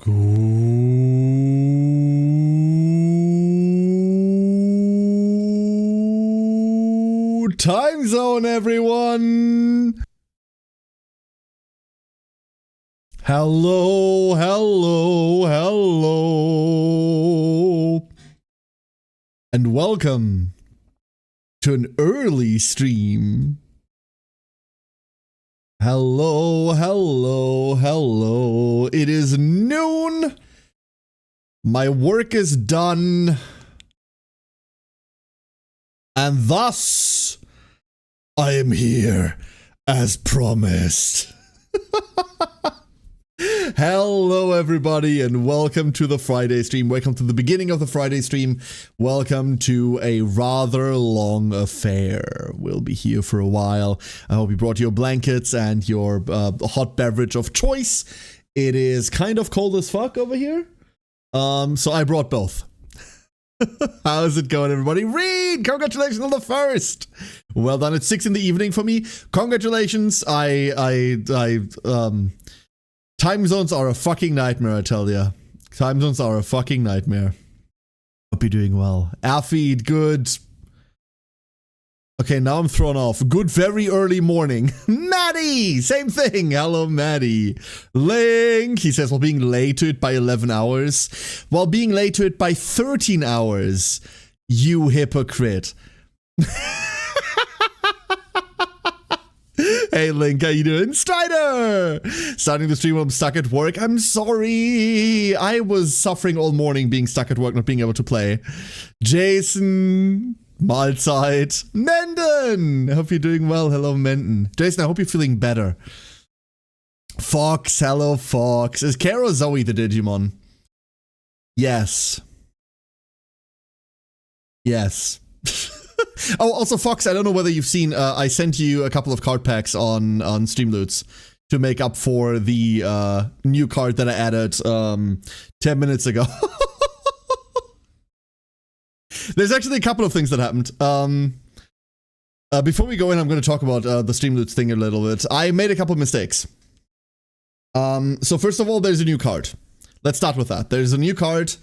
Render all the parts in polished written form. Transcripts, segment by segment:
Good time zone, everyone. Hello, hello, hello. And welcome to an early stream. Hello, hello, hello. It is noon. My work is done. And thus, I am here as promised. Hello everybody and welcome to the Friday stream. Welcome to the beginning of the Friday stream. Welcome to a rather long affair. We'll be here for a while. I hope you brought your blankets and your hot beverage of choice. It is kind of cold as fuck over here. So I brought both. How's it going, everybody? Reed, congratulations on the first. Well done. It's 6 in the evening for me. Congratulations. Time zones are a fucking nightmare, I tell ya. Time zones are a fucking nightmare. Hope you're doing well. Affeed, good. Okay, now I'm thrown off. Good very early morning. Maddie, same thing. Hello, Maddie. Link, he says, while being late to it by 11 hours. While being late to it by 13 hours. You hypocrite. Hey Link, how you doing? Strider! Starting the stream while I'm stuck at work. I'm sorry. I was suffering all morning being stuck at work, not being able to play. Jason, Mahlzeit. Menden! I hope you're doing well. Hello, Menden. Jason, I hope you're feeling better. Fox, hello, Fox. Is Kara Zoe the Digimon? Yes. Yes. Oh, also, Fox, I don't know whether you've seen, I sent you a couple of card packs on Streamloots to make up for the new card that I added 10 minutes ago. There's actually a couple of things that happened. Before we go in, I'm going to talk about the Streamloots thing a little bit. I made a couple of mistakes. So first of all, there's a new card. Let's start with that. There's a new card.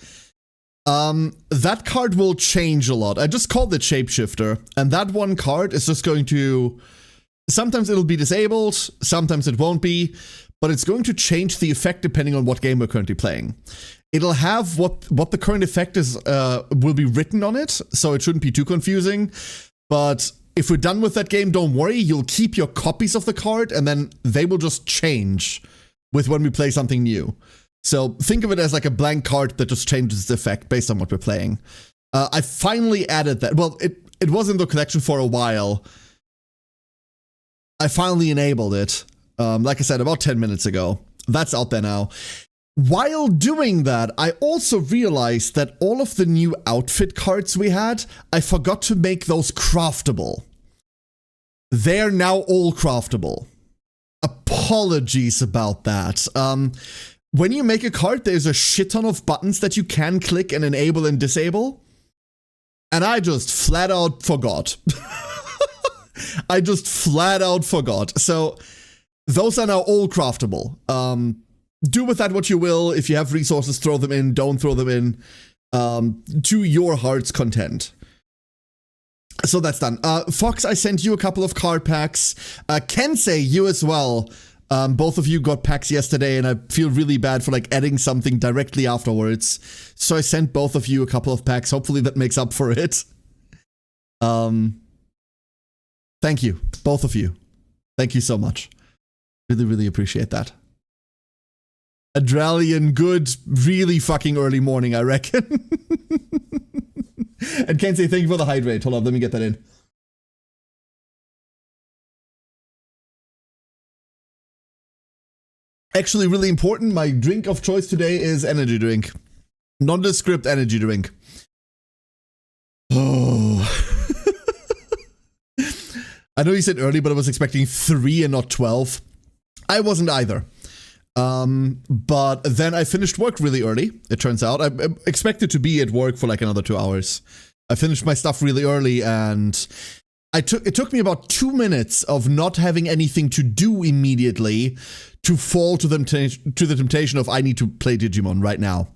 That card will change a lot. I just called it Shapeshifter, and that one card is just going to... Sometimes it'll be disabled, sometimes it won't be, but it's going to change the effect depending on what game we're currently playing. It'll have what the current effect is, will be written on it, so it shouldn't be too confusing. But if we're done with that game, don't worry, you'll keep your copies of the card, and then they will just change with when we play something new. So think of it as like a blank card that just changes the effect based on what we're playing. I finally added that. Well, it was in the collection for a while. I finally enabled it. Like I said, about 10 minutes ago. That's out there now. While doing that, I also realized that all of the new outfit cards we had, I forgot to make those craftable. They're now all craftable. Apologies about that. When you make a card, there's a shit ton of buttons that you can click and enable and disable. And I just flat out forgot. I just flat out forgot. So those are now all craftable. Do with that what you will. If you have resources, throw them in. Don't throw them in. To your heart's content. So that's done. Fox, I sent you a couple of card packs. Kensei, you as well. Both of you got packs yesterday, and I feel really bad for like adding something directly afterwards. So I sent both of you a couple of packs. Hopefully that makes up for it. Thank you, both of you. Thank you so much. Really, really appreciate that. Adralian, good, really fucking early morning, I reckon. And Kensei, thank you for the hydrate. Hold on, let me get that in. Actually, really important, my drink of choice today is energy drink. Nondescript energy drink. Oh. I know you said early, but I was expecting 3 and not 12. I wasn't either. But then I finished work really early, it turns out. I expected to be at work for like another 2 hours. I finished my stuff really early, and It took me about 2 minutes of not having anything to do immediately to fall to the temptation of I need to play Digimon right now.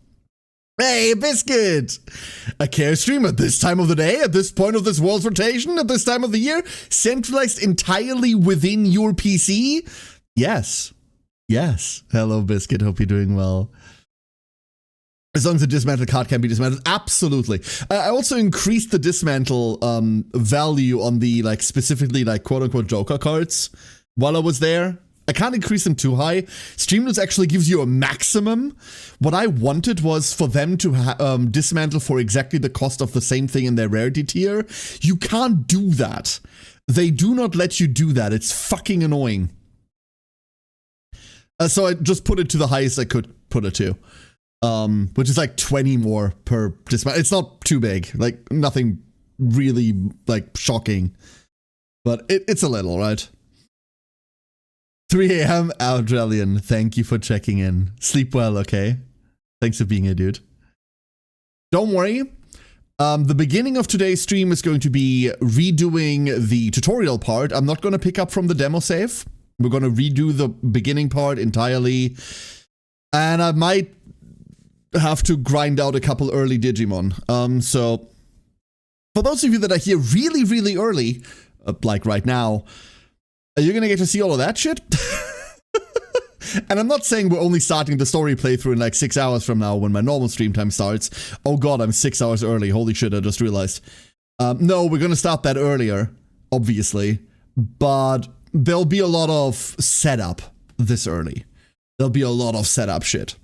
Hey, Biscuit! A chaos stream at this time of the day, at this point of this world's rotation, at this time of the year, centralized entirely within your PC? Yes. Yes. Hello, Biscuit. Hope you're doing well. As long as the dismantle card can be dismantled, absolutely. I also increased the dismantle value on the specifically quote-unquote Joker cards while I was there. I can't increase them too high. Streamlabs actually gives you a maximum. What I wanted was for them to dismantle for exactly the cost of the same thing in their rarity tier. You can't do that. They do not let you do that. It's fucking annoying. So I just put it to the highest I could put it to. Which is 20 more per dismantle. It's not too big. Nothing really shocking. But it's a little, right? 3 a.m. Audrelian, thank you for checking in. Sleep well, okay? Thanks for being here, dude. Don't worry. The beginning of today's stream is going to be redoing the tutorial part. I'm not going to pick up from the demo save. We're going to redo the beginning part entirely. And I might have to grind out a couple early Digimon. So, for those of you that are here really, really early, like right now, you're gonna get to see all of that shit. And I'm not saying we're only starting the story playthrough in 6 hours from now when my normal stream time starts. Oh god, I'm 6 hours early. Holy shit, I just realized. No, we're gonna start that earlier, obviously. But there'll be a lot of setup this early. There'll be a lot of setup shit.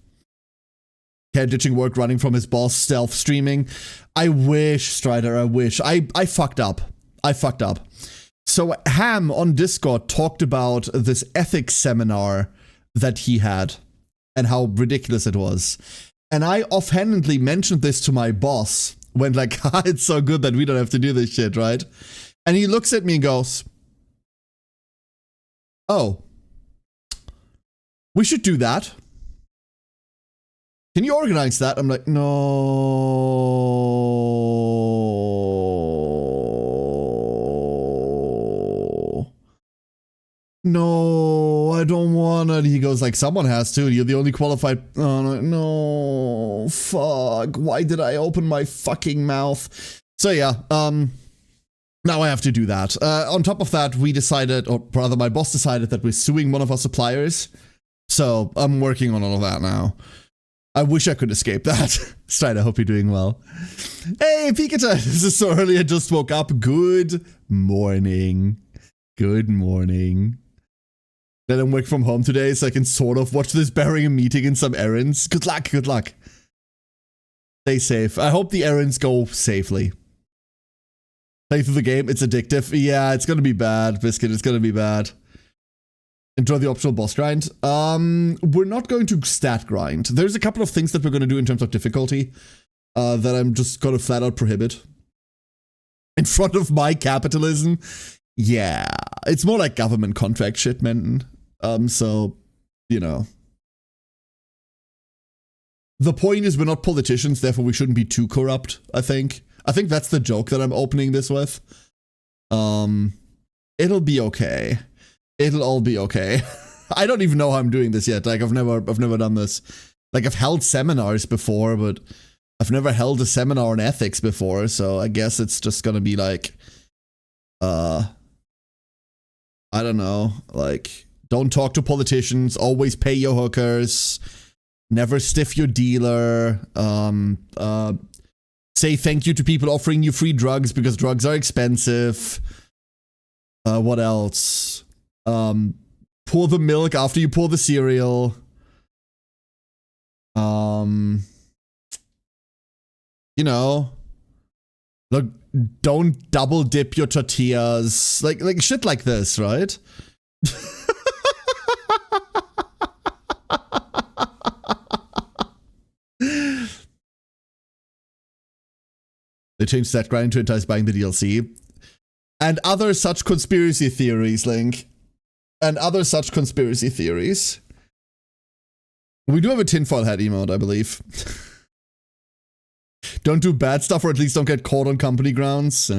Cat ditching work, running from his boss, stealth streaming. I wish, Strider, I wish. I fucked up. I fucked up. So Ham on Discord talked about this ethics seminar that he had and how ridiculous it was. And I offhandedly mentioned this to my boss when it's so good that we don't have to do this shit, right? And he looks at me and goes, oh, we should do that. Can you organize that? I'm like, no. No, I don't want it. He goes someone has to. You're the only qualified. Oh, no, fuck. Why did I open my fucking mouth? So yeah, now I have to do that. On top of that, we decided, or rather my boss decided that we're suing one of our suppliers. So I'm working on all of that now. I wish I could escape that. Strider, I hope you're doing well. Hey, Pikachu, this is so early, I just woke up. Good morning. Good morning. Let him work from home today so I can sort of watch this bearing a meeting and some errands. Good luck, good luck. Stay safe. I hope the errands go safely. Play through the game, it's addictive. Yeah, it's gonna be bad, Biscuit, it's gonna be bad. Enjoy the optional boss grind. We're not going to stat grind. There's a couple of things that we're going to do in terms of difficulty that I'm just going to flat out prohibit. In front of my capitalism? Yeah, it's more like government contract shit, man. So, you know. The point is we're not politicians, therefore we shouldn't be too corrupt, I think. I think that's the joke that I'm opening this with. It'll be okay. It'll all be okay. I don't even know how I'm doing this yet. Like, I've never done this. Like, I've held seminars before, but I've never held a seminar on ethics before, so I guess it's just gonna be like, I don't know, like, don't talk to politicians, always pay your hookers, never stiff your dealer, say thank you to people offering you free drugs because drugs are expensive. What else? Pour the milk after you pour the cereal. You know, look, don't double dip your tortillas, like shit like this, right? They changed that grind to entice buying the DLC. And other such conspiracy theories, Link. And other such conspiracy theories. We do have a tinfoil hat emote, I believe. Don't do bad stuff, or at least don't get caught on company grounds.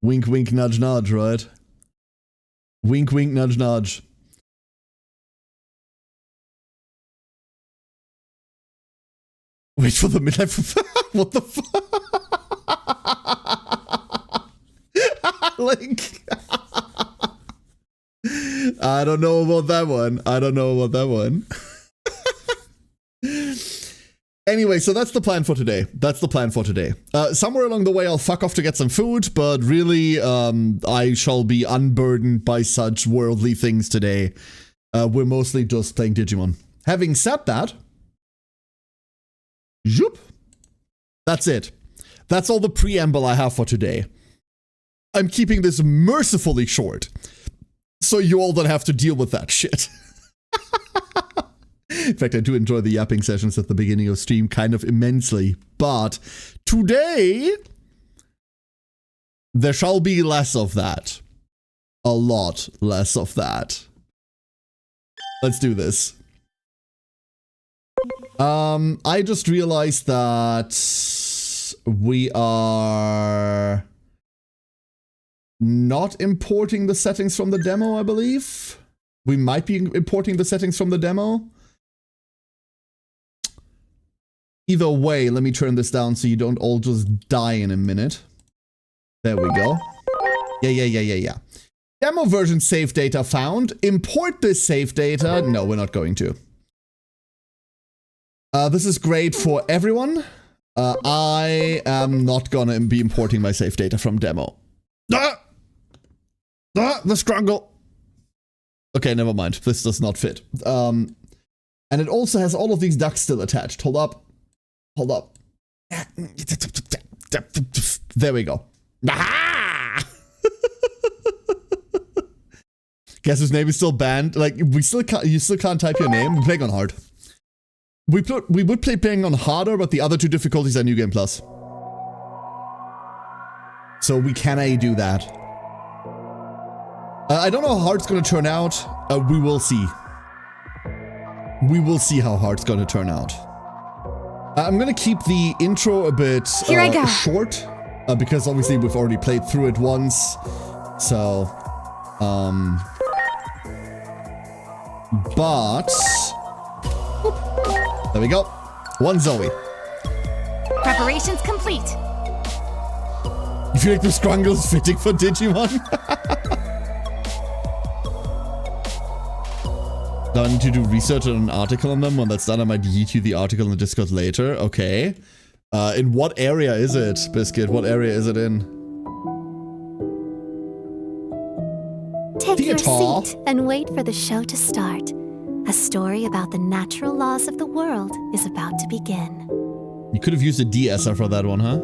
Wink, wink, nudge, nudge, right? Wink, wink, nudge, nudge. Wait for the midlife. What the fuck? Like, I don't know about that one. I don't know about that one. Anyway, so that's the plan for today. That's the plan for today. Somewhere along the way, I'll fuck off to get some food, but really, I shall be unburdened by such worldly things today. We're mostly just playing Digimon. Having said that, zoop. That's it. That's all the preamble I have for today. I'm keeping this mercifully short, so you all don't have to deal with that shit. In fact, I do enjoy the yapping sessions at the beginning of stream kind of immensely, but today, there shall be less of that. A lot less of that. Let's do this. I just realized that we are not importing the settings from the demo, I believe. We might be importing the settings from the demo. Either way, let me turn this down so you don't all just die in a minute. There we go. Yeah. Demo version save data found. Import this save data. No, we're not going to. This is great for everyone. I am not gonna be importing my save data from demo. The struggle. Okay, never mind. This does not fit. And it also has all of these ducks still attached. Hold up. Hold up. There we go. Guess whose name is still banned? Like, you still can't type your name. We're playing on hard. We would play playing on harder, but the other two difficulties are New Game Plus. So we cannot do that. I don't know how hard it's gonna turn out. We will see. We will see how hard it's gonna turn out. I'm gonna keep the intro a bit short, because obviously we've already played through it once. So, but there we go. One Zoe. Preparations complete. You feel like the struggle is fitting for Digimon? Now I need to do research on an article on them. When that's done, I might yeet you the article in the Discord later. Okay. In what area is it, Biscuit? What area is it in? Take your seat and wait for the show to start. A story about the natural laws of the world is about to begin. You could have used a de-esser for that one, huh?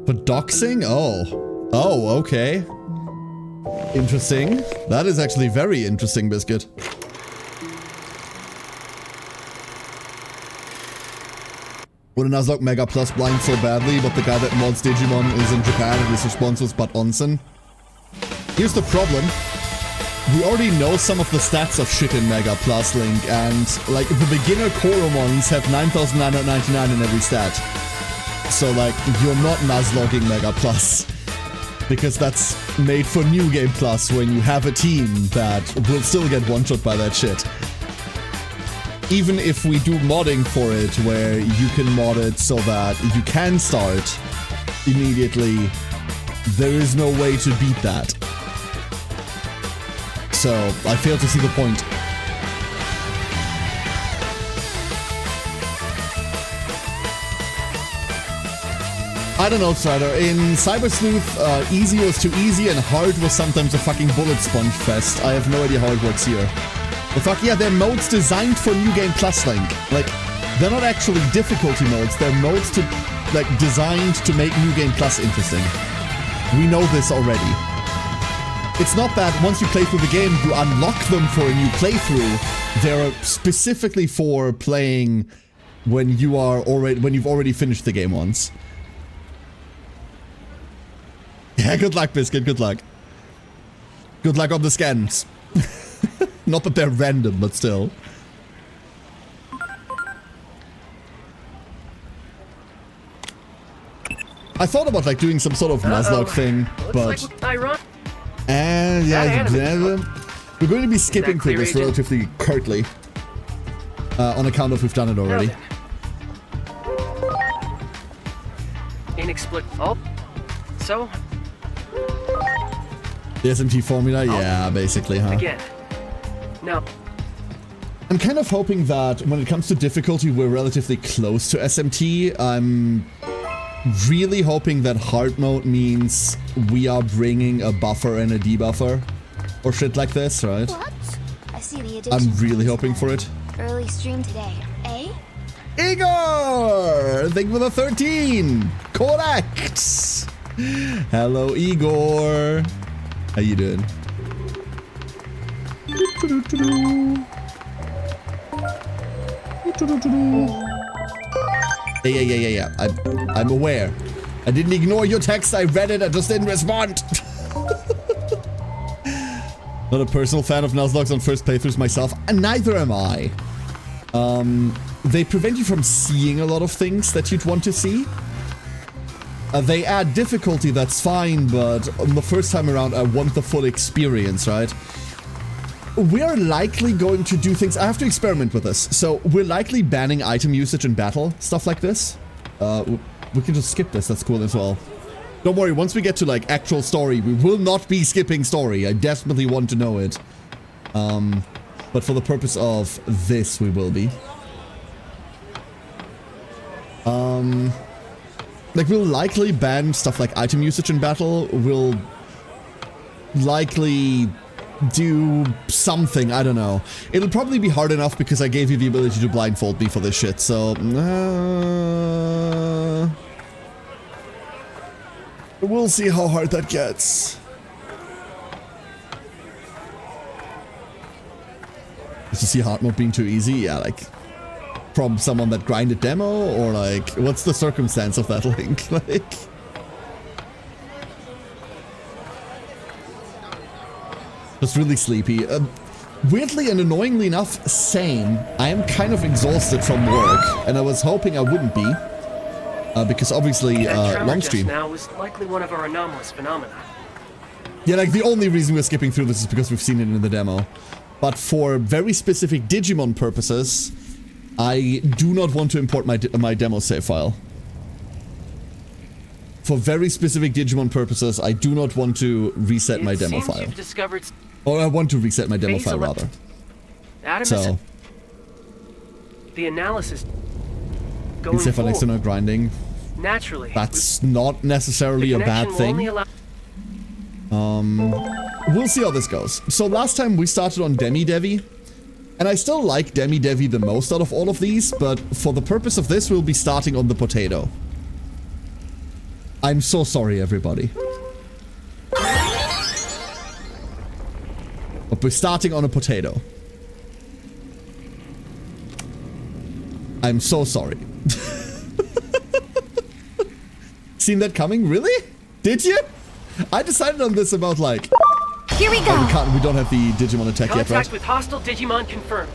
For doxing? Oh. Oh, okay. Interesting. That is actually very interesting, Biscuit. Would a Nuzlocke Mega Plus blind so badly, but the guy that mods Digimon is in Japan and his response was but onsen? Here's the problem. We already know some of the stats of shit in Mega Plus, Link, and like the beginner Koromons have 9,999 in every stat. So like, you're not Nuzlogging Mega Plus. Because that's made for New Game Plus when you have a team that will still get one-shot by that shit. Even if we do modding for it, where you can mod it so that you can start immediately, there is no way to beat that. So, I fail to see the point. I don't know, Strider. In Cyber Sleuth, easy was too easy and hard was sometimes a fucking bullet sponge fest. I have no idea how it works here. The fuck, yeah, they're modes designed for New Game Plus, Link. Like, they're not actually difficulty modes, they're modes to, like, designed to make New Game Plus interesting. We know this already. It's not that once you play through the game, you unlock them for a new playthrough. They're specifically for playing when you've already finished the game once. Yeah, good luck, Biscuit, good luck. Good luck on the scans. Not that they're random, but still. I thought about like doing some sort of Nuzlocke thing, but... And yeah, we're going to be skipping through this relatively curtly. On account of we've done it already. Inexplicable. So? The SMT formula? Yeah, basically, huh? Again. No. I'm kind of hoping that when it comes to difficulty, we're relatively close to SMT. I'm really hoping that hard mode means we are bringing a buffer and a debuffer or shit like this, right? What? I see the I'm really hoping for it. Early stream today, eh? Igor! Thank you for the 13! Correct! Hello, Igor. How you doing? Yeah. I'm aware. I didn't ignore your text. I read it. I just didn't respond. Not a personal fan of Nuzlocke on first playthroughs myself, and neither am I. They prevent you from seeing a lot of things that you'd want to see. They add difficulty, that's fine, but on the first time around, I want the full experience, right? We're likely going to do things... I have to experiment with this. So, we're likely banning item usage in battle, stuff like this. We can just skip this, that's cool as well. Don't worry, once we get to, like, actual story, we will not be skipping story. I definitely want to know it. But for the purpose of this, we will be. Like, we'll likely ban stuff like item usage in battle. We'll likely do something, I don't know. It'll probably be hard enough because I gave you the ability to blindfold me for this shit, so... we'll see how hard that gets. Just to see hard mode being too easy? Yeah, like... from someone that grinded demo? Or like, what's the circumstance of that link? Like... just really sleepy. Weirdly and annoyingly enough, same. I am kind of exhausted from work, and I was hoping I wouldn't be. Because obviously, long stream. Now was likely one of our anomalous phenomena. Yeah, like the only reason we're skipping through this is because we've seen it in the demo. But for very specific Digimon purposes, I do not want to import my demo save file. For very specific Digimon purposes, I do not want to reset my demo file. You've discovered Or I want to reset my demo file, rather. So, the analysis going forward, external grinding. Naturally, that's not necessarily a bad thing. We'll see how this goes. So last time we started on Demi-Devi, and I still like Demi-Devi the most out of all of these, but for the purpose of this, we'll be starting on the potato. I'm so sorry, everybody. But we're starting on a potato. I'm so sorry. Seen that coming? Really? Did you? I decided on this about like... Here we go! We don't have the Digimon attack yet, right? Contact with hostile Digimon confirmed.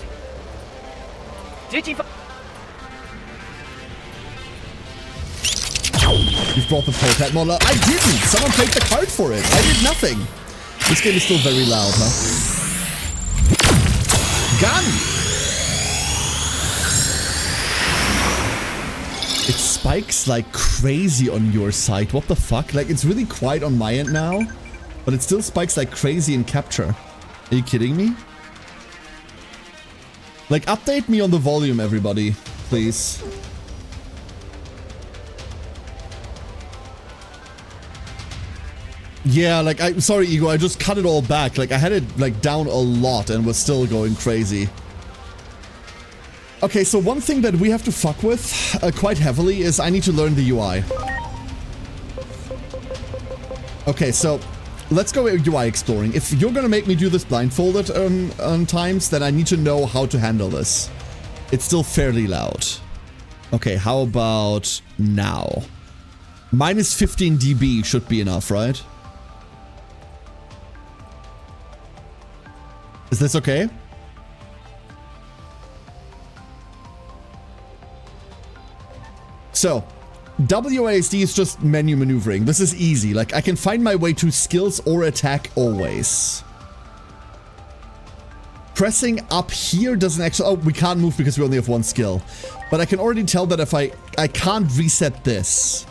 You've brought the Potat model. I didn't! Someone played the card for it. I did nothing. This game is still very loud, huh? Gun! It spikes like crazy on your side. What the fuck? Like, it's really quiet on my end now, but it still spikes like crazy in capture. Are you kidding me? Like, update me on the volume, everybody, please. Yeah, like, sorry, Ego, I just cut it all back. Like, I had it, like, down a lot and was still going crazy. Okay, so one thing that we have to fuck with quite heavily is I need to learn the UI. Okay, so let's go UI exploring. If you're gonna make me do this blindfolded on times, then I need to know how to handle this. It's still fairly loud. Okay, how about now? Minus 15 dB should be enough, right? Is this okay? So, WASD is just menu maneuvering. This is easy. Like, I can find my way to skills or attack always. Pressing up here doesn't actually... Oh, we can't move because we only have one skill. But I can already tell that if I can't reset this.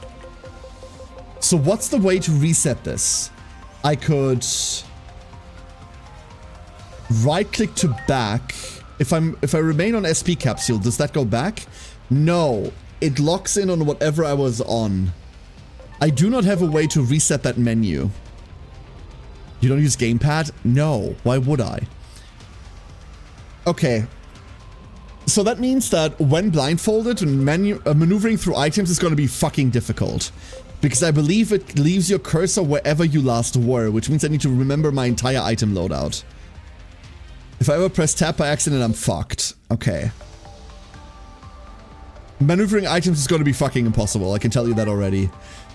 So what's the way to reset this? I could right-click to back. If I remain on SP capsule, does that go back? No. It locks in on whatever I was on. I do not have a way to reset that menu. You don't use gamepad? No. Why would I? Okay. So that means that when blindfolded, maneuvering through items is going to be fucking difficult. Because I believe it leaves your cursor wherever you last were, which means I need to remember my entire item loadout. If I ever press tab by accident, I'm fucked. Okay. Maneuvering items is going to be fucking impossible, I can tell you that already.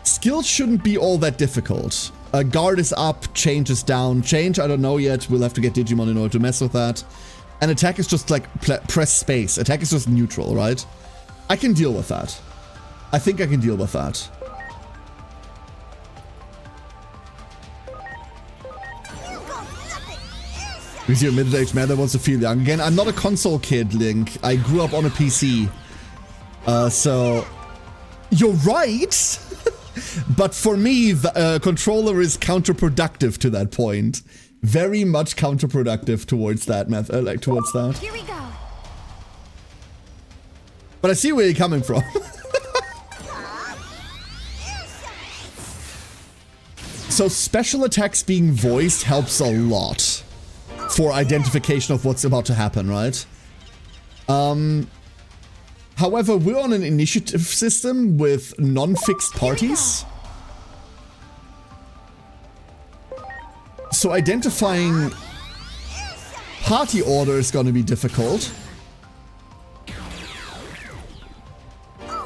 Skills shouldn't be all that difficult. Guard is up, change is down. Change, I don't know yet. We'll have to get Digimon in order to mess with that. And attack is just like press space. Attack is just neutral, right? I can deal with that. I think I can deal with that. Because you're a middle-aged man that wants to feel young again. I'm not a console kid, Link. I grew up on a PC. So... You're right! But for me, the controller is counterproductive to that point. Very much counterproductive towards that towards that. Here we go. But I see where you're coming from. So special attacks being voiced helps a lot for identification of what's about to happen, right? However, we're on an initiative system with non-fixed parties. So identifying party order is going to be difficult.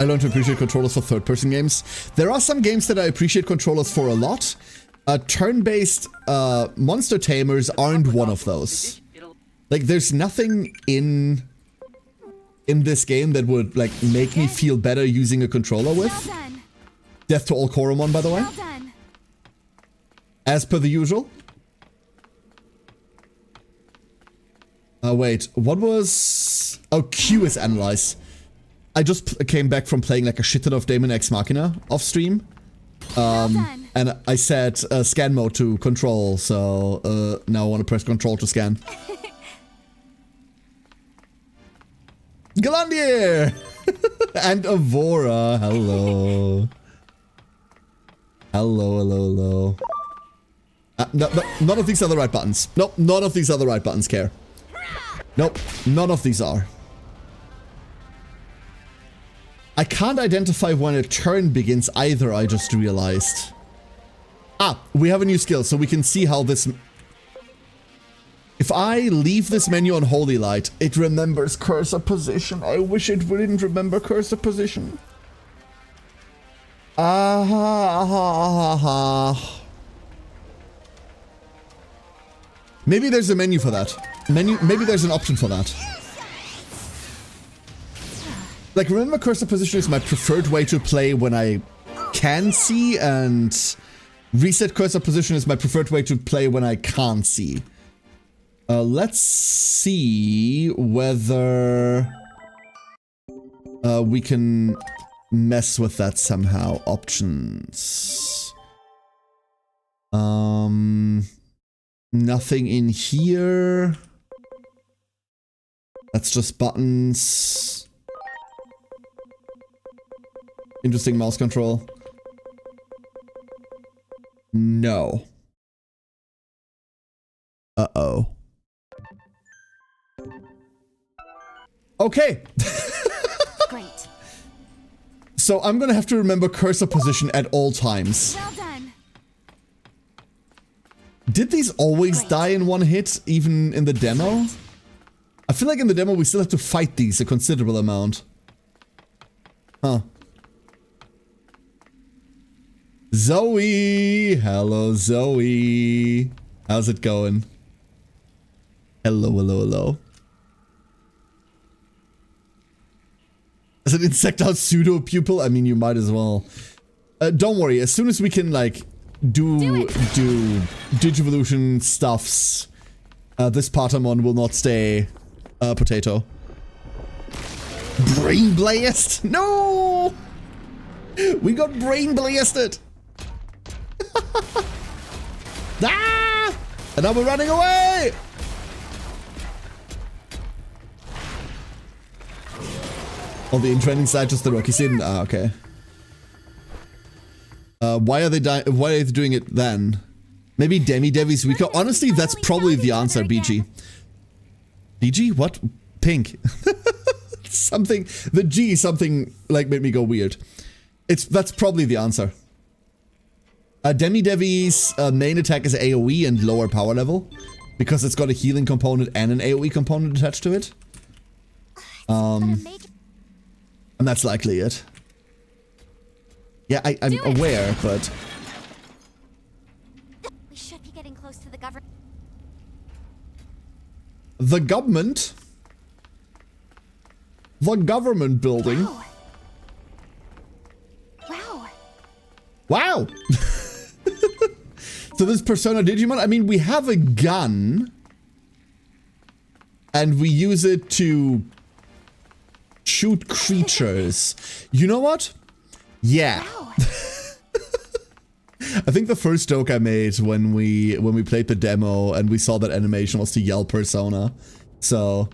I learned to appreciate controllers for third-person games. There are some games that I appreciate controllers for a lot. Turn-based monster tamers aren't one of those. Like, there's nothing in this game that would, like, make me feel better using a controller with. Well done. Death to all Koromon, by the way. Well done. As per the usual. Wait, what was... Oh, Q is analyze. I just came back from playing like a shit ton of Daemon X Machina off stream. And I set scan mode to control, so now I want to press control to scan. Galandier! And Avora, hello. Hello. No, none of these are the right buttons. Nope, none of these are the right buttons, Care. Nope, none of these are. I can't identify when a turn begins either, I just realized. Ah, we have a new skill, so we can see how this... If I leave this menu on Holy Light, it remembers cursor position. I wish it didn't remember cursor position. Maybe there's a menu for that. Maybe there's an option for that. Like, remember cursor position is my preferred way to play when I can see, and reset cursor position is my preferred way to play when I can't see. Let's see whether we can mess with that somehow. Options. Nothing in here. That's just buttons. Interesting mouse control. No. Uh-oh. Okay. Great. So I'm gonna have to remember cursor position at all times. Well done. Did these always die in one hit, even in the demo? I feel like in the demo we still have to fight these a considerable amount. Huh. Zoe! Hello, Zoe. How's it going? Hello. As an insectile pseudo pupil, I mean, you might as well. Don't worry. As soon as we can like do Digivolution stuffs, this Patamon will not stay potato. Brain blast? No! We got brain blasted. Ah! And now we're running away. On the in-training side, just the Rocky scene. Ah, okay. Why are they doing it then? Maybe Demi-Devi's weaker? Honestly, that's probably the answer, BG. BG? What? Pink. Something, the G something like made me go weird. That's probably the answer. Demi-Devi's main attack is AoE and lower power level, because it's got a healing component and an AoE component attached to it. And that's likely it. Yeah, I'm aware, but... We should be getting close to the government. The government? The government building? Wow. Wow. Wow! So this Persona Digimon, I mean, we have a gun. And we use it to shoot creatures. You know what? Yeah. Wow. I think the first joke I made when we played the demo and we saw that animation was to yell Persona. So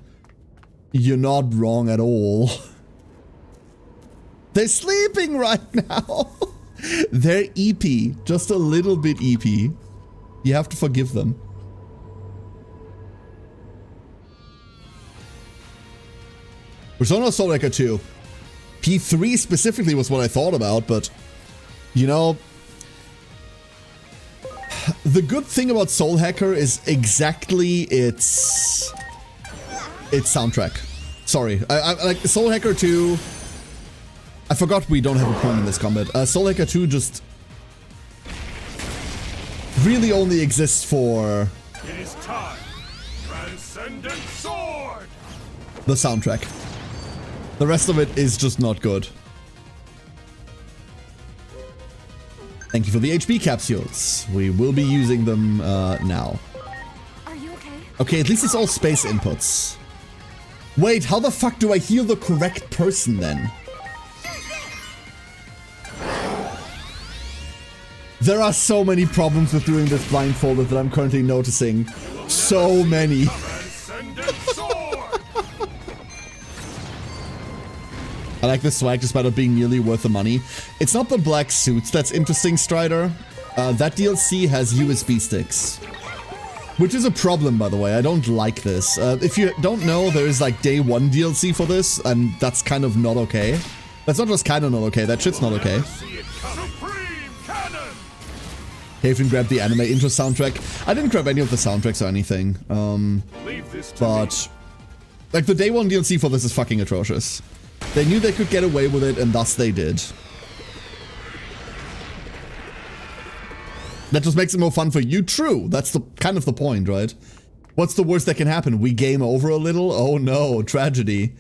you're not wrong at all. They're sleeping right now. They're EP, just a little bit EP. You have to forgive them. Persona Soul Hacker 2. P3 specifically was what I thought about, but you know, the good thing about Soul Hacker is exactly its soundtrack. Sorry, I like Soul Hacker 2. I forgot we don't have a point in this combat. Soul Hacker 2 just really only exists for It is time. Transcendent sword. the soundtrack. The rest of it is just not good. Thank you for the HP capsules. We will be using them now. Are you okay? Okay, at least it's all space inputs. Wait, how the fuck do I heal the correct person then? There are so many problems with doing this blindfolded that I'm currently noticing. So many. Transcendent sword. I like the swag despite it being nearly worth the money. It's not the black suits that's interesting, Strider. That DLC has USB sticks. Which is a problem, by the way. I don't like this. If you don't know, there is like day one DLC for this, and that's kind of not okay. That's not just kind of not okay, that shit's not okay. See it coming. Supreme cannon. Haven grabbed the anime intro soundtrack. I didn't grab any of the soundtracks or anything. Leave this to But like the day one DLC for this is fucking atrocious. They knew they could get away with it, and thus they did. That just makes it more fun for you. True. That's the kind of the point, right? What's the worst that can happen? We game over a little? Oh no, tragedy.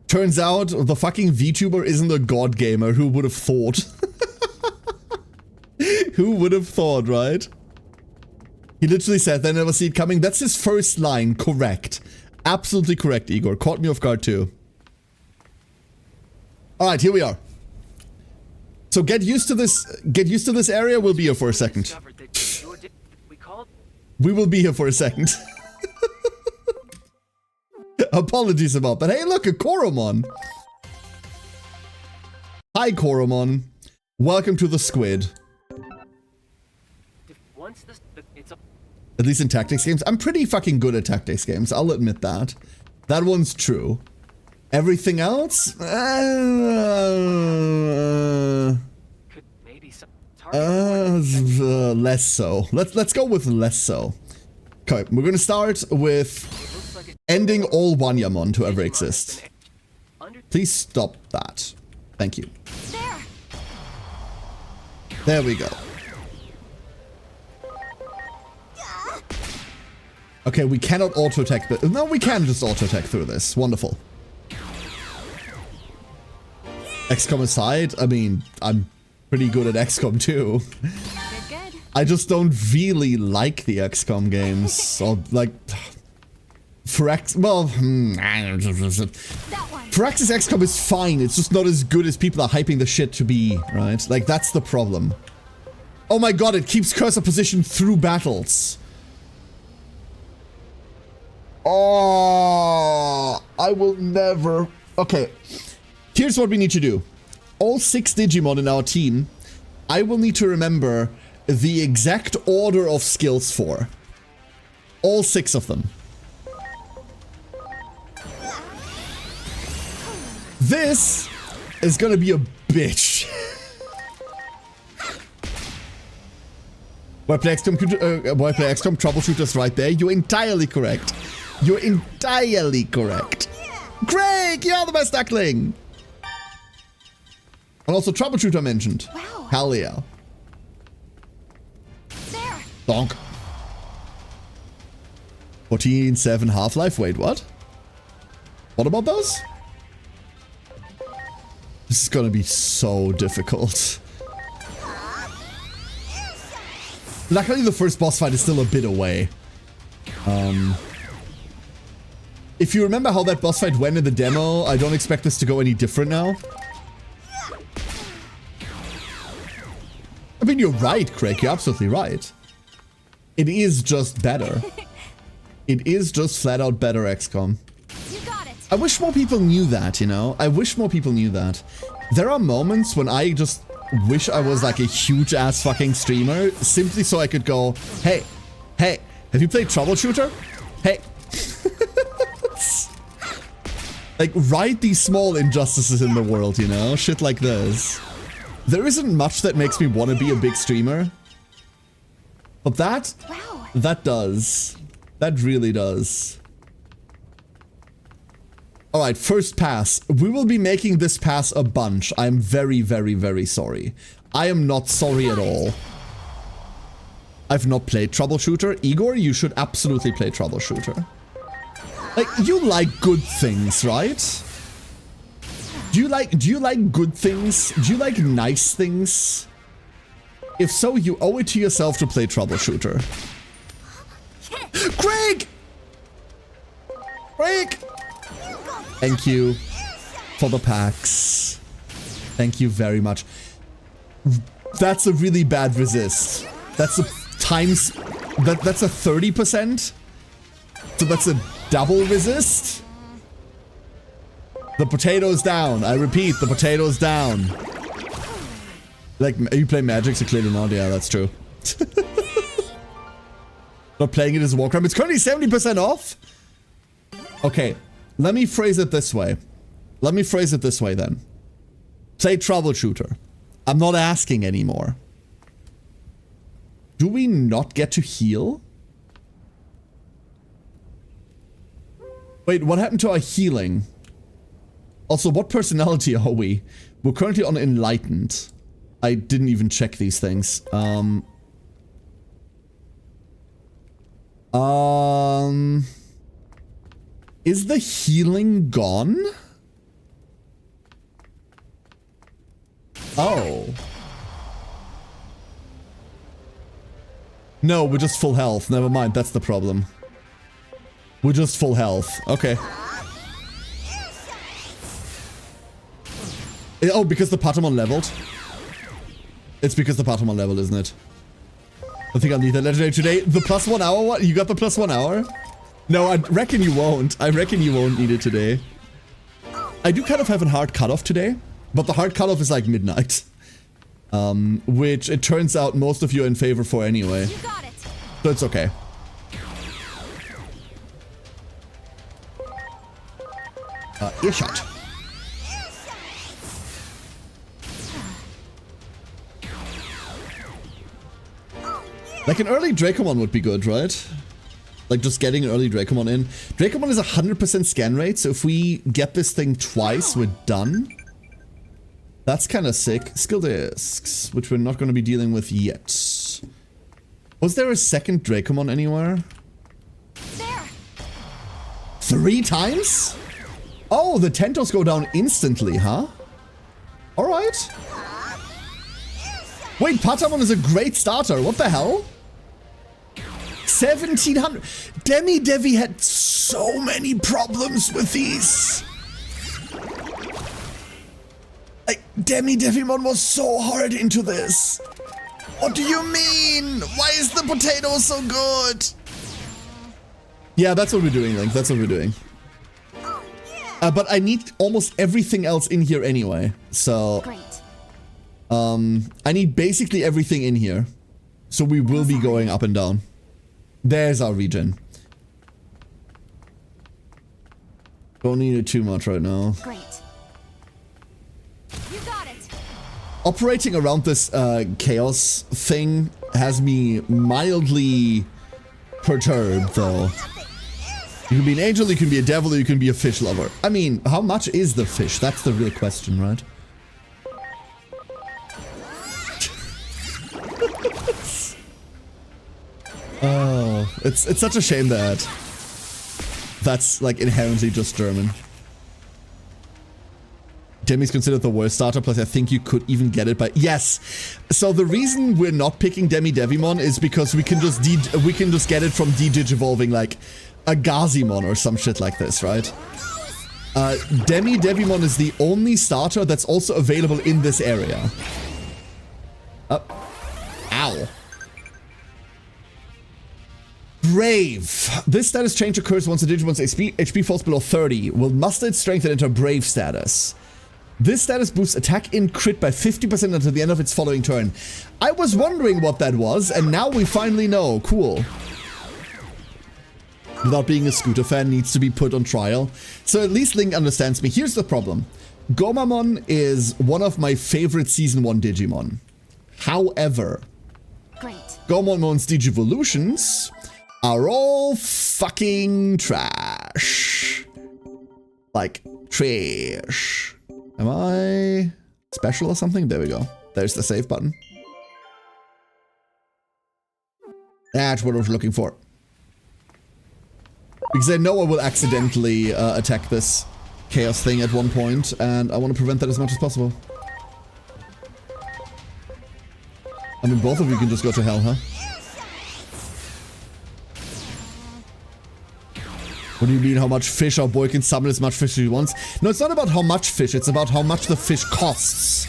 Turns out the fucking VTuber isn't a god gamer. Who would have thought? Who would have thought, right? He literally said they never see it coming. That's his first line. Correct. Absolutely correct, Igor. Caught me off guard too. Alright, here we are. So get used to this area. We'll be here for a second. Discovered that your we called We will be here for a second. Apologies about that. Hey, look, a Koromon. Hi, Koromon. Welcome to the squid. once it's a At least in tactics games. I'm pretty fucking good at tactics games. I'll admit that. That one's true. Everything else? could maybe some target. Less so. Let's go with less so. Okay, we're gonna start with Looks like it ending all Wanyamon to ever exist. under Please stop that. Thank you. There! There we go. Okay, we cannot auto-attack, but no, we can just auto-attack through this. Wonderful. XCOM aside, I mean, I'm pretty good at XCOM too. Good. I just don't really like the XCOM games. Or like, Firaxis, well, That one. Firaxis XCOM is fine. It's just not as good as people are hyping the shit to be, right? Like, that's the problem. Oh my god, it keeps cursor position through battles. Oh, I will never. Okay, here's what we need to do. All 6 Digimon in our team, I will need to remember the exact order of skills for. All 6 of them. This is gonna be a bitch. Why play XCOM troubleshooters right there? You're entirely correct. You're entirely correct. Greg, you're the best duckling. And also troubleshooter mentioned. Wow. Hell yeah. There. Donk. 14.7 Half-Life. Wait, what? What about those? This is gonna be so difficult. Luckily, the first boss fight is still a bit away. If you remember how that boss fight went in the demo, I don't expect this to go any different now. I mean, you're right, Craig. You're absolutely right. It is just better. It is just flat out better XCOM. You got it. I wish more people knew that, you know? I wish more people knew that. There are moments when I just wish I was like a huge ass fucking streamer, simply so I could go, hey, have you played Troubleshooter? Hey. Like, right these small injustices in the world, you know? Shit like this. There isn't much that makes me want to be a big streamer. But that, Wow. that does. That really does. Alright, first pass. We will be making this pass a bunch. I'm very, very, very sorry. I am not sorry at all. I've not played Troubleshooter. Igor, you should absolutely play Troubleshooter. Like, you like good things, right? Do you like good things? Do you like nice things? If so, you owe it to yourself to play Troubleshooter. Greg! Greg! Thank you for the packs. Thank you very much. That's a really bad resist. That's a times... That's a 30%? So that's a double resist? The potato's down. I repeat, the potato's down. Like, you play Magic, so clearly not. Yeah, that's true. Not playing it as a war crime. It's currently 70% off? Okay, let me phrase it this way. Let me phrase it this way then. Play Troubleshooter. I'm not asking anymore. Do we not get to heal? Wait, what happened to our healing? Also, what personality are we? We're currently on Enlightened. I didn't even check these things. Is the healing gone? Oh. No, we're just full health. Never mind, that's the problem. We're just full health. Okay. Oh, because the Patamon leveled? It's because the Patamon leveled, isn't it? I think I'll need that legendary today. The +1 hour one? You got the +1 hour? No, I reckon you won't. I reckon you won't need it today. I do kind of have a hard cutoff today, but the hard cutoff is like midnight. Which it turns out most of you are in favor for anyway. You got it. So it's okay. Earshot. Like an early Dracomon would be good, right? Like just getting an early Dracomon in. Dracomon is 100% scan rate, so if we get this thing twice, we're done. That's kind of sick. Skill discs, which we're not going to be dealing with yet. Was there a second Dracomon anywhere? There. 3 times? Oh, the Tentos go down instantly, huh? Alright. Wait, Patamon is a great starter. What the hell? 1700. Demi Devi had so many problems with these. Like, Demi Devimon was so hard into this. What do you mean? Why is the potato so good? Yeah, that's what we're doing, Link. That's what we're doing. But I need almost everything else in here anyway. So, Great. I need basically everything in here. So we will be going up and down. There's our regen. Don't need it too much right now. Great. You got it. Operating around this chaos thing has me mildly perturbed, though. You can be an angel, you can be a devil, or you can be a fish lover. I mean, how much is the fish? That's the real question, right? Oh, it's such a shame that that's like inherently just German. Demi's considered the worst starter, plus I think you could even get it by... Yes! So the reason we're not picking Demi Devimon is because we can just get it from de-digivolving like a Gazimon or some shit like this, right? Demi Devimon is the only starter that's also available in this area. Ow. Brave. This status change occurs once the Digimon's HP falls below 30. Will muster its strength and enter Brave status. This status boosts attack in crit by 50% until the end of its following turn. I was wondering what that was, and now we finally know. Cool. Without being a Scooter fan, needs to be put on trial. So at least Link understands me. Here's the problem. Gomamon is one of my favorite Season 1 Digimon. However, Great. Gomamon's Digivolutions are all fucking trash. Like, trash. Am I special or something? There we go. There's the save button. That's what I was looking for. Because I know I will accidentally attack this chaos thing at one point, and I want to prevent that as much as possible. I mean, both of you can just go to hell, huh? What do you mean, how much fish? Our boy can summon as much fish as he wants? No, it's not about how much fish, it's about how much the fish costs.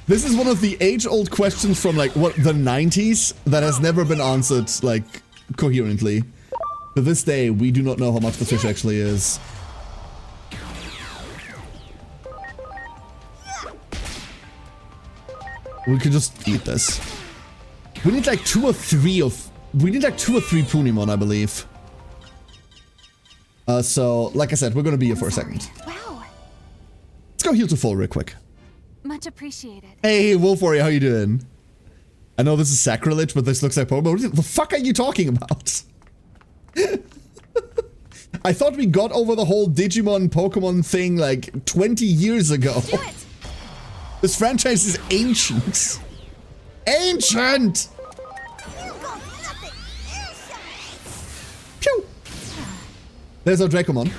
This is one of the age-old questions from, like, what, the 90s that has never been answered, like, coherently. To this day, we do not know how much the fish actually is. We could just eat this. We need like two or three Punimon, I believe. So, like I said, we're gonna be here for a second. Wow. Let's go heal to full real quick. Much appreciated. Hey, Wolf Warrior, how you doing? I know this is sacrilege, but this looks like Pokemon. What the fuck are you talking about? I thought we got over the whole Digimon Pokemon thing like 20 years ago. Do it. This franchise is ancient. Ancient! Pew! There's our Dracomon.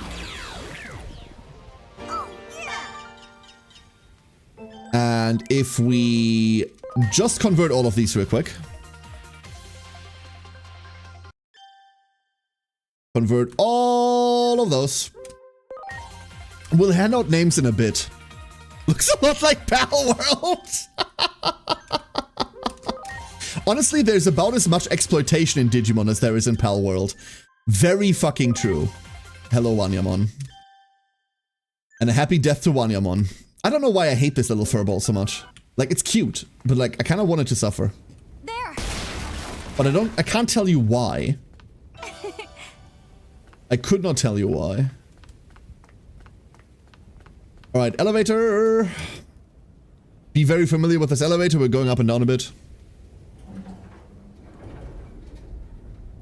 And if we just convert all of these real quick. Convert all of those. We'll hand out names in a bit. Looks a lot like Pal World. Honestly, there's about as much exploitation in Digimon as there is in Pal World. Very fucking true. Hello, Wanyamon. And a happy death to Wanyamon. I don't know why I hate this little furball so much. Like, it's cute, but like, I kind of want it to suffer. There. But I can't tell you why. I could not tell you why. Alright, elevator. Be very familiar with this elevator. We're going up and down a bit.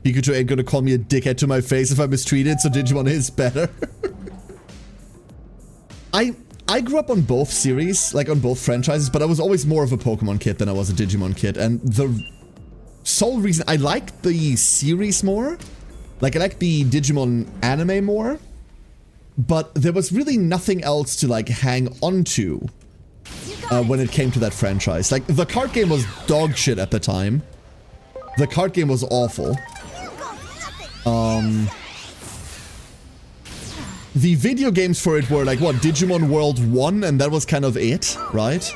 Pikachu ain't gonna call me a dickhead to my face if I mistreat it, so Digimon is better. I grew up on both series, like on both franchises, but I was always more of a Pokemon kid than I was a Digimon kid. And the sole reason I liked the series more Like, I like the Digimon anime more, but there was really nothing else to, like, hang on to when it came to that franchise. Like, the card game was dog shit at the time. The card game was awful. The video games for it were like, what, Digimon World 1, and that was kind of it, right?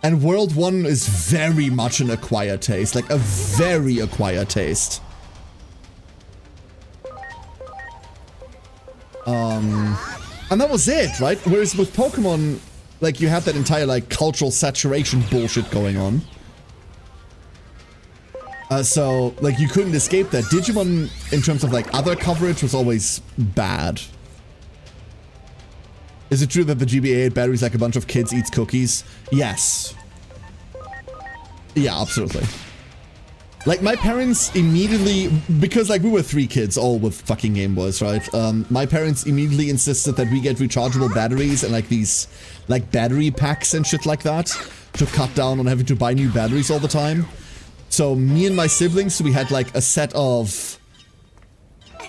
And World 1 is very much an acquired taste, like a very acquired taste. And that was it, right? Whereas with Pokemon, like, you had that entire, like, cultural saturation bullshit going on. So, like, you couldn't escape that. Digimon, in terms of, like, other coverage, was always bad. Is it true that the GBA8 batteries like a bunch of kids eats cookies? Yes. Yeah, absolutely. Like, my parents immediately, because, like, we were 3 kids, all with fucking Game Boys, right? My parents immediately insisted that we get rechargeable batteries and, like, these, like, battery packs and shit like that to cut down on having to buy new batteries all the time. So, me and my siblings, we had, like, a set of,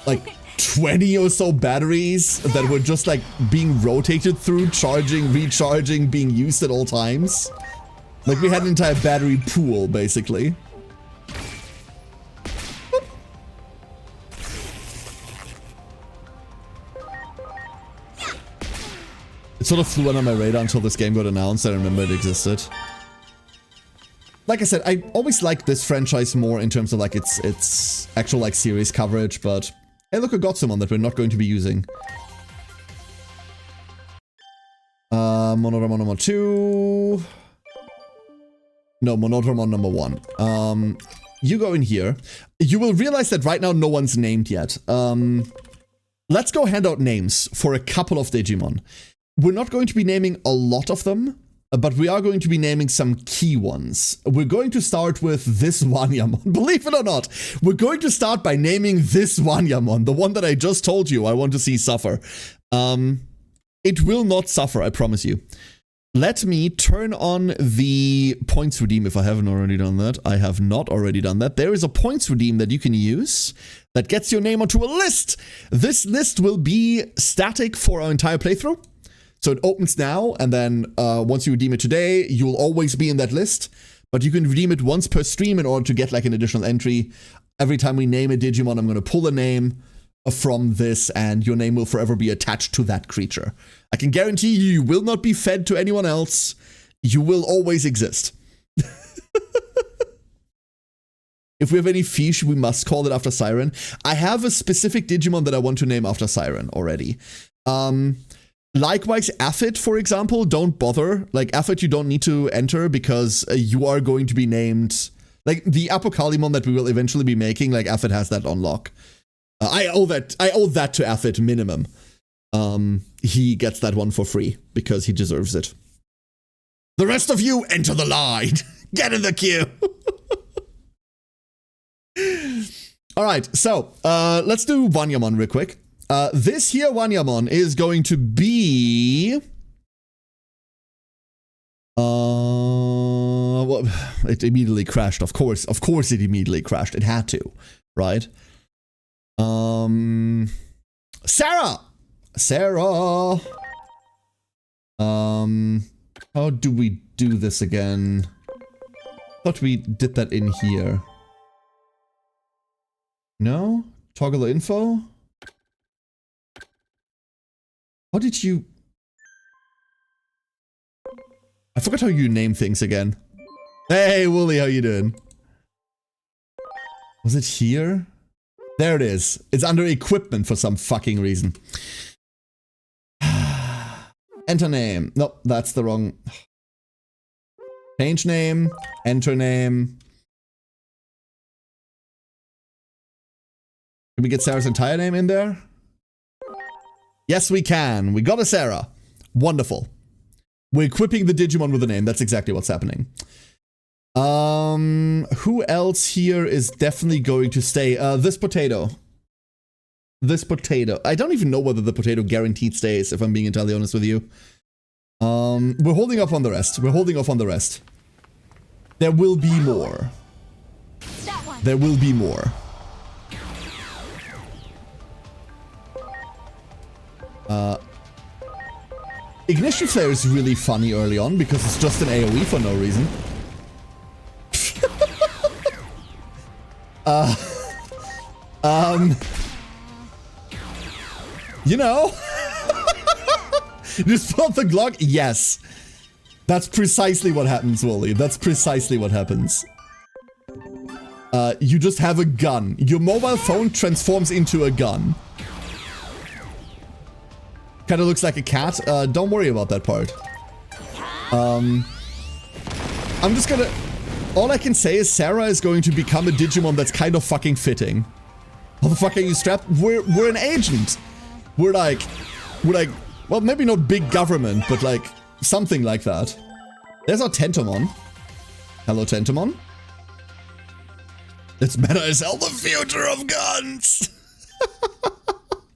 like, 20 or so batteries that were just, like, being rotated through, charging, recharging, being used at all times. Like, we had an entire battery pool, basically. It sort of flew under my radar until this game got announced. I remember it existed. Like I said, I always liked this franchise more in terms of, like, its actual, like, series coverage, but hey, look, I got someone that we're not going to be using. Monodramon number 2. No, Monodramon number 1. You go in here. You will realize that right now no one's named yet. Let's go hand out names for a couple of Digimon. We're not going to be naming a lot of them, but we are going to be naming some key ones. We're going to start with this Wanyamon. Believe it or not, we're going to start by naming this Wanyamon, the one that I just told you I want to see suffer. It will not suffer, I promise you. Let me turn on the points redeem if I haven't already done that. I have not already done that. There is a points redeem that you can use that gets your name onto a list. This list will be static for our entire playthrough. So it opens now, and then once you redeem it today, you'll always be in that list. But you can redeem it once per stream in order to get, like, an additional entry. Every time we name a Digimon, I'm going to pull a name from this, and your name will forever be attached to that creature. I can guarantee you will not be fed to anyone else. You will always exist. If we have any fish, we must call it after Siren. I have a specific Digimon that I want to name after Siren already. Likewise, Aphid, for example, don't bother. Like, Aphid you don't need to enter because you are going to be named... Like, the Apocalimon that we will eventually be making, like, Aphid has that on lock. I owe that to Aphid, minimum. He gets that one for free because he deserves it. The rest of you, enter the line! Get in the queue! Alright, so, let's do Wanyamon real quick. This here Wanyamon is going to be... Well, it immediately crashed, of course. Of course it immediately crashed. It had to, right? Sarah! Sarah! How do we do this again? Thought we did that in here. No? Toggle the info? How did you... I forgot how you name things again. Hey, Wooly, how you doing? Was it here? There it is. It's under equipment for some fucking reason. Enter name. Nope, that's the wrong... Change name. Enter name. Can we get Sarah's entire name in there? Yes, we can. We got a Sarah. Wonderful. We're equipping the Digimon with a name. That's exactly what's happening. Who else here is definitely going to stay? This potato. This potato. I don't even know whether the potato guaranteed stays, if I'm being entirely honest with you. We're holding off on the rest. We're holding off on the rest. There will be more. There will be more. Ignition Flare is really funny early on because it's just an AoE for no reason. You know? Just pull up the Glock? Yes. That's precisely what happens, Wooly. That's precisely what happens. You just have a gun. Your mobile phone transforms into a gun. Kinda looks like a cat. Don't worry about that part. I'm just gonna... All I can say is Sarah is going to become a Digimon that's kind of fucking fitting. How the fuck are you strapped? We're an agent. We're like, well, maybe not big government, but like something like that. There's our Tentomon. Hello, Tentomon. It's better as hell the future of guns.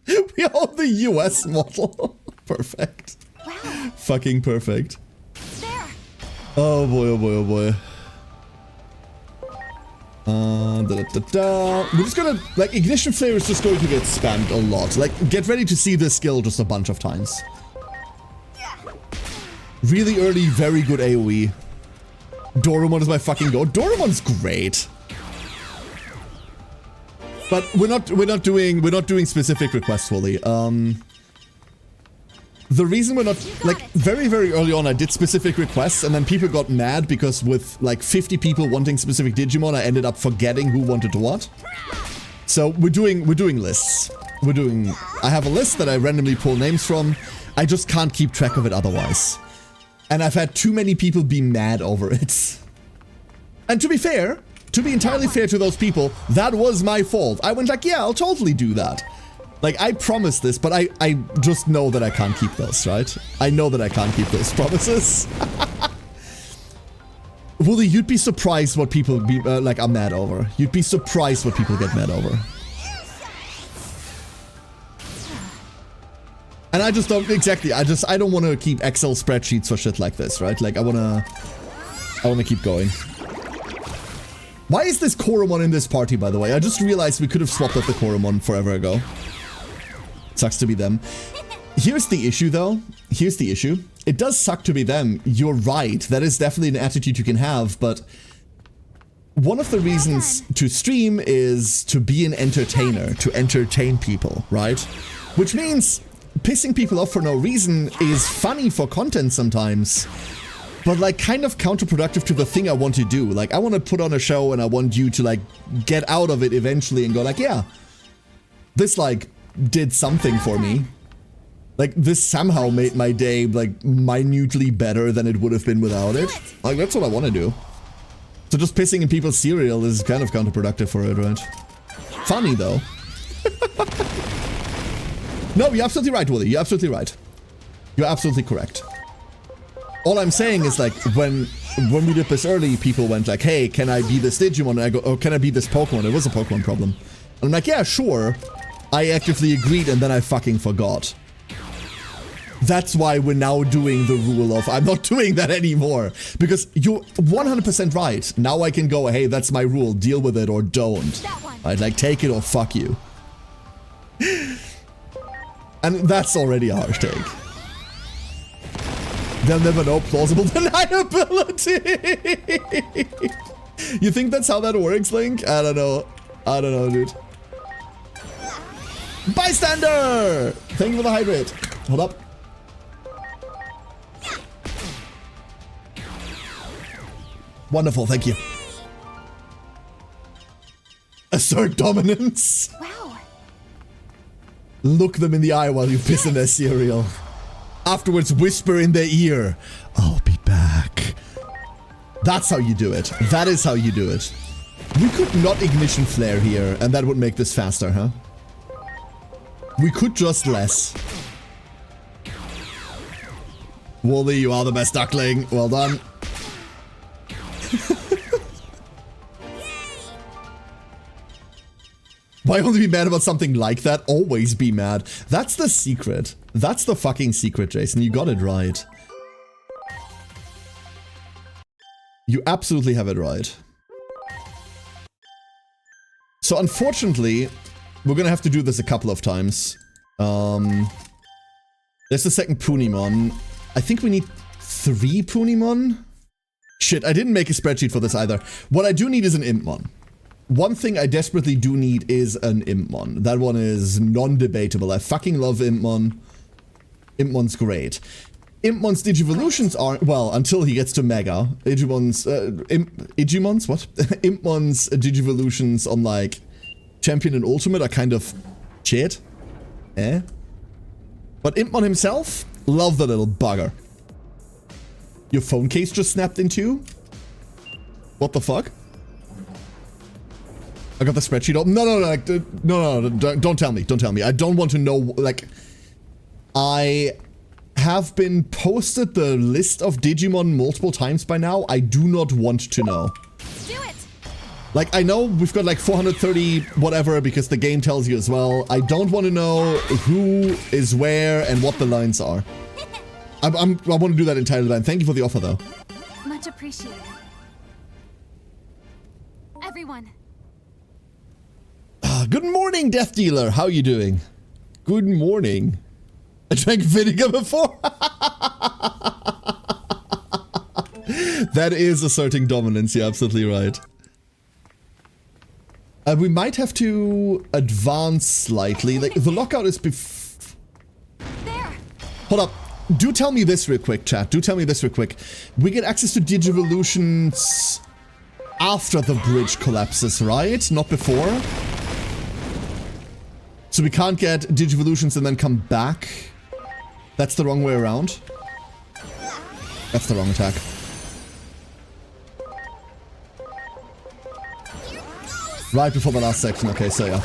We own the US model. Perfect. Wow. Fucking perfect. There. Oh boy, oh boy, oh boy. We're just gonna, like, Ignition Flare is just going to get spammed a lot. Like, get ready to see this skill just a bunch of times. Really early, very good AoE. Doremon is my fucking go. Doremon's great. But we're not doing specific requests, Wooly. The reason we're not, like, very, very early on I did specific requests and then people got mad because with like 50 people wanting specific Digimon, I ended up forgetting who wanted what. So we're doing lists. I have a list that I randomly pull names from. I just can't keep track of it otherwise. And I've had too many people be mad over it. And to be fair, to be entirely fair to those people, that was my fault. I went like, yeah, I'll totally do that. Like, I promised this, but I just know that I can't keep those, right? I know that I can't keep those promises. Wooly, you'd be surprised what people be, like, are mad over. You'd be surprised what people get mad over. And I just don't, exactly, I don't want to keep Excel spreadsheets for shit like this, right? Like, I wanna keep going. Why is this Koromon in this party, by the way? I just realized we could have swapped out the Koromon forever ago. Sucks to be them. Here's the issue, though. Here's the issue. It does suck to be them. You're right. That is definitely an attitude you can have, but one of the reasons to stream is to be an entertainer, to entertain people, right? Which means pissing people off for no reason is funny for content sometimes, but like kind of counterproductive to the thing I want to do. Like, I want to put on a show and I want you to like get out of it eventually and go like, yeah, this like did something for me. Like, this somehow made my day like minutely better than it would have been without it. Like, that's what I want to do. So just pissing in people's cereal is kind of counterproductive for it, right? Funny though. No, you're absolutely right, Wooly. You're absolutely right. You're absolutely correct. All I'm saying is, like, when we did this early, people went like, hey, can I be this Digimon? And I go, oh, can I be this Pokemon? It was a Pokemon problem. And I'm like, yeah, sure. I actively agreed and then I fucking forgot. That's why we're now doing the rule of I'm not doing that anymore. Because you're 100% right. Now I can go, hey, that's my rule. Deal with it or don't. Right, like, take it or fuck you. And that's already a harsh take. They'll never know plausible deniability. You think that's how that works, Link? I don't know. I don't know, dude. Bystander! Thank you for the hydrate. Hold up. Wonderful, thank you. Assert dominance. Wow. Look them in the eye while you piss in their cereal. Afterwards, whisper in their ear, I'll be back. That's how you do it. That is how you do it. We could not ignition flare here, and that would make this faster, huh? We could just less. Wooly, you are the best duckling. Well done. Why only be mad about something like that? Always be mad. That's the secret. That's the fucking secret, Jason. You got it right. You absolutely have it right. So unfortunately, we're gonna have to do this a couple of times. There's the second Punimon. I think we need 3 Punimon? Shit, I didn't make a spreadsheet for this either. What I do need is an Impmon. One thing I desperately do need is an Impmon. That one is non-debatable. I fucking love Impmon. Impmon's great. Impmon's Digivolutions are, well, until he gets to Mega. Igimon's, Igimon's? What? Impmon's Digivolutions on, like, Champion and Ultimate are kind of shit. Eh? But Impmon himself? Love the little bugger. Your phone case just snapped in two? What the fuck? I got the spreadsheet open. No, don't tell me. Don't tell me. I don't want to know, like... I have been posted the list of Digimon multiple times by now. I do not want to know. Do it. Like, I know we've got like 430 whatever because the game tells you as well. I don't want to know who is where and what the lines are. I want to do that entirely blind. Thank you for the offer, though. Much appreciated. Everyone. Good morning, Death Dealer. How are you doing? Good morning. I drank vinegar before. That is asserting dominance. You're absolutely right. We might have to advance slightly. Like, the lockout is There. Hold up. Do tell me this real quick, chat. Do tell me this real quick. We get access to Digivolutions after the bridge collapses, right? Not before? So we can't get Digivolutions and then come back? That's the wrong way around? That's the wrong attack. Right before the last section. Okay, so yeah.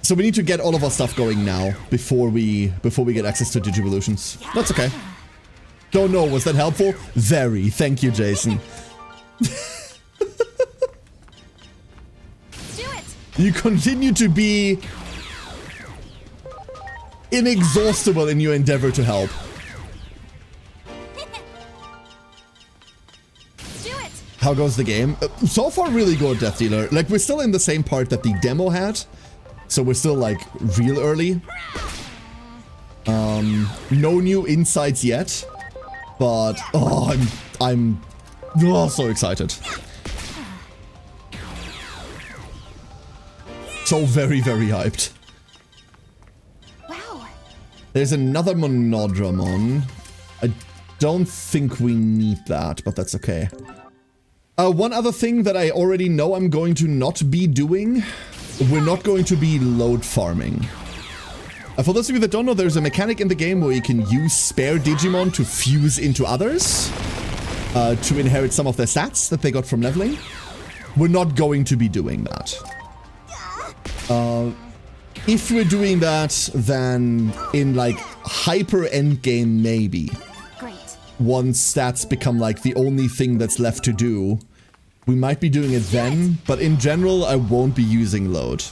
So we need to get all of our stuff going now before we get access to Digivolutions. That's okay. Don't know, was that helpful? Very. Thank you, Jason. Do it. You continue to be inexhaustible in your endeavor to help. Do it. How goes the game? So far, really good, Death Dealer. Like, we're still in the same part that the demo had. So we're still, like, real early. No new insights yet. But, oh, I'm so excited. So very, very hyped. Wow. There's another Monodramon. I don't think we need that, but that's okay. One other thing that I already know I'm going to not be doing. We're not going to be load farming. For those of you that don't know, there's a mechanic in the game where you can use spare Digimon to fuse into others. To inherit some of their stats that they got from leveling. We're not going to be doing that. If we're doing that, then in like hyper endgame maybe. Great. Once stats become like the only thing that's left to do. We might be doing it then, but in general I won't be using load.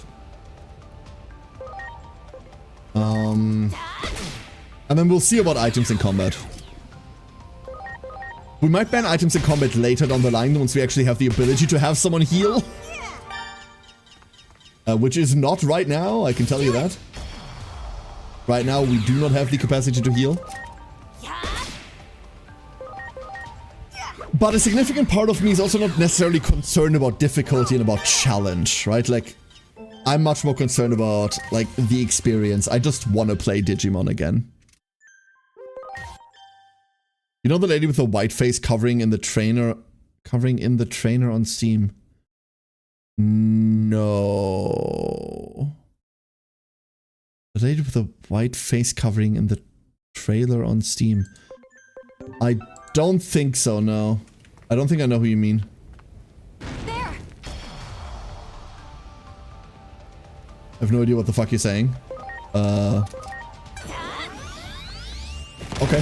And then we'll see about items in combat. We might ban items in combat later down the line once we actually have the ability to have someone heal. Which is not right now, I can tell you that. Right now, we do not have the capacity to heal. But a significant part of me is also not necessarily concerned about difficulty and about challenge, right? Like, I'm much more concerned about, like, the experience. I just want to play Digimon again. You know the lady with the white face covering in the trainer on Steam? No. The lady with the white face covering in the trailer on Steam. I don't think so, no. I don't think I know who you mean. There. I have no idea what the fuck you're saying. Okay.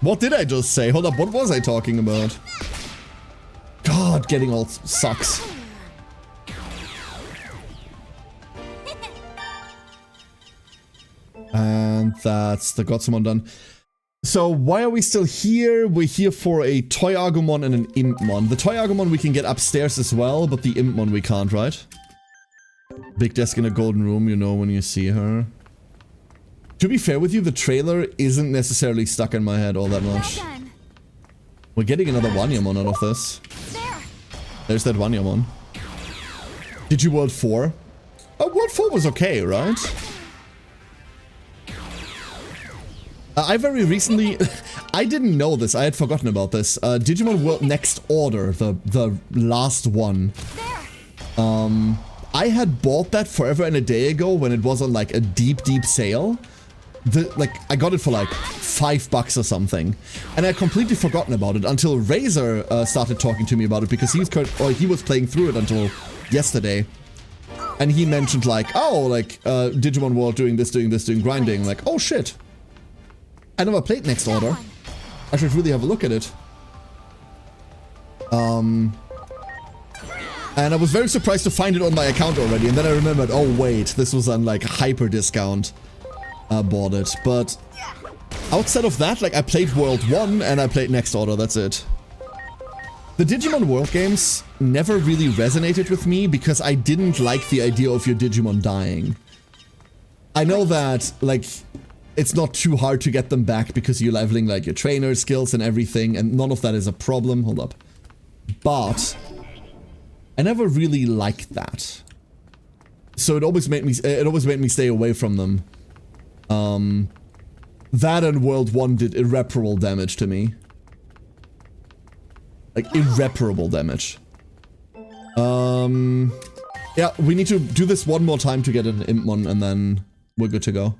What did I just say? Hold up, what was I talking about? God, getting all sucks. And that's the Godsumon done. So why are we still here? We're here for a Toy Agumon and an Impmon. The Toy Agumon we can get upstairs as well, but the Impmon we can't, right? Big desk in a golden room, you know when you see her. To be fair with you, the trailer isn't necessarily stuck in my head all that much. Well done. We're getting another Wanyamon out of this. There. There's that Wanyamon. Did you World 4? Oh, World 4 was okay, right? I very recently, I didn't know this, I had forgotten about this. Digimon World Next Order, the last one. There. I had bought that forever and a day ago when it was on like a deep sale. I got it for like $5 or something. And I had completely forgotten about it until Razor started talking to me about it because he was playing through it until yesterday. And he mentioned like, oh, like Digimon World doing this, doing grinding. Like, oh shit. I never played Next Order. I should really have a look at it. And I was very surprised to find it on my account already. And then I remembered, oh wait, this was on like hyper discount. I bought it. But outside of that, like I played World 1 and I played Next Order. That's it. The Digimon World games never really resonated with me because I didn't like the idea of your Digimon dying. I know that, like, it's not too hard to get them back because you're leveling like your trainer skills and everything, and none of that is a problem. Hold up. But I never really liked that. So it always made me stay away from them. That and World 1 did irreparable damage to me. Like irreparable damage. Yeah, we need to do this one more time to get an Impmon and then we're good to go.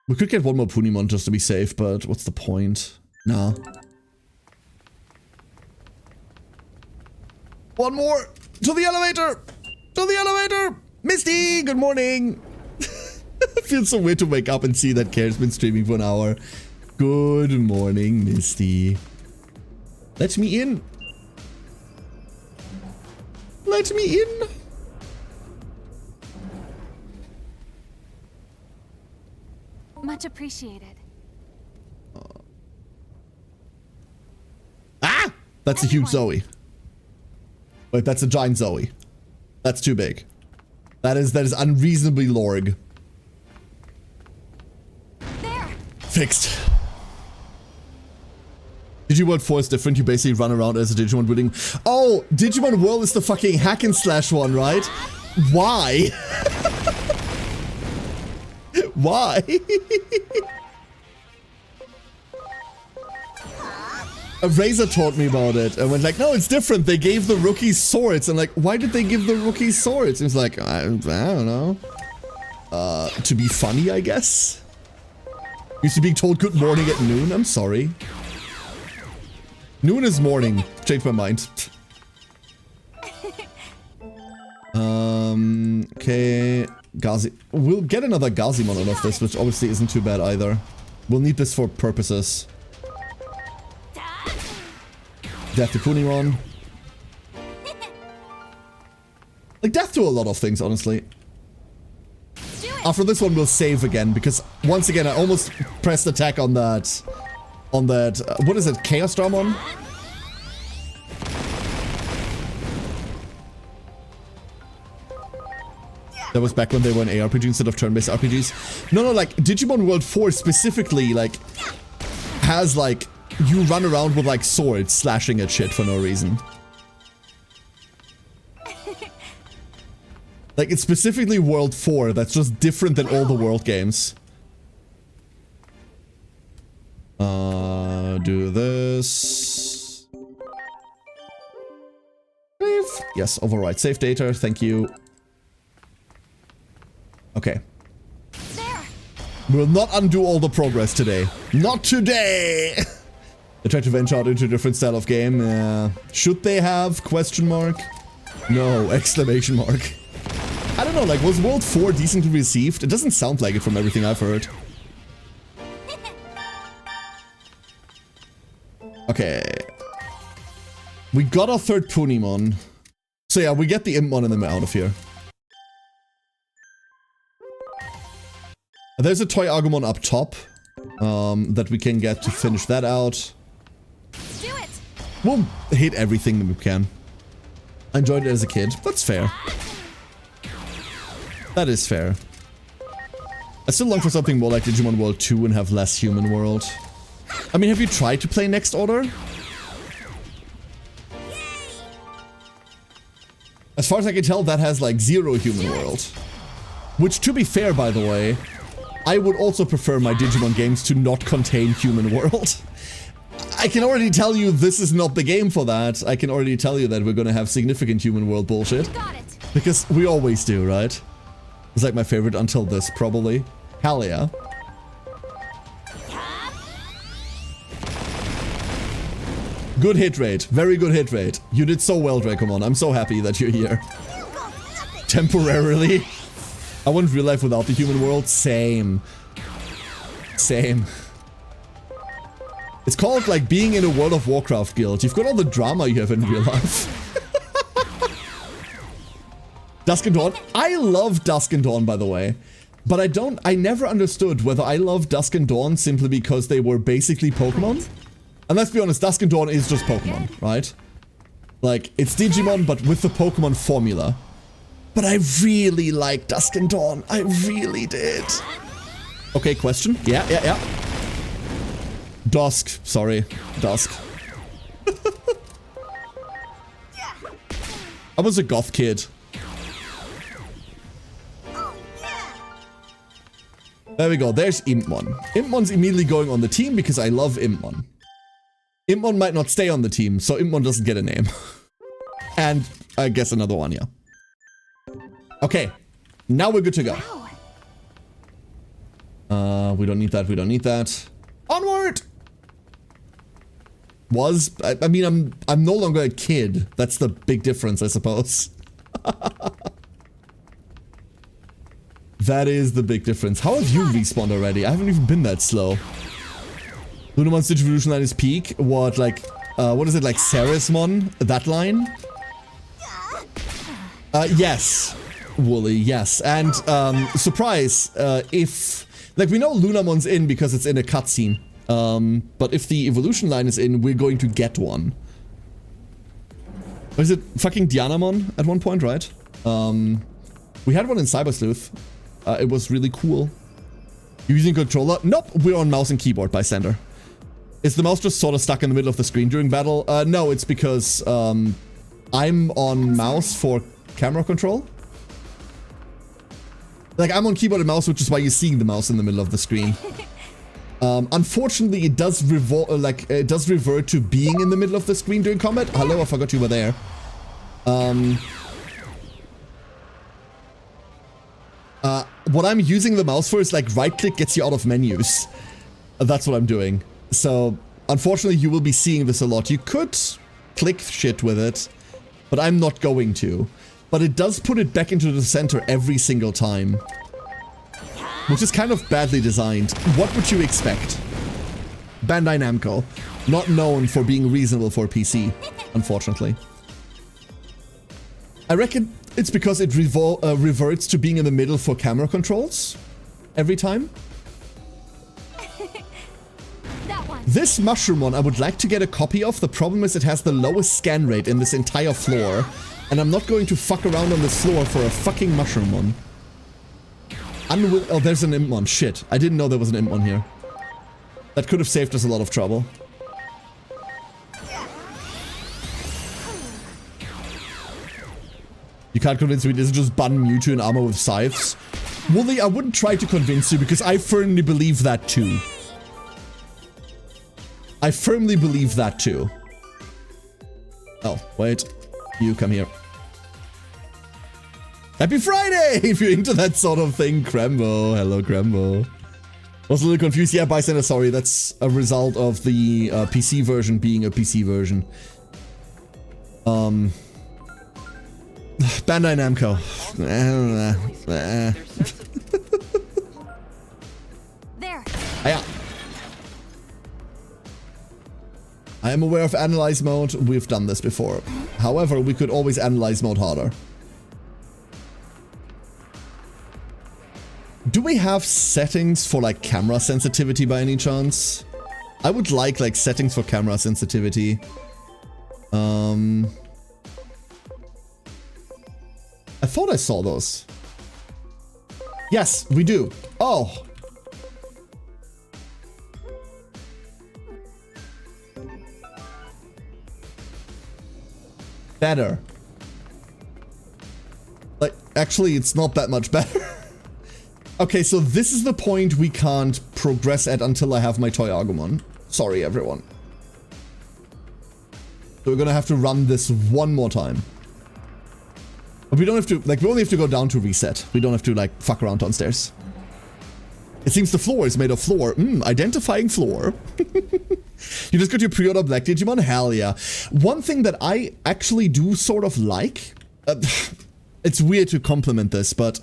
We could get one more Punimon just to be safe, but what's the point? Nah. One more! To the elevator! To the elevator! Misty, good morning! It feels so weird to wake up and see that Karen's been streaming for an hour. Good morning, Misty. Let me in. Let me in. Much appreciated. Ah! That's a huge Zoe. Wait, that's a giant Zoe. That's too big. That is unreasonably Lorg. There. Fixed. Digimon 4 is different. You basically run around as a Digimon building. Oh, Digimon World is the fucking hack and slash one, right? Why? Why? A Razor taught me about it and went like, no, it's different. They gave the rookies swords. And like, why did they give the rookies swords? It was like, I don't know. To be funny, I guess. Used to being told good morning at noon. I'm sorry. Noon is morning. Changed my mind. Okay. Gazi. We'll get another Gazimon out of this, which obviously isn't too bad either. We'll need this for purposes. Death to Punimon. Like, death to a lot of things, honestly. After this one, we'll save again, because once again, I almost pressed attack on that... what is it? Chaos Dramon? That was back when they were an ARPG instead of turn-based RPGs. No, like, Digimon World 4 specifically, like, has, like, you run around with, like, swords slashing at shit for no reason. Like, it's specifically World 4 that's just different than all the World games. Do this. Save. Yes, override save data. Thank you. Okay. There. We'll not undo all the progress today. Not today! They tried to venture out into a different style of game. Should they have? Question mark? No, exclamation mark. I don't know, like, was World 4 decently received? It doesn't sound like it from everything I've heard. Okay. We got our third Punimon. So yeah, we get the Impmon and then we're out of here. There's a toy Agumon up top that we can get to finish that out. Do it! We'll hit everything that we can. I enjoyed it as a kid. That's fair. That is fair. I still long for something more like Digimon World 2 and have less human world. I mean, have you tried to play Next Order? As far as I can tell, that has like 0 human world. Which, to be fair, by the way, I would also prefer my Digimon games to not contain human world. I can already tell you this is not the game for that. I can already tell you that we're gonna have significant human world bullshit. Got it! Because we always do, right? It's like my favorite until this, probably. Hell yeah. Good hit rate. Very good hit rate. You did so well, Dracomon. I'm so happy that you're here. Temporarily. I want real life without the human world. Same. Same. It's called like being in a World of Warcraft guild. You've got all the drama you have in real life. Dusk and Dawn. I love Dusk and Dawn, by the way. But I never understood whether I love Dusk and Dawn simply because they were basically Pokemon. And let's be honest, Dusk and Dawn is just Pokemon, right? Like, it's Digimon, but with the Pokemon formula. But I really like Dusk and Dawn. I really did. Okay, question. Yeah. Dusk. Sorry. Dusk. I was a goth kid. There we go. There's Impmon. Impmon's immediately going on the team because I love Impmon. Impmon might not stay on the team, so Impmon doesn't get a name. And I guess another one, yeah. Okay. Now we're good to go. We don't need that. We don't need that. Onward! I mean, I'm no longer a kid. That's the big difference, I suppose. That is the big difference. How have you respawned already? I haven't even been that slow. Lunamon's Digivolution line is peak. What, like, what is it, like Sarismon? That line? Yes. Wooly, yes. And, surprise, if... Like, we know Lunamon's in because it's in a cutscene. But if the evolution line is in, we're going to get one. Or is it fucking Dianamon at one point, right? We had one in Cyber Sleuth. It was really cool. You're using controller? Nope, we're on mouse and keyboard by Sander. Is the mouse just sort of stuck in the middle of the screen during battle? No, it's because I'm on mouse for camera control. Like, I'm on keyboard and mouse, which is why you're seeing the mouse in the middle of the screen. Unfortunately, it does revert to being in the middle of the screen during combat. Hello, I forgot you were there. What I'm using the mouse for is like right-click gets you out of menus. That's what I'm doing. So, unfortunately, you will be seeing this a lot. You could click shit with it, but I'm not going to. But it does put it back into the center every single time. Which is kind of badly designed. What would you expect? Bandai Namco. Not known for being reasonable for PC, unfortunately. I reckon it's because it reverts to being in the middle for camera controls every time. That one. This mushroom one I would like to get a copy of. The problem is it has the lowest scan rate in this entire floor. And I'm not going to fuck around on this floor for a fucking mushroom one. Oh, there's an Impmon. Shit. I didn't know there was an Impmon here. That could have saved us a lot of trouble. You can't convince me this is just Bun Mewtwo in armor with scythes. Wooly, I wouldn't try to convince you because I firmly believe that too. I firmly believe that too. Oh, wait. You come here. Happy Friday! If you're into that sort of thing, Crembo. Hello, Crembo. Was a little confused. Yeah, Bystander, sorry. That's a result of the PC version being a PC version. Bandai Namco. There. Yeah. I am aware of analyze mode. We've done this before. However, we could always analyze mode harder. Do we have settings for like camera sensitivity by any chance? I would like settings for camera sensitivity. I thought I saw those. Yes, we do. Oh. Better. Like, actually, it's not that much better. Okay, so this is the point we can't progress at until I have my toy Agumon. Sorry, everyone. So we're gonna have to run this one more time. But we don't have to, like, we only have to go down to reset. We don't have to, like, fuck around downstairs. It seems the floor is made of floor. Identifying floor. You just got your pre-order Black Digimon? Hell yeah. One thing that I actually do sort of like, it's weird to compliment this, but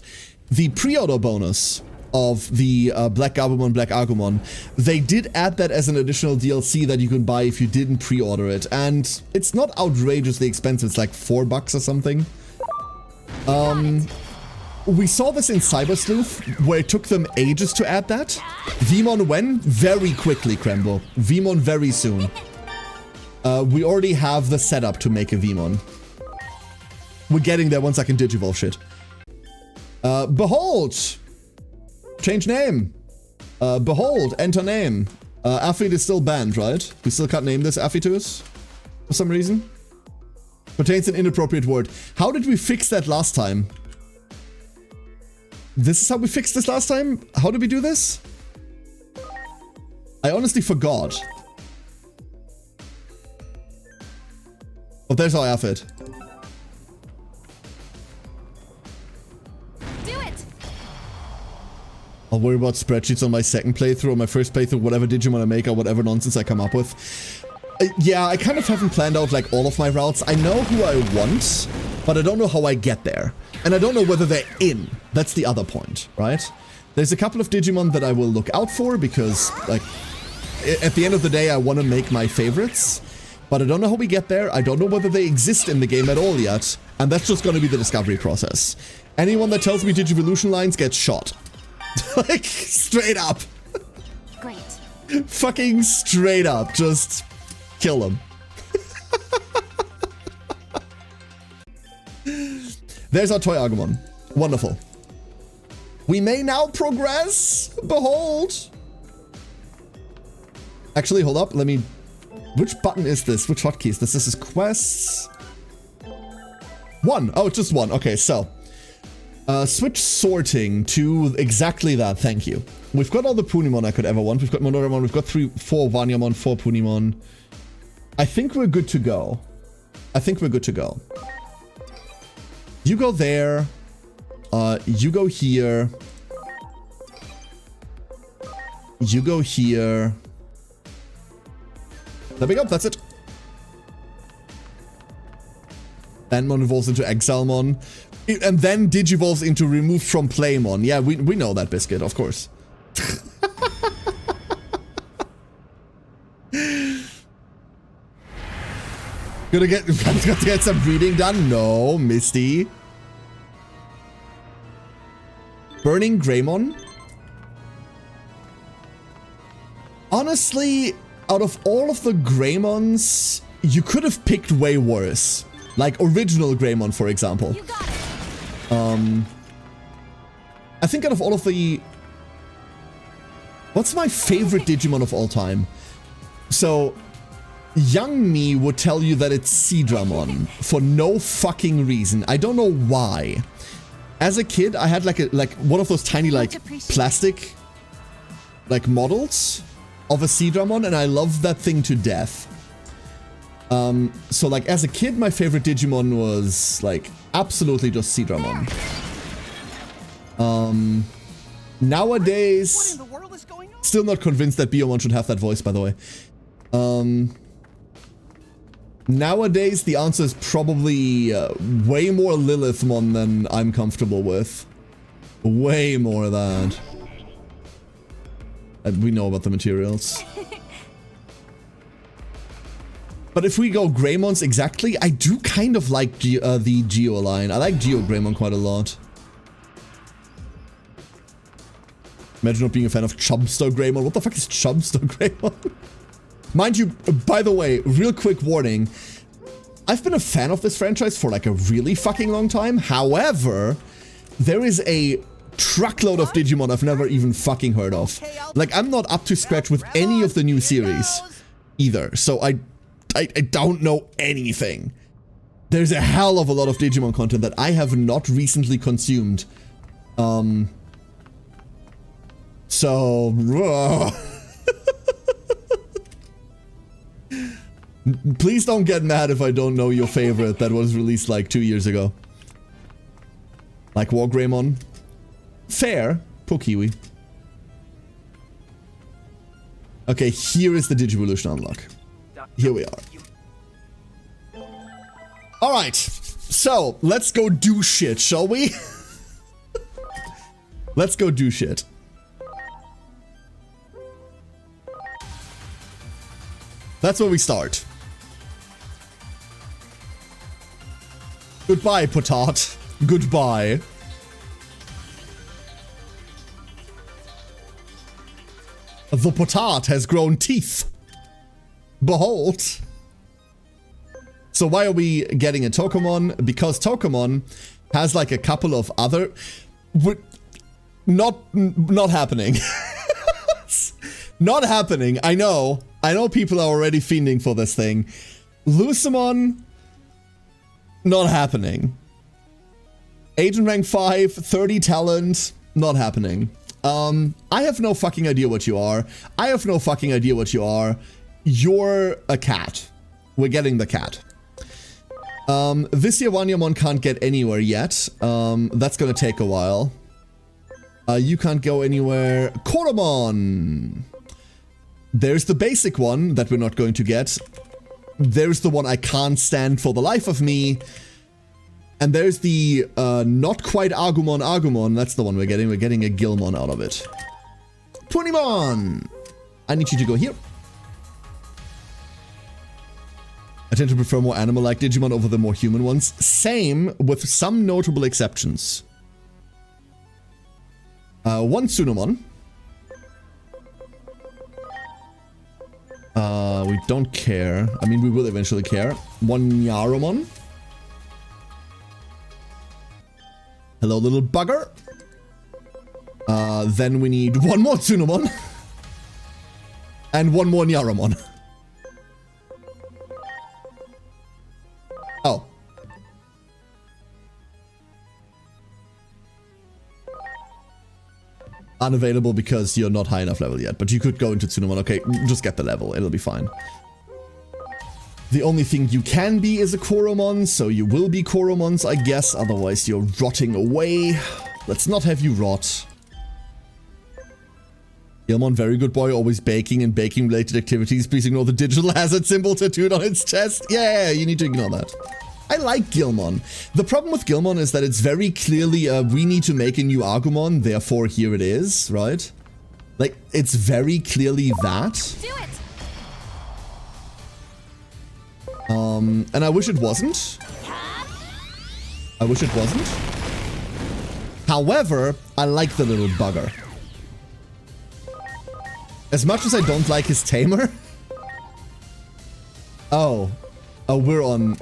the pre-order bonus of the Black Gabumon, Black Agumon, they did add that as an additional DLC that you can buy if you didn't pre-order it. And it's not outrageously expensive. It's like $4 or something. We saw this in Cyber Sleuth, where it took them ages to add that. Vmon when? Very quickly, Krembo. Vmon very soon. We already have the setup to make a Vmon. We're getting there once I can Digivolve shit. Behold! Change name. Behold, enter name. Affid is still banned, right? We still can't name this Affidus for some reason. Contains an inappropriate word. How did we fix that last time? This is how we fixed this last time? How did we do this? I honestly forgot. Oh, there's our outfit. Do it. I'll worry about spreadsheets on my second playthrough or my first playthrough, whatever Digimon I make or whatever nonsense I come up with. Yeah, I kind of haven't planned out like all of my routes. I know who I want, but I don't know how I get there. And I don't know whether they're in. That's the other point, right? There's a couple of Digimon that I will look out for because, like, at the end of the day, I want to make my favorites. But I don't know how we get there. I don't know whether they exist in the game at all yet. And that's just going to be the discovery process. Anyone that tells me Digivolution lines gets shot. Like, straight up. Great. Fucking straight up. Just kill them. There's our toy Agumon. Wonderful. We may now progress. Behold. Actually, hold up. Let me... Which button is this? Which hotkey is this? This is quests. 1. Oh, it's just 1. Okay, so. Switch sorting to exactly that. Thank you. We've got all the Punimon I could ever want. We've got Monoramon. We've got 4 Vanyamon, 4 Punimon. I think we're good to go. I think we're good to go. You go there. You go here. You go here. There we go. That's it. Bandmon evolves into Exilemon. And then Digivolves into Removed from Playmon. Yeah, we know that, Biscuit, of course. Got to get some reading done? No, Misty. Burning Greymon? Honestly, out of all of the Greymons, you could have picked way worse. Like original Greymon, for example. You got it. I think out of all of the... What's my favorite Digimon of all time? So, young me would tell you that it's Seadramon for no fucking reason. I don't know why. As a kid, I had like one of those tiny like plastic like models of a Seadramon, and I loved that thing to death. So like as a kid, my favorite Digimon was like absolutely just Seadramon. Nowadays, still not convinced that Biyomon should have that voice, by the way. Nowadays, the answer is probably way more Lilithmon than I'm comfortable with. Way more of that. And we know about the materials. But if we go Greymons exactly, I do kind of like the Geo line. I like Geo Greymon quite a lot. Imagine not being a fan of Chubster Greymon. What the fuck is Chubster Greymon? Mind you, by the way, real quick warning. I've been a fan of this franchise for like a really fucking long time. However, there is a truckload of Digimon I've never even fucking heard of. Like, I'm not up to scratch with any of the new series either. So I don't know anything. There's a hell of a lot of Digimon content that I have not recently consumed. So... Please don't get mad if I don't know your favorite that was released like 2 years ago. Like War Greymon. Fair. Pokiwi. Okay, here is the Digivolution unlock. Here we are. Alright. So, let's go do shit, shall we? Let's go do shit. That's where we start. Goodbye, Potat. Goodbye. The Potat has grown teeth. Behold. So why are we getting a Tokomon? Because Tokomon has like a couple of other... Not happening. Not happening. I know people are already fiending for this thing. Lucemon... Not happening. Agent rank 5, 30 talent, not happening. I have no fucking idea what you are. I have no fucking idea what you are. You're a cat. We're getting the cat. This year Wanyamon can't get anywhere yet. That's gonna take a while. You can't go anywhere. Koromon! There's the basic one that we're not going to get. There's the one I can't stand for the life of me. And there's the not quite Agumon. That's the one we're getting. We're getting a Gilmon out of it. Punimon! I need you to go here. I tend to prefer more animal-like Digimon over the more human ones. Same, with some notable exceptions. One Tsunomon. We don't care. I mean, we will eventually care. One Yaromon. Hello, little bugger. Then we need one more Tsunomon. And one more Yaromon. Oh. Unavailable because you're not high enough level yet, but you could go into Tsunomon. Okay, just get the level, it'll be fine. The only thing you can be is a Koromon, so you will be Koromons, I guess, otherwise you're rotting away. Let's not have you rot. Gilmon, very good boy, always baking and baking related activities. Please ignore the digital hazard symbol tattooed on its chest. Yeah, you need to ignore that. I like Gilmon. The problem with Gilmon is that it's very clearly we need to make a new Agumon, therefore here it is, right? Like, it's very clearly that. Do it. And I wish it wasn't. I wish it wasn't. However, I like the little bugger. As much as I don't like his tamer. Oh, we're on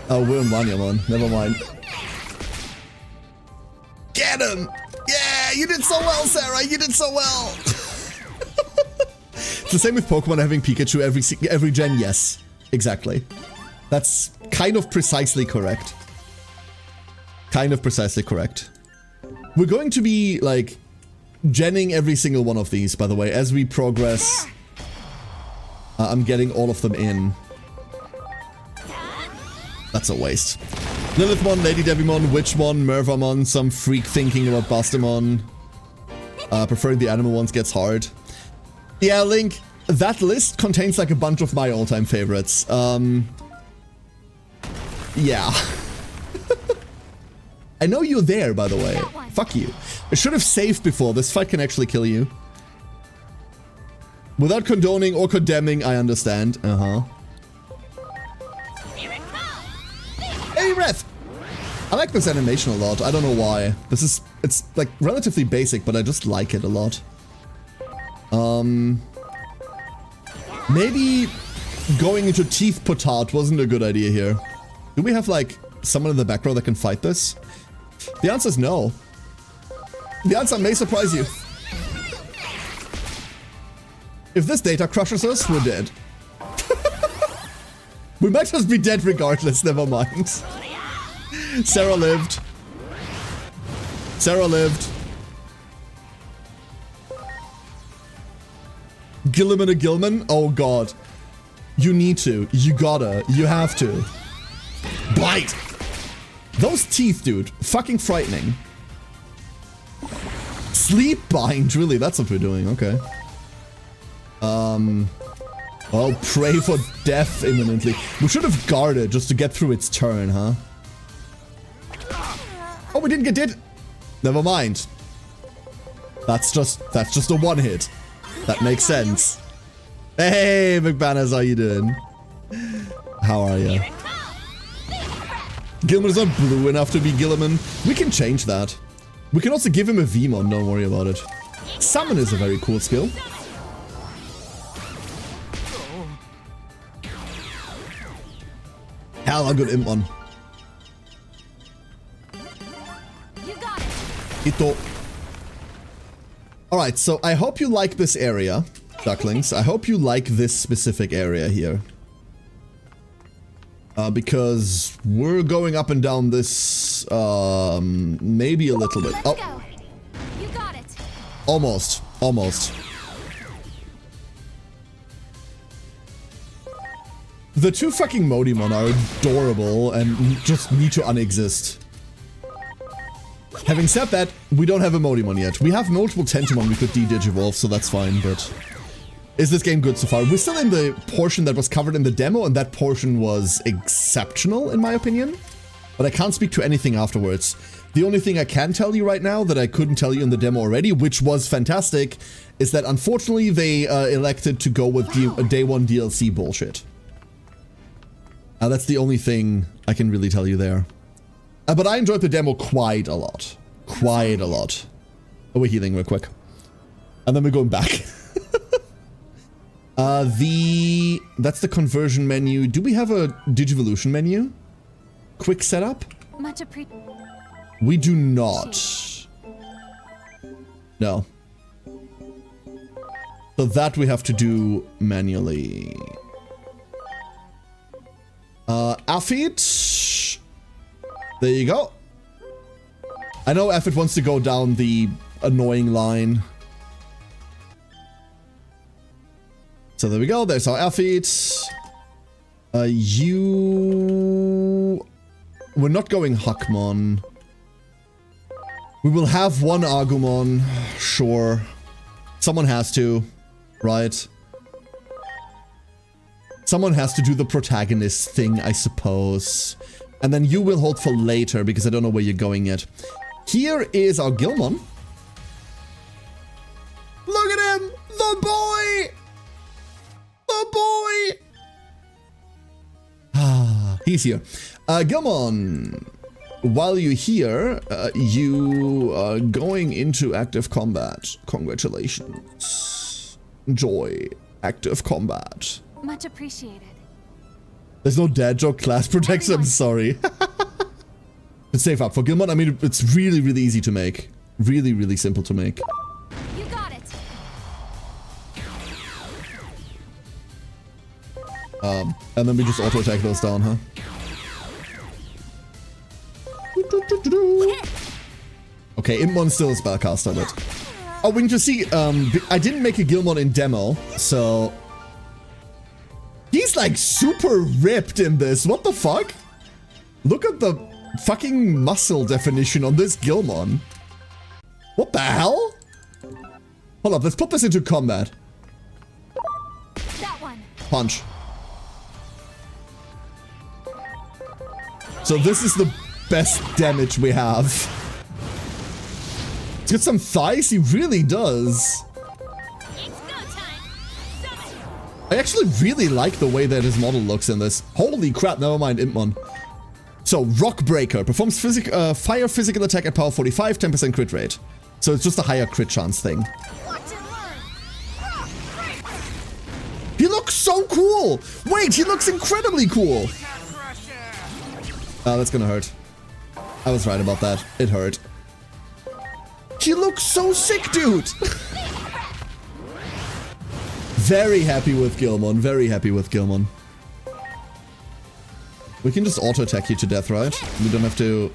Wanyamon. Never mind. Get him! Yeah, you did so well, Sarah. You did so well. It's the same with Pokemon having Pikachu every gen. Yes, exactly. That's kind of precisely correct. Kind of precisely correct. We're going to be like genning every single one of these, by the way, as we progress. I'm getting all of them in. That's a waste. Lilithmon, Lady Devimon, Witchmon, Mervamon, some freak thinking about Bastamon. Preferring the animal ones gets hard. Yeah, Link, that list contains like a bunch of my all-time favorites. Yeah. I know you're there, by the way. Fuck you. I should have saved before. This fight can actually kill you. Without condoning or condemning, I understand. Uh-huh. Hey, Breath! I like this animation a lot. I don't know why. It's like relatively basic, but I just like it a lot. Maybe going into Teeth Potard wasn't a good idea here. Do we have like someone in the back row that can fight this? The answer is no. The answer may surprise you. If this data crushes us, we're dead. We might just be dead regardless, never mind. Sarah lived. Sarah lived. Gilliman a Gilman? Oh god. You need to. You gotta. You have to. Bite! Those teeth, dude. Fucking frightening. Sleep bind, really? That's what we're doing. Okay. Well, pray for death imminently. We should have guarded just to get through its turn, huh? Oh, we didn't get it. Never mind. That's just a one hit. That makes sense. Hey, McBanners, how you doing? How are you? Gilman is not blue enough to be Gilliman. We can change that. We can also give him a Vmon, don't worry about it. Summon is a very cool skill. Hell, a good Impmon. You got it. Ito. Alright, so I hope you like this area, ducklings. I hope you like this specific area here. Because we're going up and down this, maybe a little bit. Let's go. You got it. Almost. Almost. The two fucking Modimon are adorable and just need to unexist. Having said that, we don't have a Modimon yet. We have multiple Tentomon we could de-digivolve, so that's fine, but... Is this game good so far? We're still in the portion that was covered in the demo, and that portion was exceptional, in my opinion. But I can't speak to anything afterwards. The only thing I can tell you right now that I couldn't tell you in the demo already, which was fantastic, is that unfortunately they elected to go with day one DLC bullshit. That's the only thing I can really tell you there. But I enjoyed the demo quite a lot. Quite a lot. Oh, we're healing real quick. And then we're going back. That's the conversion menu. Do we have a Digivolution menu? Quick setup? Much appreciated. We do not. No. So that we have to do manually. Affit. There you go. I know Affit wants to go down the annoying line. So there we go. There's our Affit. We're not going Huckmon. We will have one Agumon. Sure. Someone has to. Right? Someone has to do the protagonist thing, I suppose. And then you will hold for later, because I don't know where you're going yet. Here is our Gilmon. Look at him! The boy! The boy! Ah, he's here. Gilmon, while you're here, you are going into active combat. Congratulations. Enjoy active combat. Much appreciated. There's no dad joke class protects, I'm sorry. But save up for Gilmon. I mean, it's really, really easy to make. Really, really simple to make. You got it. And then we just auto attack those down, huh? Okay, Impmon's still a spellcaster, but... Oh, we need to see, I didn't make a Gilmon in demo, so... He's like super ripped in this, what the fuck? Look at the fucking muscle definition on this Gilmon. What the hell? Hold up, let's put this into combat. That one. Punch. So this is the best damage we have. He's got some thighs, he really does. It's go time. Summon. I actually really like the way that his model looks in this. Holy crap, never mind Impmon. So, Rock Breaker performs fire physical attack at power 45, 10% crit rate. So it's just a higher crit chance thing. Watch and learn. Rock, break. He looks so cool! Wait, he looks incredibly cool! Oh, that's gonna hurt. I was right about that. It hurt. He looks so sick, dude! Very happy with Gilmon. Very happy with Gilmon. We can just auto-attack you to death, right? We don't have to...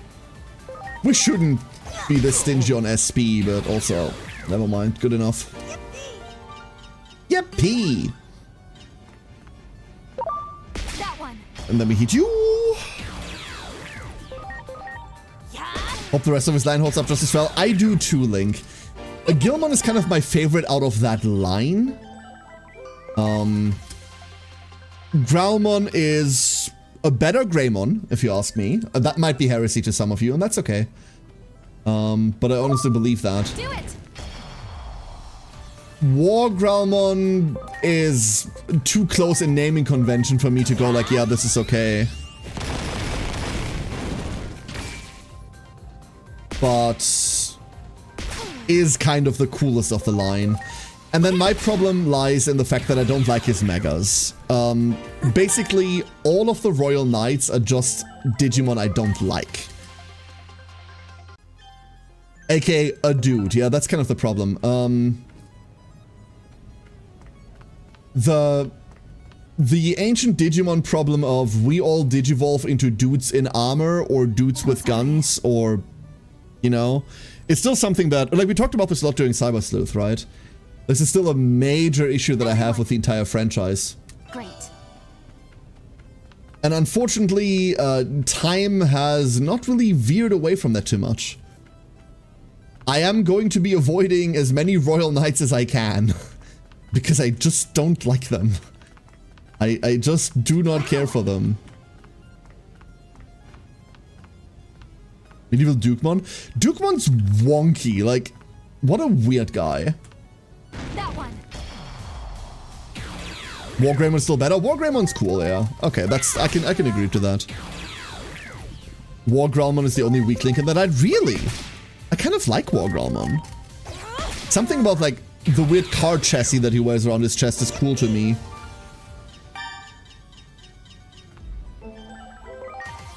We shouldn't be this stingy on SP, but also... Never mind. Good enough. Yippee! That one. And then we hit you! Yeah. Hope the rest of his line holds up just as well. I do too, Link. Gilmon is kind of my favorite out of that line. Growlmon is a better Greymon, if you ask me. That might be heresy to some of you, and that's okay. But I honestly believe that. Do it. War Growlmon is too close in naming convention for me to go like, yeah, this is okay. But is kind of the coolest of the line. And then my problem lies in the fact that I don't like his megas. Basically, all of the Royal Knights are just Digimon I don't like. AKA a dude. Yeah, that's kind of the problem. The ancient Digimon problem of we all digivolve into dudes in armor or dudes with guns or, you know, it's still something that, like, we talked about this a lot during Cyber Sleuth, right? This is still a major issue that I have with the entire franchise. Great. And unfortunately, time has not really veered away from that too much. I am going to be avoiding as many Royal Knights as I can. Because I just don't like them. I just do not care for them. Medieval Dukemon? Dukemon's wonky. Like, what a weird guy. That one. Wargreimon's still better? Wargreimon's cool, yeah. Okay, that's I can agree to that. Wargrowlmon is the only weak link in that. I kind of like Wargrowlmon. Something about like the weird car chassis that he wears around his chest is cool to me.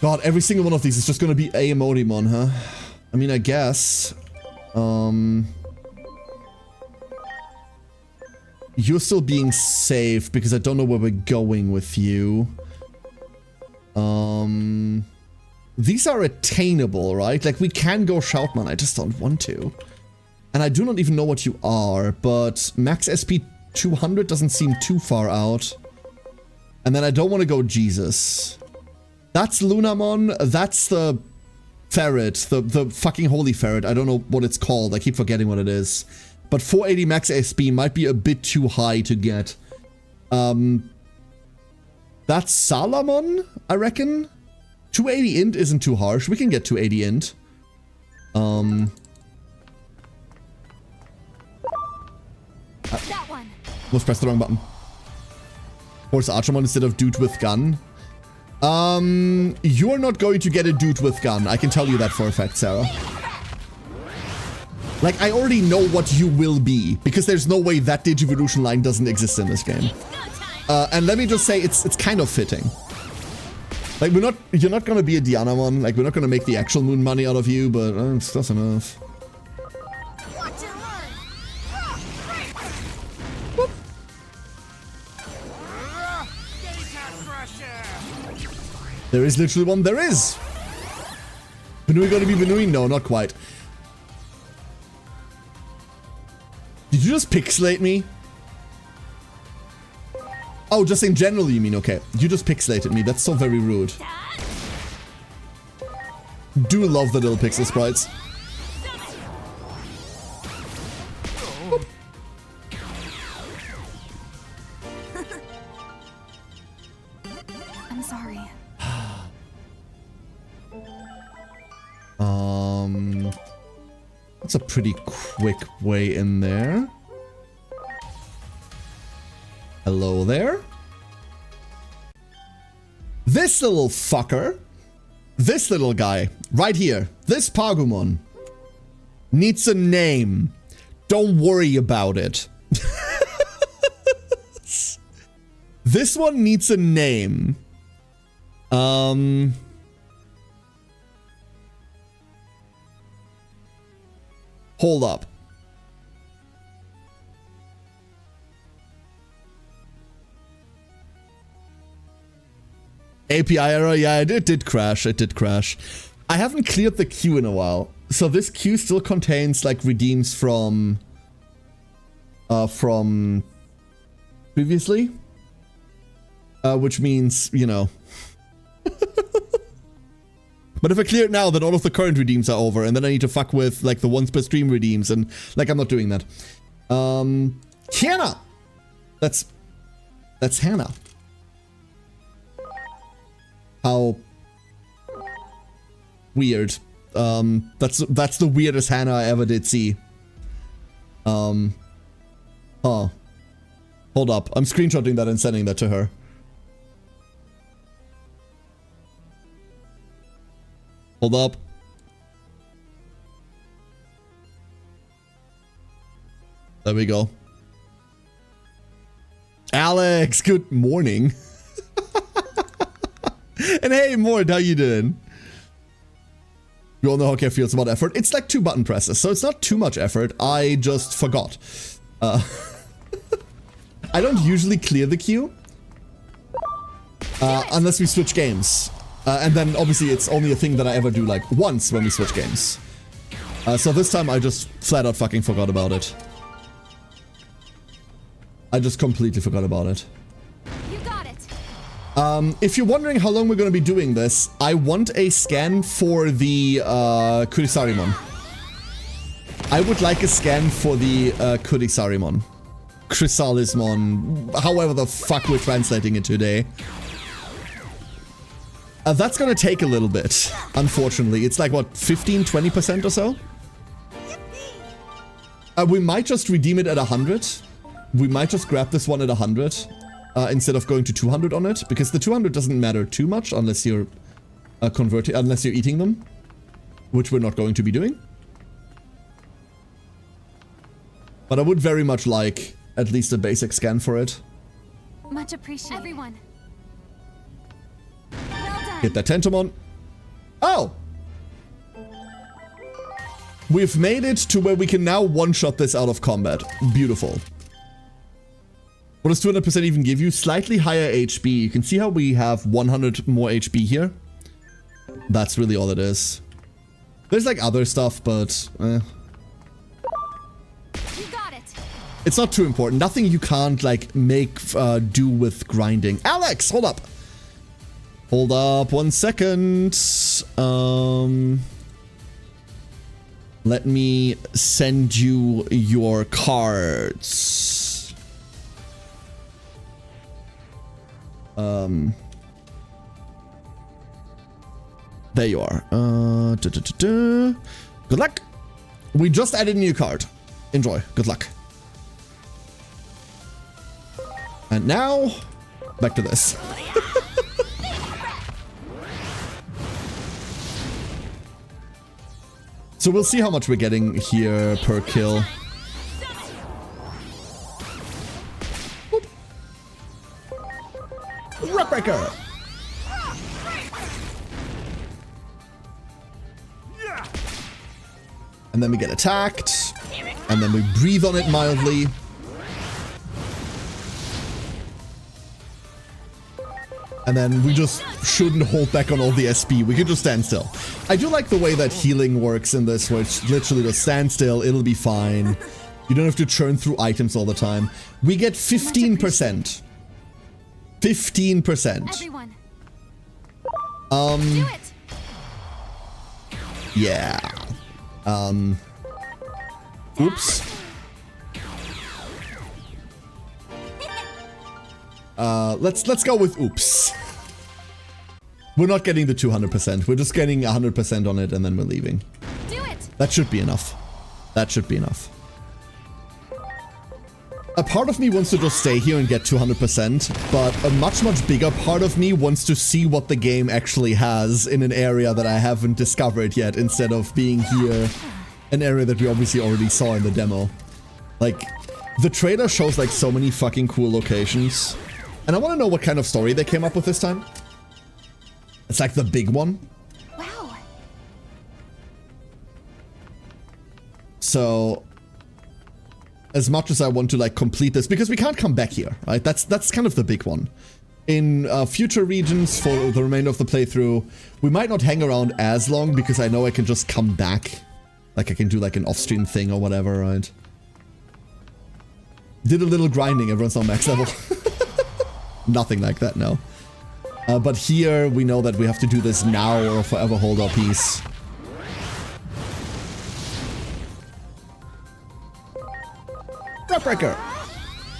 God, every single one of these is just gonna be a Emodimon, huh? I mean, I guess. You're still being safe because I don't know where we're going with you. These are attainable, right? Like, we can go Shoutman, I just don't want to. And I do not even know what you are, but max SP 200 doesn't seem too far out. And then I don't want to go Jesus. That's Lunamon, that's the ferret, the fucking holy ferret. I don't know what it's called, I keep forgetting what it is. But 480 max SP might be a bit too high to get. That's Salamon, I reckon? 280 int isn't too harsh. We can get 280 int. That one. Let's press the wrong button. Horse Archermon instead of dude with gun. You're not going to get a dude with gun. I can tell you that for a fact, Sarah. Like, I already know what you will be, because there's no way that Digivolution line doesn't exist in this game. And let me just say, it's kind of fitting. Like, you're not gonna be a Dianamon, like, we're not gonna make the actual moon money out of you, but it's close enough. Watch and learn. Whoop. There is literally one, there is! Benui gonna be Benui? No, not quite. Did you just pixelate me? Oh, just in general you mean, okay. You just pixelated me, that's so very rude. Do love the little pixel sprites. Oop. I'm sorry. That's a pretty quick way in there. Hello there. This little fucker This little guy, right here, this Pagumon, needs a name. Don't worry about it. This one needs a name. Hold up. API error, yeah, it did crash, it did crash. I haven't cleared the queue in a while. So this queue still contains like redeems from previously. Which means, you know. But if I clear it now, then all of the current redeems are over, and then I need to fuck with like the once per stream redeems, and like I'm not doing that. Hannah! That's Hannah. How weird. That's the weirdest Hannah I ever did see. Hold up. I'm screenshotting that and sending that to her. Hold up. There we go. Alex, good morning. And hey, Mort, how you doing? You all know how Care feels about effort. It's like 2 button presses, so it's not too much effort. I just forgot. I don't usually clear the queue. Unless we switch games. And then obviously it's only a thing that I ever do like once when we switch games. So this time I just flat out fucking forgot about it. I just completely forgot about it. You got it. If you're wondering how long we're going to be doing this, I want a scan for the Kurisarimon. I would like a scan for the Kurisarimon. Chrysalismon, however the fuck we're translating it today. That's gonna take a little bit, unfortunately. It's like, what, 15-20% or so? We might just redeem it at 100. We might just grab this one at 100 instead of going to 200 on it, because the 200 doesn't matter too much unless you're unless you're eating them, which we're not going to be doing. But I would very much like at least a basic scan for it. Much appreciated. Everyone. Well done. Get that Tentomon. Oh! We've made it to where we can now one-shot this out of combat. Beautiful. What does 200% even give you? Slightly higher HP. You can see how we have 100 more HP here. That's really all it is. There's like other stuff, but You got it. it's not too important. Nothing you can't like make do with grinding. Alex, hold up. Hold up 1 second. Let me send you your cards. There you are. Good luck. We just added a new card. Enjoy. Good luck. And now, back to this. So we'll see how much we're getting here per kill. Rockbreaker! And then we get attacked. And then we breathe on it mildly. And then we just shouldn't hold back on all the SP. We could just stand still. I do like the way that healing works in this, where it's literally just stand still, it'll be fine. You don't have to churn through items all the time. We get 15%. 15%. Everyone. Do it. Yeah. Oops. Let's go with oops. We're not getting the 200%. We're just getting 100% on it and then we're leaving. Do it. That should be enough. That should be enough. A part of me wants to just stay here and get 200%, but a much, much bigger part of me wants to see what the game actually has in an area that I haven't discovered yet, instead of being here, an area that we obviously already saw in the demo. Like, the trailer shows like so many fucking cool locations, and I want to know what kind of story they came up with this time. It's like the big one. Wow. So, as much as I want to like complete this, because we can't come back here, right? That's kind of the big one. In future regions for the remainder of the playthrough, we might not hang around as long because I know I can just come back. Like I can do like an off-stream thing or whatever, right? Did a little grinding, everyone's on max level. Nothing like that, no. But here we know that we have to do this now or forever hold our peace. Breaker.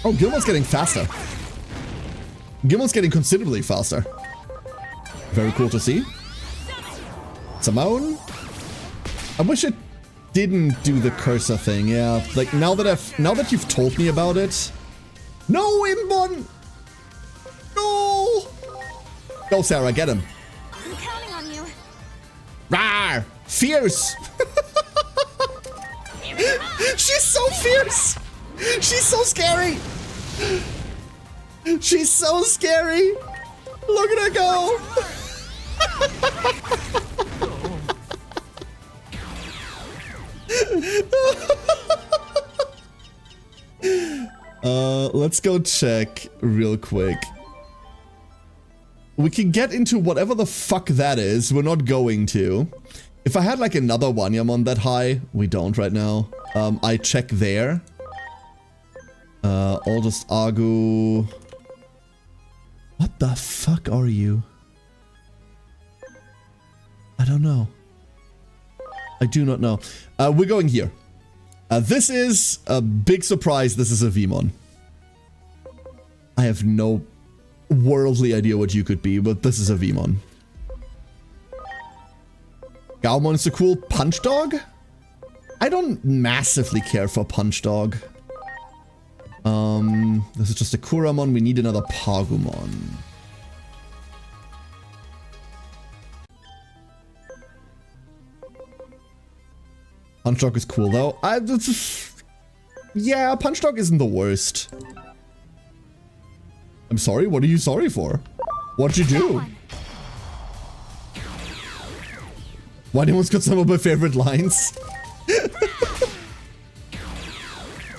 Oh, Gilmore's getting faster. Gilmore's getting considerably faster. Very cool to see. Simone. I wish it didn't do the cursor thing. Yeah, like now that you've told me about it. No, Inbon. No. Go, Sarah, get him. I'm counting on you. Rawr! Fierce. She's so fierce. She's so scary! She's so scary! Look at her go! Let's go check real quick. We can get into whatever the fuck that is. We're not going to. If I had like another Wanyamon that high, we don't right now. I check there. I'll just Agu. What the fuck are you? I don't know. I do not know. We're going here. This is a big surprise. This is a Vmon. I have no worldly idea what you could be, but this is a Vmon. Gaomon is a cool punch dog? I don't massively care for punch dog. This is just a Kuramon. We need another Pagumon. Punch dog is cool though. Yeah, punch dog isn't the worst. I'm sorry, what are you sorry for? What'd you do? Why anyone's got some of my favorite lines?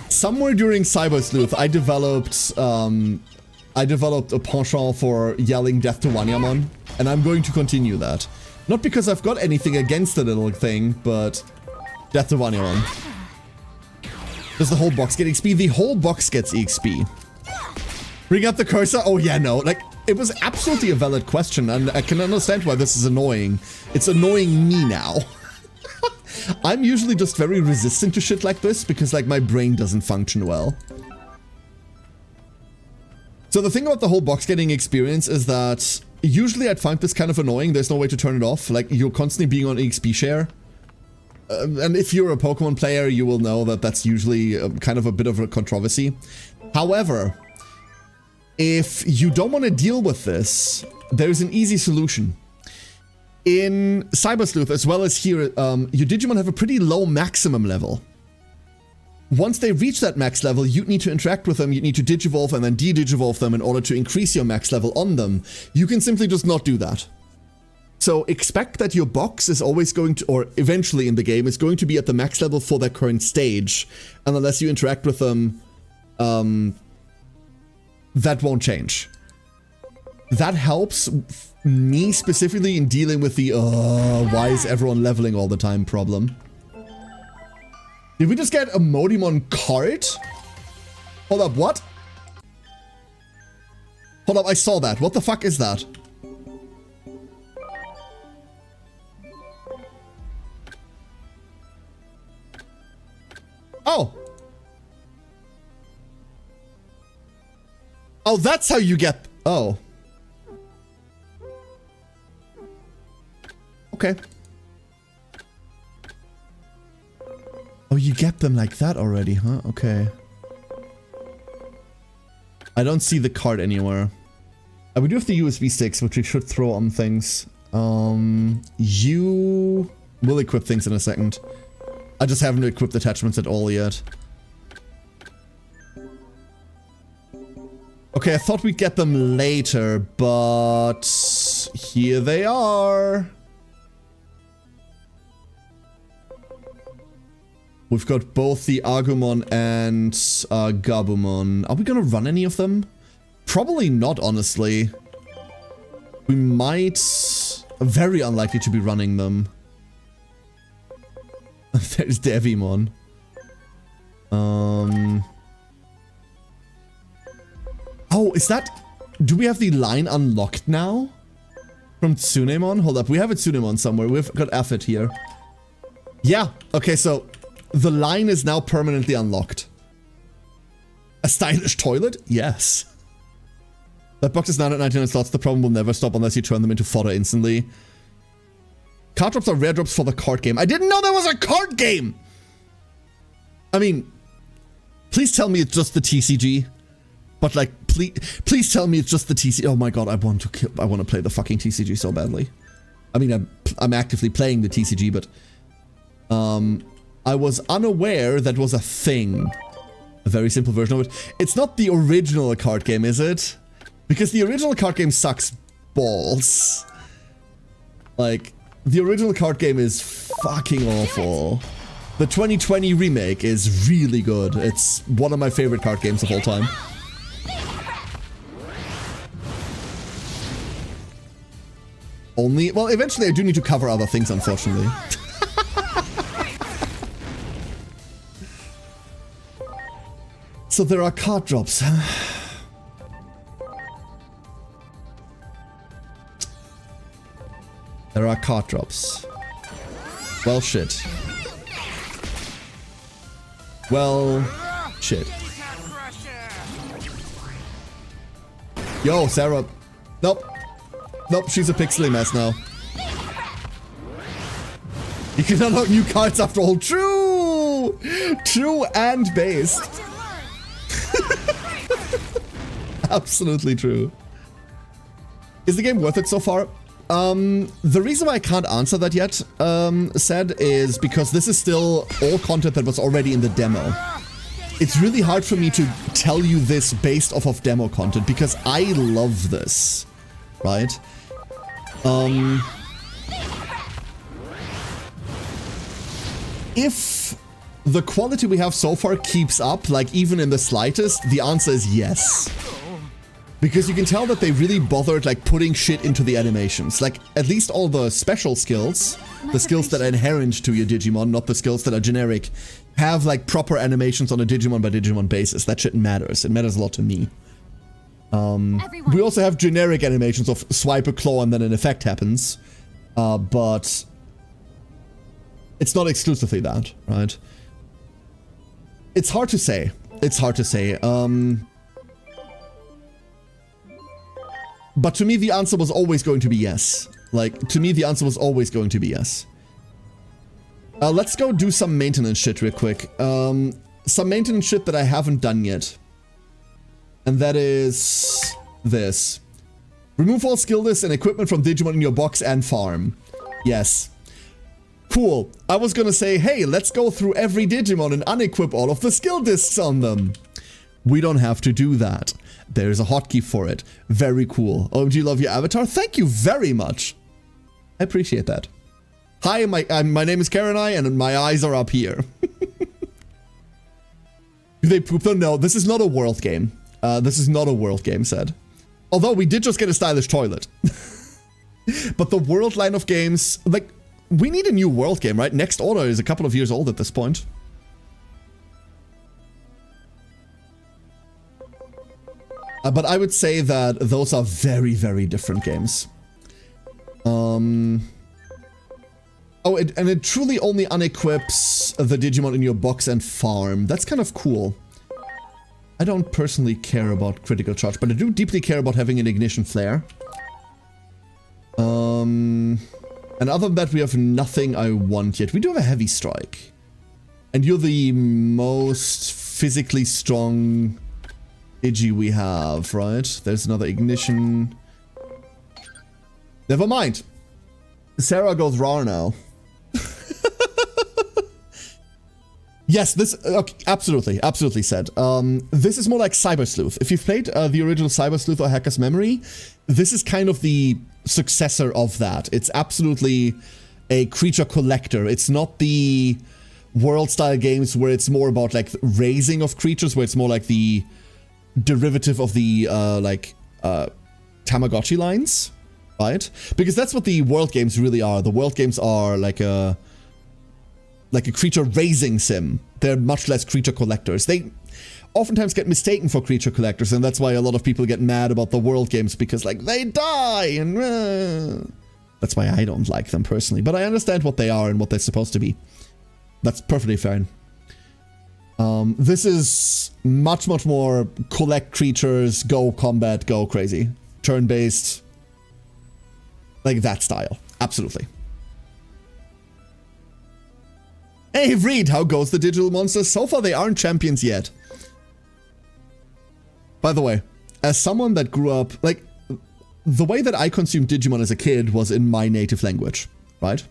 Somewhere during Cyber Sleuth, I developed a penchant for yelling death to Wanyamon, and I'm going to continue that. Not because I've got anything against the little thing, but death to Wanyamon. Does the whole box get XP? The whole box gets XP. Bring up the cursor? Oh yeah, no. Like, it was absolutely a valid question, and I can understand why this is annoying. It's annoying me now. I'm usually just very resistant to shit like this because like my brain doesn't function well. So the thing about the whole box getting experience is that usually I'd find this kind of annoying. There's no way to turn it off. Like you're constantly being on EXP share. And if you're a Pokemon player, you will know that that's usually kind of a bit of a controversy. However, if you don't want to deal with this, there's an easy solution. In Cyber Sleuth, as well as here, your Digimon have a pretty low maximum level. Once they reach that max level, you need to interact with them, you need to Digivolve and then de-Digivolve them in order to increase your max level on them. You can simply just not do that. So expect that your box is always going to, or eventually in the game, is going to be at the max level for their current stage. And unless you interact with them, that won't change. That helps me specifically in dealing with the why is everyone leveling all the time problem. Did we just get a Modimon card? Hold up, what? Hold up, I saw that. What the fuck is that? Oh. Oh, that's how you get... Oh. Okay. Oh, you get them like that already, huh? Okay. I don't see the card anywhere. We do have the USB sticks, which we should throw on things. You will equip things in a second. I just haven't equipped attachments at all yet. Okay, I thought we'd get them later, but here they are. We've got both the Agumon and Gabumon. Are we gonna run any of them? Probably not, honestly. We might... Very unlikely to be running them. There's Devimon. Oh, is that... Do we have the line unlocked now? From Tsunemon? Hold up, we have a Tsunemon somewhere. We've got Aphid here. Yeah, okay, so... The line is now permanently unlocked. A stylish toilet? Yes. That box is 999 slots. The problem will never stop unless you turn them into fodder instantly. Card drops are rare drops for the card game. I didn't know there was a card game! I mean... Please tell me it's just the TCG. But like, please tell me it's just the TCG. Oh my god, I want to play the fucking TCG so badly. I mean, I'm actively playing the TCG, but I was unaware that was a thing. A very simple version of it. It's not the original card game, is it? Because the original card game sucks balls. Like, the original card game is fucking awful. The 2020 remake is really good. It's one of my favorite card games of all time. Only, well, eventually I do need to cover other things, unfortunately. So there are card drops. There are card drops. Well, shit. Well, shit. Yo, Sarah. Nope. Nope, she's a pixely mess now. You can unlock new cards after all. True! True and based. Absolutely true. Is the game worth it so far? The reason why I can't answer that yet, said, is because this is still all content that was already in the demo. It's really hard for me to tell you this based off of demo content because I love this, right? If the quality we have so far keeps up, like even in the slightest, the answer is yes. Because you can tell that they really bothered like putting shit into the animations. Like at least all the special skills, the skills that are inherent to your Digimon, not the skills that are generic, have like proper animations on a Digimon by Digimon basis. That shit matters. It matters a lot to me. We also have generic animations of swipe a claw and then an effect happens. But it's not exclusively that, right? It's hard to say. It's hard to say. But to me, the answer was always going to be yes. Like, to me, the answer was always going to be yes. Let's go do some maintenance shit real quick. Some maintenance shit that I haven't done yet. And that is this. Remove all skill lists and equipment from Digimon in your box and farm. Yes. Cool. I was gonna say, hey, let's go through every Digimon and unequip all of the skill discs on them. We don't have to do that. There's a hotkey for it. Very cool. OMG, love your avatar. Thank you very much. I appreciate that. Hi, my name is Karenai, and my eyes are up here. Do they poop though? No, this is not a world game. This is not a world game, said. Although we did just get a stylish toilet. But the world line of games, like, we need a new world game, right? Next Order is a couple of years old at this point. But I would say that those are very, very different games. Oh, and it truly only unequips the Digimon in your box and farm. That's kind of cool. I don't personally care about critical charge, but I do deeply care about having an ignition flare. And other than that, we have nothing I want yet. We do have a heavy strike. And you're the most physically strong Digi we have, right? There's another ignition. Never mind. Sarah goes raw now. Yes, this okay, absolutely said. This is more like Cyber Sleuth. If you've played the original Cyber Sleuth or Hacker's Memory, this is kind of the successor of that. It's absolutely a creature collector. It's not the world-style games where it's more about like raising of creatures, where it's more like the derivative of the Tamagotchi lines, right? Because that's what the world games really are. The world games are like a creature raising sim. They're much less creature collectors. They oftentimes get mistaken for creature collectors, and that's why a lot of people get mad about the world games, because like they die, and that's why I don't like them personally. But I understand what they are and what they're supposed to be. That's perfectly fine. This is much more collect creatures, go combat, go crazy. Turn-based. Like that style. Absolutely. Hey Reed, how goes the digital monsters? So far they aren't champions yet. By the way, as someone that grew up, like, the way that I consumed Digimon as a kid was in my native language, right?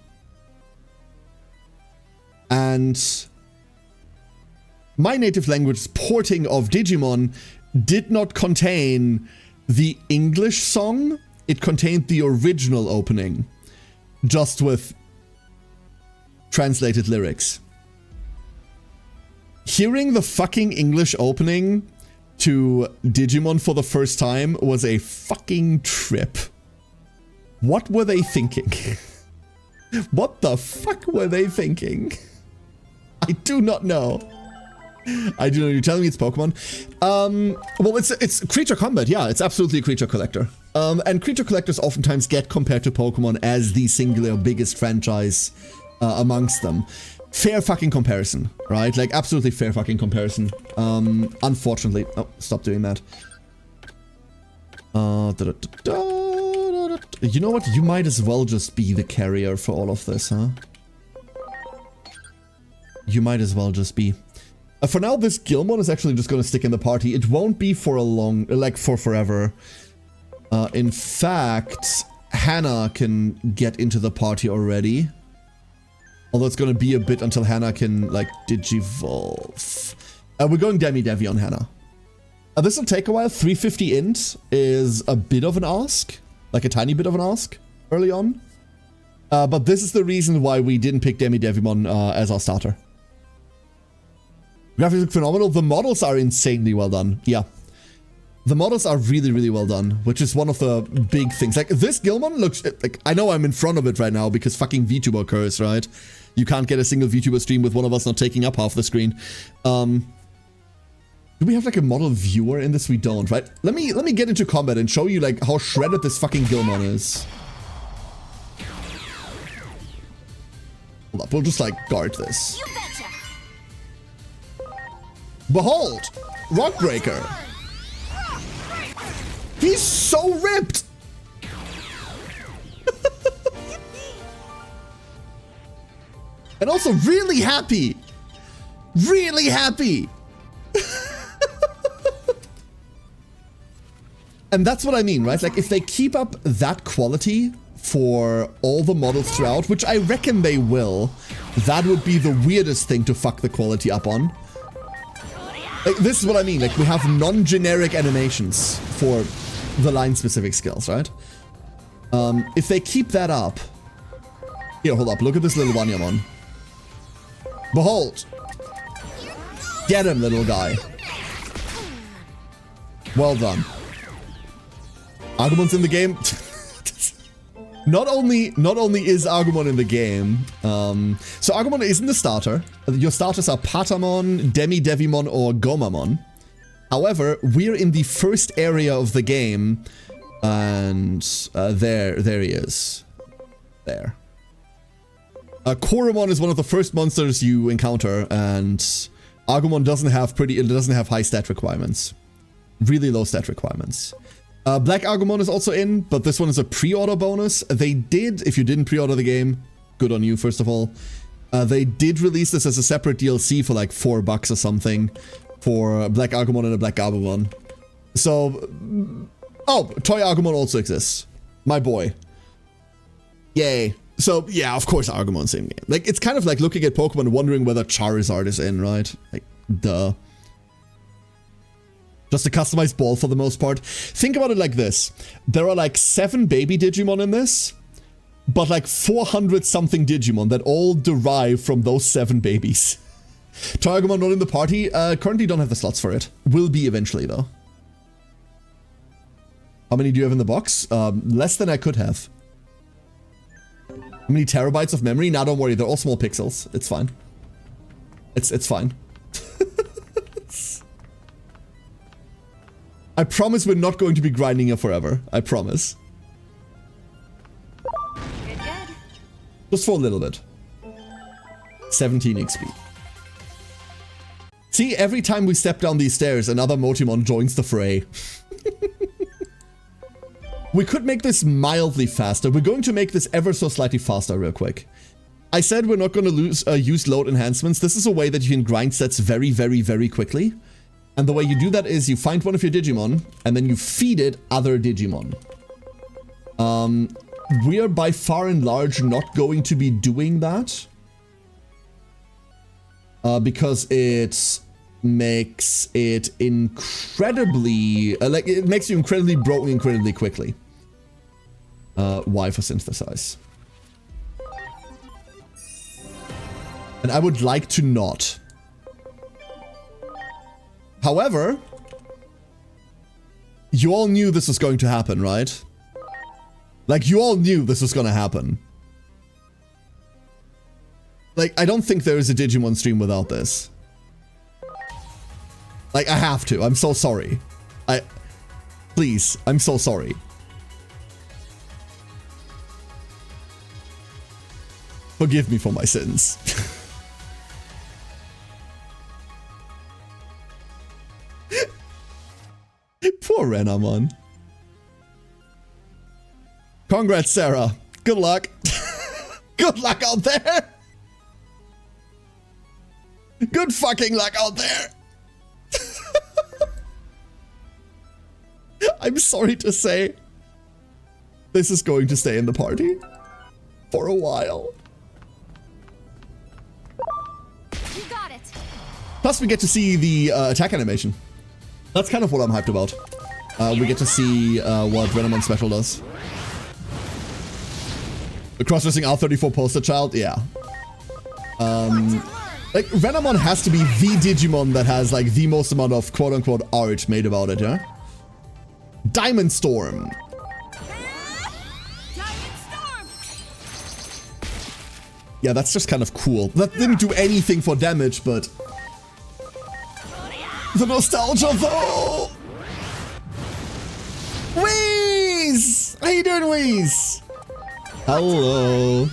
And my native language porting of Digimon did not contain the English song. It contained the original opening, just with translated lyrics. Hearing the fucking English opening to Digimon for the first time was a fucking trip. What were they thinking? What the fuck were they thinking? I do not know. I do know. You're telling me it's Pokemon? Well, it's creature combat. Yeah, it's absolutely a creature collector. And creature collectors oftentimes get compared to Pokemon as the singular biggest franchise amongst them. Fair fucking comparison, right? Like, absolutely fair fucking comparison. Unfortunately... Oh, stop doing that. You know what? You might as well just be the carrier for all of this, huh? You might as well just be. For now, this Gilmon is actually just gonna stick in the party. It won't be for a long... like, for forever. In fact, Hannah can get into the party already. Although it's gonna be a bit until Hannah can, like, digivolve. We're going Demi-Devi on Hannah. This will take a while. 350 int is a bit of an ask. Like a tiny bit of an ask early on. But this is the reason why we didn't pick Demi-Devimon as our starter. Graphics look phenomenal. The models are insanely well done. Yeah. The models are really well done, which is one of the big things. Like, this Gilmon looks... like, I know I'm in front of it right now because fucking VTuber curse, right? You can't get a single VTuber stream with one of us not taking up half the screen. Do we have, like, a model viewer in this? We don't, right? Let me get into combat and show you, like, how shredded this fucking Gilmon is. Hold up, we'll just, like, guard this. You betcha. Behold! Rockbreaker! He's so ripped! And also really happy! Really happy! And that's what I mean, right? Like, if they keep up that quality for all the models throughout, which I reckon they will, that would be the weirdest thing to fuck the quality up on. Like, this is what I mean. Like, we have non-generic animations for the line-specific skills, right? If they keep that up... Here, hold up. Look at this little Wanyamon. Behold! Get him, little guy. Well done. Agumon's in the game. Not only is Agumon in the game, so Agumon isn't the starter. Your starters are Patamon, Demi-Devimon, or Gomamon. However, we're in the first area of the game, and there he is. There. Koromon is one of the first monsters you encounter, and Agumon doesn't have high stat requirements. Really low stat requirements. Black Agumon is also in, but this one is a pre-order bonus. They did, if you didn't pre-order the game, good on you, first of all. They did release this as a separate DLC for like $4 or something for Black Agumon and a Black Gabumon. So, oh, Toy Agumon also exists. My boy. Yay. So, yeah, of course Agumon, same game. Like, it's kind of like looking at Pokemon and wondering whether Charizard is in, right? Like, duh. Just a customized ball for the most part. Think about it like this. There are like 7 baby Digimon in this, but like 400 something Digimon that all derive from those 7 babies. Toy Agumon not in the party. Currently don't have the slots for it. Will be eventually though. How many do you have in the box? Less than I could have. How many terabytes of memory? Nah, don't worry. They're all small pixels. It's fine. It's fine. I promise we're not going to be grinding here forever. I promise. Good, good. Just for a little bit. 17 XP. See, every time we step down these stairs, another Motimon joins the fray. We could make this mildly faster. We're going to make this ever so slightly faster real quick. I said we're not going to use load enhancements. This is a way that you can grind sets very, very, very quickly. And the way you do that is you find one of your Digimon, and then you feed it other Digimon. We are by far and large not going to be doing that. Because it makes it incredibly... like, it makes you incredibly broken incredibly quickly. Y for synthesize. And I would like to not. However, you all knew this was going to happen, right? Like, you all knew this was going to happen. Like, I don't think there is a Digimon stream without this. Like, I have to. I'm so sorry. Please, I'm so sorry. Forgive me for my sins. Poor Renamon. Congrats, Sarah. Good luck. Good luck out there. Good fucking luck out there. I'm sorry to say, this is going to stay in the party for a while. You got it. Plus, we get to see the attack animation. That's kind of what I'm hyped about. We get to see what Renamon Special does. The cross-dressing R34 poster child, yeah. Like, Renamon has to be the Digimon that has, like, the most amount of quote-unquote art made about it, yeah? Diamond Storm. Diamond Storm. Yeah, that's just kind of cool. That didn't do anything for damage, but... the nostalgia, though! Wheeze! How you doing, Wheeze? Hello.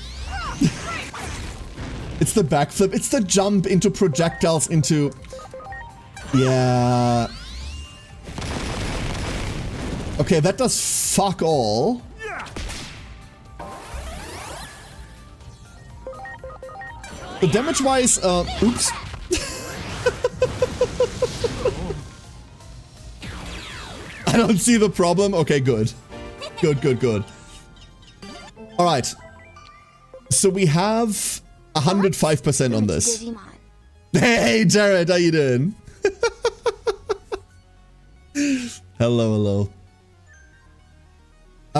It's the backflip. It's the jump into projectiles into... yeah. Okay, that does fuck all. The damage-wise, oops. I don't see the problem. Okay, good. Good, good, good. Alright. So we have 105% on this. Digimon. Hey, Jared, how you doing? Hello, hello.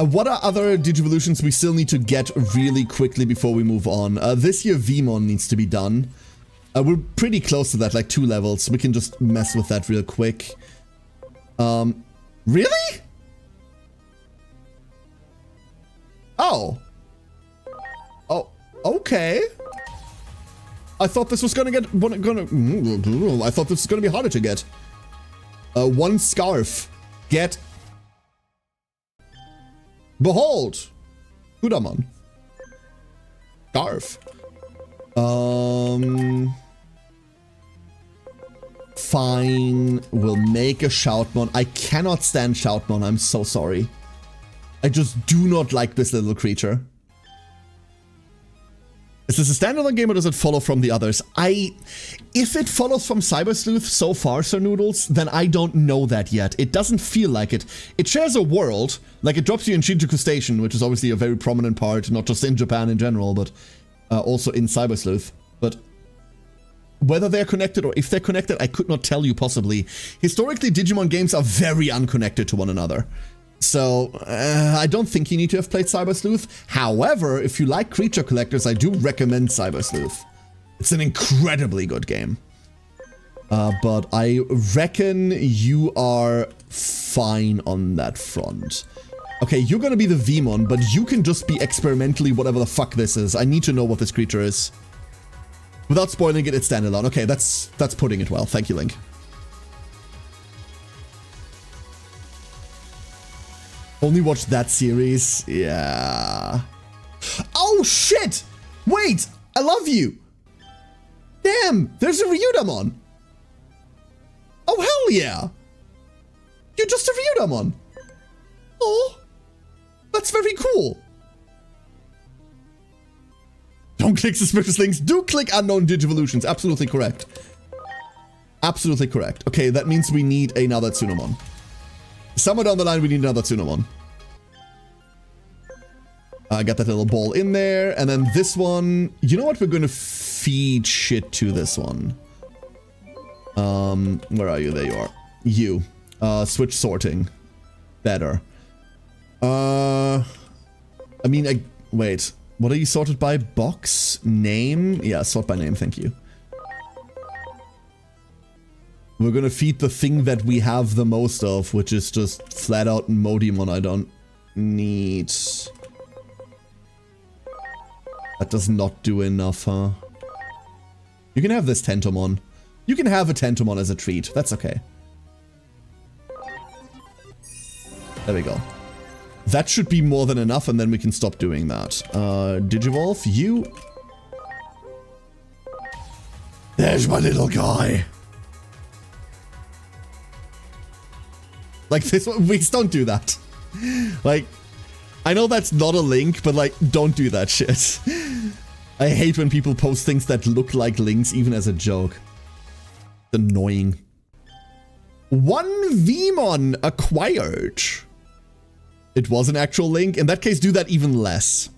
What are other Digivolutions we still need to get really quickly before we move on? This year, Vmon needs to be done. We're pretty close to that, like 2 levels, so we can just mess with that real quick. Really? Oh. Oh, okay. I thought this was gonna get... I thought this was gonna be harder to get. 1 scarf. Get... behold! Kudamon. Scarf. Fine. We'll make a Shoutmon. I cannot stand Shoutmon. I'm so sorry. I just do not like this little creature. Is this a standalone game or does it follow from the others? If it follows from Cyber Sleuth so far, Sir Noodles, then I don't know that yet. It doesn't feel like it. It shares a world, like it drops you in Shinjuku Station, which is obviously a very prominent part, not just in Japan in general, but also in Cyber Sleuth. But whether they're connected or if they're connected, I could not tell you possibly. Historically, Digimon games are very unconnected to one another. So, I don't think you need to have played Cyber Sleuth. However, if you like creature collectors, I do recommend Cyber Sleuth. It's an incredibly good game. But I reckon you are fine on that front. Okay, you're gonna be the Vmon, but you can just be experimentally whatever the fuck this is. I need to know what this creature is. Without spoiling it, it's standalone. Okay, that's putting it well. Thank you, Link. Only watched that series? Yeah. Oh, shit! Wait! I love you! Damn! There's a Ryudamon! Oh, hell yeah! You're just a Ryudamon! Oh! That's very cool! Don't click suspicious links. Do click unknown Digivolutions. Absolutely correct. Absolutely correct. Okay, that means we need another Tsunomon. Somewhere down the line, we need another Tsunomon. I got that little ball in there. And then this one... You know what? We're going to feed shit to this one. Where are you? There you are. You. Switch sorting. Better. I mean, wait. What are you sorted by? Box? Name? Yeah, sort by name. Thank you. We're gonna feed the thing that we have the most of, which is just flat out Modimon I don't need. That does not do enough, huh? You can have this Tentomon. You can have a Tentomon as a treat. That's okay. There we go. That should be more than enough, and then we can stop doing that. Digivolve, you... There's my little guy. Like this one, please don't do that. Like, I know that's not a link, but like, don't do that shit. I hate when people post things that look like links, even as a joke. It's annoying. 1 Vmon acquired. It was an actual link. In that case, do that even less.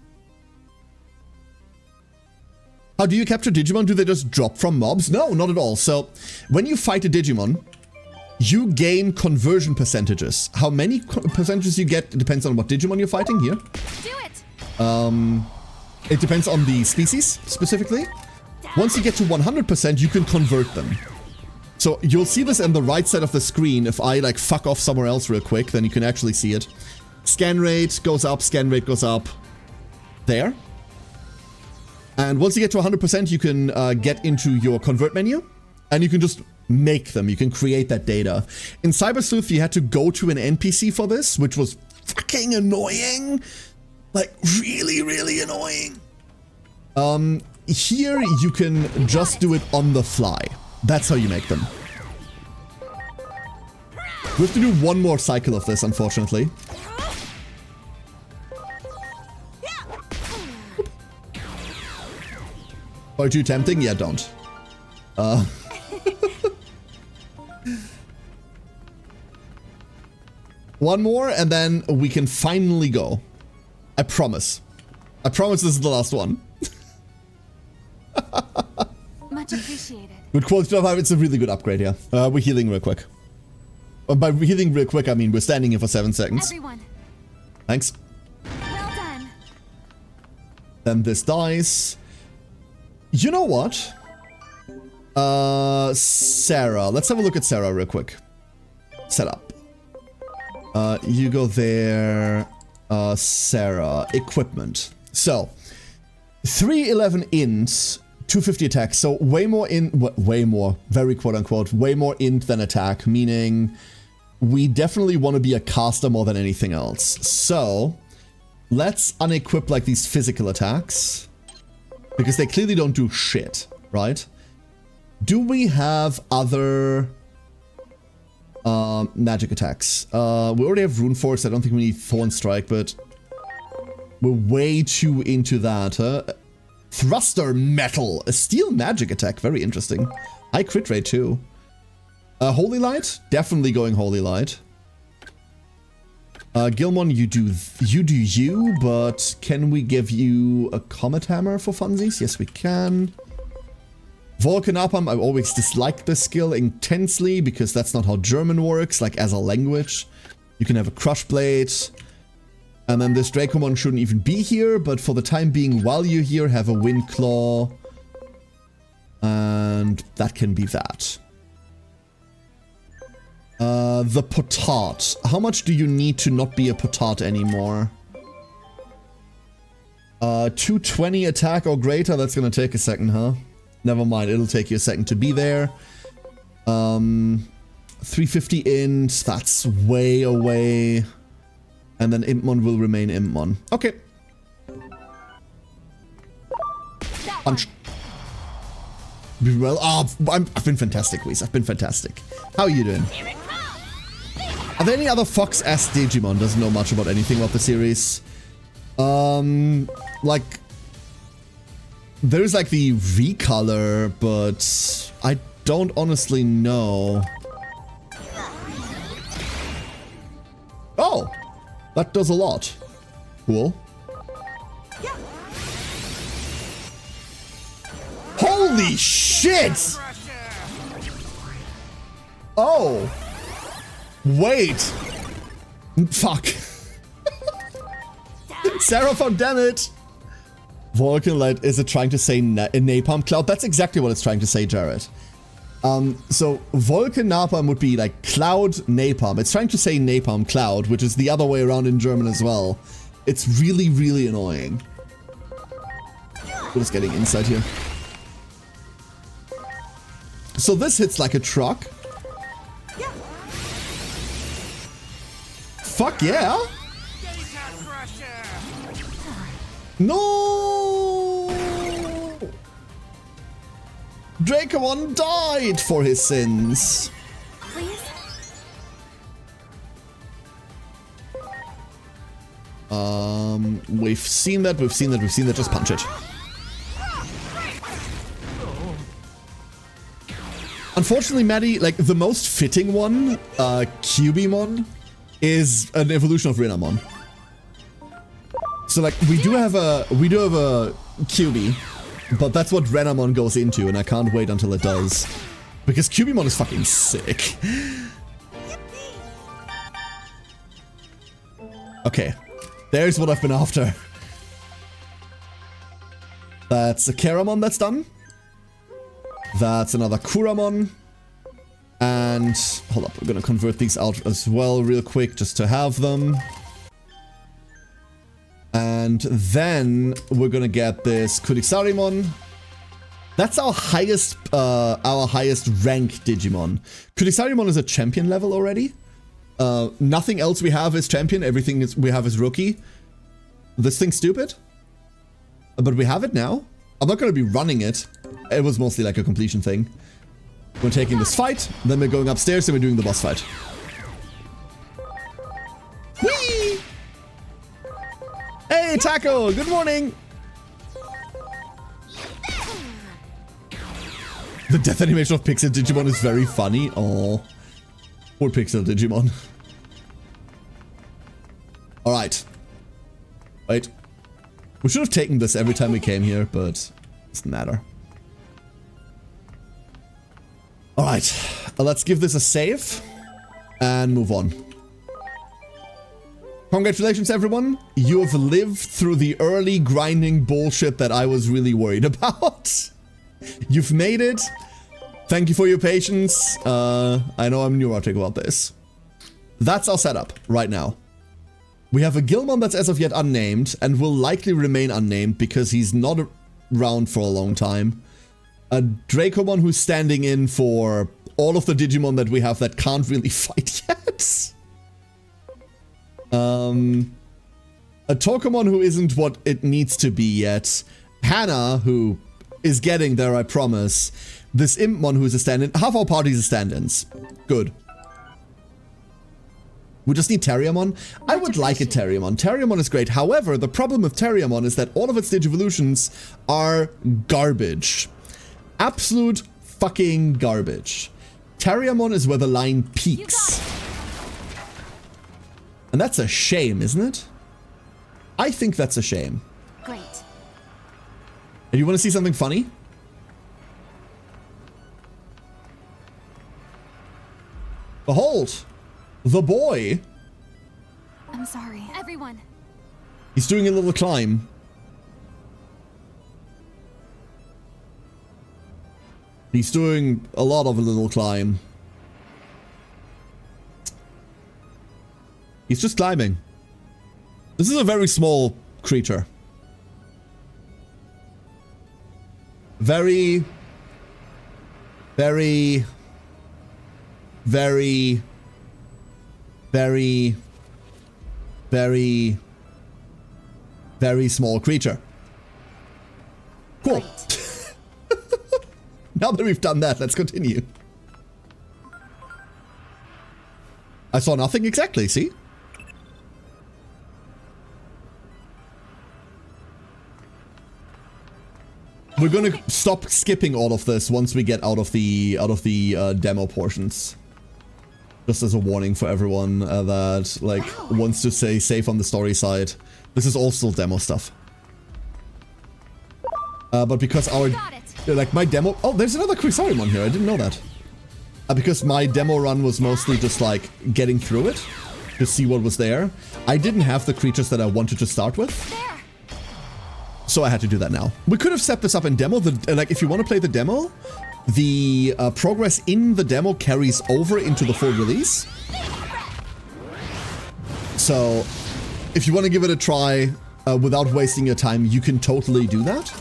How do you capture Digimon? Do they just drop from mobs? No, not at all. So, when you fight a Digimon, you gain conversion percentages. How many percentages you get depends on what Digimon you're fighting here. Do it. It depends on the species, specifically. Once you get to 100%, you can convert them. So you'll see this on the right side of the screen. If I like fuck off somewhere else real quick, then you can actually see it. Scan rate goes up, scan rate goes up. There. And once you get to 100%, you can get into your convert menu. And you can just make them. You can create that data. In Cyber Sleuth, you had to go to an NPC for this, which was fucking annoying. Like, really, really annoying. Here, you can just do it on the fly. That's how you make them. We have to do one more cycle of this, unfortunately. Are you tempting? Yeah, don't. One more, and then we can finally go. I promise. I promise this is the last one. Much appreciated. Good quality of life. It's a really good upgrade here. We're healing real quick. By healing real quick, I mean we're standing here for 7 seconds. Everyone. Thanks. Well done. Then this dies. You know what? Sarah. Let's have a look at Sarah real quick. Setup. You go there. Sarah. Equipment. So, 311 int, 250 attack. So way more very quote unquote, way more int than attack, meaning we definitely want to be a caster more than anything else. So, let's unequip like these physical attacks, because they clearly don't do shit, right? Do we have other magic attacks? We already have Rune Force. I don't think we need Thorn Strike, but we're way too into that, huh? Thruster Metal, a steel magic attack. Very interesting. High crit rate too. Holy Light, definitely going Holy Light. Gilmon, you do you, but can we give you a Comet Hammer for funsies? Yes, we can. Volcanapam, I always disliked this skill intensely because that's not how German works, like as a language. You can have a Crush Blade. And then this Dracomon shouldn't even be here, but for the time being, while you're here, have a Wind Claw. And that can be that. The Potard. How much do you need to not be a Potard anymore? 220 attack or greater, that's gonna take a second, huh? Never mind, it'll take you a second to be there. 350 int, that's way away. And then Impmon will remain Impmon. Okay. Punch. Well, I've been fantastic, Whis. I've been fantastic. How are you doing? Are there any other Fox-ass Digimon? Doesn't know much about anything about the series. Like... There's like the V-color, but I don't honestly know. Oh! That does a lot. Cool. Holy shit! Oh! Wait! Fuck. Seraphon, damn it! Vulcan Light, is it trying to say Napalm Cloud? That's exactly what it's trying to say, Jared. So Vulcan Napalm would be like Cloud Napalm. It's trying to say Napalm Cloud, which is the other way around in German as well. It's really, really annoying. We're just getting inside here. So this hits like a truck. Fuck yeah! No! Dracomon died for his sins. Please? We've seen that, just punch it. Unfortunately, Maddie, like the most fitting one, Cubimon, is an evolution of Renamon. So like we do have a QB, but that's what Renamon goes into, and I can't wait until it does. Because Cubimon is fucking sick. Okay. There's what I've been after. That's a Keramon that's done. That's another Kuramon. And hold up, we're gonna convert these out as well real quick just to have them. And then we're gonna get this Kudisarimon. That's our highest rank Digimon. Kudisarimon is a champion level already. Nothing else we have is champion. Everything we have is rookie. This thing's stupid, but we have it now. I'm not gonna be running it. It was mostly like a completion thing. We're taking this fight, then we're going upstairs and we're doing the boss fight. Whee! Hey, Taco! Good morning! The death animation of Pixel Digimon is very funny. Oh, poor Pixel Digimon. Alright. Wait. We should have taken this every time we came here, but it doesn't matter. Alright. Let's give this a save and move on. Congratulations, everyone. You have lived through the early grinding bullshit that I was really worried about. You've made it. Thank you for your patience. I know I'm neurotic about this. That's our setup right now. We have a Gilmon that's as of yet unnamed and will likely remain unnamed because he's not around for a long time. A Dracomon who's standing in for all of the Digimon that we have that can't really fight yet. A Tokomon who isn't what it needs to be yet. Hannah, who is getting there, I promise. This Impmon who's a stand-in. Half our party's a stand-ins. Good. We just need Terriamon. I would like a Terriamon. Terriamon is great. However, the problem with Terriamon is that all of its Digivolutions are garbage. Absolute fucking garbage. Terriamon is where the line peaks. And that's a shame, isn't it? I think that's a shame. Great. And you want to see something funny? Behold, the boy. I'm sorry. Everyone. He's doing a little climb. He's doing a lot of a little climb. He's just climbing. This is a very small creature. Very, very, very, very, very, very small creature. Cool. Now that we've done that, let's continue. I saw nothing exactly, see? We're gonna stop skipping all of this once we get out of the demo portions. Just as a warning for everyone that like wants to stay safe on the story side. This is all still demo stuff. But because our like my demo, oh, there's another Chrysarimon here. I didn't know that. Because my demo run was mostly just like getting through it to see what was there. I didn't have the creatures that I wanted to start with. So I had to do that now. We could have set this up in demo. Like, if you want to play the demo, the progress in the demo carries over into the full release. So, if you want to give it a try without wasting your time, you can totally do that.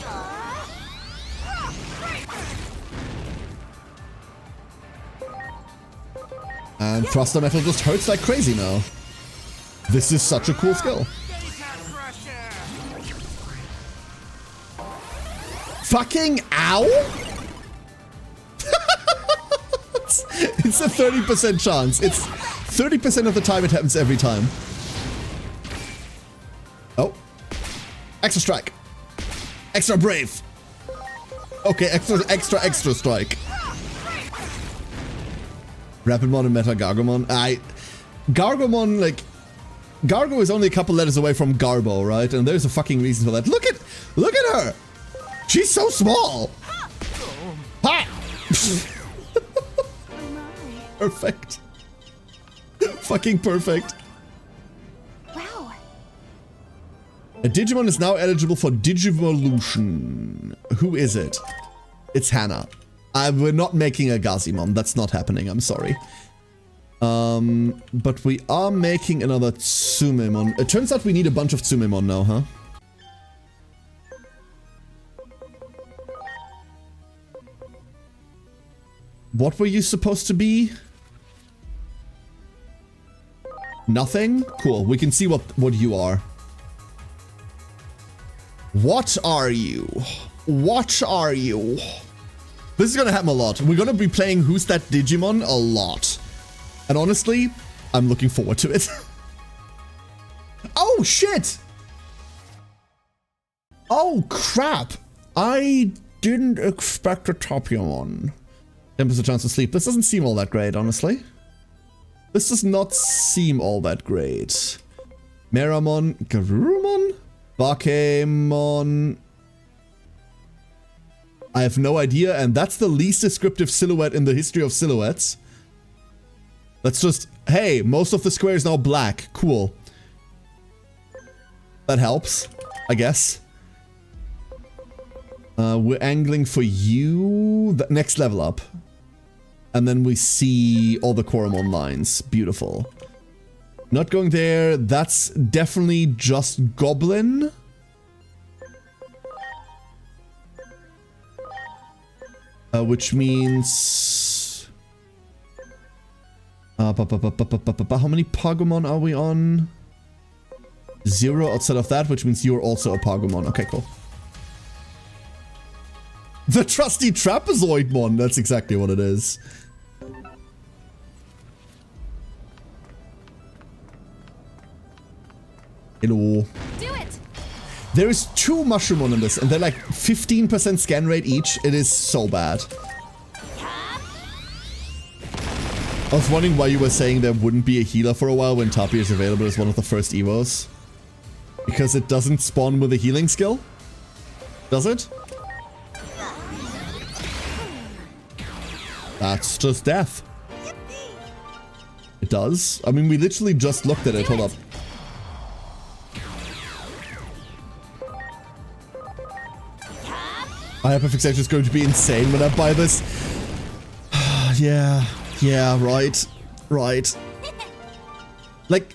And Thruster Metal just hurts like crazy now. This is such a cool skill. Fucking ow! It's a 30% chance. It's 30% of the time it happens every time. Oh. Extra strike. Extra brave. Okay, extra strike. Rapidmon and Meta Gargomon. Gargomon, like... Gargo is only a couple letters away from Garbo, right? And there's a fucking reason for that. Look at her! She's so small! Ha! Perfect. Fucking perfect. Wow. A Digimon is now eligible for Digivolution. Who is it? It's Hannah. We're not making a Gazimon. That's not happening. I'm sorry. But we are making another Tsumemon. It turns out we need a bunch of Tsumemon now, huh? What were you supposed to be? Nothing? Cool. We can see what you are. What are you? What are you? This is gonna happen a lot. We're gonna be playing Who's That Digimon a lot. And honestly, I'm looking forward to it. Oh, shit! Oh, crap! I didn't expect a Topiamon. 10% chance to sleep. This doesn't seem all that great, honestly. This does not seem all that great. Meramon, Garurumon, Bakemon. I have no idea, and that's the least descriptive silhouette in the history of silhouettes. That's just, hey, most of the square is now black. Cool. That helps, I guess. We're angling for you. The next level up. And then we see all the Koromon lines. Beautiful. Not going there. That's definitely just Goblin. Which means... how many Pagumon are we on? 0 outside of that, which means you're also a Pagumon. Okay, cool. The trusty Trapezoidmon. That's exactly what it is. Hello. Do it! There is 2 mushroom on this, and they're like 15% scan rate each. It is so bad. I was wondering why you were saying there wouldn't be a healer for a while when Tapir is available as one of the first Evos. Because it doesn't spawn with a healing skill? Does it? That's just death. It does? I mean, we literally just looked at it. Hold up. Hyperfixation is going to be insane when I buy this. Yeah, right. Like,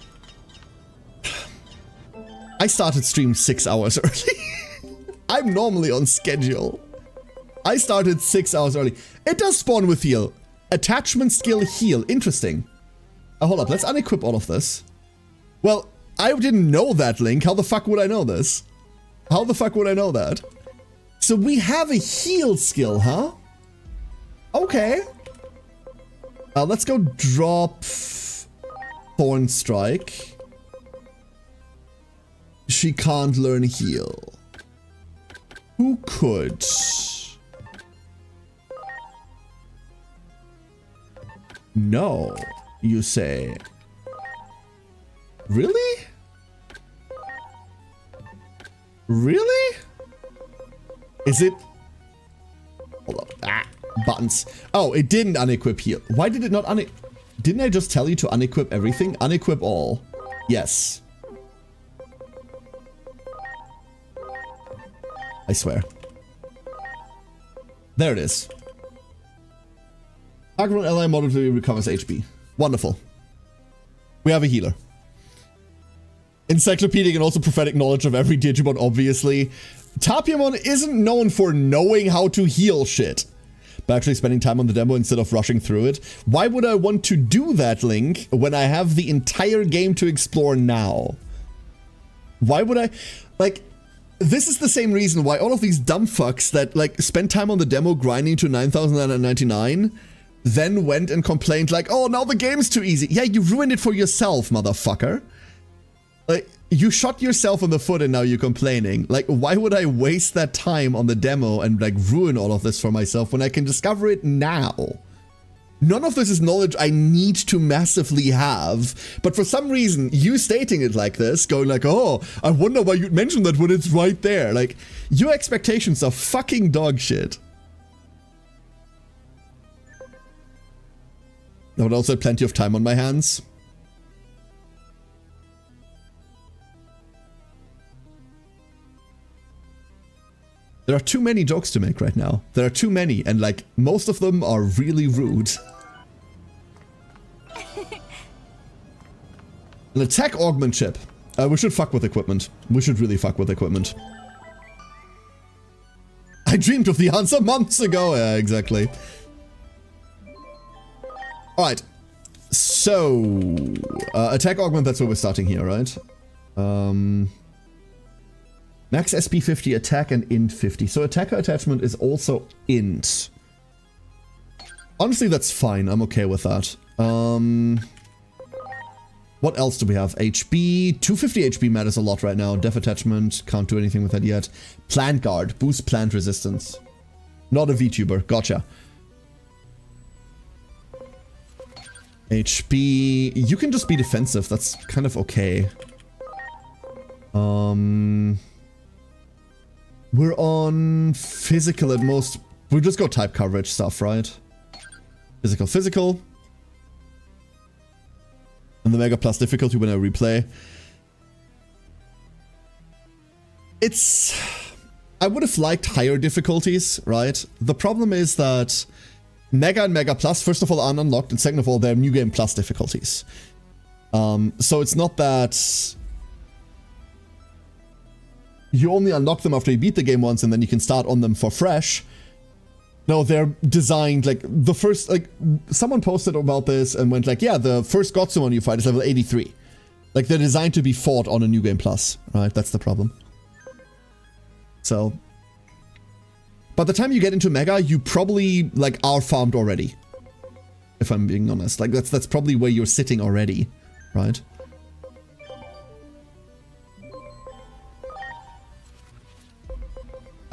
I started stream 6 hours early. I'm normally on schedule. I started 6 hours early. It does spawn with heal. Attachment skill heal. Interesting. Hold up, let's unequip all of this. Well, I didn't know that, Link. How the fuck would I know this? How the fuck would I know that? So we have a heal skill, huh? Okay. Let's go drop Thorn Strike. She can't learn heal. Who could? No, you say. Really? Really? Is it? Hold up. Ah, buttons. Oh, it didn't unequip heal. Why did it not unequip? Didn't I just tell you to unequip everything? Unequip all. Yes. I swear. There it is. Target one ally moderately recovers HP. Wonderful. We have a healer. Encyclopedic and also prophetic knowledge of every Digimon, obviously. Tapirmon isn't known for knowing how to heal shit, but actually spending time on the demo instead of rushing through it. Why would I want to do that, Link, when I have the entire game to explore now? Why would I? Like, this is the same reason why all of these dumb fucks that, like, spend time on the demo grinding to 9,999 then went and complained like, oh, now the game's too easy. Yeah, you ruined it for yourself, motherfucker. Like, you shot yourself in the foot and now you're complaining. Like, why would I waste that time on the demo and, like, ruin all of this for myself when I can discover it now? None of this is knowledge I need to massively have, but for some reason, you stating it like this, going like, oh, I wonder why you'd mention that when it's right there. Like, your expectations are fucking dog shit. I would also have plenty of time on my hands. There are too many jokes to make right now. There are too many, and like, most of them are really rude. An attack augment chip. We should fuck with equipment. We should really fuck with equipment. I dreamed of the answer months ago. Yeah, exactly. Alright. So, attack augment, that's where we're starting here, right? Max SP 50, attack, and int 50. So attacker attachment is also int. Honestly, that's fine. I'm okay with that. What else do we have? HP. 250 HP matters a lot right now. Def attachment. Can't do anything with that yet. Plant guard. Boost plant resistance. Not a VTuber. Gotcha. HP. You can just be defensive. That's kind of okay. We're on physical at most. We'll just go type coverage stuff, right? Physical. And the Mega Plus difficulty when I replay. It's... I would have liked higher difficulties, right? The problem is that Mega and Mega Plus, first of all, are unlocked, and second of all, they're New Game Plus difficulties. So it's not that you only unlock them after you beat the game once and then you can start on them for fresh. No, they're designed, like, the first, like, someone posted about this and went like, yeah, the first Gotsumon you fight is level 83. Like, they're designed to be fought on a New Game Plus, right? That's the problem. So, by the time you get into Mega, you probably, like, are farmed already. If I'm being honest. Like, that's probably where you're sitting already, right?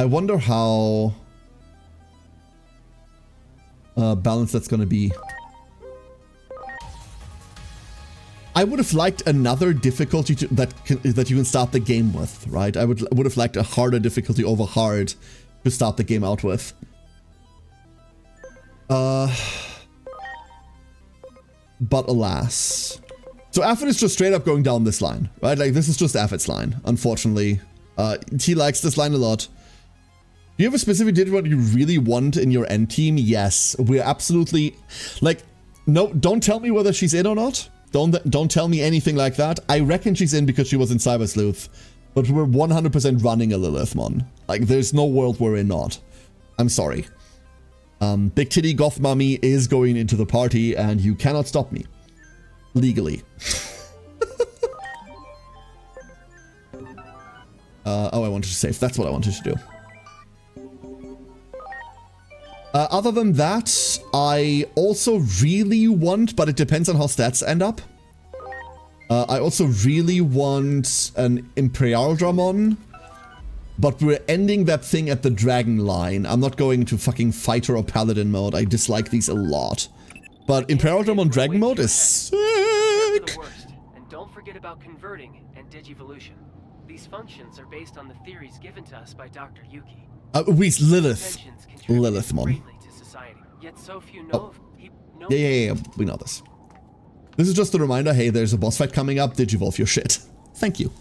I wonder how balanced that's gonna be. I would have liked another difficulty that you can start the game with, right? I would have liked a harder difficulty over hard to start the game out with. But alas. So Affit is just straight up going down this line, right? Like, this is just Affit's line, unfortunately. He likes this line a lot. Do you have a specific Digimon you really want in your end team? Yes. We're absolutely... Like, no, don't tell me whether she's in or not. Don't tell me anything like that. I reckon she's in because she was in Cyber Sleuth. But we're 100% running a Lilithmon. Like, there's no world where we're not. I'm sorry. Big Titty Goth Mummy is going into the party, and you cannot stop me. Legally. Oh, I wanted to save. That's what I wanted to do. Other than that, I also really want, but it depends on how stats end up. I also really want an Imperial Dramon, but we're ending that thing at the Dragon line. I'm not going to fucking Fighter or Paladin mode. I dislike these a lot. But Imperial Dramon Dragon mode is sick! And don't forget about converting and Digivolution. These functions are based on the theories given to us by Dr. Yuki. Lilithmon. Yet so few know Yeah, we know this. This is just a reminder, hey, there's a boss fight coming up, Digivolve your shit. Thank you.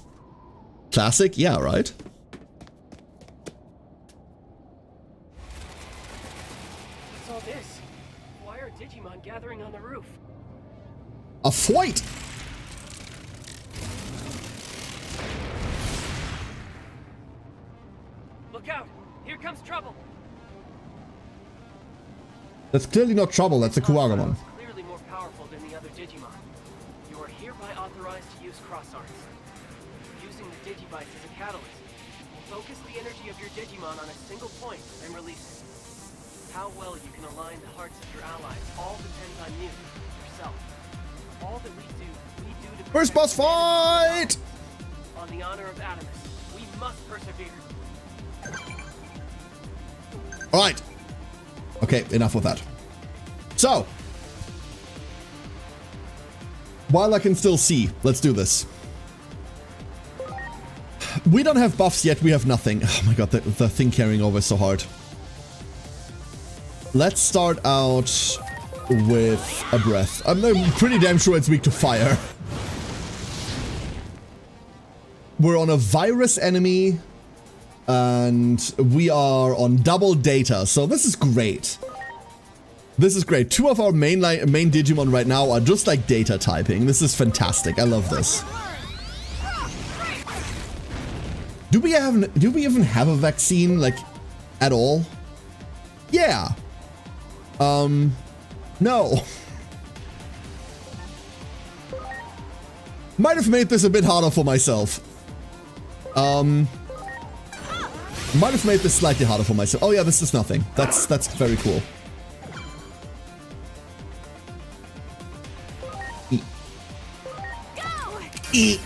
Classic? Yeah, right? What's all this? Why are Digimon gathering on the roof? A fight! Look out! Here comes trouble! That's clearly not trouble, that's a Kuwagamon. Clearly more powerful than the other Digimon. You are hereby authorized to use cross arts. Using the Digivice as a catalyst, focus the energy of your Digimon on a single point and release it. How well you can align the hearts of your allies all depends on you, yourself. All that we do to First boss fight! On the honor of Adamus, we must persevere. Alright. Okay, enough with that. So, while I can still see, let's do this. We don't have buffs yet, we have nothing. Oh my god, the thing carrying over is so hard. Let's start out with a breath. I'm pretty damn sure it's weak to fire. We're on a virus enemy. And we are on double data, so this is great. This is great. Two of our main Digimon right now are just like data typing. This is fantastic. I love this. Do we even have a vaccine, like, at all? Yeah. No. Might have made this a bit harder for myself. Might have made this slightly harder for myself. Oh yeah, this is nothing. That's very cool. E.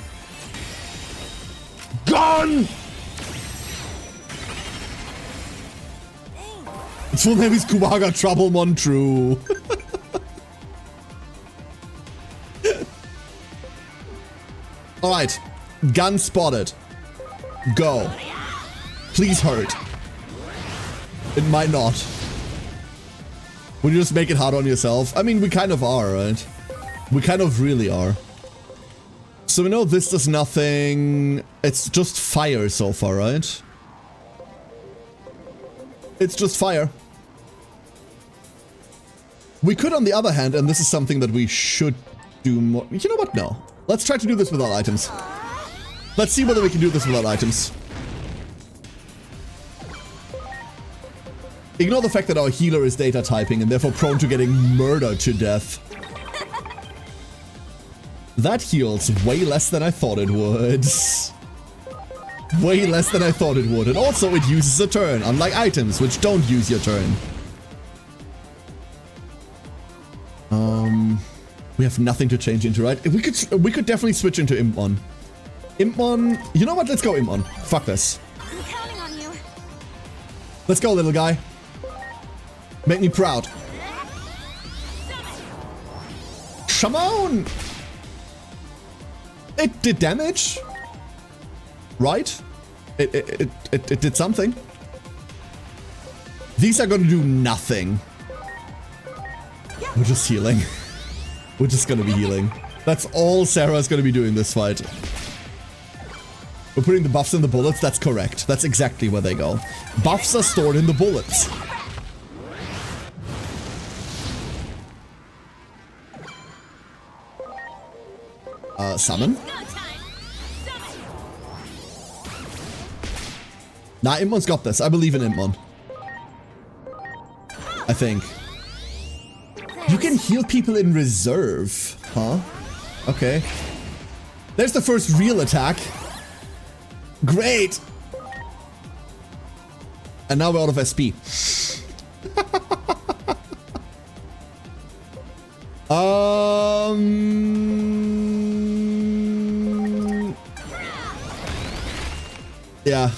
Gone! Its full name is Kuwaga Troublemon True. Alright. Gun spotted. Go. Please hurt. It might not. Would you just make it hard on yourself? I mean, we kind of are, right? We kind of really are. So we know this does nothing. It's just fire so far, right? It's just fire. We could, on the other hand, and this is something that we should do more. You know what? No. Let's try to do this without items. Let's see whether we can do this without items. Ignore the fact that our healer is data typing and therefore prone to getting murdered to death. That heals way less than I thought it would. Way less than I thought it would. And also it uses a turn, unlike items, which don't use your turn. We have nothing to change into, right? We could definitely switch into Impmon. Impmon, you know what? Let's go Impmon. Fuck this. I'm counting on you. Let's go, little guy. Make me proud. Shimon! It did damage. Right? It did something. These are gonna do nothing. We're just healing. We're just gonna be healing. That's all Sarah's gonna be doing this fight. We're putting the buffs in the bullets? That's correct. That's exactly where they go. Buffs are stored in the bullets. Summon? Nah, Immon's got this. I believe in Immon. I think. You can heal people in reserve. Huh? Okay. There's the first real attack. Great! And now we're out of SP.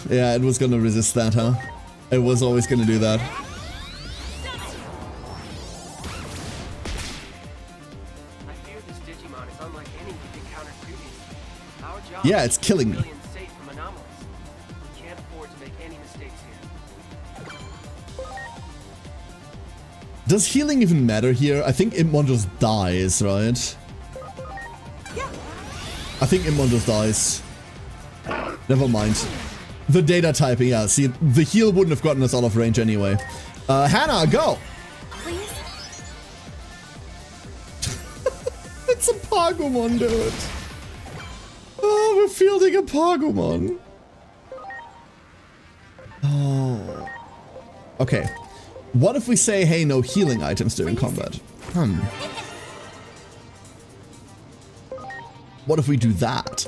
Yeah, it was gonna resist that, huh? It was always gonna do that. I fear this Digimon is unlike any we've encountered previously. Our job Yeah, it's killing me. is to keep millions safe from anomalies. We can't afford to make any mistakes here. Does healing even matter here? I think Immon just dies, right? I think Immon just dies. Never mind. The data typing, yeah, see, the heal wouldn't have gotten us out of range anyway. Hannah, go! Please? It's a Pagumon, dude. Oh, we're fielding a Pagumon. Oh. Okay. What if we say, hey, no healing items during combat? What if we do that?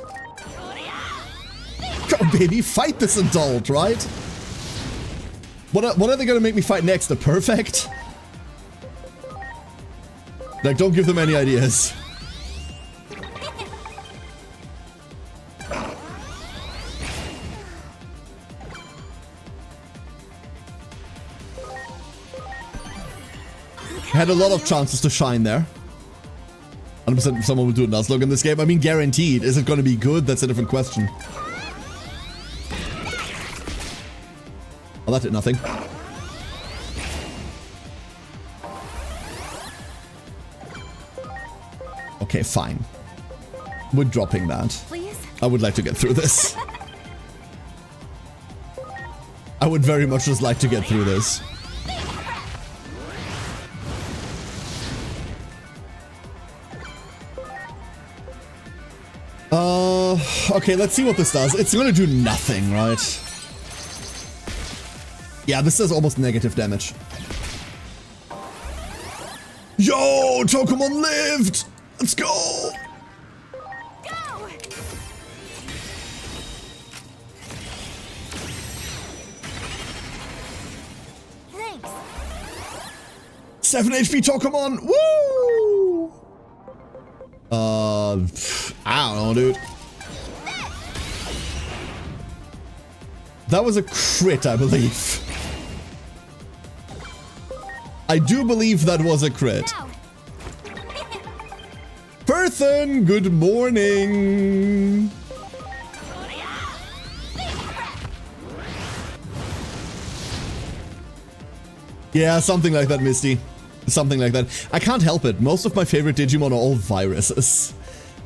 Go, baby, fight this adult, right? What are they gonna make me fight next? The perfect? Like, don't give them any ideas. Had a lot of chances to shine there. 100% someone will do a Nuzlocke in this game. I mean, guaranteed. Is it gonna be good? That's a different question. Oh, that did nothing. Okay, fine. We're dropping that. Please? I would like to get through this. I would very much just like to get through this. Okay, let's see what this does. It's gonna do nothing, right? Yeah, this does almost negative damage. Yo, Tokumon lived! Let's go! Go! 7 HP Tokumon! Woo! I don't know, dude. That was a crit, I believe. I do believe that was a crit. Perthen, good morning. Yeah, something like that, Misty. Something like that. I can't help it. Most of my favorite Digimon are all viruses.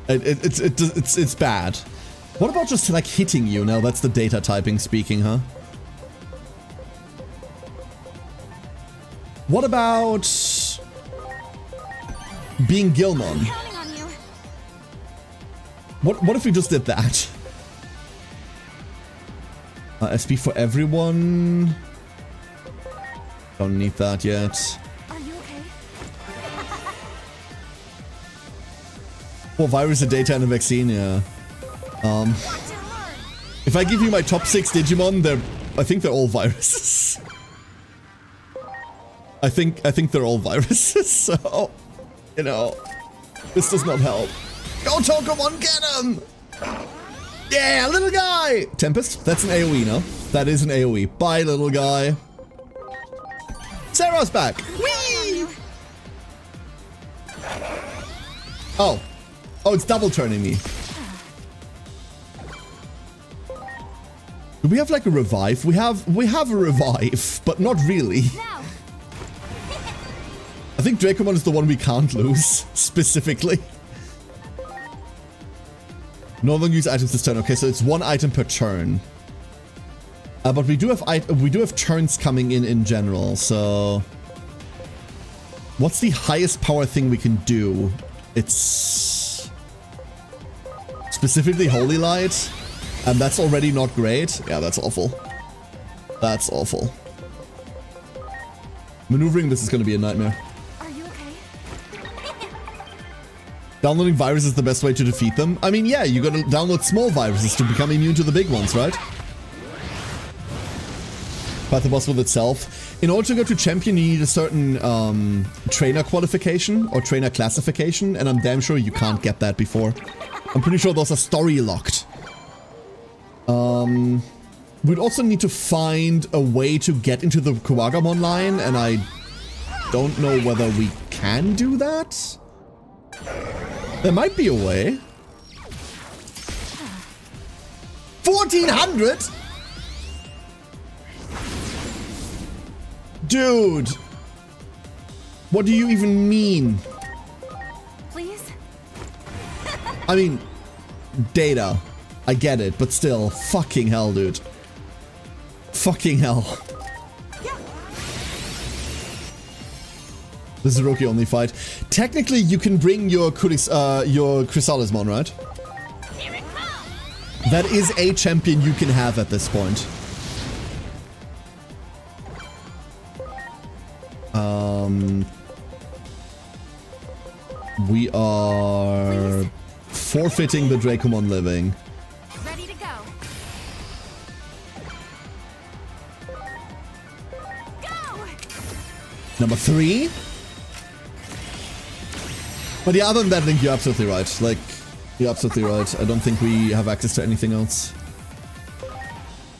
It's bad. What about just like hitting you? No, that's the data typing speaking, huh? What about being Gilmon? Counting on you. What if we just did that? SP for everyone. Don't need that yet. Are you okay? 4 virus, a data, and a vaccine. Yeah. If I give you my top 6 Digimon, I think they're all viruses. I think they're all viruses. So, you know, this does not help. Go Tokumon, get him! Yeah, little guy! Tempest, that's an AoE, no? That is an AoE. Bye, little guy. Sarah's back. Whee! Oh. Oh, it's double turning me. Do we have like a revive? We have a revive, but not really. Now. I think Dracomon is the one we can't lose, specifically. No longer use items this turn. Okay, so it's one item per turn. But we do have turns coming in general, so... What's the highest power thing we can do? It's... specifically Holy Light, and that's already not great. Yeah, that's awful. That's awful. Maneuvering this is going to be a nightmare. Are you okay? Downloading viruses is the best way to defeat them. I mean, yeah, you gotta download small viruses to become immune to the big ones, right? But the boss with itself. In order to go to champion, you need a certain trainer qualification or trainer classification, and I'm damn sure you can't get that before. I'm pretty sure those are story locked. We'd also need to find a way to get into the Kuwagamon line, and I don't know whether we can do that. There might be a way. 1400? Dude! What do you even mean? Please? I mean, data. I get it, but still, fucking hell, dude. Fucking hell. This is a rookie only fight. Technically, you can bring your Chrysalismon, right? That is a champion you can have at this point. We are forfeiting the Dracomon living. Ready to go. Go! Number 3. But yeah, other than that, Link, you're absolutely right. Like, you're absolutely right. I don't think we have access to anything else.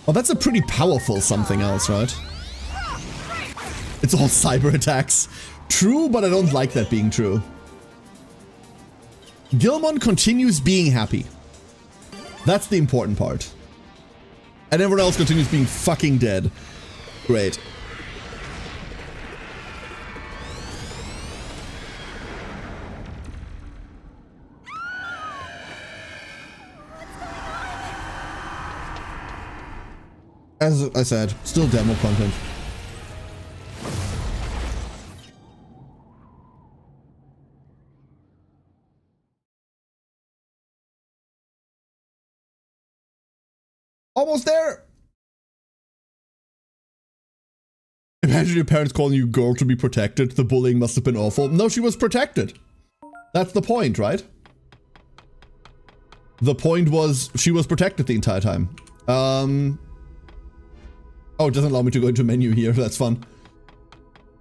Oh, that's a pretty powerful something else, right? It's all cyber attacks. True, but I don't like that being true. Gilmon continues being happy. That's the important part. And everyone else continues being fucking dead. Great. As I said, still demo content. Almost there! Imagine your parents calling you girl to be protected. The bullying must have been awful. No, she was protected. That's the point, right? The point was she was protected the entire time. Oh, it doesn't allow me to go into menu here. That's fun.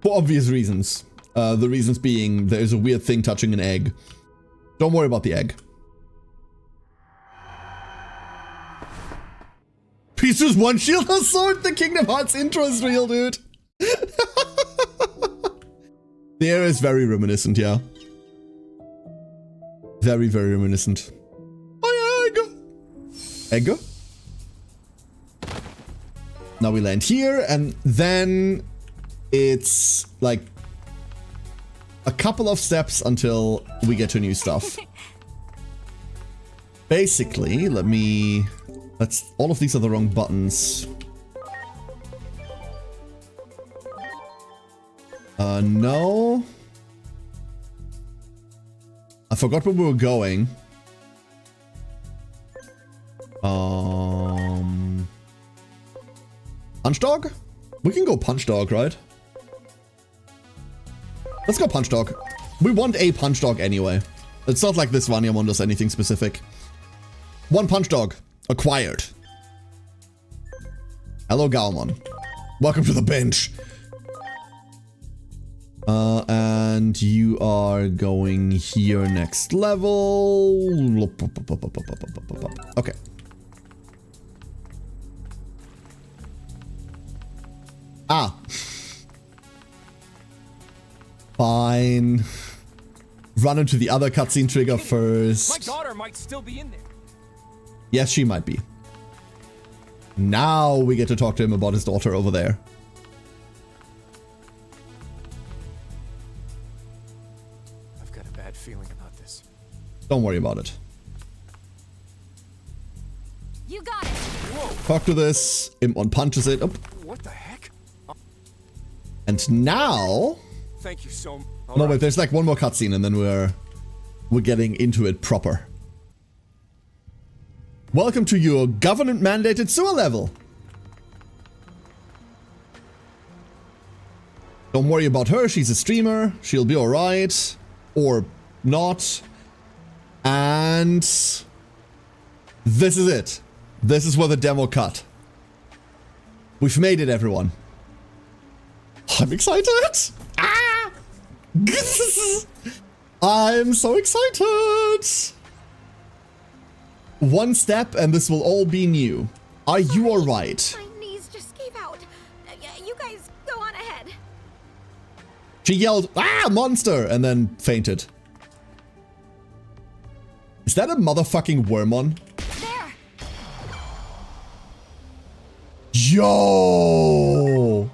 For obvious reasons. The reasons being there's a weird thing touching an egg. Don't worry about the egg. Pieces one shield or sword. The Kingdom Hearts intro is real, dude. The area is very reminiscent, yeah. Very, very reminiscent. Oh yeah, Eggo. Now we land here, and then it's like a couple of steps until we get to new stuff. Basically, all of these are the wrong buttons. No. I forgot where we were going. Punch Dog? We can go Punch Dog, right? Let's go Punch Dog. We want a Punch Dog anyway. It's not like this Vanyamon does anything specific. One Punch Dog. Acquired. Hello, Galmon. Welcome to the bench. And you are going here next level. Okay. Ah. Fine. Run into the other cutscene trigger My first. daughter might still be in there. Yes, she might be. Now we get to talk to him about his daughter over there. I've got a bad feeling about this. Don't worry about it. You got it. Talk to this. Imon punches it. Oh. What the heck? And now... Thank you so much. No, wait, there's like one more cutscene and then we're getting into it proper. Welcome to your government-mandated sewer level. Don't worry about her, she's a streamer. She'll be alright. Or not. And... this is it. This is where the demo cut. We've made it, everyone. I'm excited! Ah! I'm so excited! One step and this will all be new. Are you alright? My knees just gave out. You guys go on ahead. She yelled, "Ah, monster!" and then fainted. Is that a motherfucking Wormon? There. Yo!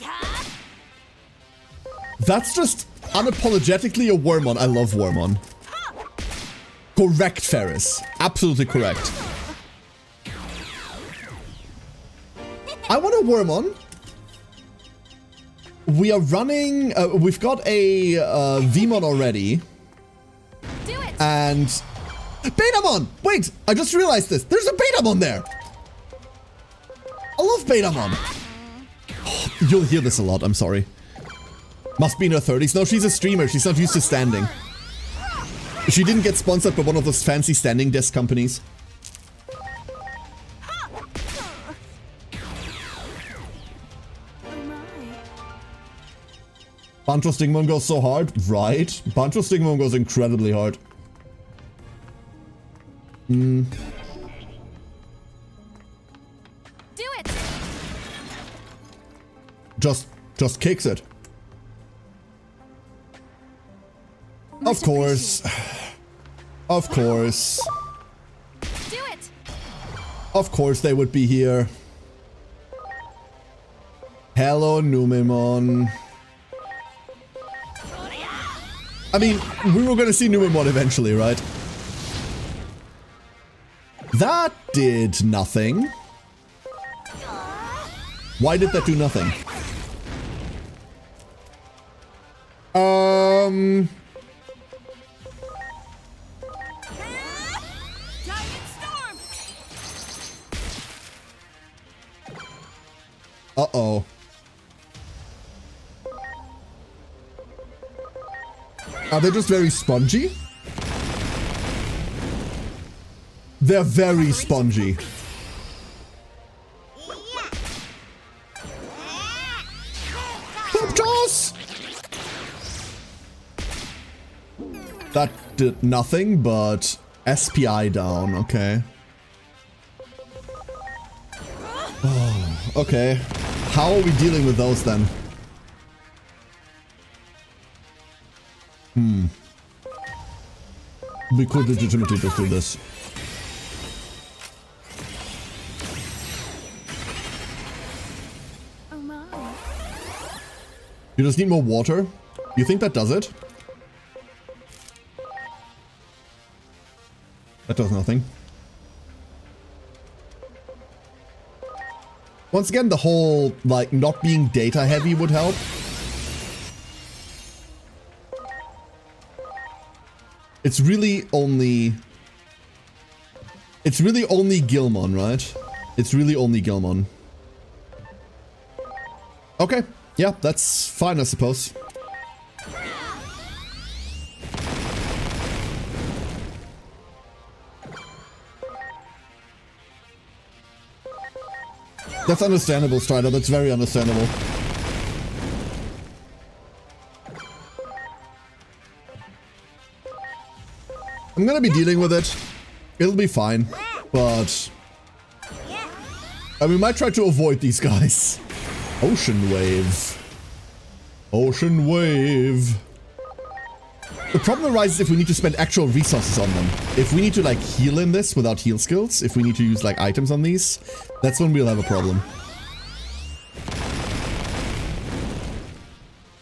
Yeah. That's just unapologetically a Wormon. I love Wormon. Correct, Ferris. Absolutely correct. I want a Wormon. We are running... we've got a Vmon already. Do it. And... Betamon! Wait! I just realized this. There's a Betamon there! I love Betamon. Oh, you'll hear this a lot. I'm sorry. Must be in her 30s. No, she's a streamer. She's not used to standing. She didn't get sponsored by one of those fancy standing desk companies. Bancho Stingmon goes so hard. Right. Bancho Stingmon goes incredibly hard. Do it. Just kicks it. Of course. Of course. Do it. Of course they would be here. Hello, Numemon. I mean, we were gonna see Numemon eventually, right? That did nothing. Why did that do nothing? Giant storm. Uh-oh. Are they just very spongy? They're very spongy. Jaws! That did nothing, but SPI down, okay. Oh, okay. How are we dealing with those then? We could legitimately just do this. Oh my. You just need more water? You think that does it? That does nothing. Once again, the whole, like, not being data heavy would help. It's really only Gilmon, right? It's really only Gilmon. Okay. Yeah, that's fine, I suppose. That's understandable, Strider. That's very understandable. I'm gonna be dealing with it. It'll be fine. But... and we might try to avoid these guys. Ocean Wave. Ocean wave. The problem arises if we need to spend actual resources on them. If we need to like heal in this without heal skills, if we need to use like items on these, that's when we'll have a problem.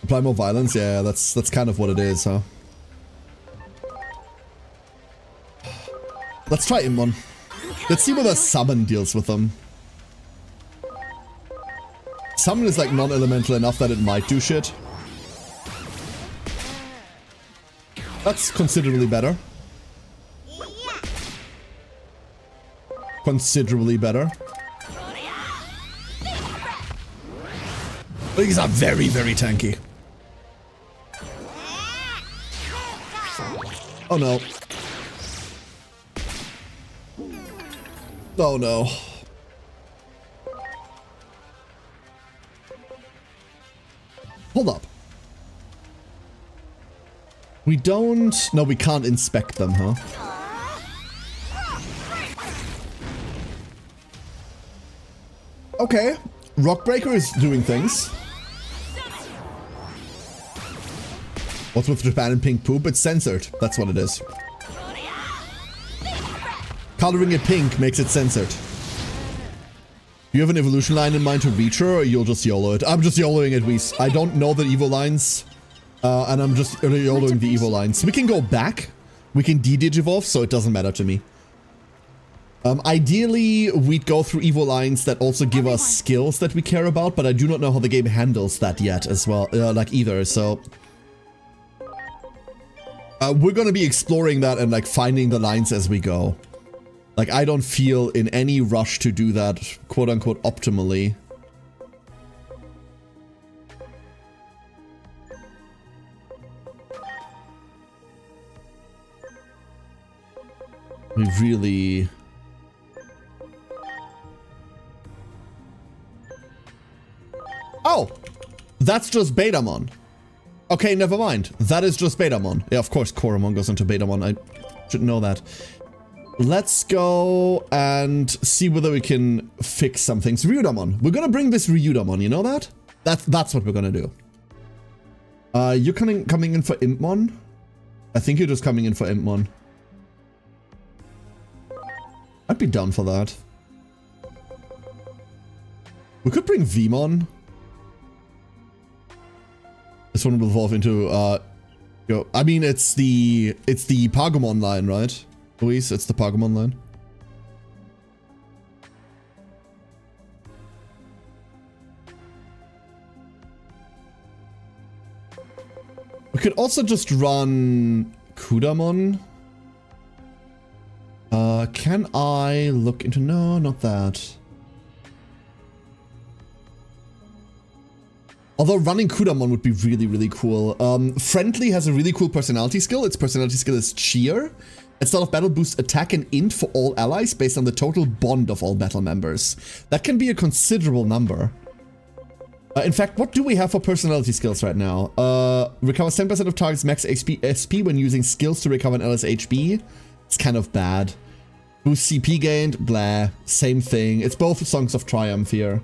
Apply more violence? Yeah, that's kind of what it is, huh? Let's try Immon. Let's see whether Summon deals with them. Summon is like non-elemental enough that it might do shit. That's considerably better. Considerably better. But these are very, very tanky. Oh no. Oh no. Hold up. We don't... No, we can't inspect them, huh? Okay. Rockbreaker is doing things. What's with Japan and pink poop? It's censored. That's what it is. Coloring it pink makes it censored. Do you have an evolution line in mind to reach her, or you'll just YOLO it? I'm just YOLOing it, Whis. I don't know the Evo lines, and I'm just YOLOing the Evo lines. We can go back. We can de-digivolve, so it doesn't matter to me. Ideally, we'd go through Evo lines that also give us skills that we care about, but I do not know how the game handles that yet as well, like either, so... we're gonna be exploring that and like finding the lines as we go. Like, I don't feel in any rush to do that, quote-unquote, optimally. We really... Oh! That's just Betamon. Okay, never mind. That is just Betamon. Yeah, of course Koromon goes into Betamon. I should know that. Let's go and see whether we can fix some things. Ryudamon. We're gonna bring this Ryudamon, you know that? That's what we're gonna do. You're coming in for Impmon? I think you're just coming in for Impmon. I'd be down for that. We could bring Vmon. This one will evolve into, I mean, it's the Pagumon line, right? Luis, it's the Pagumon line. We could also just run Kudamon. Can I look into... No, not that. Although running Kudamon would be really, really cool. Friendly has a really cool personality skill. Its personality skill is Cheer. At start of battle, boosts attack and int for all allies based on the total bond of all battle members. That can be a considerable number. In fact, what do we have for personality skills right now? Recovers 10% of target's max SP when using skills to recover an ally's HP. It's kind of bad. Boost CP gained, blah. Same thing. It's both Songs of Triumph here.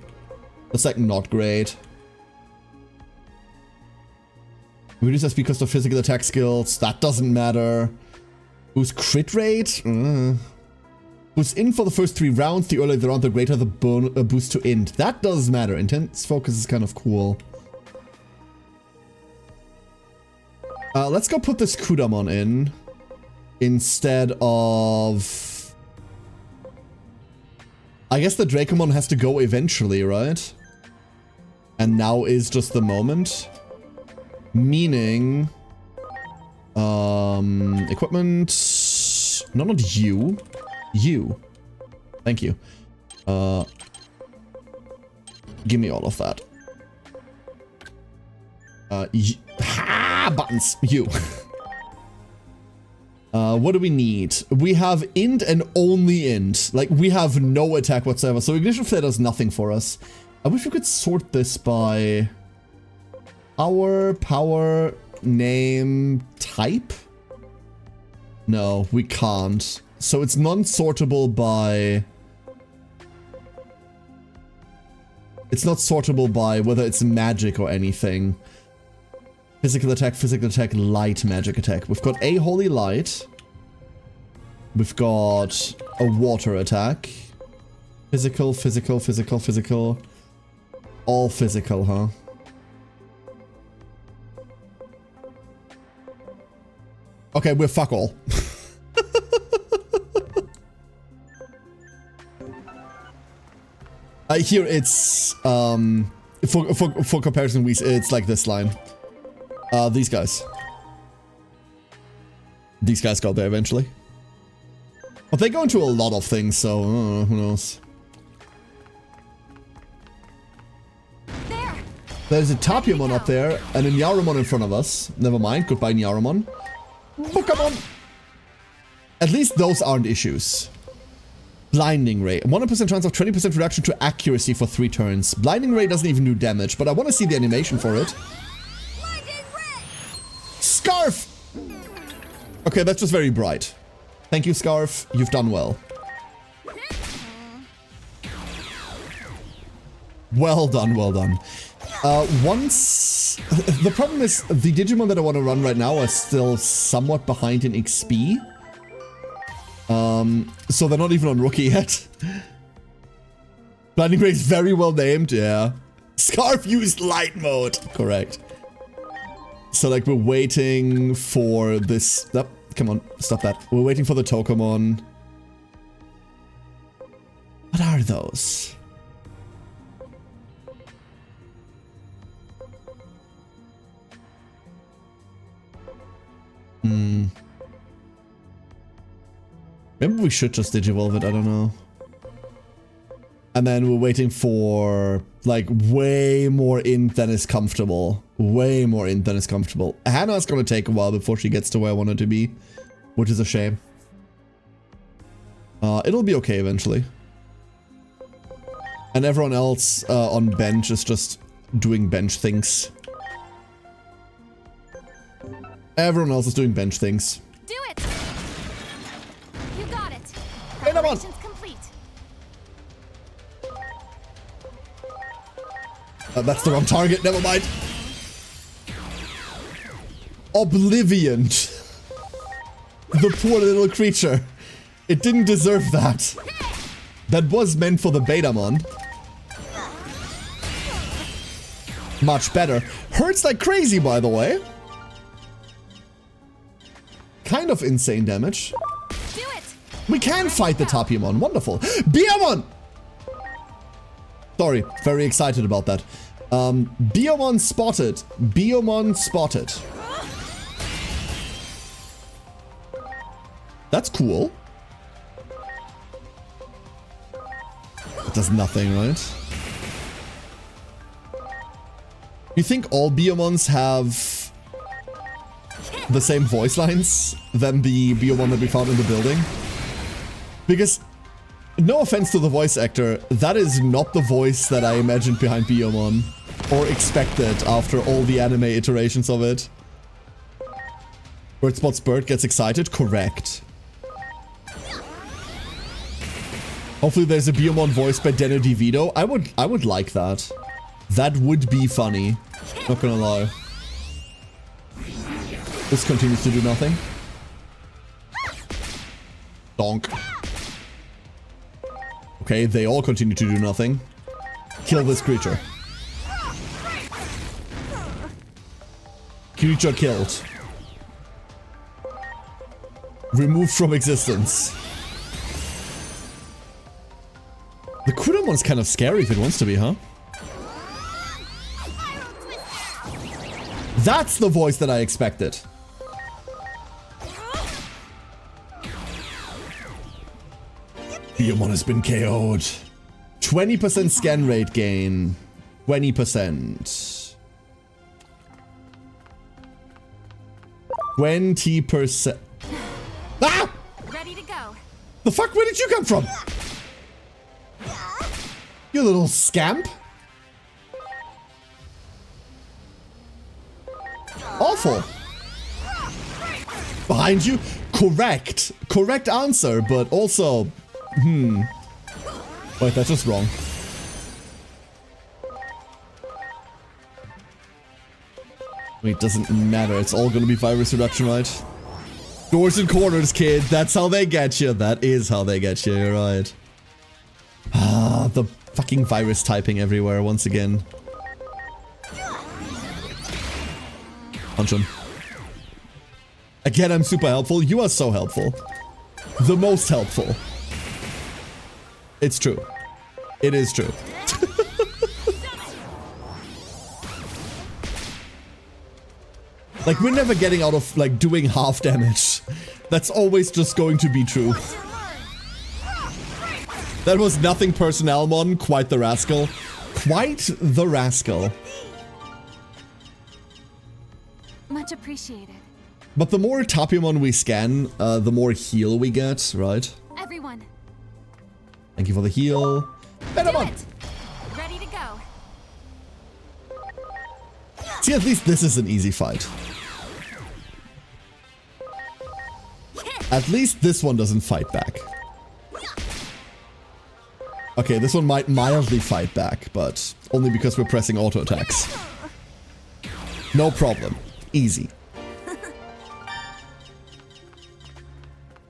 That's like not great. Reduce SP cost of physical attack skills. That doesn't matter. Boost crit rate? Boost in for the first 3 rounds. The earlier the round, the greater the boost to int. That does matter. Intense focus is kind of cool. Let's go put this Kudamon in. Instead of... I guess the Dracomon has to go eventually, right? And now is just the moment. Meaning... equipment... No, not you. You. Thank you. Give me all of that. Buttons. You. What do we need? We have int and only int. Like, we have no attack whatsoever. So Ignition Flare does nothing for us. I wish we could sort this by... power, name, type? No, we can't. So it's non-sortable by... It's not sortable by whether it's magic or anything. physical attack, light magic attack. We've got a holy light. We've got a water attack. Physical, physical, physical, physical. All physical, huh? Okay, we're fuck all. Here it's for comparison, it's like this line. These guys got there eventually, but they go into a lot of things, so who knows. There's a Tapimon up there and a Nyaromon in front of us. Never mind. Goodbye, Nyaromon. Pokemon. At least those aren't issues. Blinding Ray. 100% chance of 20% reduction to accuracy for 3 turns. Blinding Ray doesn't even do damage, but I want to see the animation for it. Blinding Ray! Scarf! Okay, that's just very bright. Thank you, Scarf. You've done well. Well done, well done. The problem is the Digimon that I want to run right now are still somewhat behind in XP. So they're not even on Rookie yet. Blinding Ray is very well named, yeah. Scarf used light mode. Correct. So like we're waiting for this. Oh, come on, stop that. We're waiting for the Tokomon. What are those? Maybe we should just Digivolve it, I don't know. And then we're waiting for, like, way more int than is comfortable. Way more int than is comfortable. Hannah's gonna take a while before she gets to where I want her to be, which is a shame. It'll be okay eventually. And everyone else on bench is just doing bench things. Everyone else is doing bench things. Do it! You got it. Hey, come on. Preparations complete. That's the wrong target, never mind. Oblivion. The poor little creature. It didn't deserve that. That was meant for the Betamon. Much better. Hurts like crazy, by the way. Kind of insane damage. Do it! We can fight the Tapimon. Wonderful. Biomon! Sorry, very excited about that. Biomon spotted. Biomon spotted. That's cool. It does nothing, right? You think all Biomons have the same voice lines than the Biomon that we found in the building? Because, no offense to the voice actor, that is not the voice that I imagined behind Biomon, or expected after all the anime iterations of it. Birdspot's bird gets excited? Correct. Hopefully there's a Biomon voiced by Deno DeVito. I would like that. That would be funny. Not gonna lie. This continues to do nothing. Donk. Okay, they all continue to do nothing. Kill this creature. Creature killed. Removed from existence. The Kudamon's kind of scary if it wants to be, huh? That's the voice that I expected. Biomon has been KO'd. 20% scan rate gain. 20%. 20%. Ah! Ready to go. The fuck? Where did you come from? You little scamp. Awful. Behind you? Correct. Correct answer, but also... Wait, that's just wrong. It doesn't matter. It's all gonna be virus reduction, right? Doors and corners, kid. That's how they get you. That is how they get you. You're right. Ah, the fucking virus typing everywhere once again. Punch him. Again, I'm super helpful. You are so helpful. The most helpful. It's true. It is true. Like, we're never getting out of, like, doing half damage. That's always just going to be true. That was nothing personalmon. Quite the rascal. Quite the rascal. Much appreciated. But the more Tapimon we scan, the more heal we get, right? Everyone. Thank you for the heal. Do Betamon! it. Ready to go. See, at least this is an easy fight. At least this one doesn't fight back. Okay, this one might mildly fight back, but only because we're pressing auto attacks. No problem. Easy.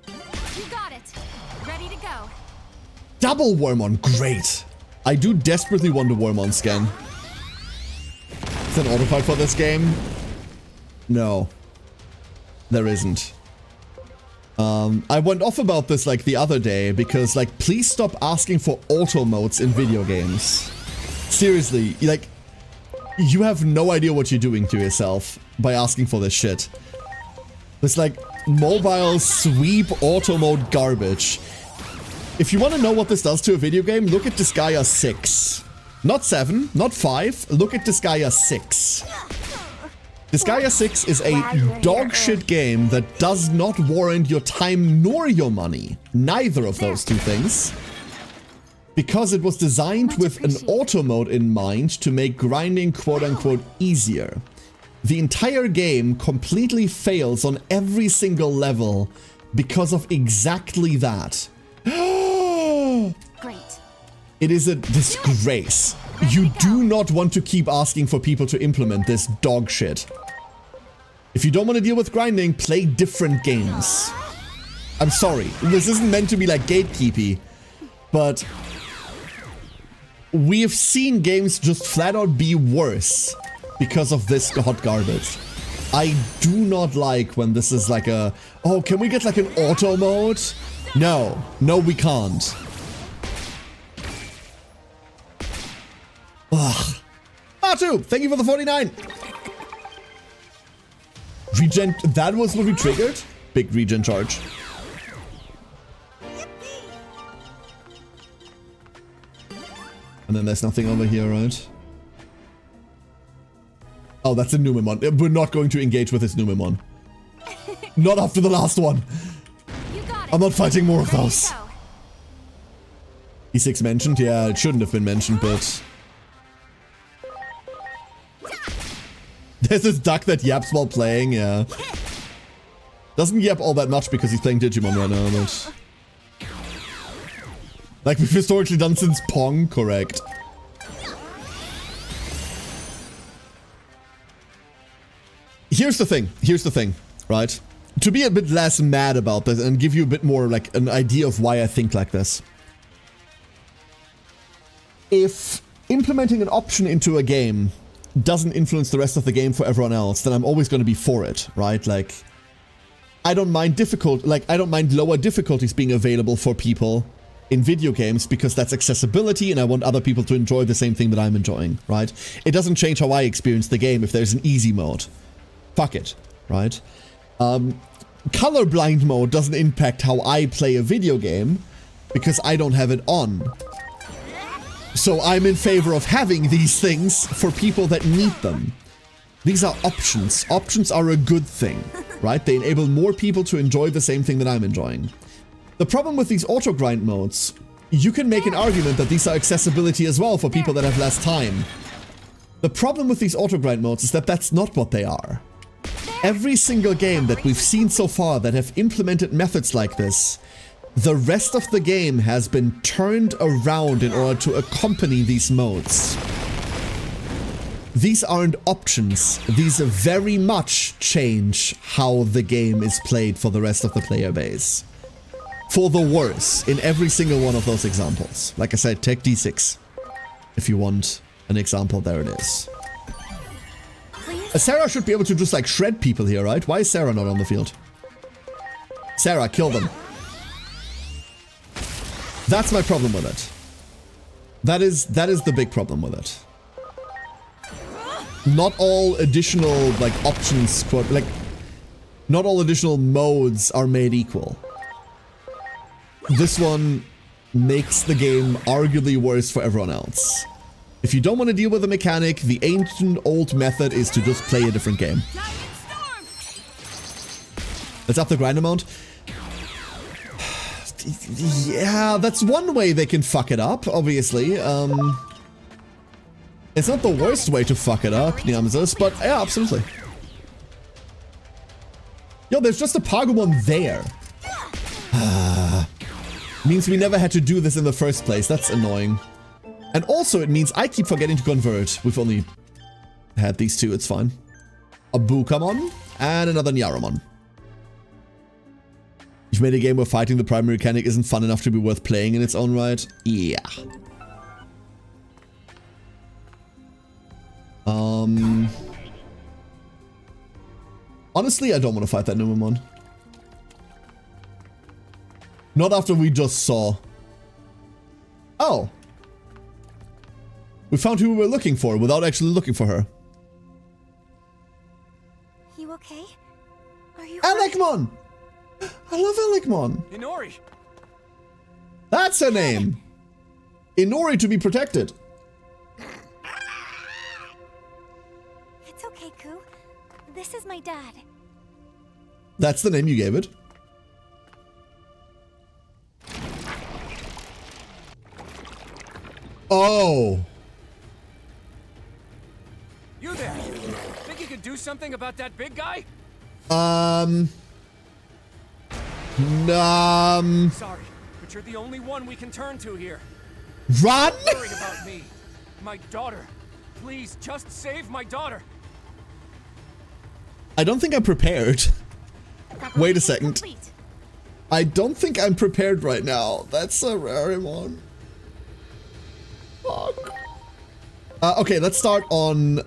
You got it. Ready to go. Double Wormon, great. I do desperately want a Wormon scan. Is there an auto fight for this game? No. There isn't. I went off about this like the other day because like, please stop asking for auto modes in video games. Seriously, like, you have no idea what you're doing to yourself by asking for this shit. It's like mobile sweep auto mode garbage. If you want to know what this does to a video game, look at Disgaea 6. Not 7, not 5, look at Disgaea 6. Disgaea 6 is a dog shit game that does not warrant your time nor your money. Neither of those two things. Because it was designed with an auto mode in mind to make grinding quote-unquote easier. The entire game completely fails on every single level because of exactly that. Great. It is a disgrace. You do not want to keep asking for people to implement this dog shit. If you don't want to deal with grinding, play different games. I'm sorry, this isn't meant to be like gatekeepy, but we have seen games just flat out be worse because of this hot garbage. I do not like when this is like a, oh, can we get like an auto mode? No, no we can't. Ugh. Matu, thank you for the 49. Regen, that was what we triggered? Big regen charge. And then there's nothing over here, right? Oh, that's a Numemon. We're not going to engage with this Numemon. Not after the last one. You got it. I'm not fighting more of Ready to those. go. E6 mentioned? Yeah, it shouldn't have been mentioned, but... There's this duck that yaps while playing, yeah. Doesn't yap all that much because he's playing Digimon right now, but... Like we've historically done since Pong, correct. Here's the thing, right? To be a bit less mad about this and give you a bit more like an idea of why I think like this. If implementing an option into a game doesn't influence the rest of the game for everyone else, then I'm always going to be for it, right? Like, I don't mind I don't mind lower difficulties being available for people in video games because that's accessibility and I want other people to enjoy the same thing that I'm enjoying, right? It doesn't change how I experience the game if there's an easy mode. Fuck it, right? Colorblind mode doesn't impact how I play a video game because I don't have it on. So I'm in favor of having these things for people that need them. These are options. Options are a good thing, right? They enable more people to enjoy the same thing that I'm enjoying. The problem with these auto grind modes, you can make an argument that these are accessibility as well for people that have less time. The problem with these auto grind modes is that that's not what they are. Every single game that we've seen so far that have implemented methods like this, the rest of the game has been turned around in order to accompany these modes. These aren't options. These very much change how the game is played for the rest of the player base. For the worse, in every single one of those examples. Like I said, take D6. If you want an example, there it is. Sarah should be able to just like shred people here, right? Why is Sarah not on the field? Sarah, kill them. That's my problem with it. That is the big problem with it. Not all additional like options, like not all additional modes are made equal. This one makes the game arguably worse for everyone else. If you don't want to deal with the mechanic, the ancient old method is to just play a different game. Let's up the grind amount. Yeah, that's one way they can fuck it up, obviously. It's not the worst way to fuck it up, Nemesis, but yeah, absolutely. Yo, there's just a Pagumon there. Means we never had to do this in the first place. That's annoying. And also it means I keep forgetting to convert. We've only had these two, it's fine. A Bukamon and another Nyaramon. You've made a game where fighting the primary mechanic isn't fun enough to be worth playing in its own right? Yeah. Honestly, I don't want to fight that Numemon. Not after we just saw. Oh. We found who we were looking for without actually looking for her. You okay? Are you Alekmon! I love Alekmon. Inori! That's her name. Inori to be protected. It's okay, Ku. This is my dad. That's the name you gave it. Oh. You there! Think you could do something about that big guy? Sorry, but you're the only one we can turn to here. Run! Don't worry about me. My daughter. Please, just save my daughter. I don't think I'm prepared. Wait a second. I don't think I'm prepared right now. That's a Rarimon. Fuck. Okay, let's start on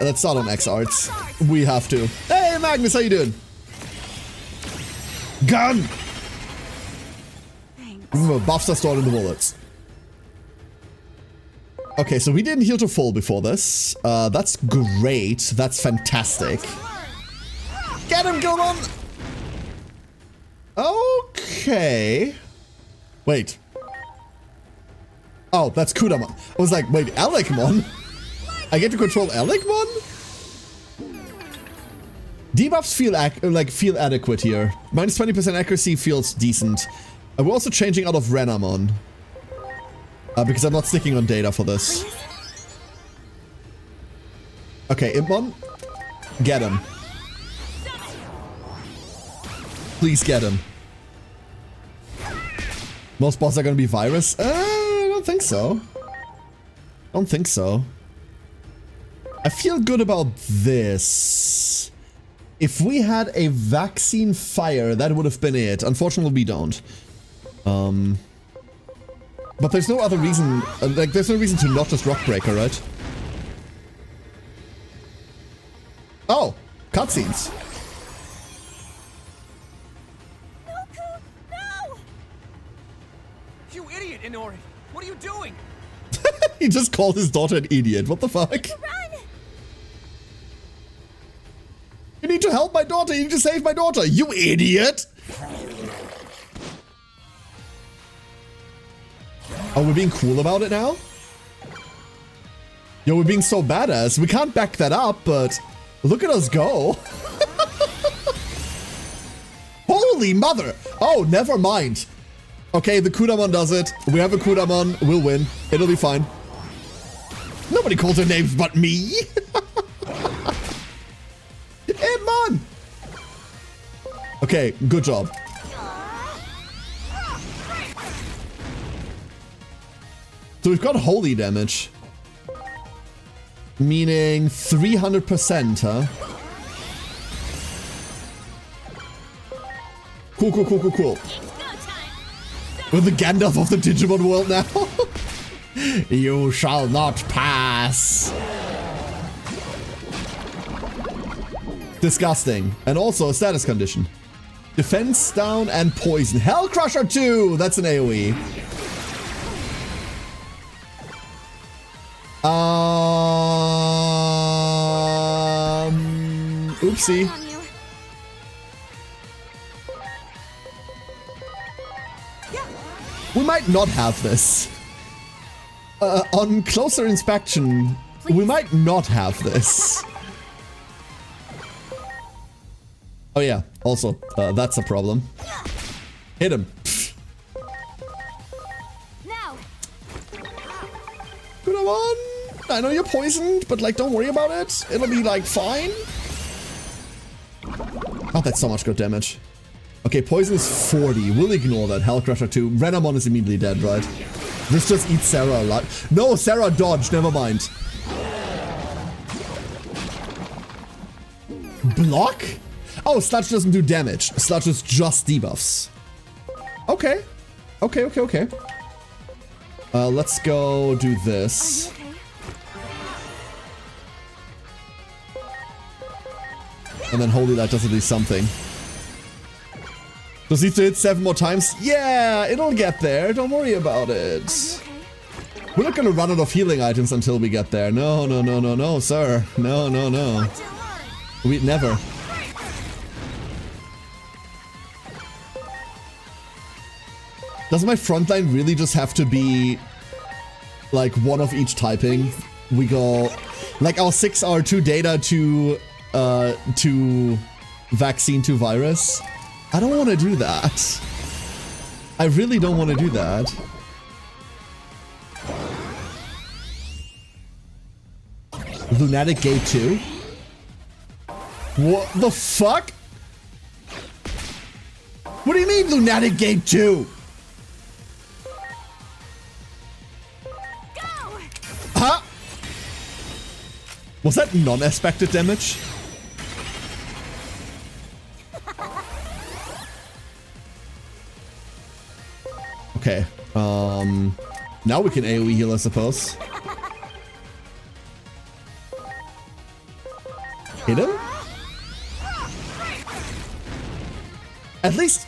X Arts. We have to. Hey Magnus, how you doing? Gun! Remember, buffs are stored in the bullets. Okay, so we didn't heal to full before this. That's great. That's fantastic. Get him, Gilmon! Okay. Wait. Oh, that's Kudamon. I was like, wait, Alekmon? I get to control Alekmon? Debuffs feel adequate here. Minus 20% accuracy feels decent. We're also changing out of Renamon. Because I'm not sticking on data for this. Okay, Impmon. Get him. Please get him. Most bosses are gonna be virus? I don't think so. Don't think so. I feel good about this. If we had a vaccine fire, that would have been it. Unfortunately, we don't. But there's no other reason, like, there's no reason to not just Rockbreaker, right? Oh, cutscenes. No! You idiot, Inori! What are you doing? He just called his daughter an idiot. What the fuck? Run! You need to help my daughter. You need to save my daughter. You idiot! Oh, we're being cool about it now? Yo, we're being so badass. We can't back that up, but look at us go. Holy mother! Oh, never mind. Okay, the Kudamon does it. We have a Kudamon. We'll win. It'll be fine. Nobody calls her names but me. Edmon! Okay, good job. So we've got holy damage. Meaning 300%, huh? Cool, cool, cool, cool, cool. We're the Gandalf of the Digimon world now. You shall not pass. Disgusting. And also a status condition. Defense down and poison. Hell Crusher 2! That's an AoE. Oopsie. We might not have this. On closer inspection, we might not have this. Oh yeah, also, that's a problem. Hit him. Now. Come on. I know you're poisoned, but like, don't worry about it. It'll be like fine. Oh, that's so much good damage. Okay, poison is 40. We'll ignore that. Hellcrusher 2. Renamon is immediately dead, right? This just eats Sarah alive. No, Sarah dodged. Never mind. Block? Oh, Sludge doesn't do damage. Sludge is just debuffs. Okay. Okay. Let's go do this. And then Holy Light does at least something. Does he need to hit 7 more times? Yeah, it'll get there. Don't worry about it. We're not gonna run out of healing items until we get there. No, sir. No. We never. Does my frontline really just have to be like one of each typing? We go like our 6R2 data to vaccine to virus. I don't want to do that. I really don't want to do that. Lunatic Gate 2? What the fuck? What do you mean Lunatic Gate 2? Huh? Was that non-expected damage? Okay, now we can AoE heal, I suppose. Hit him? At least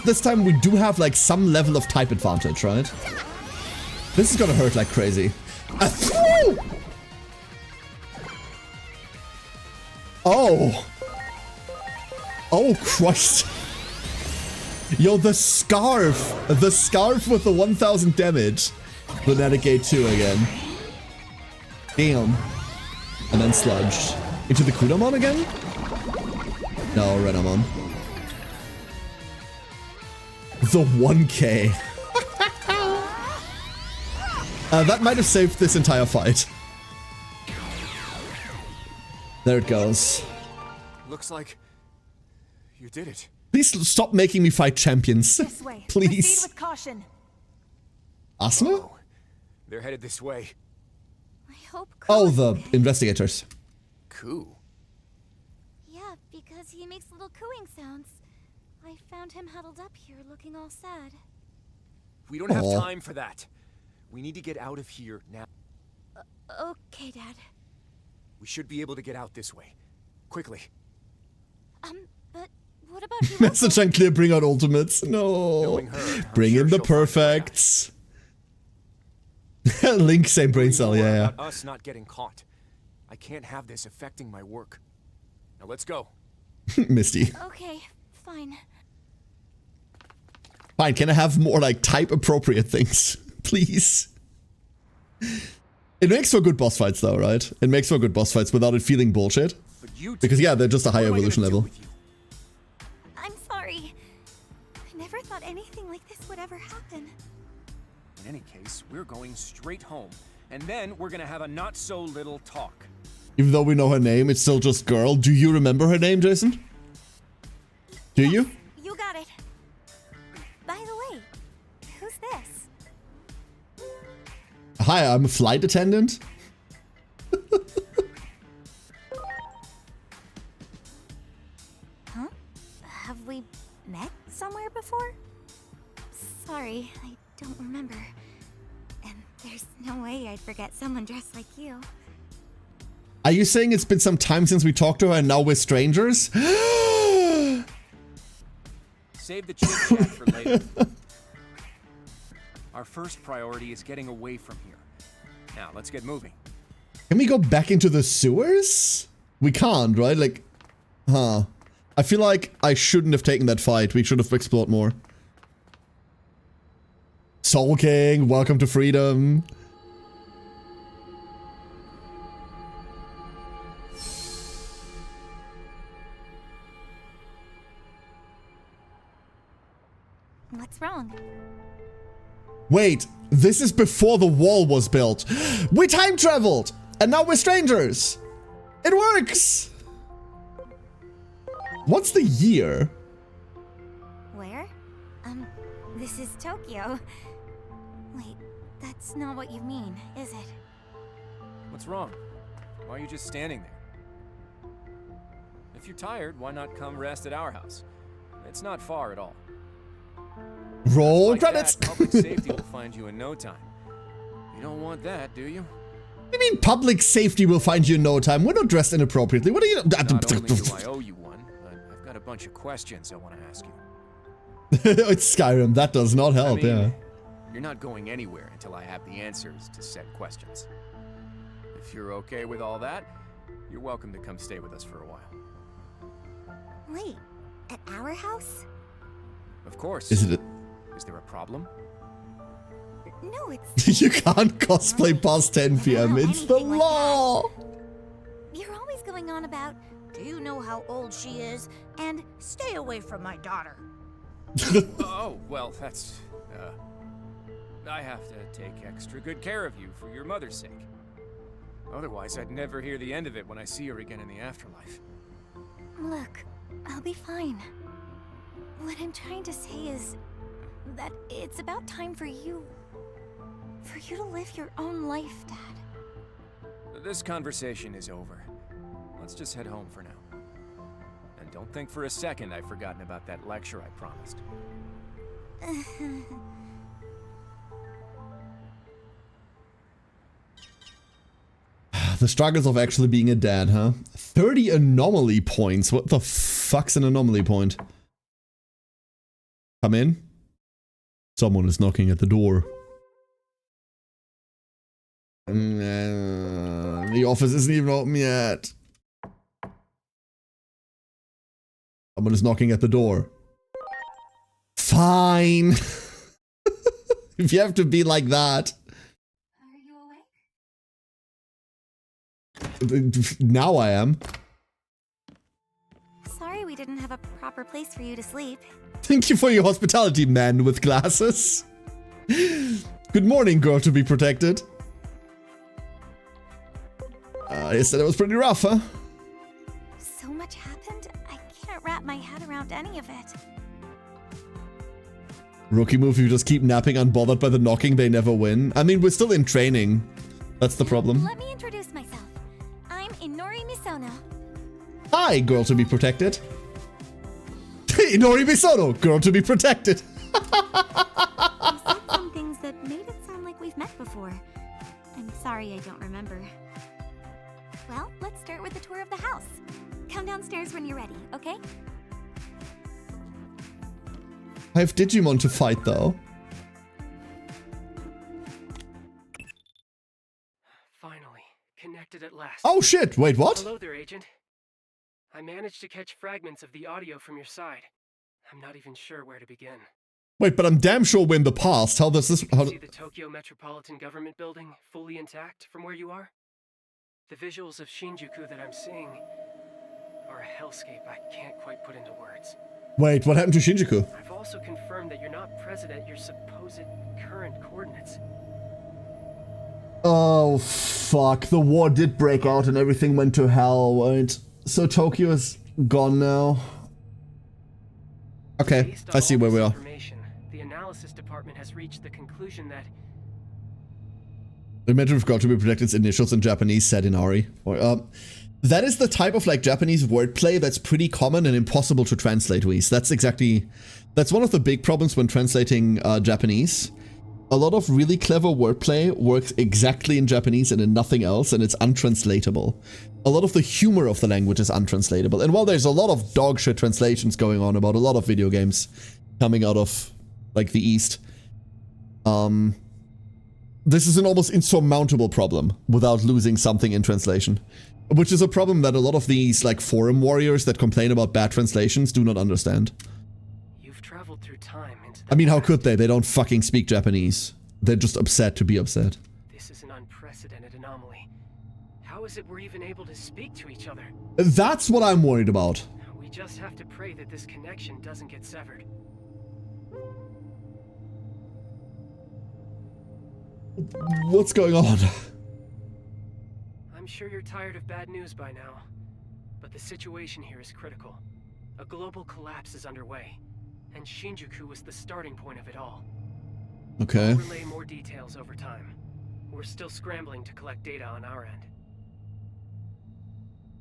this time we do have like some level of type advantage, right? This is gonna hurt like crazy. Oh! Oh, Christ. Yo, the scarf with the 1000 damage. Lunatic Gate 2 again. Damn. And then Sludge. Into the Kudamon again? No, Renamon. The 1k. That might have saved this entire fight. There it goes. Looks like you did it. Please stop making me fight champions. This way. Please. Proceed with caution. Asuna? Oh, they're headed this way. I hope. Oh, the investigators. Coo. Yeah, because he makes little cooing sounds. I found him huddled up here, looking all sad. We don't have Aw. time for that. We need to get out of here now. Okay, Dad. We should be able to get out this way. Quickly. But what about you? Message unclear, bring out ultimates. No. Knowing her, I'm Bring sure in the she'll find a way out. perfects. Link, same brain cell, More yeah. about us not getting caught. I can't have this affecting my work. Now let's go. Misty. Okay, fine. Fine, can I have more like type appropriate things? Please. It makes for good boss fights though, right? It makes for good boss fights without it feeling bullshit. But you Because yeah, they're just a high what am I gonna evolution do level. with you? I'm sorry. I never thought anything like this would ever happen. In any case, we're going straight home. And then we're gonna have a not-so-little talk. Even though we know her name, it's still just girl. Do you remember her name, Jason? Do you? You got it. By the way, who's this? Hi, I'm a flight attendant. sorry, I don't remember. And there's no way I'd forget someone dressed like you. Are you saying it's been some time since we talked to her and now we're strangers? Save the chit-chat for later. Our first priority is getting away from here. Now, let's get moving. Can we go back into the sewers? We can't, right? Like, huh. I feel like I shouldn't have taken that fight. We should have explored more. Soul King, welcome to freedom. What's wrong? Wait, this is before the wall was built. We time traveled, and now we're strangers. It works. What's the year? Where? This is Tokyo. Wait, that's not what you mean, is it? What's wrong? Why are you just standing there? If you're tired, why not come rest at our house? It's not far at all. Roll Like credits. that, public safety will find you in no time. You don't want that, do you? I mean, public safety will find you in no time. We're not dressed inappropriately. What are you? Not only do I owe you one, but I've got a bunch of questions I want to ask you. It's Skyrim. That does not help. I mean, Yeah. You're not going anywhere until I have the answers to said questions. If you're okay with all that, you're welcome to come stay with us for a while. Wait, at our house? Of course. Is it? Is there a problem? No, it's... You can't cosplay past 10 p.m. It's the Anything like law. You're always going on about, do you know how old she is? And stay away from my daughter. Oh, well, that's... I have to take extra good care of you for your mother's sake. Otherwise, I'd never hear the end of it when I see her again in the afterlife. Look, I'll be fine. What I'm trying to say is that it's about time for you to live your own life, Dad. This conversation is over. Let's just head home for now. And don't think for a second I've forgotten about that lecture I promised. The struggles of actually being a dad, huh? 30 anomaly points. What the fuck's an anomaly point? Come in. Someone is knocking at the door. The office isn't even open yet. Someone is knocking at the door. Fine. If you have to be like that. Are you awake? Now I am. Sorry we didn't have a proper place for you to sleep. Thank you for your hospitality, man with glasses. Good morning, girl to be protected. You said it was pretty rough, huh? So much happened, I can't wrap my head around any of it. Rookie move, you just keep napping unbothered by the knocking, they never win. I mean, we're still in training. That's the problem. Let me introduce myself. I'm Inori Misono. Hi, girl to be protected. Inori Misono, girl to be protected. You said some things that made it sound like we've met before. I'm sorry I don't remember. Well, let's start with the tour of the house. Come downstairs when you're ready, okay? I have Digimon to fight, though. Finally, connected at last. Oh shit, wait, what? Hello there, Agent. I managed to catch fragments of the audio from your side. I'm not even sure where to begin. Wait, but I'm damn sure we're in the past. How does this... How See the Tokyo Metropolitan Government Building fully intact from where you are? The visuals of Shinjuku that I'm seeing are a hellscape I can't quite put into words. Wait, what happened to Shinjuku? I've also confirmed that you're not present at your supposed current coordinates. Oh, fuck. The war did break out and everything went to hell, right? So Tokyo is gone now. Okay, Based on I see all where this we are. information, the analysis department has reached the conclusion that The matter of God to be protected initials in Japanese, said Inari. That is the type of like Japanese wordplay that's pretty common and impossible to translate, Whis. That's one of the big problems when translating Japanese. A lot of really clever wordplay works exactly in Japanese and in nothing else, and it's untranslatable. A lot of the humor of the language is untranslatable. And while there's a lot of dogshit translations going on about a lot of video games coming out of, like, the East, this is an almost insurmountable problem without losing something in translation. Which is a problem that a lot of these, like, forum warriors that complain about bad translations do not understand. You've traveled through time into I mean, how could they? They don't fucking speak Japanese. They're just upset to be upset. This is an unprecedented anomaly. How is it we're even able to speak to each other? That's what I'm worried about. We just have to pray that this connection doesn't get severed. What's going on? I'm sure you're tired of bad news by now, but the situation here is critical. A global collapse is underway, and Shinjuku was the starting point of it all. Okay. I'll relay more details over time. We're still scrambling to collect data on our end.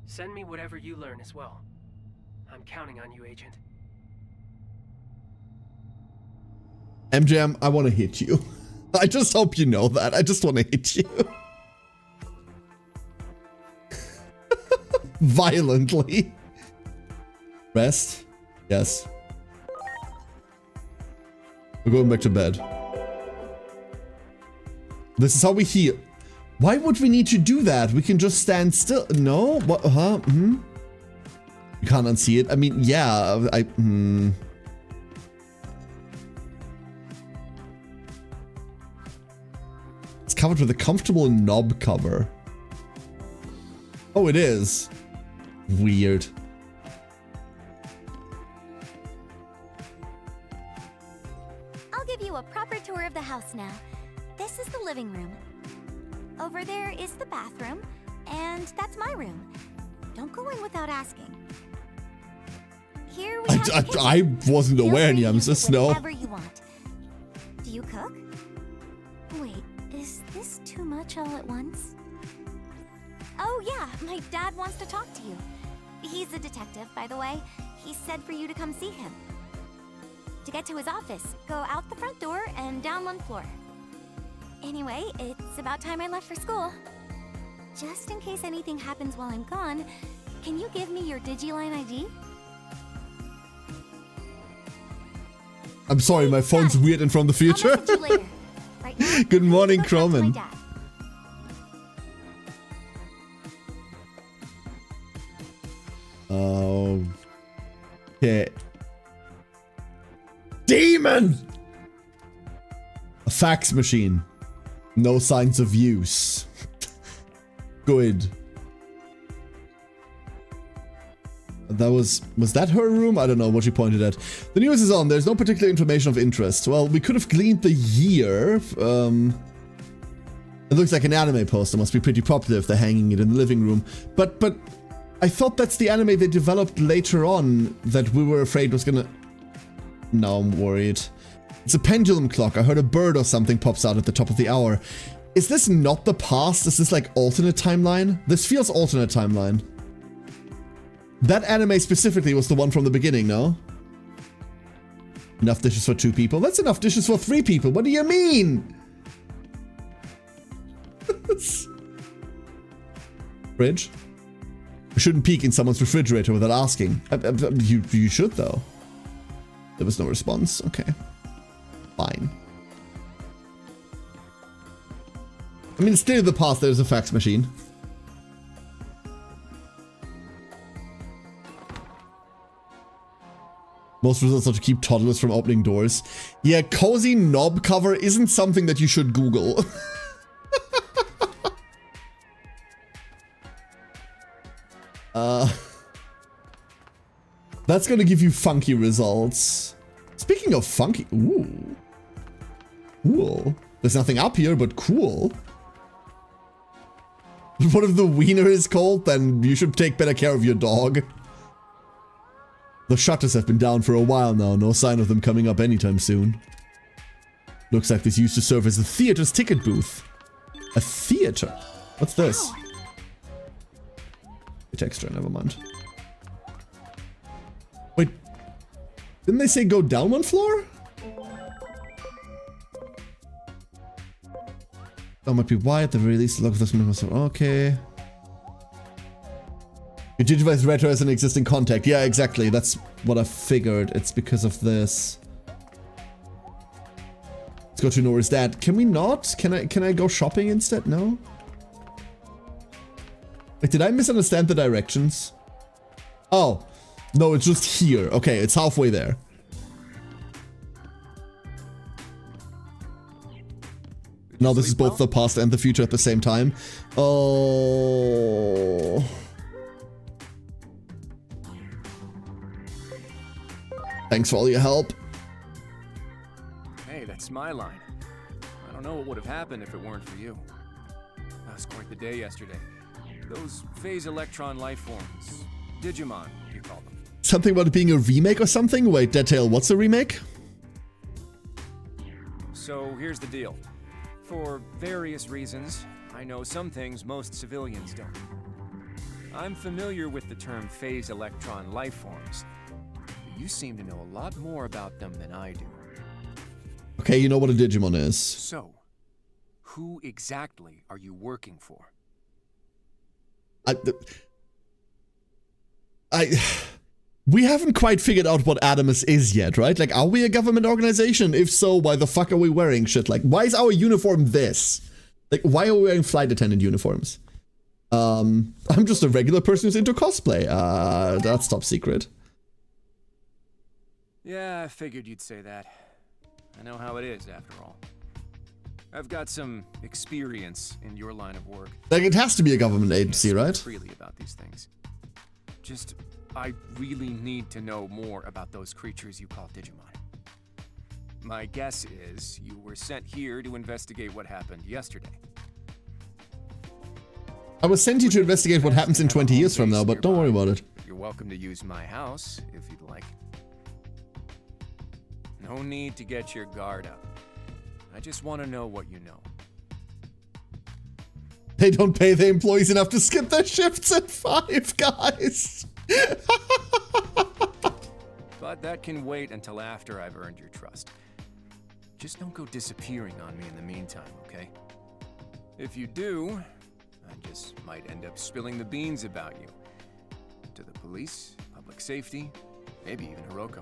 Send me whatever you learn as well. I'm counting on you, Agent. MJM, I want to hit you. I just hope you know that. I just want to hit you. Violently. Rest? Yes. We're going back to bed. This is how we heal. Why would we need to do that? We can just stand still. No? What? Huh? Hmm? You can't unsee it. I mean, yeah. It's covered with a comfortable knob cover. Oh, it is. Weird. I'll give you a proper tour of the house now. This is the living room. Over there is the bathroom, and that's my room. Don't go in without asking. Here we have the kitchen. I wasn't Feel aware, free to use Nemesis, it no. whenever you want. Do you cook? Wait, is this too much all at once? Oh yeah, my dad wants to talk to you. He's a detective, by the way. He said for you to come see him. To get to his office, go out the front door and down one floor. Anyway, it's about time I left for school. Just in case anything happens while I'm gone, can you give me your Digiline ID? I'm sorry, my phone's weird and from the future. I'll message you later. Right now, Good morning, go talk to my Croman. dad. Okay. Demon! A fax machine. No signs of use. Good. Was that her room? I don't know what she pointed at. The news is on. There's no particular information of interest. Well, we could have gleaned the year. It looks like an anime poster. Must be pretty popular if they're hanging it in the living room. But I thought that's the anime they developed later on that we were afraid was gonna... Now I'm worried. It's a pendulum clock. I heard a bird or something pops out at the top of the hour. Is this not the past? Is this like alternate timeline? This feels alternate timeline. That anime specifically was the one from the beginning, no? Enough dishes for 2 people? That's enough dishes for 3 people. What do you mean? Fridge? You shouldn't peek in someone's refrigerator without asking. You should, though. There was no response. Okay. Fine. I mean, still in the past, there's a fax machine. Most results are to keep toddlers from opening doors. Yeah, cozy knob cover isn't something that you should Google. That's gonna give you funky results. Speaking of funky, ooh. Cool. There's nothing up here, but cool. What if the wiener is cold? Then you should take better care of your dog. The shutters have been down for a while now, no sign of them coming up anytime soon. Looks like this used to serve as the theater's ticket booth. A theater? What's this? Ow. It's extra, never mind. Wait, didn't they say go down one floor? That might be why at the very least. Look, this must have. Okay. Your Digivice Retro has an existing contact. Yeah, exactly. That's what I figured. It's because of this. Let's go to Nora's dad. Can we not? Can I go shopping instead? No? Like, did I misunderstand the directions? Oh. No, it's just here. Okay, it's halfway there. Now this is both the past and the future at the same time. Oh. Thanks for all your help. Hey, that's my line. I don't know what would have happened if it weren't for you. That was quite the day yesterday. Those phase electron life forms. Digimon, you call them. Something about it being a remake or something? Wait, Detail, what's a remake? So here's the deal. For various reasons, I know some things most civilians don't. I'm familiar with the term phase electron life forms. But you seem to know a lot more about them than I do. Okay, you know what a Digimon is. So, who exactly are you working for? We haven't quite figured out what Adamus is yet, right? Like, are we a government organization? If so, why the fuck are we wearing shit? Like, why is our uniform this? Like, why are we wearing flight attendant uniforms? I'm just a regular person who's into cosplay. That's top secret. Yeah, I figured you'd say that. I know how it is, after all. I've got some experience in your line of work. Like, it has to be a government agency, Can't speak right? freely about these things. Just, I really need to know more about those creatures you call Digimon. My guess is you were sent here to investigate what happened yesterday. I was sent here to investigate what happens in 20 years from now, but don't worry about it. You're welcome to use my house if you'd like. No need to get your guard up. I just want to know what you know. They don't pay their employees enough to skip their shifts at 5, guys. But that can wait until after I've earned your trust. Just don't go disappearing on me in the meantime, okay? If you do, I just might end up spilling the beans about you. To the police, public safety, maybe even Hiroko.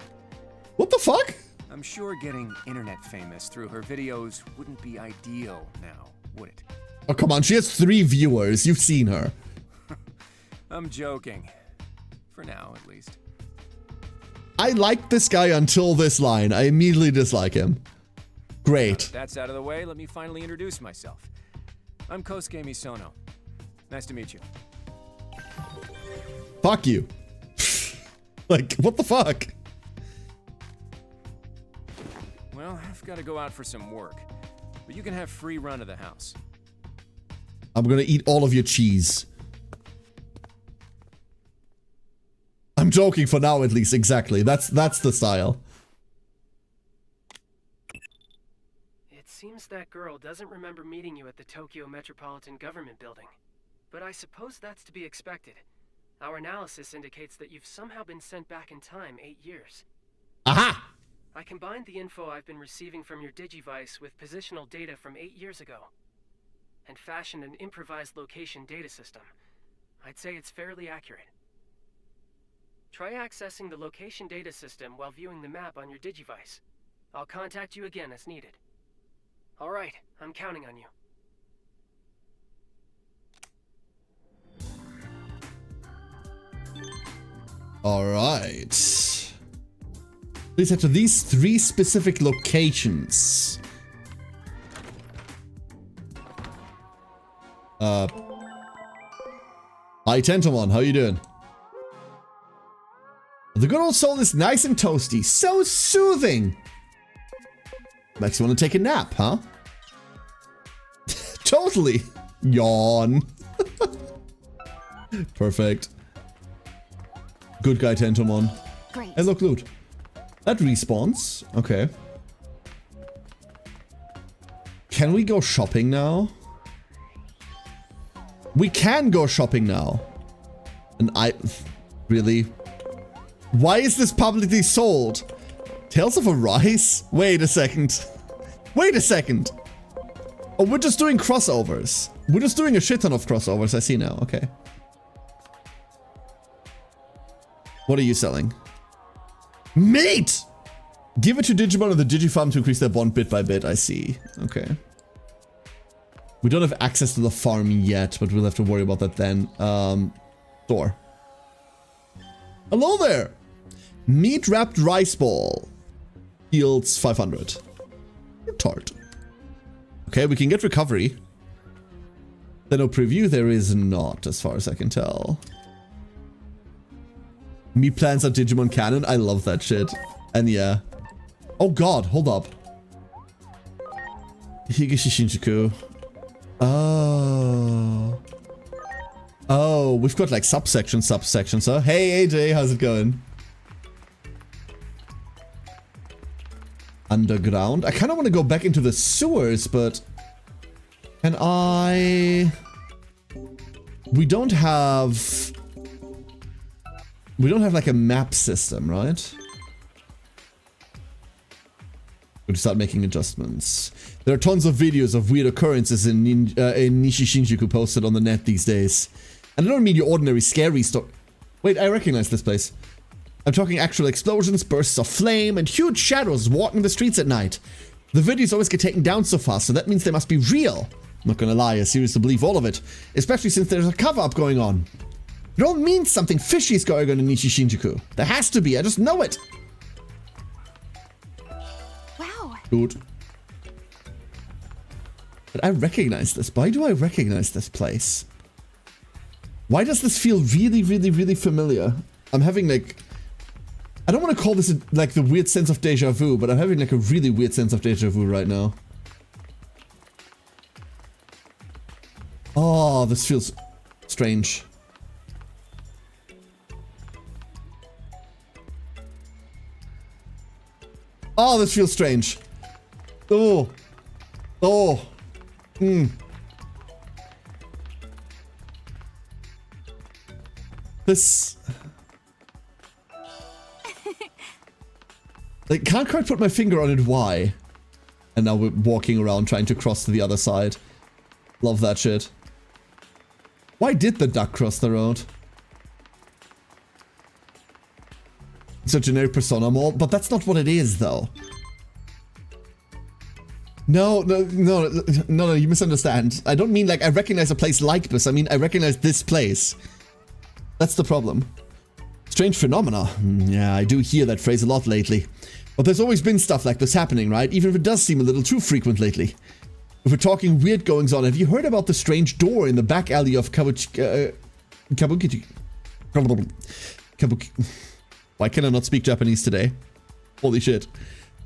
What the fuck? I'm sure getting internet famous through her videos wouldn't be ideal now, would it? Oh, come on. She has 3 viewers. You've seen her. I'm joking. For now, at least. I liked this guy until this line. I immediately dislike him. Great. That's out of the way. Let me finally introduce myself. I'm Kosuke Misono. Nice to meet you. Fuck you. Like, what the fuck? Well, I've got to go out for some work. But you can have free run of the house. I'm gonna eat all of your cheese. I'm joking for now, at least. Exactly. That's the style. It seems that girl doesn't remember meeting you at the Tokyo Metropolitan Government Building. But I suppose that's to be expected. Our analysis indicates that you've somehow been sent back in time 8 years. Aha! I combined the info I've been receiving from your Digivice with positional data from 8 years ago, and fashioned an improvised location data system. I'd say it's fairly accurate. Try accessing the location data system while viewing the map on your Digivice. I'll contact you again as needed. All right, I'm counting on you. All right. Please head to these 3 specific locations. Hi, Tentomon. How you doing? The good old soul is nice and toasty. So soothing. Makes you want to take a nap, huh? Totally. Yawn. Perfect. Good guy, Tentomon. Great. Hey, look, loot. That respawns. Okay. Can we go shopping now? We can go shopping now. And really? Why is this publicly sold? Tales of Arise? Wait a second. Wait a second. Oh, we're just doing crossovers. We're just doing a shit ton of crossovers. I see now. Okay. What are you selling? Meat! Give it to Digimon or the Digifarm to increase their bond bit by bit. I see. Okay. We don't have access to the farm yet, but we'll have to worry about that then. Store. Hello there! Meat wrapped rice ball. Yields 500. Tart. Okay, we can get recovery. Then no preview, there is not, as far as I can tell. Meat plants are Digimon canon. I love that shit. And yeah. Oh god, hold up. Higashi Shinjuku. Oh. Oh, we've got like subsections, huh? Hey AJ, how's it going? Underground. I kind of want to go back into the sewers, but can I? We don't have like a map system, right? We'll start making adjustments. There are tons of videos of weird occurrences in Nishi Shinjuku posted on the net these days. And I don't mean your ordinary scary story. Wait, I recognize this place. I'm talking actual explosions, bursts of flame, and huge shadows walking the streets at night. The videos always get taken down so fast, so that means they must be real. I'm not gonna lie, I seriously believe all of it. Especially since there's a cover-up going on. It all means something fishy is going on in Nishi Shinjuku. There has to be, I just know it. Wow. Good. But I recognize this. Why do I recognize this place? Why does this feel really, really, really familiar? I'm having like... I don't want to call this like the weird sense of deja vu, but I'm having like a really weird sense of deja vu right now. Oh, this feels strange. Oh, this feels strange. Oh. Oh. This... Like, can't quite put my finger on it why. And now we're walking around trying to cross to the other side. Love that shit. Why did the duck cross the road? It's a generic Persona mall, but that's not what it is, though. No, you misunderstand. I don't mean like I recognize a place like this. I mean, I recognize this place. That's the problem. Strange phenomena. Yeah, I do hear that phrase a lot lately. But there's always been stuff like this happening, right? Even if it does seem a little too frequent lately. If we're talking weird goings on, have you heard about the strange door in the back alley of Kabuki... Why can I not speak Japanese today? Holy shit.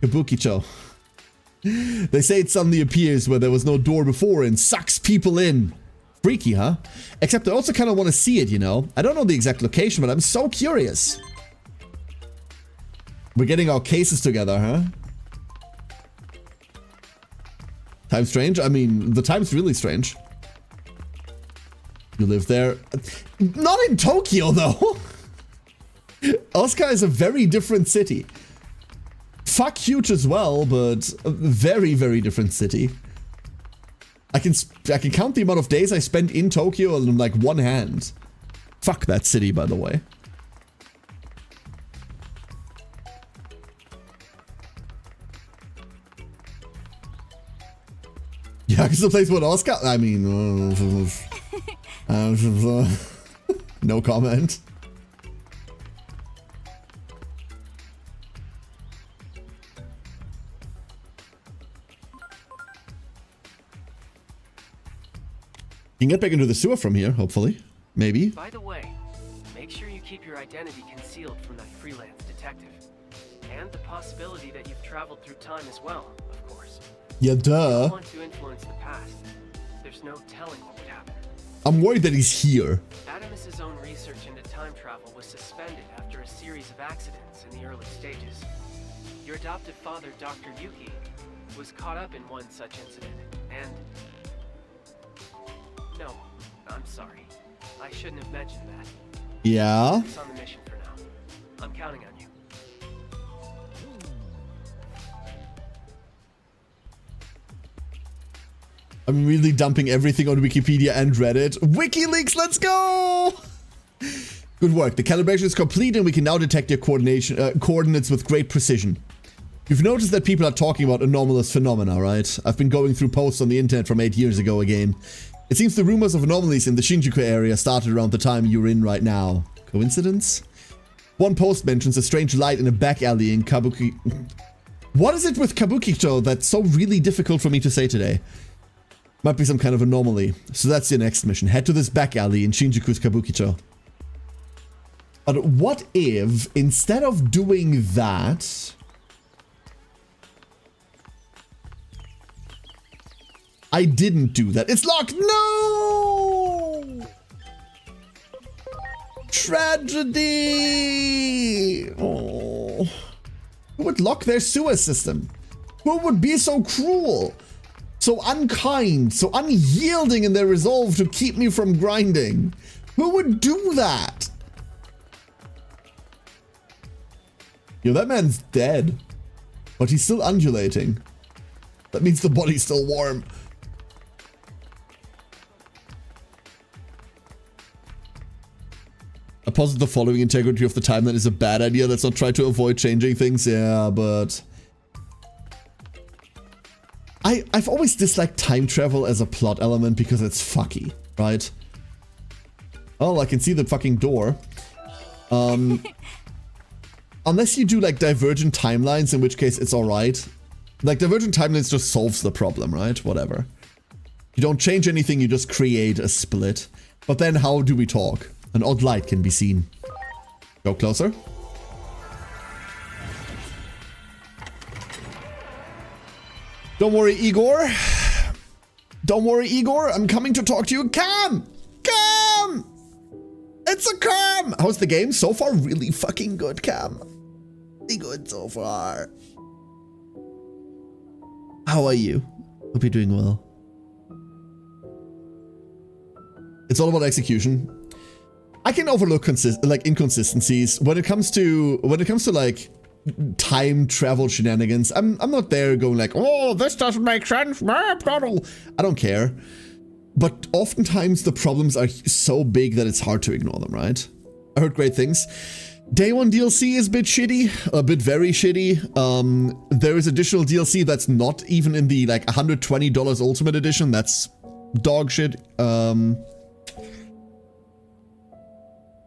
Kabukicho. They say it suddenly appears where there was no door before and sucks people in. Freaky, huh? Except I also kind of want to see it, you know? I don't know the exact location, but I'm so curious. We're getting our cases together, huh? Time's strange? I mean, the time's really strange. You live there. Not in Tokyo, though. Osaka is a very different city. Fuck huge as well, but a very, very different city. I can count the amount of days I spent in Tokyo on like one hand. Fuck that city, by the way. Yeah, because the place with Oscar. I mean, no comment. You can get back into the sewer from here, hopefully. Maybe. By the way, make sure you keep your identity concealed from that freelance detective. And the possibility that you've traveled through time as well, of course. Yeah, duh. You don't want to influence the past. There's no telling what would happen. I'm worried that he's here. Adamus's own research into time travel was suspended after a series of accidents in the early stages. Your adoptive father, Dr. Yuki, was caught up in one such incident, and... No, I'm sorry. I shouldn't have mentioned that. Yeah? Focus on the mission for now. I'm counting on you. I'm really dumping everything on Wikipedia and Reddit. WikiLeaks, let's go! Good work. The calibration is complete and we can now detect your coordinates with great precision. You've noticed that people are talking about anomalous phenomena, right? I've been going through posts on the internet from 8 years ago again. It seems the rumors of anomalies in the Shinjuku area started around the time you're in right now. Coincidence? One post mentions a strange light in a back alley in Kabuki... What is it with Kabukicho that's so really difficult for me to say today? Might be some kind of anomaly. So that's your next mission. Head to this back alley in Shinjuku's Kabukicho. But what if, instead of doing that... I didn't do that. It's locked! No! Tragedy! Oh. Who would lock their sewer system? Who would be so cruel? So unkind, so unyielding in their resolve to keep me from grinding? Who would do that? Yo, that man's dead. But he's still undulating. That means the body's still warm. I posit the following: integrity of the timeline is a bad idea. Let's not try to avoid changing things. Yeah, but... I've always disliked time travel as a plot element because it's fucky, right? Oh, I can see the fucking door. Unless you do like divergent timelines, in which case it's alright. Like divergent timelines just solves the problem, right? Whatever. You don't change anything, you just create a split. But then how do we talk? An odd light can be seen. Go closer. Don't worry, Igor. Don't worry, Igor. I'm coming to talk to you. Cam! Cam! It's a Cam! How's the game? So far, really fucking good, Cam. Really good so far. How are you? Hope you're doing well. It's all about execution. I can overlook inconsistencies when it comes to like time travel shenanigans. I'm not there going like, oh, this doesn't make sense. I don't care. But oftentimes the problems are so big that it's hard to ignore them, right? I heard great things. Day 1 DLC is a bit shitty, a bit very shitty. There is additional DLC that's not even in the like $120 Ultimate Edition. That's dog shit.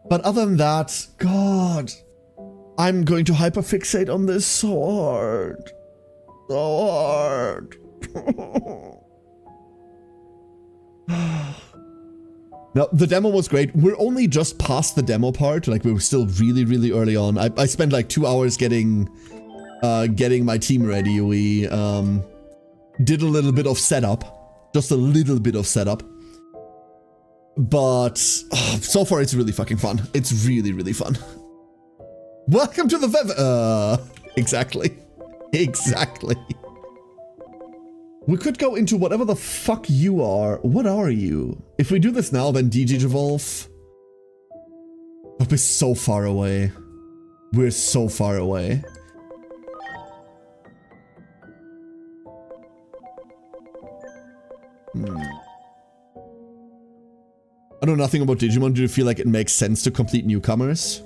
But other than that, God, I'm going to hyperfixate on this so hard. So hard. No, the demo was great. We're only just past the demo part. Like, we were still really, really early on. I spent like 2 hours getting my team ready. We did a little bit of setup. Just a little bit of setup. But so far it's really fucking fun. It's really, really fun. Welcome to the exactly. Exactly. We could go into whatever the fuck you are. What are you? If we do this now, then Digivolve. Hope is so far away. We're so far away. I know nothing about Digimon. Do you feel like it makes sense to complete newcomers?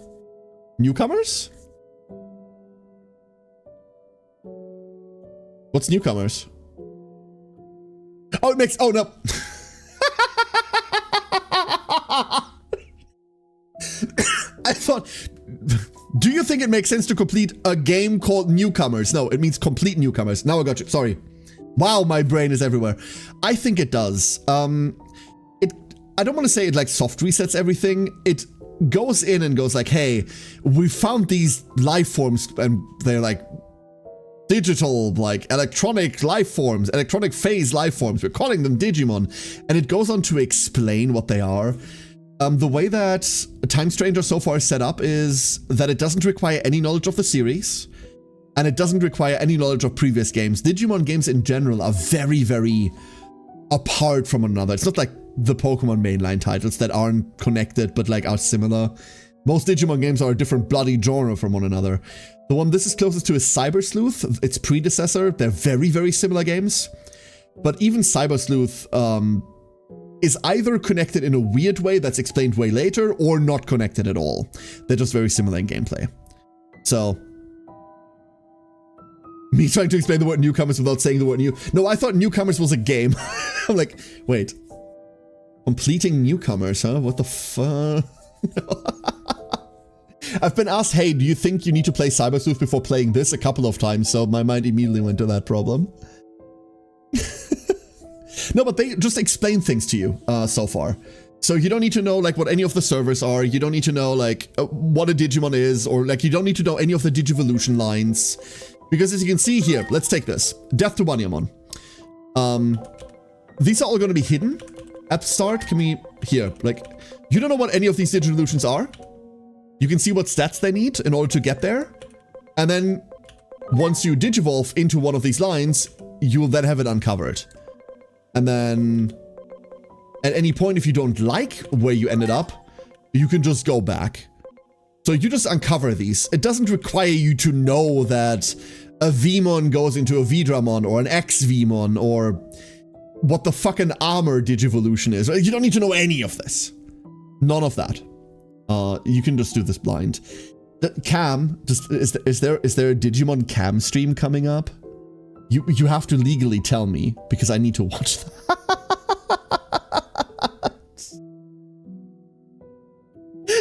Newcomers? What's newcomers? Oh, it makes... Oh, no. I thought... Do you think it makes sense to complete a game called Newcomers? No, it means complete newcomers. Now I got you. Sorry. Wow, my brain is everywhere. I think it does. I don't want to say it like soft resets everything. It goes in and goes like, hey, we found these life forms and they're like digital, like electronic life forms, electronic phase life forms. We're calling them Digimon. And it goes on to explain what they are. The way that Time Stranger so far is set up is that it doesn't require any knowledge of the series. And it doesn't require any knowledge of previous games. Digimon games in general are very, very apart from one another. It's not like the Pokemon mainline titles that aren't connected but like are similar. Most Digimon games are a different bloody genre from one another. The one this is closest to is Cyber Sleuth, its predecessor. They're very, very similar games. But even Cyber Sleuth is either connected in a weird way that's explained way later, or not connected at all. They're just very similar in gameplay. So, me trying to explain the word newcomers without saying the word new. No, I thought newcomers was a game. I'm like, wait. Completing newcomers, huh? What the fuck? I've been asked, hey, do you think you need to play Cyber Sleuth before playing this a couple of times? So my mind immediately went to that problem. No, but they just explain things to you so far. So you don't need to know like what any of the servers are. You don't need to know like what a Digimon is, or like you don't need to know any of the Digivolution lines. Because as you can see here, let's take this. Death to Wanyamon. These are all going to be hidden at the start. Can we, here, like, you don't know what any of these Digivolutions are. You can see what stats they need in order to get there. And then once you Digivolve into one of these lines, you will then have it uncovered. And then at any point, if you don't like where you ended up, you can just go back. So you just uncover these. It doesn't require you to know that a Vmon goes into a Vidramon or an X-Vmon or what the fucking armor Digivolution is. You don't need to know any of this. None of that. You can just do this blind. Cam, is there a Digimon Cam stream coming up? You have to legally tell me because I need to watch that.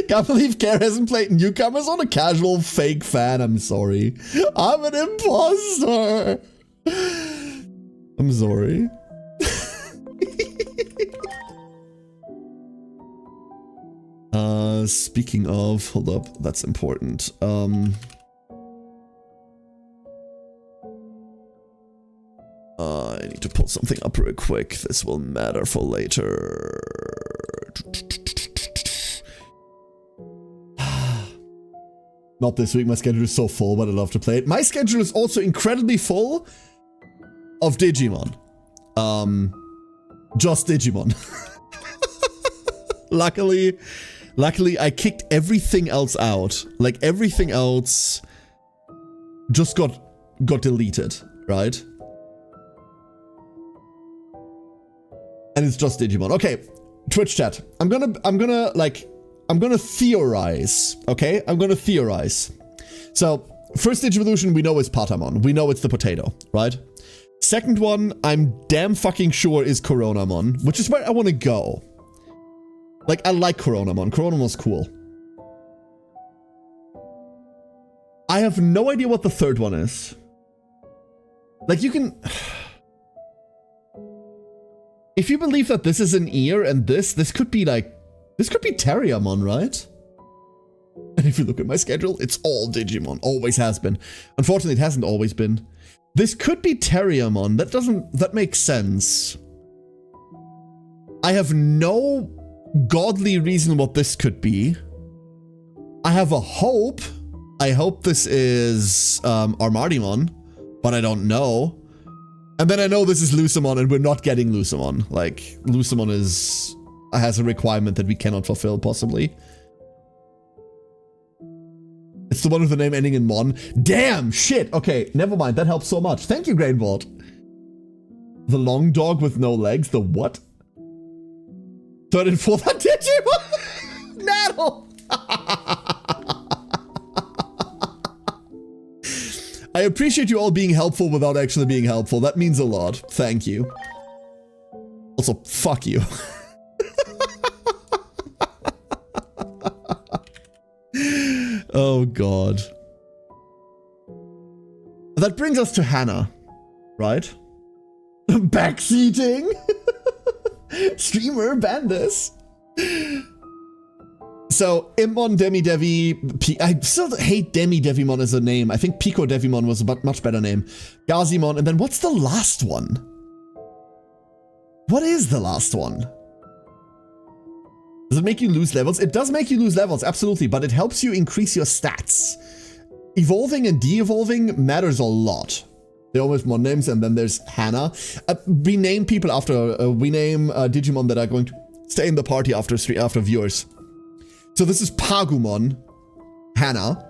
Can't believe Care hasn't played Newcomers on a casual fake fan. I'm sorry. I'm an imposter. I'm sorry. Speaking of, hold up, that's important. I need to pull something up real quick. This will matter for later. Not this week, my schedule is so full, but I love to play it. My schedule is also incredibly full of Digimon. Just Digimon. Luckily, I kicked everything else out. Like, everything else just got deleted, right? And it's just Digimon. Okay, Twitch chat. I'm gonna theorize, okay? I'm gonna theorize. So, first Digivolution we know is Patamon. We know it's the potato, right? Second one, I'm damn fucking sure is Coronamon, which is where I want to go. Like, I like Coronamon. Coronamon's cool. I have no idea what the third one is. Like, you can... If you believe that this is an ear and this could be like... This could be Terriamon, right? And if you look at my schedule, it's all Digimon. Always has been. Unfortunately, it hasn't always been. This could be Terriamon. That makes sense. I have no godly reason what this could be. I have a hope. I hope this is Armardimon, but I don't know. And then I know this is Lucemon, and we're not getting Lucemon. Like, Lucemon has a requirement that we cannot fulfill, possibly. It's the one with the name ending in Mon. Damn, shit. Okay, never mind. That helps so much. Thank you, Grainbolt. The long dog with no legs. The what? Third and fourth are Digimon. Naddle. I appreciate you all being helpful without actually being helpful. That means a lot. Thank you. Also, fuck you. Oh, God. That brings us to Hannah, right? Backseating? Streamer, ban this. So, Immon, Demi-Devi, I still hate Demi-Devimon as a name. I think Pico Devimon was a much better name. Gazimon, and then what's the last one? What is the last one? Does it make you lose levels? It does make you lose levels, absolutely, but it helps you increase your stats. Evolving and de-evolving matters a lot. They're almost Mon names, and then there's Hannah. We name people after, we name Digimon that are going to Stay in the party after viewers. So this is Pagumon. Hannah.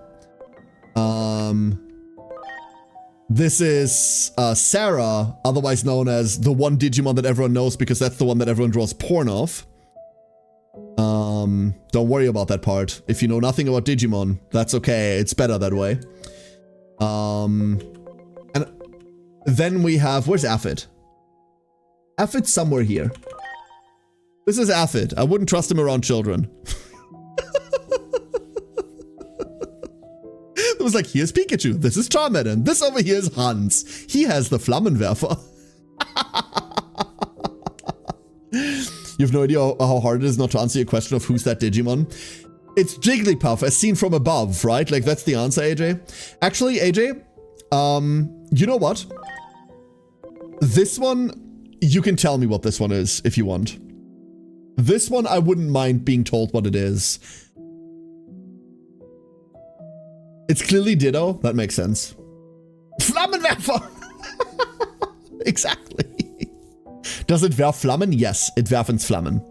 This is Sarah, otherwise known as the one Digimon that everyone knows because that's the one that everyone draws porn of. Don't worry about that part. If you know nothing about Digimon, that's okay. It's better that way. And then we have, where's Aphid? Aphid's somewhere here. This is Aphid. I wouldn't trust him around children. It was like, here's Pikachu, this is Charmander, this over here is Hans. He has the Flammenwerfer. You have no idea how hard it is not to answer your question of who's that Digimon. It's Jigglypuff as seen from above, right? Like, that's the answer, AJ. Actually, AJ, you know what? This one, you can tell me what this one is if you want. This one, I wouldn't mind being told what it is. It's clearly Ditto. That makes sense. Flammenwerfer! Exactly. Does it werf Flammen? Yes, it werfens Flammen.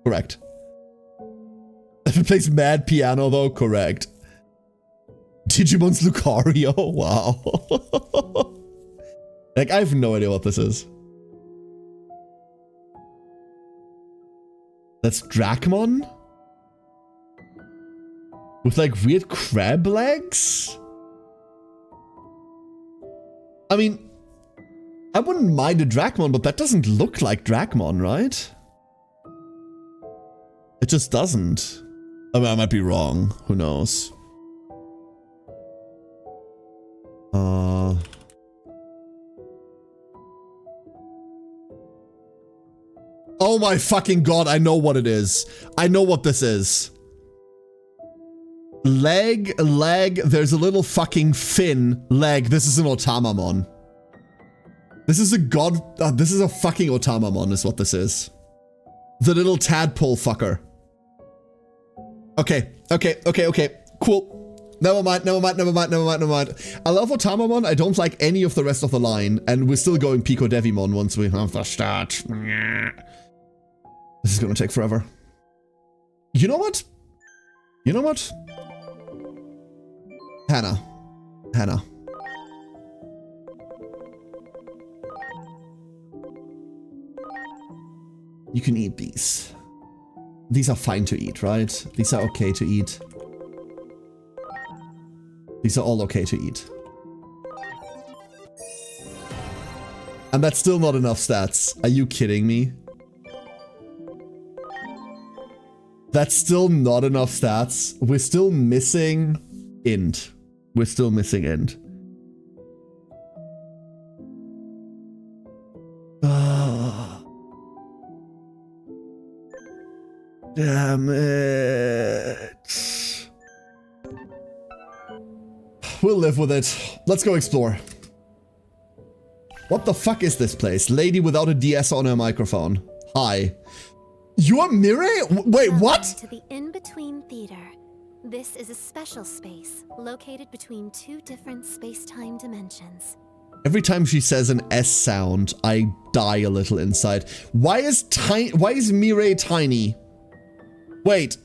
Correct. If it plays mad piano though, correct. Digimon's Lucario? Wow. Like, I have no idea what this is. That's Dracmon? With like weird crab legs? I mean, I wouldn't mind a Dracmon, but that doesn't look like Dracmon, right? It just doesn't. I mean, I might be wrong. Who knows? Oh my fucking god, I know what it is. I know what this is. Leg, there's a little fucking fin, leg. This is an Otamamon. This is a this is a fucking Otamamon is what this is. The little tadpole fucker. Okay. Cool. Never mind. I love Otamamon. I don't like any of the rest of the line. And we're still going Pico Devimon once we have the start. This is gonna take forever. You know what? Hannah. You can eat these. These are fine to eat, right? These are okay to eat. These are all okay to eat. And that's still not enough stats. Are you kidding me? That's still not enough stats. We're still missing int. We're still missing int. Damn it. We'll live with it. Let's go explore. What the fuck is this place? Lady without a DS on her microphone. Hi. You're Mireille? Wait, what? To the In-Between Theater. This is a special space located between two different space-time dimensions. Every time she says an S sound, I die a little inside. Why is Mireille tiny? Wait.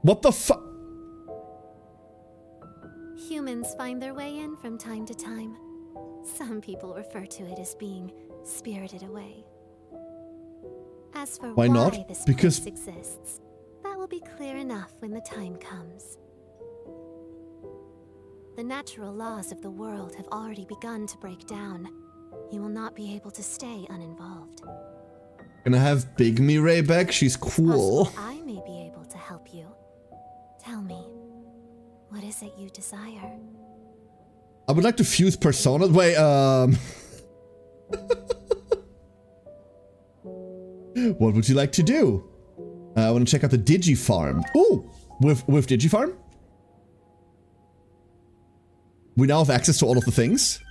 What the fuck? Humans find their way in from time to time. Some people refer to it as being spirited away. As for why not? This because place exists, that will be clear enough when the time comes. The natural laws of the world have already begun to break down. You will not be able to stay uninvolved. Gonna have Big Mireille back? She's cool. I may be able to help you. Tell me, what is it you desire? I would like to fuse personas. Wait, what would you like to do? I want to check out the Digifarm. Ooh, with Digifarm? We now have access to all of the things.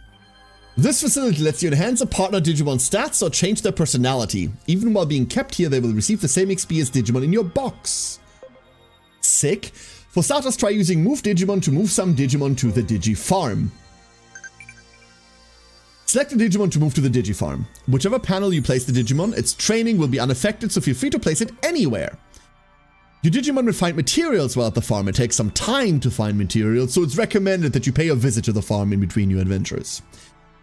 This facility lets you enhance a partner Digimon's stats or change their personality. Even while being kept here, they will receive the same XP as Digimon in your box. Sick. For starters, try using Move Digimon to move some Digimon to the Digifarm. Select a Digimon to move to the Digifarm. Whichever panel you place the Digimon, its training will be unaffected, so feel free to place it anywhere. Your Digimon will find materials while at the farm. It takes some time to find materials, so it's recommended that you pay a visit to the farm in between your adventures.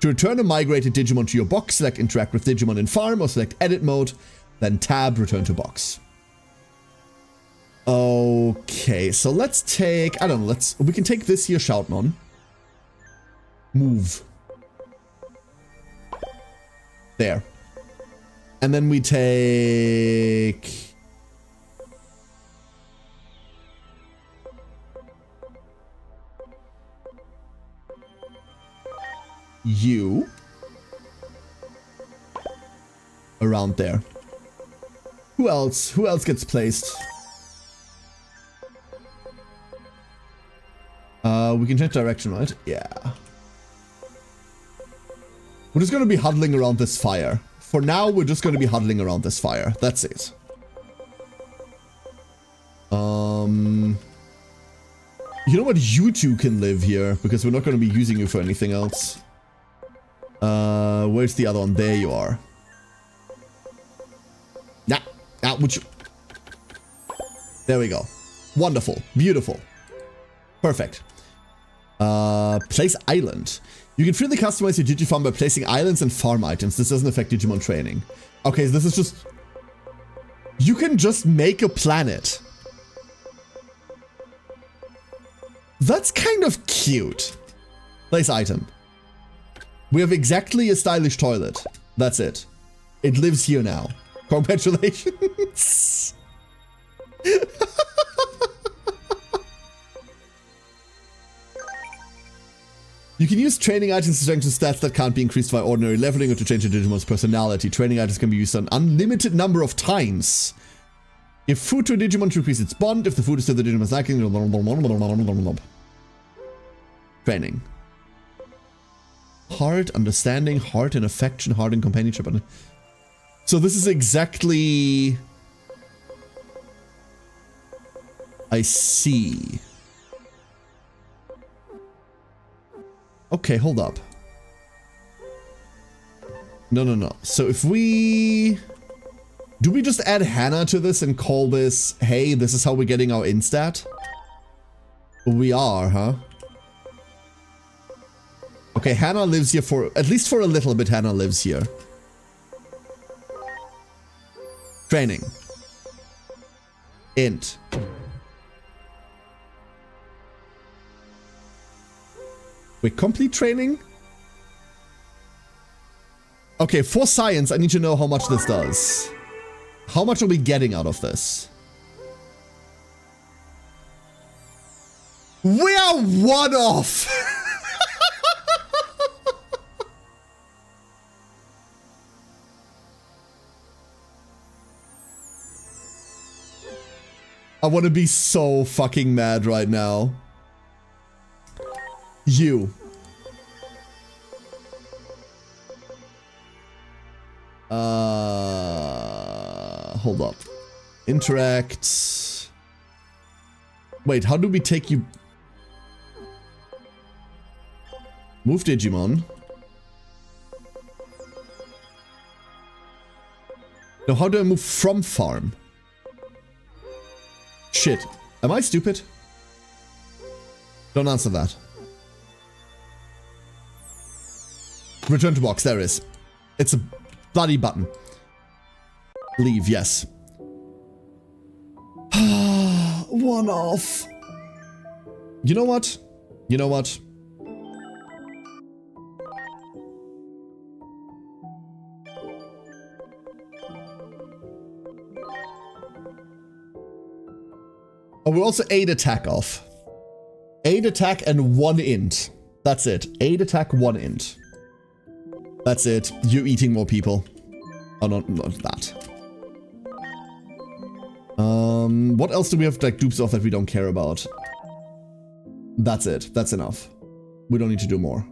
To return a migrated Digimon to your box, select Interact with Digimon in Farm or select Edit Mode, then tab Return to Box. Okay, so let's take, I don't know, we can take this here Shoutmon. Move. There. And then we take... you. Around there. Who else? Who else gets placed? We can change direction, right? Yeah. We're just going to be huddling around this fire. For now, we're just going to be huddling around this fire. That's it. You know what? You two can live here, because we're not going to be using you for anything else. Where's the other one? There you are. Nah. Would you... There we go. Wonderful. Beautiful. Perfect. Place island. You can freely customize your Digifarm by placing islands and farm items. This doesn't affect Digimon training. Okay, so this is just... You can just make a planet. That's kind of cute. Place item. We have exactly a stylish toilet. That's it. It lives here now. Congratulations. You can use training items to strengthen stats that can't be increased by ordinary leveling or to change a Digimon's personality. Training items can be used an unlimited number of times. Give food to a Digimon to increase its bond. If the food is to the Digimon's liking. Training. Heart, understanding, heart and affection, heart and companionship. So this is exactly... I see. Okay, hold up. No. So if we... Do we just add Hannah to this and call this, hey, this is how we're getting our instat? We are, huh? Okay, Hannah lives here for, at least for a little bit, Hannah lives here. Training. Int. Wait, complete training? Okay, for science, I need to know how much this does. How much are we getting out of this? We are one off! I want to be so fucking mad right now. You. Hold up. Interact. Wait, how do we take you? Move Digimon. No, how do I move from farm? Shit. Am I stupid? Don't answer that. Return to box. There it is. It's a bloody button. Leave, yes. One off. You know what? You know what? Oh, we're also 8 attack off. 8 attack and 1 int. That's it. 8 attack, 1 int. That's it. You're eating more people. Oh, not that. What else do we have like dupes off that we don't care about? That's it. That's enough. We don't need to do more.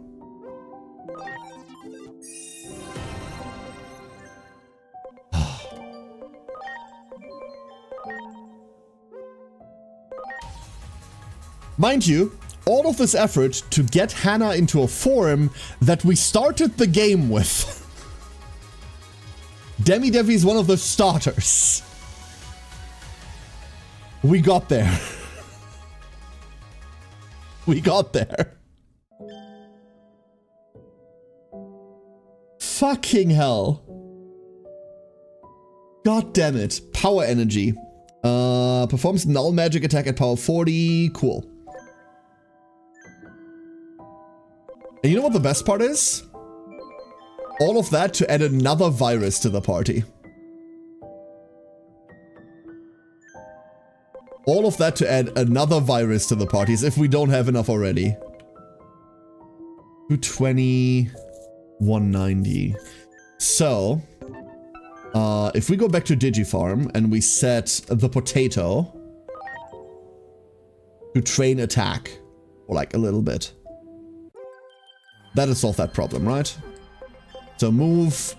Mind you, all of this effort to get Hannah into a form that we started the game with. Demi-Devi is one of the starters. We got there. We got there. Fucking hell. God damn it. Power energy. Performs null magic attack at power 40. Cool. And you know what the best part is? All of that to add another virus to the party. All of that to add another virus to the party, as if we don't have enough already. 220, 190. So, if we go back to Digifarm and we set the potato to train attack, or like a little bit, that'll solve that problem, right? So move,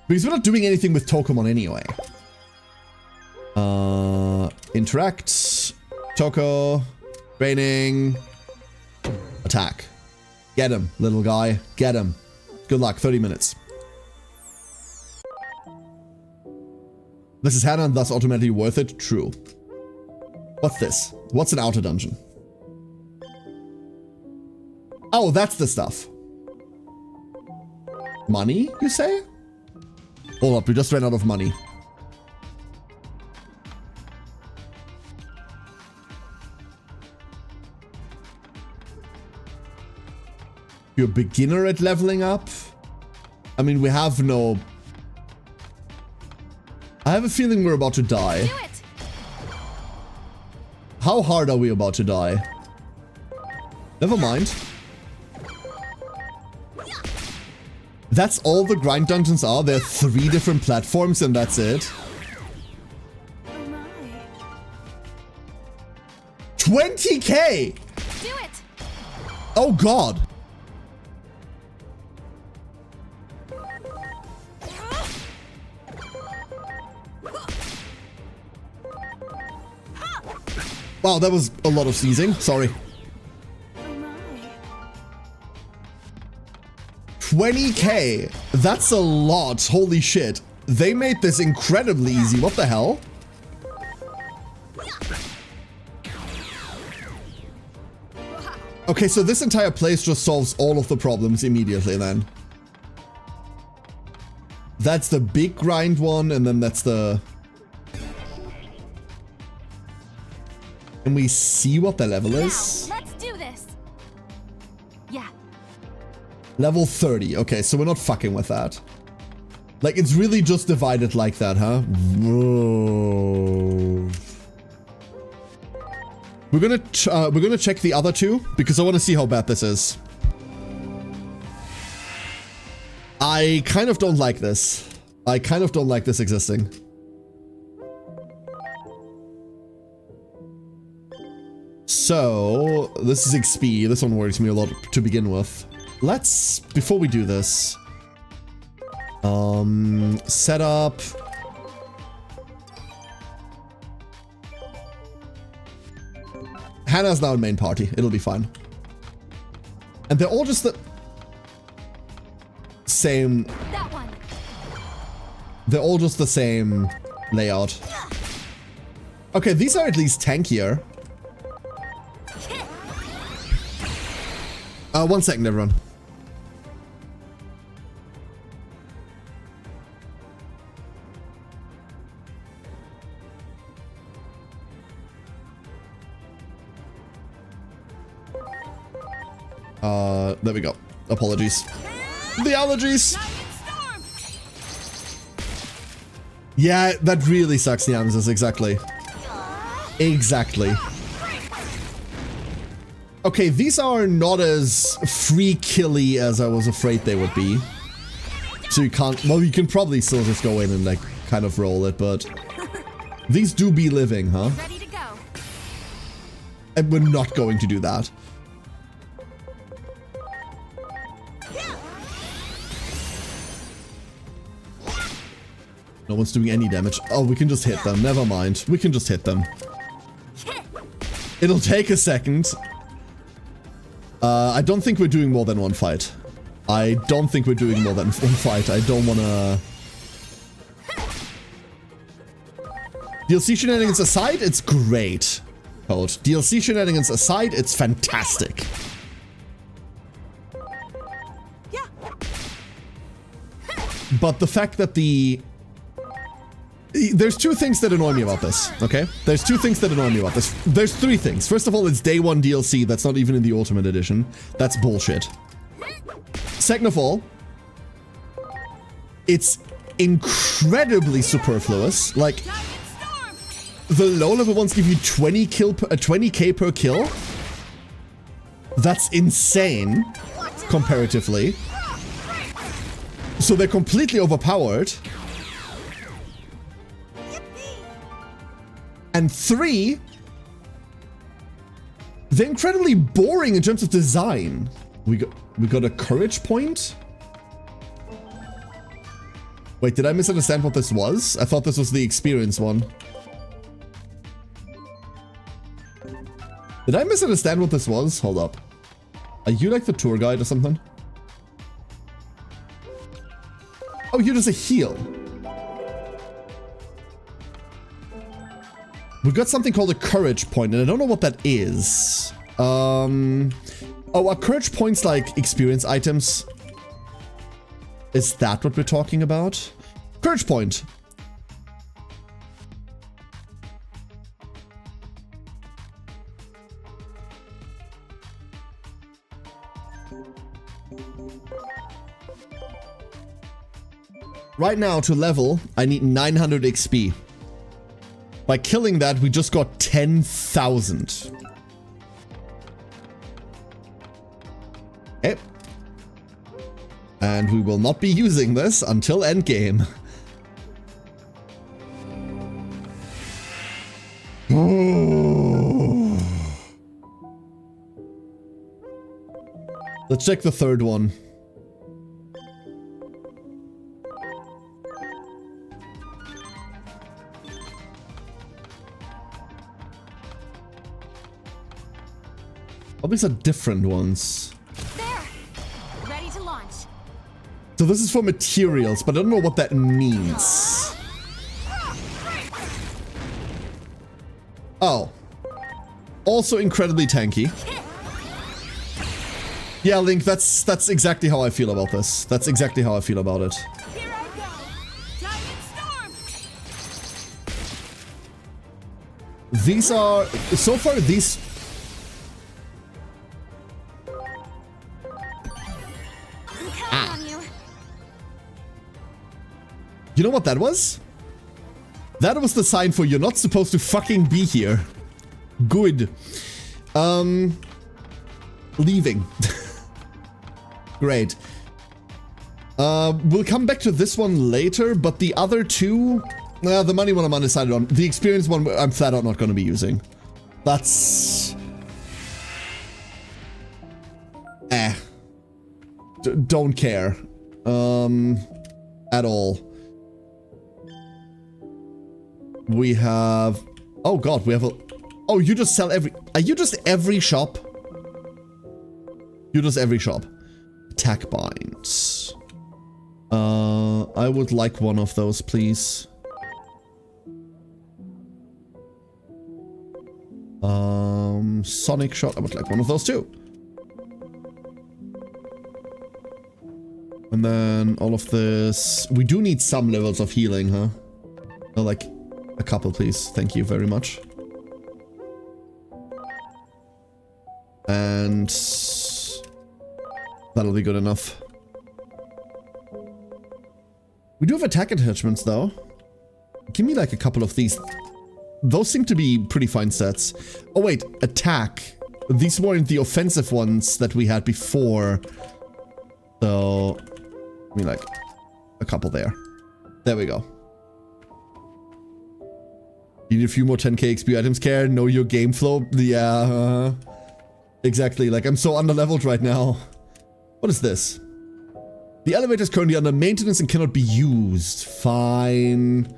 because we're not doing anything with Tokomon anyway. Interact, Toko, training, attack. Get him, little guy, get him. Good luck, 30 minutes. This is Hannah and thus automatically worth it, true. What's this? What's an outer dungeon? Oh, that's the stuff. Money, you say? Hold up, we just ran out of money. You're a beginner at leveling up? I mean, we have no... I have a feeling we're about to die. Do it! How hard are we about to die? Never mind. That's all the grind dungeons are. There are 3 different platforms and that's it. Oh my. 20k! Do it! Oh god. Wow, that was a lot of sneezing. Sorry. Oh my. 20k. That's a lot. Holy shit. They made this incredibly easy. What the hell? Okay, so this entire place just solves all of the problems immediately then. That's the big grind one, and then that's the... Can we see what the level is? Now, let's do this. Yeah. Level 30. Okay, so we're not fucking with that. Like, it's really just divided like that, huh? Whoa. We're gonna check the other 2 because I want to see how bad this is. I kind of don't like this. I kind of don't like this existing. So, this is XP. This one worries me a lot to begin with. Let's, before we do this, set up... Hannah's now in main party. It'll be fine. And they're all just the same... That one. They're all just the same layout. Okay, these are at least tankier. 1 second, everyone. There we go. Apologies. The allergies! Yeah, that really sucks, the Nemesis, exactly. Exactly. Okay, these are not as free killy as I was afraid they would be. So you can't, well, you can probably still just go in and like kind of roll it, but these do be living, huh? Ready to go. And we're not going to do that. No one's doing any damage. Oh, we can just hit them. Never mind. We can just hit them. It'll take a second. I don't think we're doing more than one fight. I don't think we're doing more than one fight. I don't wanna... DLC shenanigans aside, it's great. Code. DLC shenanigans aside, it's fantastic. Yeah. But the fact that there's two things that annoy me about this, okay? There's two things that annoy me about this. There's three things. First of all, it's day one DLC that's not even in the Ultimate Edition. That's bullshit. Second of all, it's incredibly superfluous. Like, the low level ones give you 20k per kill. That's insane, comparatively. So they're completely overpowered. And 3, they're incredibly boring in terms of design. We got a courage point? Wait, did I misunderstand what this was? I thought this was the experience one. Did I misunderstand what this was? Hold up. Are you like the tour guide or something? Oh, you're just a heal. We got something called a courage point, and I don't know what that is. Oh, are courage points like experience items? Is that what we're talking about? Courage point. Right now, to level, I need 900 XP. By killing that, we just got 10,000. Okay. And we will not be using this until endgame. Let's check the third one. All these are different ones. There. Ready to launch. So this is for materials, but I don't know what that means. Oh. Also incredibly tanky. Yeah, Link, that's exactly how I feel about this. That's exactly how I feel about it. Here I go. Diamond Storm. These are... So far, these... You know what that was? That was the sign for you're not supposed to fucking be here. Good. Leaving. Great. We'll come back to this one later, but the other two... the money one I'm undecided on. The experience one I'm flat out not going to be using. That's... don't care. At all. We have... Oh god, we have a... Oh, you just sell every... Are you just every shop? You just every shop. Attack binds. I would like one of those, please. Sonic shot. I would like one of those too. And then all of this... We do need some levels of healing, huh? Oh, like... A couple, please. Thank you very much. And that'll be good enough. We do have attack attachments, though. Give me like a couple of these. Those seem to be pretty fine sets. Oh wait, attack. These weren't the offensive ones that we had before. So, I mean like a couple there. There we go. You need a few more 10k XP items, care. Know your game flow. Yeah, exactly. Like, I'm so underleveled right now. What is this? The elevator is currently under maintenance and cannot be used. Fine.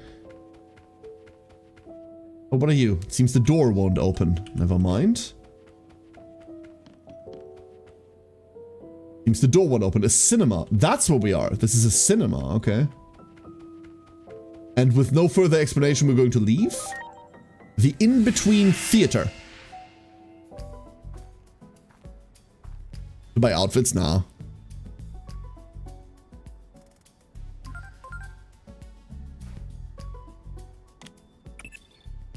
Oh, what are you? It seems the door won't open. Never mind. Seems the door won't open. A cinema. That's where we are. This is a cinema. Okay. And with no further explanation, we're going to leave. The in-between theater. To buy outfits? Nah.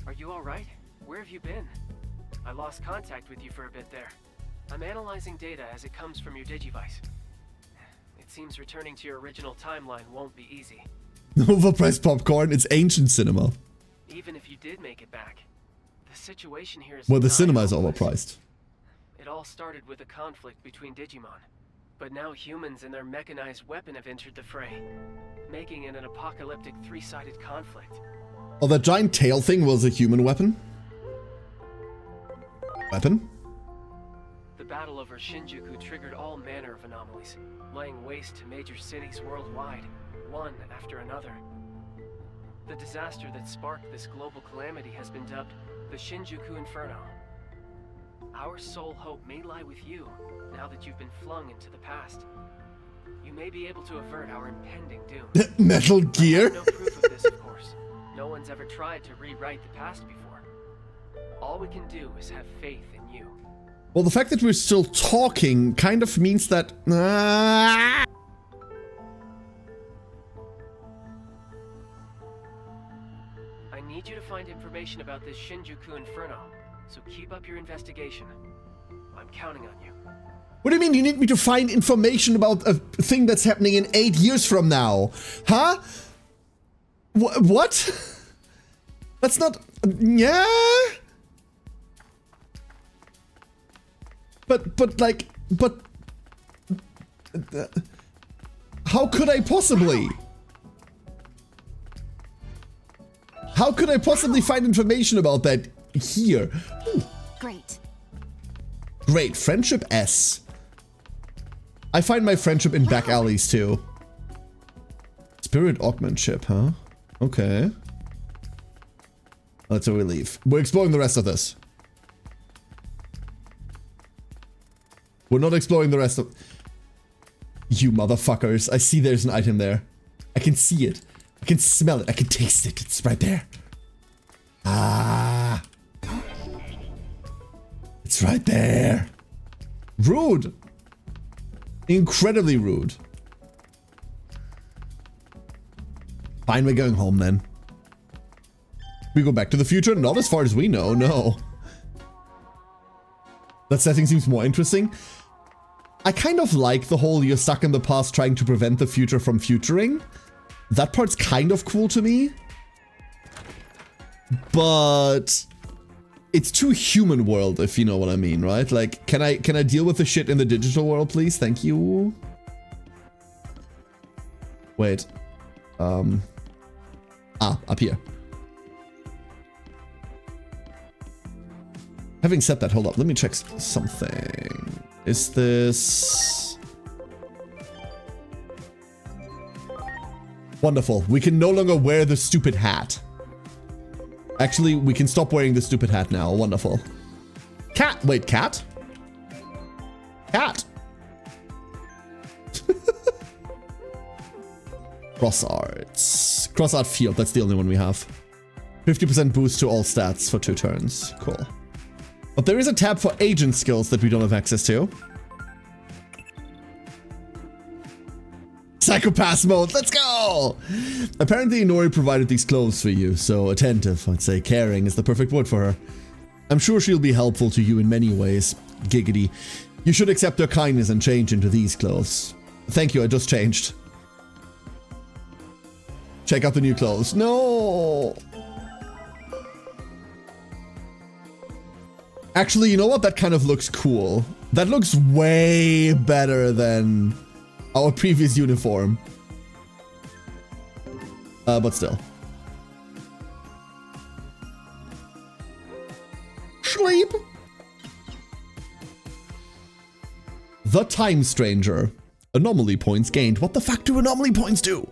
Are you alright? Where have you been? I lost contact with you for a bit there. I'm analyzing data as it comes from your Digivice. It seems returning to your original timeline won't be easy. Overpriced popcorn. It's ancient cinema. Even if you did make it back, the situation here is Well, the nigh cinema is hopeless. overpriced. It all started with a conflict between Digimon. But now humans and their mechanized weapon have entered the fray, making it an apocalyptic three-sided conflict. Oh, that giant tail thing was a human weapon? Weapon? The battle over Shinjuku triggered all manner of anomalies, laying waste to major cities worldwide, one after another. The disaster that sparked this global calamity has been dubbed the Shinjuku Inferno. Our sole hope may lie with you, now that you've been flung into the past. You may be able to avert our impending doom. Metal Gear? No proof of this, of course. No one's ever tried to rewrite the past before. All we can do is have faith in you. Well, the fact that we're still talking kind of means that... I need you to find information about this Shinjuku Inferno, so keep up your investigation. I'm counting on you. What do you mean you need me to find information about a thing that's happening in 8 years from now? Huh? What? That's not... Yeah? But like... But... how could I possibly? How could I possibly find information about that here? Ooh. Great. Great. Friendship S. I find my friendship in back alleys too. Spirit augmentship, huh? Okay. That's where we leave. We're exploring the rest of this. We're not exploring the rest of... You motherfuckers. I see there's an item there. I can see it. I can smell it. I can taste it. It's right there. Ah. It's right there. Rude. Incredibly rude. Fine, we're going home then. We go back to the future? Not as far as we know, no. That setting seems more interesting. I kind of like the whole you're stuck in the past trying to prevent the future from futuring. That part's kind of cool to me. But it's too human world, if you know what I mean, right? Like, can I deal with the shit in the digital world, please? Thank you. Wait. Up here. Having said that, hold up. Let me check something. Is this... Wonderful. We can no longer wear the stupid hat. Actually, we can stop wearing the stupid hat now. Wonderful. Cat. Wait, cat? Cat. Cross arts. Cross art field. That's the only one we have. 50% boost to all stats for 2 turns. Cool. But there is a tab for agent skills that we don't have access to. Psychopath mode, let's go! Apparently Inori provided these clothes for you, so attentive, I'd say caring is the perfect word for her. I'm sure she'll be helpful to you in many ways. Giggity. You should accept her kindness and change into these clothes. Thank you, I just changed. Check out the new clothes. No! Actually, you know what? That kind of looks cool. That looks way better than our previous uniform. But still. Sleep. The Time Stranger. Anomaly points gained. What the fuck do anomaly points do?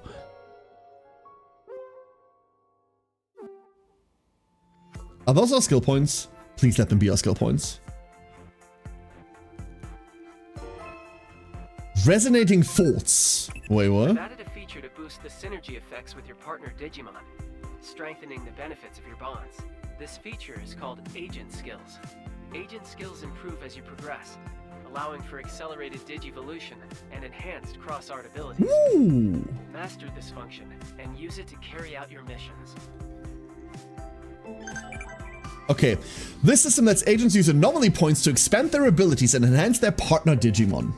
Are those our skill points? Please let them be our skill points. Resonating thoughts. Wait, what? I've added a feature to boost the synergy effects with your partner Digimon, strengthening the benefits of your bonds. This feature is called Agent Skills. Agent skills improve as you progress, allowing for accelerated digivolution and enhanced cross-art abilities. Ooh. Master this function and use it to carry out your missions. Okay, this system lets agents use anomaly points to expand their abilities and enhance their partner Digimon.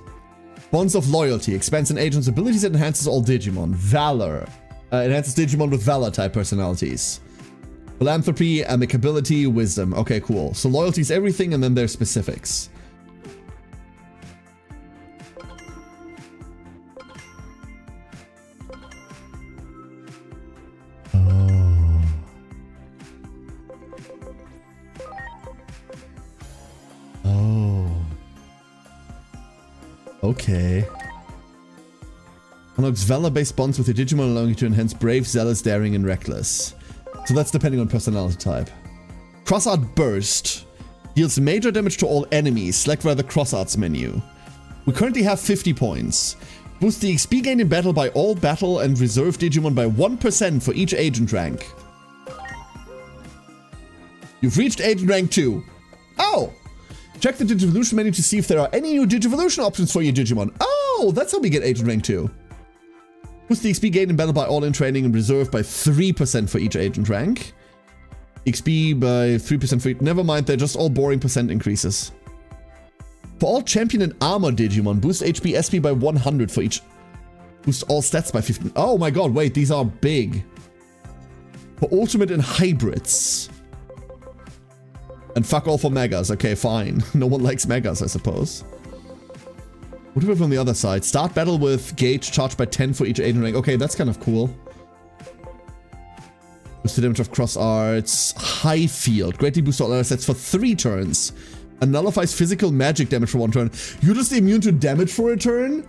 Bonds of Loyalty expands an agent's abilities and enhances all Digimon. Valor enhances Digimon with Valor type personalities. Philanthropy, Amicability, Wisdom. Okay, cool. So loyalty is everything, and then there's specifics. Okay. Unlocks Valor-based bonds with your Digimon, allowing you to enhance Brave, Zealous, Daring, and Reckless. So that's depending on personality type. Cross-Art Burst deals major damage to all enemies. Select via the Cross-Arts menu. We currently have 50 points. Boost the XP gain in battle by all battle and reserve Digimon by 1% for each agent rank. You've reached agent rank 2. Oh! Check the Digivolution menu to see if there are any new Digivolution options for your Digimon. Oh, that's how we get agent rank 2. Boost the XP gain in battle by all in training and reserve by 3% for each agent rank. XP by 3% for each. Never mind, they're just all boring percent increases. For all champion and armor Digimon, boost HP SP by 100 for each. Boost all stats by 15. Oh my god, wait, these are big. For ultimate and hybrids. And fuck all for megas. Okay, fine. No one likes megas, I suppose. What do we have on the other side? Start battle with gauge charged by 10 for each agent rank. Okay, that's kind of cool. Boost the damage of cross arts. High field. Greatly boost all other sets for 3 turns. And nullifies physical magic damage for 1 turn. You're just immune to damage for a turn?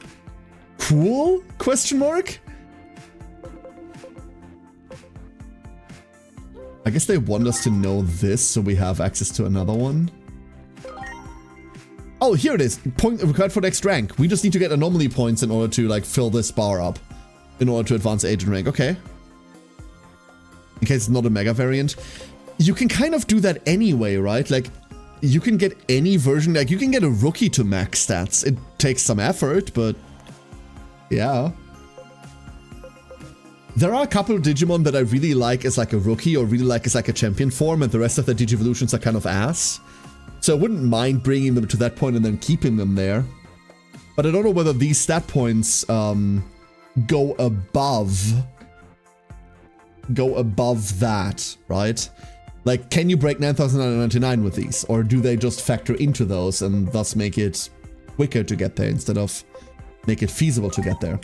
Cool? Question mark? I guess they want us to know this so we have access to another one. Oh, here it is. Point required for next rank. We just need to get anomaly points in order to like fill this bar up. In order to advance agent rank. Okay. In case it's not a mega variant. You can kind of do that anyway, right? Like, you can get any version. Like, you can get a rookie to max stats. It takes some effort, but yeah. There are a couple of Digimon that I really like as like a rookie or really like as like a champion form, and the rest of the Digivolutions are kind of ass. So I wouldn't mind bringing them to that point and then keeping them there. But I don't know whether these stat points go above that, right? Like, can you break 9,999 with these? Or do they just factor into those and thus make it quicker to get there instead of make it feasible to get there?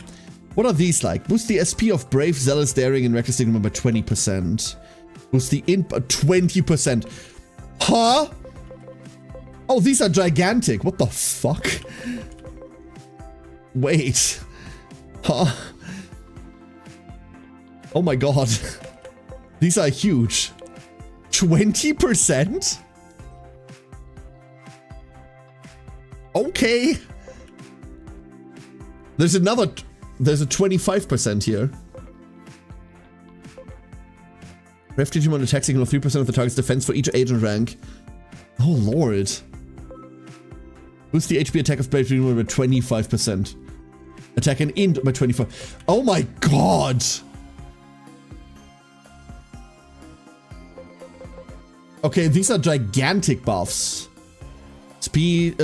What are these like? Boost the SP of Brave, Zealous, Daring, and Reckless Digimon by 20%. Boost the int by 20%. Huh? Oh, these are gigantic. What the fuck? Wait. Huh? Oh my god. These are huge. 20%? Okay. There's another... There's a 25% here. Ref Digimon attacks equal 3% of the target's defense for each agent rank. Oh lord. Boost the HP attack of Brave Digimon by 25%. Attack and int by 25. Oh my god! Okay, these are gigantic buffs. Speed,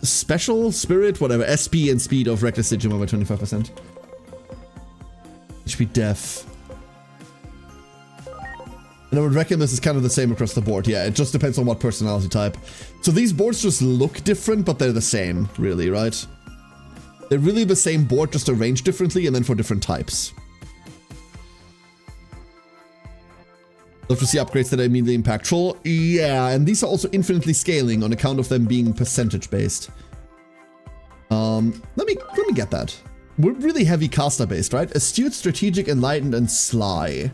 Special, Spirit, whatever, SP and Speed of Reckless Digimon by 25%. HP Def. And I would reckon this is kind of the same across the board. Yeah, it just depends on what personality type. So these boards just look different, but they're the same, really, right? They're really the same board, just arranged differently and then for different types. Love to see upgrades that are immediately impactful. Yeah, and these are also infinitely scaling on account of them being percentage based. Let me get that. We're really heavy caster based, right? Astute, strategic, enlightened, and sly.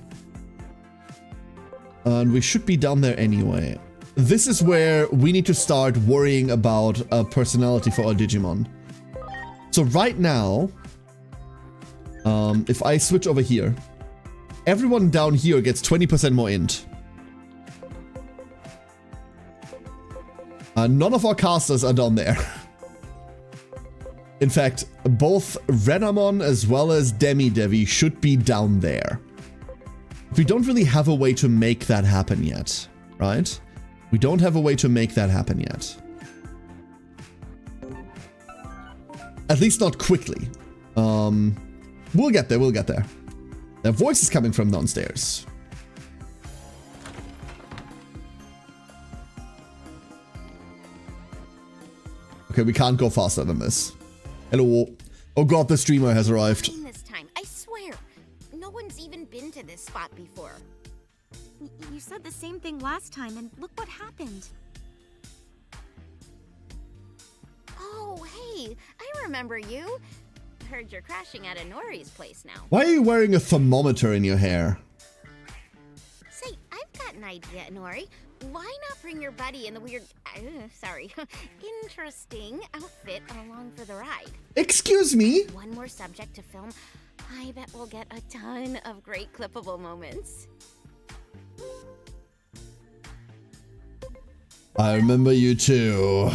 And we should be down there anyway. This is where we need to start worrying about a personality for our Digimon. So right now, if I switch over here, everyone down here gets 20% more int. None of our casters are down there. In fact, both Renamon as well as Demi-Devi should be down there. We don't really have a way to make that happen yet, right? We don't have a way to make that happen yet. At least not quickly. We'll get there, we'll get there. Their voice is coming from downstairs. Okay, we can't go faster than this. Hello. Oh god, the streamer has arrived. This time, I swear. No one's even been to this spot before. You said the same thing last time, and look what happened. Oh, hey, I remember you. Heard you're crashing at Inori's place now. Why are you wearing a thermometer in your hair? Say, I've got an idea, Inori. Why not bring your buddy in the weird, interesting outfit along for the ride? Excuse me? One more subject to film. I bet we'll get a ton of great clippable moments. I remember you too.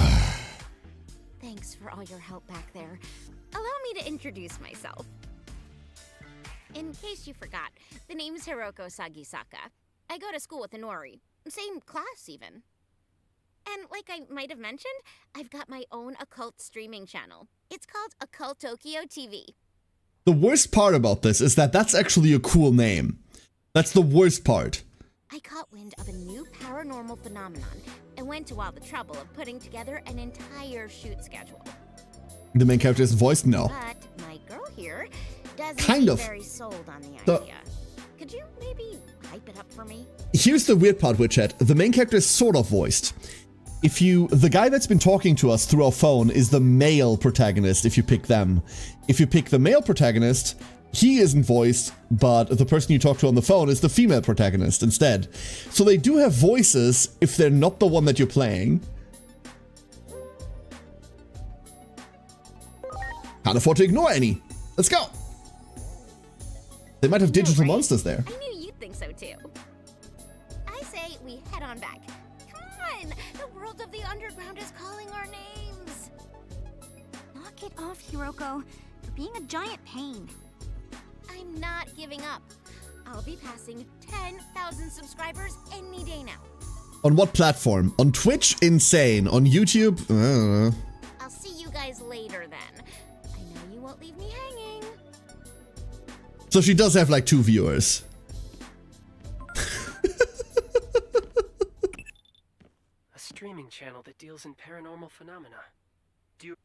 Thanks for all your help back there. Allow me to introduce myself. In case you forgot, the name's Hiroko Sagisaka. I go to school with Inori. Same class, even. And like I might have mentioned, I've got my own occult streaming channel. It's called Occult Tokyo TV. The worst part about this is that that's actually a cool name. That's the worst part. I caught wind of a new paranormal phenomenon and went to all the trouble of putting together an entire shoot schedule. The main character is voiced? No. But my girl here doesn't Kind seem of. very sold on the idea. Could you maybe hype it up for me? Here's the weird part, Witchet. The main character is sort of voiced. The guy that's been talking to us through our phone is the male protagonist if you pick them. If you pick the male protagonist, he isn't voiced, but the person you talk to on the phone is the female protagonist instead. So they do have voices if they're not the one that you're playing. Can't afford to ignore any. Let's go. They might have digital right? monsters there. I knew you'd think so too. I say we head on back. Come on! The world of the underground is calling our names! Knock it off, Hiroko. You're being a giant pain. I'm not giving up. I'll be passing 10,000 subscribers any day now. On what platform? On Twitch? Insane. On YouTube? I don't know. I'll see you guys later then. I know you won't leave me hanging. So she does have like 2 viewers. A streaming channel that deals in paranormal phenomena.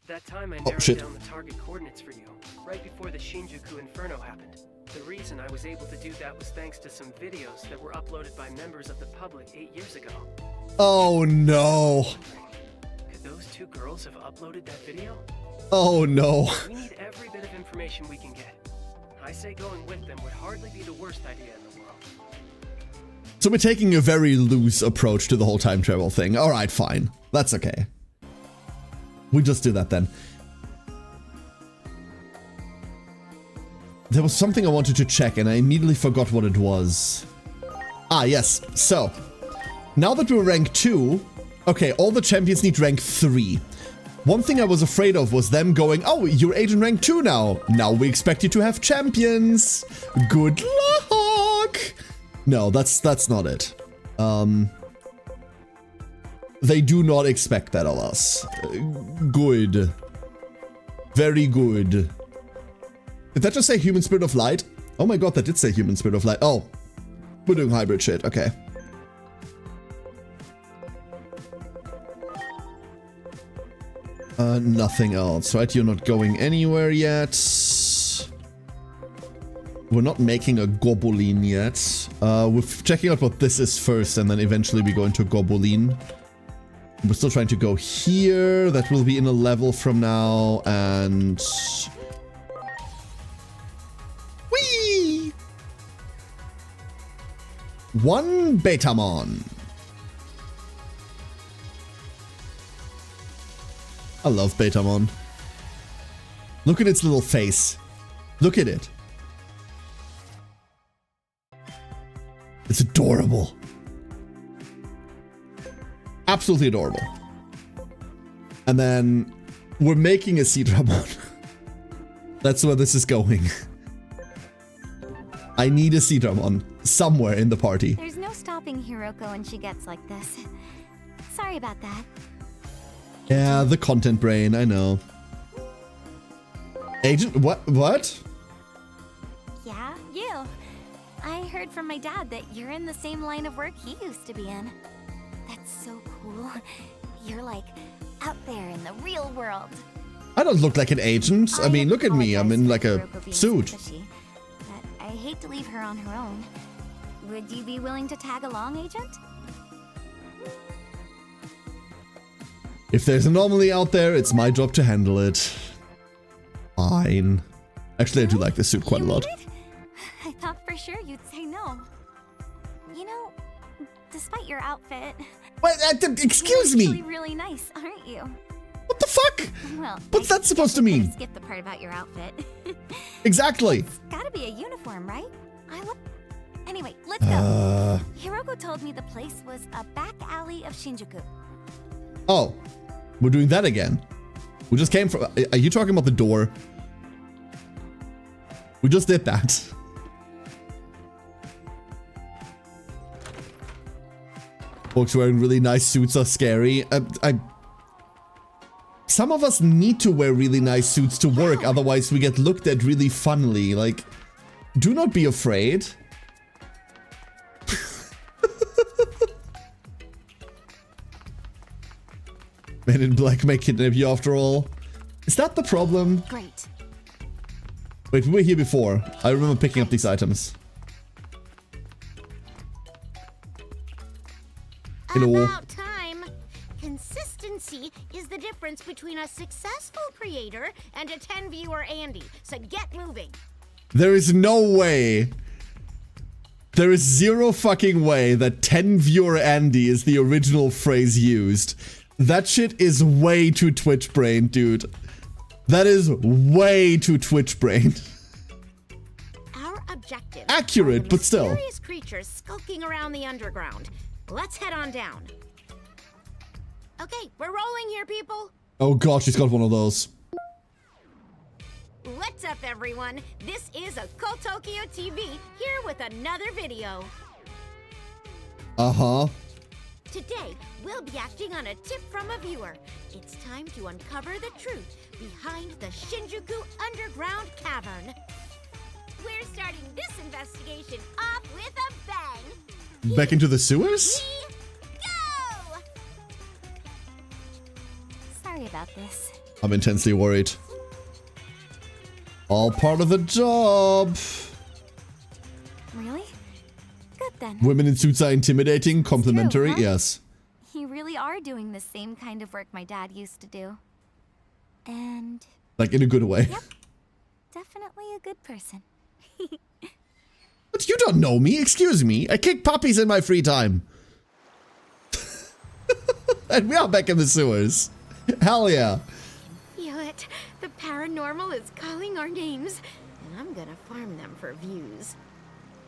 That time I narrowed shit. down the target coordinates for you, right before the Shinjuku Inferno happened. The reason I was able to do that was thanks to some videos that were uploaded by members of the public 8 years ago. Oh no. Could those 2 girls have uploaded that video? Oh no. We need every bit of information we can get. I say going with them would hardly be the worst idea in the world. So we're taking a very loose approach to the whole time travel thing. Alright, fine. That's okay. We just do that then. There was something I wanted to check and I immediately forgot what it was. Ah, yes. So, now that we're rank 2, okay, all the champions need rank 3. One thing I was afraid of was them going, oh, you're agent rank 2 now. Now we expect you to have champions. Good luck. No, that's not it. They do not expect that of us. Good. Very good. Did that just say human spirit of light? Oh my god, that did say human spirit of light. Oh, we're doing hybrid shit. Okay. Nothing else, right? You're not going anywhere yet. We're not making a Gobolin yet. We're checking out what this is first, and then eventually we go into Gobolin. We're still trying to go here. That will be in a level from now, and... Whee! 1 Betamon. I love Betamon. Look at its little face. Look at it. It's adorable. Absolutely adorable. And then we're making a Seadramon. That's where this is going. I need a Seadramon somewhere in the party. There's no stopping Hiroko when she gets like this. Sorry about that. Yeah, the content brain, I know. Agent, what? Yeah, you. I heard from my dad that you're in the same line of work he used to be in. That's so cool. You're like out there in the real world. I don't look like an agent. I mean, look at me. I'm in like a suit. But I hate to leave her on her own. Would you be willing to tag along, Agent? If there's an anomaly out there, it's my job to handle it. Fine. Actually, I do like this suit quite a lot. I thought for sure you'd say no. You know, despite your outfit, What? Excuse you're actually me. really nice, aren't you? What the fuck? Well, What's that supposed to mean? Skip the part about your outfit. Exactly. It's gotta be a uniform, right? Anyway, let's go. Hiroko told me the place was a back alley of Shinjuku. Oh, we're doing that again. We just came from. Are you talking about the door? We just did that. Folks wearing really nice suits are scary. Some of us need to wear really nice suits to work, otherwise we get looked at really funnily. Like, do not be afraid. Men in Black may kidnap you after all. Is that the problem? Great. Wait, we were here before. I remember picking up these items. Hello. About time. Consistency is the difference between a successful creator and a 10-viewer Andy. So get moving. There is no way. There is zero fucking way that 10 viewer Andy is the original phrase used. That shit is way too Twitch brain, dude. That is way too Twitch brain. Our objective. Accurate, but still. Mysterious creatures skulking around the underground. Let's head on down. Okay, we're rolling here, people. Oh god, she's got one of those. What's up, everyone? This is a Tokyo TV here with another video. Uh-huh. Today, we'll be acting on a tip from a viewer. It's time to uncover the truth behind the Shinjuku Underground Cavern. We're starting this investigation off with a bang. Back into the sewers? We go! Sorry about this. I'm intensely worried. All part of the job. Really? Good then. Women in suits are intimidating, complimentary, huh? yes. You really are doing the same kind of work my dad used to do. And Like in a good way. yep, definitely a good person. But you don't know me, excuse me. I kick puppies in my free time. And we are back in the sewers. Hell yeah. Feel it. The paranormal is calling our names. And I'm gonna farm them for views.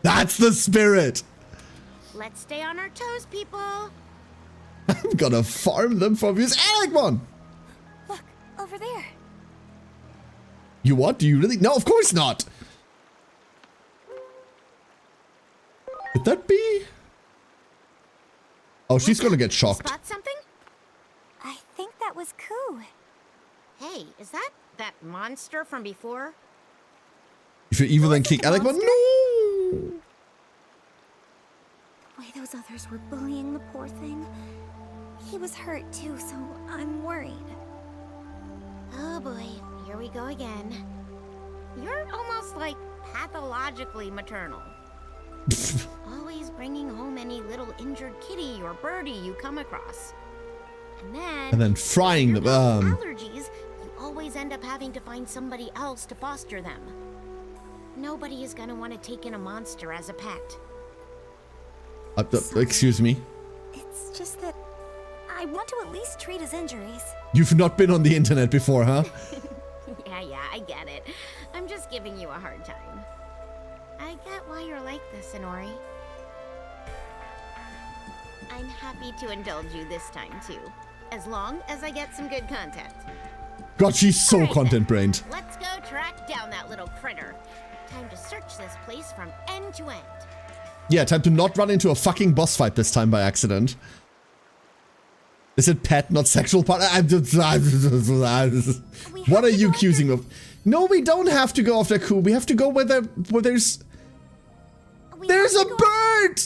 That's the spirit. Let's stay on our toes, people. I'm gonna farm them for views. Digimon! Look, over there. You what? Do you really? No, of course not. Could that be? Oh, she's gonna get shocked. Spot something? I think that was Ku. Hey, is that monster from before? If you're evil, then Was it kick the Digimon. monster? No! The way those others were bullying the poor thing. He was hurt too, so I'm worried. Oh boy, here we go again. You're almost like pathologically maternal. Always bringing home any little injured kitty or birdie you come across. And then frying your them. allergies, you always end up having to find somebody else to foster them. Nobody is gonna want to take in a monster as a pet. Excuse me. It's just that I want to at least treat his injuries. You've not been on the internet before, huh? Yeah, I get it. I'm just giving you a hard time. I get why you're like this, Inori. I'm happy to indulge you this time, too. As long as I get some good content. God, she's so Alright then, content-brained. Let's go track down that little critter. Time to search this place from end to end. Yeah, time to not run into a fucking boss fight this time by accident. Is it pet, not sexual part? What are you accusing of? No, we don't have to go after Ku. We have to go where there's a bird!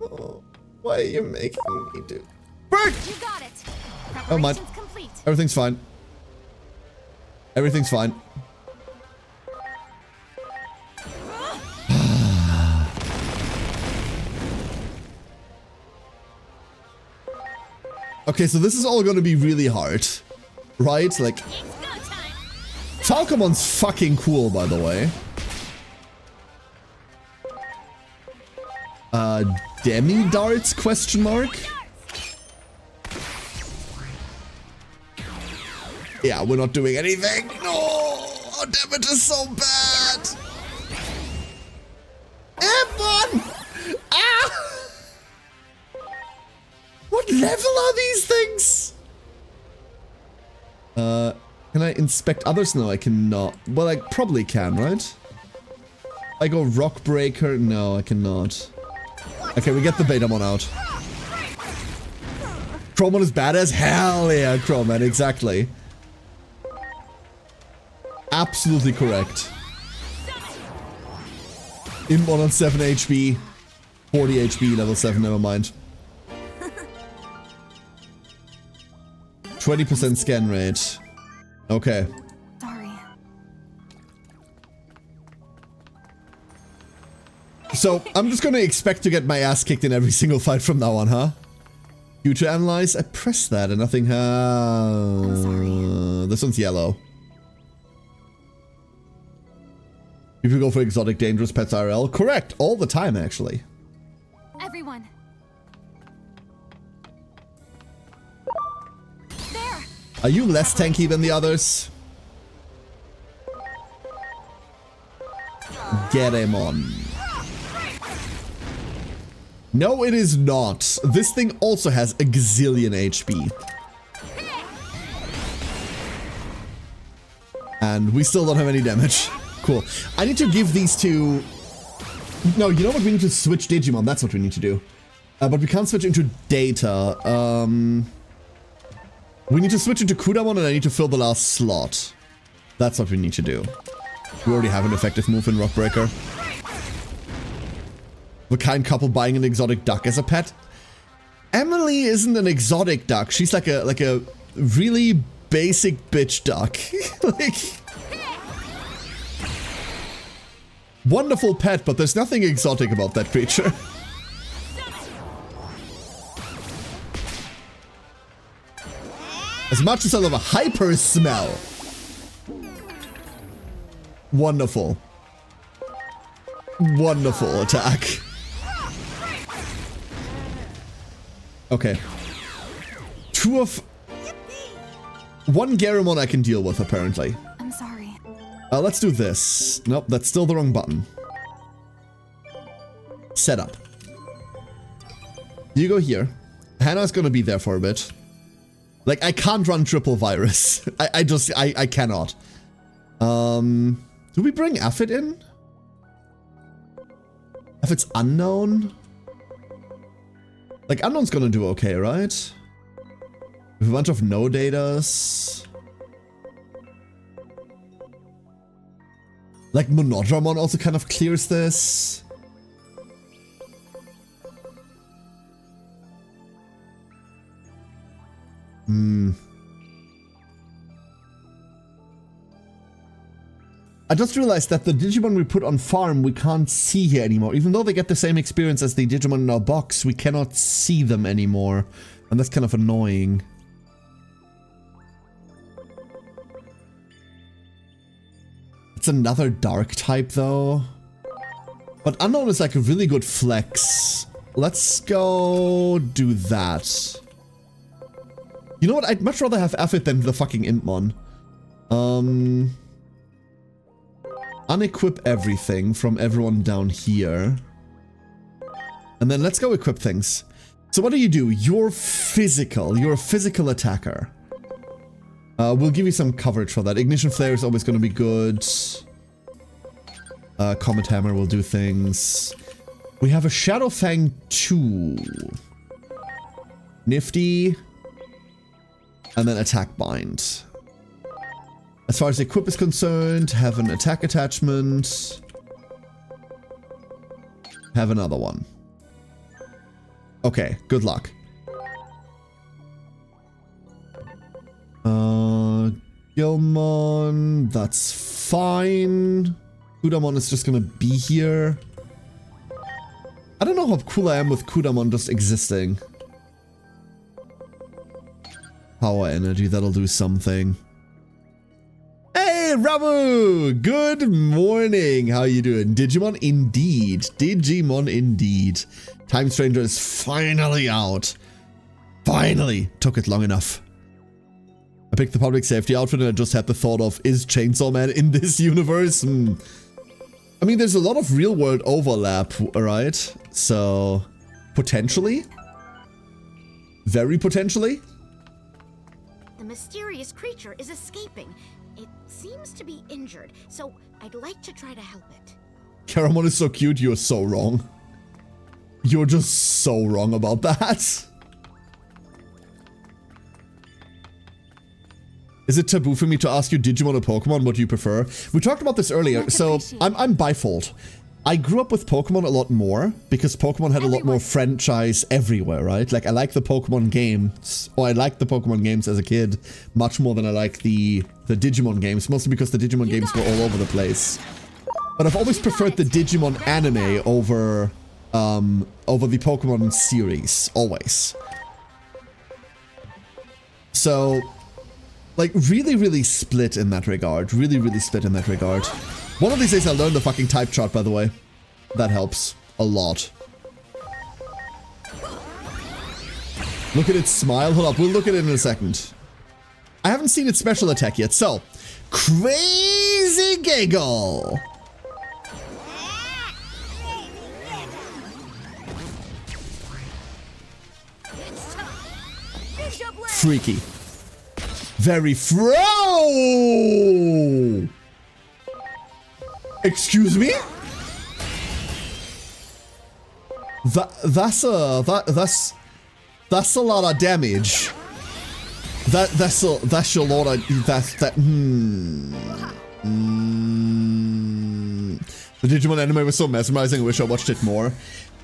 Oh, why are you making me do? Bird! You got it. Oh my. Preparations complete. Everything's fine. Everything's fine. Okay, so this is all gonna be really hard. Right? Like, It's go time. Falcomon's fucking cool, by the way. Demi-darts, question mark? Yeah, we're not doing anything. No! Oh, damn it is so bad! F1! Ah! What level are these things? Can I inspect others? No, I cannot. Well, I probably can, right? I go Rock Breaker? No, I cannot. Okay, we get the Betamon out. Chromon is badass? Hell yeah, Chromon, exactly. Absolutely correct. Inmon on 7 HP. 40 HP, level 7, never mind. 20% scan rate. Okay. Sorry. So, I'm just gonna expect to get my ass kicked in every single fight from now on, huh? Due to analyze, I pressed that and nothing This one's yellow. People go for exotic, dangerous pets IRL. Correct, all the time, actually. Everyone. There. Are you less tanky than the others? Get him on. No, it is not. This thing also has a gazillion HP. And we still don't have any damage. Cool. I need to give these two... No, you know what? We need to switch Digimon. That's what we need to do. But we can't switch into data. We need to switch into Kudamon and I need to fill the last slot. That's what we need to do. We already have an effective move in Rockbreaker. The kind couple buying an exotic duck as a pet. Emily isn't an exotic duck. She's like a really basic bitch duck. Like... Wonderful pet, but there's nothing exotic about that creature. As much as I love a hyper smell. Wonderful. Wonderful attack. Okay. Two of... One Garumon I can deal with, apparently. I'm sorry. Let's do this. Nope, that's still the wrong button. Setup. You go here. Hannah's gonna be there for a bit. Like, I can't run triple virus. I cannot. Do we bring Affit in? Affit's unknown? Like, unknown's gonna do okay, right? With a bunch of no datas. Like, Monodramon also kind of clears this. I just realized that the Digimon we put on farm we can't see here anymore. Even though they get the same experience as the Digimon in our box, we cannot see them anymore. And that's kind of annoying. It's another dark type though. But Unknown is like a really good flex. Let's go do that. You know what? I'd much rather have Aphid than the fucking Impmon. Unequip everything from everyone down here. And then let's go equip things. So what do? You're physical. You're a physical attacker. We'll give you some coverage for that. Ignition Flare is always going to be good. Comet Hammer will do things. We have a Shadow Fang 2. Nifty. And then Attack Bind. As far as equip is concerned, have an attack attachment. Have another one. Okay, good luck. Gilmon, that's fine. Kudamon is just gonna be here. I don't know how cool I am with Kudamon just existing. Power energy, that'll do something. Hey, Ramu! Good morning. How you doing? Digimon indeed. Digimon indeed. Time Stranger is finally out. Finally! Took it long enough. I picked the public safety outfit and I just had the thought of, is Chainsaw Man in this universe? I mean, there's a lot of real-world overlap, right? So, potentially? Very potentially? The mysterious creature is escaping. It seems to be injured, so I'd like to try to help it. Caramon is so cute, you're so wrong. You're just so wrong about that. Is it taboo for me to ask you Digimon or Pokemon? What do you prefer? We talked about this earlier, so I'm bifold. I grew up with Pokemon a lot more because Pokemon had a lot more franchise everywhere, right? Like I like the Pokemon games, or I liked the Pokemon games as a kid much more than I like the Digimon games, mostly because the Digimon games were all over the place. But I've always preferred the Digimon anime over the Pokemon series, always. So, like, really split in that regard. Really split in that regard. One of these days I'll learn the fucking type chart, by the way. That helps a lot. Look at its smile. Hold up, we'll look at it in a second. I haven't seen its special attack yet, so... Crazy Giggle! Freaky. Very Excuse me? That's a lot of damage. That's a lot of The Digimon anime was so mesmerizing, I wish I watched it more.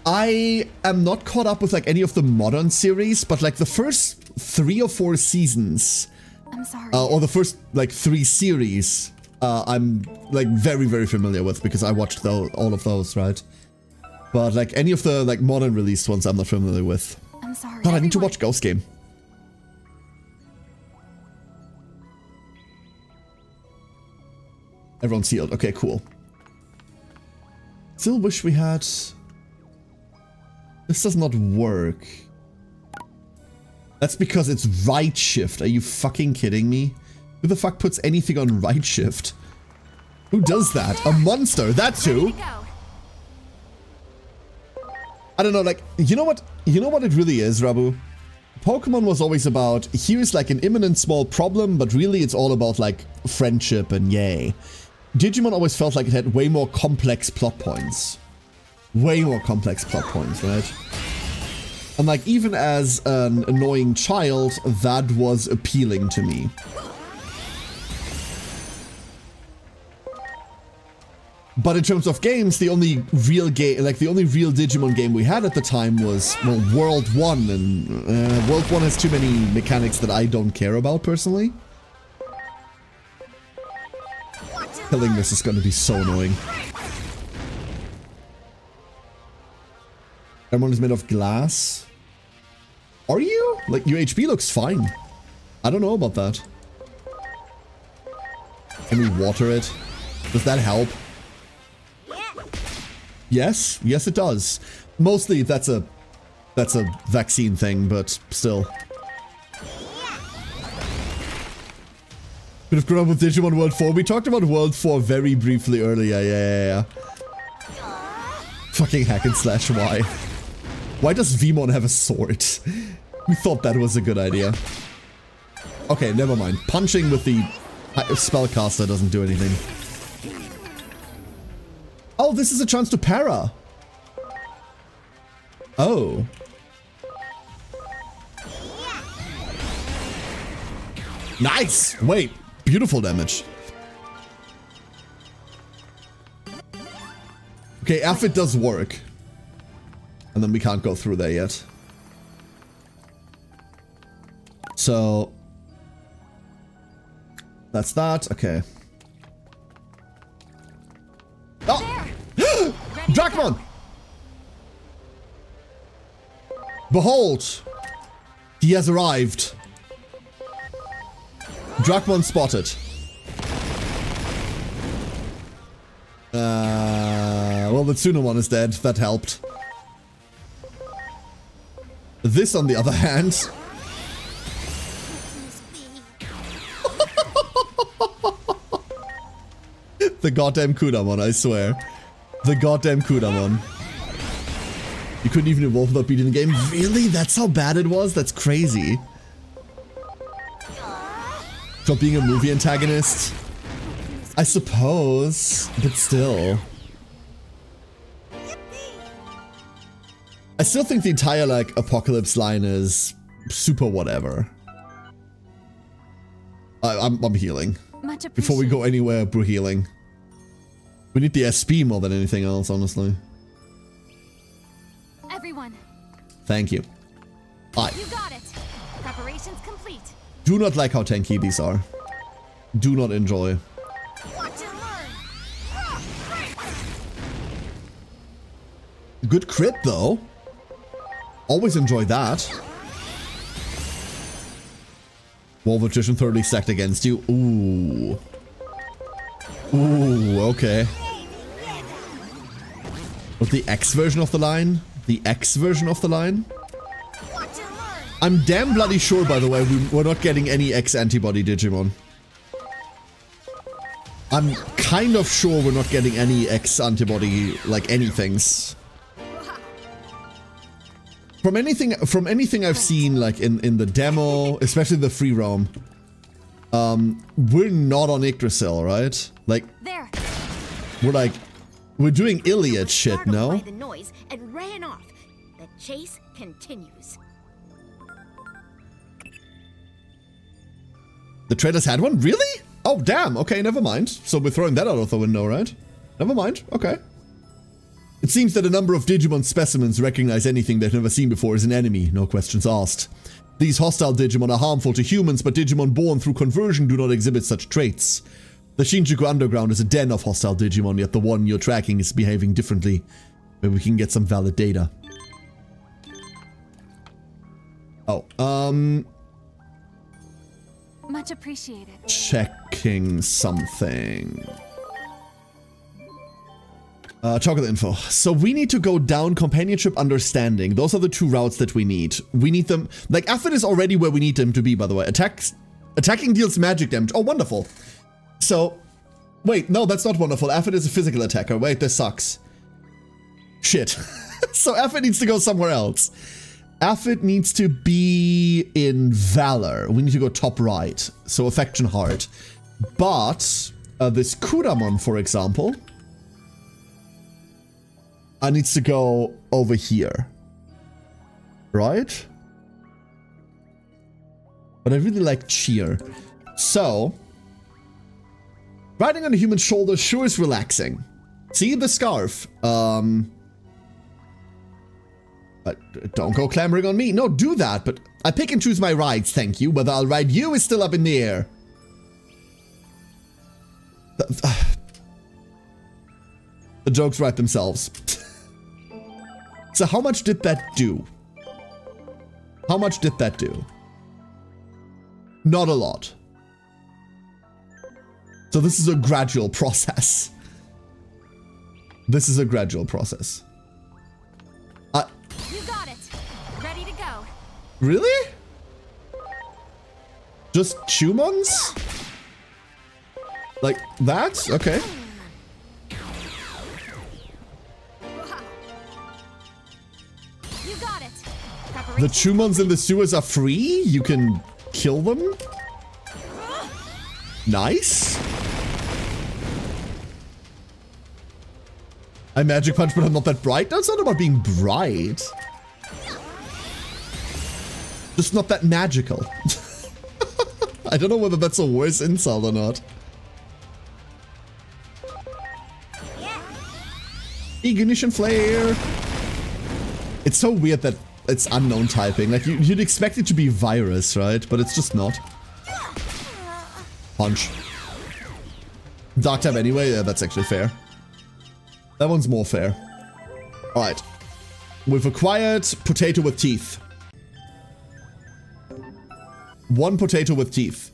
I am not caught up with like any of the modern series, but like the first 3 or 4 seasons, I'm sorry. or the first like 3 series, I'm like very familiar with because I watched all of those, right? But like any of the like modern released ones, I'm not familiar with. I'm sorry. God, I need to watch Ghost Game. Everyone's healed. Okay, cool. Still wish we had... This does not work. That's because it's right shift. Are you fucking kidding me? Who the fuck puts anything on right shift? Who does that? A monster, that's who! I don't know, like, you know what it really is, Rabu? Pokemon was always about, here's like an imminent small problem, but really it's all about like friendship and yay. Digimon always felt like it had way more complex plot points. Way more complex plot points, right? And like, even as an annoying child, that was appealing to me. But in terms of games, the only real game, like the only real Digimon game we had at the time was, well, World 1, and World 1 has too many mechanics that I don't care about personally. Killing this is gonna be so annoying. Everyone is made of glass. Are you? Like, your HP looks fine. I don't know about that. Can we water it? Does that help? Yes, yes it does. Mostly that's a vaccine thing, but still. Could have grown up with Digimon World 4. We talked about World 4 very briefly earlier. Yeah. Fucking hack and slash, why? Why does Vmon have a sword? We thought that was a good idea. Okay, never mind. Punching with the spellcaster doesn't do anything. Oh, this is a chance to para. Oh. Nice! Wait, beautiful damage. Okay, if it does work. And then we can't go through there yet. So... that's that, okay. Oh! Digimon! Behold! He has arrived. Digimon spotted. Well, the Tsunamon is dead. That helped. This, on the other hand... the goddamn Kudamon, I swear. The goddamn Kudamon. You couldn't even evolve without beating the game? Really? That's how bad it was? That's crazy. For being a movie antagonist? I suppose, but still. I still think the entire, like, Apocalypse line is super whatever. I'm healing. Before we go anywhere, we're healing. We need the SP more than anything else, honestly. Everyone. Thank you. Aye. You got it. Preparations complete. Do not like how tanky these are. Do not enjoy. Watch and learn. Good crit, though. Always enjoy that. Wolf Attrition 30 stacked against you. Ooh. Ooh, okay. What's the X version of the line? The X version of the line? I'm damn bloody sure, by the way, we're not getting any X antibody Digimon. I'm kind of sure we're not getting any X antibody, like, anythings. From anything I've seen, like, in the demo, especially the free roam, we're not on Yggdrasil, right? Like, There. we're doing Iliad shit, no? By the noise and ran off. The chase continues. The traders had one? Really? Oh, damn. Okay, never mind. So we're throwing that out of the window, right? Never mind. Okay. It seems that a number of Digimon specimens recognize anything they've never seen before as an enemy, no questions asked. These hostile Digimon are harmful to humans, but Digimon born through conversion do not exhibit such traits. The Shinjuku Underground is a den of hostile Digimon, yet the one you're tracking is behaving differently. Maybe we can get some valid data. Oh, Much appreciated. checking something. Chocolate info. So we need to go down companionship understanding. Those are the two routes that we need. We need them. Like, Aphid is already where we need them to be, by the way. Attacking deals magic damage. Oh, wonderful. So, wait, no, that's not wonderful. Aphid is a physical attacker. Wait, this sucks. Shit. So Aphid needs to go somewhere else. Aphid needs to be in Valor. We need to go top right. So Affection Heart. But this Kudamon, for example, needs to go over here. Right? But I really like Cheer. So, riding on a human's shoulder sure is relaxing. See the scarf. But don't go clamoring on me. No, do that, but I pick and choose my rides, thank you. Whether I'll ride you is still up in the air. The jokes write themselves. So how much did that do? How much did that do? Not a lot. So this is a gradual process. This is a gradual process. You got it. Ready to go. Really? Just Chumons? Like that? Okay. You got it. The Preparation Chumons in the sewers are free? You can kill them? Nice. I magic punch, but I'm not that bright. No, it's not about being bright. Just not that magical. I don't know whether that's a worse insult or not. Ignition flare. It's so weird that it's unknown typing. Like you'd expect it to be virus, right? But it's just not. Punch. Dark type anyway. Yeah, that's actually fair. That one's more fair. All right. We've acquired potato with teeth. One potato with teeth.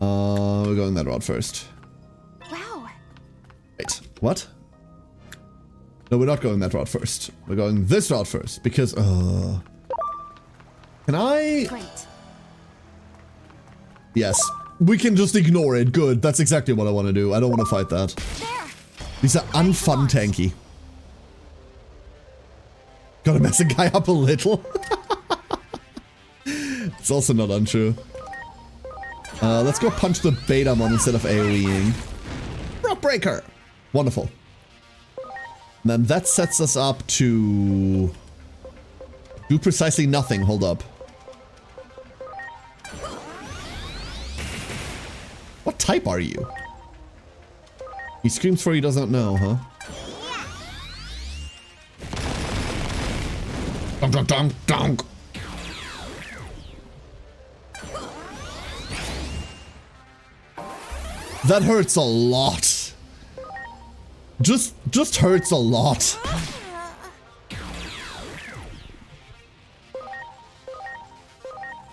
We're going that route first. Wow. Wait, what? No, we're not going that route first. We're going this route first because, can I? Great. Yes, we can just ignore it. Good, that's exactly what I want to do. I don't want to fight that. There. These are unfun tanky. Gotta mess a guy up a little. It's also not untrue. Let's go punch the Betamon instead of AoEing. Rock Breaker! Wonderful. And then that sets us up to do precisely nothing. Hold up. What type are you? He screams for he does not know, huh? Donk, donk, donk, donk. That hurts a lot. Just hurts a lot.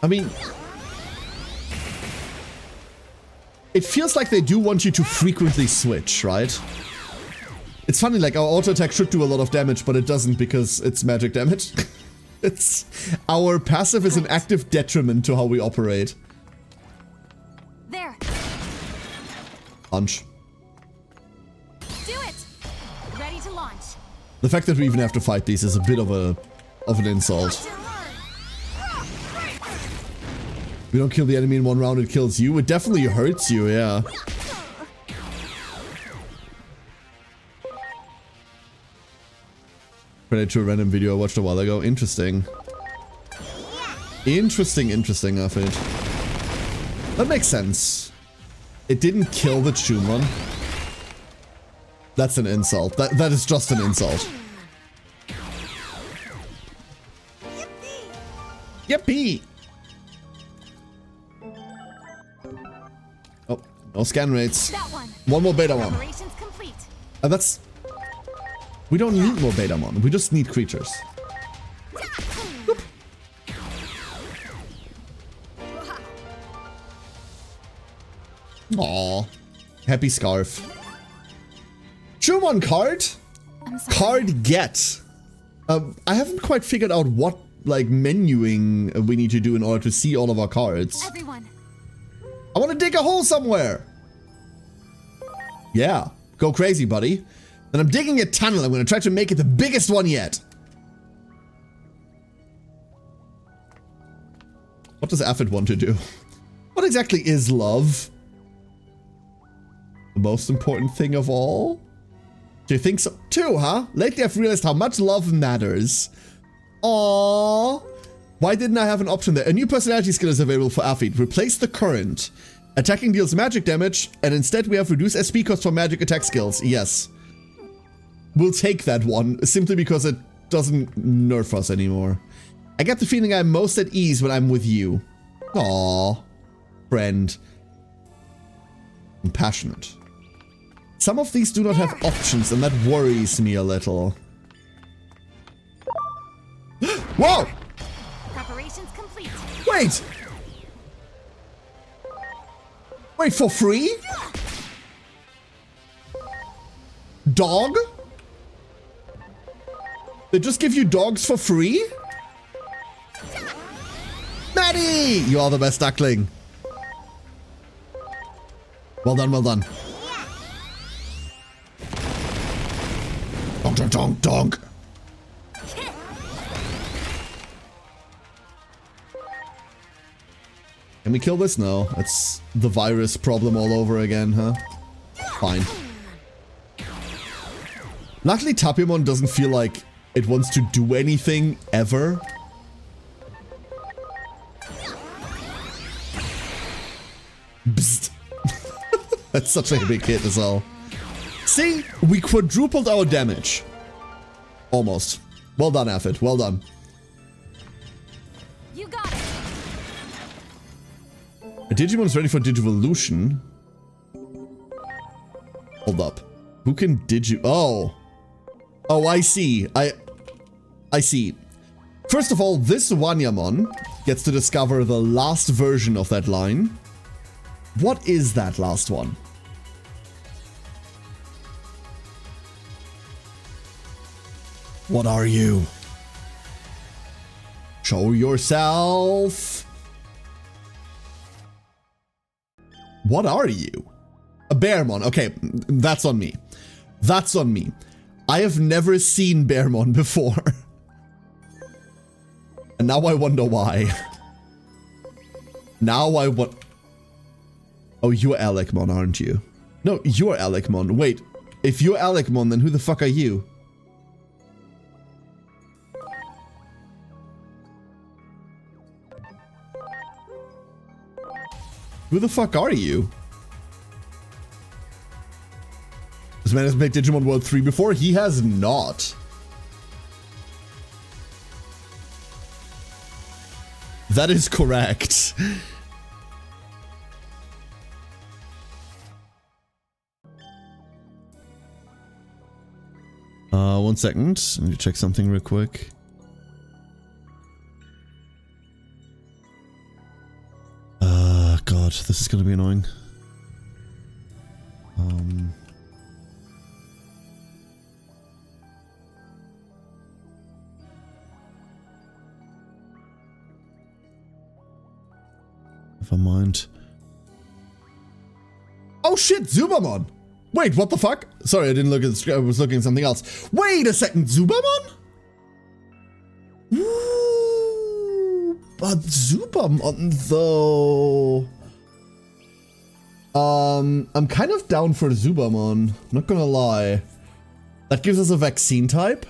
I mean, it feels like they do want you to frequently switch, right? It's funny, like our auto attack should do a lot of damage, but it doesn't because it's magic damage. It's our passive is an active detriment to how we operate. There. Punch. Do it. Ready to launch. The fact that we even have to fight these is a bit of an insult. We don't kill the enemy in one round, it kills you. It definitely hurts you, yeah. Related to a random video I watched a while ago. Interesting. Interesting, I think. That makes sense. It didn't kill the Chumon. That's an insult. That is just an insult. Yippee! Oh, no scan rates. That one. One more Betamon. Preparations complete. That's... We don't need more Betamon. We just need creatures. Boop. Aww. Happy scarf. Chumon card? I'm sorry. Card get. I haven't quite figured out what, like, menuing we need to do in order to see all of our cards. Everyone. I want to dig a hole somewhere. Yeah. Go crazy, buddy. Then I'm digging a tunnel. I'm going to try to make it the biggest one yet. What does Aphid want to do? What exactly is love? The most important thing of all? Do you think so? Too, huh? Lately I've realized how much love matters. Aww. Why didn't I have an option there? A new personality skill is available for Aphid. Replace the current. Attacking deals magic damage, and instead we have reduced SP cost for magic attack skills. Yes. We'll take that one, simply because it doesn't nerf us anymore. I get the feeling I'm most at ease when I'm with you. Aww. Friend. Compassionate. Some of these do not have options, and that worries me a little. Whoa! Preparations complete. Wait! Wait, for free? Dog? They just give you dogs for free? Maddie! You are the best duckling. Well done, well done. Donk, donk, donk, donk. Can we kill this? No. It's the virus problem all over again, huh? Fine. Luckily, Tapimon doesn't feel like it wants to do anything ever. Bzzt. That's such a big hit as well. See? We quadrupled our damage. Almost. Well done, Aphid. Well done. You got it. A Digimon is ready for Digivolution. Hold up. Who can Oh. Oh, I see. I see. First of all, this Wanyamon gets to discover the last version of that line. What is that last one? What are you? Show yourself. What are you? A Bearmon. Okay, that's on me. That's on me. I have never seen Bearmon before. And now I wonder why. Now I want... Oh, you're Alecmon, aren't you? No, you're Alecmon. Wait, if you're Alecmon, then who the fuck are you? Who the fuck are you? This man has made Digimon World 3 before? He has not. That is correct. One second. I need to check something real quick. God, this is gonna be annoying. Never mind. Oh shit, Zubamon! Wait, what the fuck? Sorry, I didn't look at the screen. I was looking at something else. Wait a second, Zubamon? Ooh, but Zubamon though. I'm kind of down for Zubamon. Not gonna lie. That gives us a vaccine type.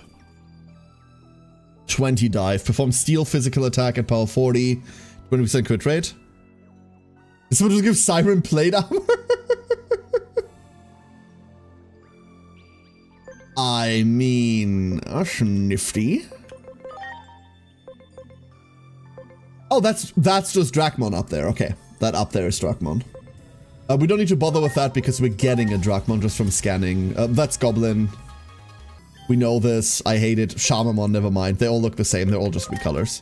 20 dive. Perform steel physical attack at power 40. 20% crit rate. Is someone just give Siren plate armor? I mean, that's nifty. Oh, that's just Dracmon up there. Okay, that up there is Dracmon. We don't need to bother with that because we're getting a Dracmon just from scanning. That's Goblin. We know this. I hate it. Shamamon, never mind. They all look the same. They're all just recolors.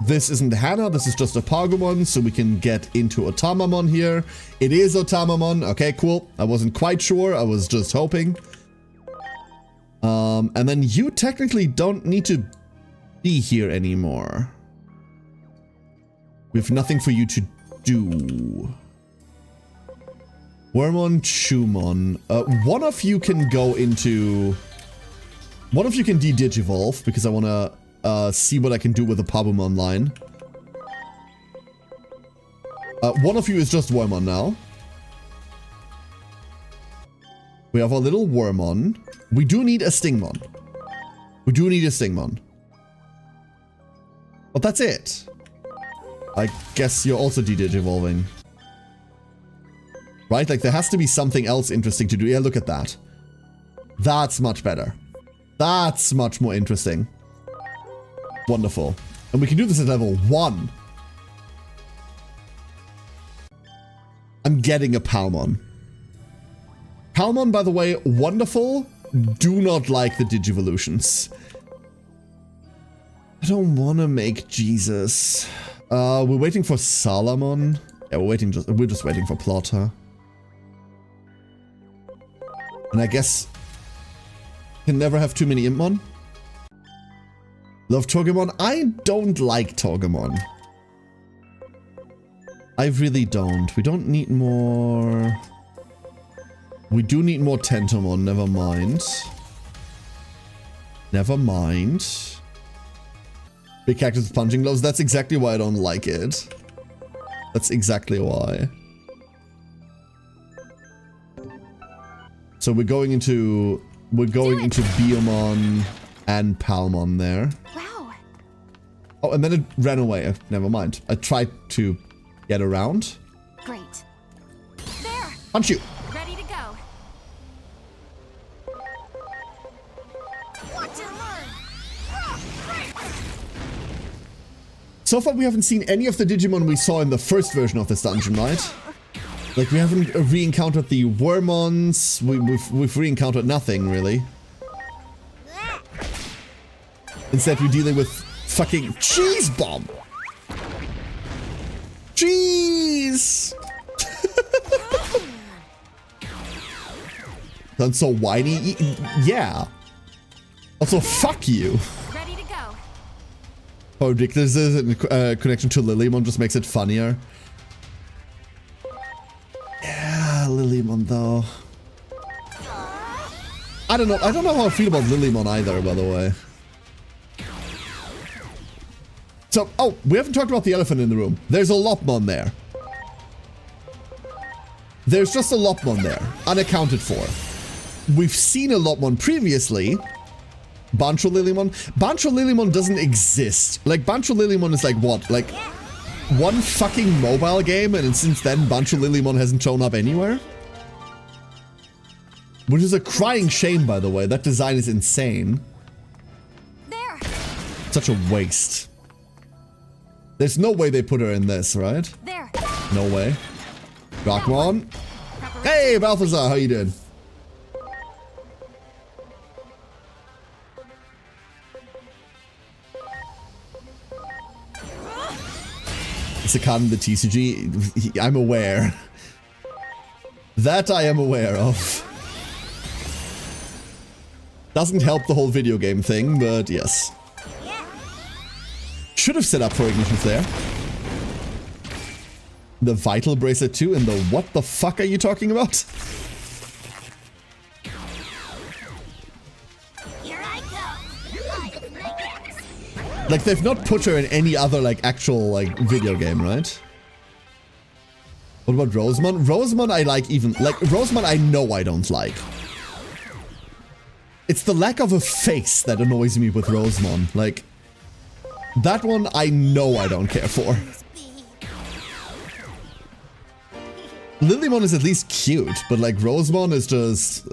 This isn't Hana. This is just a Pagumon, so we can get into Otamamon here. It is Otamamon. Okay, cool. I wasn't quite sure. I was just hoping. And then you technically don't need to be here anymore. We have nothing for you to do. Wormon, Chumon. One of you can go into... One of you can de-digivolve, because I want to see what I can do with the Pabumon line. One of you is just Wormon now. We have our little Wormon. We do need a Stingmon. We do need a Stingmon. But that's it. I guess you're also de-digivolving. Right? Like, there has to be something else interesting to do. Yeah, look at that. That's much better. That's much more interesting. Wonderful. And we can do this at level 1. I'm getting a Palmon. Palmon, by the way, wonderful. Do not like the Digivolutions. I don't want to make Jesus. We're waiting for Salamon. Yeah, we're just waiting for plot, huh? And I guess can never have too many Impmon. Love Togemon. I don't like Togemon. I really don't. We don't need more... We do need more Tentomon, never mind. Never mind. Big cactus with punching gloves, that's exactly why I don't like it. That's exactly why. So we're going into Biomon and Palmon there. Wow. Oh, and then it ran away. Never mind. I tried to get around. Great. There. Punch you. Ready to go. Watch and learn. So far, we haven't seen any of the Digimon we saw in the first version of this dungeon, right? Like, we haven't re-encountered the Wormons. We've re-encountered nothing, really. Instead, we're dealing with fucking Cheese Bomb. Cheese! Sounds so whiny. Yeah. Also, fuck you. Ready to go. How ridiculous is it? Connection to Lilymon just makes it funnier. Yeah, Lilymon though. I don't know how I feel about Lilymon either, by the way. So, oh, we haven't talked about the elephant in the room. There's a Lopmon there. There's just a Lopmon there, unaccounted for. We've seen a Lopmon previously. Bancho Lilymon. Bancho Lilymon doesn't exist. Like, Bancho Lilymon is like what? Like, one fucking mobile game, and since then, Bancho Lilymon hasn't shown up anywhere? Which is a crying shame, by the way. That design is insane. There. Such a waste. There's no way they put her in this, right? There. No way. Rockmon. Hey, Balthazar, how you doing? It's a card in the TCG. I'm aware. That I am aware of. Doesn't help the whole video game thing, but yes. Should have set up for Ignition Flare. The Vital Bracelet too, and the what the fuck are you talking about? Here I go. Like, they've not put her in any other, like, actual, like, video game, right? What about Rosemon? Rosemon I like even... Like, Rosemon I know I don't like. It's the lack of a face that annoys me with Rosemon. Like, that one I know I don't care for. Lilymon is at least cute, but, like, Rosemon is just...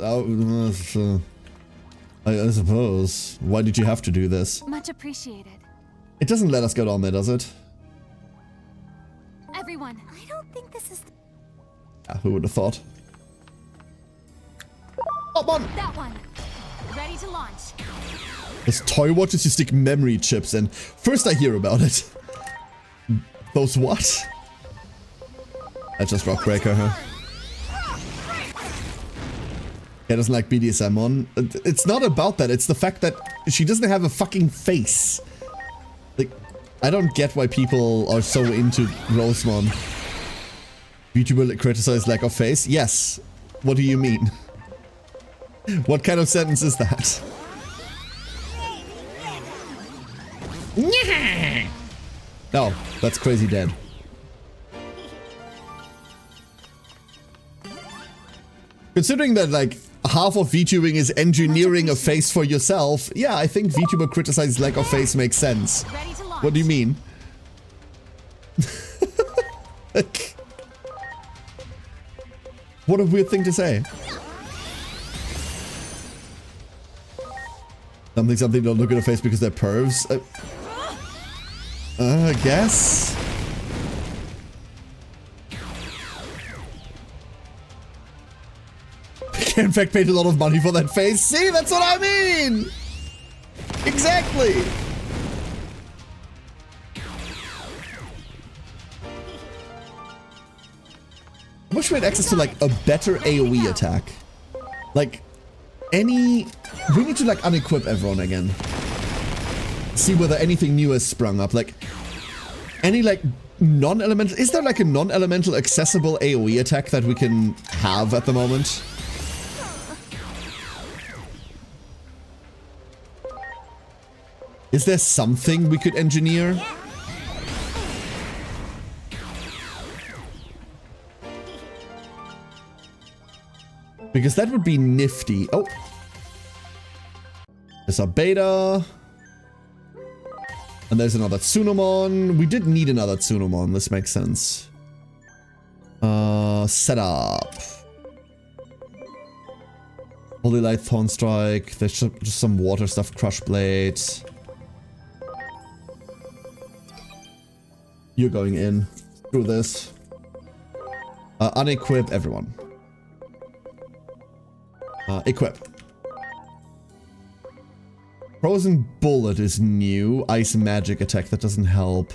I suppose. Why did you have to do this? Much appreciated. It doesn't let us go down there, does it? Everyone. I don't think this is... Yeah, who would have thought? Oh, man! That one. Ready to launch. Those toy watches you stick memory chips in. First I hear about it. Those what? That's just Rockbreaker, huh? He doesn't like BDSM on. It's not about that. It's the fact that she doesn't have a fucking face. Like, I don't get why people are so into Rosemon. YouTuber criticize lack of face? Yes. What do you mean? What kind of sentence is that? No, that's Crazy Dead. Considering that, like, half of VTubing is engineering a face for yourself, yeah, I think VTuber criticizes lack of face makes sense. Ready to launch. What do you mean? Like, what a weird thing to say. Something, don't look at a face because they're pervs. I guess. In fact, paid a lot of money for that face. See, that's what I mean! Exactly! I wish we had access to, like, a better AoE attack. Like, any... We need to, like, unequip everyone again. See whether anything new has sprung up. Like, any, like, non-elemental... Is there like a non-elemental accessible AoE attack that we can have at the moment? Is there something we could engineer? Because that would be nifty. Oh. There's a beta. And there's another Tsunomon. We did need another Tsunomon. This makes sense. Setup. Holy Light, Thorn Strike. There's just some water stuff. Crush Blade. You're going in through this. Unequip everyone. Equip. Frozen Bullet is new. Ice Magic attack, that doesn't help.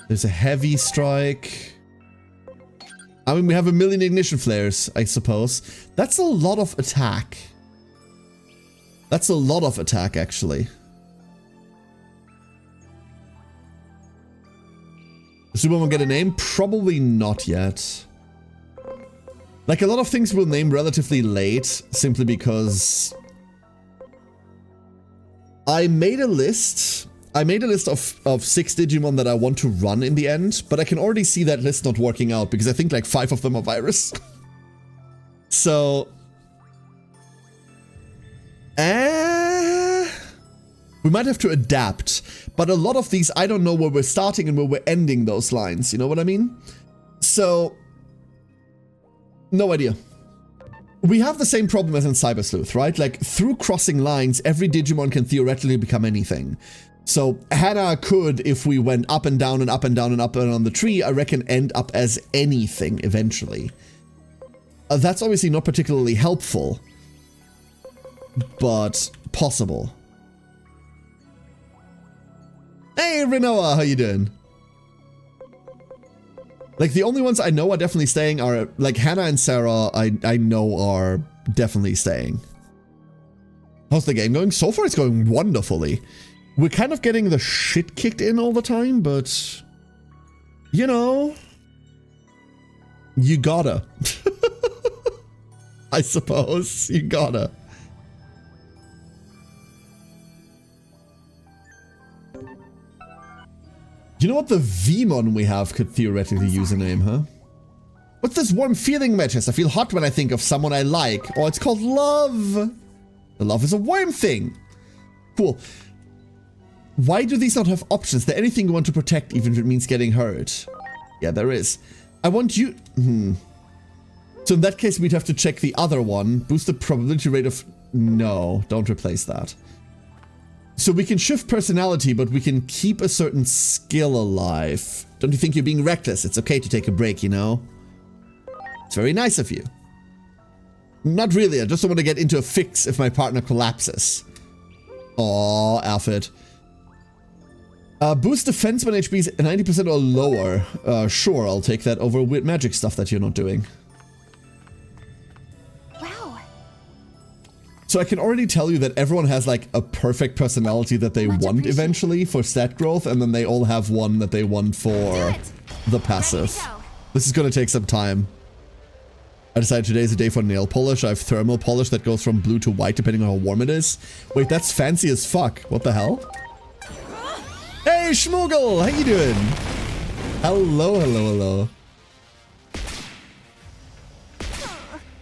There's a Heavy Strike. I mean, we have a million Ignition Flares, I suppose. That's a lot of attack. That's a lot of attack, actually. Does Superman get a name? Probably not yet. Like, a lot of things we'll name relatively late, simply because... I made a list of 6 Digimon that I want to run in the end, but I can already see that list not working out, because I think like 5 of them are virus. So... we might have to adapt, but a lot of these, I don't know where we're starting and where we're ending those lines, you know what I mean? So... no idea. We have the same problem as in Cyber Sleuth, right? Like, through crossing lines, every Digimon can theoretically become anything. So, Hannah could, if we went up and down and up and down and up and on the tree, I reckon end up as anything eventually. That's obviously not particularly helpful, but possible. Hey, Renoa, how you doing? Like, the only ones I know are definitely staying are, like, Hannah and Sarah, I know are definitely staying. How's the game going? So far, it's going wonderfully. We're kind of getting the shit kicked in all the time, but... you know... you gotta. I suppose. You gotta. You know what? The Vmon we have could theoretically use a name, huh? What's this warm feeling, Matches? I feel hot when I think of someone I like. Oh, it's called love. The love is a warm thing. Cool. Why do these not have options? Is there anything you want to protect, even if it means getting hurt? Yeah, there is. I want you... So in that case, we'd have to check the other one. Boost the probability rate of... no, don't replace that. So we can shift personality, but we can keep a certain skill alive. Don't you think you're being reckless? It's okay to take a break, you know? It's very nice of you. Not really, I just don't want to get into a fix if my partner collapses. Aww, Alfred. Boost defense when HP is 90% or lower. Sure, I'll take that over weird magic stuff that you're not doing. So I can already tell you that everyone has like a perfect personality that they want eventually for stat growth, and then they all have one that they want for the passive. This is gonna take some time. I decided today's a day for nail polish. I have thermal polish that goes from blue to white depending on how warm it is. Wait, that's fancy as fuck. What the hell? Hey, Schmoogle! How you doing? Hello, hello, hello.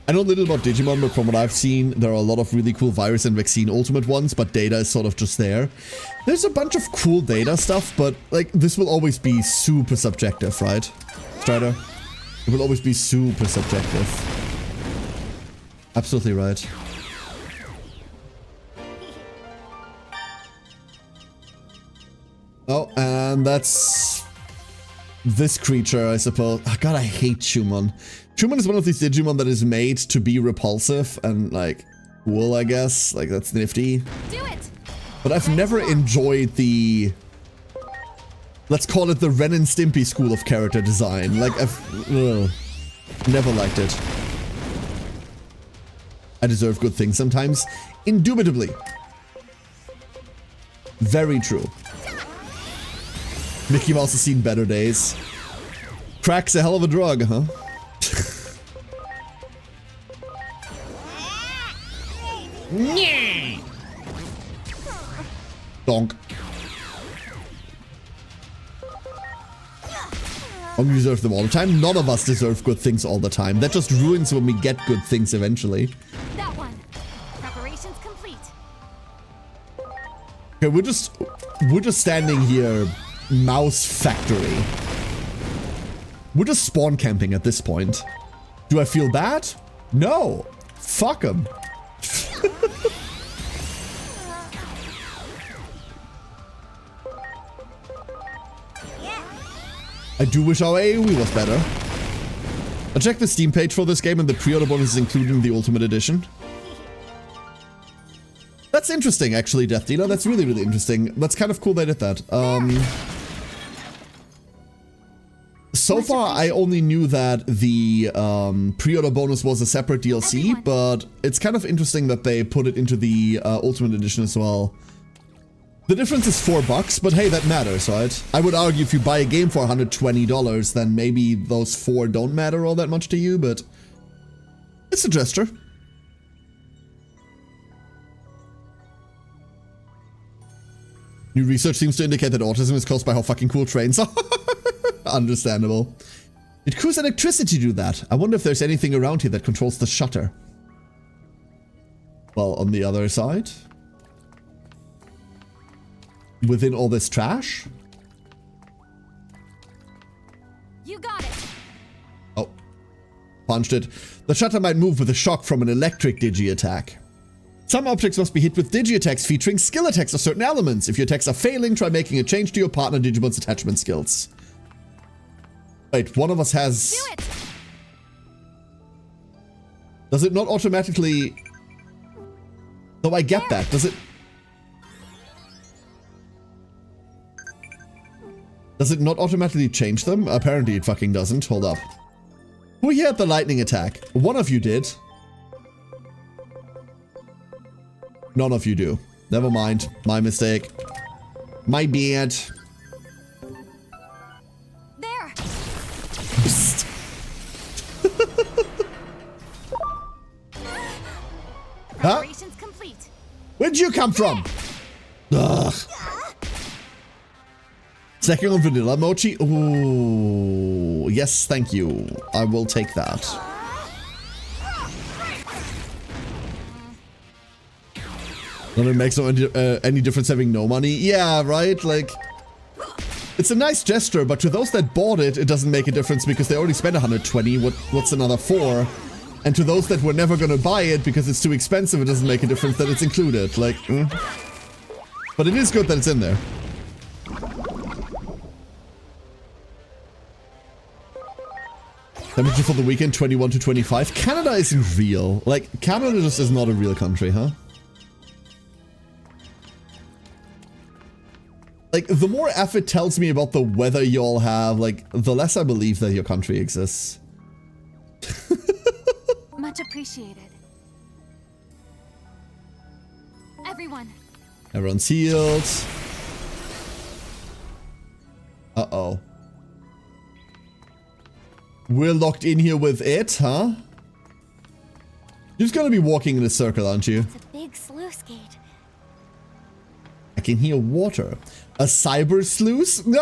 I know little about Digimon, but from what I've seen, there are a lot of really cool virus and vaccine ultimate ones, but data is sort of just there. There's a bunch of cool data stuff, but like, this will always be super subjective, right? Strider? It will always be super subjective. Absolutely right. Oh, and that's this creature, I suppose. Oh, God, I hate Shumon. Shumon is one of these Digimon that is made to be repulsive and, like, cool, I guess. Like, that's nifty. Do it. But I've never enjoyed the... let's call it the Ren and Stimpy school of character design. Like, I've... never liked it. I deserve good things sometimes. Indubitably. Very true. Mickey Mouse has seen better days. Crack's a hell of a drug, huh? Donk. We deserve them all the time. None of us deserve good things all the time. That just ruins when we get good things eventually. That one. Preparations complete. Okay, we're just standing here, mouse factory. We're just spawn camping at this point. Do I feel bad? No. Fuck 'em. I do wish our AoE was better. I checked the Steam page for this game and the pre-order bonus is included in the Ultimate Edition. That's interesting, actually, Death Dealer. That's really, really interesting. That's kind of cool they did that. So far, I only knew that the pre-order bonus was a separate DLC, but it's kind of interesting that they put it into the Ultimate Edition as well. The difference is $4, but hey, that matters, right? I would argue if you buy a game for $120, then maybe those 4 don't matter all that much to you, but it's a gesture. New research seems to indicate that autism is caused by how fucking cool trains are. Understandable. Did Cruise Electricity do that? I wonder if there's anything around here that controls the shutter. Well, on the other side... within all this trash? You got it. Oh. Punched it. The shutter might move with a shock from an electric digi-attack. Some objects must be hit with digi-attacks featuring skill attacks of certain elements. If your attacks are failing, try making a change to your partner Digimon's attachment skills. Wait, one of us has... Do it. Does it not automatically... Though I get that. Does it... Does it not automatically change them? Apparently it fucking doesn't. Hold up. Who here had the lightning attack? One of you did. None of you do. Never mind. My mistake. My bad. There. Psst. Huh? Preparations complete. Where'd you come from? Ugh. Second on vanilla mochi. Ooh, yes, thank you. I will take that. Don't it make any difference having no money? Yeah, right? Like, it's a nice gesture, but to those that bought it, it doesn't make a difference because they already spent 120. What's another 4? And to those that were never gonna buy it because it's too expensive, it doesn't make a difference that it's included. Like, But it is good that it's in there. Temperature for the weekend, 21 to 25. Canada isn't real. Like, Canada just is not a real country, huh? Like, the more F it tells me about the weather y'all have, like, the less I believe that your country exists. Much appreciated. Everyone. Everyone's healed. Uh-oh. We're locked in here with it, huh? You're just gonna be walking in a circle, aren't you? It's a big sluice gate. I can hear water. A cyber sluice? No!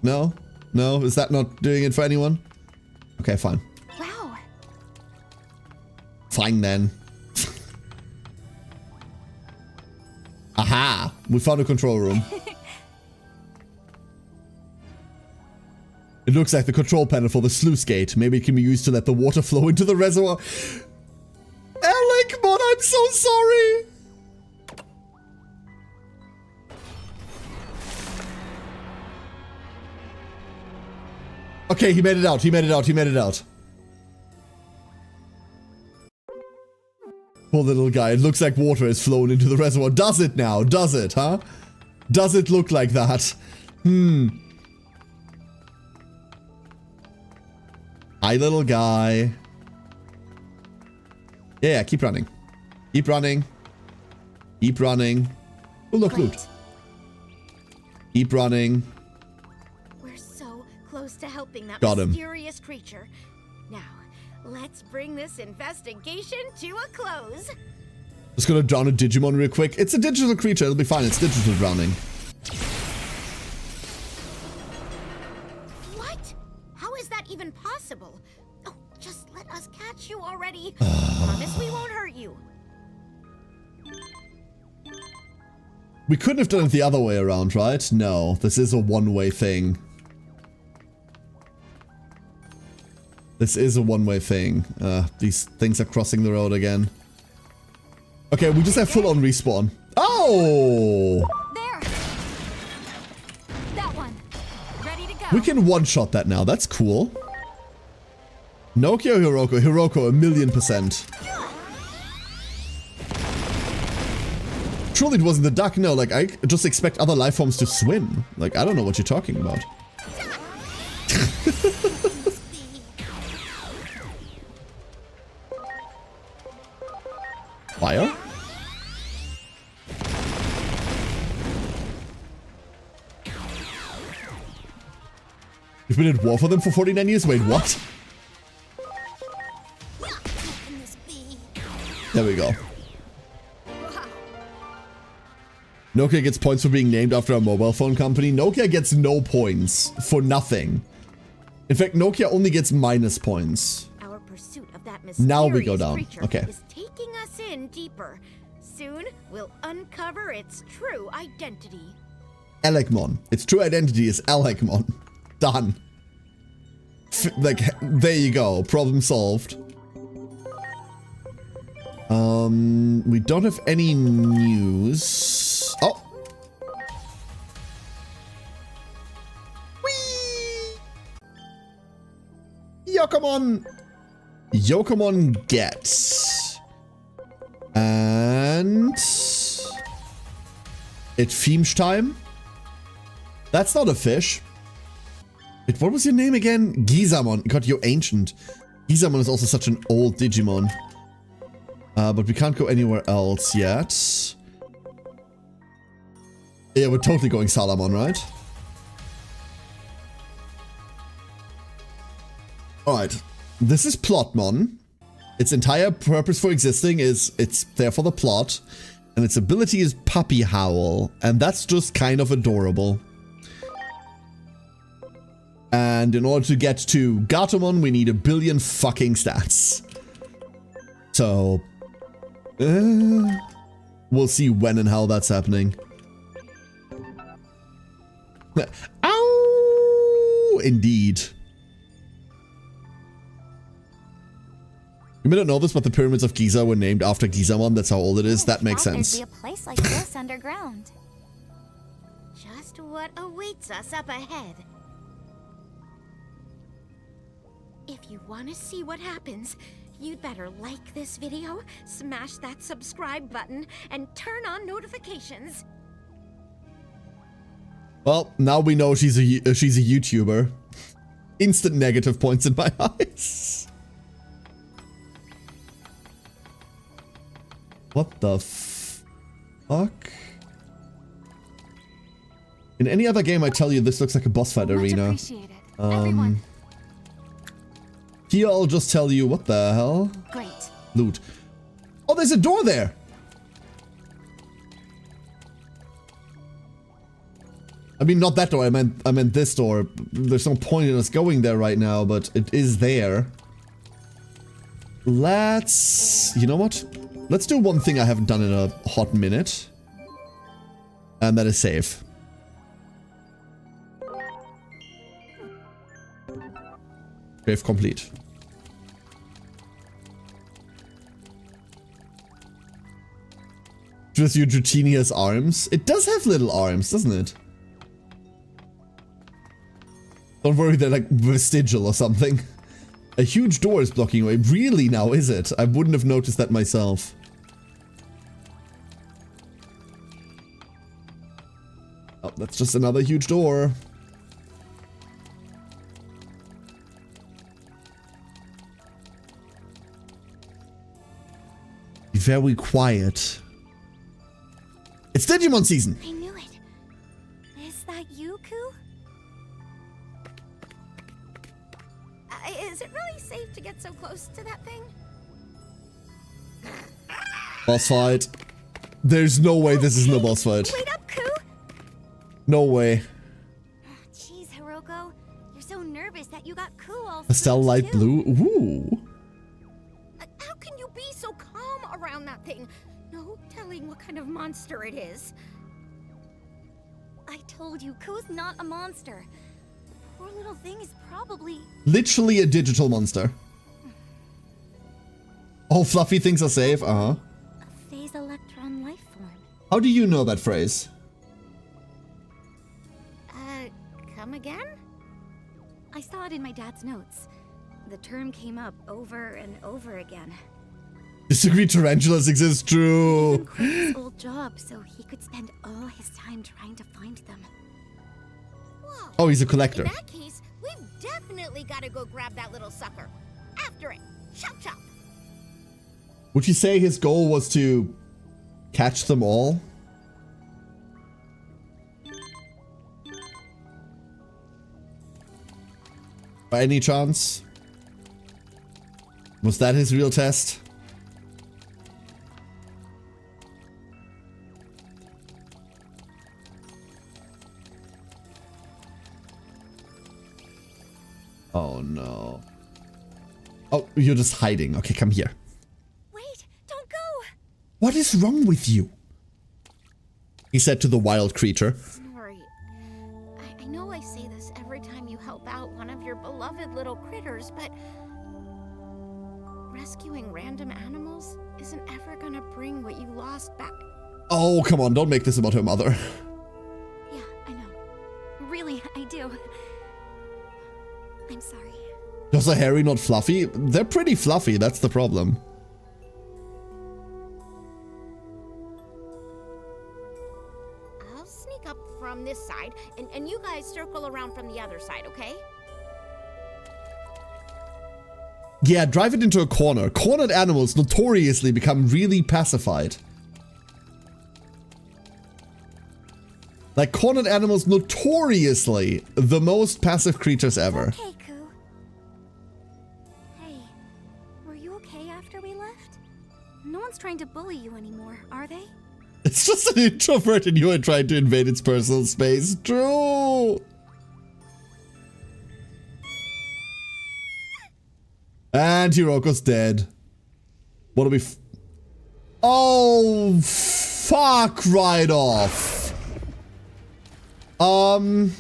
No? No? Is that not doing it for anyone? Okay, fine. Wow. Fine then. Aha! We found a control room. It looks like the control panel for the sluice gate. Maybe it can be used to let the water flow into the reservoir. Alec, Mon, I'm so sorry! Okay, he made it out, he made it out, he made it out. Poor little guy, it looks like water has flown into the reservoir. Does it now? Does it, huh? Does it look like that? Hi, little guy. Yeah, keep running. Keep running. Keep running. Oh, look, loot. Keep running. We're so close to helping that Got him. mysterious creature. Now, let's bring this investigation to a close. Just gonna drown a Digimon real quick. It's a digital creature. It'll be fine. It's digital drowning. What? How is that even possible? Oh, just let us catch you already. Promise we won't hurt you. We couldn't have done it the other way around, right? No, this is a one-way thing. This is a one-way thing. These things are crossing the road again. Okay, we just have full-on respawn. Oh! There! That one. Ready to go. We can one-shot that now. That's cool. Nokia or Hiroko? Hiroko, 1,000,000%. Surely it wasn't the duck. No, like, I just expect other life forms to swim. Like, I don't know what you're talking about. Fire? You've been at war for them for 49 years? Wait, what? There we go. Nokia gets points for being named after a mobile phone company. Nokia gets no points for nothing. In fact, Nokia only gets minus points. Our pursuit of that mysterious Now we go down. creature Okay. is taking us in deeper. Soon, we'll uncover its true identity. Elecmon. Its true identity is Elecmon. Done. Like, there you go. Problem solved. We don't have any news. Oh. Whee! Yokomon. Yokomon gets. And it's Fiemsch time. That's not a fish. Wait, what was your name again? Gizamon. God, you're ancient. Gizamon is also such an old Digimon. But we can't go anywhere else yet. Yeah, we're totally going Salamon, right? Alright. This is Plotmon. Its entire purpose for existing is it's there for the plot. And its ability is Puppy Howl. And that's just kind of adorable. And in order to get to Gatomon, we need 1 billion fucking stats. So... we'll see when and how that's happening. Ow! Indeed. You may not know this, but the pyramids of Giza were named after Gizamon. That's how old it is. That makes sense. There'd be a place like this underground. Just what awaits us up ahead. If you want to see what happens, you'd better like this video, smash that subscribe button, and turn on notifications. Well, now we know she's a YouTuber. Instant negative points in my eyes. What the fuck? In any other game, I tell you, this looks like a boss fight Much arena. appreciated. Everyone. Here, I'll just tell you, what the hell? Great. Loot. Oh, there's a door there! I mean, not that door, I meant this door. There's no point in us going there right now, but it is there. Let's... You know what? Let's do one thing I haven't done in a hot minute. And that is save. Save complete. Just your Dratinia's arms. It does have little arms, doesn't it? Don't worry, they're like vestigial or something. A huge door is blocking away. Really now, is it? I wouldn't have noticed that myself. Oh, that's just another huge door. Be very quiet. It's Digimon season! I knew it. Is that Is it really safe to get so close to that thing? Boss fight. There's no way this isn't a boss fight. Wait up, Ku! No way. Jeez, Hiroko. You're so nervous that you got Ku all Pastel freaked light too. blue. Ooh. How can you be so calm around that thing? No telling what kind of monster it is. I told you, Ku's not a monster. Poor little thing is probably... Literally a digital monster. All fluffy things are safe. Uh-huh. a phase electron life form. How do you know that phrase? Come again? I saw it in my dad's notes. The term came up over and over again. Disagree tarantulas exist, true. He quit his old job so he could spend all his time trying to find them. Whoa. Oh, he's a collector. In that case, we've definitely got to go grab that little sucker. After it. Chop chop. Would you say his goal was to catch them all? By any chance? Was that his real test? Oh no. Oh, you're just hiding. Okay, come here. Wait, don't go! What is wrong with you? He said to the wild creature. Nori, I know I say this every time you help out one of your beloved little critters, but rescuing random animals isn't ever gonna bring what you lost back. Oh, come on, don't make this about her mother. Yeah, I know. Really, I do. I'm sorry. Was a Harry not fluffy? They're pretty fluffy, that's the problem. I'll sneak up from this side, and you guys circle around from the other side, okay? Yeah, drive it into a corner. Cornered animals notoriously become really pacified. Like, cornered animals notoriously the most passive creatures ever. Okay, Ku. Hey, were you okay after we left? No one's trying to bully you anymore, are they? It's just an introvert and you are trying to invade its personal space. True! And Hiroko's dead. What'll be oh, fuck right off. On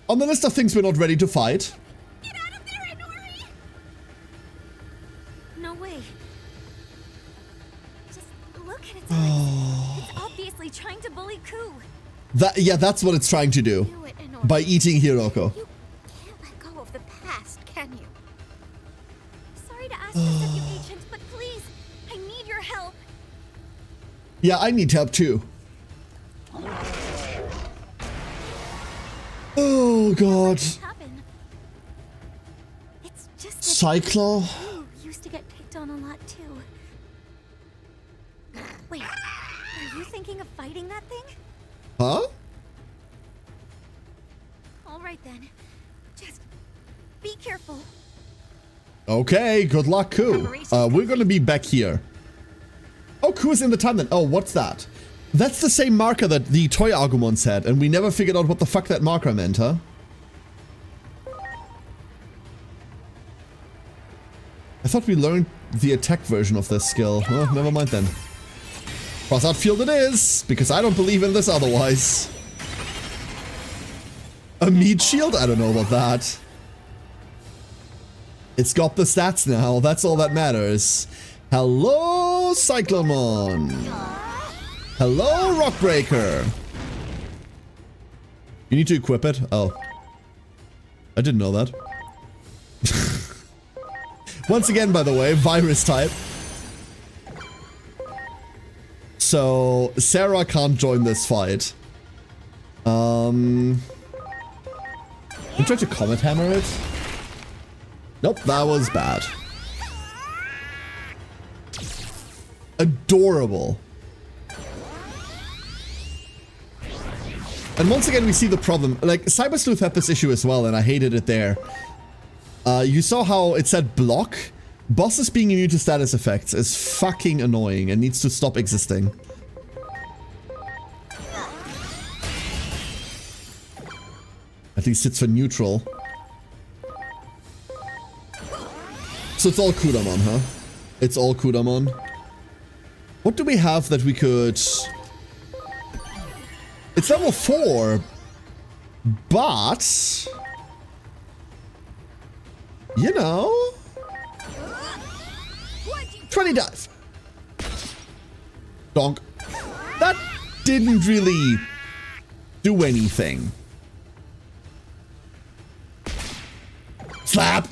the list of things we're not ready to fight. Get out of there, Nori! No way. Just look at its eyes. It's obviously trying to bully Ku. Yeah, that's what it's trying to do. Do it, Nori. By eating Hiroko. You can't let go of the past, can you? Sorry to ask this of you, Agent, but please, I need your help. Yeah, I need help too. Oh god. What happened? It's just that Cyclo? Ku used to get picked on a lot too. Wait, are you thinking of fighting that thing? Huh? All right then. Just be careful. Okay, good luck, Ku. We're gonna be back here. Oh, Ku is in the time then. Oh, what's that? That's the same marker that the toy Agumon had, and we never figured out what the fuck that marker meant, huh? I thought we learned the attack version of this skill. Well, never mind then. Cross-out field it is, because I don't believe in this otherwise. A meat shield? I don't know about that. It's got the stats now, that's all that matters. Hello, Cyclomon! Hello, Rockbreaker! You need to equip it? Oh. I didn't know that. Once again, by the way, virus type. So, Sarah can't join this fight. You try to Comet Hammer it? Nope, that was bad. And once again, we see the problem. Like, Cyber Sleuth had this issue as well, and I hated it there. You saw how it said block? Bosses being immune to status effects is fucking annoying and needs to stop existing. At least it's for neutral. So it's all Kudamon, huh? It's all Kudamon. What do we have that we could... It's level 4, but... You know... 20 dive. Donk. That didn't really do anything. Slap!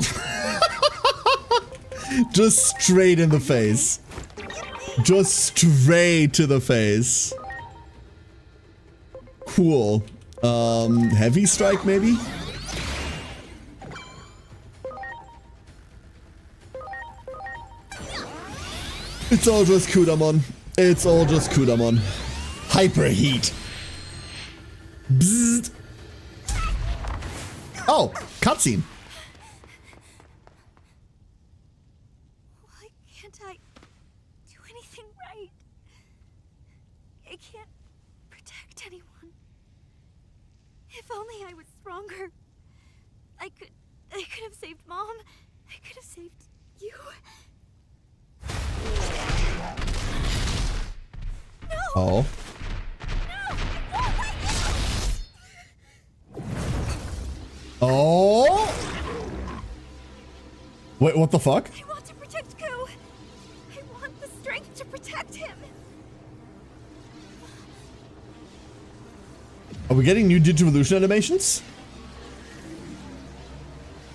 Just straight in the face. Just straight to the face. Cool. Heavy strike maybe? It's all just Kudamon. It's all just Kudamon. Hyper heat. Bzzzt. Oh, cutscene. Why can't I do anything right? I can't protect anyone. If only I was stronger. I could have saved Mom. I could have saved you. No! Oh. No! It won't let me! Oh! Wait, what the fuck? I want to protect Ku. I want the strength to protect him. Are we getting new Digivolution animations?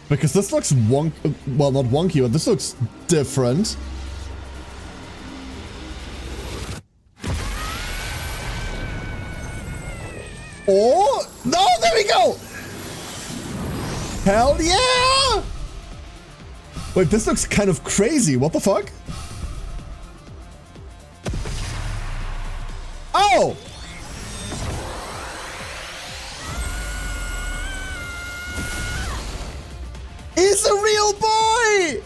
Because this looks well, not wonky, but this looks different. Oh! No, there we go! Hell yeah! Wait, this looks kind of crazy. What the fuck? Oh! He's a real boy!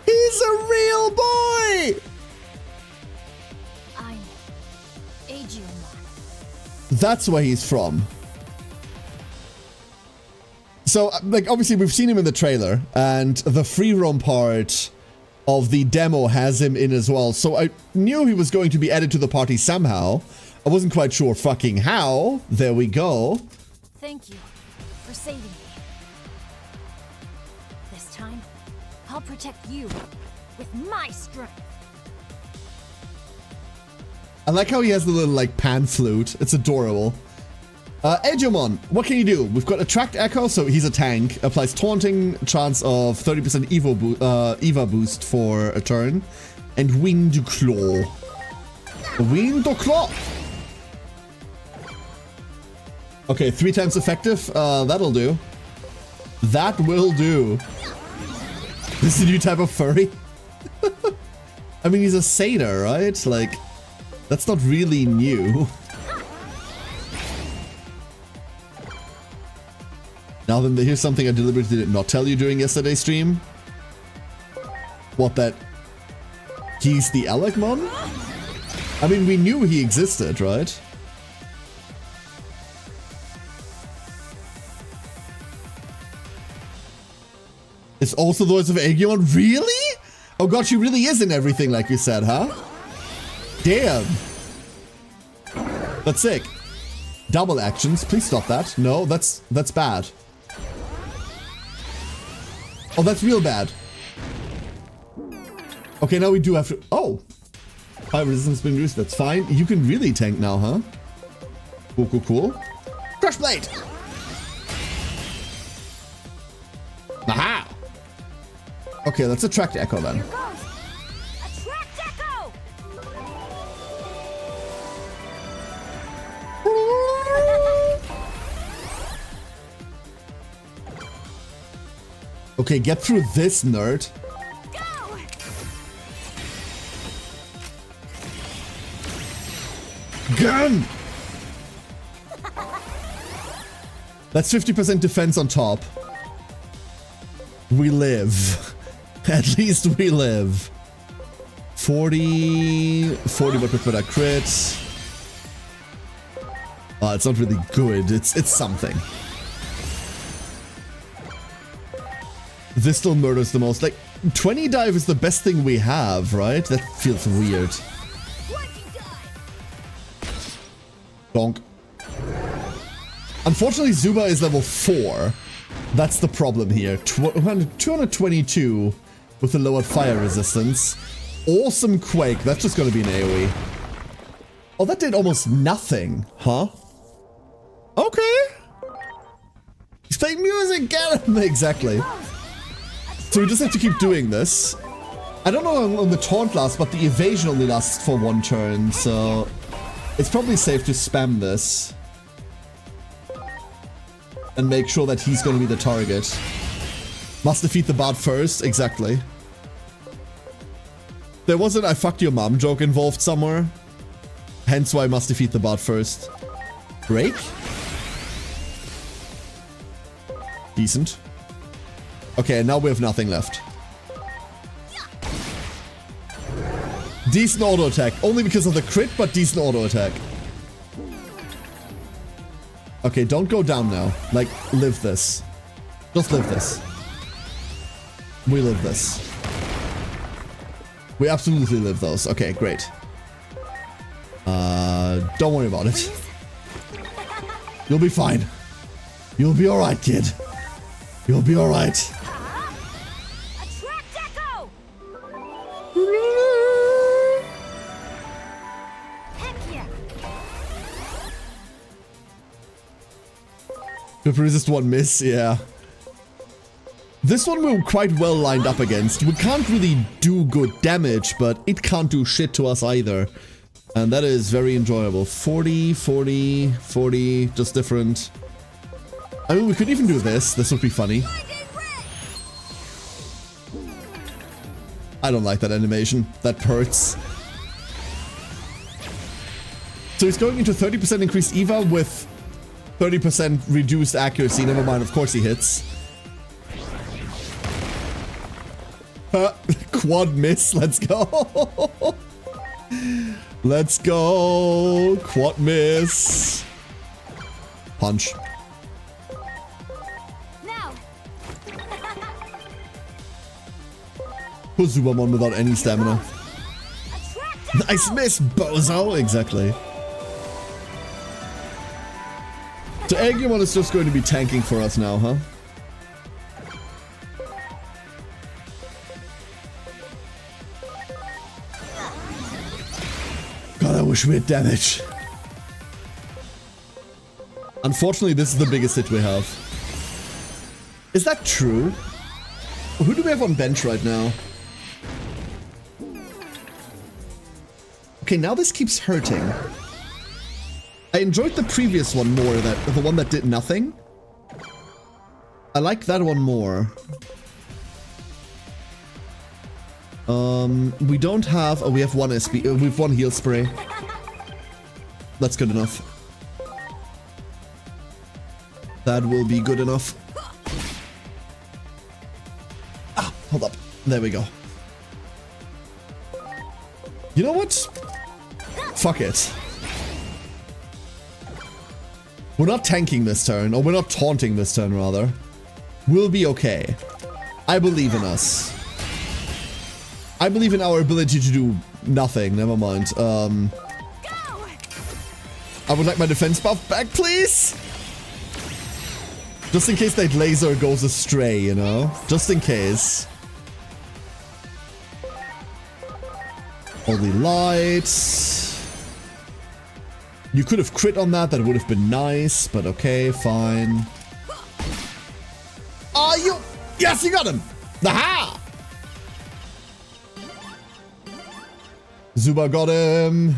He's a real boy! I'm Digimon. That's where he's from. So, like, obviously we've seen him in the trailer, and the free roam part of the demo has him in as well. So I knew he was going to be added to the party somehow. I wasn't quite sure fucking how. There we go. Thank you for saving me. This time, I'll protect you with my strength. I like how he has the little, like, pan flute. It's adorable. Digimon, what can you do? We've got Attract Echo, so he's a tank. Applies Taunting, chance of 30% Eva boost for a turn. And Wind Claw. Wind Claw! Okay, 3 times effective. That'll do. That will do. This is a new type of furry? I mean, he's a satyr, right? Like, that's not really new. Now then, here's something I deliberately did not tell you during yesterday's stream. What, that he's the Alekmon? I mean, we knew he existed, right? It's also the voice of Agumon? Really? Oh god, she really is in everything like you said, huh? Damn. That's sick. Double actions, please stop that. No, that's bad. Oh, that's real bad. Okay, now we do have to... Oh! High resistance been reduced, that's fine. You can really tank now, huh? Cool, cool, cool. Crush Blade! Aha! Okay, let's attract Echo then. Here goes. Attract Echo! Okay, get through this, nerd. Go! again! That's 50% defense on top. We live. At least we live. 40 would put that crit. It's not really good. It's something. This still murders the most. Like, 20 dive is the best thing we have, right? That feels weird. Donk. Unfortunately, Zuba is level 4. That's the problem here. 222 with a lowered fire resistance. Awesome Quake. That's just going to be an AoE. Oh, that did almost nothing. Huh? Okay. He's playing music. Get him. Exactly. So we just have to keep doing this. I don't know on the taunt lasts, but the evasion only lasts for 1 turn, so it's probably safe to spam this. And make sure that he's going to be the target. Must defeat the bot first. Exactly. There was an I fucked your mom joke involved somewhere. Hence why I must defeat the bot first. Break? Decent. Okay, now we have nothing left. Decent auto attack. Only because of the crit, but decent auto attack. Okay, don't go down now. Like, live this. Just live this. We live this. We absolutely live those. Okay, great. Don't worry about it. You'll be fine. You'll be alright, kid. You'll be alright. If resist 1 miss, yeah. This one we're quite well lined up against. We can't really do good damage, but it can't do shit to us either. And that is very enjoyable. 40, 40, 40, just different. I mean, we could even do this. This would be funny. I don't like that animation. That hurts. So he's going into 30% increased EVA with 30% reduced accuracy. Never mind, of course he hits. Quad miss, let's go. Let's go. Quad miss. Punch. Now. Who's Supermon without any stamina? Nice miss, bozo. Exactly. So Agumon is just going to be tanking for us now, huh? God, I wish we had damage. Unfortunately, this is the biggest hit we have. Is that true? Who do we have on bench right now? Okay, now this keeps hurting. I enjoyed the previous one more, the one that did nothing. I like that one more. We don't have... Oh, we have 1 SP. We have 1 heal spray. That's good enough. That will be good enough. Ah, hold up. There we go. You know what? Fuck it. We're not tanking this turn, or we're not taunting this turn, rather. We'll be okay. I believe in us. I believe in our ability to do nothing. Never mind. I would like my defense buff back, please. Just in case that laser goes astray, you know? Just in case. Holy lights. You could have crit on that. That would have been nice, but okay, fine. Ah, you... Yes, you got him! Aha! Zuba got him.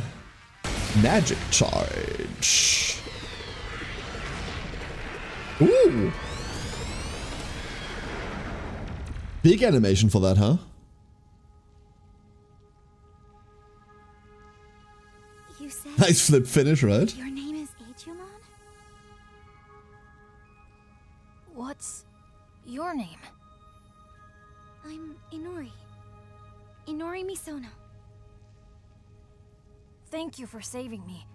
Magic charge. Ooh. Big animation for that, huh? You said Nice flip finish, right? Your name is Digimon? What's your name? I'm Inori. Inori Misono. Thank you for saving me,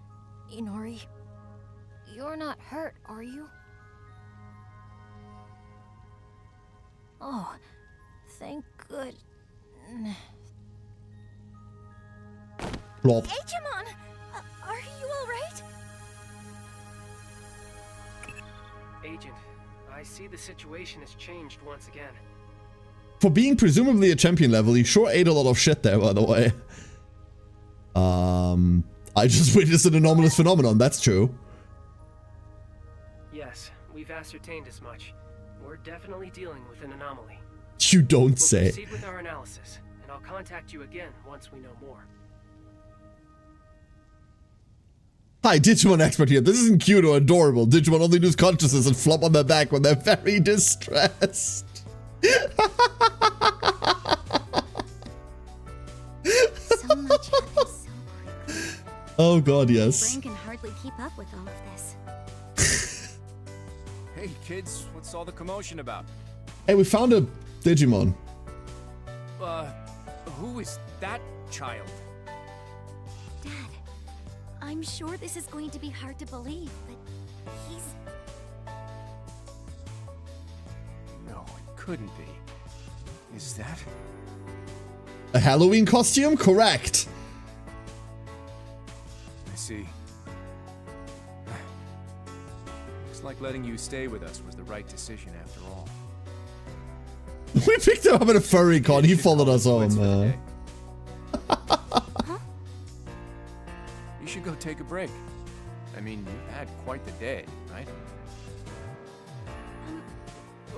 Inori. You're not hurt, are you? Oh, thank good. Plop. Digimon! Are you alright? Agent, I see the situation has changed once again. For being presumably a champion level, he sure ate a lot of shit there, by the way. I just witnessed an anomalous phenomenon, that's true. Yes, we've ascertained as much. We're definitely dealing with an anomaly. You don't We'll say. proceed with our analysis, and I'll contact you again once we know more. Hi, Digimon expert here. This isn't cute or adorable. Digimon only lose consciousness and flop on their back when they're very distressed. So much happens so quickly. Oh god, My yes. brain can hardly keep up with all of this. Hey, kids, what's all the commotion about? Hey, we found a Digimon. Who is that child? Dad, I'm sure this is going to be hard to believe, but he's... No, it couldn't be. Is that? A Halloween costume? Correct. I see. Looks like letting you stay with us was the right decision after all. We picked him up at a furry con. He You should followed call us it home, quits for the man. day. You should go take a break. I mean, you've had quite the day, right?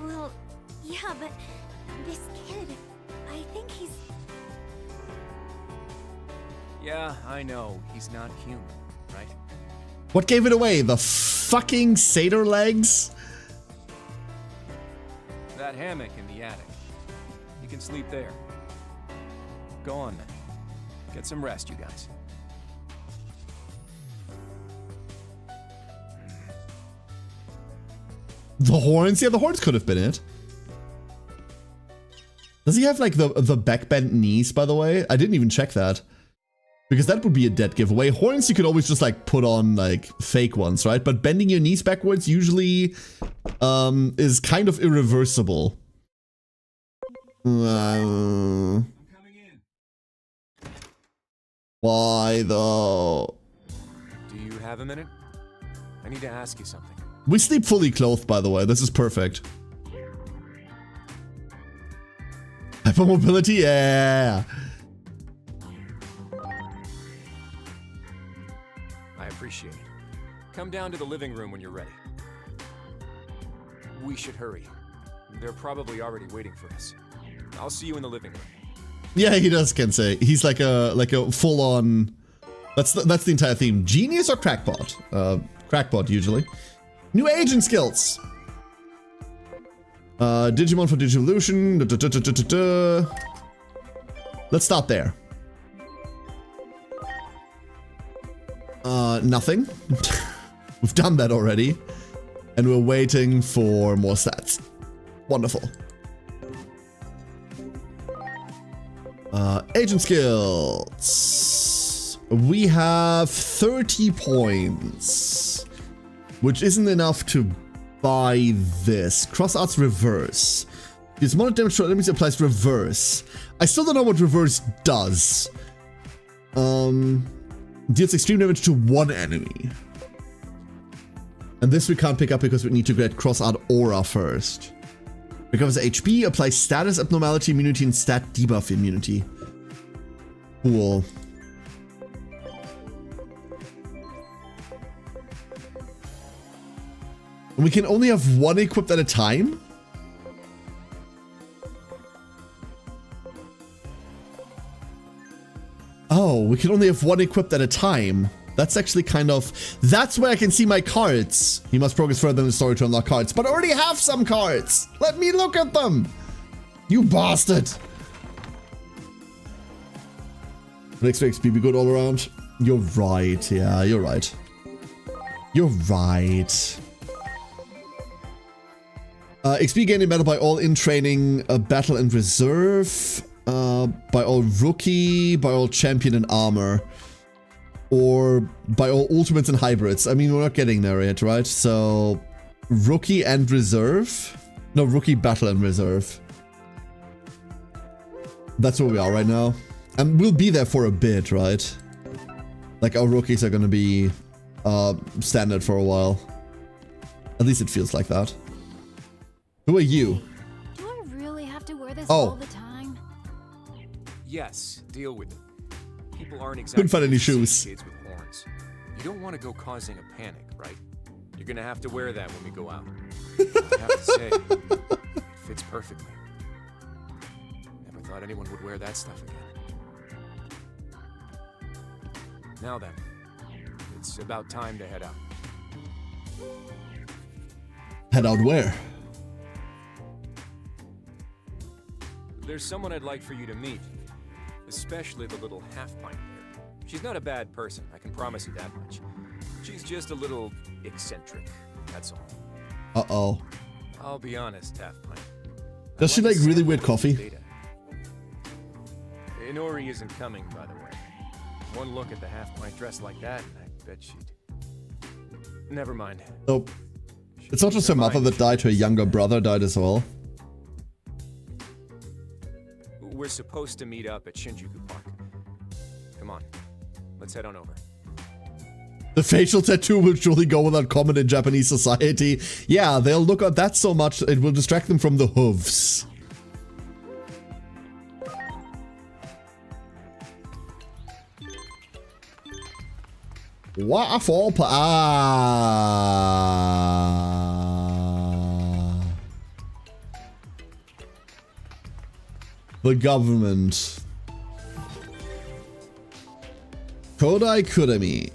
Well, yeah, but this kid, I think he's... Yeah, I know. He's not human, right? What gave it away? The fucking satyr legs? That hammock in the attic. You can sleep there. Go on then. Get some rest, you guys. The horns? Yeah, the horns could have been it. Does he have like the backbent knees, by the way? I didn't even check that. Because that would be a dead giveaway. Horns you could always just like put on like fake ones, right? But bending your knees backwards usually is kind of irreversible. Why though? Do you have a minute? I need to ask you something. We sleep fully clothed, by the way. This is perfect. Hypermobility, yeah. I appreciate it. Come down to the living room when you're ready. We should hurry. They're probably already waiting for us. I'll see you in the living room. Yeah, he does, Kensei. He's like a full-on. That's the entire theme. Genius or crackpot? Crackpot usually. New agent skills. Digimon for Digivolution. Let's start there. Nothing. We've done that already. And we're waiting for more stats. Wonderful. Agent skills. We have 30 points. Which isn't enough to buy this. Cross arts reverse. This mono damage to enemies applies reverse. I still don't know what reverse does. Deals extreme damage to one enemy. And this we can't pick up because we need to get cross art aura first. Recovers HP, applies status abnormality immunity and stat debuff immunity. Cool. And we can only have one equipped at a time? Oh, we can only have one equipped at a time. That's actually kind of... That's where I can see my cards. You must progress further in the story to unlock cards. But I already have some cards. Let me look at them. You bastard. Next XP be good all around. You're right. Yeah, you're right. You're right. XP gained in battle by all in training, battle and reserve, by all rookie, by all champion and armor, or by all ultimates and hybrids. I mean, we're not getting there yet, right? So, rookie and reserve? No, rookie, battle and reserve. That's where we are right now. And we'll be there for a bit, right? Like, our rookies are gonna be standard for a while. At least it feels like that. Who are you? Do I really have to wear this Oh. all the time? Yes, deal with it. People aren't exactly Couldn't find any safe shoes. kids with horns. You don't want to go causing a panic, right? You're gonna have to wear that when we go out. I have to say, it fits perfectly. Never thought anyone would wear that stuff again. Now then, it's about time to head out. Head out where? There's someone I'd like for you to meet, especially the little half-pint there. She's not a bad person, I can promise you that much. She's just a little eccentric, that's all. Uh-oh. I'll be honest, half-pint. Does she like really weird coffee? Inori isn't coming, by the way. One look at the half-pint dress like that, and I bet she'd... Never mind. Nope. It's not just her mother that died, her younger brother died as well. We're supposed to meet up at Shinjuku Park. Come on, let's head on over. The facial tattoo will surely go without comment in Japanese society. Yeah, they'll look at that so much it will distract them from the hooves. Waffle the government. Kodai Kurami.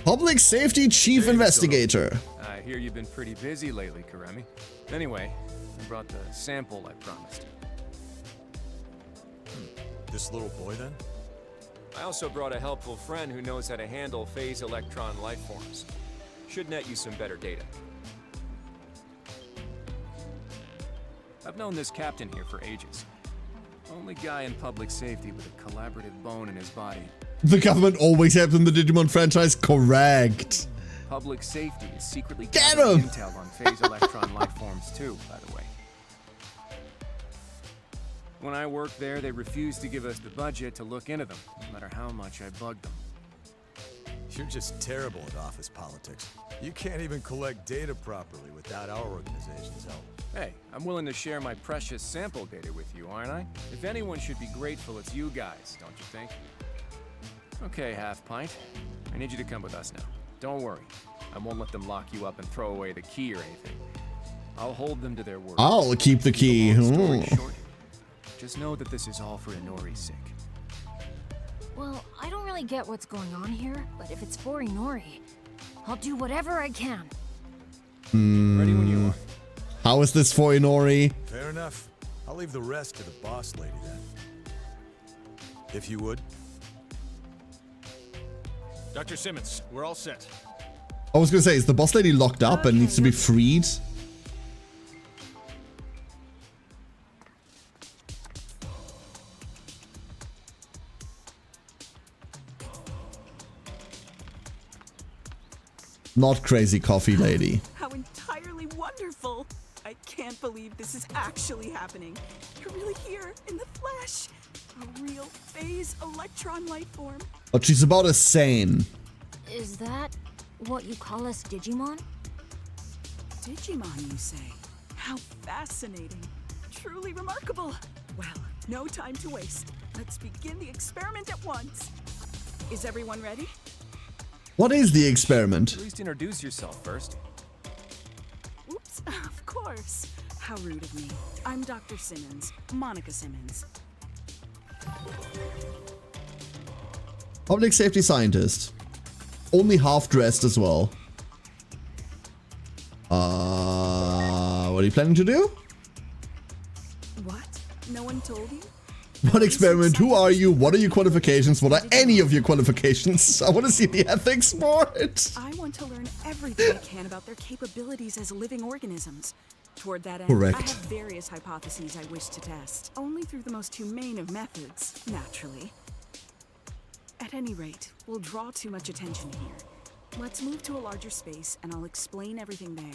Public Safety Chief Investigator. I hear you've been pretty busy lately, Kurami. Anyway, I brought the sample I promised. This little boy then? I also brought a helpful friend who knows how to handle phase electron life forms. Should net you some better data. I've known this captain here for ages. Only guy in public safety with a collaborative bone in his body. The government always helps in the Digimon franchise. Correct. Public safety is secretly Get gathering him! intel on phase electron life forms too, by the way. When I worked there, they refused to give us the budget to look into them, no matter how much I bugged them. You're just terrible at office politics. You can't even collect data properly without our organization's help. Hey, I'm willing to share my precious sample data with you, aren't I? If anyone should be grateful, it's you guys, don't you think? Okay, Half-Pint. I need you to come with us now. Don't worry. I won't let them lock you up and throw away the key or anything. I'll hold them to their word. I'll keep the key. Long story short, just know that this is all for Inori's sake. Well, I don't really get what's going on here, but if it's for Inori, I'll do whatever I can. Ready when you are. How is this for Inori? Fair enough. I'll leave the rest to the boss lady then. If you would. Dr. Simmons, we're all set. I was gonna say, is the boss lady locked up and needs to be freed? Not crazy coffee lady. How entirely wonderful! I can't believe this is actually happening. You're really here, in the flesh. A real phase electron life form. But she's about as sane. Is that what you call us Digimon? Digimon, you say? How fascinating. Truly remarkable. Well, no time to waste. Let's begin the experiment at once. Is everyone ready? What is the experiment? At least introduce yourself first. Oops, of course. How rude of me. I'm Dr. Simmons, Monica Simmons. Public safety scientist. Only half dressed as well. What are you planning to do? What? No one told you? What experiment? Who are you? What are your qualifications? What are any of your qualifications? I want to see the ethics for it. I want to learn everything I can about their capabilities as living organisms. Toward that end, Correct. I have various hypotheses I wish to test, only through the most humane of methods, naturally. At any rate, we'll draw too much attention here. Let's move to a larger space, and I'll explain everything there.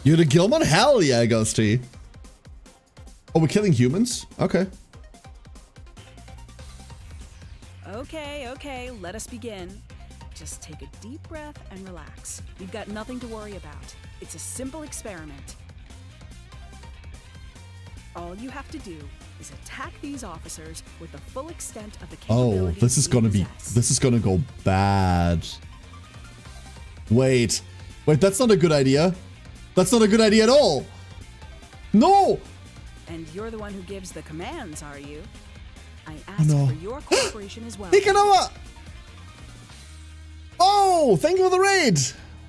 You're the Gilman? Hell yeah, Ghosty. Oh, we're killing humans? Okay. Okay, let us begin. Just take a deep breath and relax. We've got nothing to worry about. It's a simple experiment. All you have to do is attack these officers with the full extent of the capabilities Oh, this is gonna be... possess. This is gonna go bad. Wait, that's not a good idea. That's not a good idea at all. No! And you're the one who gives the commands, are you? I ask no. for your cooperation as well. Ikanoa! Oh, thank you for the raid.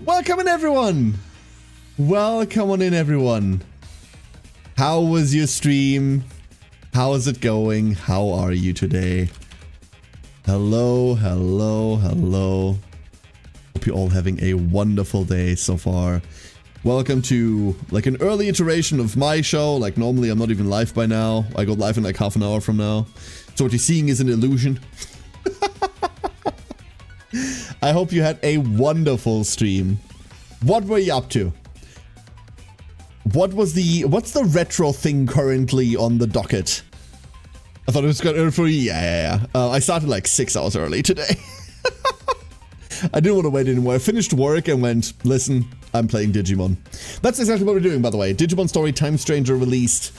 Welcome in, everyone. Welcome on in, everyone. How was your stream? How is it going? How are you today? Hello. Hope you're all having a wonderful day so far. Welcome to like an early iteration of my show. Like normally I'm not even live by now. I go live in like half an hour from now. So what you're seeing is an illusion. I hope you had a wonderful stream. What were you up to? What's the retro thing currently on the docket? I thought it was good for you. Yeah. I started like 6 hours early today. I didn't want to wait anymore. I finished work and went, listen, I'm playing Digimon. That's exactly what we're doing, by the way. Digimon Story Time Stranger released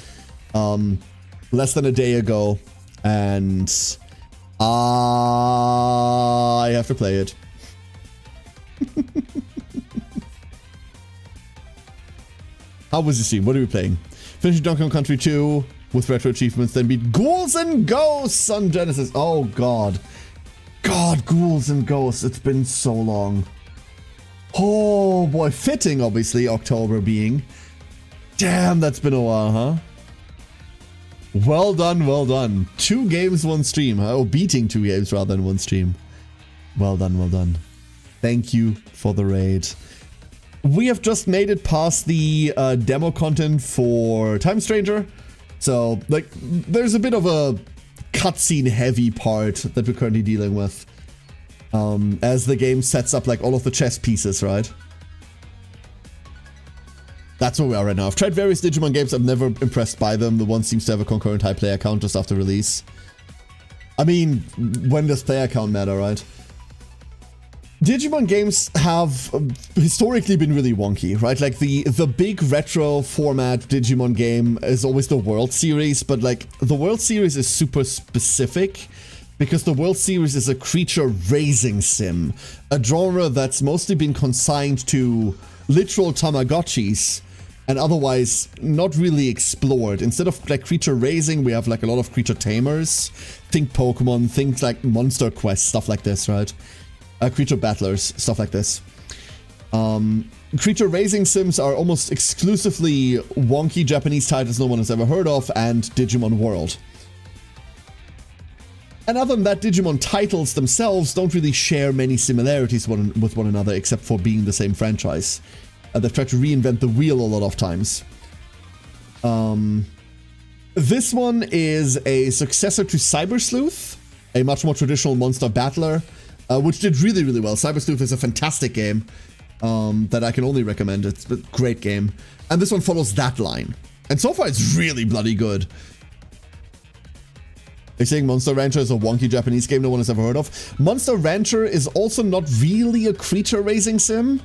less than a day ago. And I have to play it. How was the stream? What are we playing? Finishing Donkey Kong Country 2 with retro achievements, then beat Ghouls and Ghosts on Genesis. Oh god. God, Ghouls and Ghosts. It's been so long. Oh boy, fitting obviously, October being. Damn, that's been a while, huh? Well done. 2 games, 1 stream. Oh, beating 2 games rather than 1 stream. Well done. Thank you for the raid. We have just made it past the demo content for Time Stranger. So, like, there's a bit of a cutscene heavy part that we're currently dealing with. As the game sets up, like, all of the chess pieces, right? That's where we are right now. I've tried various Digimon games. I'm never impressed by them. The one seems to have a concurrent high player count just after release. I mean, when does player count matter, right? Digimon games have historically been really wonky, right? Like the big retro format Digimon game is always the World Series, but like the World Series is super specific because the World Series is a creature raising sim, a genre that's mostly been consigned to literal Tamagotchis and otherwise not really explored. Instead of like creature raising, we have like a lot of creature tamers. Think Pokemon, think like Monster Quest, stuff like this, right? Creature battlers, stuff like this. Creature raising sims are almost exclusively wonky Japanese titles no one has ever heard of, and Digimon World. And other than that, Digimon titles themselves don't really share many similarities with one another, except for being the same franchise. They've tried to reinvent the wheel a lot of times. This one is a successor to Cyber Sleuth, a much more traditional monster battler. Which did really, really well. Cyber Sleuth is a fantastic game that I can only recommend. It's a great game. And this one follows that line. And so far, it's really bloody good. They're saying Monster Rancher is a wonky Japanese game no one has ever heard of. Monster Rancher is also not really a creature raising sim.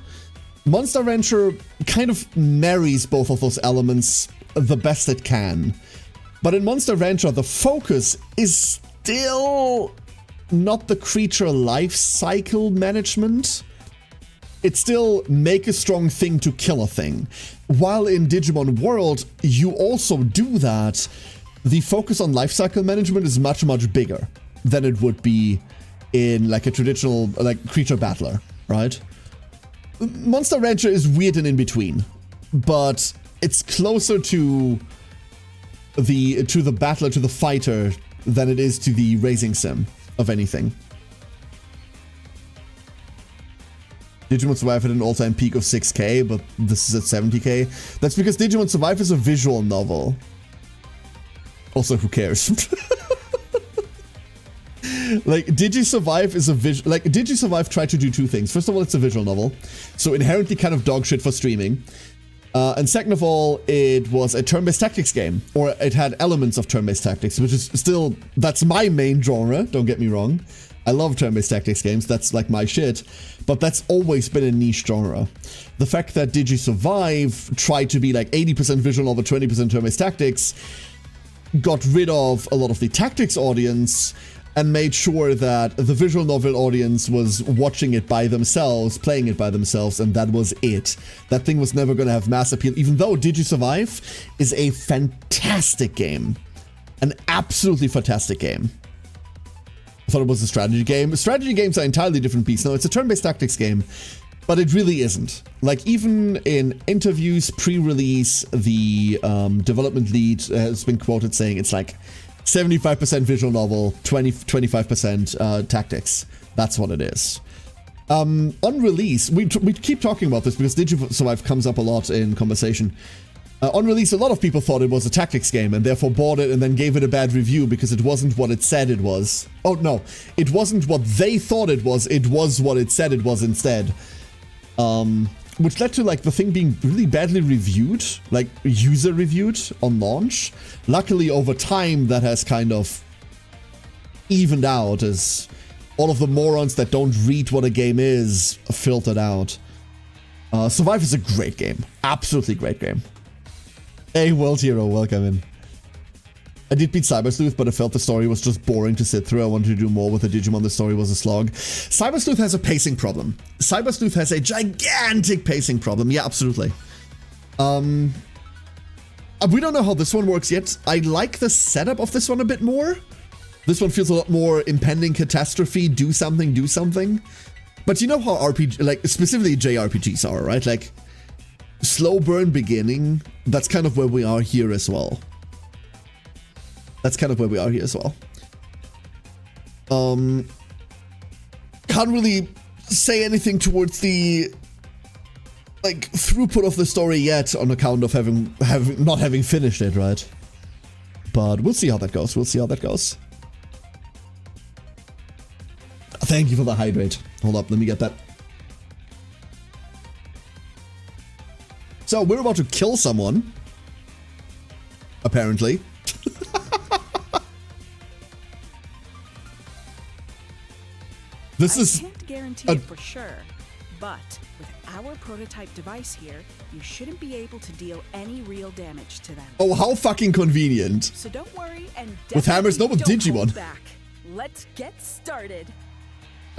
Monster Rancher kind of marries both of those elements the best it can. But in Monster Rancher, the focus is still not the creature life cycle management. It's still make a strong thing to kill a thing. While in Digimon World, you also do that, the focus on life cycle management is much, much bigger than it would be in like a traditional like creature battler, right? Monster Rancher is weird and in between. but it's closer to the battler, to the fighter, than it is to the racing sim of anything. Digimon Survive at an all-time peak of 6K, but this is at 70K. That's because Digimon Survive is a visual novel. Also, who cares? Like, Digi-Survive is a visual... Like, Digi-Survive tried to do two things. First of all, it's a visual novel, so inherently kind of dog shit for streaming. And second of all, it was a turn-based tactics game, or it had elements of turn-based tactics, which is still... That's my main genre, don't get me wrong. I love turn-based tactics games, that's like my shit, but that's always been a niche genre. The fact that Digi-Survive tried to be like 80% visual novel, 20% turn-based tactics, got rid of a lot of the tactics audience, and made sure that the visual novel audience was watching it by themselves, playing it by themselves, and that was it. That thing was never going to have mass appeal, even though Digi-Survive is a fantastic game. An absolutely fantastic game. I thought it was a strategy game. Strategy games are entirely different beasts. No, it's a turn-based tactics game, but it really isn't. Like, even in interviews pre-release, the development lead has been quoted saying it's like 75% visual novel, 25% tactics. That's what it is. On release, we keep talking about this because Digi-Survive comes up a lot in conversation. On release, a lot of people thought it was a tactics game and therefore bought it and then gave it a bad review because it wasn't what it said it was. Oh, no. It wasn't what they thought it was what it said it was instead. Which led to, like, the thing being really badly reviewed, like, user-reviewed on launch. Luckily, over time, that has kind of evened out as all of the morons that don't read what a game is filtered out. Survive is a great game. Absolutely great game. Hey, World Hero, welcome in. I did beat Cyber Sleuth, but I felt the story was just boring to sit through. I wanted to do more with the Digimon. The story was a slog. Cyber Sleuth has a pacing problem. Cyber Sleuth has a gigantic pacing problem. Yeah, absolutely. We don't know how this one works yet. I like the setup of this one a bit more. This one feels a lot more impending catastrophe. Do something, do something. But you know how RPG, like specifically JRPGs are, right? Like slow burn beginning. That's kind of where we are here as well. Can't really say anything towards the like throughput of the story yet on account of not having finished it, right? But we'll see how that goes. Thank you for the hydrate. Hold up, let me get that. So we're about to kill someone. Apparently. I can't guarantee it for sure, but with our prototype device here, you shouldn't be able to deal any real damage to them. Oh, how fucking convenient. So don't worry and with hammers, not with Digimon. Back. Let's get started.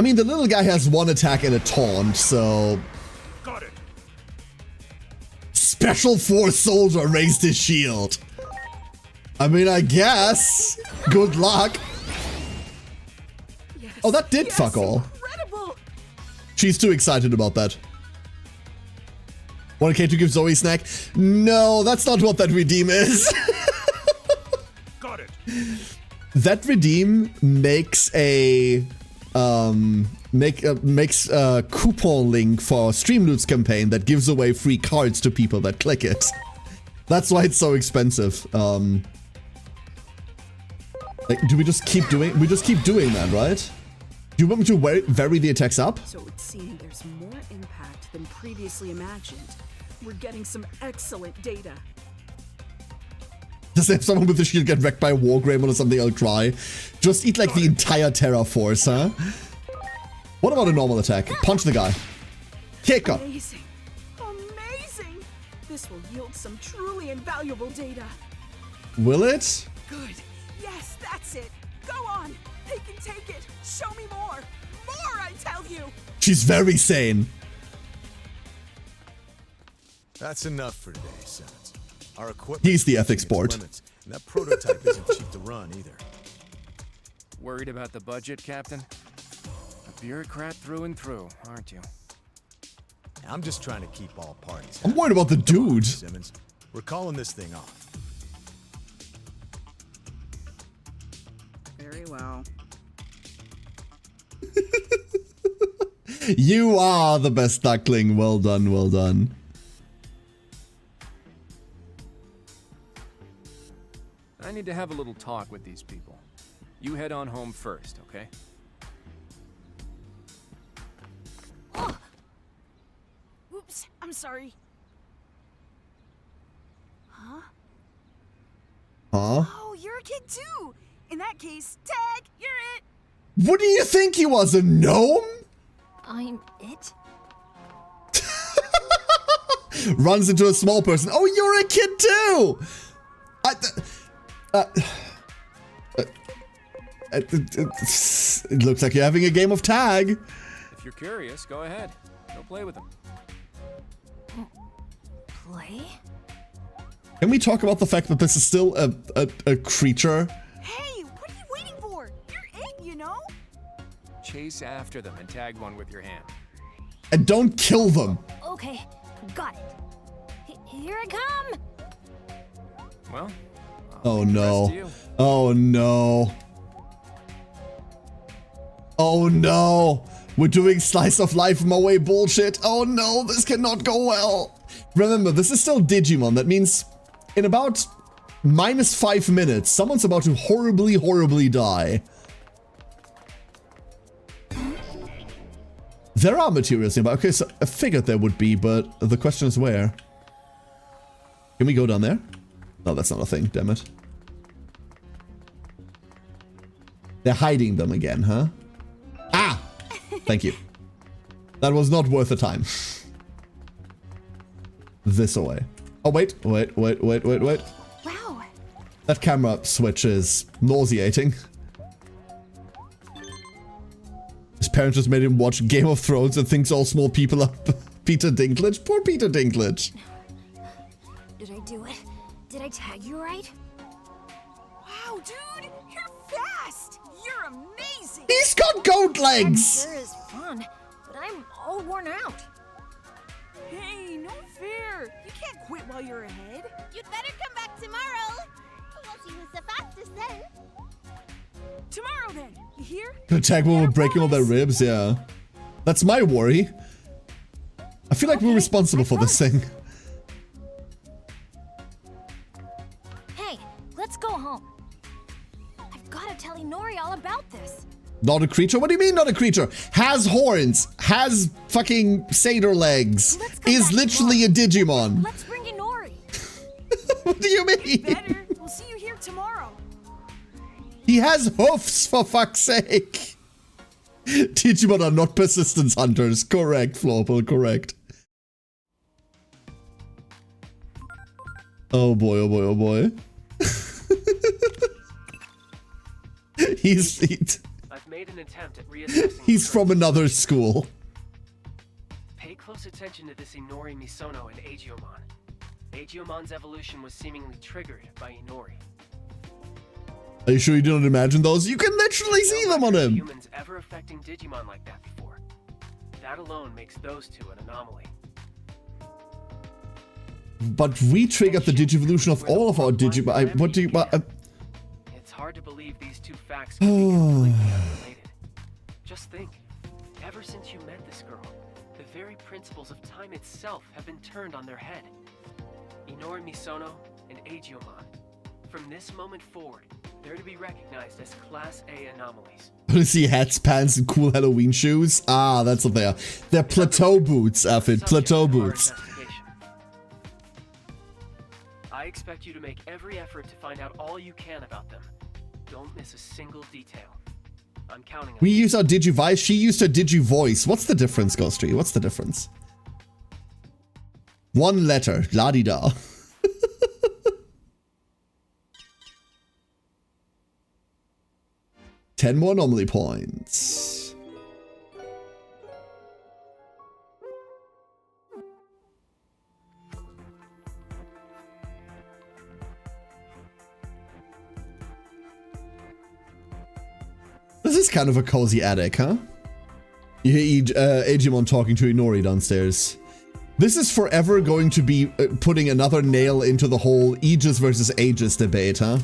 I mean, the little guy has one attack and a taunt, so... Got it. Special Force Soldier raised his shield. I mean, I guess. Good luck. Yes, oh, that did fuck all. Incredible. She's too excited about that. 1K to give Zoe a snack? No, that's not what that redeem is. Got it. That redeem makes a makes a coupon link for Streamloots campaign that gives away free cards to people that click it. That's why it's so expensive. Like, do we just keep doing? We just keep doing that, right? Do you want me to vary the attacks up? So it would seem there's more impact than previously imagined. We're getting some excellent data. Does if someone with the shield get wrecked by a Wargreymon or something, I'll cry. Just eat like the entire Terra Force, huh? What about a normal attack? Punch the guy. Kick up. Amazing. Amazing. This will yield some truly invaluable data. Will it? Good. Yes, that's it. Go on. They can take it. Show me more. More, I tell you. She's very sane. That's enough for today, Simmons. Our equipment. He's the ethics board. Limits, and that prototype isn't cheap to run either. Worried about the budget, Captain? A bureaucrat through and through, aren't you? I'm just trying to keep all parties I'm happy. worried about the Come on, dude. Simmons, we're calling this thing off. Very well. You are the best duckling. Well done, well done. I need to have a little talk with these people. You head on home first, okay? Oops, I'm sorry. Huh? Huh? Oh, you're a kid too! In that case, tag, you're it! What do you think he was, a gnome? I'm it? Runs into a small person. Oh, you're a kid too! It looks like you're having a game of tag. If you're curious, go ahead. Go play with them. Play? Can we talk about the fact that this is still a creature? Hey, what are you waiting for? You're it, you know? Chase after them and tag one with your hand. And don't kill them. Okay, got it. Here I come! Well, Oh I'll leave the rest no. to you. Oh no. Oh no. We're doing slice of life my way bullshit. Oh no, this cannot go well. Remember, this is still Digimon. That means in about -5 minutes, someone's about to horribly, horribly die. There are materials nearby. Okay, so I figured there would be, but the question is where? Can we go down there? No, that's not a thing, damn it. They're hiding them again, huh? Ah! Thank you. That was not worth the time. This away. Oh, wait. Wow. That camera switch is nauseating. His parents just made him watch Game of Thrones and thinks all small people are Peter Dinklage. Poor Peter Dinklage. Did I do it? Did I tag you right? Wow, dude, you're fast! You're amazing! He's got goat That legs! sure is fun, but I'm all worn out. Hey, no fair! You can't quit while you're ahead. You'd better come back tomorrow. We'll see who's the fastest then. Tomorrow then, you hear? Gonna tag one with breaking all their ribs, yeah. That's my worry. I feel like we're responsible for this thing. Hey, let's go home. I've got to tell Inori all about this. Not a creature? What do you mean not a creature? Has horns, has fucking satyr legs, Let's come is back literally a Digimon. Let's bring Inori. What do you mean? Better. We'll see you here tomorrow. He has hoofs, for fuck's sake. Digimon are not persistence hunters. Correct, Florple, correct. Oh boy, oh boy, oh boy. I've made an attempt at reassessing. He's from another school. Pay close attention to this Inori Misono and Agiomon. Agiomon's evolution was seemingly triggered by Inori. Are you sure you didn't imagine those? You can literally see them on him. Humans ever affecting Digimon like that before. That alone makes those two an anomaly. But we triggered the Digivolution of all of our Digimon. What do you? It's hard to believe these two facts could be completely unrelated. Just think, ever since you met this girl, the very principles of time itself have been turned on their head. Inori Misono and Agiomon. From this moment forward, they're to be recognized as Class A anomalies. Want to see hats, pants, and cool Halloween shoes? Ah, that's what they are. They're plateau boots, Alfred. Plateau boots. I expect you to make every effort to find out all you can about them. Don't miss a single detail. I'm counting on We you. use our Digivice. She used her Digivoice. What's the difference, Ghostry? What's the difference? One letter. La-di-da. Ten more anomaly points. This is kind of a cozy attic, huh? You hear Agimon talking to Inori downstairs. This is forever going to be putting another nail into the whole Aegis versus Aegis debate, huh?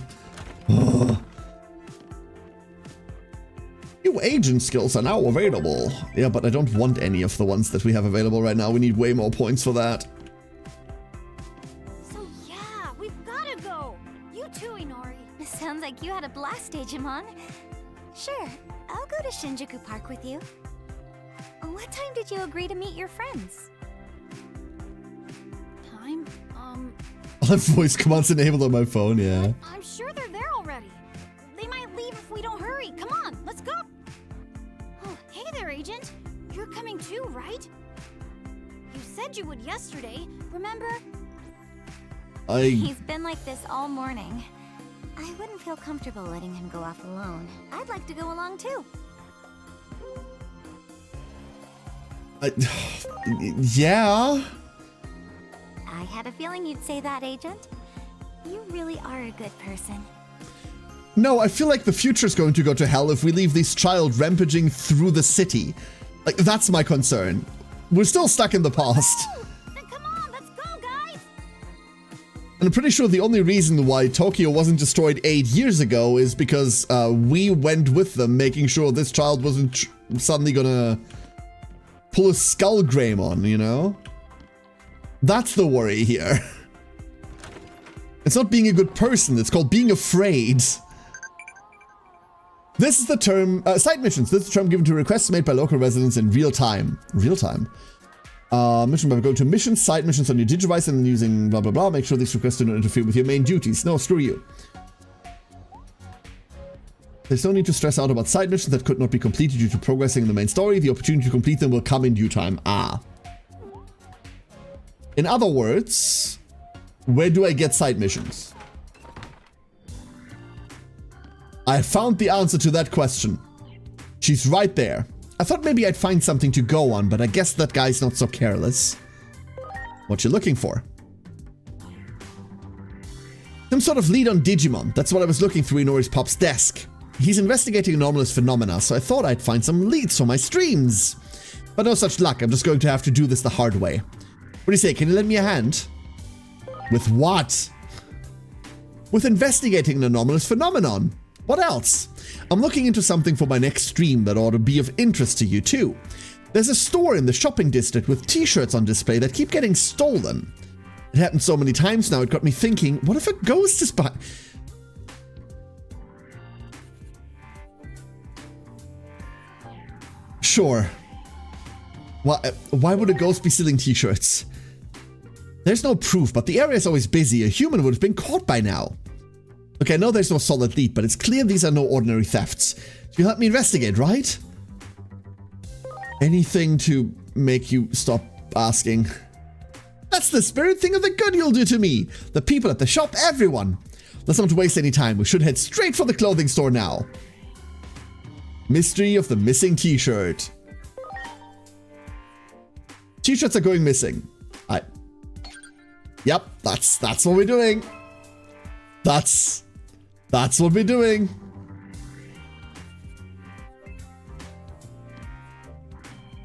New agent skills are now available. Yeah, but I don't want any of the ones that we have available right now. We need way more points for that. So yeah, we've gotta go. You too, Inori. Sounds like you had a blast, Digimon. Sure, I'll go to Shinjuku Park with you. What time did you agree to meet your friends? Time? I'll have voice commands enabled on my phone, yeah. I'm sure they're there already. They might leave if we don't hurry. Come on, let's go. Oh, hey there, Agent. You're coming too, right? You said you would yesterday, remember? He's been like this all morning. I wouldn't feel comfortable letting him go off alone. I'd like to go along too. Yeah. I had a feeling you'd say that, Agent. You really are a good person. No, I feel like the future's going to go to hell if we leave this child rampaging through the city. Like, that's my concern. We're still stuck in the past. Then come on, let's go, guys! And I'm pretty sure the only reason why Tokyo wasn't destroyed 8 years ago is because we went with them, making sure this child wasn't suddenly gonna pull a skull Greymon, you know? That's the worry here. It's not being a good person, it's called being afraid. This is the term, side missions. This is the term given to requests made by local residents in real time. Real time? Mission by going to missions, side missions on your Digivice and using blah blah blah. Make sure these requests do not interfere with your main duties. No, screw you. There's no need to stress out about side missions that could not be completed due to progressing in the main story. The opportunity to complete them will come in due time. Ah. In other words, where do I get side missions? I found the answer to that question. She's right there. I thought maybe I'd find something to go on, but I guess that guy's not so careless. What you looking for? Some sort of lead on Digimon. That's what I was looking through Inori's pop's desk. He's investigating anomalous phenomena, so I thought I'd find some leads for my streams. But no such luck. I'm just going to have to do this the hard way. What do you say? Can you lend me a hand? With what? With investigating an anomalous phenomenon. What else? I'm looking into something for my next stream that ought to be of interest to you too. There's a store in the shopping district with t-shirts on display that keep getting stolen. It happened so many times now, it got me thinking, what if a ghost is behind? Sure. Why would a ghost be stealing t-shirts? There's no proof, but the area is always busy. A human would have been caught by now. Okay, I know there's no solid lead, but it's clear these are no ordinary thefts. You'll help me investigate, right? Anything to make you stop asking. That's the spirit. Think of the good you'll do to me. The people at the shop, everyone. Let's not waste any time. We should head straight for the clothing store now. Mystery of the missing t-shirt. T-shirts are going missing. Yep, that's what we're doing. That's what we're doing.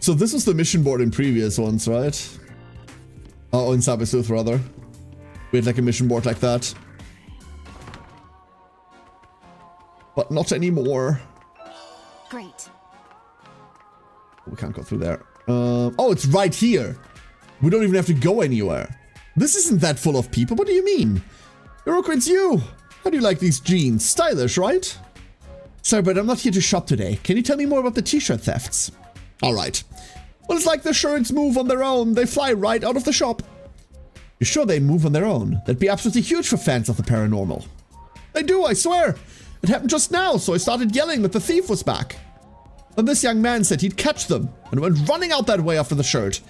So this was the mission board in previous ones, right? Oh, in Cyber Sleuth rather. We had like a mission board like that. But not anymore. Great. We can't go through there. Oh, it's right here. We don't even have to go anywhere. This isn't that full of people. What do you mean? Hiroko, it's you. How do you like these jeans? Stylish, right? Sorry, but I'm not here to shop today. Can you tell me more about the t-shirt thefts? All right. Well, it's like the shirts move on their own. They fly right out of the shop. You sure they move on their own? That'd be absolutely huge for fans of the paranormal. They do, I swear. It happened just now, so I started yelling that the thief was back. And this young man said he'd catch them and went running out that way after the shirt.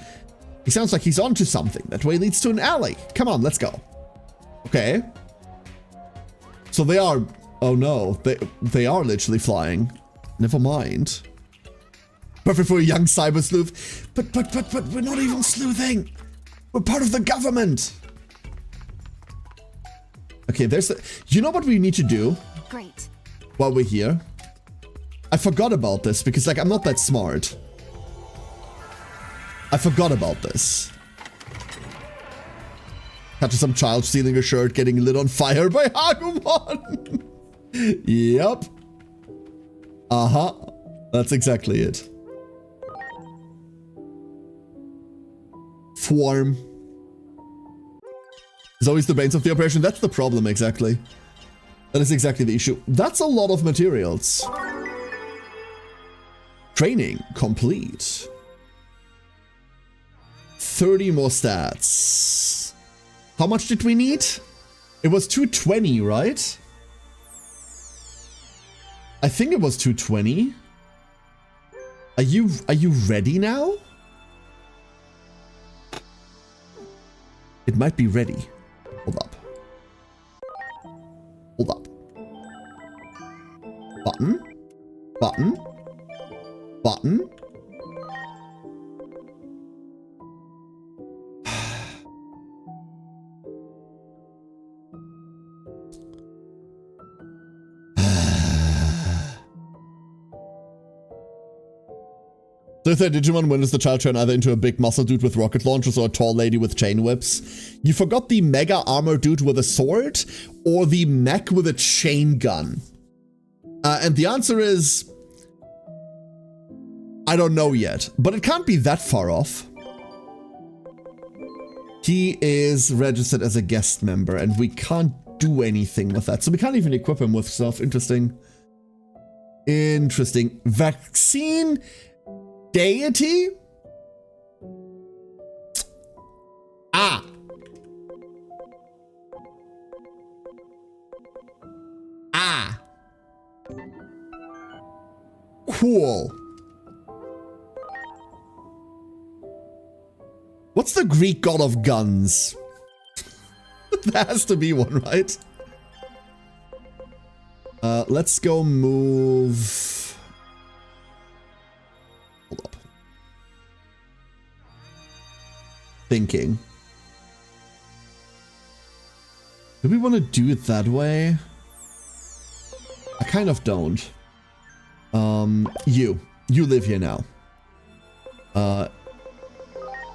He sounds like he's onto something. That way leads to an alley. Come on, let's go. Okay. So they are... Oh no, they are literally flying. Never mind. Perfect for a young cyber sleuth. But we're not even sleuthing. We're part of the government. Okay, there's the... You know what we need to do? Great. While we're here? I forgot about this because, like, I'm not that smart. I forgot about this. Catches some child stealing a shirt, getting lit on fire by Agumon. Yep. Uh-huh. That's exactly it. Form. It's always the brains of the operation. That's the problem, exactly. That is exactly the issue. That's a lot of materials. Training complete. 30 more stats. How much did we need? It was 220, right? I think it was 220. Are you ready now? It might be ready. Hold up. Hold up. Button. Button. Button. So if they're Digimon, when does the child turn either into a big muscle dude with rocket launchers or a tall lady with chain whips? You forgot the mega armor dude with a sword or the mech with a chain gun? And the answer is... I don't know yet, but it can't be that far off. He is registered as a guest member and we can't do anything with that. So we can't even equip him with stuff. Interesting. Interesting. Vaccine... Deity? Ah. Ah. Cool. What's the Greek god of guns? There has to be one, right? Let's go move... Hold up. Thinking. Do we want to do it that way? I kind of don't. You live here now.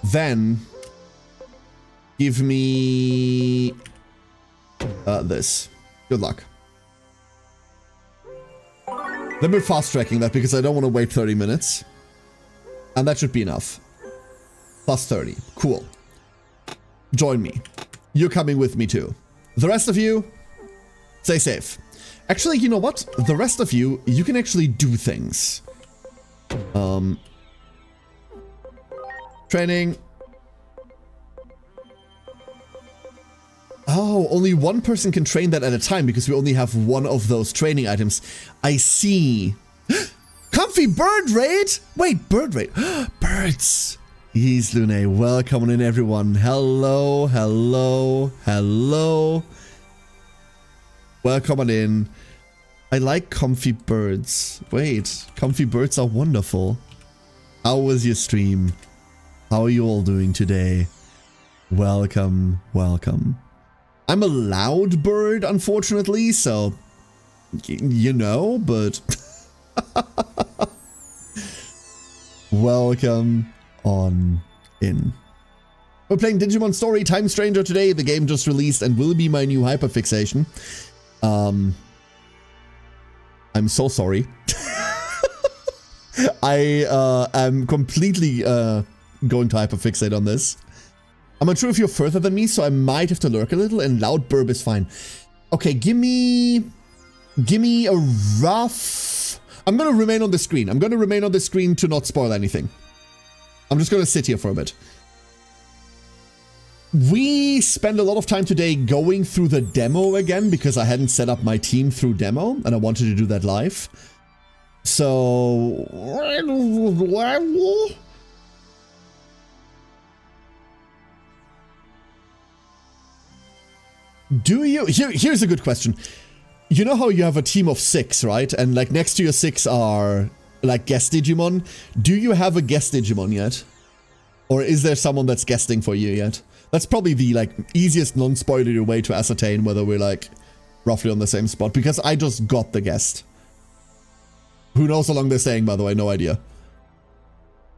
Then give me this. Good luck. Then we're fast tracking that because I don't want to wait 30 minutes. And that should be enough. Plus 30. Cool. Join me. You're coming with me too. The rest of you, stay safe. Actually, you know what? The rest of you, you can actually do things. Training. Oh, only one person can train that at a time because we only have one of those training items. I see. Comfy bird raid? Wait, bird raid. Birds. Yes, Lune. Welcome in, everyone. Hello, hello, hello. Welcome on in. I like comfy birds. Wait, comfy birds are wonderful. How was your stream? How are you all doing today? Welcome, welcome. I'm a loud bird, unfortunately, so you know, but welcome on in. We're playing Digimon Story Time Stranger today. The game just released and will be my new hyperfixation. I'm so sorry. I am completely going to hyperfixate on this. I'm not sure if you're further than me, so I might have to lurk a little, and loud burb is fine. Okay, give me a rough... I'm gonna remain on the screen. I'm gonna remain on the screen to not spoil anything. I'm just gonna sit here for a bit. We spent a lot of time today going through the demo again because I hadn't set up my team through demo and I wanted to do that live. So... Do you... Here's a good question. You know how you have a team of 6, right? And like next to your 6 are like guest Digimon. Do you have a guest Digimon yet? Or is there someone that's guesting for you yet? That's probably the like easiest non-spoilery way to ascertain whether we're like roughly on the same spot. Because I just got the guest. Who knows how long they're staying, by the way, no idea.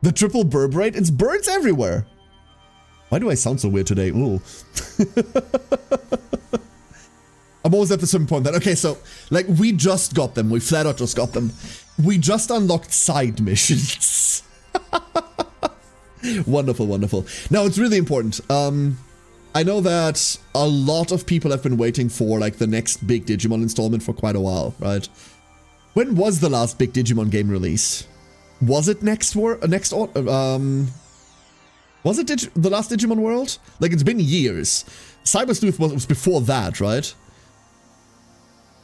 The triple burb rate? It's birds everywhere. Why do I sound so weird today? Ooh. I'm always at the certain point that, okay, so, like, we just got them. We flat out just got them. We just unlocked side missions. Wonderful, wonderful. Now, it's really important. I know that a lot of people have been waiting for, like, the next big Digimon installment for quite a while, right? When was the last big Digimon game release? Was it was it the last Digimon World? Like, it's been years. Cyber Sleuth was before that, right?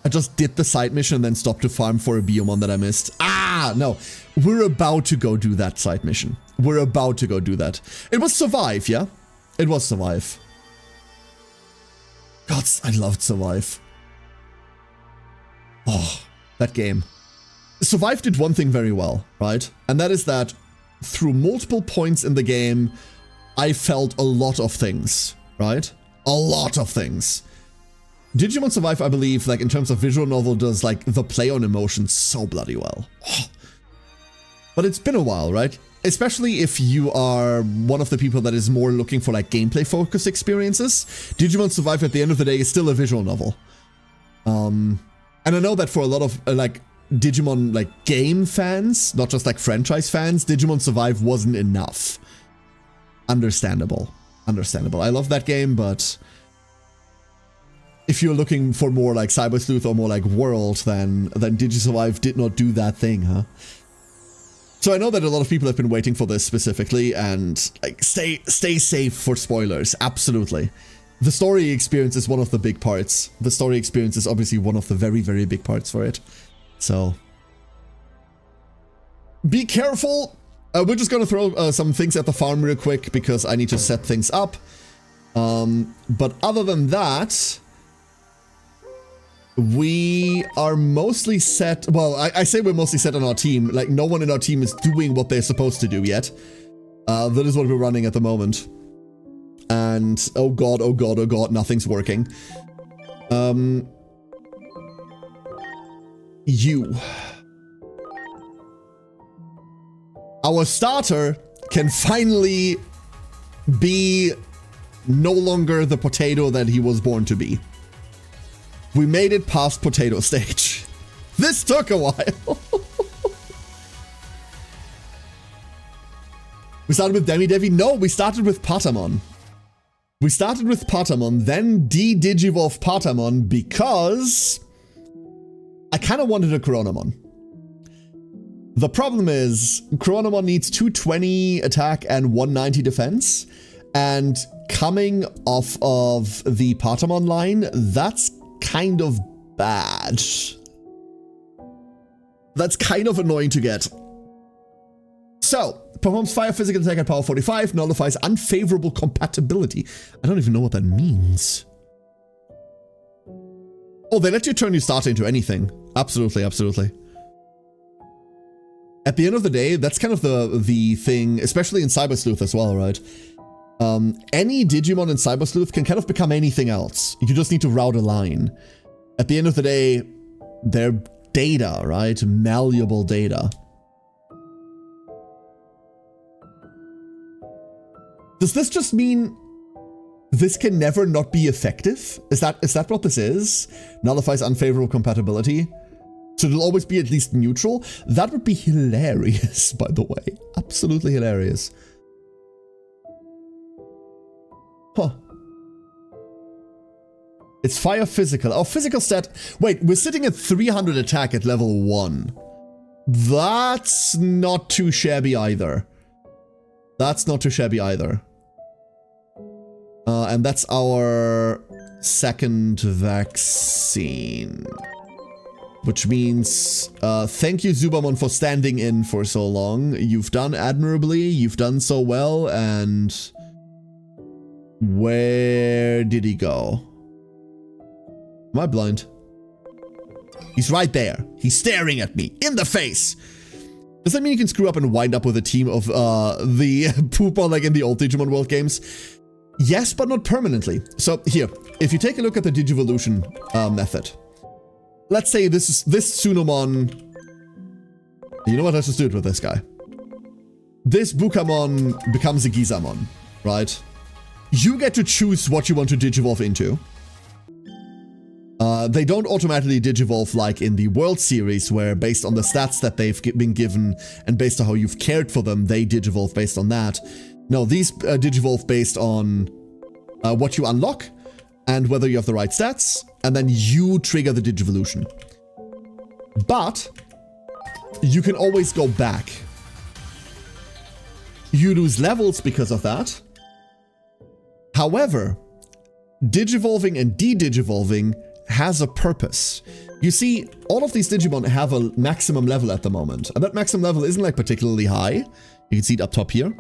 I just did the side mission and then stopped to farm for a Biomon that I missed. Ah, no. We're about to go do that side mission. We're about to go do that. It was Survive, yeah? It was Survive. God, I loved Survive. Oh, that game. Survive did one thing very well, right? And that is that through multiple points in the game, I felt a lot of things, right? A lot of things. Digimon Survive, I believe, like in terms of visual novel, does like the play on emotions so bloody well. Oh. But it's been a while, right? Especially if you are one of the people that is more looking for like gameplay focused experiences. Digimon Survive at the end of the day is still a visual novel. And I know that for a lot of like Digimon like game fans, not just like franchise fans, Digimon Survive wasn't enough. Understandable. Understandable. I love that game, but if you're looking for more like Cyber Sleuth or more like World, then Digisurvive did not do that thing, huh? So I know that a lot of people have been waiting for this specifically, and like stay safe for spoilers, absolutely. The story experience is one of the big parts. The story experience is obviously one of the very, very big parts for it. So be careful. We're just gonna throw some things at the farm real quick because I need to set things up. But other than that, we are mostly set. Well, I say we're mostly set on our team. Like, no one in our team is doing what they're supposed to do yet. That is what we're running at the moment. And oh god, oh god, oh god, nothing's working. Our starter can finally be no longer the potato that he was born to be. We made it past potato stage. This took a while. We started with Demi-Devi? No, we started with Patamon. We started with Patamon, then de-Digivolve Patamon because I kind of wanted a Coronamon. The problem is, Coronamon needs 220 attack and 190 defense, and coming off of the Patamon line, that's kind of bad. That's kind of annoying to get. So, performs fire physical attack at power 45, nullifies unfavorable compatibility. I don't even know what that means. Oh, they let you turn your starter into anything. Absolutely, absolutely. At the end of the day, that's kind of the thing, especially in Cyber Sleuth as well, right? Any Digimon in Cyber Sleuth can kind of become anything else. You just need to route a line. At the end of the day, they're data, right? Malleable data. Does this just mean this can never not be effective? Is that what this is? Nullifies unfavorable compatibility? So it'll always be at least neutral? That would be hilarious, by the way. Absolutely hilarious. Huh. It's fire physical. Our physical stat... Wait, we're sitting at 300 attack at level 1. That's not too shabby either. That's not too shabby either. And that's our second vaccine. Which means, thank you, Zubamon, for standing in for so long. You've done admirably, you've done so well, and... Where did he go? Am I blind? He's right there. He's staring at me, in the face! Does that mean you can screw up and wind up with a team of, the Poopa like in the old Digimon World games? Yes, but not permanently. So, here, if you take a look at the Digivolution, method... Let's say this Tsunomon... You know what? Let's just do it with this guy. This Bukamon becomes a Gizamon, right? You get to choose what you want to digivolve into. They don't automatically digivolve like in the World Series, where based on the stats that they've been given and based on how you've cared for them, they digivolve based on that. No, these digivolve based on what you unlock and whether you have the right stats, and then you trigger the digivolution. But you can always go back. You lose levels because of that. However, digivolving and de-digivolving has a purpose. You see, all of these Digimon have a maximum level at the moment, and that maximum level isn't like particularly high. You can see it up top here.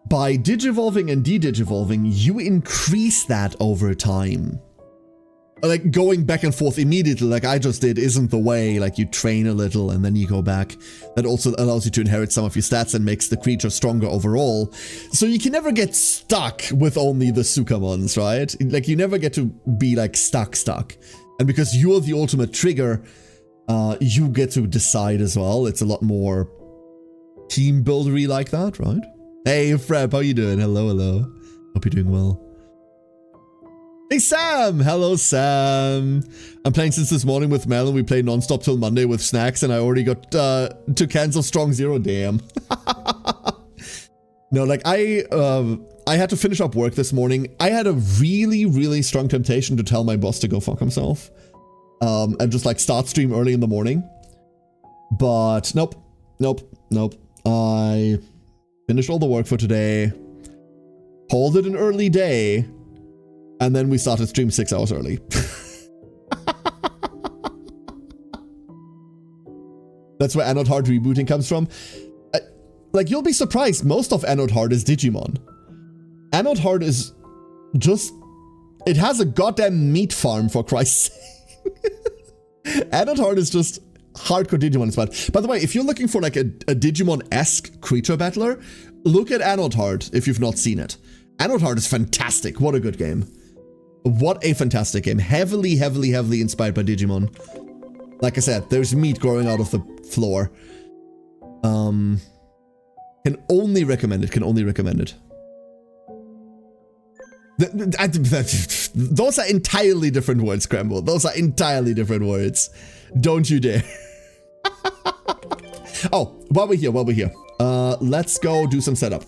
By digivolving and de-digivolving, you increase that over time. Like, going back and forth immediately, like I just did, isn't the way. Like, you train a little and then you go back. That also allows you to inherit some of your stats and makes the creature stronger overall. So you can never get stuck with only the Sukamons, right? Like, you never get to be, like, stuck. And because you're the ultimate trigger, you get to decide as well. It's a lot more team buildery like that, right? Hey, Freb, how you doing? Hello. Hope you're doing well. Hey, Sam! Hello, Sam! I'm playing since this morning with Mel, and we play non-stop till Monday with snacks, and I already got 2 cans of Strong Zero. Damn. No, like, I had to finish up work this morning. I had a really, really strong temptation to tell my boss to go fuck himself. And just, like, start stream early in the morning. But, nope. I finished all the work for today. Called it an early day. And then we started stream 6 hours early. That's where Anode Heart rebooting comes from. Like, you'll be surprised, most of Anode Heart is Digimon. Anode Heart is just... It has a goddamn meat farm, for Christ's sake. Anode Heart is just hardcore Digimon inspired. By the way, if you're looking for like a Digimon-esque creature battler, look at Anode Heart if you've not seen it. Anode Heart is fantastic. What a good game. What a fantastic game. Heavily inspired by Digimon. Like I said, there's meat growing out of the floor. Can only recommend it. Those are entirely different words, Scramble. Those are entirely different words. Don't you dare. Oh, while we're here, let's go do some setup.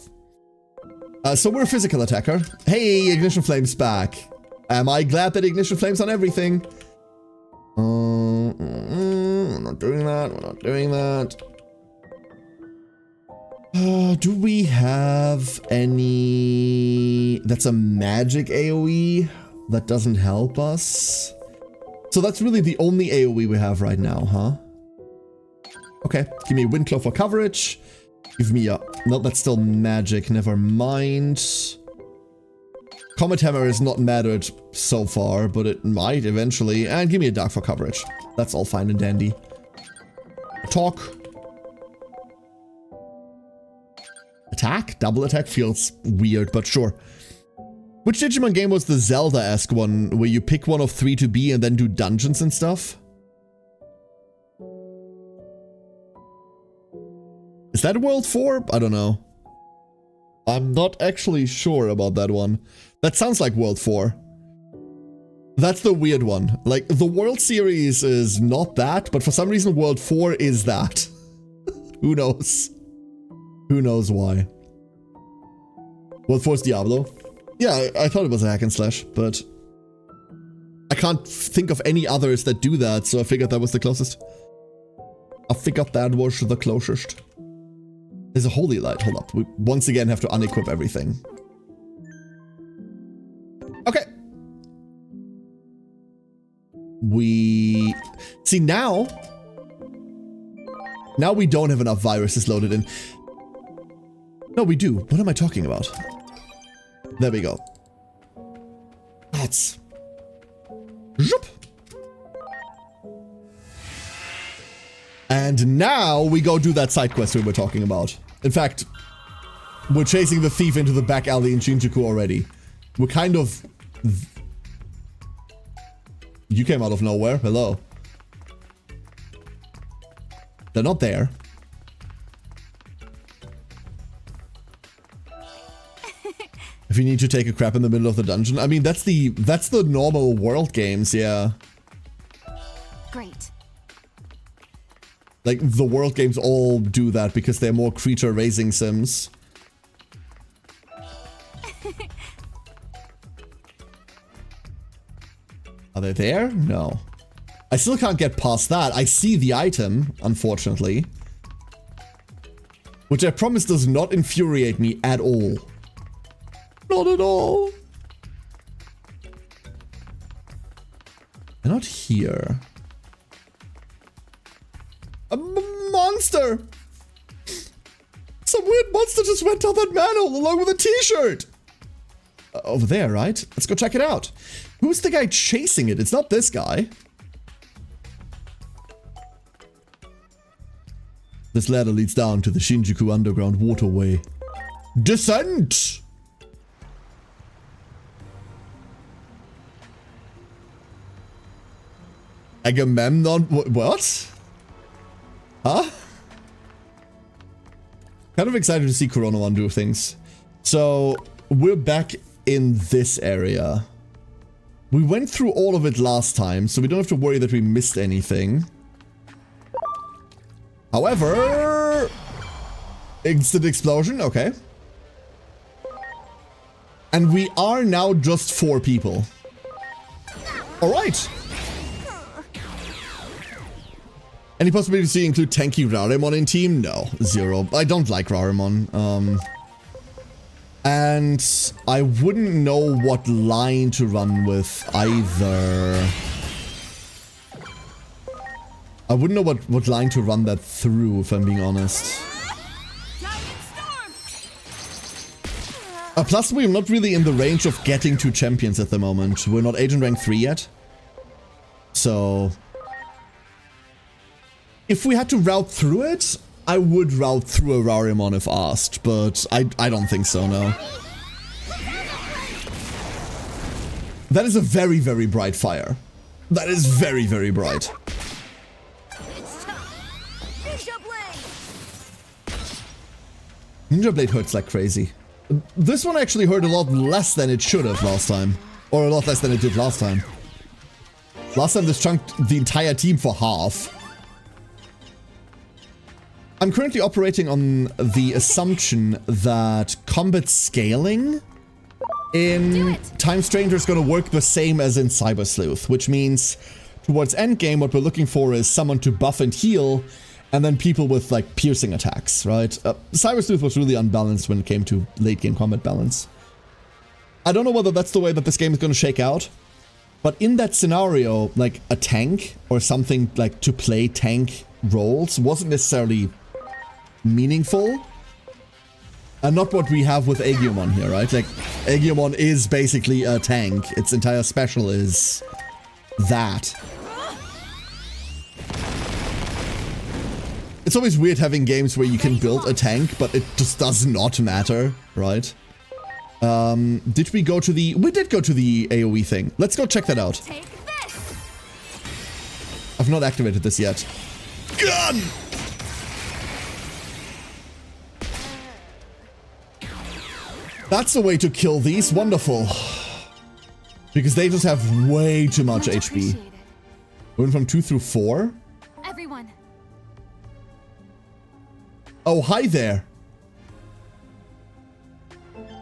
So we're a physical attacker. Hey, Ignition Flame's back. Am I glad that Ignition Flame's on everything? We're not doing that. Do we have any... That's a magic AoE? That doesn't help us? So that's really the only AoE we have right now, huh? Okay, give me Wind Claw for coverage. Give me a... No, that's still magic, never mind. Comet Hammer is not mattered so far, but it might eventually. And give me a Dark for coverage. That's all fine and dandy. Talk. Attack? Double attack feels weird, but sure. Which Digimon game was the Zelda-esque one, where you pick one of 3 to be and then do dungeons and stuff? Is that World 4? I don't know. I'm not actually sure about that one. That sounds like World 4. That's the weird one. Like, the World Series is not that, but for some reason World 4 is that. Who knows? Who knows why? World 4 is Diablo. Yeah, I thought it was a hack and slash, but I can't think of any others that do that, so I figured that was the closest. There's a holy light. Hold up. We once again have to unequip everything. Okay. We... See, now we don't have enough viruses loaded in. No, we do. What am I talking about? There we go. Let's... Zoop. And now we go do that side quest we were talking about. In fact, we're chasing the thief into the back alley in Shinjuku already. We're kind of... You came out of nowhere. Hello. They're not there. If you need to take a crap in the middle of the dungeon. I mean, that's the normal world games, yeah. Great. Like, the world games all do that because they're more creature-raising sims. Are they there? No. I still can't get past that. I see the item, unfortunately. Which I promise does not infuriate me at all. Not at all. They're not here. A monster! Some weird monster just went down that manhole along with a t-shirt! Over there, right? Let's go check it out. Who's the guy chasing it? It's not this guy. This ladder leads down to the Shinjuku Underground Waterway. Descent! Agamemnon? What? Huh? Kind of excited to see Coronaman do things. So, we're back in this area. We went through all of it last time, so we don't have to worry that we missed anything. However... Instant explosion, okay. And we are now just 4 people. Alright. Any possibility to include tanky Rarimon in team? No, 0. I don't like Rarimon. And I wouldn't know what line to run with either. I wouldn't know what line to run that through, if I'm being honest. Plus, we're not really in the range of getting to champions at the moment. We're not agent rank 3 yet. So... if we had to route through it, I would route through a Rarimon if asked, but I don't think so, no. That is a very, very bright fire. That is very, very bright. Ninja Blade hurts like crazy. This one actually hurt a lot less than it should have last time. Or a lot less than it did last time. Last time this chunked the entire team for half. I'm currently operating on the assumption that combat scaling in Time Stranger is going to work the same as in Cyber Sleuth, which means towards endgame what we're looking for is someone to buff and heal, and then people with like piercing attacks, right? Cyber Sleuth was really unbalanced when it came to late game combat balance. I don't know whether that's the way that this game is going to shake out, but in that scenario, like a tank or something like to play tank roles wasn't necessarily meaningful, and not what we have with Agumon here, right? Like, Agumon is basically a tank. Its entire special is that. It's always weird having games where you can build a tank, but it just does not matter, right? Did we go to the... we did go to the AoE thing. Let's go check that out. I've not activated this yet. Gun! That's the way to kill these. Wonderful. Because they just have way too much HP. We went from 2 through 4. Everyone. Oh, hi there.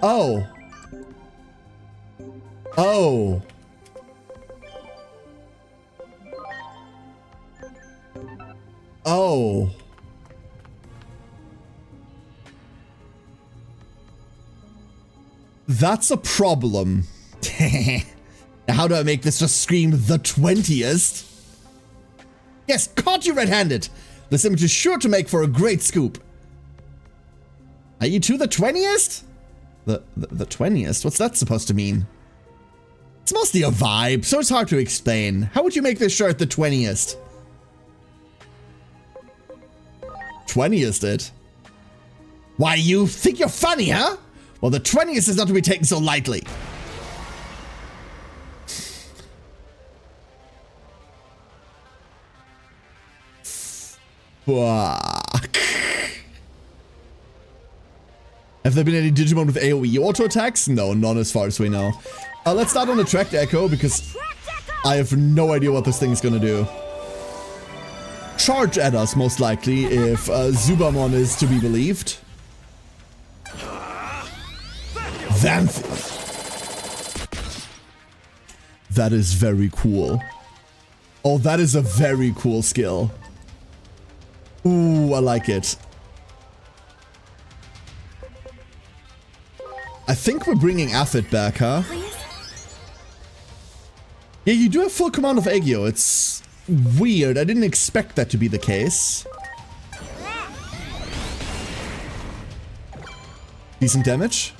Oh. Oh. Oh. That's a problem. How do I make this just scream the 20th? Yes, caught you red-handed. This image is sure to make for a great scoop. Are you too the 20th? The 20th? What's that supposed to mean? It's mostly a vibe, so it's hard to explain. How would you make this shirt the 20th? 20th it? Why, you think you're funny, huh? Well, the 20th is not to be taken so lightly. Fuck. Have there been any Digimon with AoE auto attacks? No, none as far as we know. Let's start on Attract Echo because I have no idea what this thing is gonna do. Charge at us, most likely, if Zubamon is to be believed. That is very cool. Oh, that is a very cool skill. Ooh, I like it. I think we're bringing Aphid back, huh? Yeah, you do have full command of Aegyo. It's weird. I didn't expect that to be the case. Decent damage.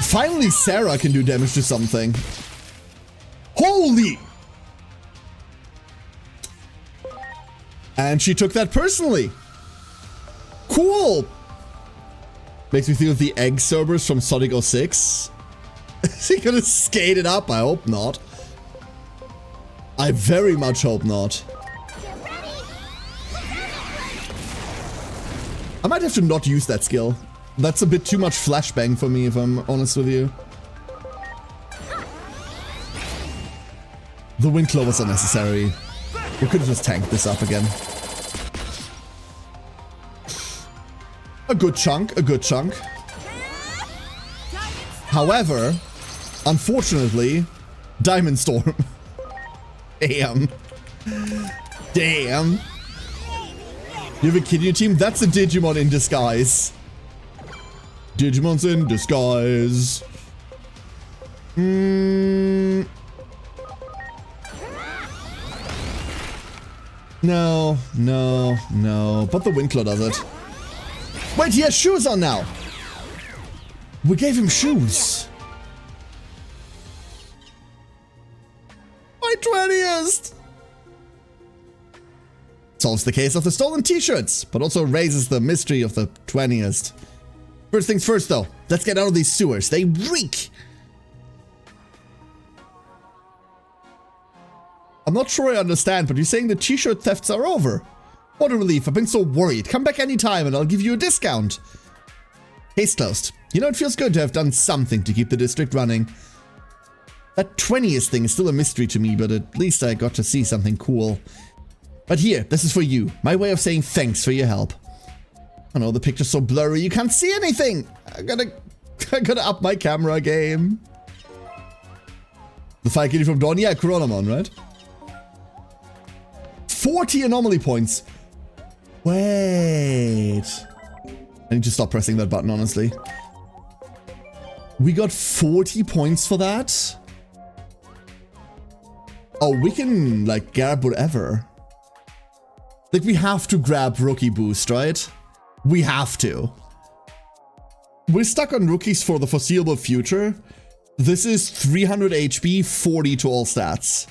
Finally, Sarah can do damage to something. Holy! And she took that personally. Cool! Makes me think of the egg servers from Sonic 06. Is he gonna skate it up? I hope not. I very much hope not. I might have to not use that skill. That's a bit too much flashbang for me, if I'm honest with you. The wind claw was unnecessary. We could have just tanked this up again. A good chunk, a good chunk. However, unfortunately, Diamond Storm. Damn. Damn. You have a kid in your team? That's a Digimon in disguise. Digimon's in disguise. No, no, no. But the Winclaw does it. Wait, he has shoes on now. We gave him shoes. My 20th. Solves the case of the stolen t-shirts, but also raises the mystery of the 20th. First things first, though. Let's get out of these sewers. They reek. I'm not sure I understand, but you're saying the t-shirt thefts are over. What a relief. I've been so worried. Come back anytime and I'll give you a discount. Case closed. You know, it feels good to have done something to keep the district running. That 20th thing is still a mystery to me, but at least I got to see something cool. But here, this is for you. My way of saying thanks for your help. Oh no, the picture's so blurry, you can't see anything! I gotta up my camera game. The Fire Kitty from Dawn? Yeah, Coronamon, right? 40 anomaly points! Wait... I need to stop pressing that button, honestly. We got 40 points for that? Oh, we can, like, grab whatever. Like, we have to grab Rookie Boost, right? We have to. We're stuck on rookies for the foreseeable future. This is 300 HP, 40 to all stats.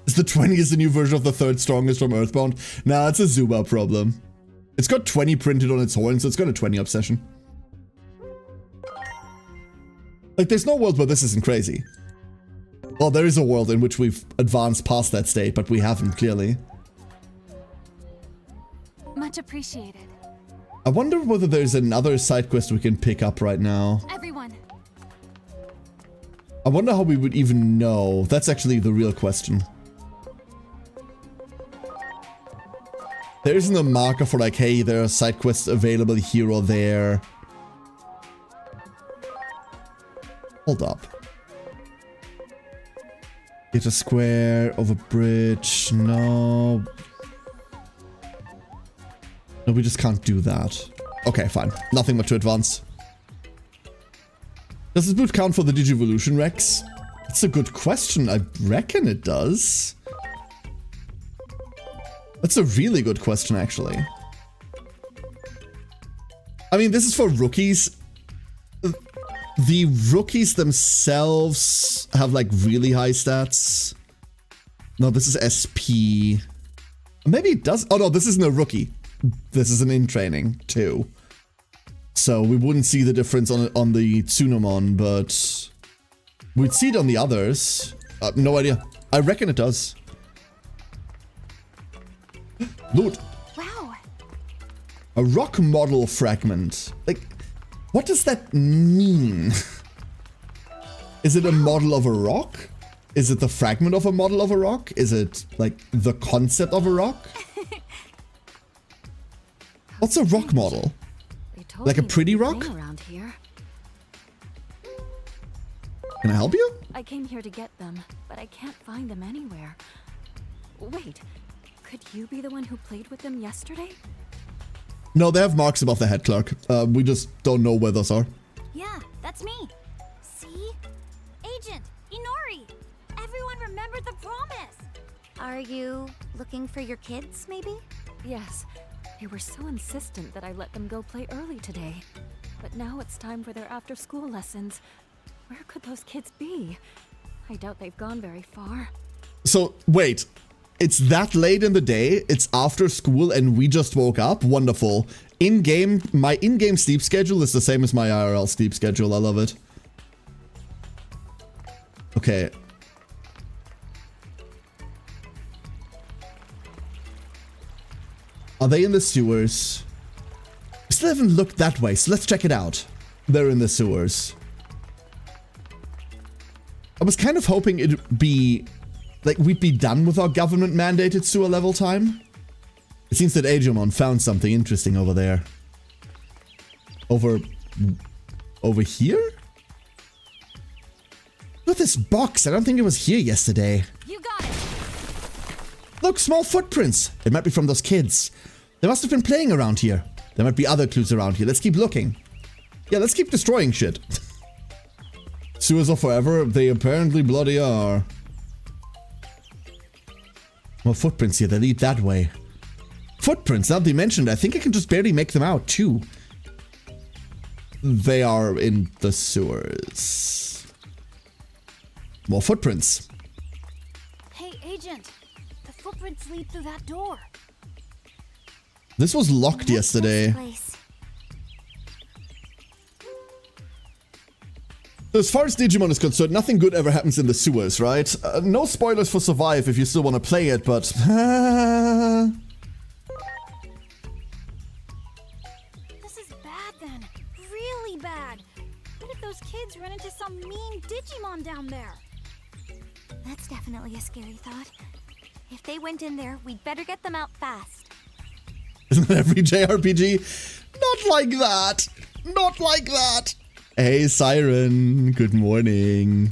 Is the 20 is the new version of the third strongest from Earthbound? Nah, it's a Zuba problem. It's got 20 printed on its horn, so it's got a 20 obsession. Like, there's no world where this isn't crazy. Well, there is a world in which we've advanced past that state, but we haven't, clearly. Much appreciated. I wonder whether there's another side quest we can pick up right now. Everyone. I wonder how we would even know. That's actually the real question. There isn't a marker for like, hey, there are side quests available here or there. Hold up. Get a square, over bridge, no. No, we just can't do that. Okay, fine. Nothing much to advance. Does this boot count for the Digivolution Rex? That's a good question. I reckon it does. That's a really good question, actually. I mean, this is for rookies. The rookies themselves have, like, really high stats. No, this is SP. Maybe it does. Oh, no, this isn't a rookie. This is an in-training, too. So we wouldn't see the difference on the Tsunomon, but we'd see it on the others. No idea. I reckon it does. Loot. Wow. A rock model fragment. Like, what does that mean? Is it a model of a rock? Is it the fragment of a model of a rock? Is it, like, the concept of a rock? What's a rock model? Like a pretty rock? Around here. Can I help you? I came here to get them, but I can't find them anywhere. Wait, could you be the one who played with them yesterday? No, they have marks above the head, Clark. We just don't know where those are. Yeah, that's me. See? Agent, Inori! Everyone remembered the promise! Are you looking for your kids, maybe? Yes. They were so insistent that I let them go play early today. But now it's time for their after-school lessons. Where could those kids be? I doubt they've gone very far. So, wait. It's that late in the day, it's after school, and we just woke up? Wonderful. In-game, my in-game sleep schedule is the same as my IRL sleep schedule. I love it. Okay. Are they in the sewers? We still haven't looked that way, so let's check it out. They're in the sewers. I was kind of hoping it'd be... like, we'd be done with our government-mandated sewer level time. It seems that Digimon found something interesting over there. Over here? Look at this box. I don't think it was here yesterday. You got it! Look, small footprints. It might be from those kids. They must have been playing around here. There might be other clues around here. Let's keep looking. Yeah, let's keep destroying shit. Sewers are forever. They apparently bloody are. Well, footprints here. They lead that way. Footprints, now that they mentioned, I think I can just barely make them out, too. They are in the sewers. More footprints. Hey, Agent! The footprints lead through that door. This was locked yesterday. Place. As far as Digimon is concerned, nothing good ever happens in the sewers, right? No spoilers for Survive if you still want to play it, but... This is bad then. Really bad. What if those kids run into some mean Digimon down there? That's definitely a scary thought. If they went in there, we'd better get them out fast. Isn't that every JRPG? Not like that! Not like that! Hey, Siren. Good morning.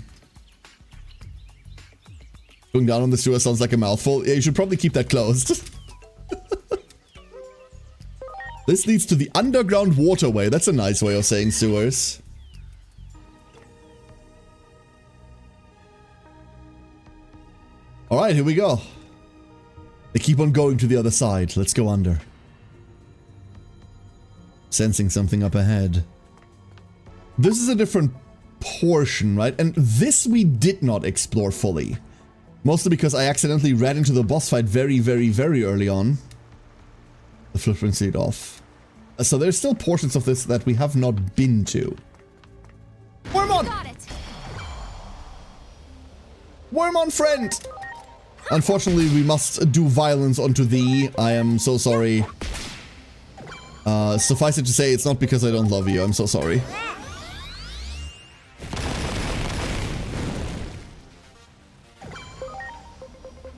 Going down on the sewer sounds like a mouthful. Yeah, you should probably keep that closed. This leads to the underground waterway. That's a nice way of saying sewers. Alright, here we go. They keep on going to the other side. Let's go under. Sensing something up ahead. This is a different portion, right? And this we did not explore fully. Mostly because I accidentally ran into the boss fight very, very, very early on. The footprints lead off. So there's still portions of this that we have not been to. Wormon! Got it! Wormon friend! Unfortunately, we must do violence onto thee. I am so sorry. Suffice it to say, it's not because I don't love you. I'm so sorry.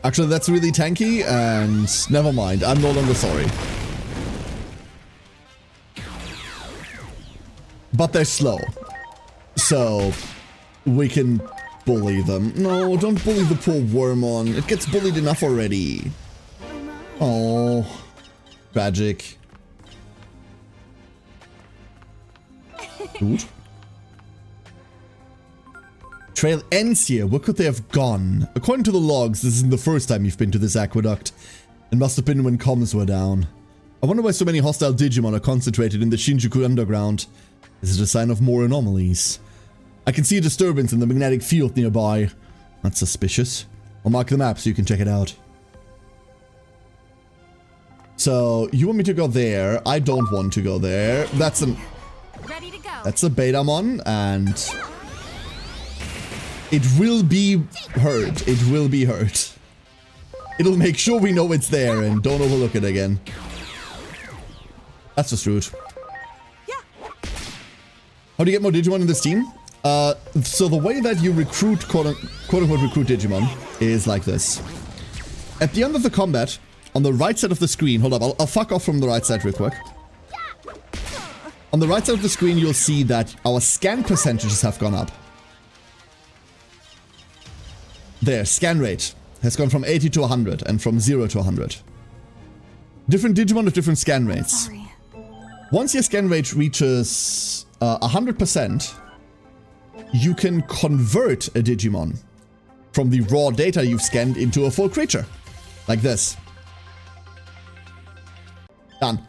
Actually, that's really tanky, and never mind. I'm no longer sorry. But they're slow. So, we can bully them. No, don't bully the poor Wormon. It gets bullied enough already. Oh, tragic. Good. Trail ends here. Where could they have gone? According to the logs, this isn't the first time you've been to this aqueduct. It must have been when comms were down. I wonder why so many hostile Digimon are concentrated in the Shinjuku underground. Is it a sign of more anomalies? I can see a disturbance in the magnetic field nearby. That's suspicious. I'll mark the map so you can check it out. So, you want me to go there. I don't want to go there. That's an... Ready to go. That's a Betamon, and... it will be hurt. It will be hurt. It'll make sure we know it's there and don't overlook it again. That's just rude. Yeah. How do you get more Digimon in this team? So the way that you recruit, quote-unquote recruit Digimon is like this. At the end of the combat, on the right side of the screen, hold up, I'll fuck off from the right side real quick. On the right side of the screen, you'll see that our scan percentages have gone up. There, scan rate has gone from 80 to 100 and from 0 to 100. Different Digimon with different scan rates. Sorry. Once your scan rate reaches 100%, you can convert a Digimon from the raw data you've scanned into a full creature. Like this. Done.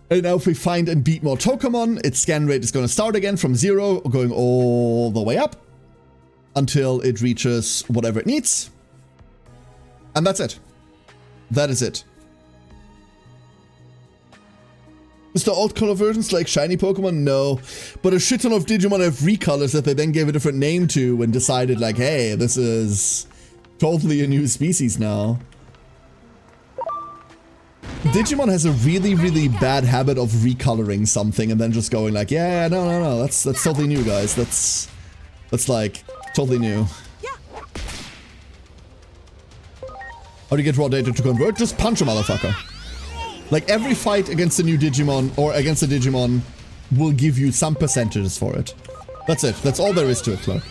And now if we find and beat more Tokamon, its scan rate is going to start again from 0, going all the way up until it reaches whatever it needs. And that's it. That is it. Is there old color versions like shiny Pokemon? No. But a shit ton of Digimon have recolors that they then gave a different name to and decided like, hey, this is totally a new species now. Digimon has a really, really bad habit of recoloring something and then just going like, yeah, no, that's totally new, guys. That's like totally new. How do you get raw data to convert? Just punch a motherfucker. Like every fight against a new Digimon or against a Digimon will give you some percentages for it. That's it. That's all there is to it, Clark.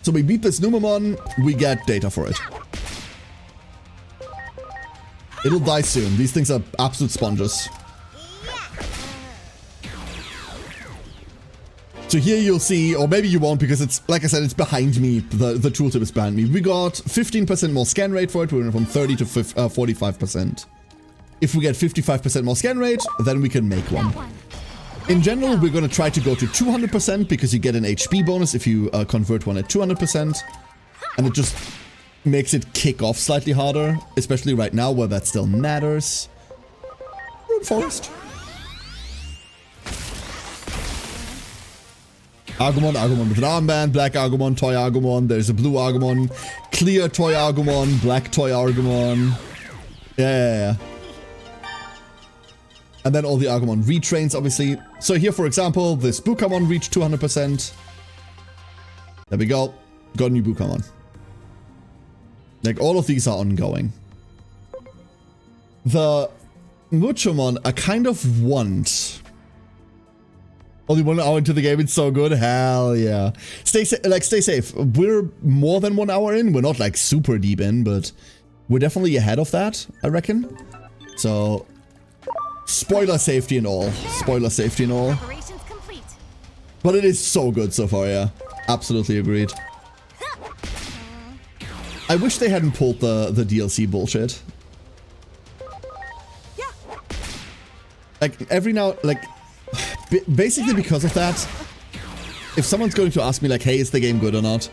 So we beat this Numamon, we get data for it. It'll die soon. These things are absolute sponges. So here you'll see, or maybe you won't because it's, like I said, it's behind me. The tooltip is behind me. We got 15% more scan rate for it. We went from 30 to 45%. If we get 55% more scan rate, then we can make one. In general, we're going to try to go to 200% because you get an HP bonus if you convert one at 200%. And it just makes it kick off slightly harder, especially right now where that still matters. Rune Forest. Agumon with an armband, black Agumon, toy Agumon, there's a blue Agumon, clear toy Agumon, black toy Agumon. Yeah. And then all the Agumon retrains, obviously. So here, for example, this Bukamon reached 200%. There we go. Got a new Bukamon. Like, all of these are ongoing. The Muchomon I kind of want. Only 1 hour into the game, it's so good. Hell yeah. Stay safe. We're more than 1 hour in. We're not like super deep in, but we're definitely ahead of that, I reckon. So, spoiler safety and all. Spoiler safety and all. Operations complete. But it is so good so far, yeah. Absolutely agreed. I wish they hadn't pulled the DLC bullshit. Yeah. Like, every now, like... Basically because of that, if someone's going to ask me like, hey, is the game good or not?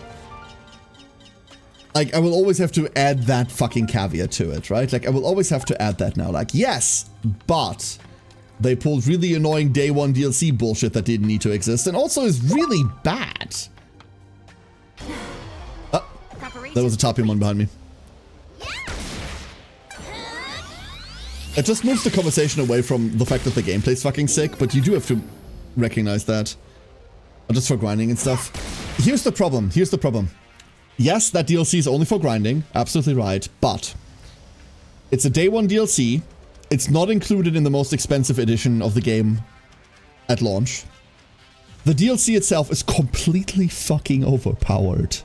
Like, I will always have to add that fucking caveat to it, right? Like, I will always have to add that now. Like, yes, but they pulled really annoying day one DLC bullshit that didn't need to exist and also is really bad. There was a Tapimon behind me. It just moves the conversation away from the fact that the gameplay's fucking sick, but you do have to recognize that. Just for grinding and stuff. Here's the problem. Yes, that DLC is only for grinding. Absolutely right. But it's a day one DLC. It's not included in the most expensive edition of the game at launch. The DLC itself is completely fucking overpowered.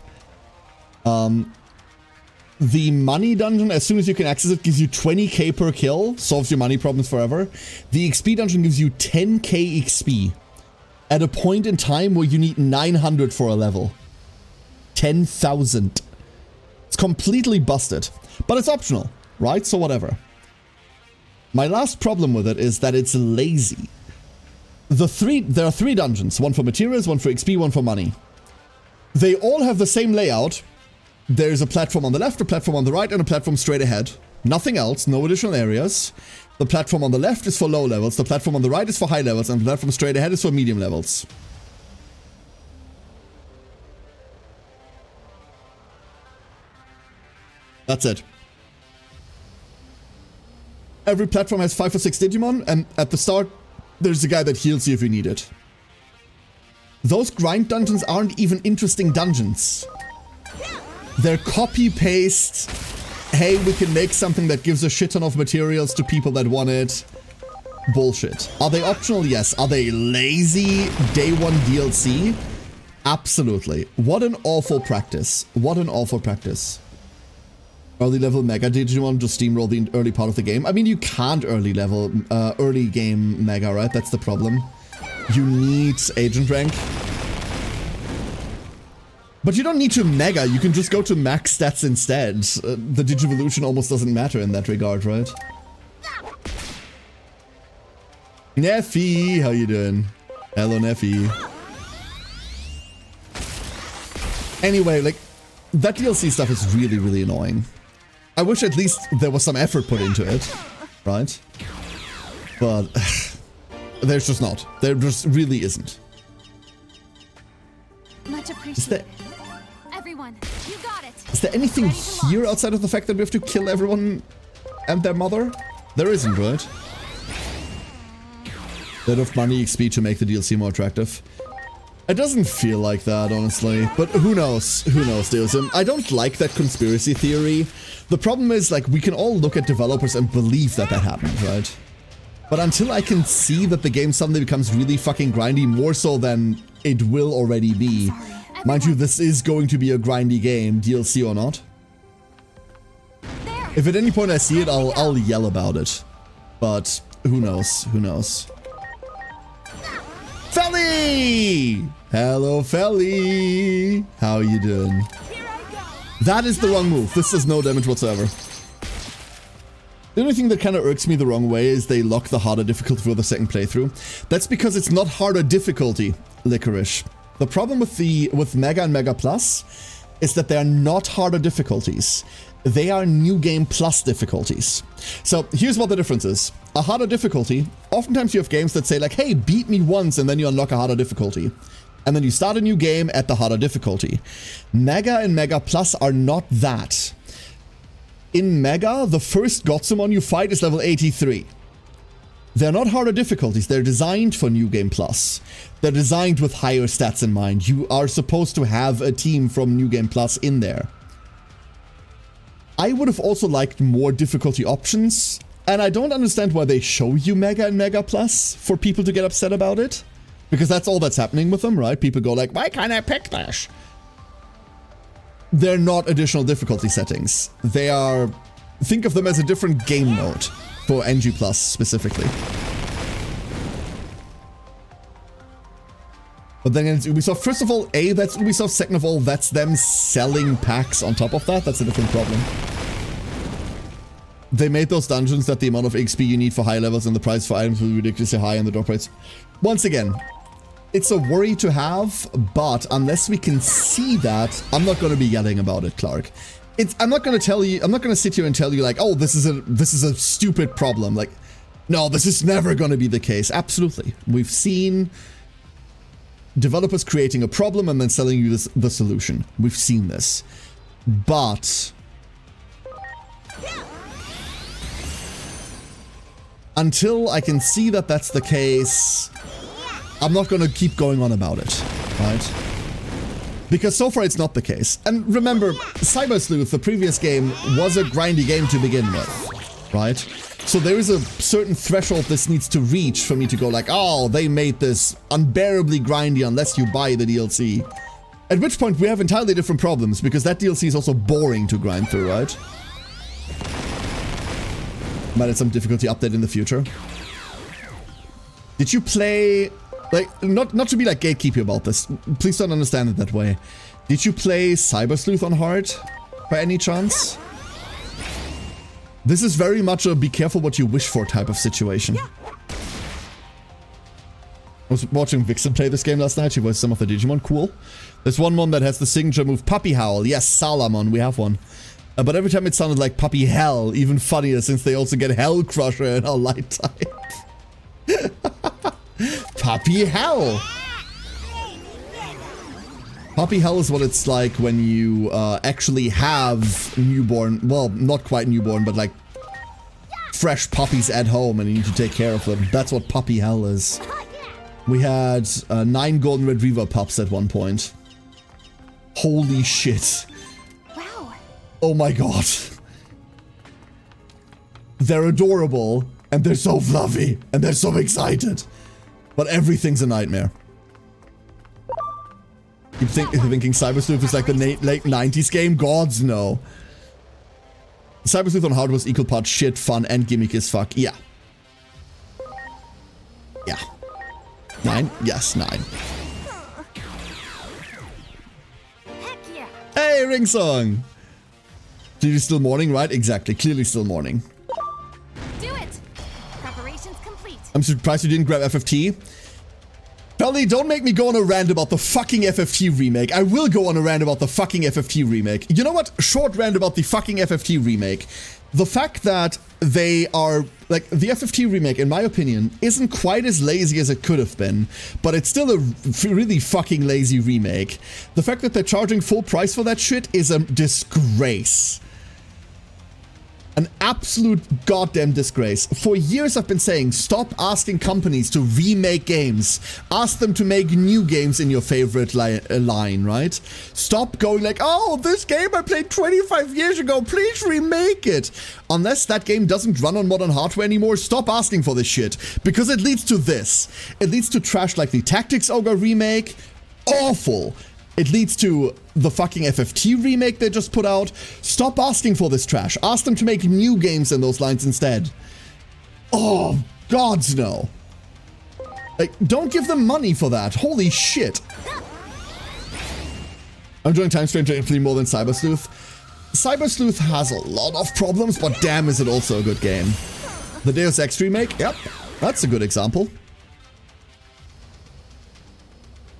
The money dungeon, as soon as you can access it, gives you 20k per kill, solves your money problems forever. The XP dungeon gives you 10k XP at a point in time where you need 900 for a level. 10,000. It's completely busted, but it's optional, right? So whatever. My last problem with it is that it's lazy. There are 3 dungeons, one for materials, one for XP, one for money. They all have the same layout. There's a platform on the left, a platform on the right, and a platform straight ahead. Nothing else, no additional areas. The platform on the left is for low levels, the platform on the right is for high levels, and the platform straight ahead is for medium levels. That's it. Every platform has 5 or 6 Digimon, and at the start, there's a guy that heals you if you need it. Those grind dungeons aren't even interesting dungeons. They're copy-paste, hey, we can make something that gives a shit ton of materials to people that want it. Bullshit. Are they optional? Yes. Are they lazy day one DLC? Absolutely. What an awful practice. What an awful practice. Early level Mega Digimon to steamroll the early part of the game. I mean, you can't early game Mega, right? That's the problem. You need Agent rank. But you don't need to Mega, you can just go to max stats instead. The Digivolution almost doesn't matter in that regard, right? Neffy, how you doing? Hello, Neffy. Anyway, like, that DLC stuff is really, really annoying. I wish at least there was some effort put into it, right? But there's just not. There just really isn't. Much appreciated. Everyone, you got it. Is there anything here outside of the fact that we have to kill everyone and their mother? There isn't, right? Enough money XP to make the DLC more attractive. It doesn't feel like that, honestly. But who knows? Who knows, Deosm? I don't like that conspiracy theory. The problem is, like, we can all look at developers and believe that that happened, right? But until I can see that the game suddenly becomes really fucking grindy, more so than it will already be. Mind you, this is going to be a grindy game, DLC or not. If at any point I see it, I'll yell about it. But who knows? Who knows? Felly! Hello, Felly! How are you doing? That is the wrong move. This does no damage whatsoever. The only thing that kind of irks me the wrong way is they lock the harder difficulty for the second playthrough. That's because it's not harder difficulty, Licorice. The problem with Mega and Mega Plus is that they are not harder difficulties. They are New Game Plus difficulties. So here's what the difference is. A harder difficulty, oftentimes you have games that say like, hey, beat me once and then you unlock a harder difficulty. And then you start a new game at the harder difficulty. Mega and Mega Plus are not that. In Mega, the first Gotsumon you fight is level 83. They're not harder difficulties, they're designed for New Game Plus. They're designed with higher stats in mind. You are supposed to have a team from New Game Plus in there. I would have also liked more difficulty options, and I don't understand why they show you Mega and Mega Plus for people to get upset about it. Because that's all that's happening with them, right? People go like, why can't I pick this? They're not additional difficulty settings. They are... Think of them as a different game mode for NG Plus specifically. But then it's Ubisoft. First of all, A, that's Ubisoft. Second of all, that's them selling packs on top of that. That's a different problem. They made those dungeons that the amount of XP you need for high levels and the price for items will be ridiculously high and the drop rates. Once again, it's a worry to have, but unless we can see that, I'm not going to be yelling about it, Clark. I'm not going to tell you, I'm not going to sit here and tell you like, oh, this is a stupid problem. Like, no, this is never going to be the case. Absolutely. We've seen developers creating a problem and then selling you the solution. We've seen this. But until I can see that that's the case, I'm not going to keep going on about it, right? Because so far it's not the case. And remember, Cyber Sleuth, the previous game, was a grindy game to begin with, right? So there is a certain threshold this needs to reach for me to go like, oh, they made this unbearably grindy unless you buy the DLC. At which point we have entirely different problems, because that DLC is also boring to grind through, right? Might have some difficulty update in the future. Did you play... Like, not to be like gatekeeper about this, please don't understand it that way. Did you play Cyber Sleuth on hard, by any chance? This is very much a be careful what you wish for type of situation. I was watching Vixen play this game last night, she voiced some of the Digimon, cool. There's one mon that has the signature move Puppy Howl, yes, Salamon, we have one. But every time it sounded like Puppy Hell, even funnier since they also get Hell Crusher in our light type. Puppy Hell! Poppy hell is what it's like when you actually have newborn, well, not quite newborn, but like fresh puppies at home and you need to take care of them. That's what puppy hell is. We had 9 golden retriever pups at one point. Holy shit. Wow. Oh my god. They're adorable and they're so fluffy and they're so excited. But everything's a nightmare. You're thinking Cyber Sleuth is like the late 90s game? Gods, no. Cyber Sleuth on hard was equal parts shit, fun, and gimmick as fuck. Yeah. Yeah. 9? Yes, 9. Heck yeah. Hey, Ring Song! Clearly still morning, right? Exactly, clearly still morning. Do it. Preparations complete. I'm surprised you didn't grab FFT. Pelly, don't make me go on a rant about the fucking FFT remake. I will go on a rant about the fucking FFT remake. You know what? Short rant about the fucking FFT remake. The fact that they are, like, the FFT remake, in my opinion, isn't quite as lazy as it could have been, but it's still a really fucking lazy remake. The fact that they're charging full price for that shit is a disgrace. An absolute goddamn disgrace. For years I've been saying, stop asking companies to remake games. Ask them to make new games in your favorite line, right? Stop going like, oh, this game I played 25 years ago, please remake it. Unless that game doesn't run on modern hardware anymore, stop asking for this shit. Because it leads to this. It leads to trash like the Tactics Ogre remake. Awful. It leads to the fucking FFT remake they just put out. Stop asking for this trash. Ask them to make new games in those lines instead. Oh, gods no. Like, don't give them money for that. Holy shit. I'm enjoying Time Strain infinitely more than Cyber Sleuth. Cyber Sleuth has a lot of problems, but damn is it also a good game. The Deus Ex remake? Yep, that's a good example.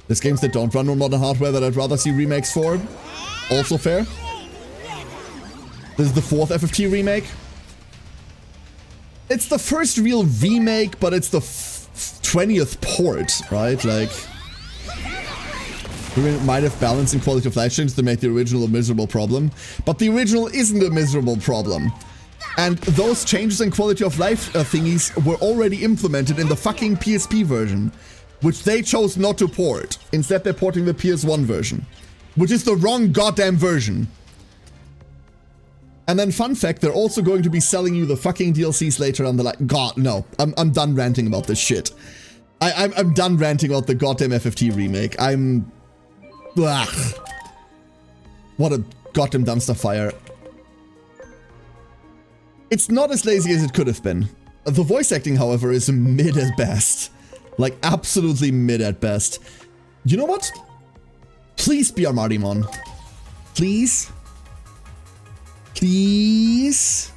There's games that don't run on modern hardware that I'd rather see remakes for. Also fair. This is the 4th FFT remake. It's the first real remake, but it's the 20th port, right? Like, we might have balanced in quality of life changes to make the original a miserable problem, but the original isn't a miserable problem. And those changes in quality of life thingies were already implemented in the fucking PSP version, which they chose not to port. Instead, they're porting the PS1 version, which is the wrong goddamn version. And then, fun fact, they're also going to be selling you the fucking DLCs later on the line. God, no. I'm done ranting about this shit. I'm done ranting about the goddamn FFT remake. Ugh. What a goddamn dumpster fire. It's not as lazy as it could have been. The voice acting, however, is mid at best. Like, absolutely mid at best. You know what? Please be Armadimon. Please? Please?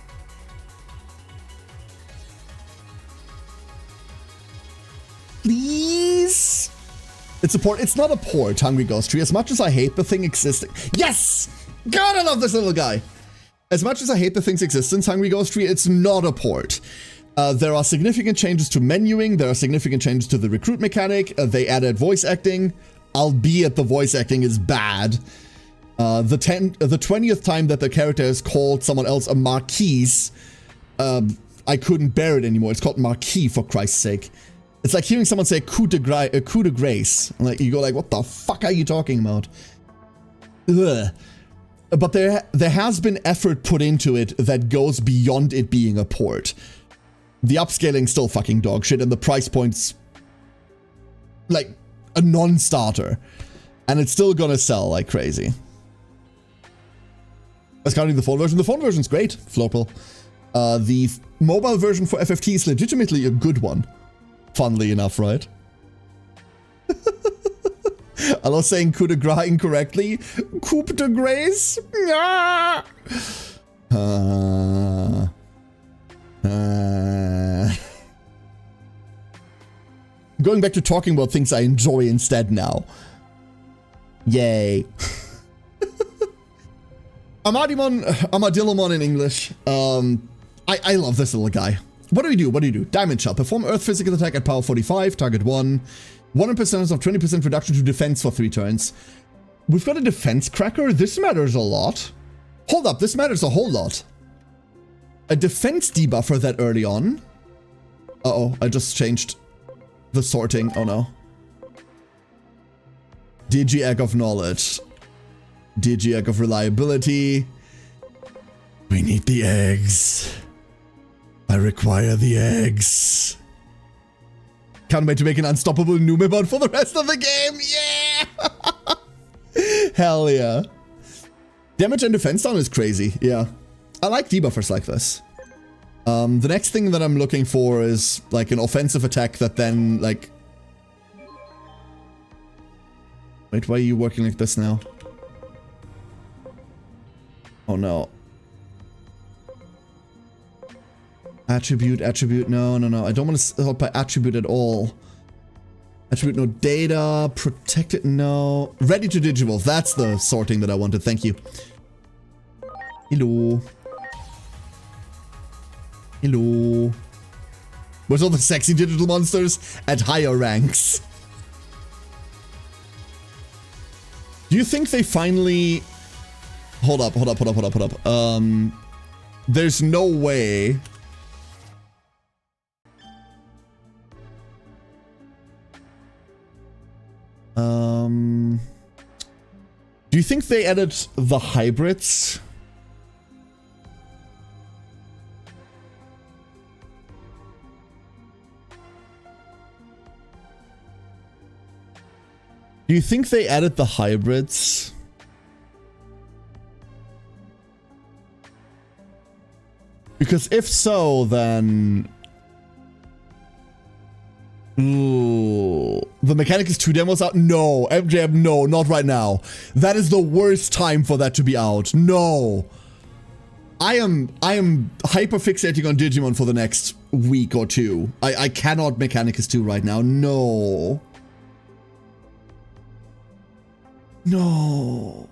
Please? It's a port. It's not a port, Hungry Ghost Tree. As much as I hate the thing existing. Yes! God, I love this little guy. As much as I hate the thing's existence, Hungry Ghost Tree, it's not a port. There are significant changes to menuing. There are significant changes to the recruit mechanic. They added voice acting, albeit the voice acting is bad. The 20th time that the character has called someone else a Marquise, I couldn't bear it anymore. It's called Marquis, for Christ's sake. It's like hearing someone say coup de grace. Like, you go like, what the fuck are you talking about? Ugh. But there has been effort put into it that goes beyond it being a port. The upscaling's still fucking dog shit, and the price point's like a non-starter. And it's still gonna sell like crazy. As counting the phone version. The phone version's great, Flopel. The mobile version for FFT is legitimately a good one. Funnily enough, right? I love saying coup de grace incorrectly. Coup de grace? Going back to talking about things I enjoy instead now. Yay. Armadillomon in English. I love this little guy. What do we do? What do you do? Diamond Shell. Perform Earth physical attack at power 45. Target 1. 100% of 20% reduction to defense for 3 turns. We've got a defense cracker. This matters a lot. Hold up, this matters a whole lot. A defense debuffer that early on. Uh-oh, I just changed the sorting. Oh no. Digi Egg of Knowledge. Digi Egg of Reliability. We need the eggs. I require the eggs. Can't wait to make an unstoppable Nume bot for the rest of the game. Yeah! Hell yeah. Damage and defense down is crazy. Yeah. I like debuffers like this. The next thing that I'm looking for is like an offensive attack that then like... Wait, why are you working like this now? Oh no. Attribute, no. I don't want to help by attribute at all. Attribute, no data. Protected, no. Ready to Digivolve. That's the sorting that I wanted. Thank you. Hello. Hello. Where's all the sexy digital monsters? At higher ranks. Do you think they finally... Hold up. There's no way... Do you think they added the hybrids? Do you think they added the hybrids? Because if so, then... Ooh. The Mechanicus 2 demo's out? No. MJM, no, not right now. That is the worst time for that to be out. No. I am hyper fixating on Digimon for the next week or two. I cannot Mechanicus 2 right now. No. No.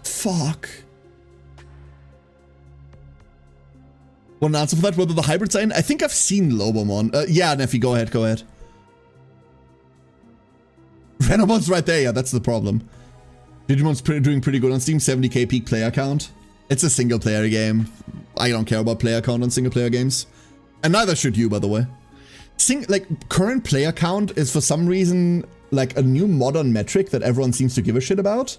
Fuck. Want an answer for that? Whether the hybrids are in? I think I've seen Lobomon. Yeah, Neffy, go ahead. Renomon's right there. Yeah, that's the problem. Digimon's doing pretty good on Steam. 70k peak player count. It's a single player game. I don't care about player count on single player games. And neither should you, by the way. Current player count is for some reason like a new modern metric that everyone seems to give a shit about.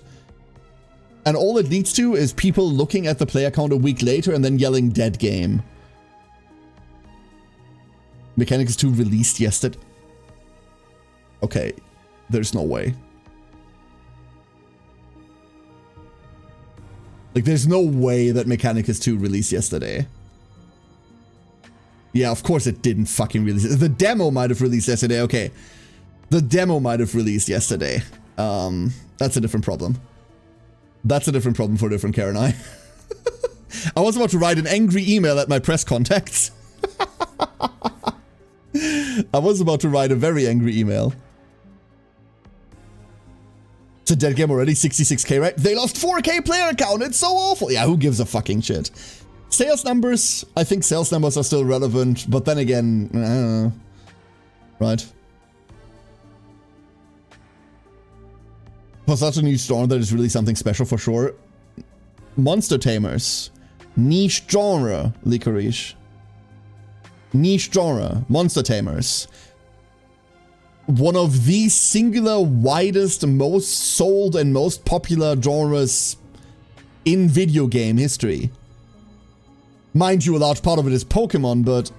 And all it leads to is people looking at the player count a week later and then yelling dead game. Mechanicus 2 released yesterday. Okay, there's no way. Like, there's no way that Mechanicus 2 released yesterday. Yeah, of course it didn't fucking release. The demo might have released yesterday, okay. The demo might have released yesterday. That's a different problem. That's a different problem for a different Karen I. I was about to write an angry email at my press contacts. I was about to write a very angry email. It's a dead game already, 66k, right? They lost 4k player count, it's so awful. Yeah, who gives a fucking shit? Sales numbers, I think sales numbers are still relevant, but then again, right? For such a new store, that is really something special for sure. Monster Tamers. Niche genre, Licorice. Niche genre, Monster Tamers. One of the singular, widest, most sold and most popular genres in video game history. Mind you, a large part of it is Pokemon, but...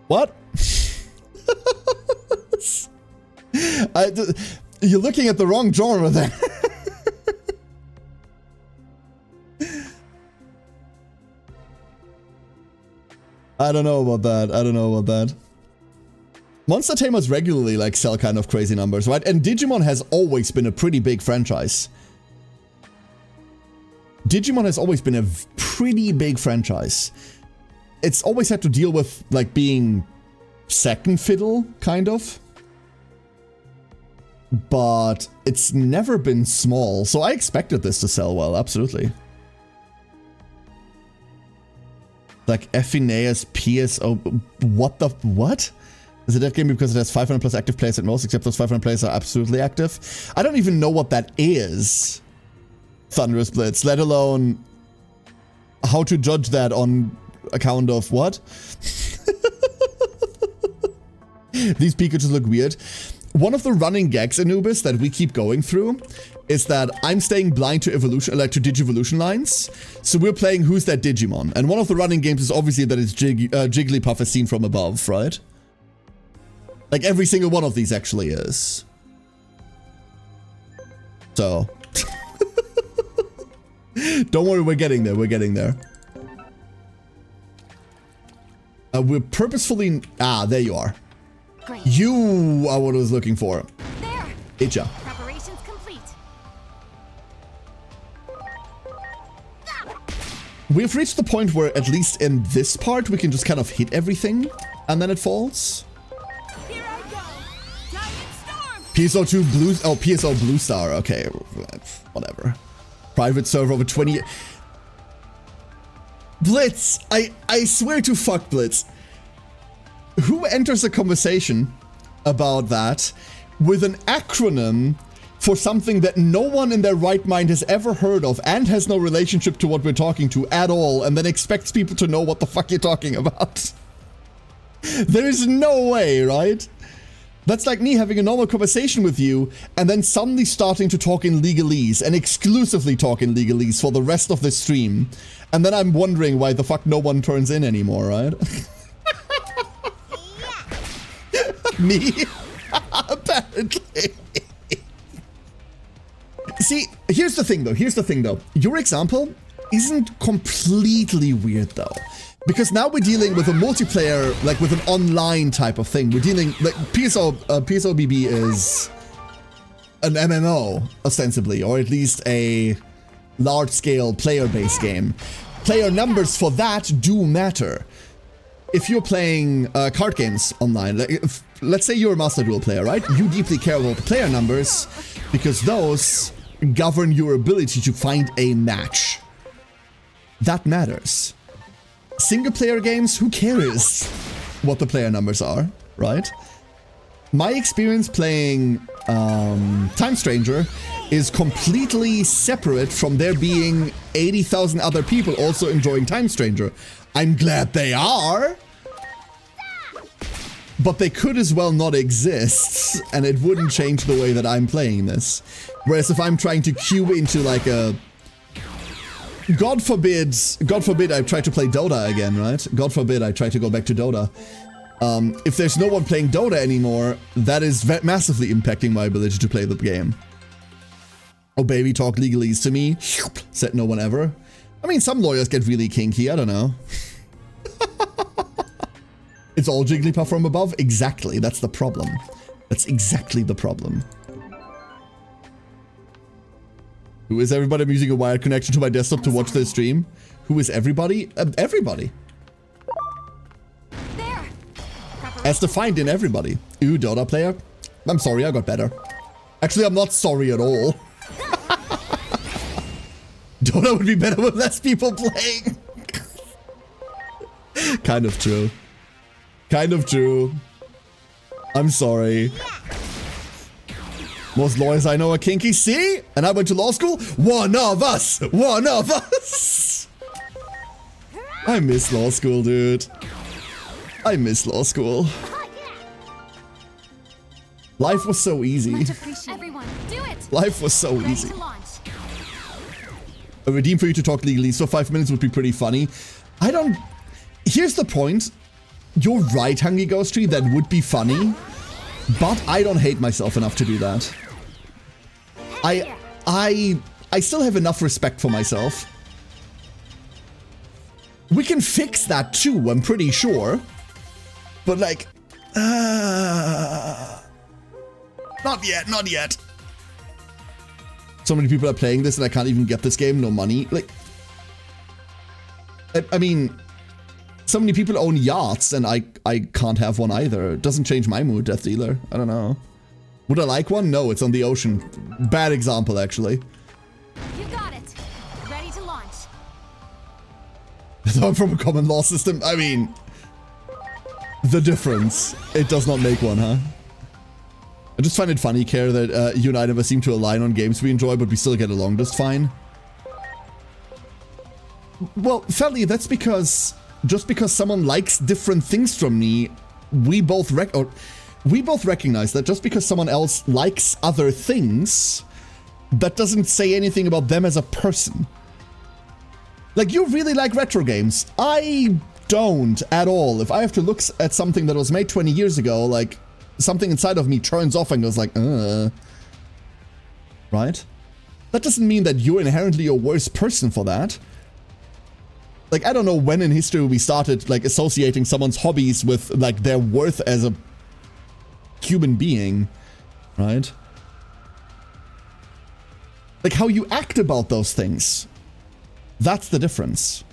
What? You're looking at the wrong genre there. I don't know about that. Monster Tamers regularly like sell kind of crazy numbers, right? And Digimon has always been a pretty big franchise. Digimon has always been a pretty big franchise. It's always had to deal with like being second fiddle, kind of. But it's never been small, so I expected this to sell well, absolutely. Like Phineas PSO, what? Is it that game because it has 500 plus active players at most, except those 500 players are absolutely active? I don't even know what that is, Thunderous Blitz, let alone how to judge that on account of what? These Pikachus look weird. One of the running gags, Anubis, that we keep going through is that I'm staying blind to evolution, like to Digivolution lines. So we're playing Who's That Digimon? And one of the running games is obviously that it's Jigglypuff as seen from above, right? Like every single one of these actually is. So. Don't worry, we're getting there, we're getting there. We're purposefully... Ah, there you are. Great. You are what I was looking for. There. Icha. Preparations complete. We've reached the point where, at least in this part, we can just kind of hit everything, and then it falls. Here I go. Giant storm. PSO2 Blue... Oh, PSO Blue Star. Okay, whatever. Private server over 20... Blitz! I swear to fuck, Blitz. Who enters a conversation about that with an acronym for something that no one in their right mind has ever heard of and has no relationship to what we're talking to at all, and then expects people to know what the fuck you're talking about? There is no way, right? That's like me having a normal conversation with you and then suddenly starting to talk in legalese and exclusively talk in legalese for the rest of the stream. And then I'm wondering why the fuck no one turns in anymore, right? Me? Apparently. See, here's the thing though. Your example isn't completely weird though. Because now we're dealing with a multiplayer, like with an online type of thing. We're dealing, like, PSOBB is an MMO, ostensibly, or at least a large-scale player-based game. Player numbers for that do matter. If you're playing card games online, like let's say you're a Master Duel player, right? You deeply care about the player numbers because those govern your ability to find a match. That matters. Single player games, who cares what the player numbers are, right? My experience playing Time Stranger is completely separate from there being 80,000 other people also enjoying Time Stranger. I'm glad they are, but they could as well not exist, and it wouldn't change the way that I'm playing this. Whereas if I'm trying to queue into like a... God forbid I try to play Dota again, right? God forbid I try to go back to Dota. If there's no one playing Dota anymore, that is massively impacting my ability to play the game. Oh baby, talk legalese to me. Said no one ever. I mean, some lawyers get really kinky, I don't know. It's all Jigglypuff from above? Exactly, that's the problem. That's exactly the problem. Who is everybody? I'm using a wired connection to my desktop to watch the stream. Who is everybody? Everybody. There. As defined in everybody. Ooh, Dota player. I'm sorry, I got better. Actually, I'm not sorry at all. Dota would be better with less people playing. Kind of true. Kind of true. I'm sorry. Most lawyers I know are kinky. See? And I went to law school? One of us! One of us! I miss law school, dude. I miss law school. Life was so easy. Everyone, do it. Life was so Ready easy. to launch. A redeem for you to talk legalese for 5 minutes would be pretty funny. I don't... Here's the point. You're right, Hungry Ghost Tree, that would be funny. But I don't hate myself enough to do that. I still have enough respect for myself. We can fix that too, I'm pretty sure. But like... not yet, not yet. So many people are playing this and I can't even get this game, no money. Like... I mean... So many people own yachts and I can't have one either. It doesn't change my mood, Death Dealer. I don't know. Would I like one? No, it's on the ocean. Bad example, actually. You got it. Ready to launch. I'm from a common law system. I mean... The difference. It does not make one, huh? I just find it funny, Care, that you and I never seem to align on games we enjoy, but we still get along just fine. Well, Felly, that's because just because someone likes different things from me, we both recognize that just because someone else likes other things, that doesn't say anything about them as a person. Like, you really like retro games. I don't at all. If I have to look at something that was made 20 years ago, like, something inside of me turns off and goes like, right? That doesn't mean that you're inherently a worse person for that. Like, I don't know when in history we started, like, associating someone's hobbies with, like, their worth as a human being, right? Like, how you act about those things. That's the difference.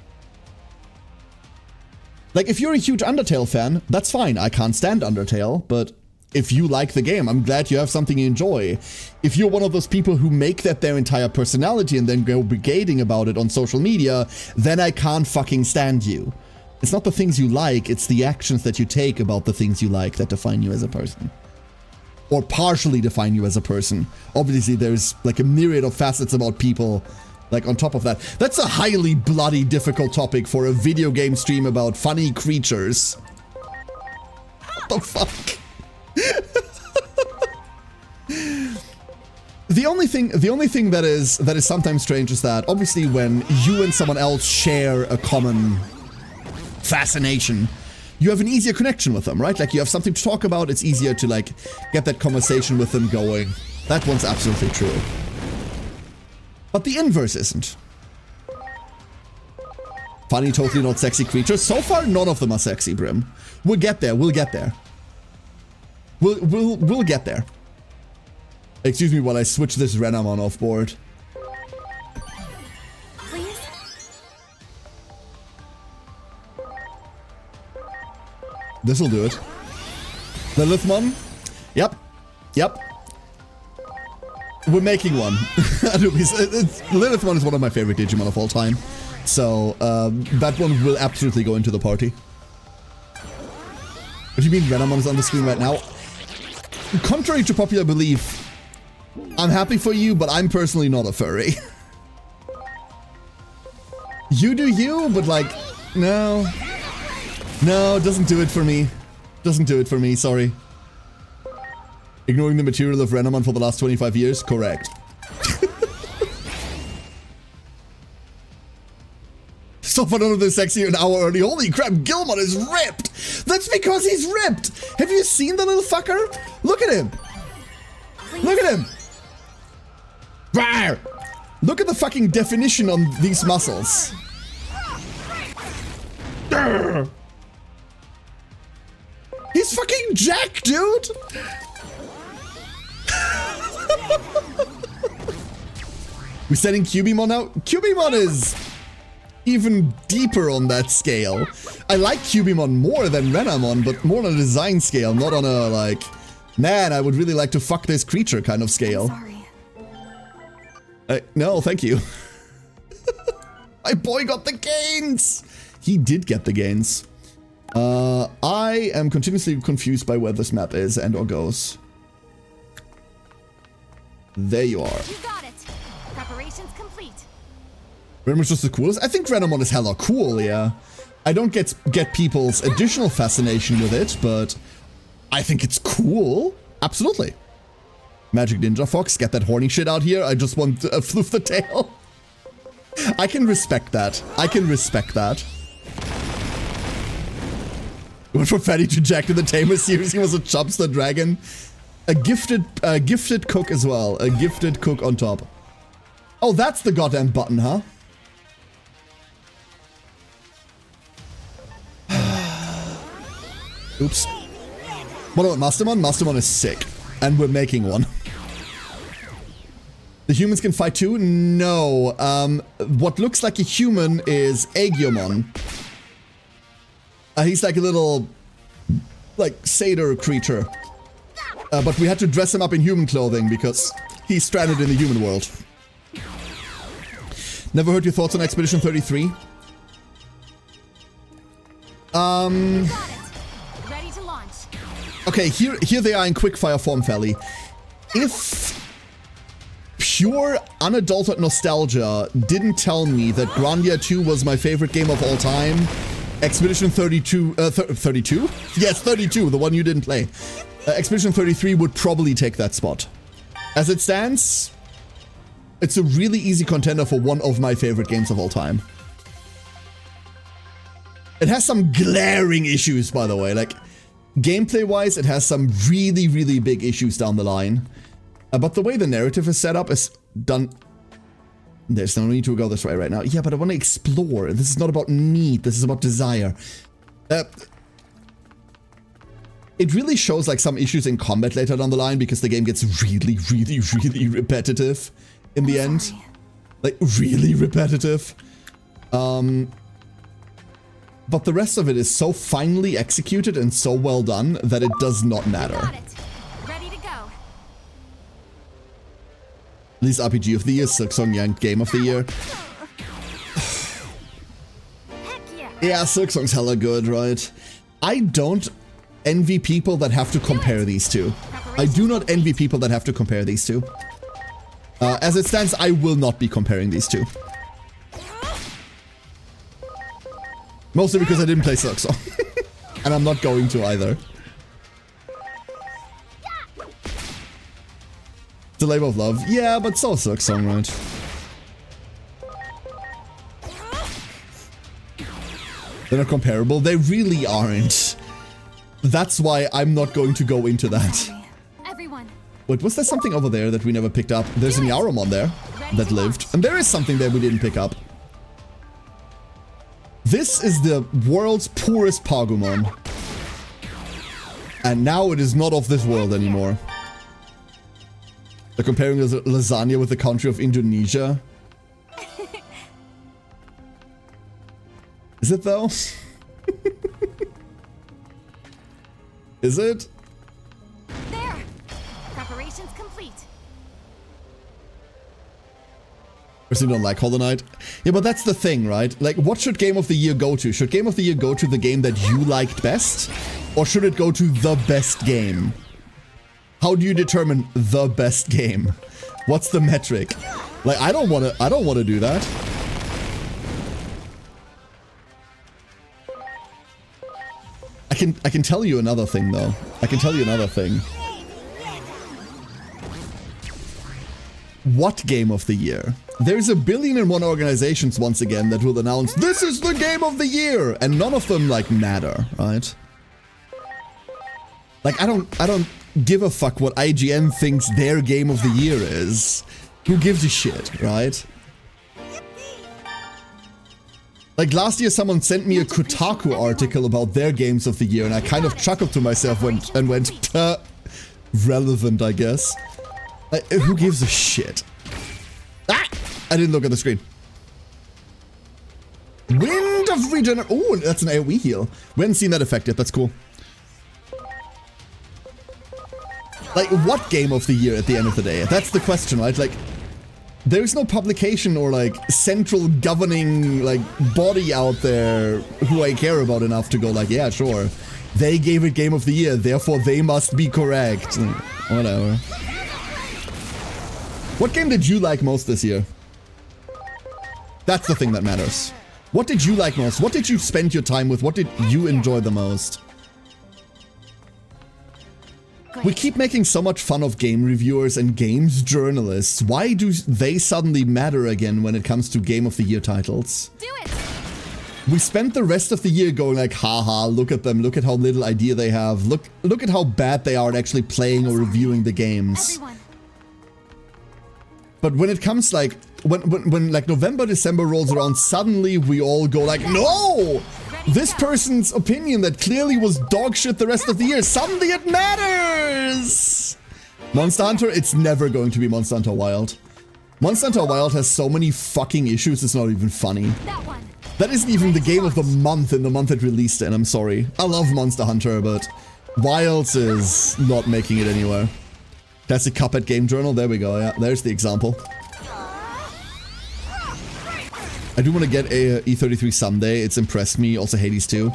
Like, if you're a huge Undertale fan, that's fine. I can't stand Undertale, but if you like the game, I'm glad you have something you enjoy. If you're one of those people who make that their entire personality and then go brigading about it on social media, then I can't fucking stand you. It's not the things you like, it's the actions that you take about the things you like that define you as a person. Or partially define you as a person. Obviously, there's like a myriad of facets about people, like on top of that. That's a highly bloody difficult topic for a video game stream about funny creatures. What the fuck? The only thing that is sometimes strange is that obviously when you and someone else share a common fascination, you have an easier connection with them, right? Like, you have something to talk about, it's easier to, like, get that conversation with them going. That one's absolutely true. But the inverse isn't. Funny, totally not sexy creatures. So far, none of them are sexy, Brim. We'll get there, we'll get there. We'll get there. Excuse me while I switch this Renamon off board. Please? This'll do it. Lilithmon? Yep. Yep. We're making one. Lilithmon is one of my favorite Digimon of all time. So, that one will absolutely go into the party. What do you mean Renamon is on the screen right now? Contrary to popular belief, I'm happy for you, but I'm personally not a furry. You do you, but like, no. No, doesn't do it for me. Doesn't do it for me, sorry. Ignoring the material of Renamon for the last 25 years? Correct. So for none of this sexy an hour early. Holy crap, Gilmon is ripped! That's because he's ripped! Have you seen the little fucker? Look at him! Look at him! Rawr! Look at the fucking definition on these muscles. Grr! He's fucking jacked, dude! We're setting Cubimon now? Cubimon is even deeper on that scale. I like Cubimon more than Renamon, but more on a design scale, not on a, like, man, I would really like to fuck this creature kind of scale. Sorry. No, thank you. My boy got the gains! He did get the gains. I am continuously confused by where this map is and or goes. There you are. You got it. Preparations complete. Renamon's just the coolest? I think Renamon is hella cool, yeah. I don't get people's additional fascination with it, but I think it's cool. Absolutely. Magic Ninja Fox, get that horny shit out here. I just want to floof the tail. I can respect that. I can respect that. Went from Fatty to Jack in the Tamer series. He was a Chubster Dragon. A gifted cook as well. A gifted cook on top. Oh, that's the goddamn button, huh? Oops. What about Mastermon? Mastermon is sick. And we're making one. The humans can fight too? No. What looks like a human is Aegiomon. He's like a little, like, satyr creature. But we had to dress him up in human clothing because he's stranded in the human world. Never heard your thoughts on Expedition 33? Ready Okay, here they are in quickfire form, Felly. If pure unadulterated nostalgia didn't tell me that Grandia 2 was my favorite game of all time, Expedition 32, 32? Yes, 32, the one you didn't play. Expedition 33 would probably take that spot. As it stands, it's a really easy contender for one of my favorite games of all time. It has some glaring issues, by the way. Like, gameplay-wise, it has some really, really big issues down the line. But the way the narrative is set up is done... There's no need to go this way right now. Yeah, but I want to explore. This is not about need. This is about desire. It really shows like some issues in combat later down the line because the game gets really, really, really repetitive in the end. Like, really repetitive. But the rest of it is so finely executed and so well done that it does not matter. Ready to go. At least RPG of the Year, Silksong Yang Game of the Year. Heck yeah. Yeah, Silksong's hella good, right? I don't envy people that have to compare these two. I do not envy people that have to compare these two. As it stands, I will not be comparing these two. Mostly because I didn't play Silksong. And I'm not going to either. The Labor of Love. Yeah, but so Silksong, right? They're not comparable. They really aren't. That's why I'm not going to go into that. Everyone. Wait, was there something over there that we never picked up? There's an Yaromon there that lived. And there is something there we didn't pick up. This is the world's poorest Pagumon. And now it is not of this world anymore. They're comparing lasagna with the country of Indonesia. Is it though? Is it? There. Preparations complete. You don't like Hollow Knight? Yeah, but that's the thing, right? Like, what should Game of the Year go to? Should Game of the Year go to the game that you liked best? Or should it go to the best game? How do you determine the best game? What's the metric? Like, I don't wanna do that. I can tell you another thing though. I can tell you another thing. What Game of the Year? There's a billion and one organizations once again that will announce this is the Game of the Year, and none of them like matter, right? Like I don't give a fuck what IGN thinks their Game of the Year is. Who gives a shit, right? Like last year someone sent me a Kotaku article about their Games of the Year and I kind of chuckled to myself and went, relevant I guess. Who gives a shit? Ah! I didn't look at the screen. Wind of Regeneration. Oh, that's an AoE heal. We haven't seen that effect yet. That's cool. Like, what Game of the Year at the end of the day? That's the question, right? Like, there's no publication or, like, central governing, like, body out there who I care about enough to go like, yeah, sure. They gave it Game of the Year, therefore they must be correct. Whatever. What game did you like most this year? That's the thing that matters. What did you like most? What did you spend your time with? What did you enjoy the most? We keep making so much fun of game reviewers and games journalists. Why do they suddenly matter again when it comes to Game of the Year titles? Do it. We spent the rest of the year going like, haha, look at them, look at how little idea they have, look at how bad they are at actually playing or reviewing the games. Everyone. But when it comes like, when like November, December rolls around, suddenly we all go like, no! This person's opinion that clearly was dog shit the rest of the year, suddenly it matters! Monster Hunter, it's never going to be Monster Hunter Wild. Monster Hunter Wild has so many fucking issues, it's not even funny. That one. That isn't even the game of the month in the month it released in, I'm sorry. I love Monster Hunter, but Wilds is not making it anywhere. That's a Cuphead Game Journal, there we go, yeah, there's the example. I do want to get a E33 someday, it's impressed me, also Hades too.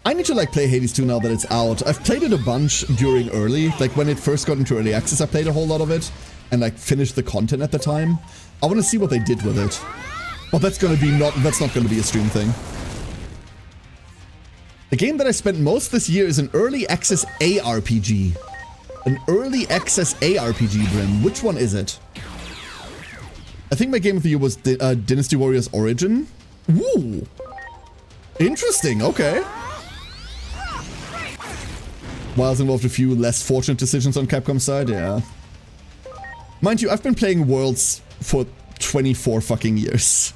I need to like play Hades 2 now that it's out. I've played it a bunch during early, like when it first got into early access, I played a whole lot of it and like finished the content at the time. I want to see what they did with it. But that's not going to be a stream thing. The game that I spent most this year is an early access ARPG. An early access ARPG, Brim. Which one is it? I think my game of the year was Dynasty Warriors Origin. Ooh. Interesting, okay. Whilst involved a few less fortunate decisions on Capcom's side, yeah. Mind you, I've been playing Worlds for 24 fucking years.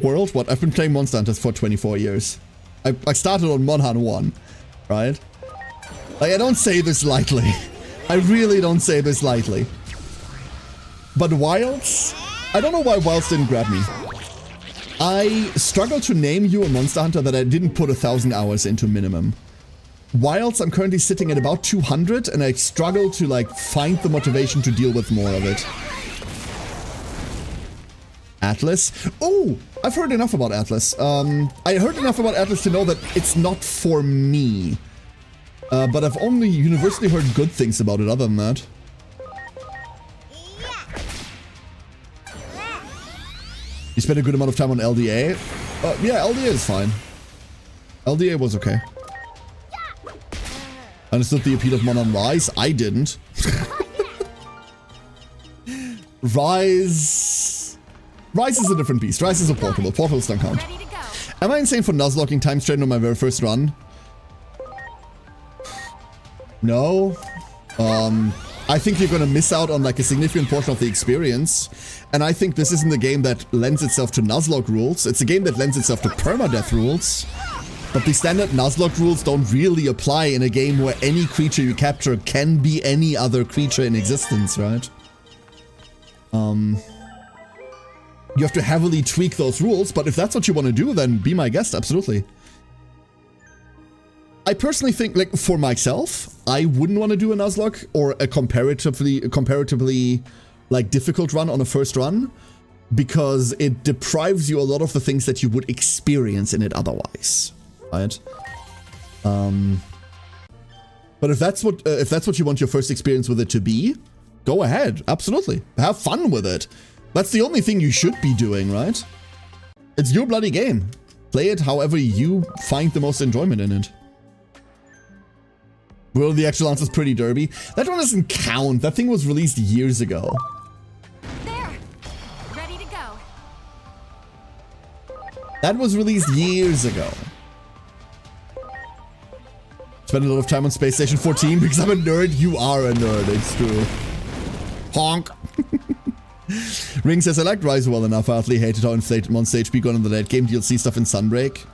World? What? I've been playing Monster Hunters for 24 years. I started on Monhan 1, right? Like, I don't say this lightly. I really don't say this lightly. But Wilds? I don't know why Wilds didn't grab me. I struggle to name you a Monster Hunter that I didn't put 1,000 hours into minimum. Wilds, I'm currently sitting at about 200, and I struggle to, like, find the motivation to deal with more of it. Atlas? Oh, I've heard enough about Atlas. I heard enough about Atlas to know that it's not for me. But I've only universally heard good things about it other than that. You spent a good amount of time on LDA? Yeah, LDA is fine. LDA was okay. Understood the appeal of Monhan Rise? I didn't. Rise is a different beast. Rise is a portable. Portals don't count. Am I insane for nuzlocking time strain on my very first run? No. I think you're gonna miss out on like a significant portion of the experience. And I think this isn't a game that lends itself to nuzlocke rules. It's a game that lends itself to permadeath rules. But the standard nuzlocke rules don't really apply in a game where any creature you capture can be any other creature in existence, right? You have to heavily tweak those rules, but if that's what you want to do, then be my guest, absolutely. I personally think, like, for myself, I wouldn't want to do a nuzlocke or a comparatively, like, difficult run on a first run, because it deprives you a lot of the things that you would experience in it otherwise, right? But if that's what you want your first experience with it to be, go ahead, absolutely. Have fun with it. That's the only thing you should be doing, right? It's your bloody game. Play it however you find the most enjoyment in it. Well, the actual answer is Pretty Derby. That one doesn't count. That thing was released years ago. There! Ready to go. That was released years ago. Spend a lot of time on Space Station 14 because I'm a nerd. You are a nerd, it's true. Honk. Ring says, I liked Rise well enough. I utterly hated how inflated Monster HP got in the late game DLC stuff in Sunbreak.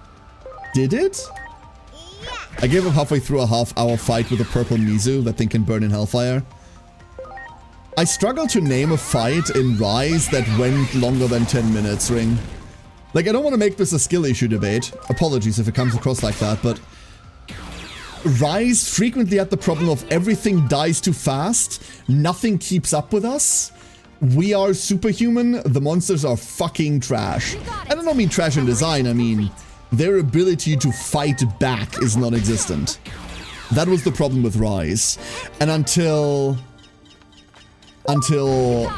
Did it? I gave up halfway through a half-hour fight with a purple Mizu. That thing can burn in Hellfire. I struggle to name a fight in Rise that went longer than 10 minutes, Ring. Like, I don't want to make this a skill issue debate. Apologies if it comes across like that, but Rise frequently had the problem of everything dies too fast, nothing keeps up with us. We are superhuman, the monsters are fucking trash. And I don't mean trash in design, I mean their ability to fight back is non-existent. That was the problem with Rise. And until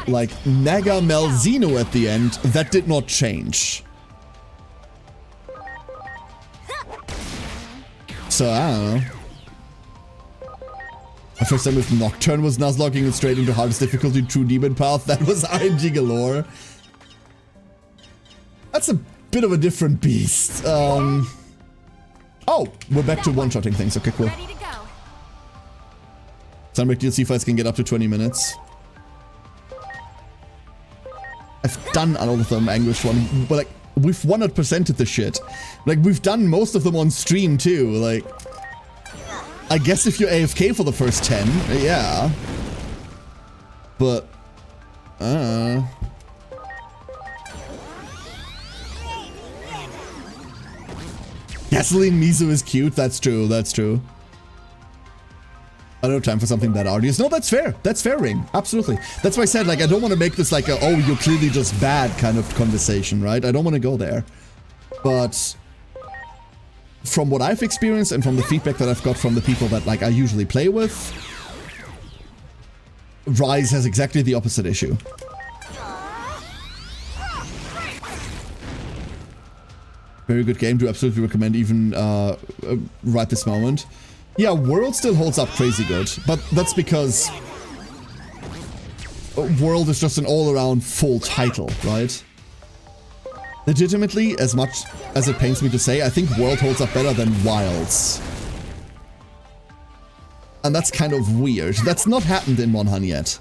like Mega Malzeno at the end, that did not change. So I don't know. My first time with Nocturne was nuzlocking it straight into hardest difficulty True Demon Path. That was RNG galore. That's a bit of a different beast. Oh, we're back to one-shotting things. Okay, cool. Sunbreak DLC fights can get up to 20 minutes. I've done all of them, Anguish one, but like, we've 100%ed the shit. Like, we've done most of them on stream too, like... I guess if you're AFK for the first 10, yeah. But, Gasoline Mizu is cute, that's true, that's true. I don't have time for something that arduous. No, that's fair, Ring, absolutely. That's why I said, like, I don't want to make this like a, oh, you're clearly just bad kind of conversation, right? I don't want to go there. But from what I've experienced and from the feedback that I've got from the people that like I usually play with, Rise has exactly the opposite issue. Very good game, do absolutely recommend even right this moment. Yeah, World still holds up crazy good, but that's because World is just an all-around full title, right? Legitimately, as much as it pains me to say, I think World holds up better than Wilds. And that's kind of weird. That's not happened in Monhan yet.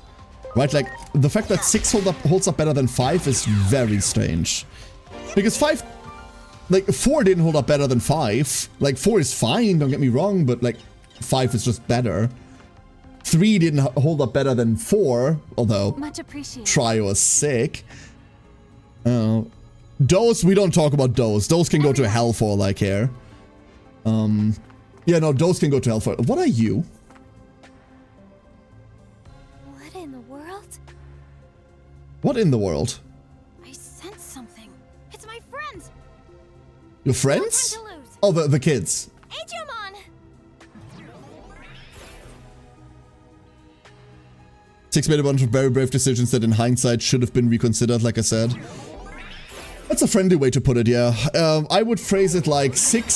Right, like, the fact that 6 holds up better than 5 is very strange. Because 5... Like, 4 didn't hold up better than 5. Like, 4 is fine, don't get me wrong, but, like, 5 is just better. 3 didn't hold up better than 4, although Much appreciated. Trio is sick. Those, we don't talk about those. Those can go to hell for all I care. Yeah, no, those can go to hell for... What are you? What in the world? What in the world? I sense something. It's my friends. Your friends? No time to lose. Oh, the kids. Digimon! 6 made a bunch of very brave decisions that in hindsight should have been reconsidered, like I said. That's a friendly way to put it, yeah. I would phrase it like 6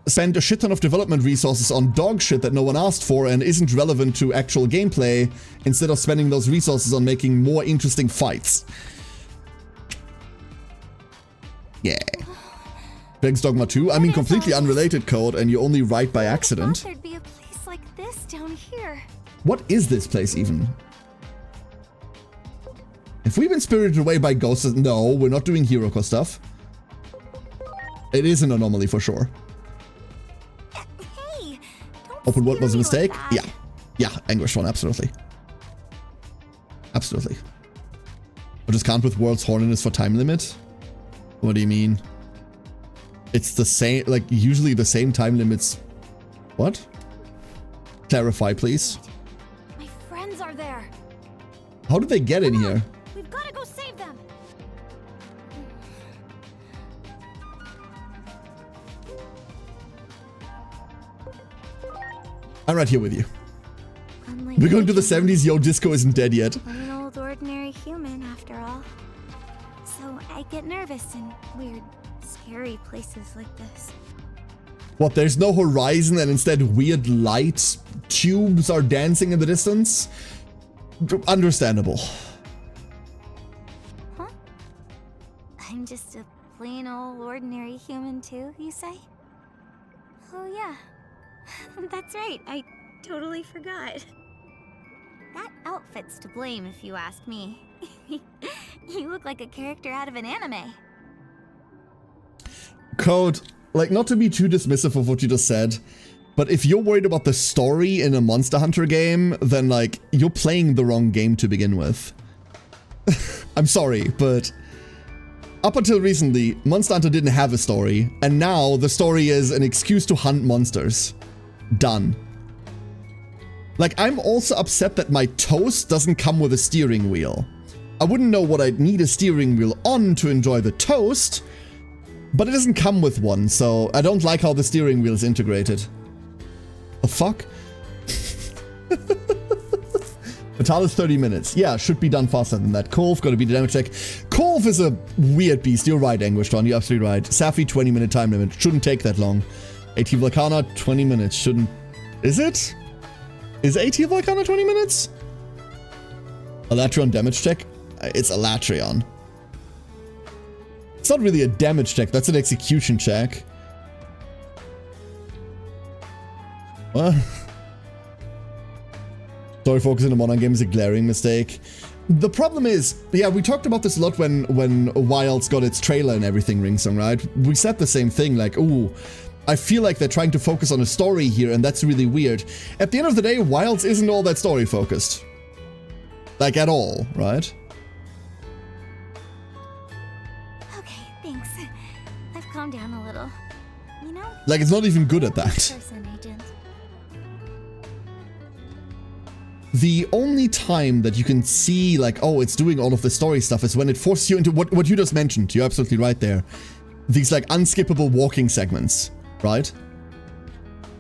spent a shit ton of development resources on dog shit that no one asked for and isn't relevant to actual gameplay, instead of spending those resources on making more interesting fights. Yeah. Dragon's Dogma 2? I mean, completely unrelated code, and you only write by accident. I thought there'd be a place like this down here. What is this place even? If we've been spirited away by ghosts, no, we're not doing Hiroko stuff. It is an anomaly for sure. Hey, don't Open what was a scare me mistake? like Yeah. Yeah, Anguish one, absolutely. Absolutely. But just can't with World's Horniness for time limit? What do you mean? It's the same, like, usually the same time limits. What? Clarify, please. My friends are there. How did they get in here? We've got to go save them. I'm right here with you. Unlike We're going to the Digimon, 70s, yo, disco isn't dead yet. I'm an old ordinary human after all. So I get nervous in weird, scary places like this. What, there's no horizon and instead weird light tubes are dancing in the distance? Understandable. Huh? I'm just a plain old ordinary human too, you say? Oh yeah. That's right, I totally forgot. That outfit's to blame if you ask me. You look like a character out of an anime. Code, like, not to be too dismissive of what you just said, but if you're worried about the story in a Monster Hunter game, then, like, you're playing the wrong game to begin with. I'm sorry, but up until recently, Monster Hunter didn't have a story, and now the story is an excuse to hunt monsters. Done. Like, I'm also upset that my toast doesn't come with a steering wheel. I wouldn't know what I'd need a steering wheel on to enjoy the toast, but it doesn't come with one, so I don't like how the steering wheel is integrated. The fuck? Vital is 30 minutes. Yeah, should be done faster than that. Kolv, gotta be the damage check. Kolv is a weird beast. You're right, Anguishtron. You're absolutely right. Safi, 20-minute time limit. Shouldn't take that long. AT Volcana, 20 minutes. Shouldn't... Is it? Is AT Volcana 20 minutes? Alatreon damage check? It's Alatreon. It's not really a damage check, that's an execution check. What? Story focus in a Monhan game is a glaring mistake. The problem is, yeah, we talked about this a lot when Wilds got its trailer and everything, Ringsong, right? We said the same thing, like, ooh, I feel like they're trying to focus on a story here, and that's really weird. At the end of the day, Wilds isn't all that story focused. Like, at all, right? Okay, thanks. I've calmed down a little. You know? Like, it's not even good at that. Person, Agent. The only time that you can see, like, oh, it's doing all of the story stuff is when it forces you into what you just mentioned. You're absolutely right there. These, like, unskippable walking segments. right?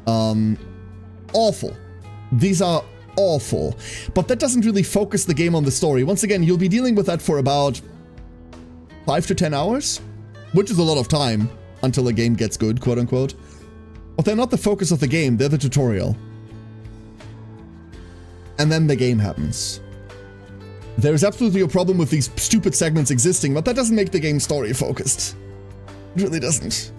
Awful. These are awful. But that doesn't really focus the game on the story. Once again, you'll be dealing with that for about 5 to 10 hours, which is a lot of time until the game gets good, quote unquote. But they're not the focus of the game, they're the tutorial. And then the game happens. There's absolutely a problem with these stupid segments existing, but that doesn't make the game story focused. It really doesn't.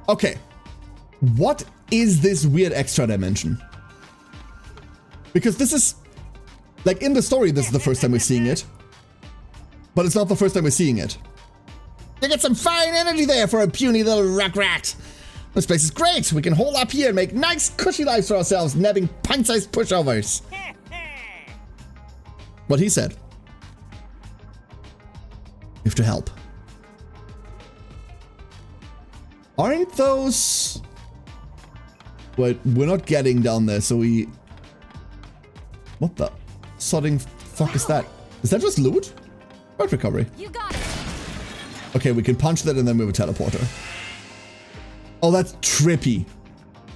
Okay. What is this weird extra dimension? Because this is... like, in the story, this is the first time we're seeing it. But it's not the first time we're seeing it. You get some fine energy there for a puny little rock rat. This place is great. We can hole up here and make nice, cushy lives for ourselves, nabbing pint-sized pushovers. What he said. You have to help. Aren't those... Wait, we're not getting down there, so we... What the sodding fuck is that? Is that just loot? Bird recovery. You got it. Okay, we can punch that and then move a teleporter. Oh, that's trippy.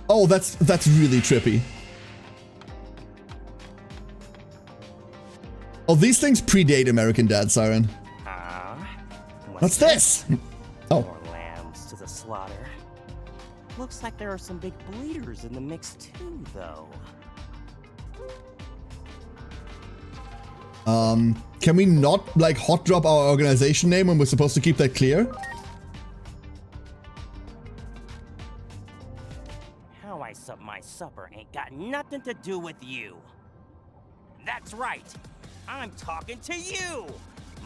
Oh, that's really trippy. Oh, these things predate American Dad, Siren. What's this? Oh. More lambs to the slaughter. Looks like there are some big bleeders in the mix too, though. Can we not, like, hot drop our organization name when we're supposed to keep that clear? How I sup my supper ain't got nothing to do with you. That's right. I'm talking to you,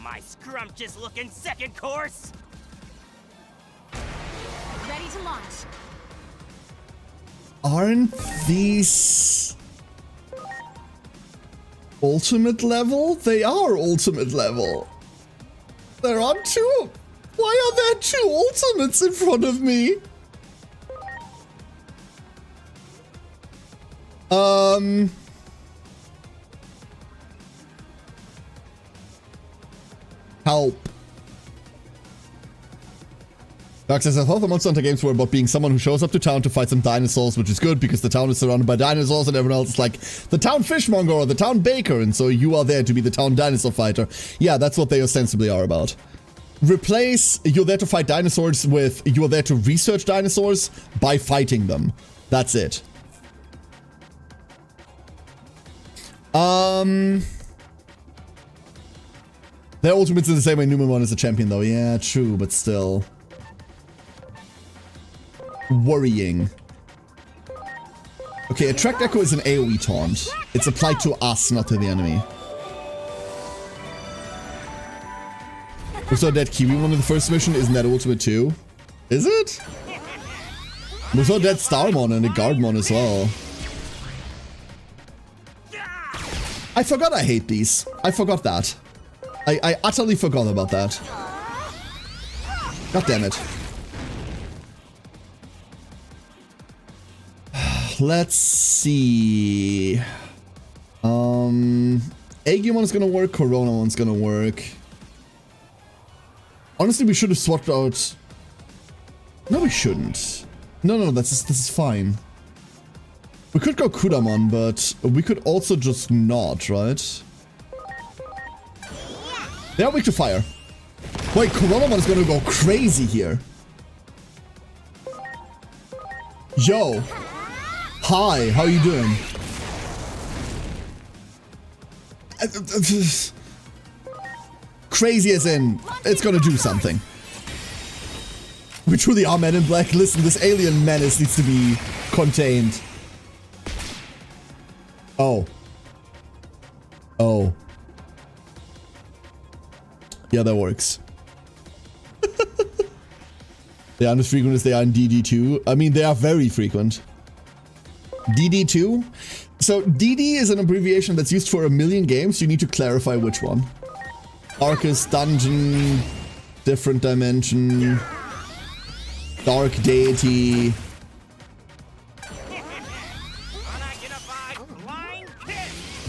my scrumptious looking second course. Ready to launch. Aren't these... ultimate level? They are ultimate level. There are two. Why are there two ultimates in front of me? Help. Dark says, I thought the Monster Hunter games were about being someone who shows up to town to fight some dinosaurs, which is good because the town is surrounded by dinosaurs and everyone else is like the town fishmonger or the town baker, and so you are there to be the town dinosaur fighter. Yeah, that's what they ostensibly are about. Replace you're there to fight dinosaurs with you're there to research dinosaurs by fighting them. That's it. Their ultimates in the same way Numemon is a champion though. Yeah, true, but still. Worrying. Okay, Attract Echo is an AoE taunt. It's applied to us, not to the enemy. We saw that Kiwimon in the first mission. Isn't that ultimate too? Is it? We saw that Starmon and the Guardmon as well. I forgot I hate these. I forgot that. I utterly forgot about that. God damn it. Let's see. Agumon is gonna work, Coronamon's gonna work. Honestly, we should have swapped out... No, we shouldn't. No, this is fine. We could go Kudamon, but we could also just not, right? They are weak to fire. Wait, Coronamon is gonna go crazy here. Yo. Hi, how you doing? Crazy as in, it's gonna do something. We truly are Men in Black. Listen, this alien menace needs to be contained. Oh. Oh. Yeah, that works. They aren't as frequent as they are in DD2. I mean, they are very frequent. DD2? So, DD is an abbreviation that's used for a million games. You need to clarify which one. Darkest Dungeon, Different Dimension, Dark Deity.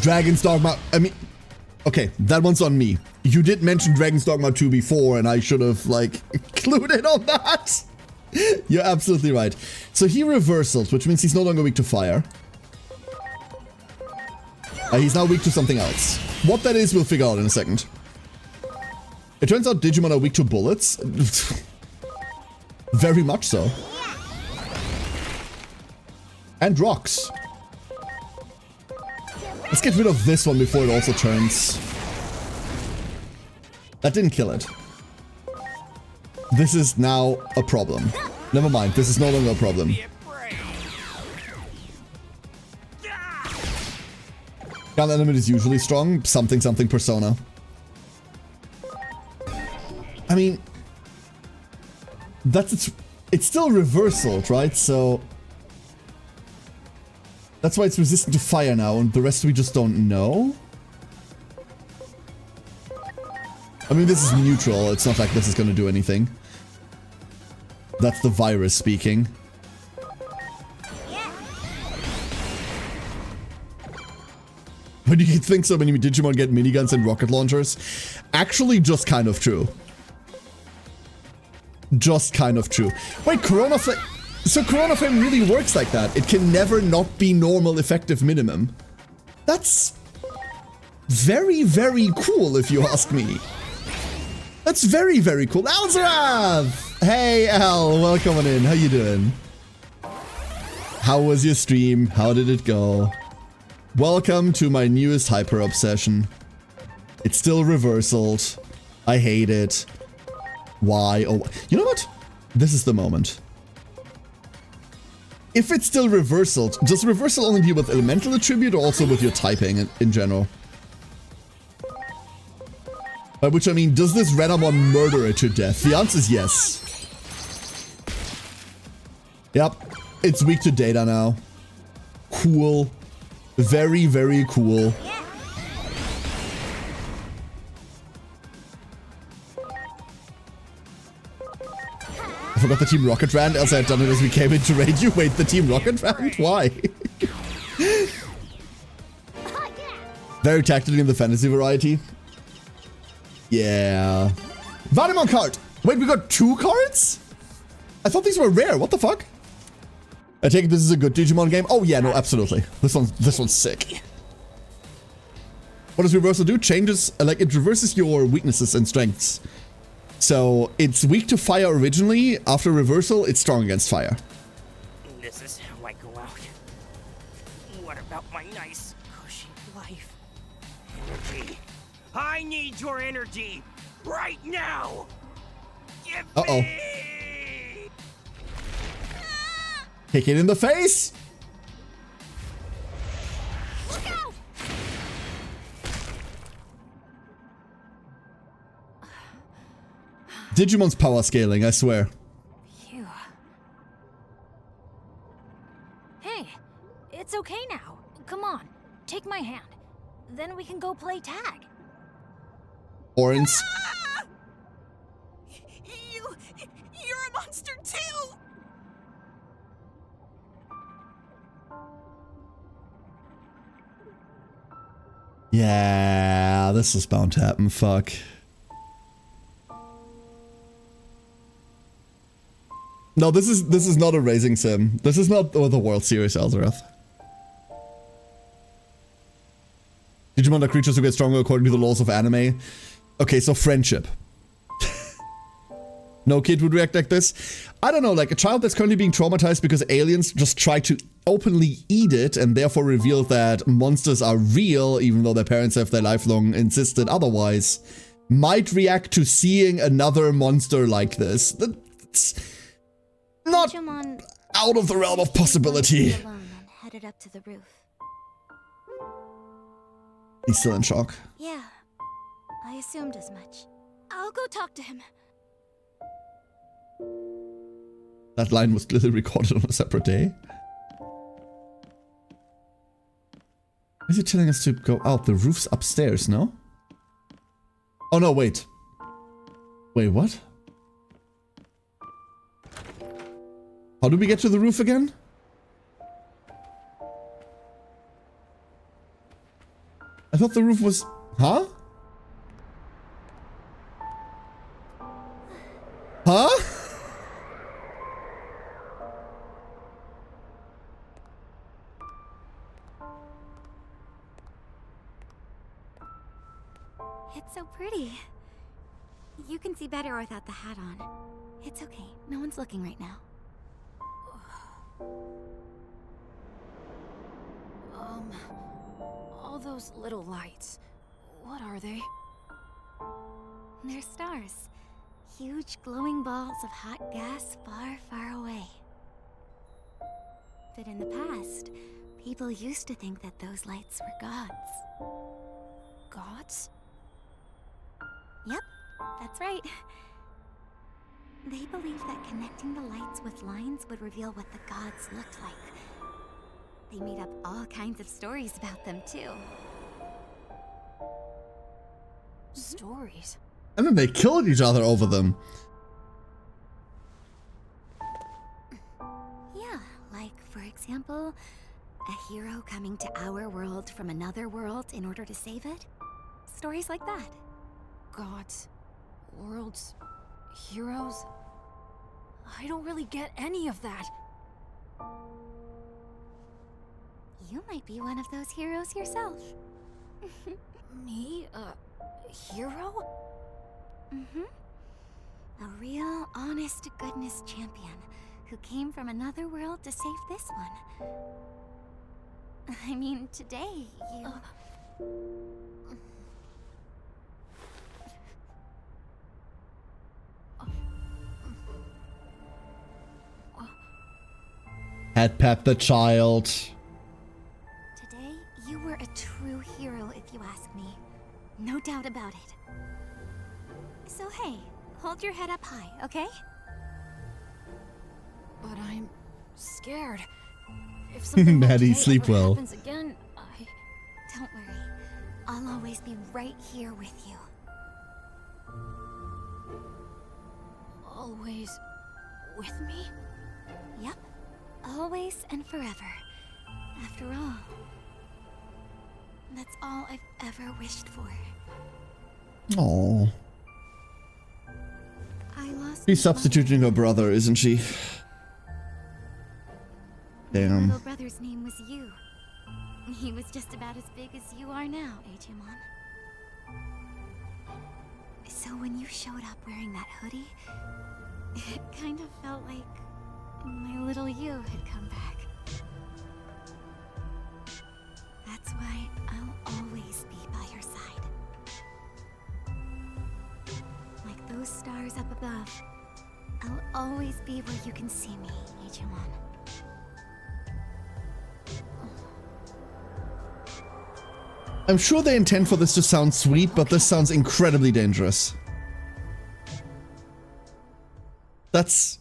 Dragon's Dogma. I mean... Okay, that one's on me. You did mention Dragon's Dogma 2 before, and I should have, like, included on that. You're absolutely right. So he reversals, which means he's no longer weak to fire. He's now weak to something else. What that is, we'll figure out in a second. It turns out Digimon are weak to bullets. Very much so. And rocks. Let's get rid of this one before it also turns. That didn't kill it. This is now a problem. Never mind, this is no longer a problem. Gun element is usually strong. Something persona. I mean, it's still reversal, right? So that's why it's resistant to fire now, and the rest we just don't know. I mean, this is neutral. It's not like this is going to do anything. That's the virus speaking. But you think so many Digimon get miniguns and rocket launchers? Actually, just kind of true. Just kind of true. Wait, Corona Flame... So Corona Flame really works like that. It can never not be normal effective minimum. That's... very, very cool, if you ask me. That's very, very cool. Alzarath! Hey, Al, welcome on in. How you doing? How was your stream? How did it go? Welcome to my newest hyper obsession. It's still reversaled. I hate it. Why? Oh, you know what? This is the moment. If it's still reversaled, does reversal only deal with elemental attribute or also with your typing in general? By which I mean, does this Renamon murder it to death? The answer is yes. Yep. It's weak to data now. Cool. Very, very cool. I forgot the Team Rocket ran, else I had done it as we came into raid you. Wait, the Team Rocket ran? Why? Very tactically in the fantasy variety. Yeah. Valimon card! Wait, we got 2 cards? I thought these were rare. What the fuck? I take it this is a good Digimon game. Oh yeah, no, absolutely. This one's sick. What does reversal do? Changes, like, it reverses your weaknesses and strengths. So it's weak to fire originally. After reversal, it's strong against fire. This is how I go out. What about my nice, cushy life? Energy. I need your energy right now. Give me. Kick it in the face! Look out! Digimon's power scaling, I swear. Phew. Hey, it's okay now. Come on, take my hand. Then we can go play tag. Orange. Ah! You're a monster too! Yeah, this is bound to happen. Fuck. No, this is not a racing sim. This is not the World Series, Elzarath. Digimon are creatures who get stronger according to the laws of anime. Okay, so friendship. No kid would react like this. I don't know, like a child that's currently being traumatized because aliens just try to openly eat it and therefore reveal that monsters are real, even though their parents have their lifelong insisted otherwise, might react to seeing another monster like this. That's not Digimon out of the realm of possibility. alone and headed up to the roof. He's still in shock. Yeah, I assumed as much. I'll go talk to him. That line was clearly recorded on a separate day. Is he telling us to go out? The roof's upstairs, no? Oh no, wait. Wait, what? How do we get to the roof again? I thought the roof was... Huh? Huh? It's so pretty. You can see better without the hat on. It's okay. No one's looking right now. All those little lights. What are they? They're stars. Huge glowing balls of hot gas far, far away. But in the past, people used to think that those lights were gods. Gods? Yep, that's right. They believed that connecting the lights with lines would reveal what the gods looked like. They made up all kinds of stories about them, too. Stories? And then they killed each other over them. Yeah, like, for example, a hero coming to our world from another world in order to save it. Stories like that. Gods, worlds, heroes. I don't really get any of that. You might be one of those heroes yourself. Me? A hero? Mm-hmm. A real, honest-to-goodness champion who came from another world to save this one. I mean, today, you... Had Pep the child. Today, you were a true hero, if you ask me. No doubt about it. So hey, hold your head up high, okay? But I'm scared. If something like Maddie, today sleep ever well. happens again, Don't worry. I'll always be right here with you. Always with me? Yep. Always and forever. After all, that's all I've ever wished for. Aww. I lost She's substituting her brother, isn't she? My Damn. little brother's name was you. He was just about as big as you are now, Digimon. So when you showed up wearing that hoodie, it kind of felt like my little you had come back. That's why I'll always be by your side. Like those stars up above, I'll always be where you can see me, Digimon. I'm sure they intend for this to sound sweet, but this sounds incredibly dangerous. That's...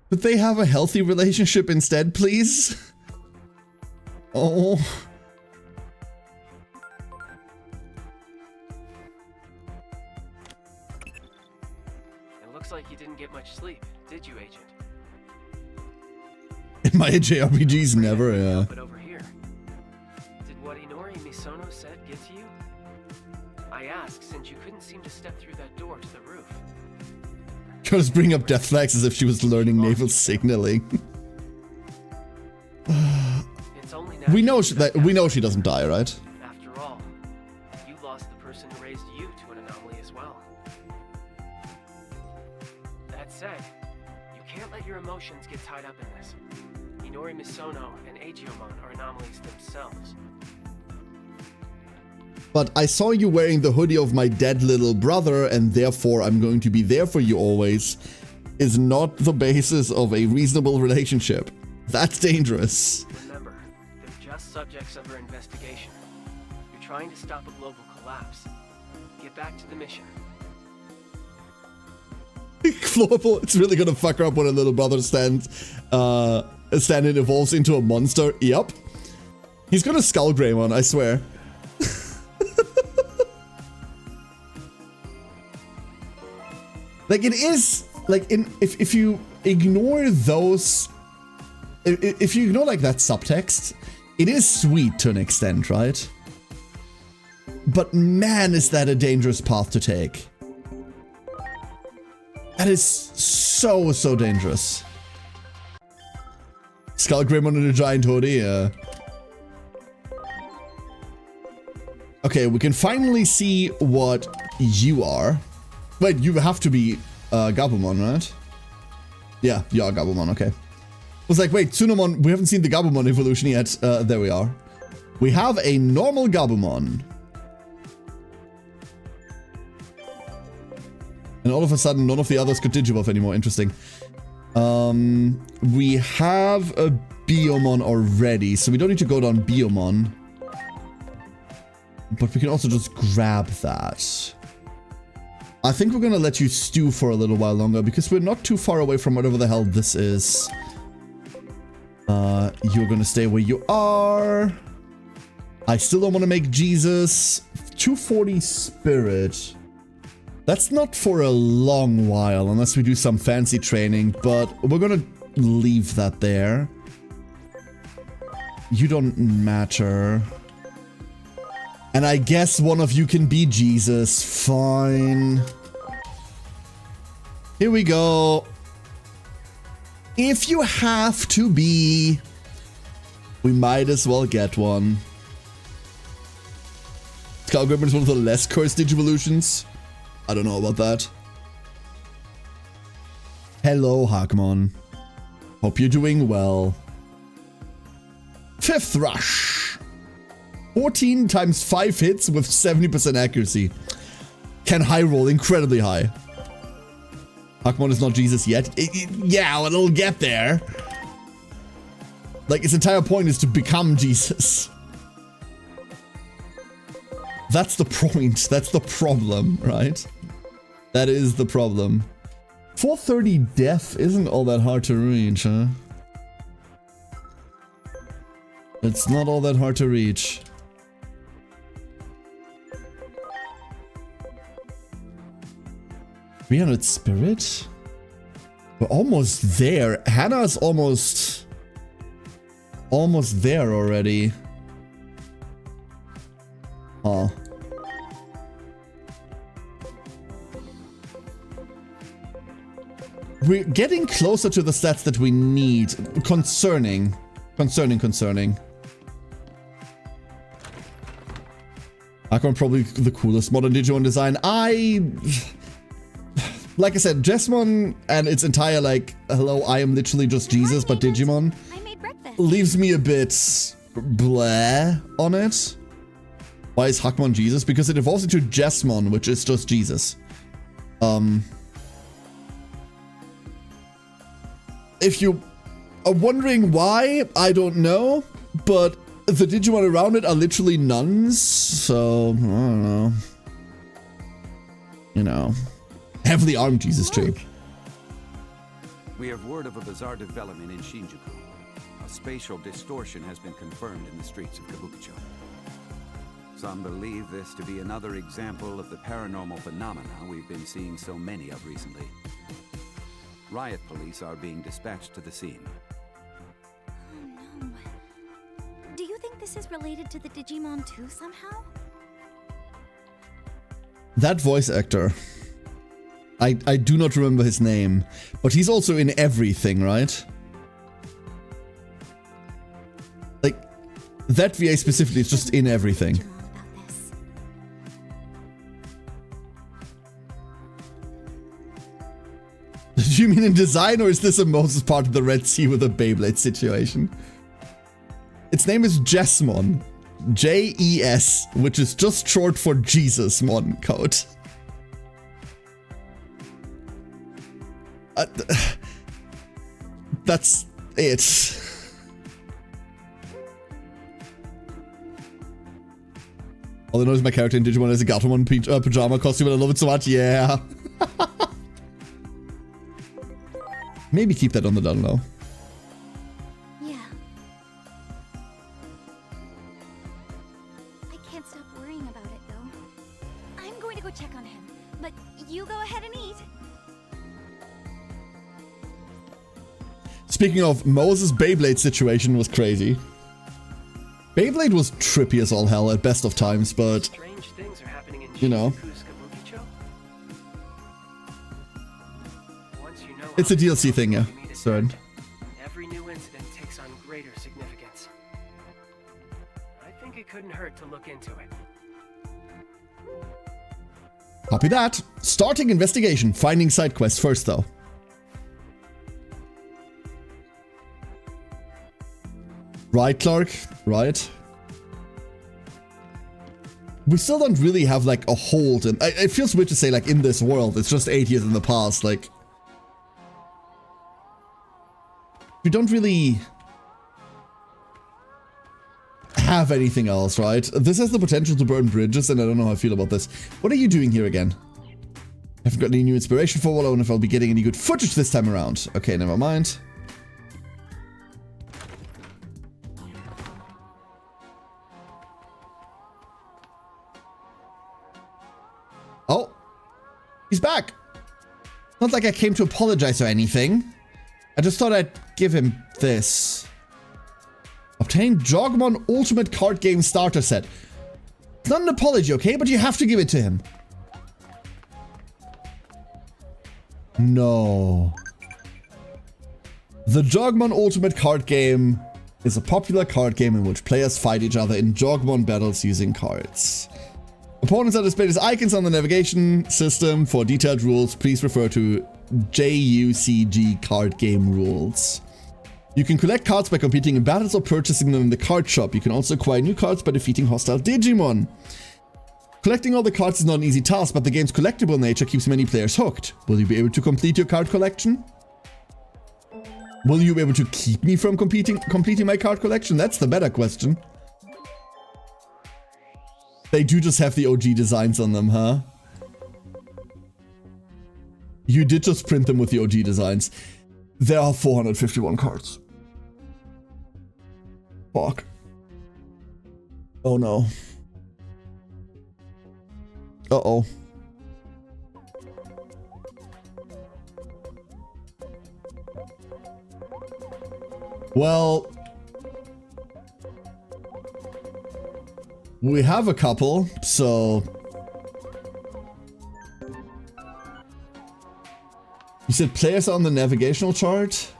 Could they have a healthy relationship instead, please? Oh. It looks like you didn't get much sleep, did you, Agent? In my JRPGs, never, yeah. But over here, did what Inori Misono said get to you? I asked since you couldn't seem to step through that door to the roof. Trying to bring up death flags as if she was learning naval signaling. It's only we know she doesn't die, right? After all, you lost the person who raised you to an anomaly as well. That said, you can't let your emotions get tied up in this. Inori Misono and Agiomon are anomalies themselves. But I saw you wearing the hoodie of my dead little brother, and therefore I'm going to be there for you always, is not the basis of a reasonable relationship. That's dangerous. Remember, they're just subjects of our investigation. You're trying to stop a global collapse. Get back to the mission. Floorball, it's really gonna fuck her up when a little brother stand evolves into a monster. Yep. He's gonna skull Greymon, I swear. Like, it is, like, if you ignore those, if you ignore, like, that subtext, it is sweet to an extent, right? But man, is that a dangerous path to take. That is so dangerous. Skull Greymon in a giant hoodie, yeah. Okay, we can finally see what you are. Wait, you have to be Gabumon, right? Yeah, you are Gabumon, okay. I was like, wait, Tsunomon, we haven't seen the Gabumon evolution yet. There we are. We have a normal Gabumon. And all of a sudden, none of the others could Digivolve anymore. Interesting. We have a Biomon already, so we don't need to go down Biomon. But we can also just grab that. I think we're gonna let you stew for a little while longer, because we're not too far away from whatever the hell this is. You're gonna stay where you are. I still don't want to make Jesus. 240 Spirit. That's not for a long while, unless we do some fancy training, but we're gonna leave that there. You don't matter. And I guess one of you can be Jesus. Fine. Here we go. If you have to be, we might as well get one. Skull Greymon is one of the less cursed Digivolutions. I don't know about that. Hello, Hakmon. Hope you're doing well. Fifth Rush. 14 times 5 hits with 70% accuracy. Can high roll incredibly high. Hakmon is not Jesus yet. Yeah, it'll get there. Like, its entire point is to become Jesus. That's the point. That's the problem, right? That is the problem. 430 Def isn't all that hard to reach, huh? It's not all that hard to reach. $300 Spirit? We're almost there. Hannah's almost there already. Huh. We're getting closer to the stats that we need. Concerning. Hakmon probably the coolest modern Digimon design. Like I said, Jesmon and its entire, like, hello, I am literally just Jesus, but Digimon, leaves me a bit bleh on it. Why is Hakmon Jesus? Because it evolves into Jesmon, which is just Jesus. If you are wondering why, I don't know, but the Digimon around it are literally nuns, so I don't know. You know, heavily armed Jesus tree. We have word of a bizarre development in Shinjuku. A spatial distortion has been confirmed in the streets of Kabukicho. Some believe this to be another example of the paranormal phenomena we've been seeing so many of recently. Riot police are being dispatched to the scene. Oh no. Do you think this is related to the Digimon too somehow? That voice actor. I do not remember his name, but he's also in everything, right? Like, that VA specifically is just in everything. Do you mean in design, or is this a Moses part of the Red Sea with a Beyblade situation? Its name is Jesmon. J-E-S, which is just short for Jesusmon code. That's it. All I know is my character in Digimon has a Gatomon pajama costume and I love it so much, yeah. Maybe keep that on the down low. Yeah. I can't stop worrying about it, though. I'm going to go check on him, but you go ahead and eat. Speaking of, Moses' Beyblade situation was crazy. Beyblade was trippy as all hell at best of times, but, Strange things are happening in you know. you know It's a how DLC thing, yeah. you meet a Sorry. dead. Every new incident takes on greater significance. I think it couldn't hurt to look into it. Copy that. Starting investigation. Finding side quests first, though. Right, Clark? Right. We still don't really have, like, a hold. And it feels weird to say, like, in this world. It's just 8 years in the past. Like, we don't really have anything else, right? This has the potential to burn bridges, and I don't know how I feel about this. What are you doing here again? Haven't got any new inspiration for what. I don't know if I'll be getting any good footage this time around. Okay, never mind. Oh, he's back. Not like I came to apologize or anything. I just thought I'd give him this. Obtain Digimon Ultimate Card Game Starter Set. It's not an apology, okay? But you have to give it to him. No. The Digimon Ultimate Card Game is a popular card game in which players fight each other in Digimon battles using cards. Opponents are displayed as icons on the navigation system. For detailed rules, please refer to JUCG card game rules. You can collect cards by competing in battles or purchasing them in the card shop. You can also acquire new cards by defeating hostile Digimon. Collecting all the cards is not an easy task, but the game's collectible nature keeps many players hooked. Will you be able to complete your card collection? Will you be able to keep me from completing my card collection? That's the better question. They do just have the OG designs on them, huh? You did just print them with the OG designs. There are 451 cards. Fuck. Oh no. Uh-oh. Well, we have a couple, so... You said players on the navigational chart?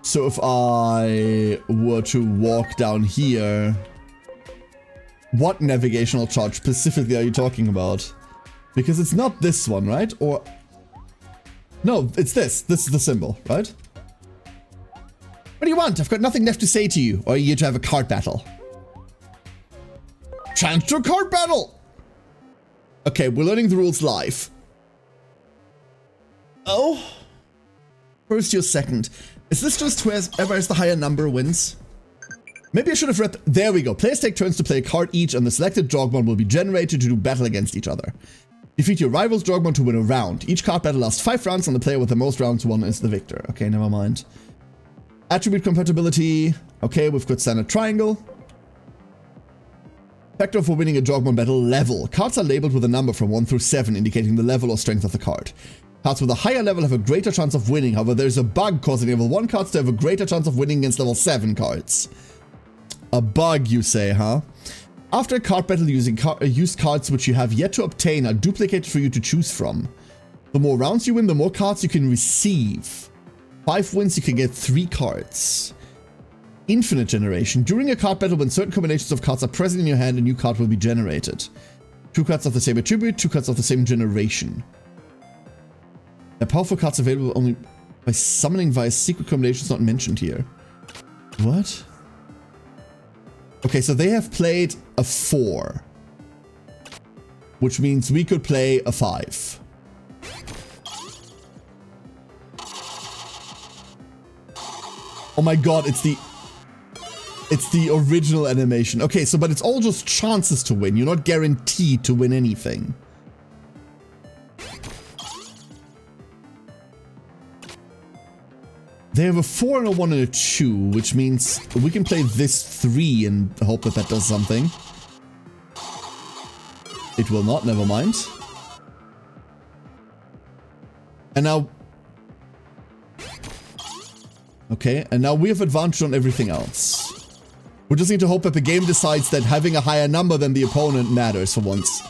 So if I were to walk down here... What navigational chart specifically are you talking about? Because it's not this one, right? Or... No, it's this. This is the symbol, right? What do you want? I've got nothing left to say to you. Or are you here to have a card battle? Chance to a card battle! Okay, we're learning the rules live. Oh? First or second? Is this just whoever has the higher number wins? Maybe I should have read... There we go. Players take turns to play a card each, and the selected Digimon will be generated to do battle against each other. Defeat your rival's Digimon to win a round. Each card battle lasts 5 rounds, and the player with the most rounds won is the victor. Okay, never mind. Attribute compatibility. Okay, we've got standard triangle. Factor for winning a Digimon battle: level. Cards are labeled with a number from 1 through 7, indicating the level or strength of the card. Cards with a higher level have a greater chance of winning. However, there's a bug causing level 1 cards to have a greater chance of winning against level 7 cards. A bug, you say, huh? After a card battle, used cards which you have yet to obtain are duplicated for you to choose from. The more rounds you win, the more cards you can receive. 5 wins, you can get 3 cards. Infinite generation. During a card battle, when certain combinations of cards are present in your hand, a new card will be generated. 2 cards of the same attribute, 2 cards of the same generation. They're powerful cards available only by summoning via secret combinations not mentioned here. What? Okay, so they have played a 4. Which means we could play a 5. Oh my god, it's the original animation. Okay, so but it's all just chances to win. You're not guaranteed to win anything. They have a 4 and a 1 and a 2, which means we can play this 3 and hope that that does something. It will not, never mind. And now... Okay, and now we have advantage on everything else. We just need to hope that the game decides that having a higher number than the opponent matters for once.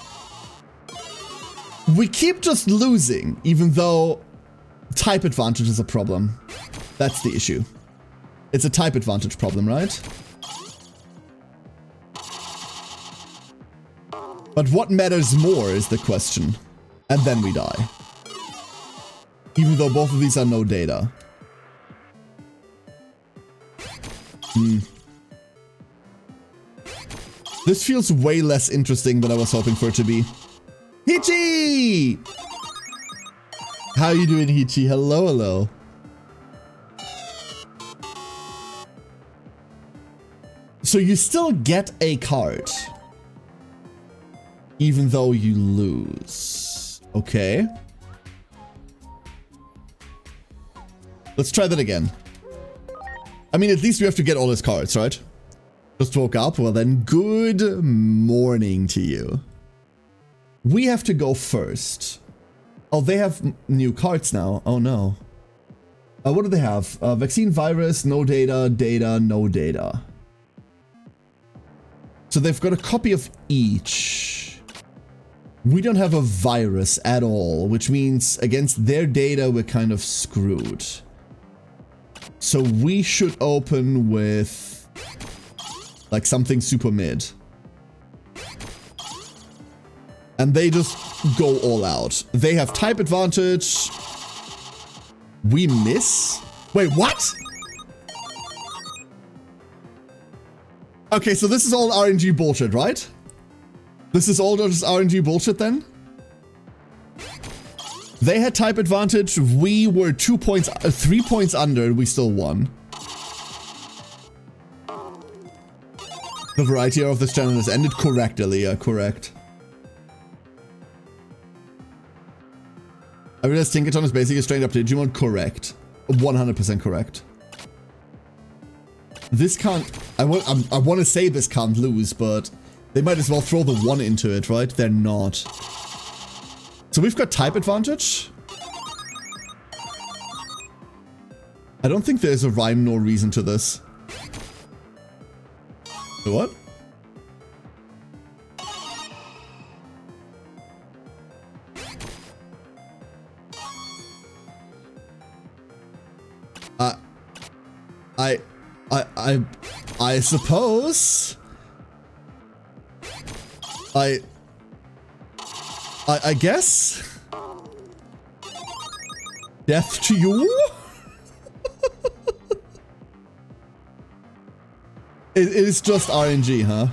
We keep just losing, even though type advantage is a problem. That's the issue. It's a type advantage problem, right? But what matters more is the question. And then we die. Even though both of these are no data. This feels way less interesting than I was hoping for it to be. Hichi! How you doing, Hichi? Hello, hello. So you still get a card. Even though you lose. Okay. Let's try that again. I mean, at least we have to get all his cards, right? Just woke up? Well then, good morning to you. We have to go first. Oh, they have new cards now. Oh no. What do they have? Vaccine, virus, no data, data, no data. So they've got a copy of each. We don't have a virus at all, which means against their data, we're kind of screwed. So we should open with like something super mid. And they just go all out. They have type advantage. We miss? Wait, what? Okay, so this is all RNG bullshit, right? This is all just RNG bullshit then? They had type advantage. We were 3 points under. We still won. The variety of this channel has ended correctly. Yeah, correct. I realize Tinkerton is basically a straight up Digimon. Correct. 100% correct. This can't... I want to say this can't lose, but they might as well throw the 1 into it, right? They're not. So we've got type advantage. I don't think there's a rhyme nor reason to this. What? I suppose. I guess. Death to you? It is just RNG, huh?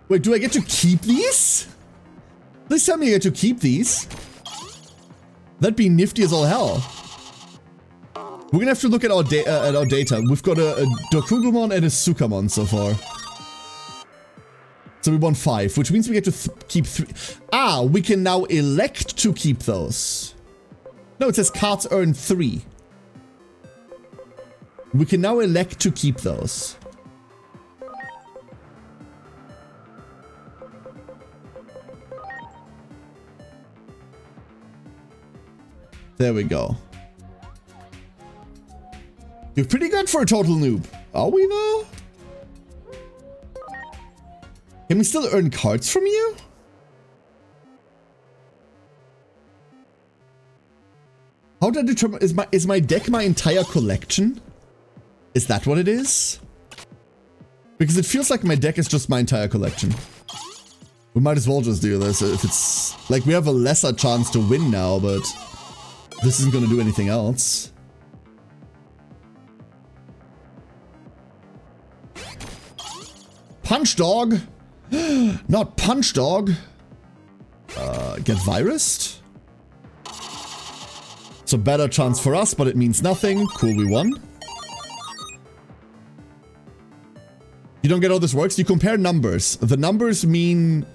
Wait, do I get to keep these? Please tell me I get to keep these. That'd be nifty as all hell. We're gonna have to look at our data. We've got a Dokugumon and a Sukamon so far. So we won 5, which means we get to keep 3. Ah, we can now elect to keep those. No, it says cards earn 3. We can now elect to keep those. There we go. You're pretty good for a total noob. Are we though? Can we still earn cards from you? How do I determine, is my deck my entire collection? Is that what it is? Because it feels like my deck is just my entire collection. We might as well just do this if it's like we have a lesser chance to win now, but this isn't gonna do anything else. Punch dog? Not punch dog. Get virused? So better chance for us, but it means nothing. Cool, we won. You don't get how this works? You compare numbers. The numbers mean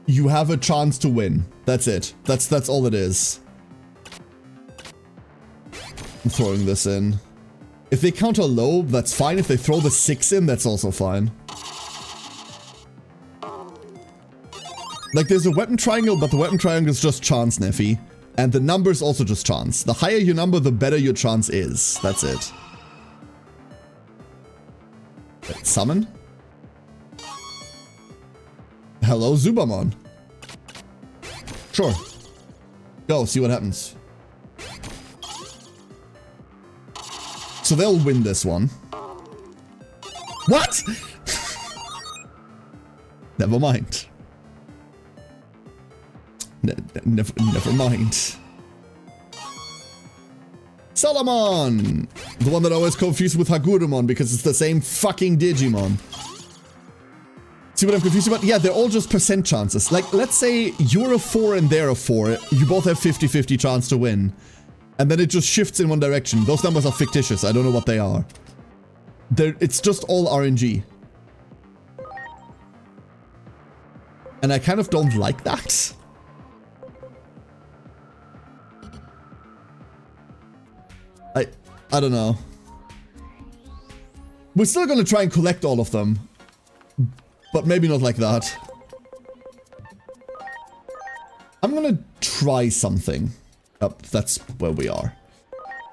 you have a chance to win. That's it. That's all it is. I'm throwing this in. If they counter low, that's fine. If they throw the 6 in, that's also fine. Like, there's a weapon triangle, but the weapon triangle is just chance, Neffy. And the number's also just chance. The higher your number, the better your chance is. That's it. Wait, summon? Hello, Zubamon. Sure. Go, see what happens. So they'll win this one. What? Never mind. Never mind. Solomon! The one that I always confused with Hagurumon because it's the same fucking Digimon. See what I'm confused about? Yeah, they're all just percent chances. Like, let's say you're a 4 and they're a 4. You both have 50-50 chance to win. And then it just shifts in one direction. Those numbers are fictitious. I don't know what they are. It's just all RNG. And I kind of don't like that. I don't know. We're still gonna try and collect all of them. But maybe not like that. I'm gonna try something. Oh, that's where we are.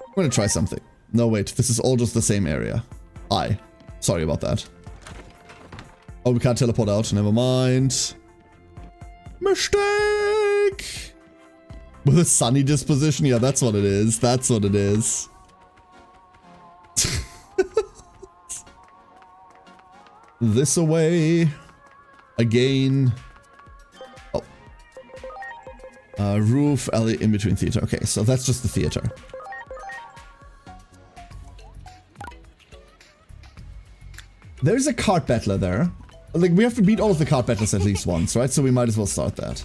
I'm gonna try something. No, wait. This is all just the same area. Sorry about that. Oh, we can't teleport out. Never mind. Mistake! With a sunny disposition? Yeah, that's what it is. That's what it is. This away. Again. Oh. Roof, alley, in between theater. Okay, so that's just the theater. There's a card battler there. Like, we have to beat all of the card battlers at least once, right? So we might as well start that.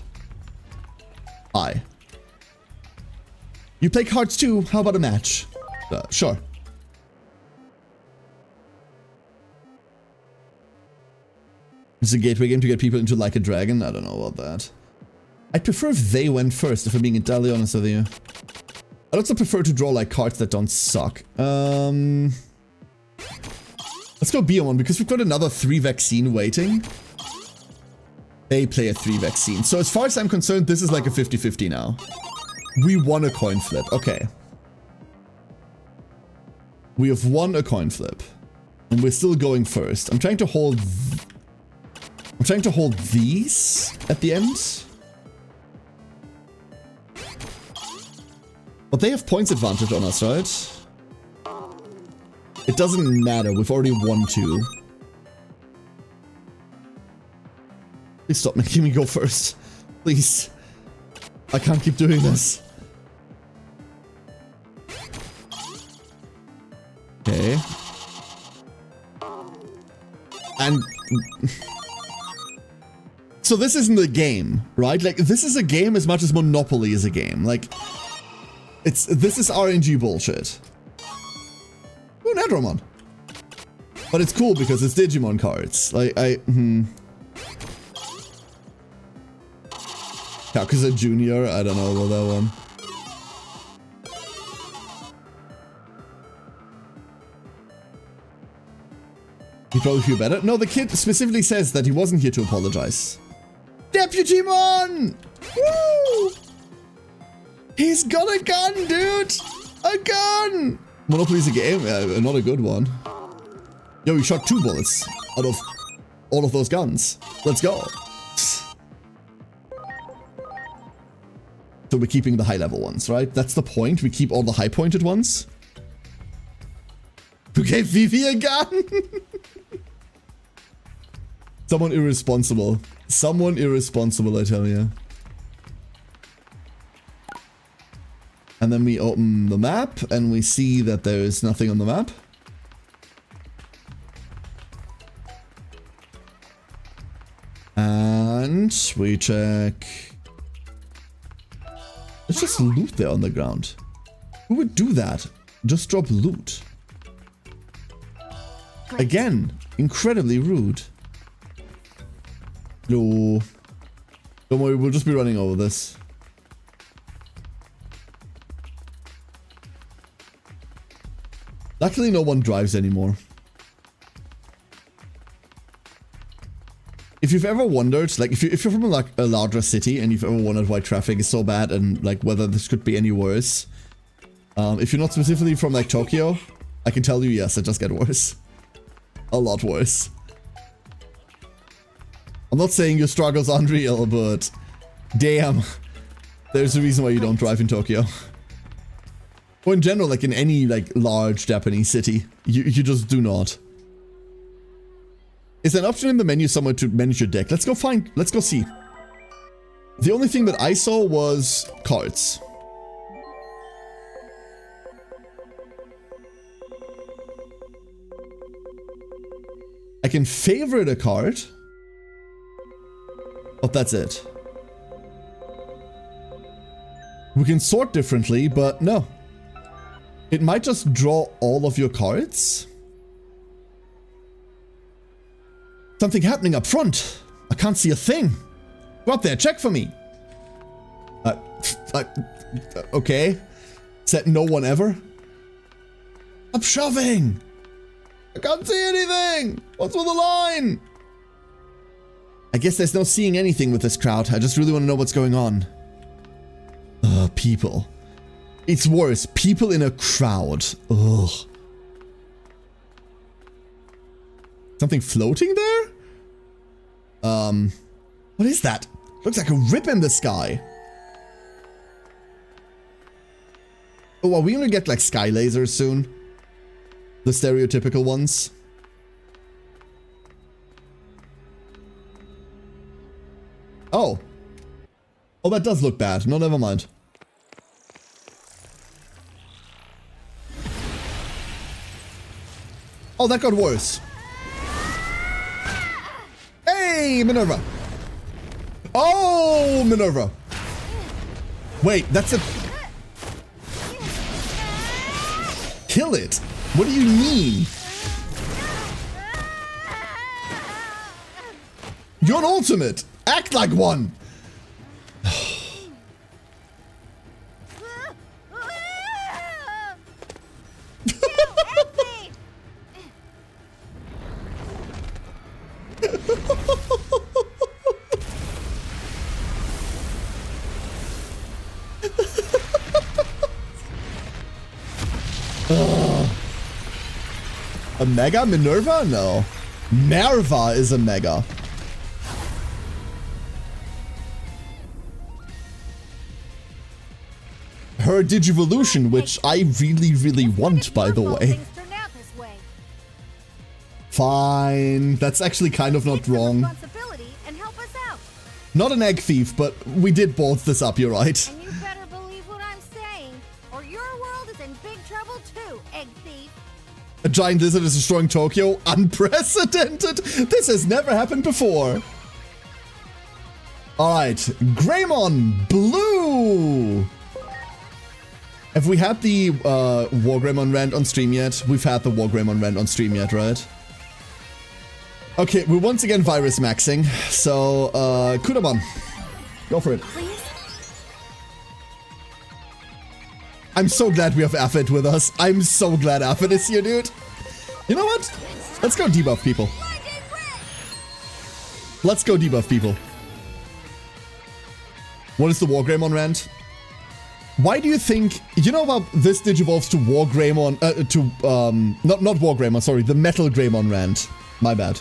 You play cards too? How about a match? Sure. It's a gateway game to get people into Like a Dragon? I don't know about that. I'd prefer if they went first, if I'm being entirely honest with you. I'd also prefer to draw like cards that don't suck. Let's go Beomon because we've got another 3 vaccine waiting. They play a 3 vaccine. So as far as I'm concerned, this is like a 50-50 now. We won a coin flip. Okay. We have won a coin flip. And we're still going first. I'm trying to hold these at the end. But they have points advantage on us, right? It doesn't matter. We've already won 2. Please stop making me go first. Please. I can't keep doing this. Okay. And... So this isn't a game, right? Like, this is a game as much as Monopoly is a game. Like, this is RNG bullshit. Ooh, Nedromon. But it's cool because it's Digimon cards. Like, Yakuza Junior? I don't know about that one. He'd probably feel better. No, the kid specifically says that he wasn't here to apologize. Deputymon! Woo! He's got a gun, dude! A gun! Monopoly's a game? Not a good one. Yo, he shot 2 bullets out of all of those guns. Let's go. So we're keeping the high level ones, right? That's the point. We keep all the high pointed ones. Who gave Vivi a gun? Someone irresponsible. Someone irresponsible, I tell you. And then we open the map and we see that there is nothing on the map. And we check. There's just loot there on the ground. Who would do that? Just drop loot. Great. Again, incredibly rude. No. Don't worry, we'll just be running over this. Luckily, no one drives anymore. If you've ever wondered, like, if you're from a larger city and you've ever wondered why traffic is so bad and, like, whether this could be any worse, if you're not specifically from, like, Tokyo, I can tell you, yes, it just gets worse. A lot worse. I'm not saying your struggles aren't real, but damn, there's a reason why you don't drive in Tokyo. Or in general, like in any like large Japanese city, you just do not. Is there an option in the menu somewhere to manage your deck? Let's go see. The only thing that I saw was cards. I can favorite a card. But that's it. We can sort differently, but no. It might just draw all of your cards. Something happening up front. I can't see a thing. Go up there, check for me. Okay. Said no one ever. I'm shoving. I can't see anything. What's with the line? I guess there's no seeing anything with this crowd. I just really want to know what's going on. People. It's worse. People in a crowd. Ugh. Something floating there? What is that? Looks like a rip in the sky. Oh, are we gonna get like sky lasers soon? The stereotypical ones? Oh. Oh, that does look bad. No, never mind. Oh, that got worse. Hey, Minerva. Oh, Minerva. Wait, that's a... Kill it. What do you mean? You're an ultimate. Act like one. A mega Minerva? No. Nerva is a mega. Her Digivolution, which I really want, by the way. Fine. That's actually kind of not wrong. Not an egg thief, but we did both this up, you're right. And you better believe what I'm saying, or your world is in big trouble too, egg thief. A giant lizard is destroying Tokyo? Unprecedented! This has never happened before. Alright, Greymon Blue! Have we had the War Greymon rant on stream yet? We've had the War Greymon rant on stream yet, right? Okay, we're once again virus maxing, so Kudamon, go for it. Please? I'm so glad we have Affid with us. I'm so glad Affid is here, dude. You know what? Let's go debuff people. Let's go debuff people. What is the War Greymon rant? Why do you think, you know about this Digivolves to War Greymon, not War Greymon, sorry, the Metal Greymon rant. My bad.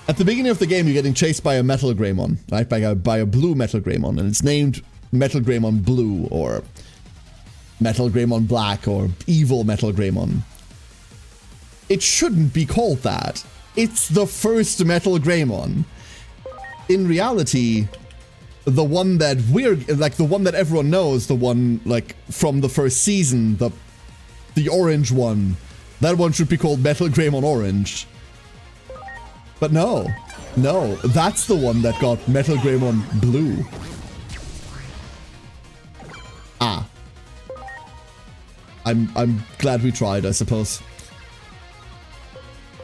At the beginning of the game, you're getting chased by a Metal Greymon, right? By a blue Metal Greymon, and it's named Metal Greymon Blue, or Metal Greymon Black, or Evil Metal Greymon. It shouldn't be called that. It's the first Metal Greymon. In reality, the one that the one that everyone knows, the one, like, from the first season, the orange one, that one should be called Metal Greymon Orange. But no, that's the one that got Metal Greymon Blue. Ah. I'm glad we tried, I suppose.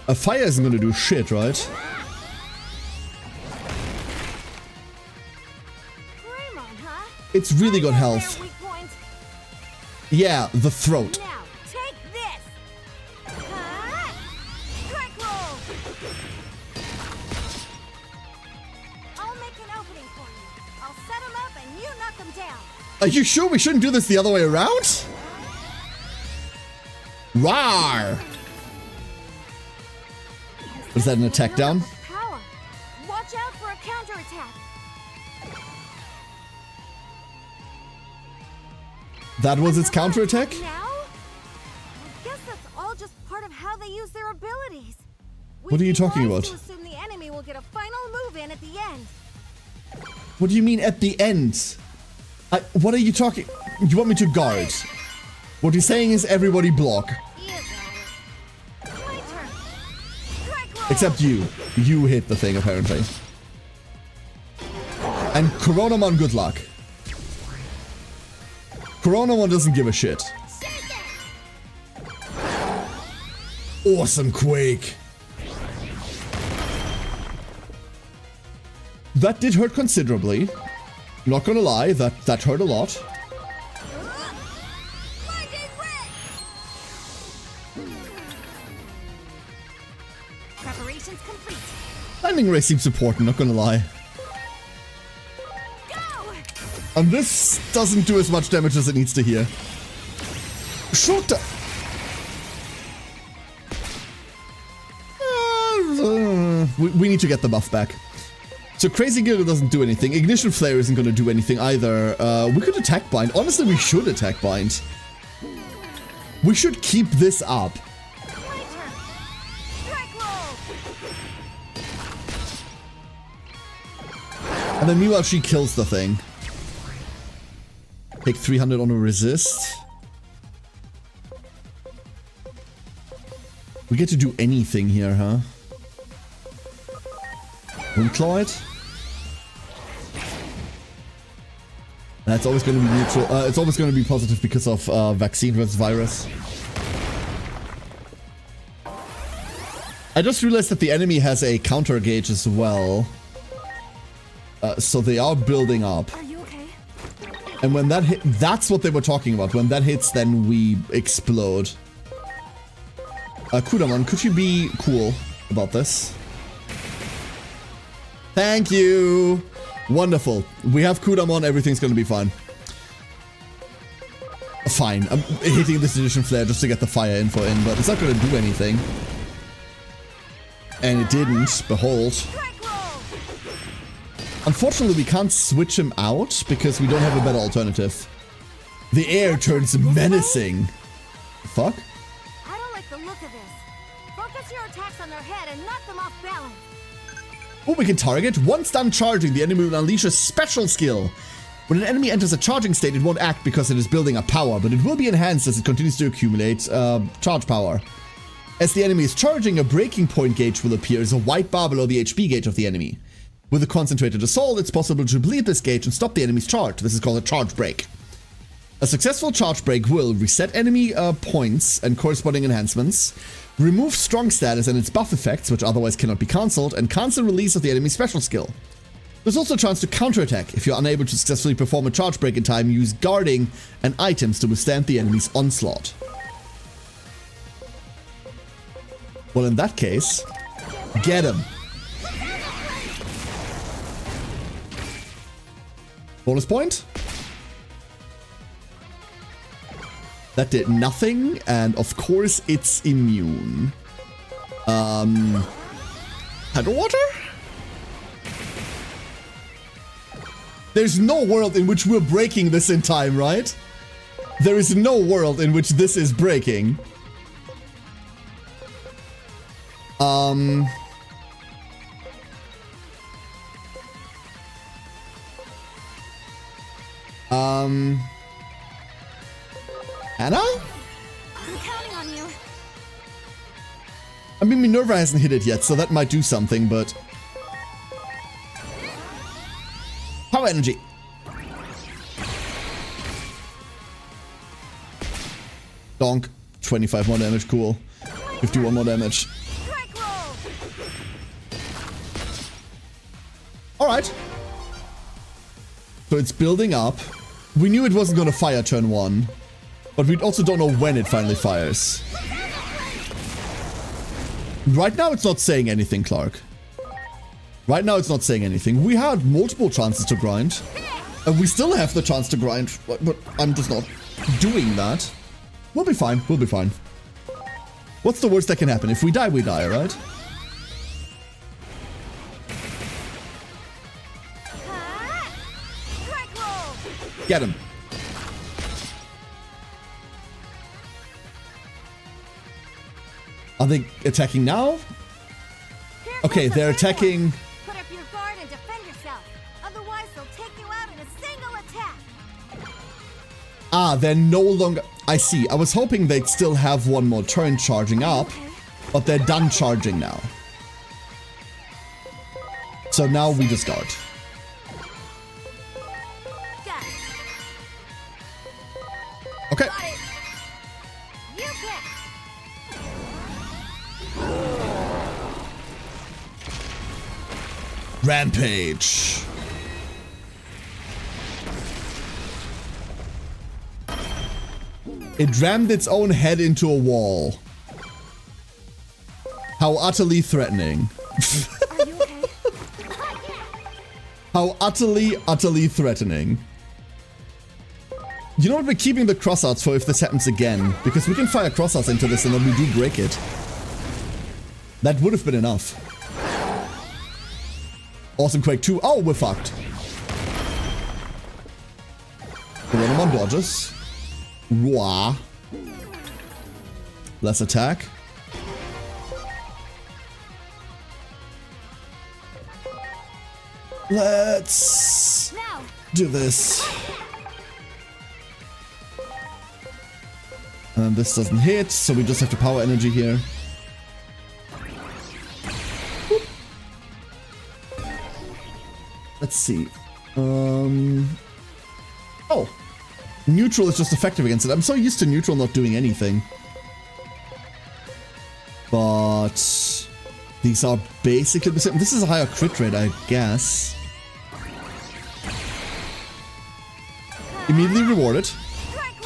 A fire isn't gonna do shit, right? It's really got health. Yeah, the throat. Now, take this. Strike roll. I'll make an opening for you. I'll set them up and you knock them down. Are you sure we shouldn't do this the other way around? Rawr! Is that an attack down? Power. Watch out for a counterattack. That was its counterattack? Now? I guess that's all just part of how they use their abilities. What are you talking about? To assume the enemy will get a final move in at the end. What do you mean at the end? What are you talking? You want me to guard? What you're saying is everybody block. My turn. Strike roll. Except you. You hit the thing, apparently. And Coronamon, good luck. Coronamon doesn't give a shit. Awesome Quake. That did hurt considerably. Not gonna lie, that hurt a lot. Preparations complete. Landing ray seems important, not gonna lie. Go! And this doesn't do as much damage as it needs to here. Short we need to get the buff back. So Crazy Giggle doesn't do anything. Ignition Flare isn't going to do anything either. We could attack bind. Honestly, we should attack bind. We should keep this up. My turn. Strike roll. And then meanwhile, she kills the thing. Take 300 on a resist. We get to do anything here, huh? Windclaw it? That's always going to be neutral. It's always going to be positive because of vaccine versus virus. I just realized that the enemy has a counter gauge as well. So they are building up. Are you okay? And when that hit, that's what they were talking about. When that hits, then we explode. Kudamon, could you be cool about this? Thank you. Wonderful. We have Kudamon. Everything's going to be fine. Fine. I'm hitting this Ignition Flare just to get the fire info in, but it's not going to do anything. And it didn't. Behold. Unfortunately, we can't switch him out because we don't have a better alternative. The air turns menacing. Fuck? I don't like the look of this. Focus your attacks on their head and knock them off balance. Oh, we can target. Once done charging, the enemy will unleash a special skill. When an enemy enters a charging state, it won't act because it is building up power, but it will be enhanced as it continues to accumulate charge power. As the enemy is charging, a breaking point gauge will appear as a white bar below the HP gauge of the enemy. With a concentrated assault, it's possible to bleed this gauge and stop the enemy's charge. This is called a charge break. A successful charge break will reset enemy points and corresponding enhancements, remove strong status and its buff effects, which otherwise cannot be cancelled, and cancel release of the enemy's special skill. There's also a chance to counterattack. If you're unable to successfully perform a charge break in time, use guarding and items to withstand the enemy's onslaught. Well, in that case, get him. Bonus point? That did nothing, and of course it's immune. Water? There's no world in which we're breaking this in time, right? There is no world in which this is breaking. Anna? I'm counting on you. I mean, Minerva hasn't hit it yet, so that might do something, but... Power energy. Donk. 25 more damage, cool. 51 more damage. Alright. So it's building up. We knew it wasn't going to fire turn 1. But we also don't know when it finally fires. Right now it's not saying anything, Clark. Right now it's not saying anything. We had multiple chances to grind. And we still have the chance to grind. But I'm just not doing that. We'll be fine. We'll be fine. What's the worst that can happen? If we die, right? Get him. Are they attacking now? Okay, they're attacking. Put up your guard and defend yourself. Otherwise, they'll take you out in a single attack. Ah, they're no longer... I see. I was hoping they'd still have one more turn charging up, but they're done charging now. So now we just guard. Okay. You pick. Rampage. It rammed its own head into a wall. How utterly threatening. Are you okay? How utterly threatening. You know what, we're keeping the crossouts for if this happens again, because we can fire crossouts into this and then we do break it. That would have been enough. Awesome Quake 2. Oh, we're fucked. The one on dodges. Wah. Less attack. Let's do this. And this doesn't hit, so we just have to power energy here. Whoop. Let's see. Oh. Neutral is just effective against it. I'm so used to neutral not doing anything. But these are basically the same. This is a higher crit rate, I guess. Immediately rewarded.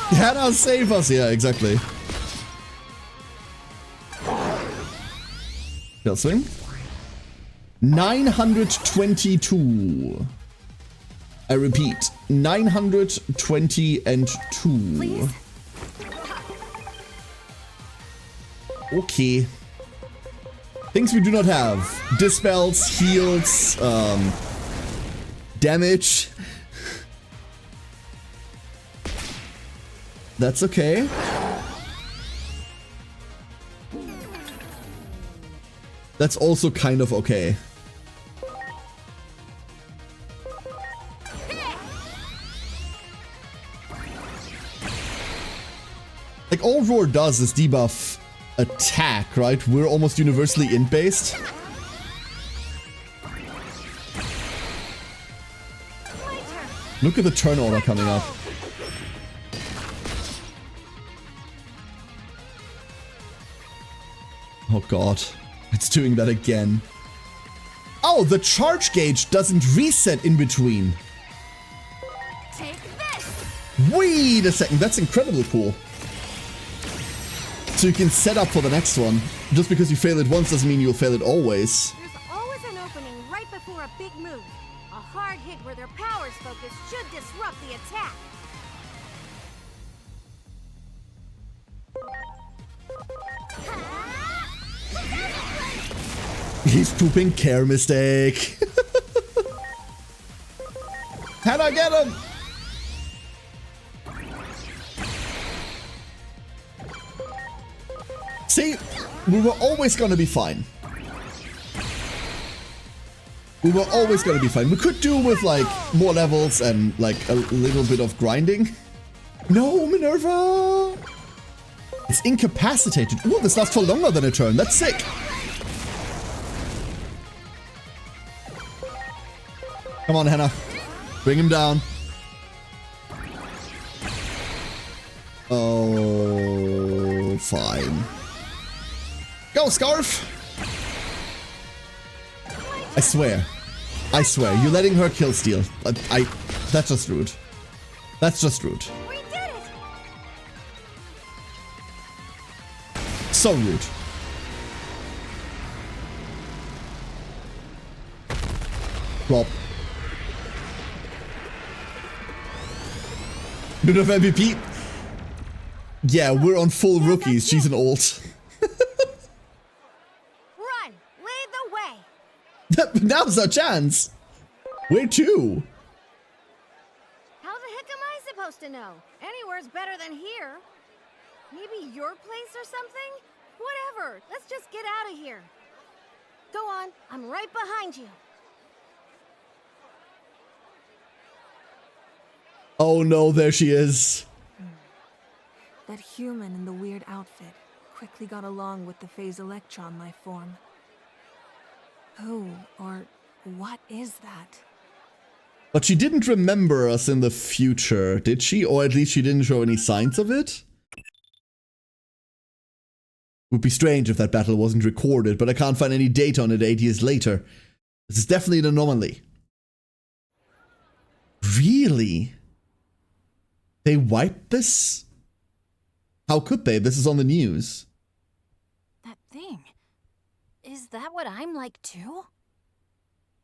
Hannah, save us! Yeah, exactly. Kill swing. 922. I repeat, 922. Okay. Things we do not have. Dispels, heals, damage. That's okay. That's also kind of okay. Like, all Roar does is debuff attack, right? We're almost universally int-based. Look at the turn order coming up. Oh god, it's doing that again. Oh, the charge gauge doesn't reset in between. Take this. Wait a second, that's incredibly cool. So you can set up for the next one. Just because you fail it once doesn't mean you'll fail it always. There's always an opening right before a big move. A hard hit where their power's focus should disrupt the attack. He's pooping care mistake. How'd I get him? See, we were always gonna be fine. We were always gonna be fine. We could do with like more levels and like a little bit of grinding. No, Minerva! It's incapacitated. Ooh, this lasts for longer than a turn. That's sick. Come on, Hannah. Bring him down. Oh, fine. Go, Scarf! I swear. I swear. You're letting her kill steal. That's just rude. That's just rude. We did it. So rude. Rob. Bit of MVP. Yeah, we're on full rookies. She's an ult. Run. Lead the way. Now's our chance. Where to? How the heck am I supposed to know? Anywhere's better than here. Maybe your place or something? Whatever, let's just get out of here. Go on, I'm right behind you. Oh no, there she is. That human in the weird outfit quickly got along with the phase electron life form. Who or what is that? But she didn't remember us in the future, did she? Or at least she didn't show any signs of it? Would be strange if that battle wasn't recorded, but I can't find any data on it 8 years later. This is definitely an anomaly. Really? They wiped this? How could they? This is on the news. That thing. Is that what I'm like too?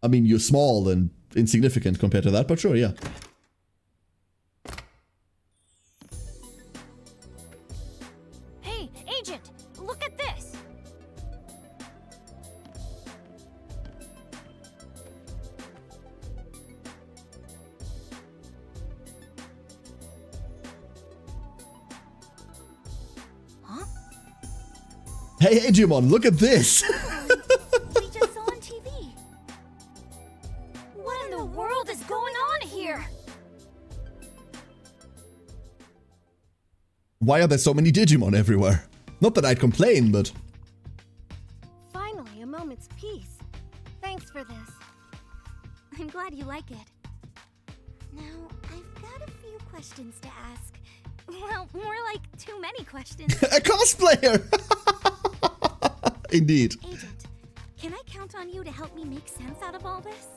I mean, you're small and insignificant compared to that, but sure, yeah. Hey, Agent! Look at this! Huh? Hey, Digimon, look at this! We just saw on TV. What in the world is going on here? Why are there so many Digimon everywhere? Not that I'd complain, but... Finally, a moment's peace. Thanks for this. I'm glad you like it. Now, I've got a few questions to ask. Well, more like too many questions. A cosplayer! Indeed. Agent, can I count on you to help me make sense out of all this?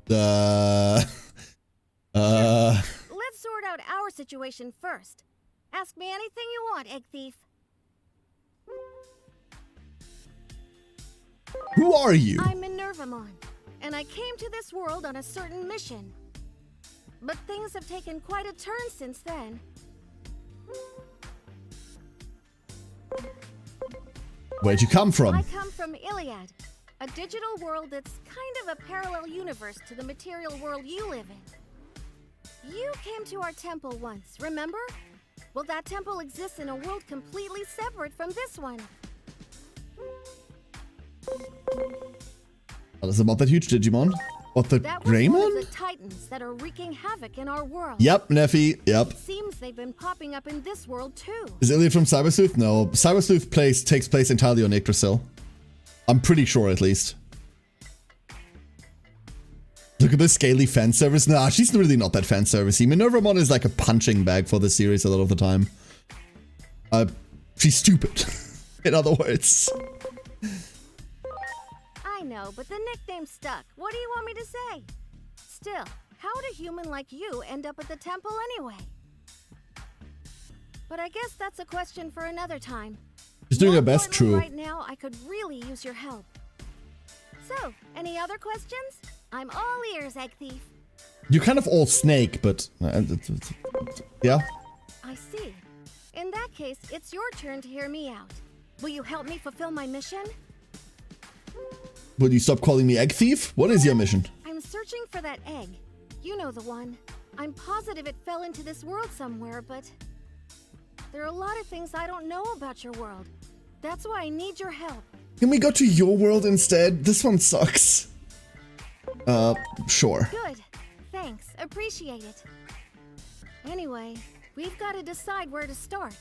Let's sort out our situation first. Ask me anything you want, Egg Thief. Who are you? I'm Minervamon, and I came to this world on a certain mission. But things have taken quite a turn since then. Where'd you come from? I come from Iliad, a digital world that's kind of a parallel universe to the material world you live in. You came to our temple once, remember? Well, that temple exists in a world completely separate from this one. Tell us about that huge Digimon. What, the That was one Greymon? of the Titans that are wreaking havoc in our world. Yep, Neffy, yep. It seems they've been popping up in this world too. Is Iliad from Cyber Sleuth? No, Cyber Sleuth takes place entirely on Yggdrasil. I'm pretty sure, at least. Look at this scaly fan service. Nah, she's really not that fan servicey. Minervamon is like a punching bag for the series a lot of the time. She's stupid. In other words. I know, but the nickname stuck. What do you want me to say? Still, how'd a human like you end up at the temple anyway? But I guess that's a question for another time. She's doing her More best, importantly, true. Right now, I could really use your help. So, any other questions? I'm all ears, Egg Thief. You're kind of all snake, but... yeah? I see. In that case, it's your turn to hear me out. Will you help me fulfill my mission? Will you stop calling me Egg Thief? What is your mission? I'm searching for that egg. You know the one. I'm positive it fell into this world somewhere, but... there are a lot of things I don't know about your world. That's why I need your help. Can we go to your world instead? This one sucks. Sure. Good. Thanks. Appreciate it. Anyway, we've got to decide where to start.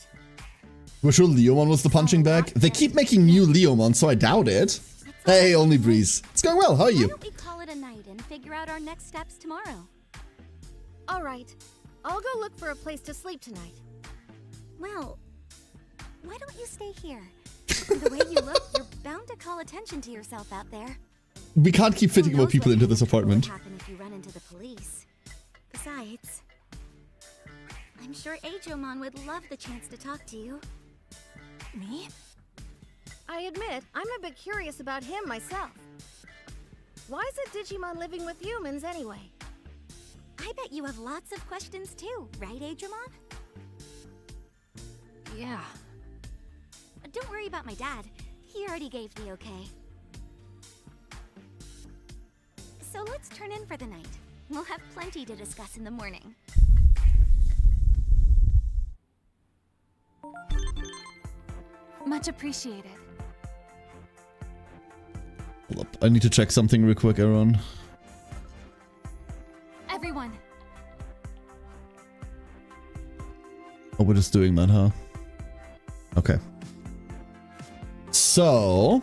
We're sure Leomon was the punching bag? They keep making new Leomon, so I doubt it. Hey, Only Breeze. It's going well, how are Why you? don't we call it a night and figure out our next steps tomorrow? All right. I'll go look for a place to sleep tonight. Well, why don't you stay here? The way you look, you're bound to call attention to yourself out there. We can't keep fitting Who more knows people what into kind this of trouble would apartment. happen if you run into the police. Besides, I'm sure Agomon would love the chance to talk to you. Me? I admit, I'm a bit curious about him myself. Why is a Digimon living with humans anyway? I bet you have lots of questions too, right, Agomon? Yeah. Don't worry about my dad. He already gave the okay. So let's turn in for the night. We'll have plenty to discuss in the morning. Much appreciated. Hold up. I need to check something real quick, Aaron. Everyone. Oh, we're just doing that, huh? Okay. So...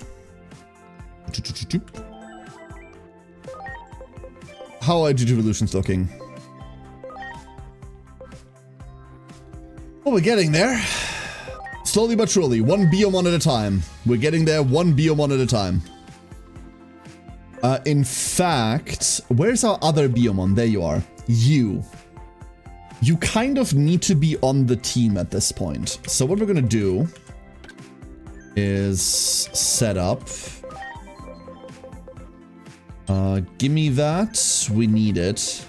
How are Digivolutions looking? Well, we're getting there. Slowly but surely, one Biomon at a time. We're getting there one Biomon at a time. In fact, where's our other Biomon? There you are. You kind of need to be on the team at this point. So what we're gonna do is set up. Give me that. We need it.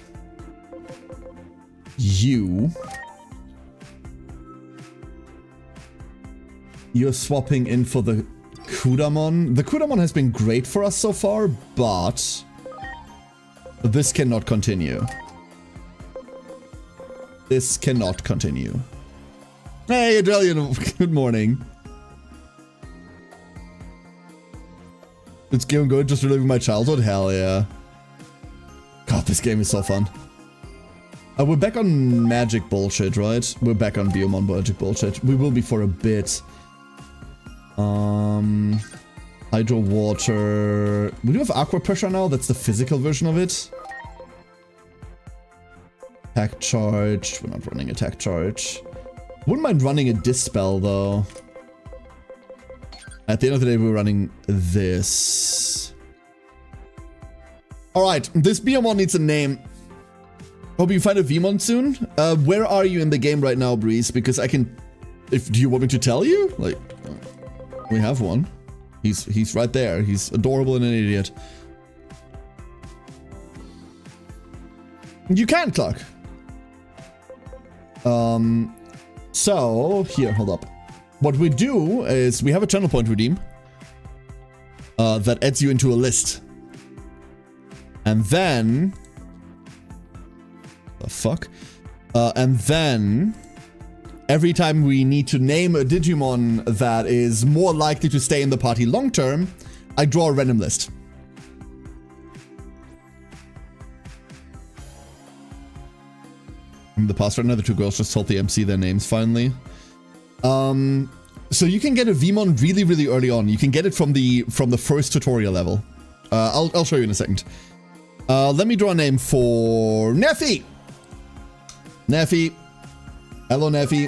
You're swapping in for the Kudamon. The Kudamon has been great for us so far, but this cannot continue. This cannot continue. Hey, Adrelian, good morning. It's going good, just reliving my childhood? Hell yeah. God, this game is so fun. We're back on magic bullshit, right? We're back on Biomon magic bullshit. We will be for a bit. Hydro water. We do have aqua pressure now. That's the physical version of it. Attack charge. We're not running attack charge. Wouldn't mind running a dispel though. At the end of the day, we're running this. Alright, this Biomon needs a name. Hope you find a Vmon soon. Where are you in the game right now, Breeze? Because I can... do you want me to tell you? Like, we have one. He's right there. He's adorable and an idiot. You can, Clark. So, here, hold up. What we do is we have a channel point redeem that adds you into a list. And then... the fuck? And then... every time we need to name a Digimon that is more likely to stay in the party long term, I draw a random list. In the past right now, the two girls just told the MC their names finally. So you can get a Vmon really, really early on. You can get it from the first tutorial level. I'll show you in a second. Let me draw a name for Neffy. Neffy. Hello, Neffy.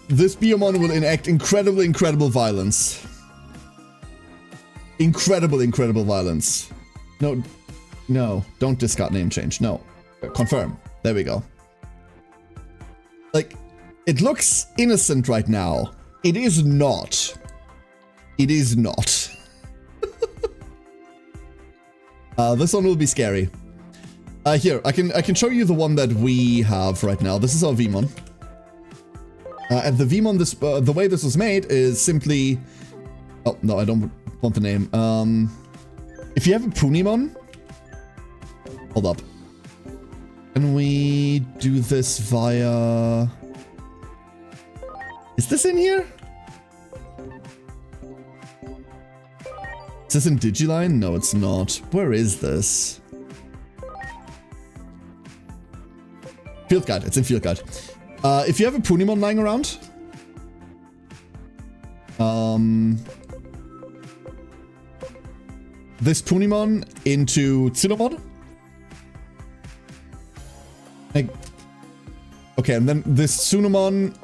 This Biomon will enact incredible violence. Incredible violence. No, don't discard name change. No. Confirm. There we go. Like, it looks innocent right now. It is not. It is not. This one will be scary. Here, I can show you the one that we have right now. This is our Vmon. And the Vmon, the way this was made is simply... oh, no, I don't want the name. If you have a Punimon... hold up. Can we do this via... is this in here? Is this in Digiline? No, it's not. Where is this? Field Guide. It's in Field Guide. If you have a Punimon lying around... this Punimon into Tsunomon. Like, okay, and then this Tsunomon...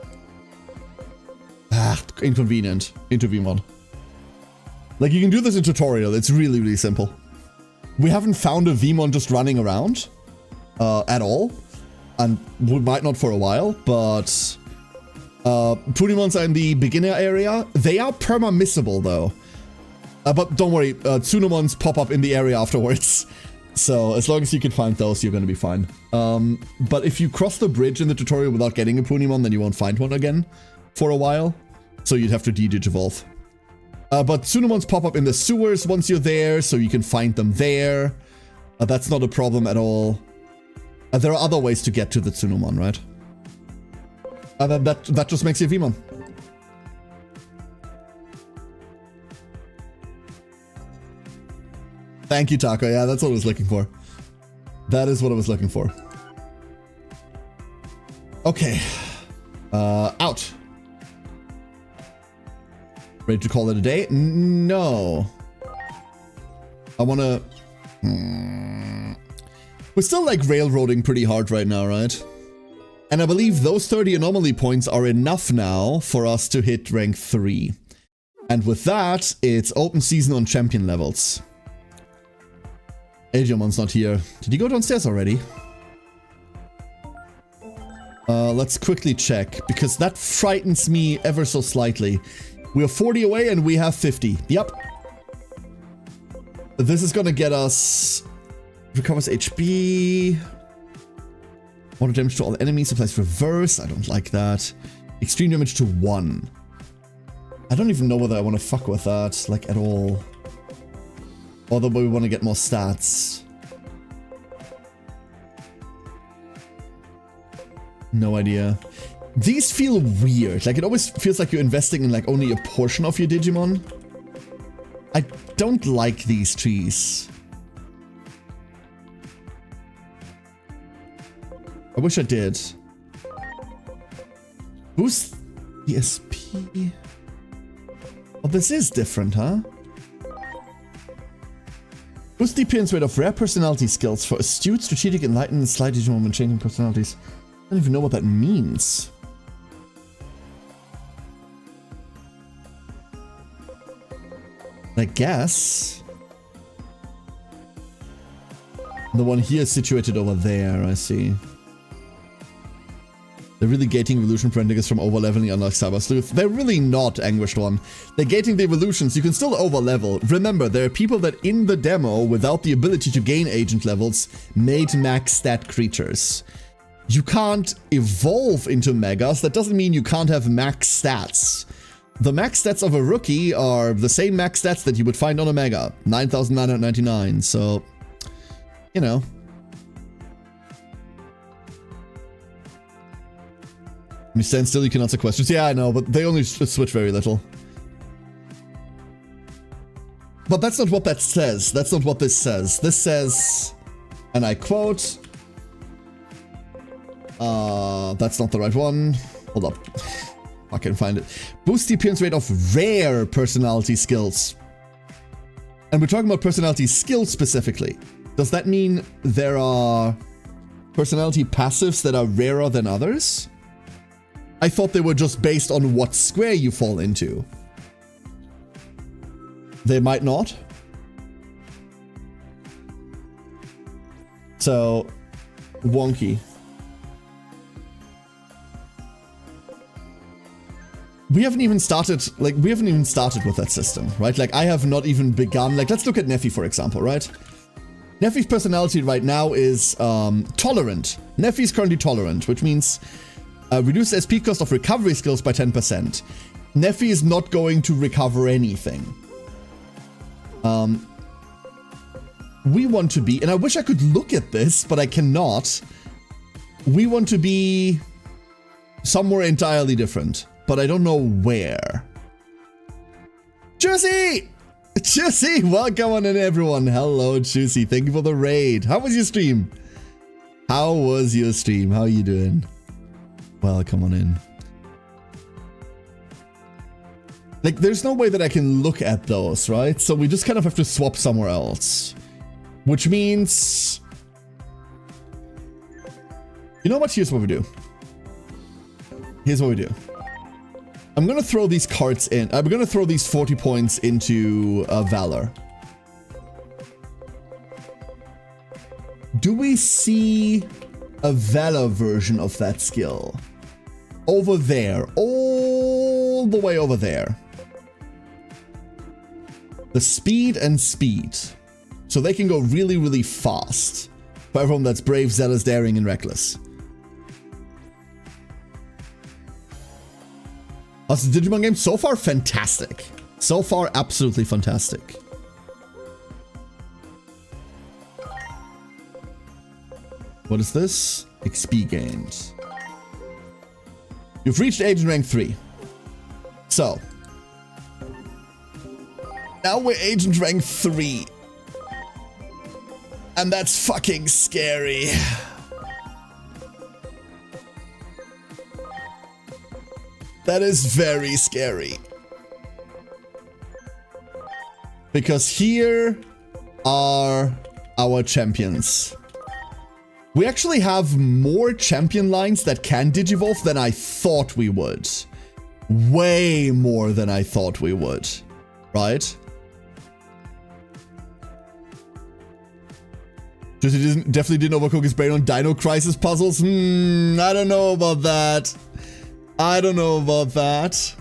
inconvenient. Into Vmon. Like, you can do this in tutorial. It's really, really simple. We haven't found a Vmon just running around. At all. And we might not for a while, but... Punimons are in the beginner area. They are perma-missable, though. But don't worry, Tsunomons pop up in the area afterwards. So, as long as you can find those, you're gonna be fine. But if you cross the bridge in the tutorial without getting a Punimon, then you won't find one again for a while. So you'd have to de-digivolve. But Tsunomons pop up in the sewers once you're there, so you can find them there. That's not a problem at all. There are other ways to get to the Tsunomon, right? That just makes you a V-Mon. Thank you, Taco. Yeah, that's what I was looking for. That is what I was looking for. Okay. Out. Ready to call it a day? No. I wanna... We're still like railroading pretty hard right now, right? And I believe those 30 anomaly points are enough now for us to hit rank 3. And with that, it's open season on champion levels. Digion's not here. Did he go downstairs already? Let's quickly check, because that frightens me ever so slightly. We are 40 away and we have 50. Yep. This is gonna get us... Recovers HP. Water damage to all enemies. Applies reverse. I don't like that. Extreme damage to 1. I don't even know whether I want to fuck with that, like, at all. Although we want to get more stats. No idea. These feel weird. Like, it always feels like you're investing in, like, only a portion of your Digimon. I don't like these trees. I wish I did. Boost the SP. Oh, this is different, huh? Boost the appearance rate of rare personality skills for astute, strategic, enlightened, and slight Digimon when changing personalities. I don't even know what that means. I guess the one here is situated over there, I see. They're really gating evolution, preventing us from overleveling unlike Cyber Sleuth. They're really not, Anguished One. They're gating the evolutions. You can still overlevel. Remember, there are people that in the demo, without the ability to gain agent levels, made max stat creatures. You can't evolve into megas. That doesn't mean you can't have max stats. The max stats of a rookie are the same max stats that you would find on a mega. 9,999, so, you know. You stand still, you can answer questions. Yeah, I know, but they only switch very little. But that's not what that says. That's not what this says. This says, and I quote, that's not the right one. Hold up. I can find it. Boost the appearance rate of rare personality skills. And we're talking about personality skills specifically. Does that mean there are personality passives that are rarer than others? I thought they were just based on what square you fall into. They might not. So, wonky. We haven't even started with that system, right? Like, I have not even begun. Like, let's look at Neffy, for example, right? Neffy's personality right now is tolerant. Neffy's currently tolerant, which means reduce the SP cost of recovery skills by 10%. Neffy is not going to recover anything. We want to be, and I wish I could look at this, but I cannot. We want to be somewhere entirely different, but I don't know where. Juicy! Juicy! Welcome on in, everyone. Hello, Juicy. Thank you for the raid. How was your stream? How was your stream? How are you doing? Welcome on in. Like, there's no way that I can look at those, right? So we just kind of have to swap somewhere else. Which means... You know what? Here's what we do. Here's what we do. I'm gonna throw these cards in. I'm gonna throw these 40 points into Valor. Do we see a Valor version of that skill? Over there. All the way over there. The speed and speed. So they can go really, really fast. For everyone that's brave, zealous, daring, and reckless. How's the Digimon game? So far, fantastic. So far, absolutely fantastic. What is this? XP gained. You've reached Agent Rank 3. So. Now we're Agent Rank 3. And that's fucking scary. That is very scary. Because here are our champions. We actually have more champion lines that can digivolve than I thought we would. Way more than I thought we would. Right? Definitely didn't overcook his brain on Dino Crisis puzzles. I don't know about that. I don't know about that.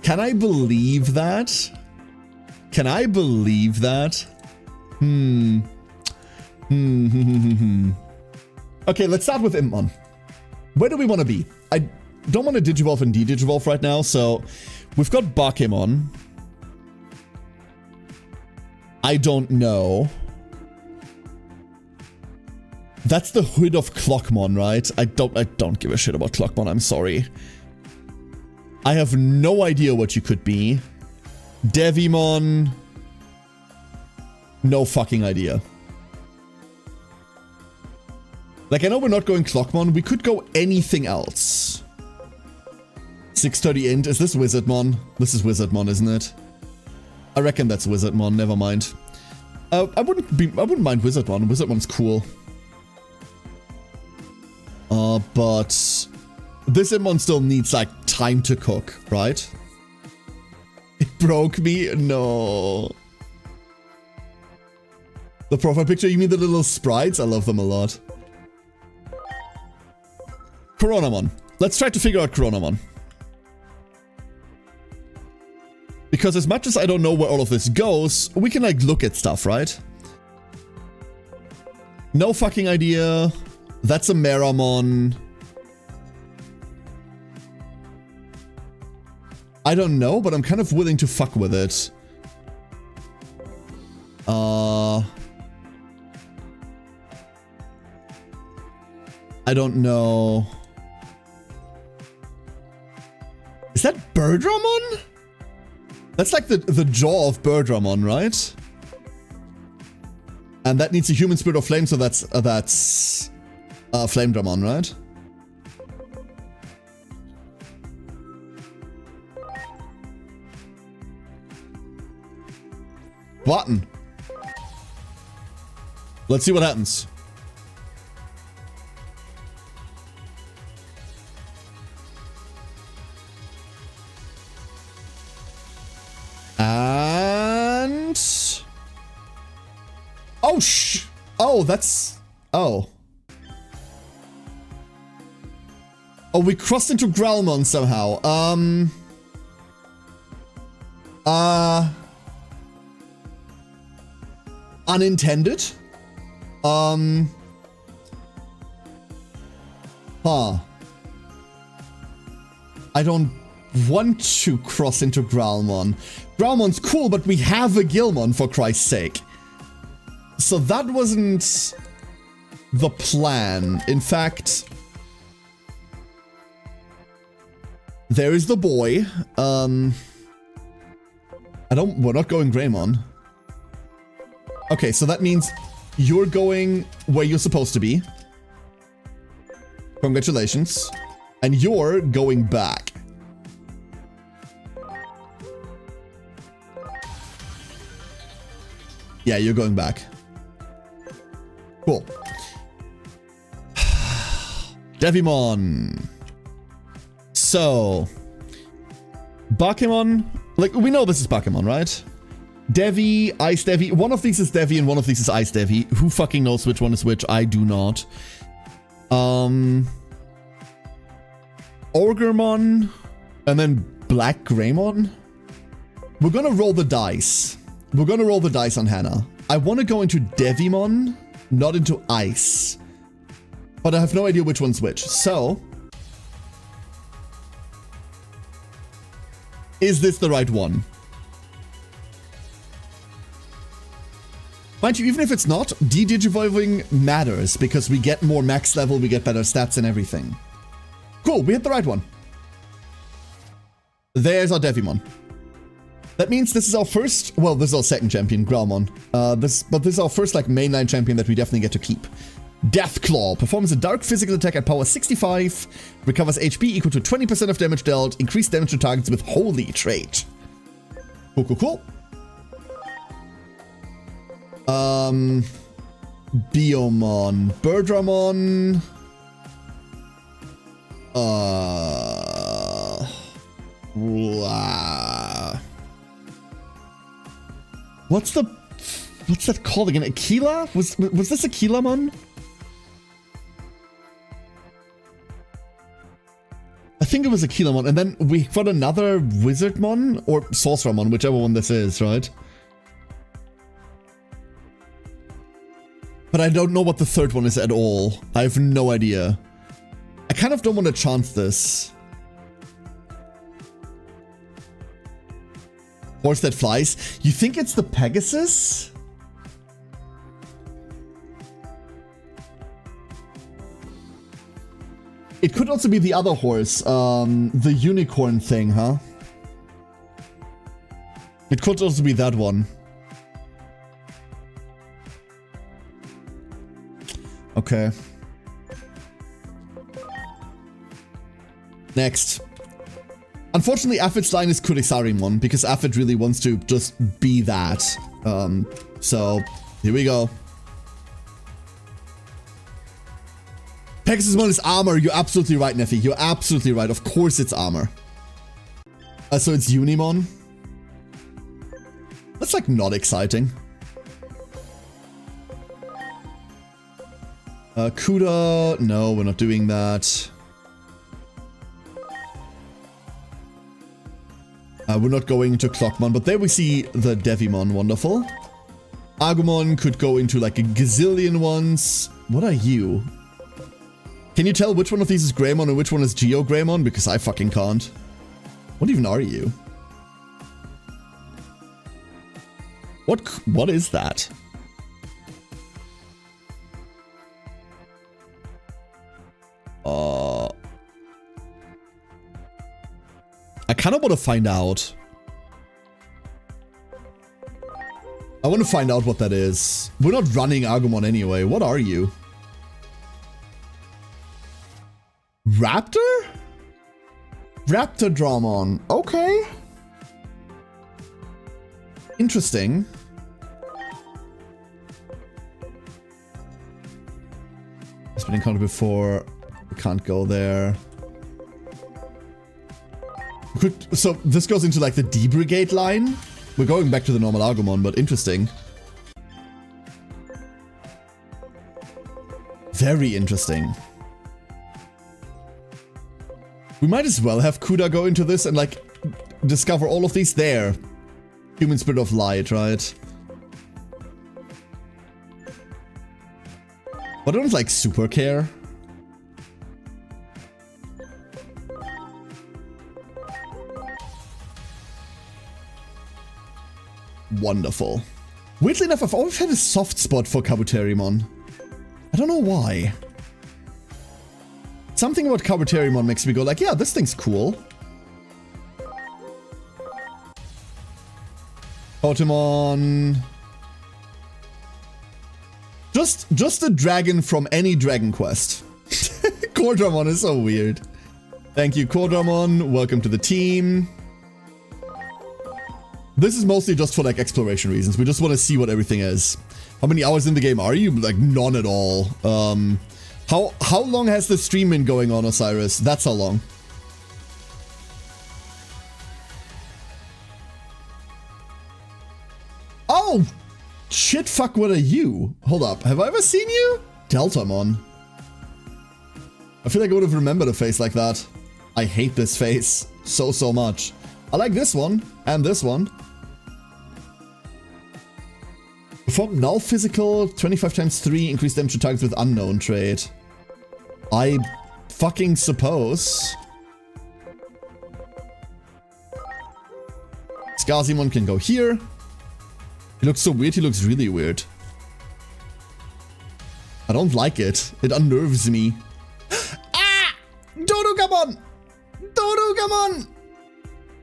Can I believe that? Can I believe that? Okay, let's start with Impmon. Where do we want to be? I don't want to Digivolve and De-Digivolve right now, so we've got Bakemon. I don't know. That's the hood of Clockmon, right? I don't give a shit about Clockmon, I'm sorry. I have no idea what you could be. Devimon. No fucking idea. Like, I know we're not going Clockmon. We could go anything else. 630 int. Is this Wizardmon? This is Wizardmon, isn't it? I reckon that's Wizardmon. Never mind. I wouldn't mind Wizardmon. Wizardmon's cool. But this Impmon still needs, like, time to cook, right? It broke me? No. The profile picture? You mean the little sprites? I love them a lot. Coronamon. Let's try to figure out Coronamon. Because as much as I don't know where all of this goes, we can, like, look at stuff, right? No fucking idea. That's a Meramon. I don't know, but I'm kind of willing to fuck with it. I don't know. Is that Birdramon? That's like the jaw of Birdramon, right? And that needs a human spirit of flame, so that's Flamedramon, right? Button. Let's see what happens. And... Oh, oh, that's... Oh. Oh, we crossed into Growlmon somehow. Unintended? Huh. I don't want to cross into Growlmon. Growlmon's cool, but we have a Gilmon, for Christ's sake. So that wasn't the plan. In fact, there is the boy. We're not going Greymon. Okay, so that means you're going where you're supposed to be. Congratulations. And you're going back. Yeah, you're going back. Cool. Devimon. So, Bakemon. Like, we know this is Bakemon, right? Devi, Ice Devi. One of these is Devi and one of these is Ice Devi. Who fucking knows which one is which? I do not. Orgurmon. And then Black Greymon. We're gonna roll the dice. We're gonna roll the dice on Hannah. I want to go into Devimon, not into Ice. But I have no idea which one's which. So, is this the right one? Mind you, even if it's not, de-digivolving matters because we get more max level, we get better stats and everything. Cool, we hit the right one. There's our Devimon. That means this is our first, well, this is our second champion, Growlmon. But this is our first like mainline champion that we definitely get to keep. Deathclaw performs a dark physical attack at power 65, recovers HP equal to 20% of damage dealt, increased damage to targets with holy trait. Cool, cool, cool. Biomon, Birdramon. What's that called again? Aquila? Was this Aquilamon? I think it was Aquilamon, and then we got another Wizardmon or Sorcerermon, whichever one this is, right? But I don't know what the third one is at all. I have no idea. I kind of don't want to chance this. Horse that flies. You think it's the Pegasus? It could also be the other horse, the unicorn thing, huh? It could also be that one. Okay. Next. Unfortunately, Aphid's line is Kurisarimon, because Aphid really wants to just be that. So, here we go. Pegasusmon is armor. You're absolutely right, Neffy. You're absolutely right. Of course it's armor. So it's Unimon. That's like not exciting. Kuda. No, we're not doing that. We're not going into Clockmon, but there we see the Devimon. Wonderful. Agumon could go into like a gazillion ones. What are you? Can you tell which one of these is Greymon and which one is Geo Greymon? Because I fucking can't. What even are you? What is that? I kind of want to find out. I want to find out what that is. We're not running Agumon anyway. What are you? Raptor? Raptor Dramon. Okay. Interesting. It's been encountered before. We can't go there. So this goes into like the D Brigade line. We're going back to the normal Agumon, but interesting. Very interesting. We might as well have Kuda go into this and like discover all of these there. Human Spirit of Light, right? But I don't like super care. Wonderful. Weirdly enough, I've always had a soft spot for Kabuterimon. I don't know why. Something about Kabuterimon makes me go like, yeah, this thing's cool. Potemon. Just a dragon from any Dragon Quest. Cordramon is so weird. Thank you, Cordramon. Welcome to the team. This is mostly just for like exploration reasons. We just want to see what everything is. How many hours in the game are you? Like none at all. How long has the stream been going on, Osiris? That's how long. Oh! Shit, fuck, what are you? Hold up, have I ever seen you? Deltamon. I feel like I would have remembered a face like that. I hate this face so much. I like this one, and this one. Perform null physical, 25 times 3, increase damage to targets with unknown trait. I fucking suppose. Skazimon can go here. He looks so weird, he looks really weird. I don't like it. It unnerves me. Ah! Dodogamon! Dodogamon!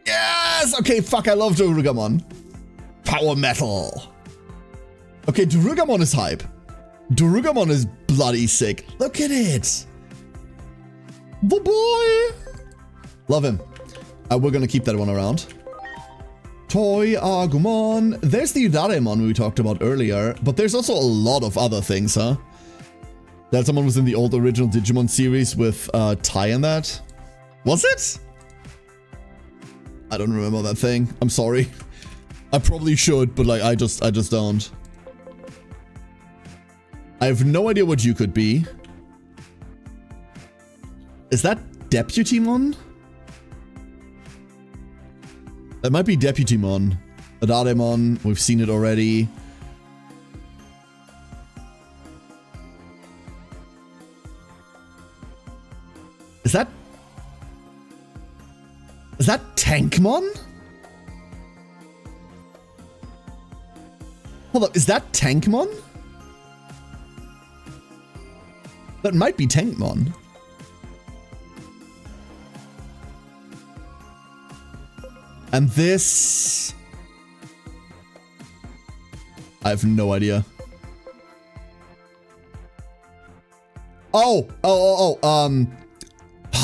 Yes! Okay, fuck, I love Dorugamon. Power Metal. Okay, Dorugamon is hype. Dorugamon is bloody sick. Look at it. The boy. Love him. We're gonna keep that one around. Toy Agumon. There's the Udaremonn we talked about earlier, but there's also a lot of other things, huh? That someone was in the old original Digimon series with Tai and that. Was it? I don't remember that thing. I'm sorry. I probably should, but like I just don't. I have no idea what you could be. Is that Deputymon? That might be Deputymon. Adademon, we've seen it already. Is that Tankmon? Hold up, is that Tankmon? That might be Tankmon. And this... I have no idea.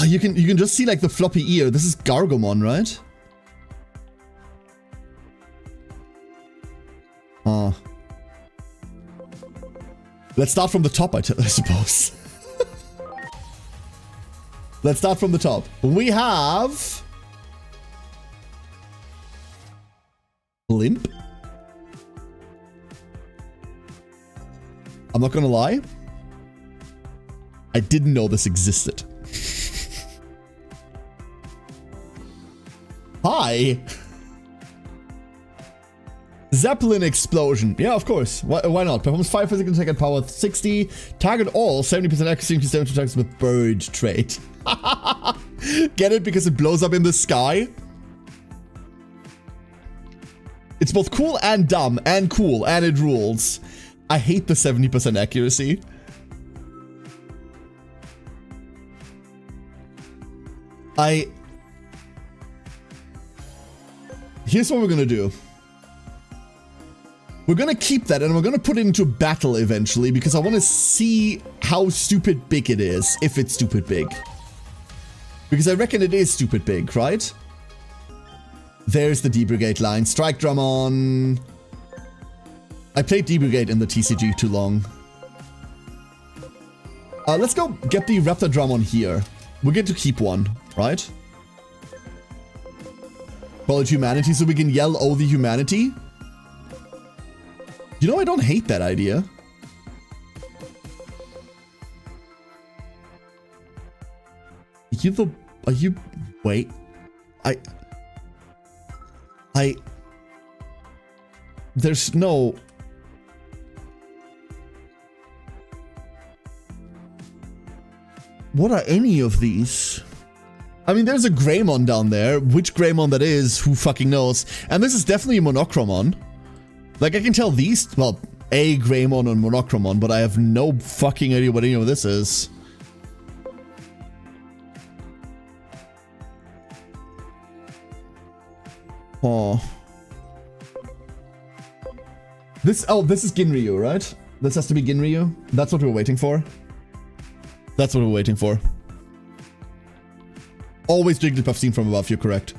You can just see like the floppy ear. This is Gargomon, right? Let's start from the top, I suppose. Let's start from the top. We have... Blimp. I'm not gonna lie. I didn't know this existed. Hi. Zeppelin Explosion. Yeah, of course. Why not? Performs 5 physical attack at power 60. Target all. 70% accuracy increase damage attacks with bird trait. Get it? Because it blows up in the sky? It's both cool and dumb and cool and it rules. I hate the 70% accuracy. Here's what we're gonna do. We're gonna keep that and we're gonna put it into battle eventually because I want to see how stupid big it is, if it's stupid big. Because I reckon it is stupid big, right? There's the D-Brigade line. Strike Drum on. I played D-Brigade in the TCG too long. Let's go get the Raptor Drum on here. We get to keep one, right? Call it Humanity so we can yell, oh, the Humanity. You know, I don't hate that idea. Wait. There's no... What are any of these? I mean, there's a Greymon down there. Which Greymon that is, who fucking knows? And this is definitely a Monochromon. Like, I can tell these... Well, a Greymon and Monochromon, but I have no fucking idea what any of this is. Oh. This is Ginryu, right? This has to be Ginryu? That's what we're waiting for? That's what we're waiting for. Always Jigglypuff seen from above, you're correct.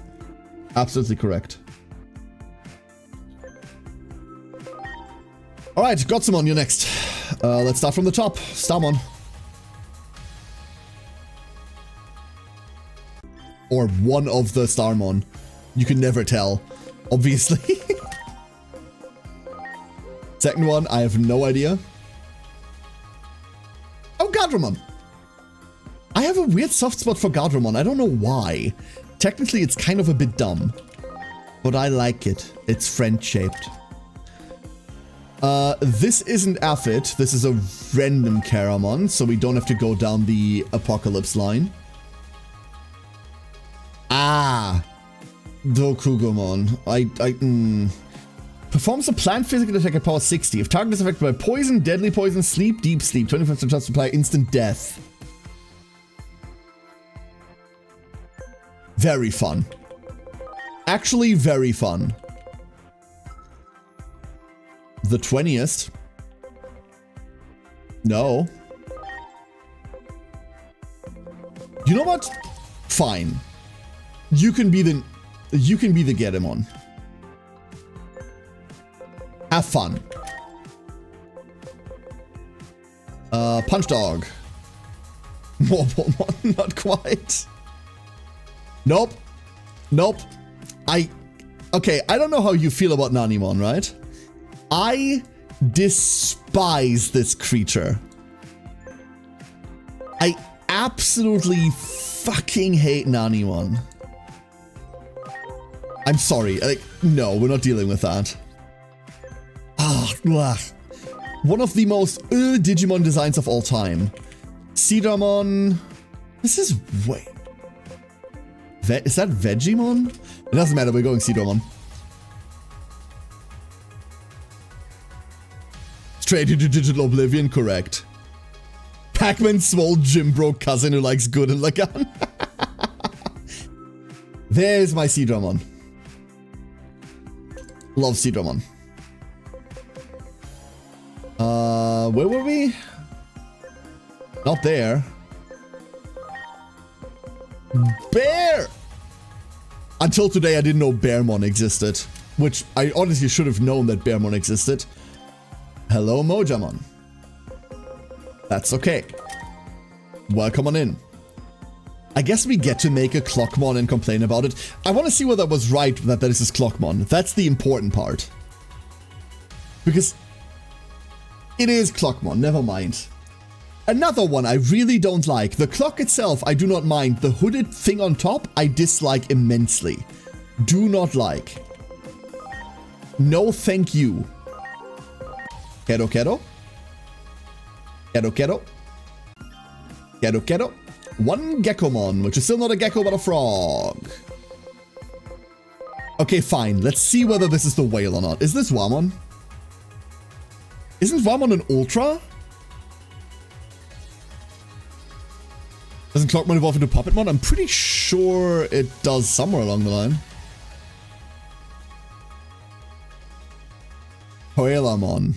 Absolutely correct. Alright, Gotsumon, you're next. Let's start from the top. Starmon. Or one of the Starmon. You can never tell, obviously. Second one, I have no idea. Oh, Gadramon. I have a weird soft spot for Gadramon. I don't know why. Technically, it's kind of a bit dumb. But I like it. It's friend-shaped. This isn't Aphid. This is a random Karamon, so we don't have to go down the Apocalypse line. Ah! Dokugomon. Performs a plant physical attack at power 60. If target is affected by poison, deadly poison, sleep, deep sleep, 20% chance to apply instant death. Very fun. actually very fun. The 20th. No. You know what? Fine. You can be the Getamon. Have fun. Punch Dog. Morbomon, not quite. Nope. Nope. Okay, I don't know how you feel about Nanimon, right? I despise this creature. I absolutely fucking hate Nanimon. I'm sorry. Like, no, we're not dealing with that. Ah, one of the most Digimon designs of all time. Seadramon. This is way. Is that Vegemon? It doesn't matter. We're going Seadramon. Straight into digital oblivion, correct. Pac-Man's swole gym bro cousin who likes good and Lagan. There's my Seadramon. Love Seadramon. Where were we? Not there. Bear! Until today, I didn't know Bearmon existed. Which I honestly should have known that Bearmon existed. Hello, Mojamon. That's okay. Welcome on in. I guess we get to make a Clockmon and complain about it. I want to see whether I was right that this is Clockmon. That's the important part. Because it is Clockmon, never mind. Another one I really don't like. The clock itself, I do not mind. The hooded thing on top, I dislike immensely. Do not like. No thank you. Kero Kero. Kero Kero. Kero Kero. One Geckomon, which is still not a gecko but a frog. Okay, fine. Let's see whether this is the whale or not. Is this Wamon? Isn't Wamon an Ultra? Doesn't Clockmon evolve into Puppetmon? I'm pretty sure it does somewhere along the line. Koalamon.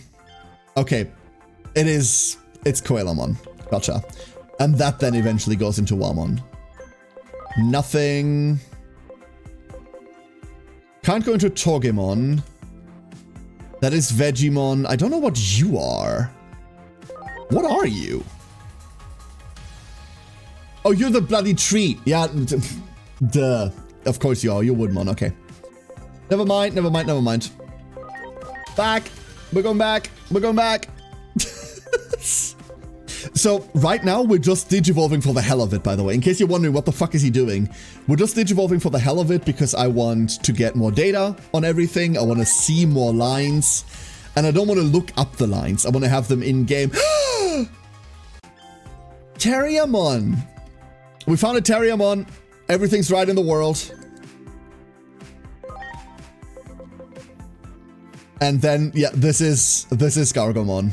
Okay. It's Koalamon. Gotcha. And that then eventually goes into Wamon. Nothing. Can't go into Togemon. That is Vegemon. I don't know what you are. What are you? Oh, you're the bloody tree. Yeah, duh. Of course you are. You're Woodmon. Okay. Never mind, never mind, never mind. Back. We're going back. We're going back. So, right now, we're just digivolving for the hell of it, by the way. In case you're wondering what the fuck is he doing. We're just digivolving for the hell of it because I want to get more data on everything. I want to see more lines. And I don't want to look up the lines. I want to have them in-game. Terriamon! We found a Terriamon. Everything's right in the world. And then, yeah, this is Gargomon.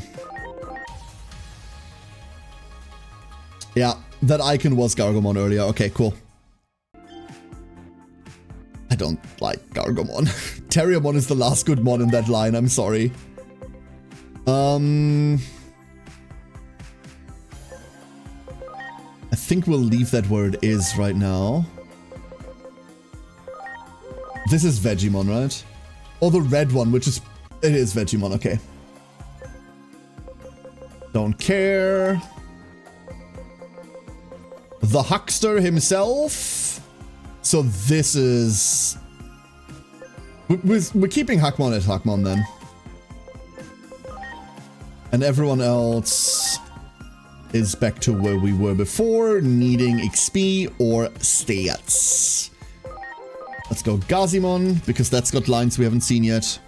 Yeah, that icon was Gargomon earlier. Okay, cool. I don't like Gargomon. Terriamon is the last good mon in that line, I'm sorry. I think we'll leave that where it is right now. This is Vegemon, right? Or the red one, which is... It is Vegemon, okay. Don't care. The huckster himself. So this is... We're keeping Hackmon at Hackmon then. And everyone else is back to where we were before, needing XP or stats. Let's go Gazimon, because that's got lines we haven't seen yet.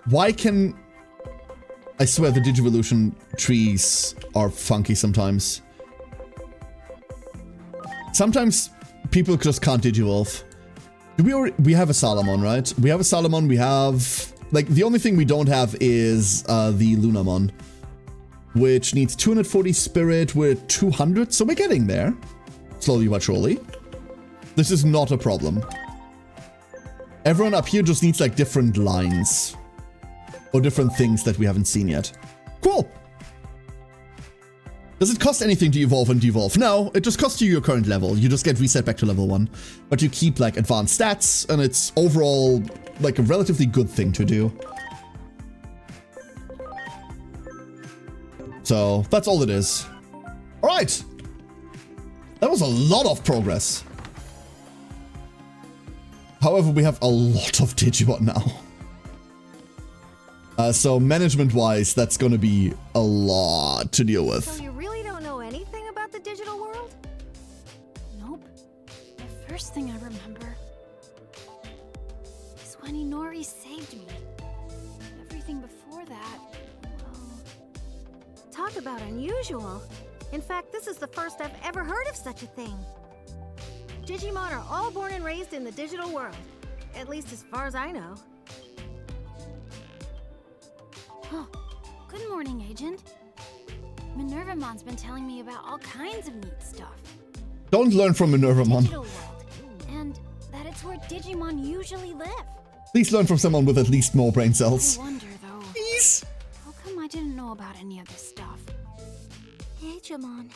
Why can... I swear the Digivolution trees are funky sometimes. Sometimes people just can't Digivolve. We have a Salamon, right? We have a Salamon, we have... Like, the only thing we don't have is the Lunamon. which needs 240 spirit. We're at 200, so we're getting there. Slowly but surely. This is not a problem. Everyone up here just needs like different lines. Or different things that we haven't seen yet. Cool. Does it cost anything to evolve and devolve? No, it just costs you your current level. You just get reset back to level 1. But you keep like advanced stats, and it's overall like a relatively good thing to do. So that's all it is. All right. That was a lot of progress. However, we have a lot of Digimon now. So management-wise, that's gonna be a lot to deal with. So you really don't know anything about the digital world? Nope. The first thing I remember is when Inori saved me. Everything before that, well... Talk about unusual. In fact, this is the first I've ever heard of such a thing. Digimon are all born and raised in the digital world. At least as far as I know. Oh, good morning, Agent. Minervamon's been telling me about all kinds of neat stuff. Don't learn from Minervamon. Digital world, and that it's where Digimon usually live. Please learn from someone with at least more brain cells. I wonder, though. Please? How come I didn't know about any of this stuff? Digimon.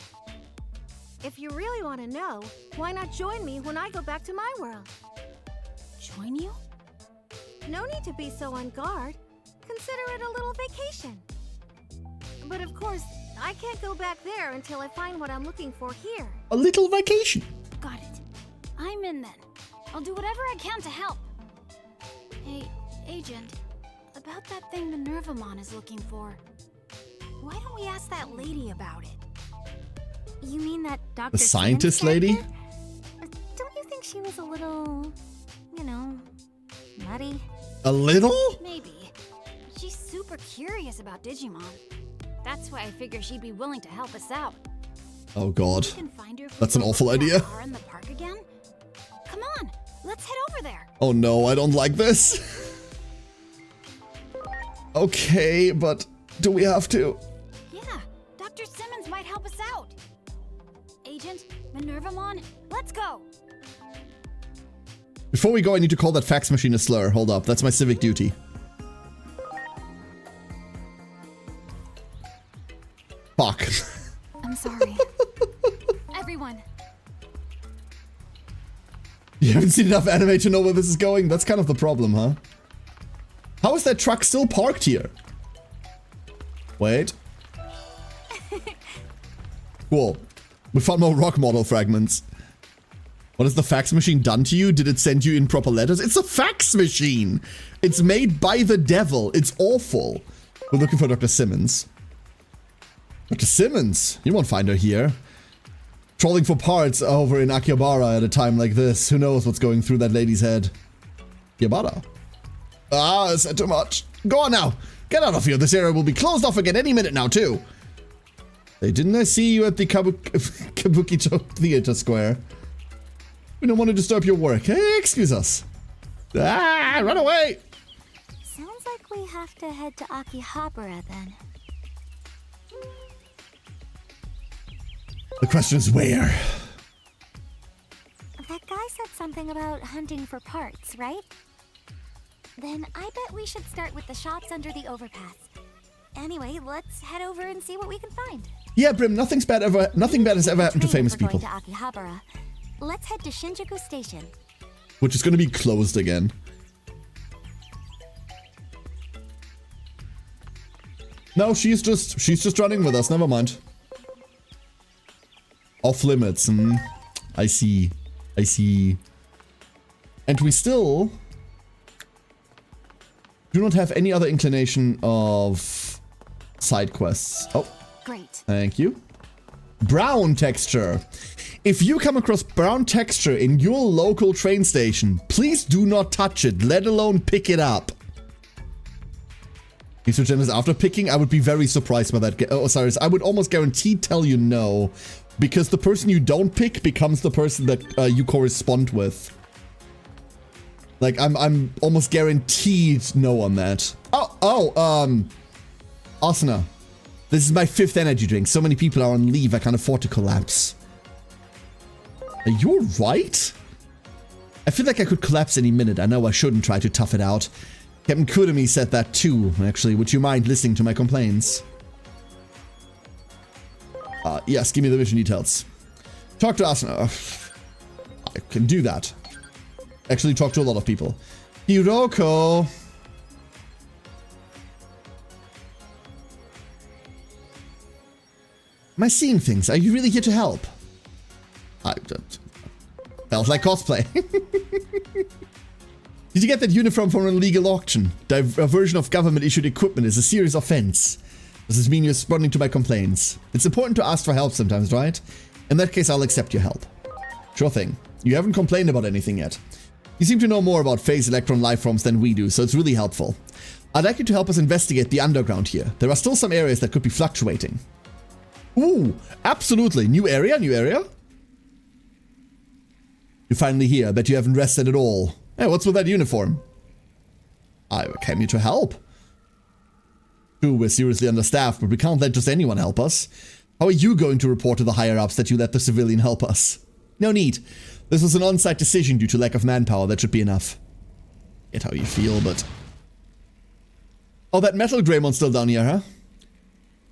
If you really want to know, why not join me when I go back to my world? Join you? No need to be so on guard. Consider it a little vacation. But of course, I can't go back there until I find what I'm looking for here. A little vacation. Got it. I'm in then. I'll do whatever I can to help. Hey, Agent, about that thing Minervamon is looking for. Why don't we ask that lady about it? You mean that Dr. The scientist lady? Don't you think she was a little, you know, nutty? A little? Maybe. She's super curious about Digimon. That's why I figure she'd be willing to help us out. Oh god. We can find her if we That's an go awful look at idea. that car in the park again. Come on, let's head over there. Oh no, I don't like this. Okay, but do we have to? Yeah, Dr. Simmons might help us out. Agent, Minervamon, let's go. Before we go, I need to call that fax machine a slur. Hold up, that's my civic duty. Fuck. I'm sorry. Everyone. You haven't seen enough anime to know where this is going? That's kind of the problem, huh? How is that truck still parked here? Wait. Cool. We found more rock model fragments. What has the fax machine done to you? Did it send you improper letters? It's a fax machine! It's made by the devil. It's awful. We're looking for Dr. Simmons. Dr. Simmons? You won't find her here. Trolling for parts over in Akihabara at a time like this. Who knows what's going through that lady's head? Akihabara? Ah, I said too much. Go on now. Get out of here. This area will be closed off again any minute now, too. Hey, didn't I see you at the Kabukicho Theater Square? We don't want to disturb your work. Hey, excuse us. Ah, run away. Sounds like we have to head to Akihabara then. The question is where? That guy said something about hunting for parts, right? Then I bet we should start with the shops under the overpass. Anyway, let's head over and see what we can find. Yeah, Brim, nothing bad has ever happened to famous people. Going to Akihabara. Let's head to Shinjuku Station. Which is going to be closed again. No, she's just running with us. Never mind. Off limits. I see. I see. And we still do not have any other inclination of side quests. Oh. Great. Thank you. Brown texture. If you come across brown texture in your local train station, please do not touch it, let alone pick it up. Is after picking, I would be very surprised by that. Oh, sorry, I would almost guaranteed tell you no, because the person you don't pick becomes the person that you correspond with. Like, I'm almost guaranteed no on that. Asuna. This is my 5th energy drink. So many people are on leave, I can't afford to collapse. Are you alright? I feel like I could collapse any minute. I know I shouldn't try to tough it out. Captain Kurumi said that too, actually. Would you mind listening to my complaints? Yes, give me the mission details. Talk to Asuna. I can do that. Actually, talk to a lot of people. Hiroko. Am I seeing things? Are you really here to help? I felt like cosplay. Did you get that uniform from an illegal auction? Diversion of government-issued equipment is a serious offense. Does this mean you're responding to my complaints? It's important to ask for help sometimes, right? In that case, I'll accept your help. Sure thing. You haven't complained about anything yet. You seem to know more about phase electron lifeforms than we do, so it's really helpful. I'd like you to help us investigate the underground here. There are still some areas that could be fluctuating. Ooh, absolutely. New area, new area. You're finally here. I bet you haven't rested at all. Hey, what's with that uniform? I came here to help. True, we're seriously understaffed, but we can't let just anyone help us. How are you going to report to the higher-ups that you let the civilian help us? No need. This was an on-site decision due to lack of manpower. That should be enough. Get how you feel, but... Oh, that metal Greymon's still down here, huh?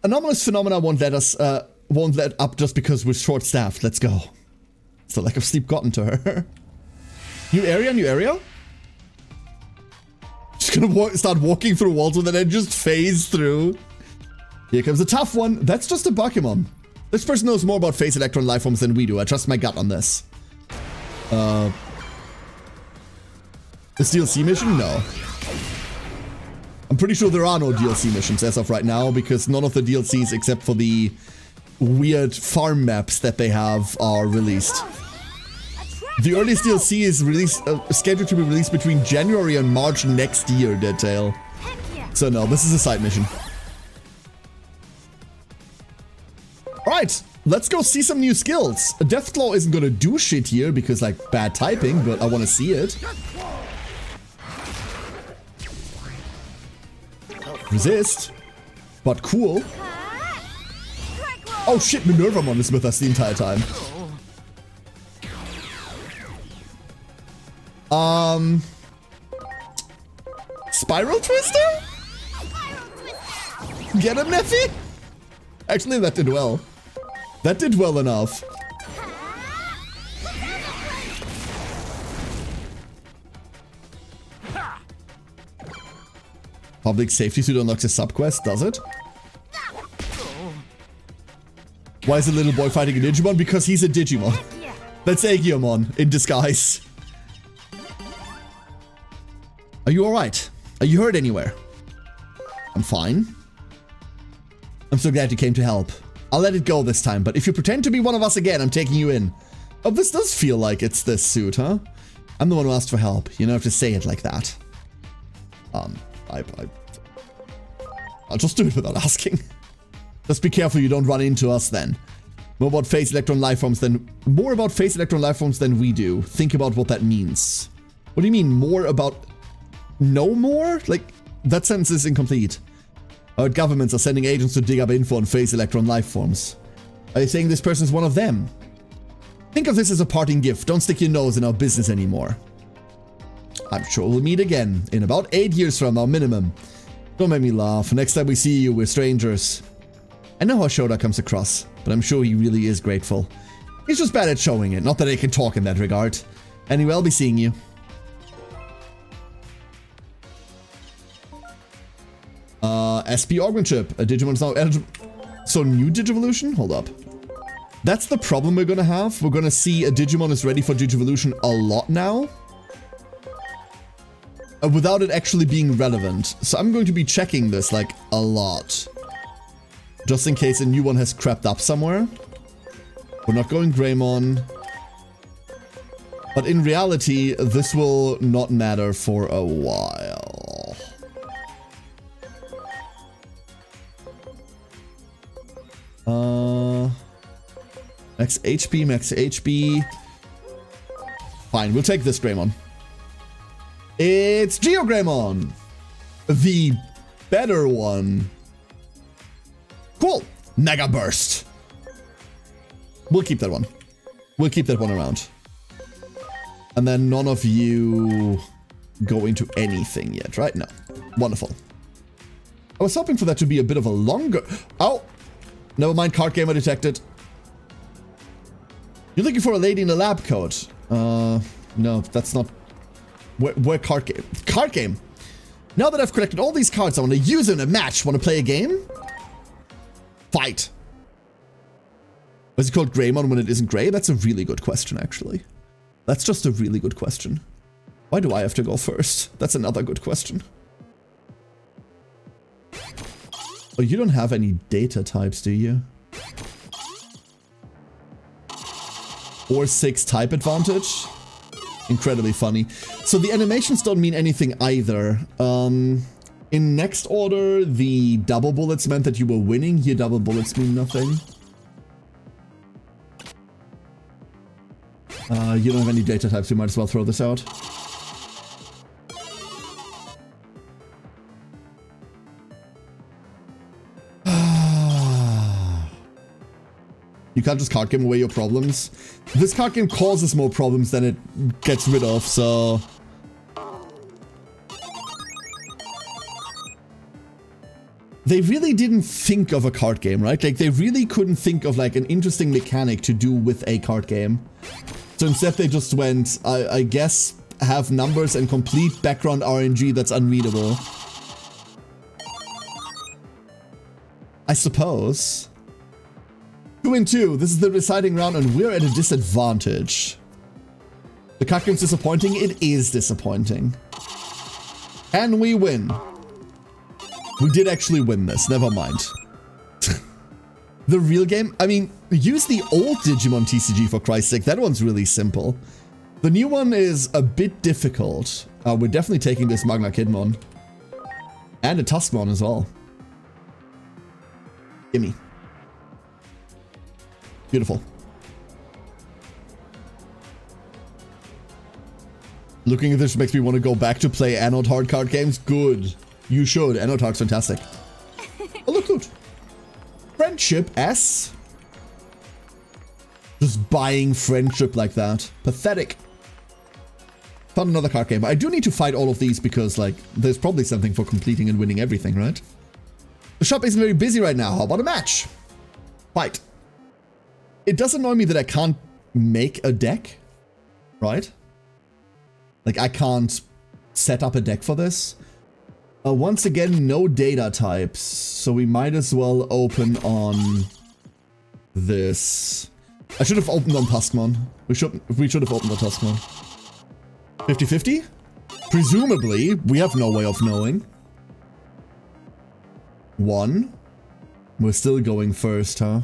Anomalous phenomena won't let up just because we're short-staffed. Let's go. It's the lack of sleep gotten to her. New area, new area? Just gonna start walking through walls with it and just phase through. Here comes a tough one. That's just a Pokemon. This person knows more about phase electron lifeforms than we do. I trust my gut on this. This DLC mission? No. I'm pretty sure there are no DLC missions as of right now, because none of the DLCs except for the weird farm maps that they have are released. The earliest DLC is scheduled to be released between January and March next year, Dead Tail. So no, this is a side mission. Alright, let's go see some new skills. A Deathclaw isn't gonna do shit here because, like, bad typing, but I want to see it. Resist. But cool. Oh shit, Minervamon is with us the entire time. Spiral Twister? Get him, Neffy? Actually, that did well. That did well enough. Public safety suit unlocks a subquest, does it? Why is a little boy fighting a Digimon? Because he's a Digimon. That's Aegiomon in disguise. Are you alright? Are you hurt anywhere? I'm fine. I'm so glad you came to help. I'll let it go this time, but if you pretend to be one of us again, I'm taking you in. Oh, this does feel like it's this suit, huh? I'm the one who asked for help. You don't have to say it like that. I'll just do it without asking. Just be careful you don't run into us then. More about phase electron lifeforms than we do. Think about what that means. What do you mean, more about... No more? Like, that sentence is incomplete. Our governments are sending agents to dig up info on phase electron lifeforms. Are you saying this person is one of them? Think of this as a parting gift. Don't stick your nose in our business anymore. I'm sure we'll meet again. In about 8 years from now, minimum. Don't make me laugh. Next time we see you, we're strangers. I know how Shoda comes across, but I'm sure he really is grateful. He's just bad at showing it. Not that I can talk in that regard. Anyway, I'll be seeing you. SP Augment Chip. A Digimon is now eligible. So new Digivolution? Hold up. That's the problem we're gonna have. We're gonna see a Digimon is ready for Digivolution a lot now. Without it actually being relevant. So I'm going to be checking this, like, a lot. Just in case a new one has crept up somewhere. We're not going Greymon. But in reality, this will not matter for a while. Max HP, max HP. Fine, we'll take this Greymon. It's Geo Greymon! The better one. Cool. Mega Burst. We'll keep that one. We'll keep that one around. And then none of you go into anything yet, right? No. Wonderful. I was hoping for that to be a bit of a longer... Oh! Never mind, card gamer detected. You're looking for a lady in a lab coat. No, that's not... Where card game? Card game! Now that I've collected all these cards, I want to use them in a match. Want to play a game? Fight. Is it called Greymon when it isn't grey? That's a really good question, actually. That's just a really good question. Why do I have to go first? That's another good question. Oh, you don't have any data types, do you? Or 6 type advantage? Incredibly funny. So the animations don't mean anything either. In next order, the double bullets meant that you were winning. Here, double bullets mean nothing. You don't have any data types, you might as well throw this out. You can't just card game away your problems. This card game causes more problems than it gets rid of, so... They really didn't think of a card game, right? Like, they really couldn't think of, like, an interesting mechanic to do with a card game. So instead they just went, I guess, have numbers and complete background RNG that's unreadable. I suppose. 2 and 2, this is the deciding round and we're at a disadvantage. The card game's disappointing? It is disappointing. Can we win? We did actually win this, never mind. The real game? I mean, use the old Digimon TCG for Christ's sake, that one's really simple. The new one is a bit difficult. We're definitely taking this Magna Kidmon. And a Tuskmon as well. Gimme. Beautiful. Looking at this makes me want to go back to play Anode hard card games. Good. You should. Anode hard's fantastic. Oh, look, look. Friendship S. Just buying friendship like that. Pathetic. Found another card game. I do need to fight all of these because, like, there's probably something for completing and winning everything, right? The shop isn't very busy right now. How about a match? Fight. It does annoy me that I can't make a deck, right? Like, I can't set up a deck for this. Once again, no data types, so we might as well open on this. I should have opened on Tuskmon. We should have opened on Tuskmon. 50-50? Presumably, we have no way of knowing. 1. We're still going first, huh?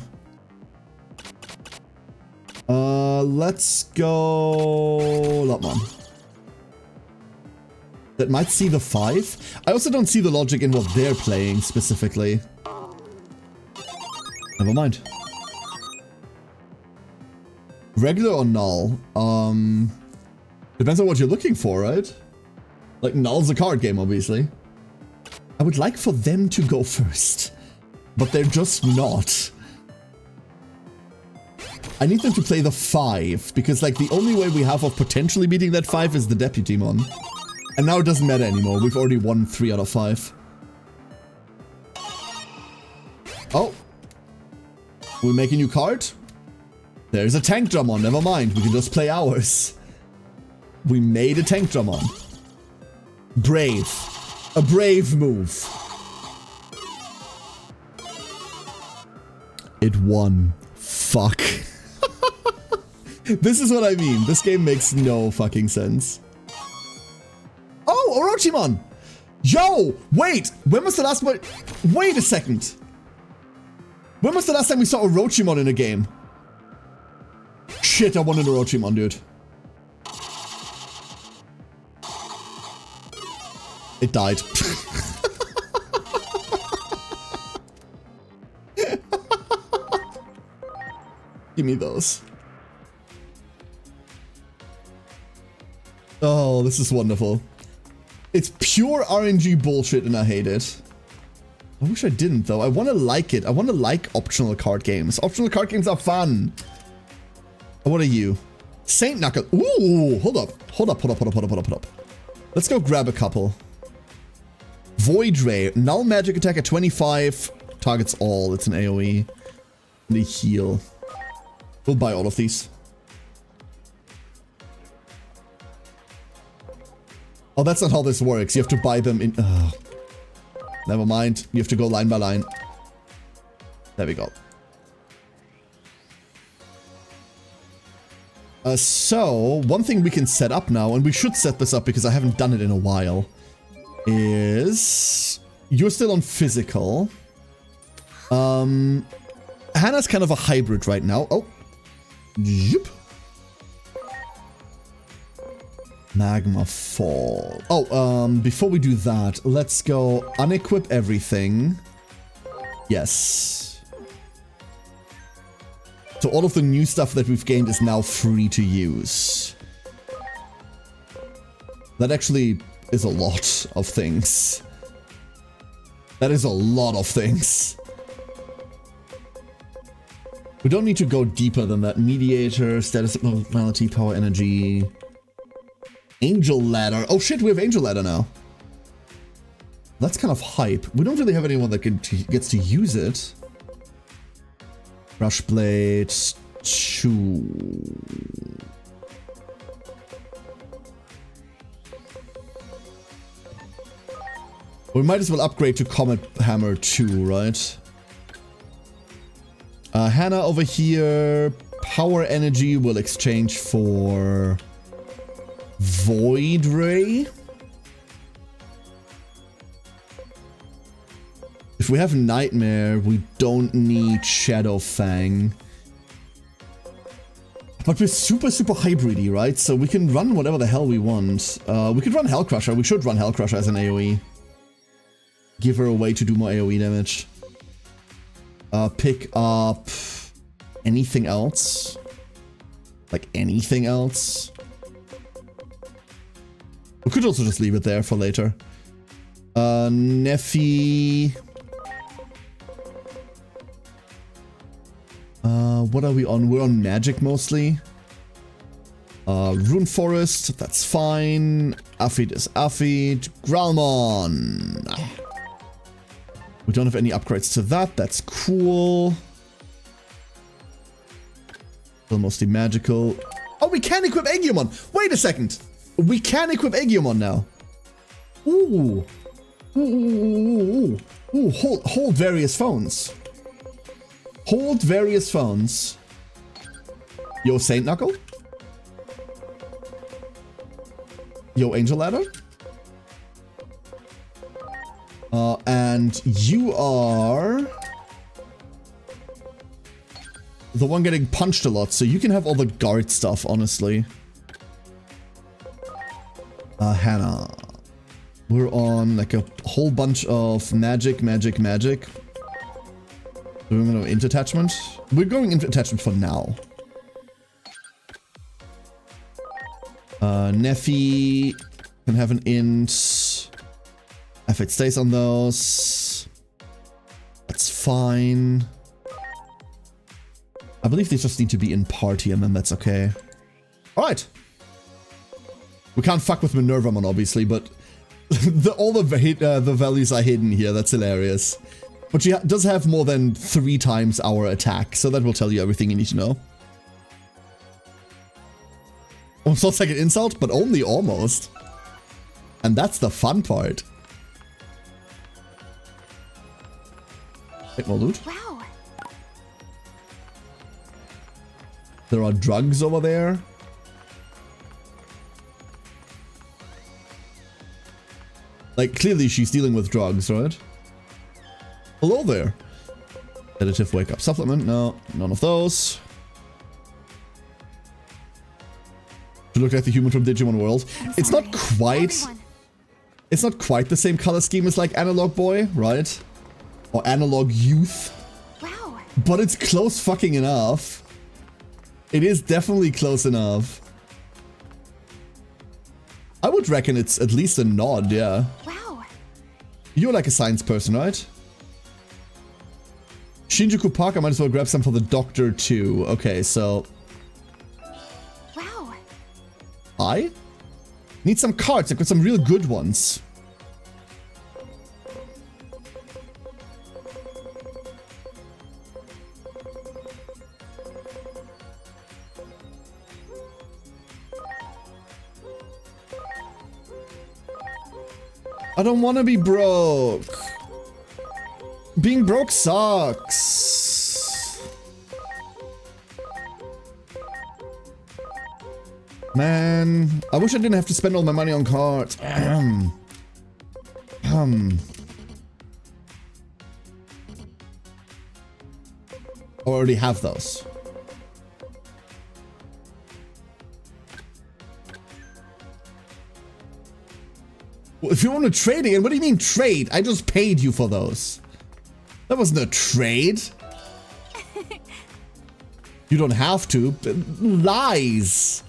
Let's go Lopmon. That might see the 5. I also don't see the logic in what they're playing specifically. Never mind. Regular or null? Depends on what you're looking for, right? Like, null's a card game, obviously. I would like for them to go first, but they're just not. I need them to play the 5, because, like, the only way we have of potentially beating that 5 is the Deputymon. And now it doesn't matter anymore. We've already won 3 out of 5. Oh. We make a new card? There's a Tank Drummon. Never mind. We can just play ours. We made a Tank Drummon. Brave. A brave move. It won. Fuck. This is what I mean. This game makes no fucking sense. Oh, Orochimon! Yo! Wait! When was the last one? Wait a second. When was the last time we saw Orochimon in a game? Shit, I want an Orochimon, dude. It died. Give me those. Oh, this is wonderful. It's pure RNG bullshit and I hate it. I wish I didn't, though. I want to like it. I want to like optional card games. Optional card games are fun. What are you? Saint Knuckle. Ooh, hold up. Hold up. Let's go grab a couple. Void Ray. Null magic attack at 25. Targets all. It's an AoE. And a heal. We'll buy all of these. Oh, that's not how this works. You have to buy them in... Never mind. You have to go line by line. There we go. So, one thing we can set up now, and we should set this up because I haven't done it in a while, is... You're still on physical. Hannah's kind of a hybrid right now. Oh. Yep. Magma Fall. Oh, before we do that, let's go unequip everything. Yes. So all of the new stuff that we've gained is now free to use. That actually is a lot of things. That is a lot of things. We don't need to go deeper than that. Mediator, status abnormality, power energy... Angel Ladder. Oh shit, we have Angel Ladder now. That's kind of hype. We don't really have anyone that gets to use it. Rush Blade 2. We might as well upgrade to Comet Hammer 2, right? Hannah over here. Power energy will exchange for... Void Ray. If we have Nightmare, we don't need Shadow Fang. But we're super hybridy, right? So we can run whatever the hell we want. We could run Hellcrusher. We should run Hellcrusher as an AoE. Give her a way to do more AoE damage. Pick up anything else. Like anything else. We could also just leave it there for later. Neffy. What are we on? We're on magic mostly. Rune Forest, that's fine. Aphid is Aphid. Gralmon. We don't have any upgrades to that. That's cool. Still mostly magical. Oh, we can equip Agumon. Wait a second. We can equip Agumon now. Ooh. Ooh. Hold various phones. Hold various phones. Yo, Saint Knuckle. Yo, Angel Ladder. And you are the one getting punched a lot, so you can have all the guard stuff, honestly. Hannah. We're on like a whole bunch of magic. We're going to int attachment. We're going into attachment for now. Neffy can have an int. If it stays on those, that's fine. I believe they just need to be in party and then that's okay. Alright. We can't fuck with Minervamon obviously, but all the values are hidden here. That's hilarious. But she does have more than 3 times our attack, so that will tell you everything you need to know. Almost sounds like an insult, but only almost. And that's the fun part. Take more loot. Wow. There are drugs over there. Like, clearly she's dealing with drugs, right? Hello there. Sedative wake up supplement. No, none of those. To look like the human from Digimon World. It's not quite... It's not quite the same color scheme as like Analog Boy, right? Or Analog Youth. Wow. But it's close fucking enough. It is definitely close enough. I would reckon it's at least a nod, yeah. Wow. You're like a science person, right? Shinjuku Park, I might as well grab some for the doctor too. Okay, so... Wow. I need some cards. I've got some real good ones. I don't want to be broke. Being broke sucks. Man, I wish I didn't have to spend all my money on cards. I already have those. Well, if you want to trade again, what do you mean trade? I just paid you for those. That wasn't a trade. You don't have to. Lies.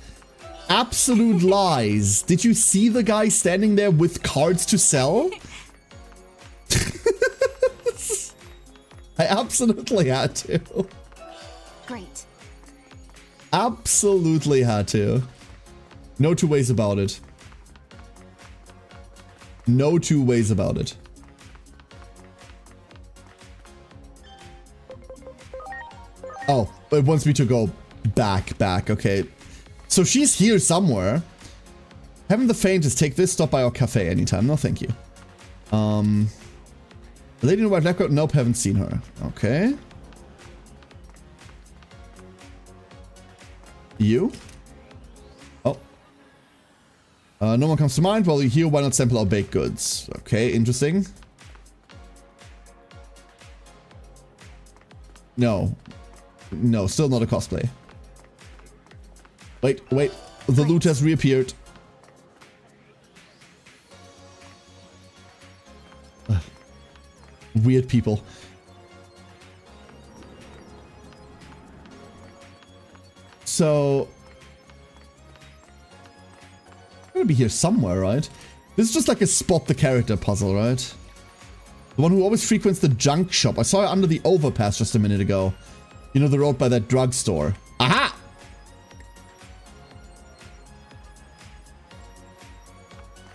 Absolute lies. Did you see the guy standing there with cards to sell? I absolutely had to. Great. Absolutely had to. No two ways about it. No two ways about it. Oh, it wants me to go back. Okay. So she's here somewhere. Haven't the faintest. Take this. Stop by our cafe anytime. No, thank you. The lady in the white lab coat. Nope, haven't seen her. Okay. You? Oh. No one comes to mind. While you're here, why not sample our baked goods? Okay, interesting. No. No, still not a cosplay. Wait. The loot has reappeared. Ugh. Weird people. So... I'm gonna be here somewhere, right? This is just like a spot the character puzzle, right? The one who always frequents the junk shop. I saw her under the overpass just a minute ago. You know, the road by that drugstore. Aha!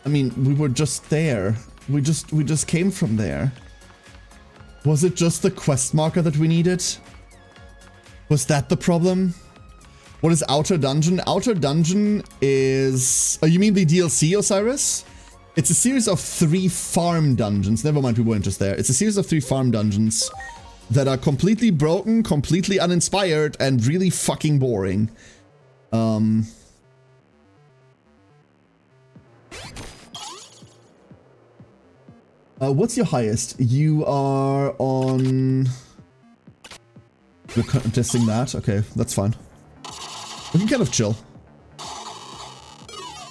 I mean, we were just there. We just came from there. Was it just the quest marker that we needed? Was that the problem? What is Outer Dungeon? Outer Dungeon is... Oh, you mean the DLC, Osiris? It's a series of 3 farm dungeons. Never mind, we weren't just there. It's a series of 3 farm dungeons that are completely broken, completely uninspired, and really fucking boring. What's your highest? You are on... We're testing that? Okay, that's fine. We can kind of chill.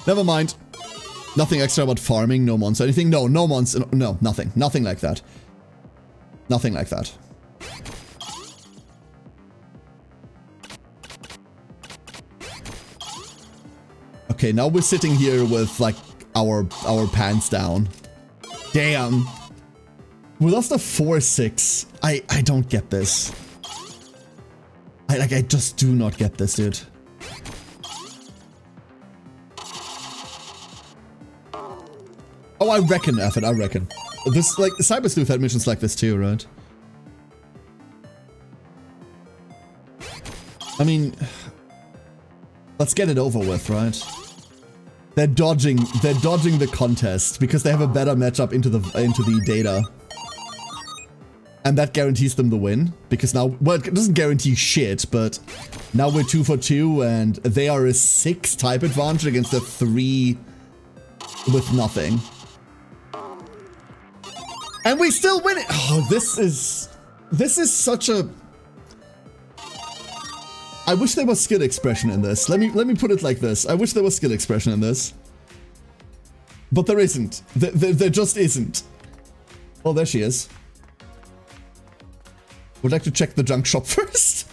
Never mind. Nothing extra about farming, no mons, anything? No, no mons, no, nothing. Nothing like that. Nothing like that. Okay, now we're sitting here with, like, our pants down. Damn. We lost a 4-6. I don't get this. I just do not get this, dude. Oh, I reckon, Effort, I reckon. This, like, Cyber Sleuth had missions like this too, right? I mean... Let's get it over with, right? They're dodging the contest because they have a better matchup into the data. And that guarantees them the win, because now, well, it doesn't guarantee shit, but now we're 2 for 2, and they are a 6 type advantage against a 3 with nothing. And we still win it! Oh, this is such a... I wish there was skill expression in this. Let me put it like this. I wish there was skill expression in this. But there isn't. There just isn't. Oh, there she is. Would like to check the junk shop first.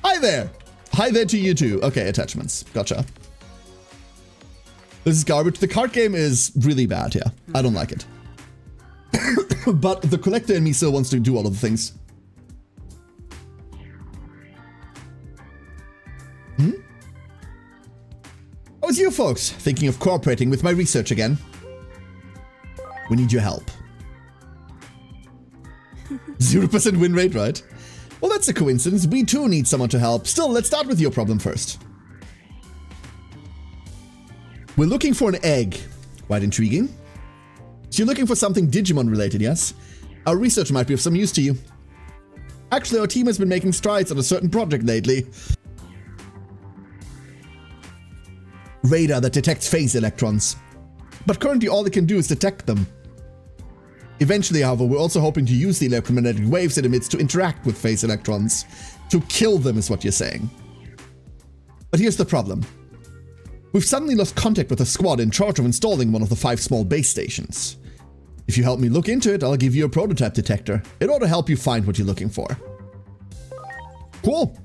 Hi there. Hi there to you too. Okay, attachments. Gotcha. This is garbage. The card game is really bad, yeah. I don't like it. But the collector in me still wants to do all of the things. folks, thinking of cooperating with my research again? We need your help. 0% win rate, right? Well, that's a coincidence. We too need someone to help. Still, let's start with your problem first. We're looking for an egg. Quite intriguing. So you're looking for something Digimon related, yes? Our research might be of some use to you. Actually, our team has been making strides on a certain project lately. Radar that detects phase electrons. But currently all it can do is detect them. Eventually, however, we're also hoping to use the electromagnetic waves it emits to interact with phase electrons. To kill them is what you're saying. But here's the problem. We've suddenly lost contact with a squad in charge of installing one of the 5 small base stations. If you help me look into it, I'll give you a prototype detector. It ought to help you find what you're looking for. Cool.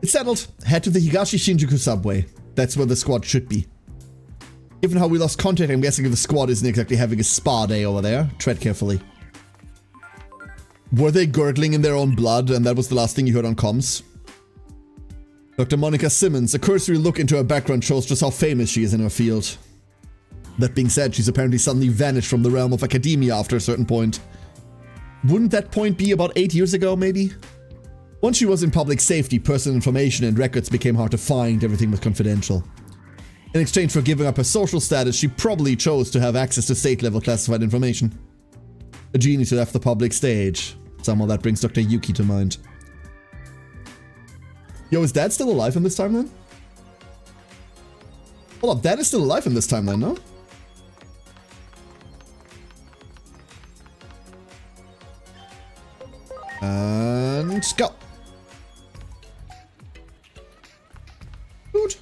It's settled. Head to the Higashi Shinjuku subway. That's where the squad should be. Given how we lost contact, I'm guessing the squad isn't exactly having a spa day over there. Tread carefully. Were they gurgling in their own blood and that was the last thing you heard on comms? Dr. Monica Simmons, a cursory look into her background shows just how famous she is in her field. That being said, she's apparently suddenly vanished from the realm of academia after a certain point. Wouldn't that point be about 8 years ago, maybe? Once she was in public safety, personal information and records became hard to find, everything was confidential. In exchange for giving up her social status, she probably chose to have access to state-level classified information. A genius who left the public stage. Somehow that brings Dr. Yuki to mind. Yo, is Dad still alive in this timeline? Hold up, Dad is still alive in this timeline, no? And go. Loot.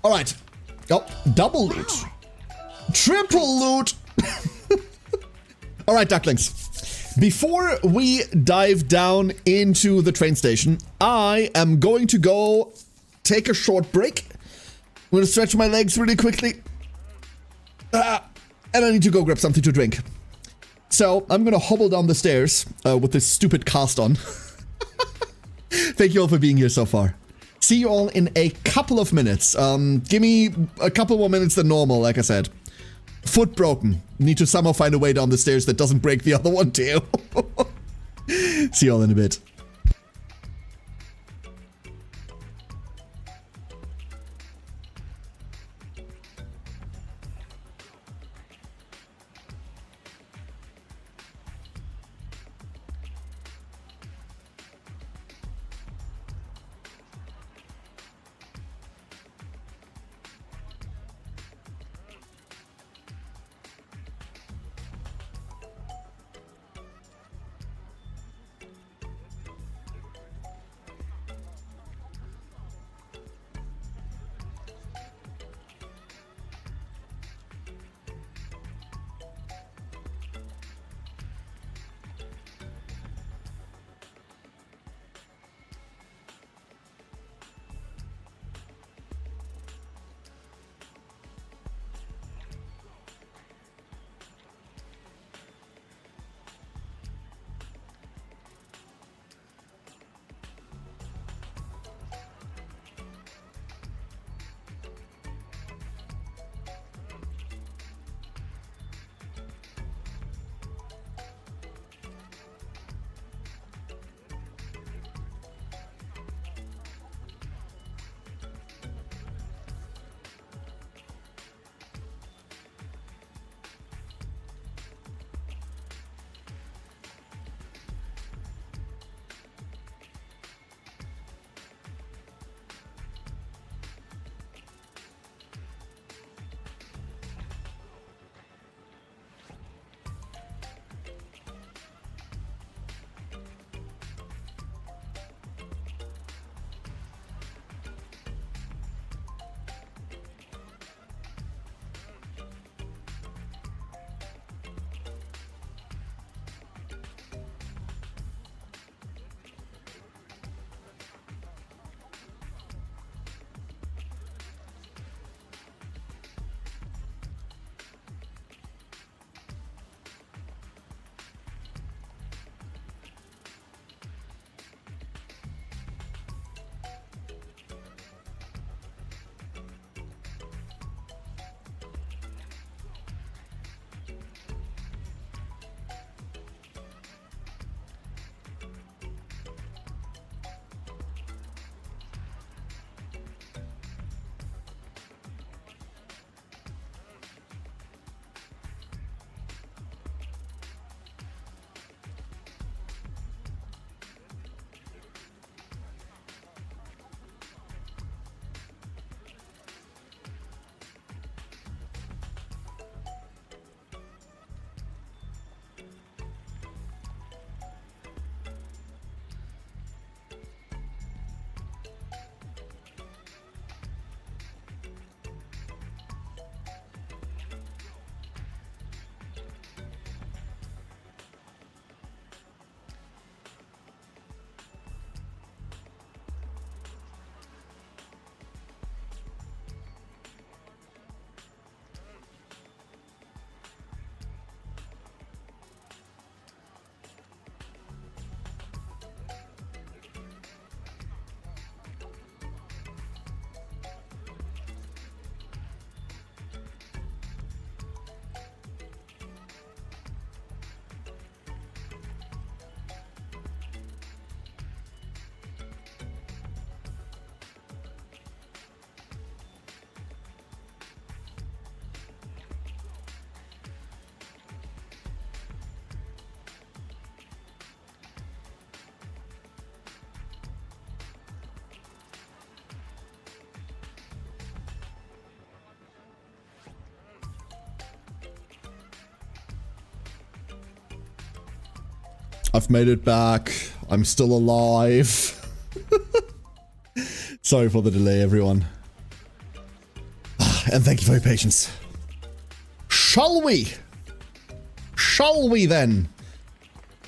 All right. Oh, double loot. Triple loot. All right, ducklings. Before we dive down into the train station, I am going to go take a short break. I'm going to stretch my legs really quickly. And I need to go grab something to drink. So I'm going to hobble down the stairs with this stupid cast on. Thank you all for being here so far. See you all in a couple of minutes. Give me a couple more minutes than normal, like I said. Foot broken. Need to somehow find a way down the stairs that doesn't break the other one too. See you all in a bit. I've made it back. I'm still alive. Sorry for the delay, everyone. And thank you for your patience. Shall we? Shall we then?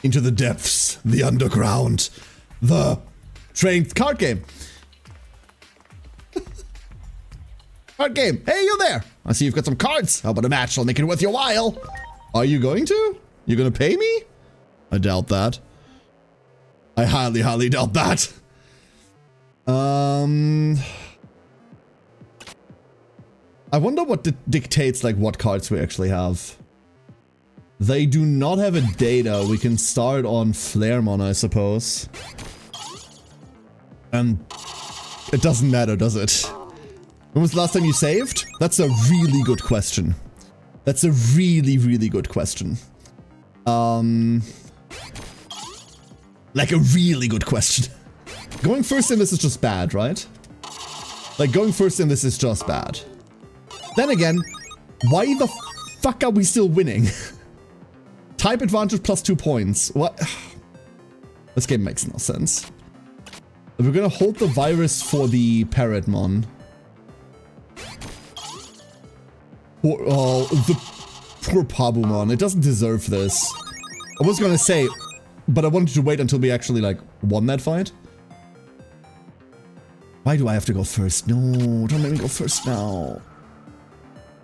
Into the depths, the underground, the trained card game. Card game. Hey, you there. I see you've got some cards. How about a match? I'll make it worth your while. Are you going to? You're gonna pay me? I doubt that. I highly, highly doubt that. I wonder what dictates like what cards we actually have. They do not have a data. We can start on Flaremon, I suppose. And it doesn't matter, does it? When was the last time you saved? That's a really good question. That's a really, really good question. Like a really good question. Going first in this is just bad, right? Like going first in this is just bad. Then again, why the fuck are we still winning? Type advantage plus 2 points. What? This game makes no sense. We're gonna hold the virus for the Parrotmon. Oh, the poor Pabumon. It doesn't deserve this. I was gonna say, but I wanted to wait until we actually, like, won that fight. Why do I have to go first? No, don't make me go first now.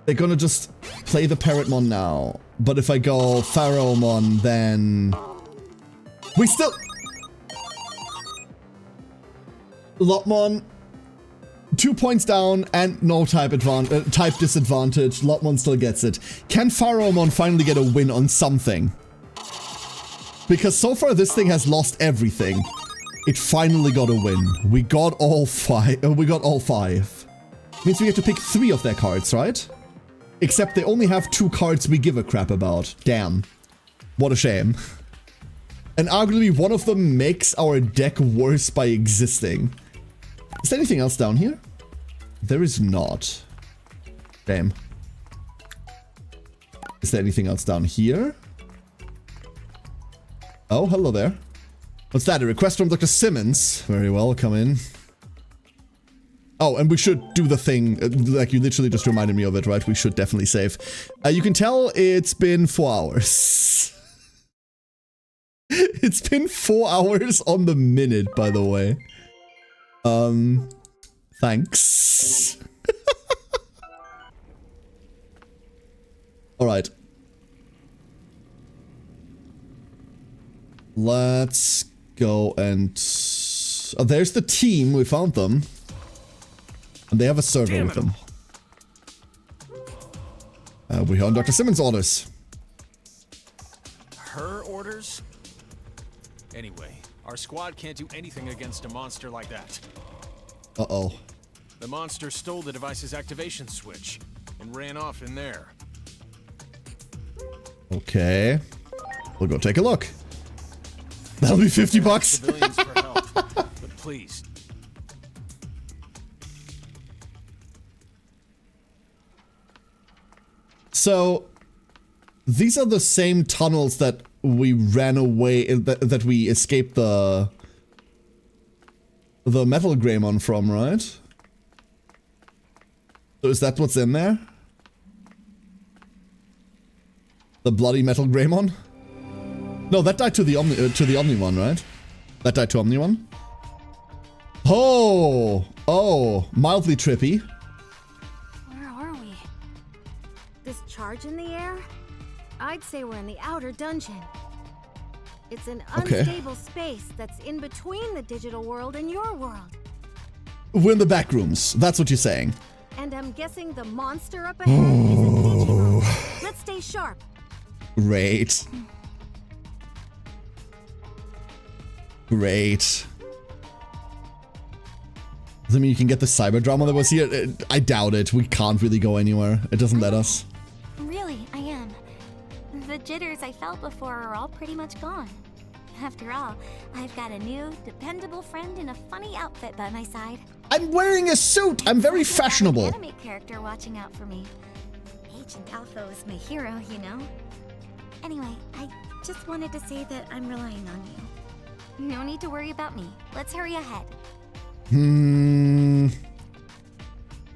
They're gonna just play the Parrotmon now. But if I go Pharaohmon, then... We still... Lopmon, 2 points down and no type disadvantage. Lopmon still gets it. Can Pharaohmon finally get a win on something? Because so far this thing has lost everything. It finally got a win. We got all five. Means we have to pick 3 of their cards, right? Except they only have 2 cards we give a crap about. Damn. What a shame. And arguably one of them makes our deck worse by existing. Is there anything else down here? There is not. Damn. Is there anything else down here? Oh, hello there. What's that? A request from Dr. Simmons. Very well, come in. Oh, and we should do the thing, like you literally just reminded me of it, right? We should definitely save. You can tell it's been 4 hours. It's been 4 hours on the minute, by the way. Thanks. Alright. Let's go and... Oh, there's the team. We found them. And they have a server with them. We're on Dr. Simmons' orders. Her orders? Anyway, our squad can't do anything against a monster like that. Uh-oh. The monster stole the device's activation switch and ran off in there. Okay. We'll go take a look. That'll be 50 bucks. Civilians for help, but please. So, these are the same tunnels that we ran away, that we escaped the Metal Greymon from, right? So is that what's in there? The bloody Metal Greymon? No, that died to the Omnimon, right? That died to Omnimon? Oh! Oh, mildly trippy. Where are we? This charge in the air? I'd say we're in the outer dungeon. It's an unstable space that's in between the digital world and your world. We're in the back rooms. That's what you're saying. And I'm guessing the monster up ahead is a Digimon. Let's stay sharp. Great. Great. Does that mean you can get the cyber drama that was here? I doubt it. We can't really go anywhere. It doesn't let us. Really, I am. The jitters I felt before are all pretty much gone. After all, I've got a new, dependable friend in a funny outfit by my side. I'm wearing a suit! I'm very fashionable! An anime character watching out for me. Agent Alpha was my hero, you know? Anyway, I just wanted to say that I'm relying on you. No need to worry about me. Let's hurry ahead. I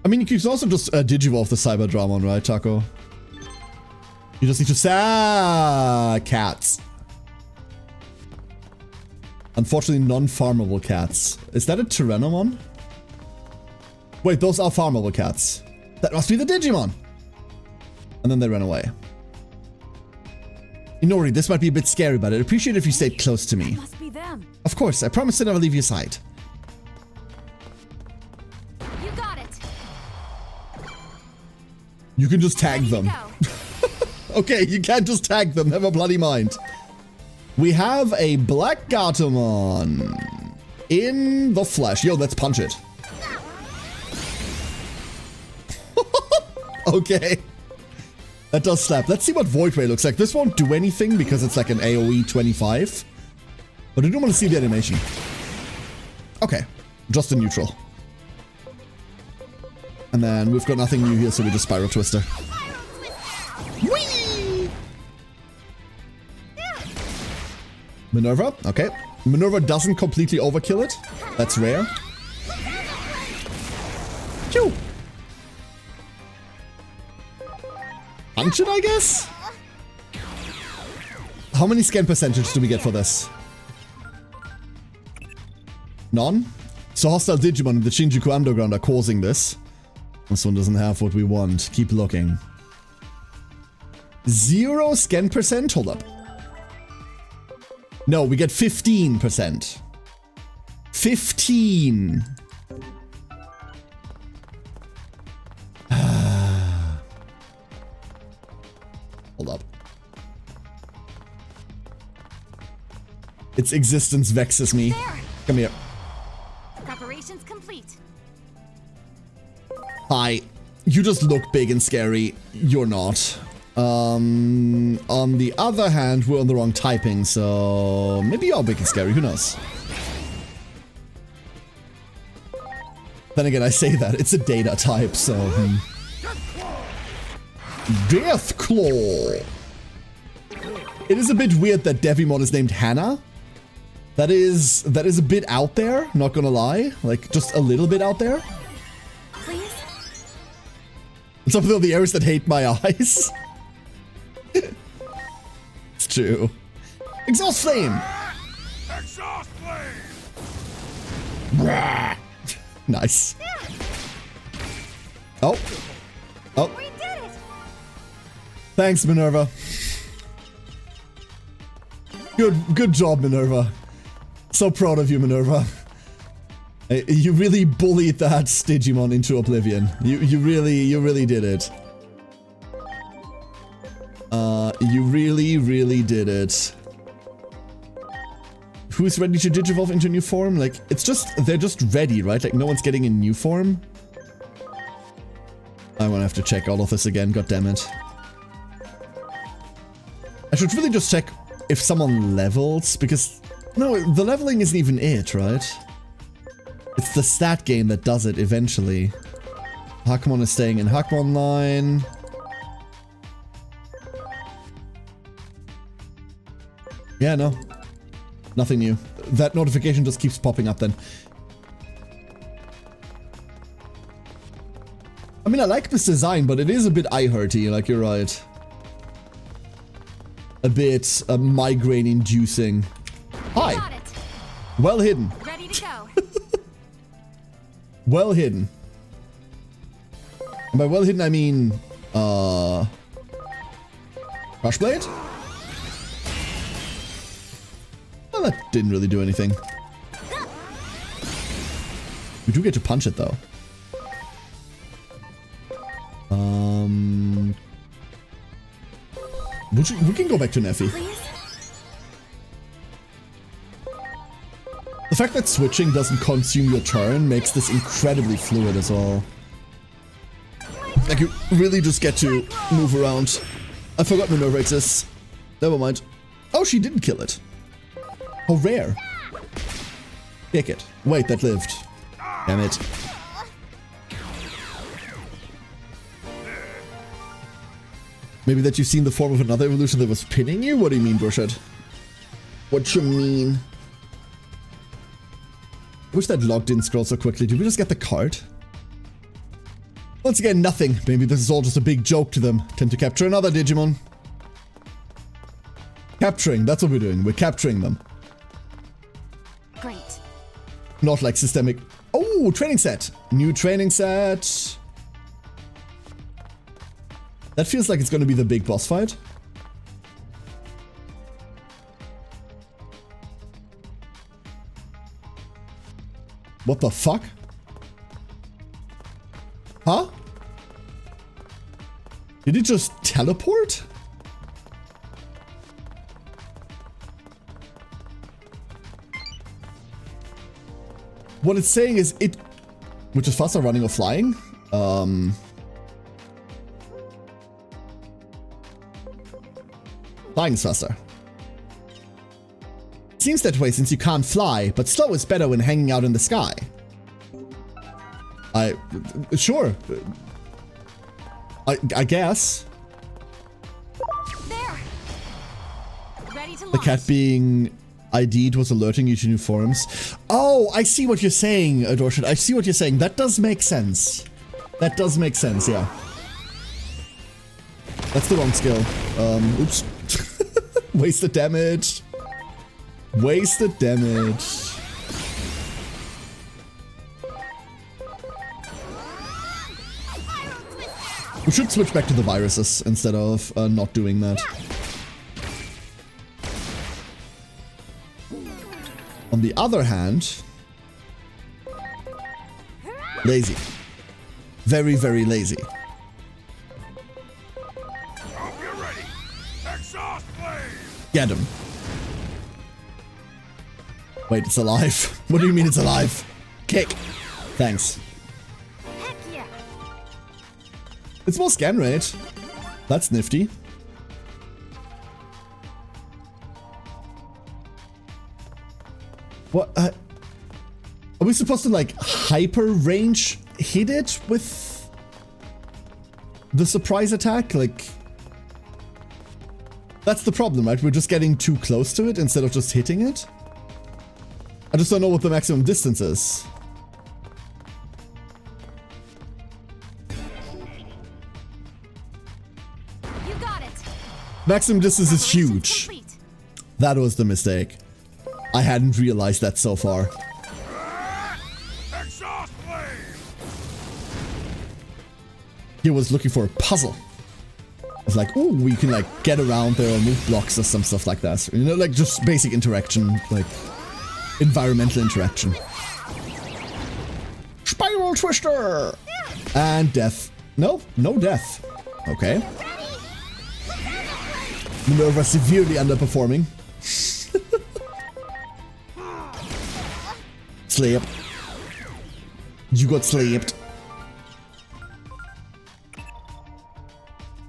mean, you can also just digivolve the Cyberdramon, right, Taco? You just need to cats. Unfortunately, non-farmable cats. Is that a Tyrannomon? Wait, those are farmable cats. That must be the Digimon. And then they ran away. Inori, this might be a bit scary, but I'd appreciate it if you stayed close to me. Must be them. Of course, I promise to never leave your side. You got it. You can just tag them. Okay, you can't just tag them, never bloody mind. We have a Black Gatomon in the flesh. Yo, let's punch it. Okay. That does slap. Let's see what Void Ray looks like. This won't do anything because it's like an AoE 25. But I do want to see the animation. Okay. Just a neutral. And then we've got nothing new here, so we just Spiral Twister. Whee! Minerva. Okay. Minerva doesn't completely overkill it. That's rare. Phew! Punch it, I guess? How many scan percentage do we get for this? None? So hostile Digimon in the Shinjuku Underground are causing this. This one doesn't have what we want. Keep looking. 0 scan percent? Hold up. No, we get 15%. 15. Hold up. Its existence vexes me. Come here. Preparations complete. Hi. You just look big and scary. You're not. On the other hand, we're on the wrong typing, so maybe you're big and scary. Who knows? Then again, I say that. It's a data type, so... Death Claw! It is a bit weird that Devimon is named Hannah. That is a bit out there, not gonna lie. Like, just a little bit out there. Please? Some of the areas that hate my eyes. It's true. Exhaust Flame! Exhaust flame! Nice. Oh. Oh. We did it. Thanks, Minerva. Good job, Minerva. So proud of you, Minerva. You really bullied that Digimon into oblivion. You really did it. You really did it. Who's ready to digivolve into new form? Like, it's just, they're just ready, right? Like, no one's getting in new form. I'm gonna have to check all of this again, goddammit. I should really just check if someone levels, because... No, the leveling isn't even it, right? It's the stat game that does it eventually. Hakumon is staying in Hakumon line. Yeah, no. Nothing new. That notification just keeps popping up then. I mean, I like this design, but it is a bit eye-hurty, like, you're right. A bit migraine-inducing. Hi! Well hidden. Ready to go. Well hidden. And by well hidden, I mean... Crush Blade? Well, that didn't really do anything. We do get to punch it, though. We can go back to Neffy. The fact that switching doesn't consume your turn makes this incredibly fluid as well. Like, you really just get to move around. I forgot Minerva exists. Never mind. Oh, she didn't kill it. How rare. Kick it. Wait, that lived. Damn it. Maybe that you've seen the form of another evolution that was pinning you? What do you mean, Bushhead? What you mean? I wish that log didn't scroll so quickly. Did we just get the card? Once again, nothing. Maybe this is all just a big joke to them. Time to capture another Digimon. Capturing, that's what we're doing. We're capturing them. Great. Not like systemic. Oh, training set. New training set. That feels like it's going to be the big boss fight. What the fuck? Huh? Did it just teleport? What it's saying is it, which is faster, running or flying. Flying is faster. Seems that way since you can't fly, but slow is better when hanging out in the sky. Sure. I guess. There. Ready to The launch. cat being ID'd was alerting you to new forms. Oh, I see what you're saying, Adorshan. I see what you're saying. That does make sense. That does make sense, yeah. That's the wrong skill. Oops. Wasted damage. Wasted damage. We should switch back to the viruses instead of not doing that. On the other hand, lazy. Very, very lazy. Get him. Wait, it's alive. What do you mean it's alive? Kick. Thanks. Heck yeah. It's more scan rate. That's nifty. What? Are we supposed to like hyper range hit it with the surprise attack? Like, that's the problem, right? We're just getting too close to it instead of just hitting it. I just don't know what the maximum distance is. You got it. Maximum distance is huge. Complete. That was the mistake. I hadn't realized that so far. He was looking for a puzzle. It's like, oh, we can like get around there or move blocks or some stuff like that. You know, like just basic interaction, like environmental interaction. Spiral Twister! And death. No, no death. Okay. Minerva severely underperforming. Sleep. You got slept.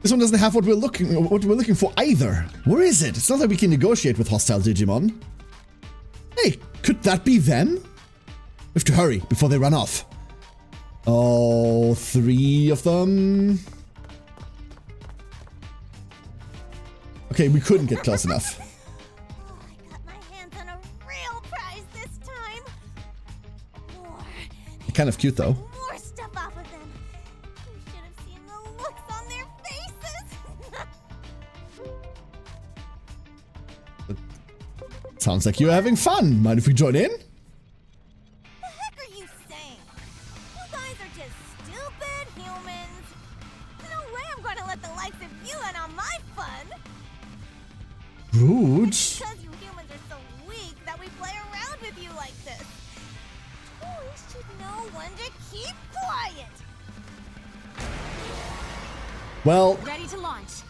This one doesn't have what we're looking for either. Where is it? It's not that we can negotiate with hostile Digimon. Hey, could that be them? We have to hurry before they run off. Oh, 3 of them. Okay, we couldn't get close enough. I got my hands on a real prize this time. More. Kind of cute though. More stuff off of them. You should have seen the looks on their faces. Sounds like you're having fun. Mind if we join in? The heck are you saying? You guys are just stupid humans. No way I'm gonna let the likes of you in on my fun. Rude. Because you humans are so weak that we play around with you like this. Toys should know when to keep quiet. Well, Ready to launch.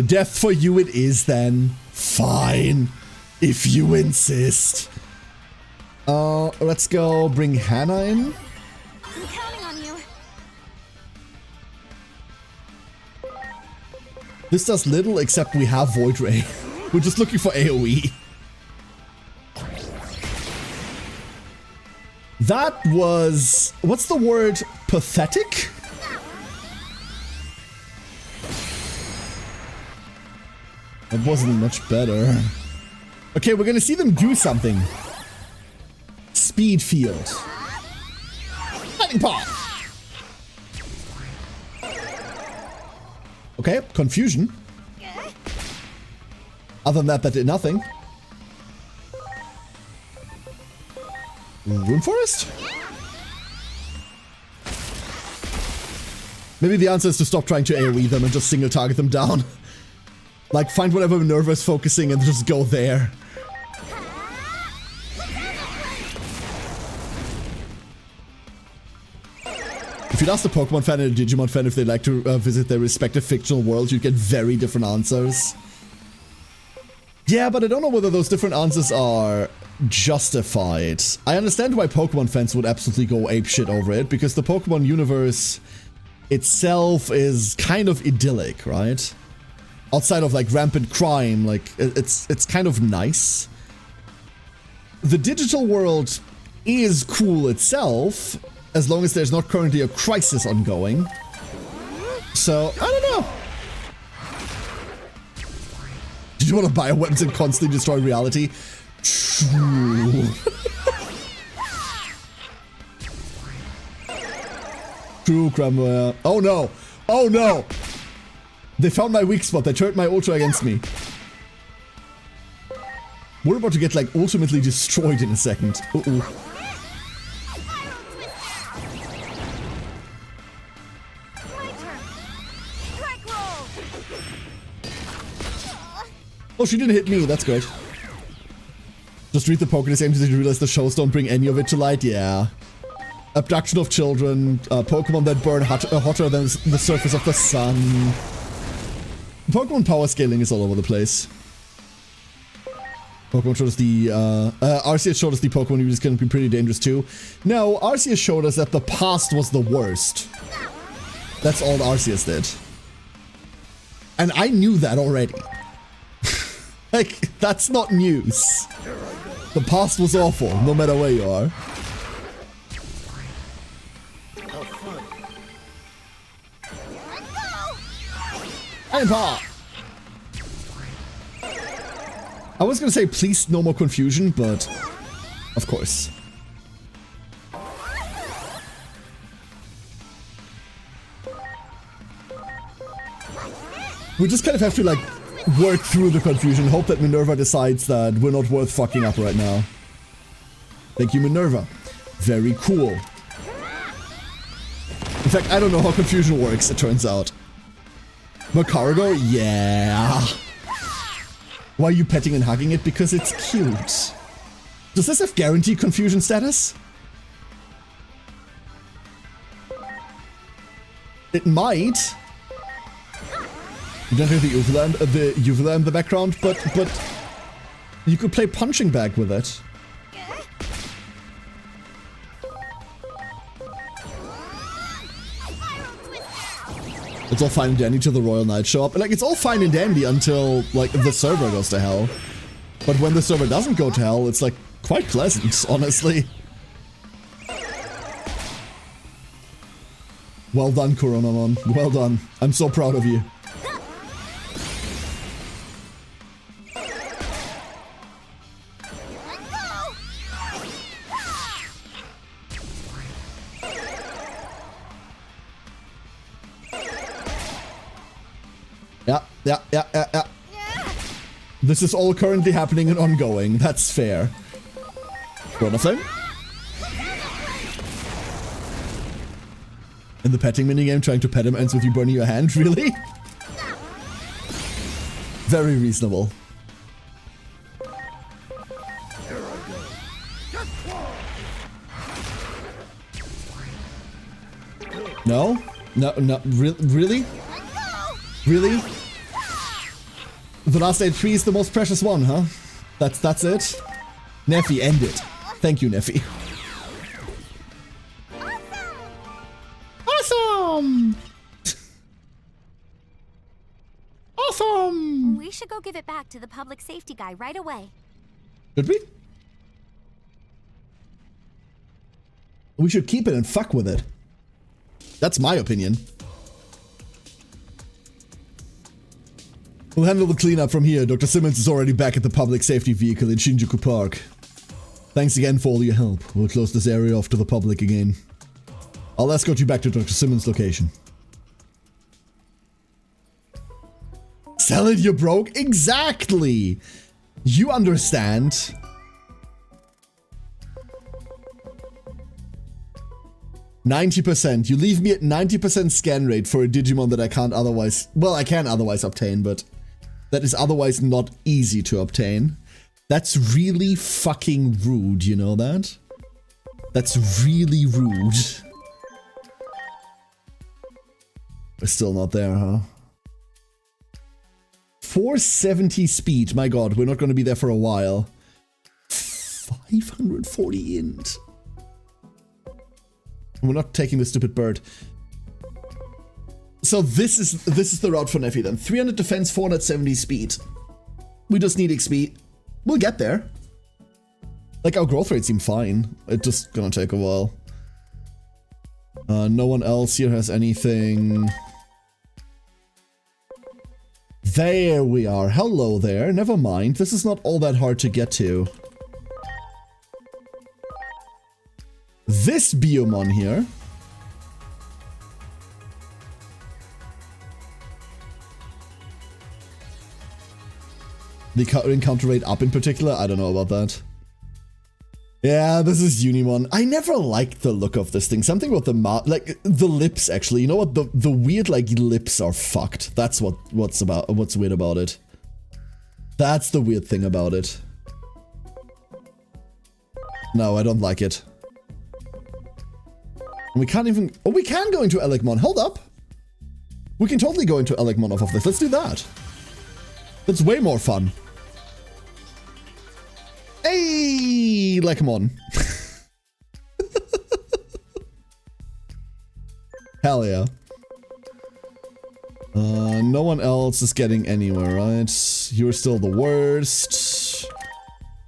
death for you it is then. Fine. If you insist. Let's go bring Hannah in. I'm counting on you. This does little except we have Void Ray. We're just looking for AoE. That was... what's the word? Pathetic? That wasn't much better. Okay, we're gonna see them do something. Speed field. Fighting paw. Okay, confusion. Other than that, that did nothing. Rune Forest? Maybe the answer is to stop trying to AoE them and just single target them down. Like, find whatever Minerva is focusing and just go there. If you'd ask a Pokemon fan and a Digimon fan if they'd like to visit their respective fictional worlds, you'd get very different answers. Yeah, but I don't know whether those different answers are justified. I understand why Pokemon fans would absolutely go apeshit over it, because the Pokemon universe itself is kind of idyllic, right? Outside of like rampant crime, like it's kind of nice. The digital world is cool itself, as long as there's not currently a crisis ongoing. So, I don't know. Did you want to buy weapons and constantly destroy reality? True. True, Cromwell. Oh no! Oh no! They found my weak spot. They turned my ultra against me. We're about to get like ultimately destroyed in a second. Uh-oh. Oh, she didn't hit me. That's great. Just read the Pokédex aim to realize the shows don't bring any of it to light. Yeah. Abduction of children. Pokemon that burn hotter than the surface of the sun. Pokemon power scaling is all over the place. Pokemon showed us the, Arceus showed us the Pokemon universe can be pretty dangerous too. No, Arceus showed us that the past was the worst. That's all Arceus did. And I knew that already. Like, that's not news. The past was awful, no matter where you are. Iron Paw! I was gonna say, please, no more confusion, but of course. We just kind of have to, like, work through the confusion, hope that Minerva decides that we're not worth fucking up right now. Thank you, Minerva. Very cool. In fact, I don't know how confusion works, it turns out. Macargo? Yeah. Why are you petting and hugging it? Because it's cute. Does this have guaranteed confusion status? It might. You don't hear the uvula in the background, but you could play punching bag with it. It's all fine and dandy till the Royal Knights show up. Like, it's all fine and dandy until, like, the server goes to hell. But when the server doesn't go to hell, it's, like, quite pleasant, honestly. Well done, Coronamon. Well done. I'm so proud of you. Yeah. This is all currently happening and ongoing. That's fair. Corona Flame? In the petting minigame, trying to pet him ends with you burning your hand? Really? Very reasonable. No? No, really? Really? The last 8-3 is the most precious one, huh? That's it? Neffy, end it. Thank you, Neffy. Awesome! Awesome! We should go give it back to the public safety guy right away. Should we? We should keep it and fuck with it. That's my opinion. We'll handle the cleanup from here. Dr. Simmons is already back at the public safety vehicle in Shinjuku Park. Thanks again for all your help. We'll close this area off to the public again. I'll escort you back to Dr. Simmons' location. Sell it, you're broke? Exactly! You understand. %. You leave me at 90% scan rate for a Digimon that I can't otherwise... Well, I can otherwise obtain, but that is otherwise not easy to obtain. That's really fucking rude, you know that? That's really rude. We're still not there, huh? 470 speed. My god, we're not going to be there for a while. 540 int. We're not taking the stupid bird. So this is the route for Neffy then. 300 defense, 470 speed. We just need XP. We'll get there. Like, our growth rates seem fine. It's just gonna take a while. No one else here has anything. There we are. Hello there. Never mind. This is not all that hard to get to. This Biomon here. The encounter rate up in particular? I don't know about that. Yeah, this is Unimon. I never liked the look of this thing. Something with the mouth, like the lips actually. You know what? The weird like lips are fucked. That's what's weird about it. That's the weird thing about it. No, I don't like it. We can't even... Oh, we can go into Elegmon. Hold up. We can totally go into Elegmon off of this. Let's do that. That's way more fun. Hey, Elegmon. Hell yeah. No one else is getting anywhere, right? You're still the worst.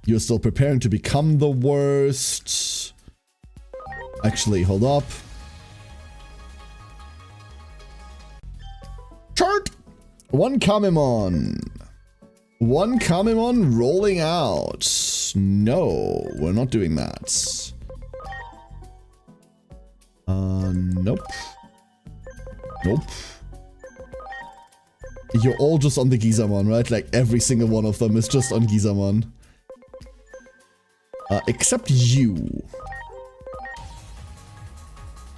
You're still preparing to become the worst. Actually, hold up. Chart! One Kamemon. One Kamemon rolling out. No, we're not doing that. Nope. Nope. You're all just on the Gizamon, right? Like every single one of them is just on Gizamon. Except you.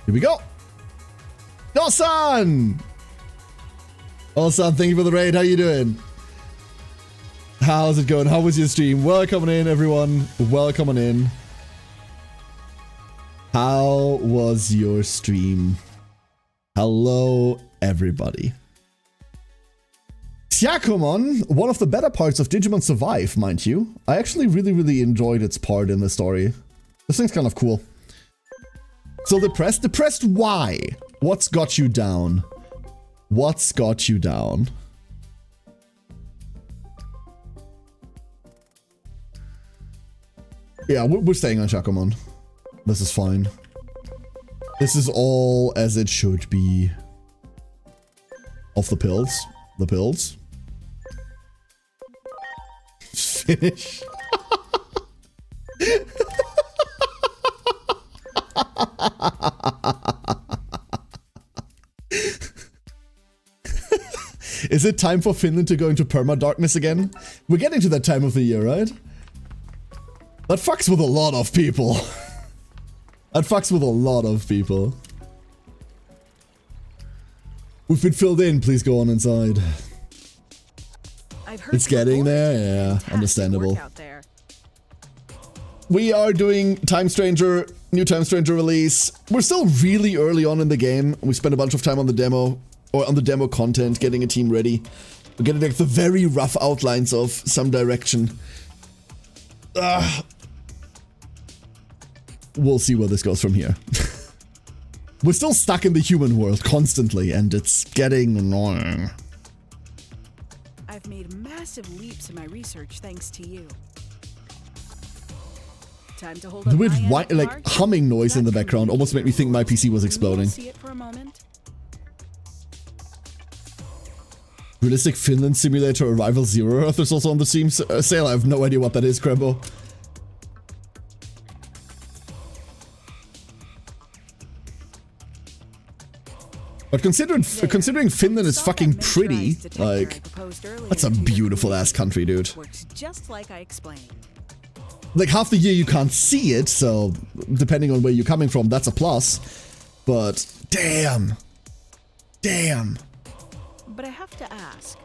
Here we go. Osan! Osan, thank you for the raid. How you doing? How's it going? How was your stream? Welcome in, everyone. Welcome on in. How was your stream? Hello, everybody. Syakomon, one of the better parts of Digimon Survive, mind you. I actually really enjoyed its part in the story. This thing's kind of cool. So depressed? Depressed why? What's got you down? What's got you down? Yeah, we're staying on Syakomon. This is fine. This is all as it should be. Off the pills. The pills. Finish. Is it time for Finland to go into perma-darkness again? We're getting to that time of the year, right? That fucks with a lot of people. That fucks with a lot of people. We've been filled in, please go on inside. It's getting there, yeah, understandable. We are doing Time Stranger, new Time Stranger release. We're still really early on in the game. We spent a bunch of time on the demo, or on the demo content, getting a team ready. We're getting like the very rough outlines of some direction. We'll see where this goes from here. We're still stuck in the human world constantly, and it's getting annoying. I've made massive leaps in my research thanks to you. Time to hold the weird white, like humming noise in the background almost made me think my PC was exploding. See it for a moment. Realistic Finland Simulator Arrival Zero Earth is also on the Steam sale. I have no idea what that is, Krembo. But considering Finland is fucking pretty, like, that's a beautiful ass country, dude. Works just like I explained. Like, half the year you can't see it, so depending on where you're coming from, that's a plus. But damn. Damn. But I have to ask.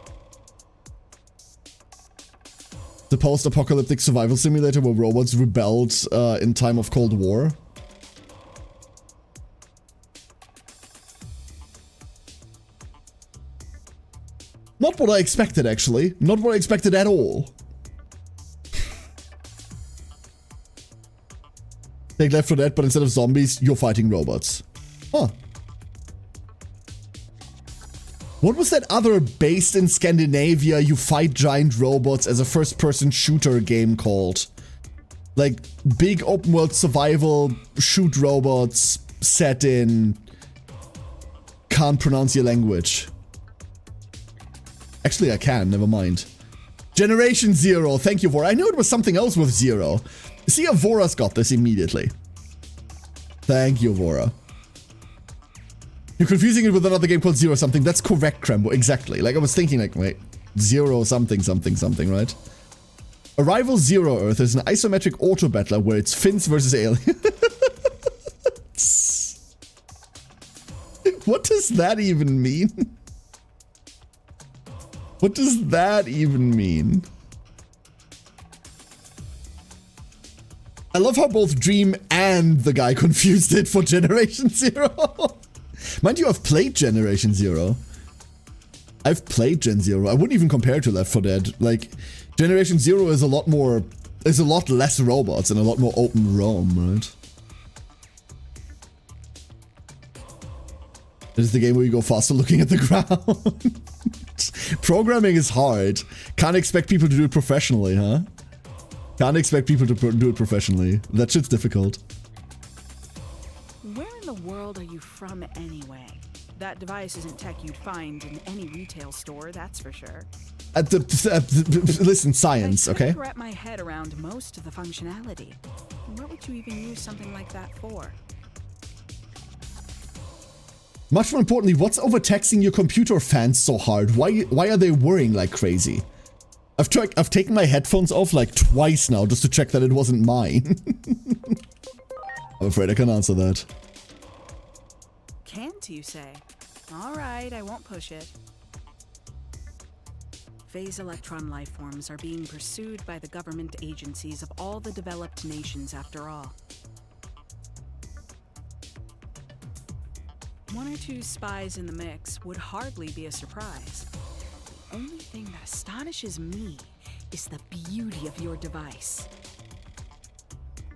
The post-apocalyptic survival simulator where robots rebelled in time of Cold War. Not what I expected, actually. Not what I expected at all. Take Left 4 Dead, but instead of zombies, you're fighting robots. Huh. What was that other based in Scandinavia, you fight giant robots as a first-person shooter game called? Like, big open-world survival, shoot robots, set in... Can't pronounce your language. Actually, I can, never mind. Generation Zero, thank you, Vora. I knew it was something else with Zero. See, Vora's got this immediately. Thank you, Vora. You're confusing it with another game called Zero something. That's correct, Krembo, exactly. Like, I was thinking, like, wait, Zero something something something, right? Arrival Zero Earth is an isometric auto battler where it's Finns versus aliens. What does that even mean? What does that even mean? I love how both Dream and the guy confused it for Generation Zero. Mind you, I've played Generation Zero. I've played Gen Zero. I wouldn't even compare it to Left 4 Dead. Like, Generation Zero is a lot more... There's a lot less robots and a lot more open roam, right? This is the game where you go faster looking at the ground. Programming is hard. Can't expect people to do it professionally, huh? Can't expect people to do it professionally. That shit's difficult. Where in the world are you from anyway? That device isn't tech you'd find in any retail store, that's for sure. Listen, science, okay? I couldn't wrap my head around most of the functionality. What would you even use something like that for? Much more importantly, what's overtaxing your computer fans so hard? Why are they whirring like crazy? I've taken my headphones off like twice now just to check that it wasn't mine. I'm afraid I can't answer that. Can't you say? Alright, I won't push it. Phase electron lifeforms are being pursued by the government agencies of all the developed nations after all. One or two spies in the mix would hardly be a surprise. The only thing that astonishes me is the beauty of your device.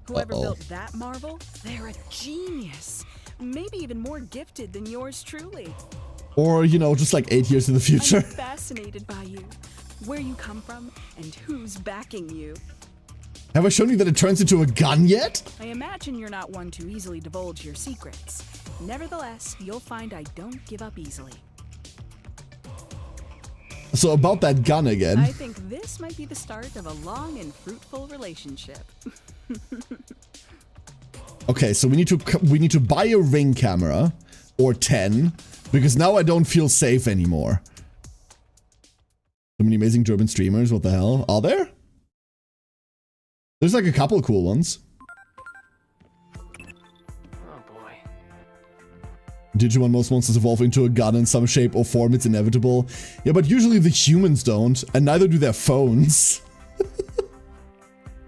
Whoever built that marvel, they're a genius. Maybe even more gifted than yours truly. Or, you know, just like 8 years in the future. I'm fascinated by you, where you come from, and who's backing you. Have I shown you that it turns into a gun yet? I imagine you're not one to easily divulge your secrets. Nevertheless, you'll find I don't give up easily. So about that gun again. I think this might be the start of a long and fruitful relationship. Okay, so we need to buy a Ring camera or 10 because now I don't feel safe anymore. So many amazing German streamers, what the hell? Are there? There's like a couple cool ones. Digimon, most monsters evolve into a gun in some shape or form, it's inevitable. Yeah, but usually the humans don't, and neither do their phones.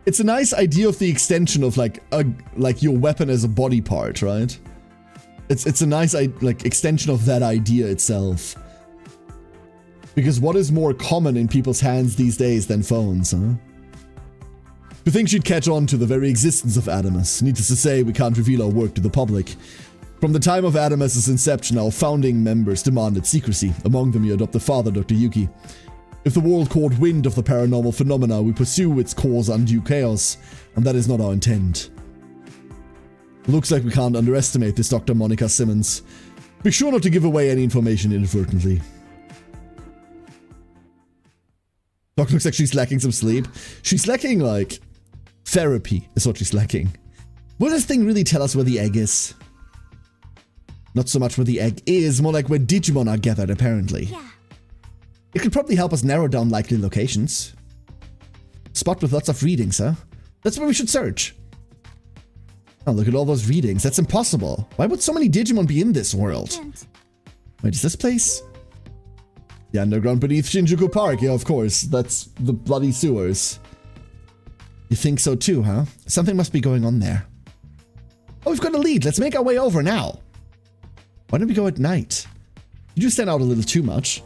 It's a nice idea of the extension of like your weapon as a body part, right? It's a nice like extension of that idea itself. Because what is more common in people's hands these days than phones, huh? You think she'd catch on to the very existence of Adamus? Needless to say, we can't reveal our work to the public. From the time of Adamus' inception, our founding members demanded secrecy. Among them, your adopted father, Dr. Yuki. If the world caught wind of the paranormal phenomena, we pursue its cause undue chaos, and that is not our intent. Looks like we can't underestimate this Dr. Monica Simmons. Be sure not to give away any information inadvertently. Doc looks like she's lacking some sleep. She's lacking, like, therapy is what she's lacking. Will this thing really tell us where the egg is? Not so much where the egg is, more like where Digimon are gathered, apparently. Yeah. It could probably help us narrow down likely locations. Spot with lots of readings, huh? That's where we should search. Oh, look at all those readings. That's impossible. Why would so many Digimon be in this world? Wait, is this place? The underground beneath Shinjuku Park. Yeah, of course. That's the bloody sewers. You think so too, huh? Something must be going on there. Oh, we've got a lead. Let's make our way over now. Why don't we go at night? You do stand out a little too much.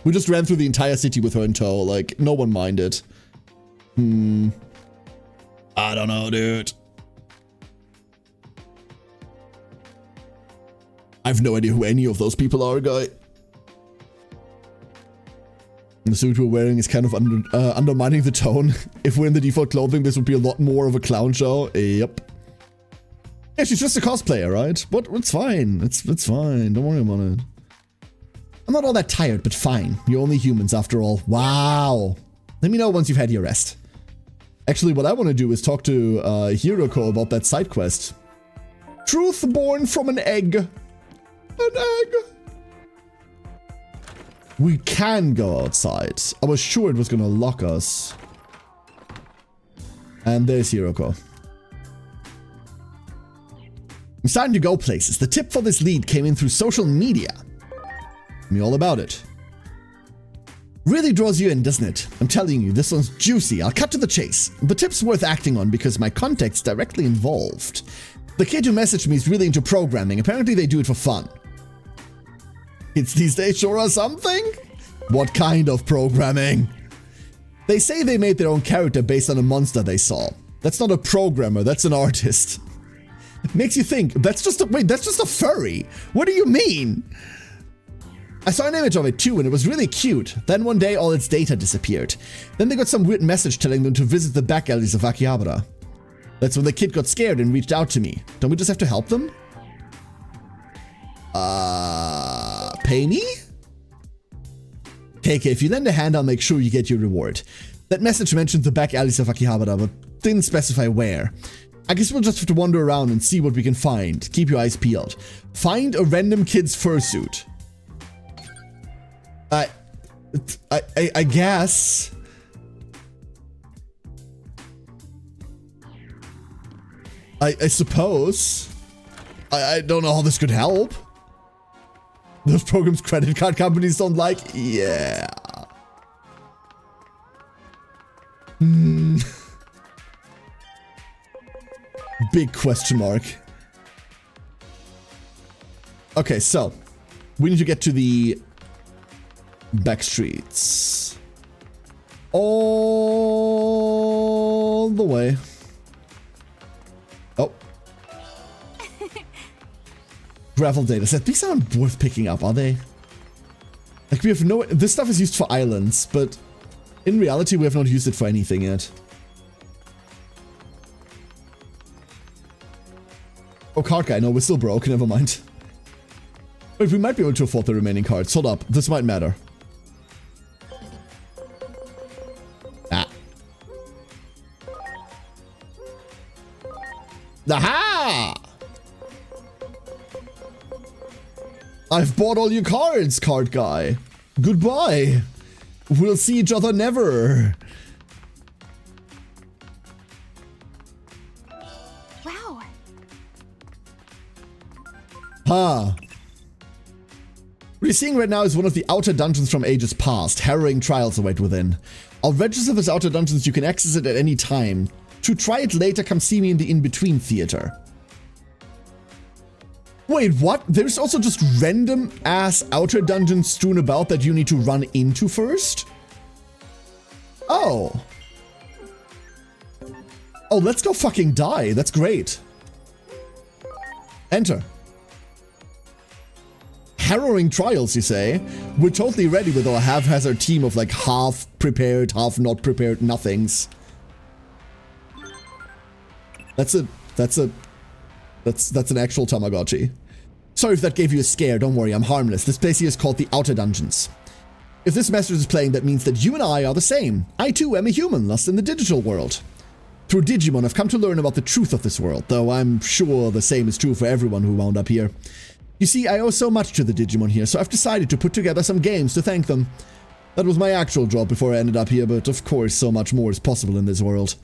We just ran through the entire city with her in tow. Like, no one minded. I don't know, dude. I have no idea who any of those people are, guy. The suit we're wearing is kind of undermining the tone. If we're in the default clothing, this would be a lot more of a clown show. Yep. Yeah, she's just a cosplayer, right? But it's fine. It's fine. Don't worry about it. I'm not all that tired, but fine. You're only humans after all. Wow. Let me know once you've had your rest. Actually, what I want to do is talk to Hiroko about that side quest. Truth born from an egg. An egg. We can go outside. I was sure it was gonna lock us. And there's Hiroko. I'm starting to go places. The tip for this lead came in through social media. Tell me all about it. Really draws you in, doesn't it? I'm telling you, this one's juicy. I'll cut to the chase. The tip's worth acting on because my contact's directly involved. The kid who messaged me is really into programming. Apparently they do it for fun. Kids these days sure are something? What kind of programming? They say they made their own character based on a monster they saw. That's not a programmer, that's an artist. Makes you think, that's just a furry. What do you mean? I saw an image of it too and it was really cute. Then one day all its data disappeared. Then they got some weird message telling them to visit the back alleys of Akihabara. That's when the kid got scared and reached out to me. Don't we just have to help them? Pay me? Okay, if you lend a hand, I'll make sure you get your reward. That message mentioned the back alleys of Akihabara, but didn't specify where. I guess we'll just have to wander around and see what we can find. Keep your eyes peeled. Find a random kid's fursuit. I guess. I suppose. I don't know how this could help. Those programs credit card companies don't like? Yeah. Big question mark. Okay, so we need to get to the back streets. All the way. Oh. Gravel data set. These aren't worth picking up, are they? Like, we have no... This stuff is used for islands, but in reality, we have not used it for anything yet. Oh, card guy. No, we're still broke. Never mind. Wait, we might be able to afford the remaining cards. Hold up. This might matter. Ah. Aha! I've bought all your cards, card guy. Goodbye. We'll see each other never. Wow. Huh. What you're seeing right now is one of the outer dungeons from ages past. Harrowing trials await within. I'll register this outer dungeons. You can access it at any time. To try it later, come see me in the in-between theater. Wait, what? There's also just random ass outer dungeons strewn about that you need to run into first? Oh. Oh, let's go fucking die. That's great. Enter. Harrowing trials, you say? We're totally ready with our haphazard team of like half prepared, half not prepared nothings. That's an actual Tamagotchi. Sorry if that gave you a scare, don't worry, I'm harmless. This place here is called the Outer Dungeons. If this message is playing, that means that you and I are the same. I too am a human, lost in the digital world. Through Digimon, I've come to learn about the truth of this world, though I'm sure the same is true for everyone who wound up here. You see, I owe so much to the Digimon here, so I've decided to put together some games to thank them. That was my actual job before I ended up here, but of course so much more is possible in this world.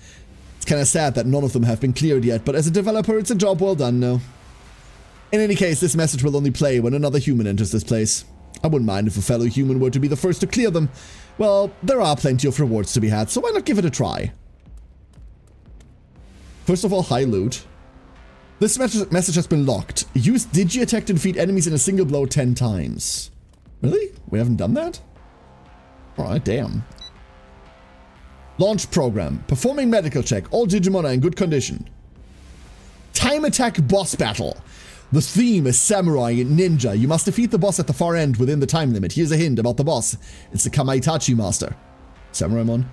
It's kinda sad that none of them have been cleared yet, but as a developer, it's a job well done now. In any case, this message will only play when another human enters this place. I wouldn't mind if a fellow human were to be the first to clear them. Well, there are plenty of rewards to be had, so why not give it a try? First of all, high loot. This message has been locked. Use Digi-Attack to defeat enemies in a single blow 10 times. Really? We haven't done that? Alright, damn. Launch program. Performing medical check. All Digimon are in good condition. Time attack boss battle. The theme is samurai and ninja. You must defeat the boss at the far end within the time limit. Here's a hint about the boss. It's the Kamaitachi master. Samuraimon.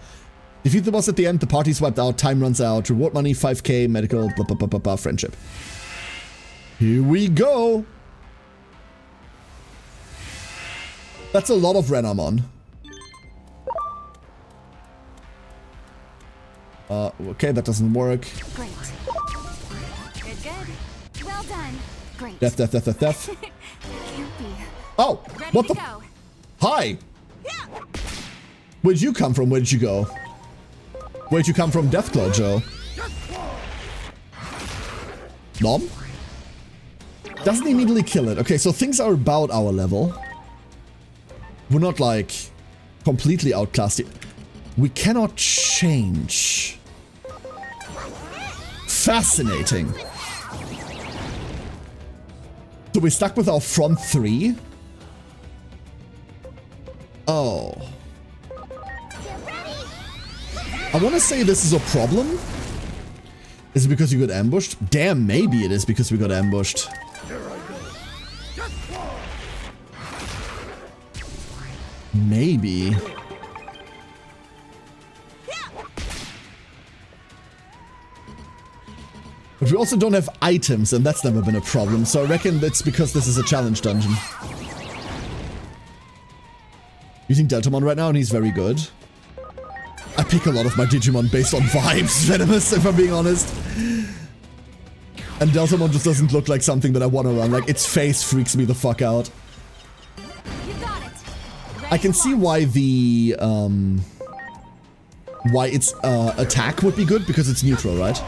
Defeat the boss at the end, the party's wiped out, time runs out, reward money, 5k, medical, blah, blah, blah, blah, blah, friendship. Here we go! That's a lot of Renamon. Okay, that doesn't work. Great. Good, good. Well done. Great. Death. Can't be. Oh! Ready What to the? go. Hi! Where'd you come from? Where'd you go? Where'd you come from, Deathclaw Joe? Nom? Doesn't immediately kill it. Okay, so things are about our level. We're not, like, completely outclassed. We cannot change. Fascinating. So we're stuck with our front three? Oh. I want to say this is a problem. Is it because you got ambushed? Damn, maybe it is because we got ambushed. Maybe. But we also don't have items, and that's never been a problem, so I reckon that's because this is a challenge dungeon. Using Deltamon right now, and he's very good. I pick a lot of my Digimon based on vibes, Venomous, if I'm being honest. And Deltamon just doesn't look like something that I want to run. Like, its face freaks me the fuck out. I can see why the, why its, attack would be good, because it's neutral, right?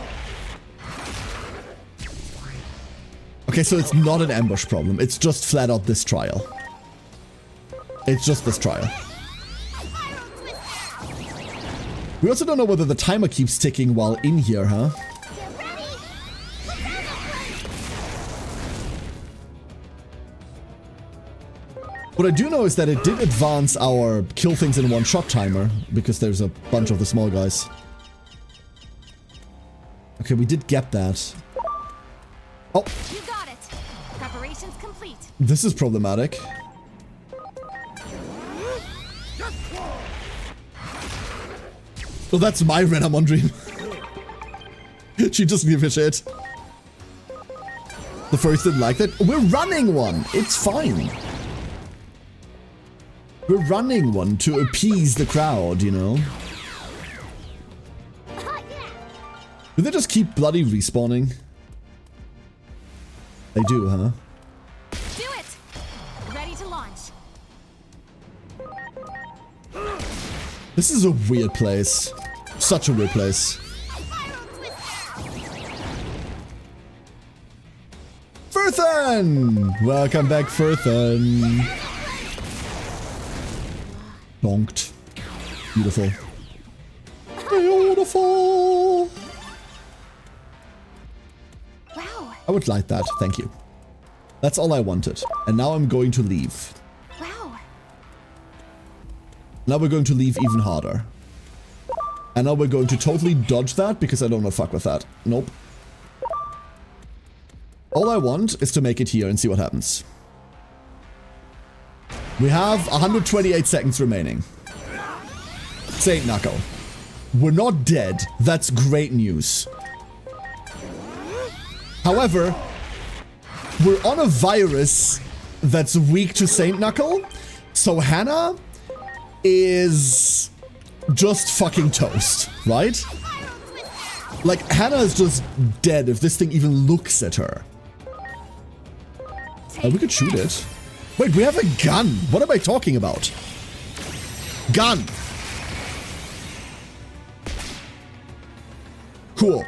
Okay, so it's not an ambush problem. It's just flat out this trial. It's just this trial. We also don't know whether the timer keeps ticking while in here, huh? What I do know is that it did advance our kill things in one shot timer, because there's a bunch of the small guys. Okay, we did get that. Oh! You got it. Preparations complete. This is problematic. Oh, that's my Renamon dream. She doesn't give a shit. The first didn't like that. We're running one. It's fine. We're running one to appease the crowd, you know? Do they just keep bloody respawning? They do, huh? Do it. Ready to launch. This is a weird place. Such a weird place. Furthan! Welcome back, Furthan. Bonked. Beautiful. Beautiful! Wow. I would like that, thank you. That's all I wanted. And now I'm going to leave. Wow. Now we're going to leave even harder. And now we're going to totally dodge that because I don't want to fuck with that. Nope. All I want is to make it here and see what happens. We have 128 seconds remaining. Saint Knuckle. We're not dead. That's great news. However, we're on a virus that's weak to Saint Knuckle. So Hannah is just fucking toast, right? Like, Hannah is just dead if this thing even looks at her. Oh, we could shoot it. Wait, we have a gun. What am I talking about? Gun. Cool.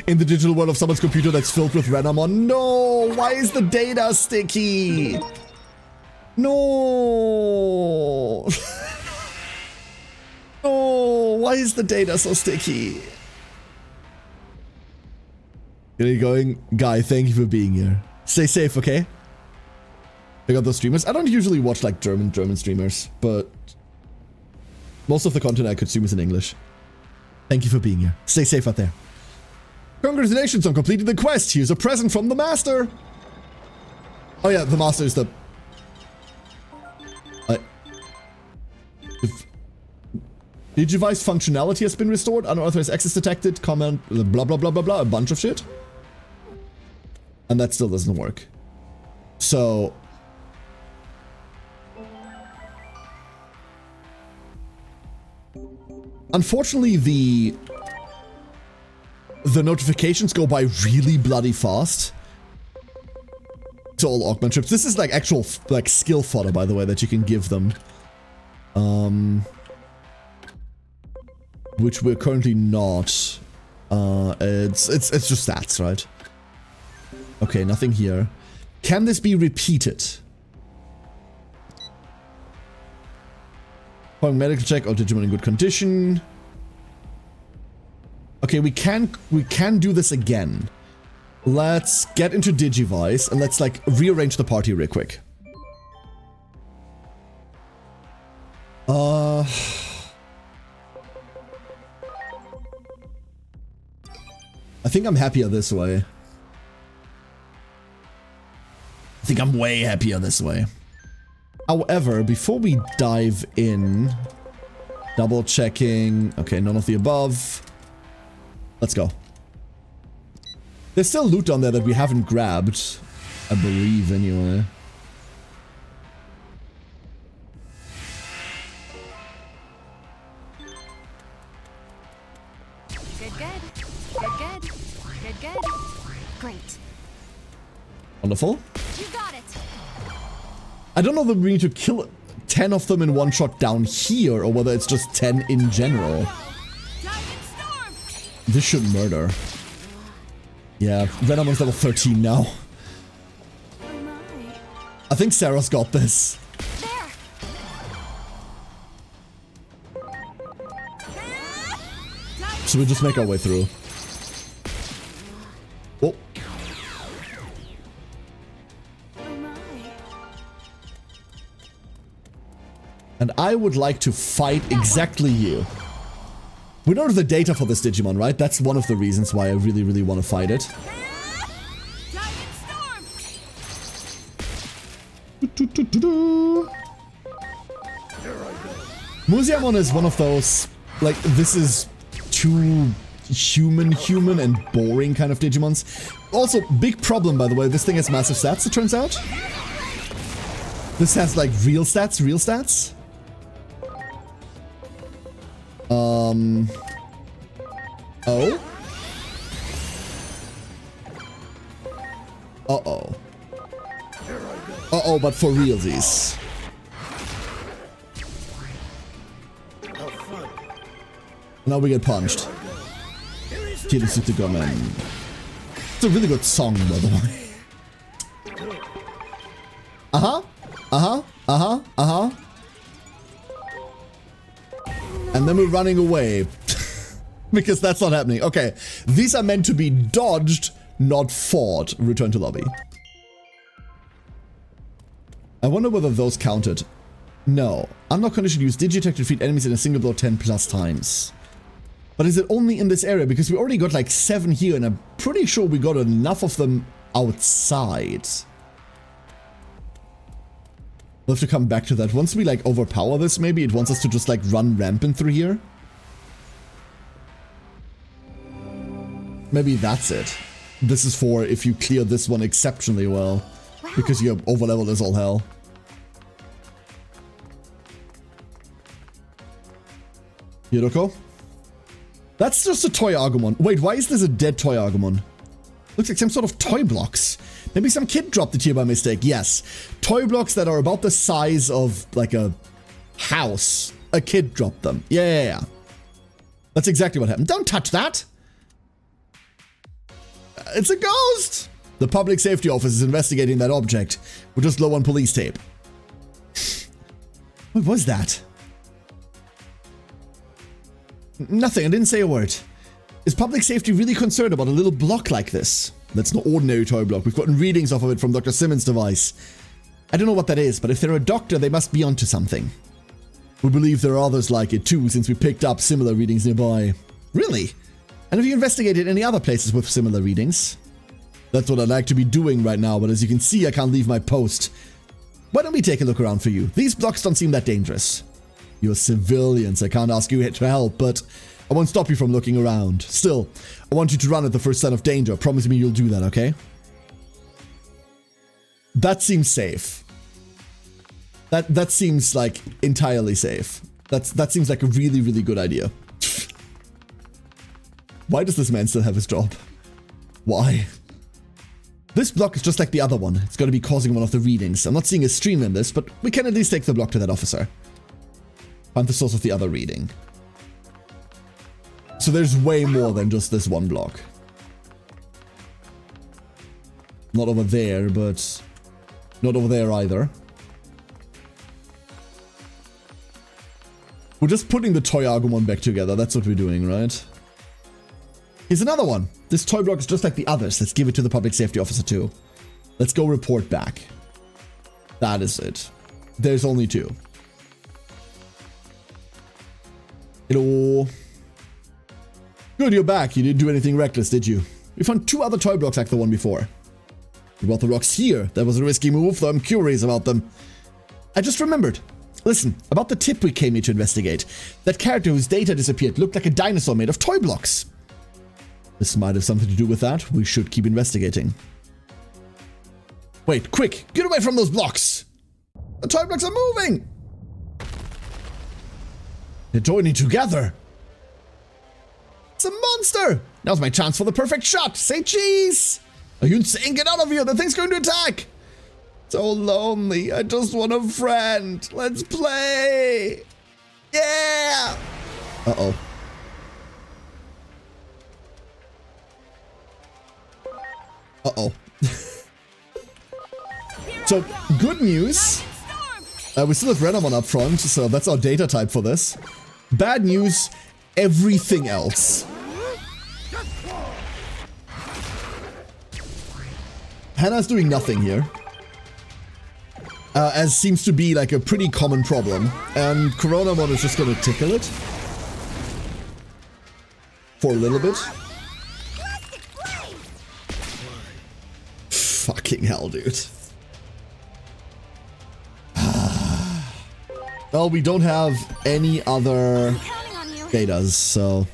In the digital world of someone's computer that's filled with Renamon. No! Why is the data sticky? No! No! Why is the data so sticky? Here you going? Guy, thank you for being here. Stay safe, okay? I got those streamers. I don't usually watch like German streamers, but most of the content I consume is in English. Thank you for being here. Stay safe out there. Congratulations on completing the quest. Here's a present from the master. Oh yeah, the master is the... Digivice functionality has been restored. Unauthorized access detected. Comment blah blah blah blah blah. A bunch of shit. And that still doesn't work. So... Unfortunately, the notifications go by really bloody fast to all augment trips. This is like actual like skill fodder, by the way, that you can give them. Which we're currently not. It's just stats, right? Okay, nothing here. Can this be repeated? Following medical check. Oh, Digimon in good condition. Okay, we can do this again. Let's get into Digivice and let's like rearrange the party real quick. I think I'm happier this way. I think I'm way happier this way. However, before we dive in, double checking. Okay, none of the above. Let's go. There's still loot down there that we haven't grabbed. I believe, anyway. Good, good. Good, good. Good, good. Great. Wonderful. You got it. I don't know whether we need to kill 10 of them in one shot down here or whether it's just 10 in general. This should murder. Yeah, Venom's level 13 now. I think Sarah's got this. So we just make our way through. Oh. And I would like to fight exactly you. We don't have the data for this Digimon, right? That's one of the reasons why I really, really want to fight it. Museumon is one of those, like, this is too human and boring kind of Digimons. Also, big problem, by the way, this thing has massive stats, it turns out. This has, like, real stats. Oh? Uh-oh. Uh-oh, but for realsies. Now we get punched. It's a really good song, by the way. And then we're running away. Because that's not happening. Okay, these are meant to be dodged, not fought. Return to lobby. I wonder whether those counted. No. Unlock condition: use Digitech to defeat enemies in a single blow 10 plus times. But is it only in this area? Because we already got like 7 here, and I'm pretty sure we got enough of them outside. We'll have to come back to that. Once we like overpower this, maybe it wants us to just like run rampant through here. Maybe that's it. This is for if you clear this one exceptionally well. Wow, Because you're overleveled as all hell. Hiroko? That's just a toy Agumon. Wait, why is this a dead toy Agumon? Looks like some sort of toy blocks. Maybe some kid dropped it here by mistake. Yes. Toy blocks that are about the size of, like, a house. A kid dropped them. Yeah. That's exactly what happened. Don't touch that! It's a ghost! The public safety office is investigating that object. We're just low on police tape. What was that? Nothing, I didn't say a word. Is public safety really concerned about a little block like this? That's no ordinary toy block. We've gotten readings off of it from Dr. Simmons' device. I don't know what that is, but if they're a doctor, they must be onto something. We believe there are others like it too, since we picked up similar readings nearby. Really? And have you investigated any other places with similar readings? That's what I'd like to be doing right now, but as you can see, I can't leave my post. Why don't we take a look around for you? These blocks don't seem that dangerous. You're civilians, I can't ask you to help, but I won't stop you from looking around. Still, I want you to run at the first sign of danger. Promise me you'll do that, okay? That seems safe. That seems like entirely safe. That seems like a really, really good idea. Why does this man still have his job? Why? This block is just like the other one. It's going to be causing one of the readings. I'm not seeing a stream in this, but we can at least take the block to that officer. Find the source of the other reading. So there's way more than just this one block. Not over there, but not over there either. We're just putting the toy Agumon back together. That's what we're doing, right? Here's another one. This toy block is just like the others. Let's give it to the public safety officer too. Let's go report back. That is it. There's only two. Hello. Good, you're back. You didn't do anything reckless, did you? We found two other toy blocks like the one before. We brought the rocks here. That was a risky move, though I'm curious about them. I just remembered. Listen, about the tip we came here to investigate. That character whose data disappeared looked like a dinosaur made of toy blocks. This might have something to do with that. We should keep investigating. Wait, quick! Get away from those blocks! The toy blocks are moving! They're joining together! It's a monster! Now's my chance for the perfect shot! Say cheese! Are you insane? Get out of here! The thing's going to attack! So lonely. I just want a friend. Let's play! Yeah! Uh-oh. Uh-oh. So, good news. We still have Renamon up front, so that's our data type for this. Bad news, everything else. Hannah's doing nothing here. As seems to be like a pretty common problem. And Coronamon is just gonna tickle it. For a little bit. Fucking hell, dude. Well, we don't have any other betas, so...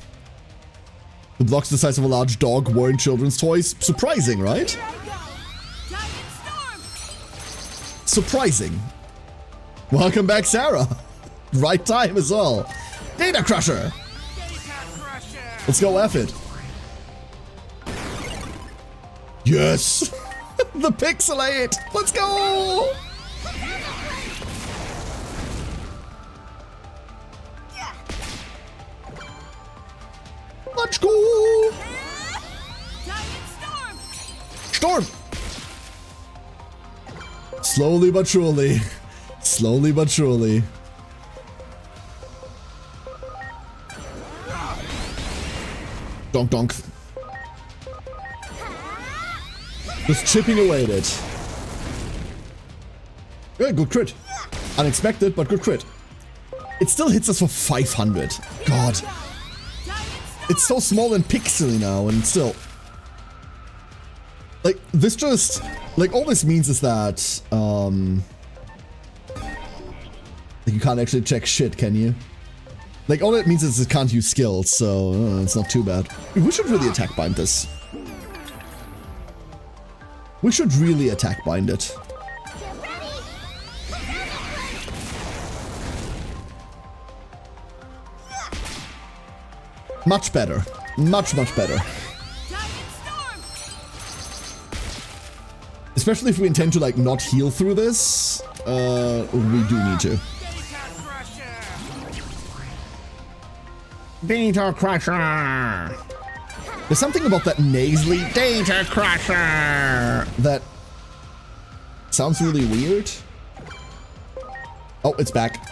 The blocks the size of a large dog weren't children's toys. Surprising, right? Surprising. Welcome back, Sarah. Right time as well. Data Crusher! Let's go F it. Yes! The Pixelate! Let's go! Let's go! Storm! Slowly but surely. Slowly but surely. Donk donk. Just chipping away at it. Yeah, good crit. Unexpected, but good crit. It still hits us for 500. God. It's so small and pixely now, and still. Like, this just... Like, all this means is that, you can't actually check shit, can you? Like, all it means is it can't use skills, so it's not too bad. We should really attack bind this. We should really attack bind it. Much better. Much better. Especially if we intend to, like, not heal through this. We do need to. Data Crusher! There's something about that nasally Data Crusher that sounds really weird. Oh, it's back.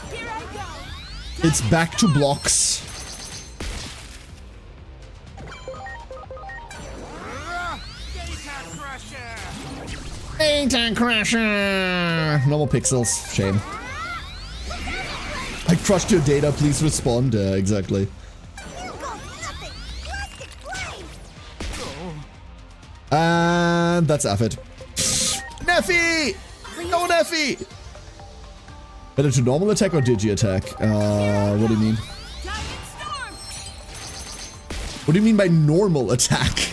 It's back to blocks. Data Crusher! Normal pixels. Shame. I crushed your data, please respond. Exactly. And that's Aphid. Neffy! No Neffy! Better to normal attack or digi attack? What do you mean? What do you mean by normal attack?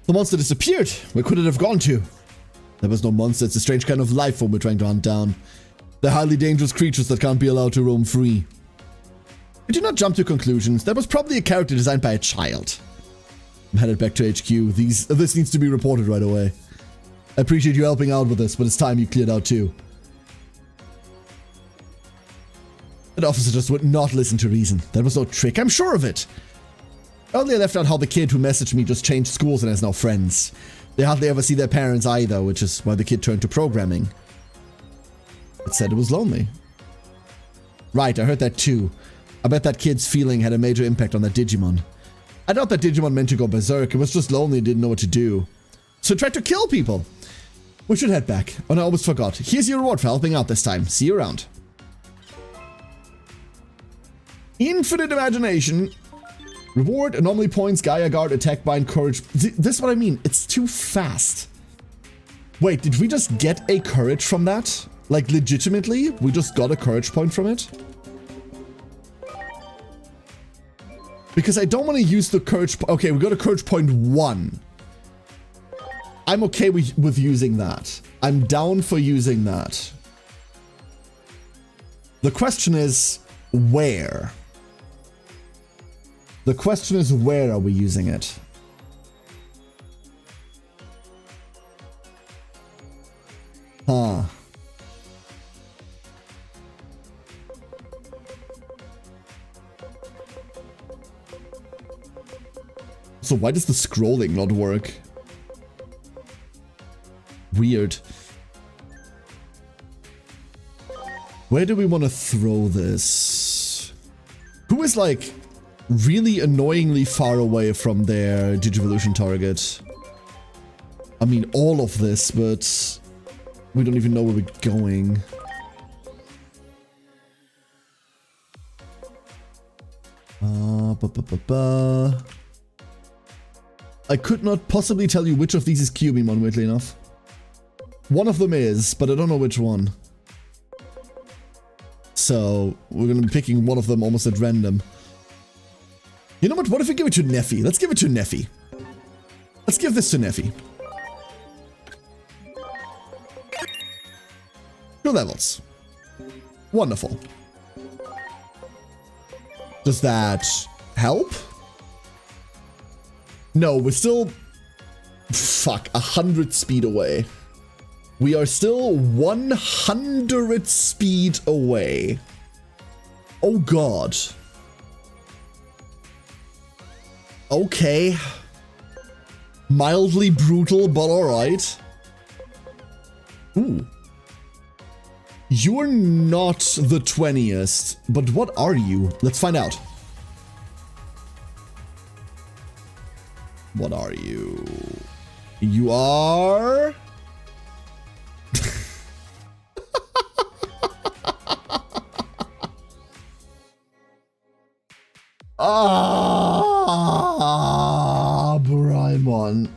The monster disappeared. Where could it have gone to? There was no monster. It's a strange kind of life form we're trying to hunt down. They're highly dangerous creatures that can't be allowed to roam free. We do not jump to conclusions. That was probably a character designed by a child. I'm headed back to HQ. This needs to be reported right away. I appreciate you helping out with this, but it's time you cleared out too. That officer just would not listen to reason. That was no trick. I'm sure of it. Earlier I left out how the kid who messaged me just changed schools and has no friends. They hardly ever see their parents either, which is why the kid turned to programming. It said it was lonely. Right, I heard that too. I bet that kid's feeling had a major impact on that Digimon. I doubt that Digimon meant to go berserk. It was just lonely and didn't know what to do. So it tried to kill people. We should head back. Oh, no, I almost forgot. Here's your reward for helping out this time. See you around. Infinite imagination. Reward, anomaly points, Gaia Guard, attack bind, courage. This is what I mean. It's too fast. Wait, did we just get a courage from that? Like, legitimately? We just got a courage point from it? Because I don't want to use the courage... Okay, we got a courage point 1. I'm okay with using that. I'm down for using that. The question is, where? The question is, where are we using it? Huh. So why does the scrolling not work? Weird. Where do we want to throw this? Who is like really annoyingly far away from their Digivolution target? I mean, all of this, but we don't even know where we're going. I could not possibly tell you which of these is Cubimon, weirdly enough. One of them is, but I don't know which one. So, we're gonna be picking one of them almost at random. You know what? What if we give it to Neffy? Let's give it to Neffy. Let's give this to Neffy. 2 levels. Wonderful. Does that help? No, we're still... Fuck, 100 speed away. We are still 100 speed away. Oh god. Okay. Mildly brutal, but alright. Ooh. You're not the 20th, but what are you? Let's find out. What are you? You are... Braimon.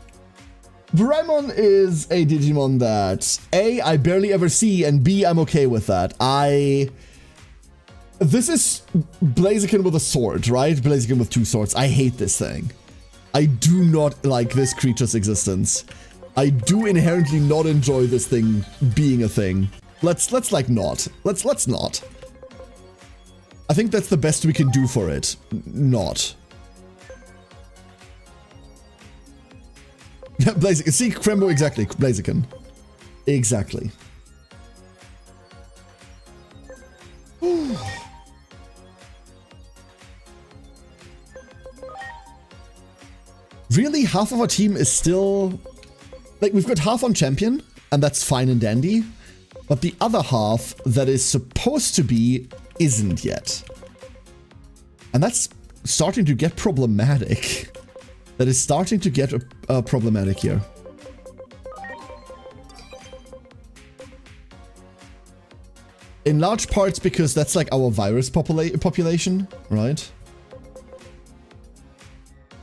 Braimon is a Digimon that A, I barely ever see, and B, I'm okay with that. This is Blaziken with a sword, right? Blaziken with 2 swords. I hate this thing. I do not like this creature's existence. I do inherently not enjoy this thing being a thing. Let's like not. Let's not. I think that's the best we can do for it. Not. Blaziken. See, Krembo, exactly. Blaziken. Exactly. Really, half of our team is still... Like, we've got half on champion, and that's fine and dandy. But the other half that is supposed to be isn't yet. And that's starting to get problematic. That is starting to get problematic here. In large parts because that's like our virus population, right?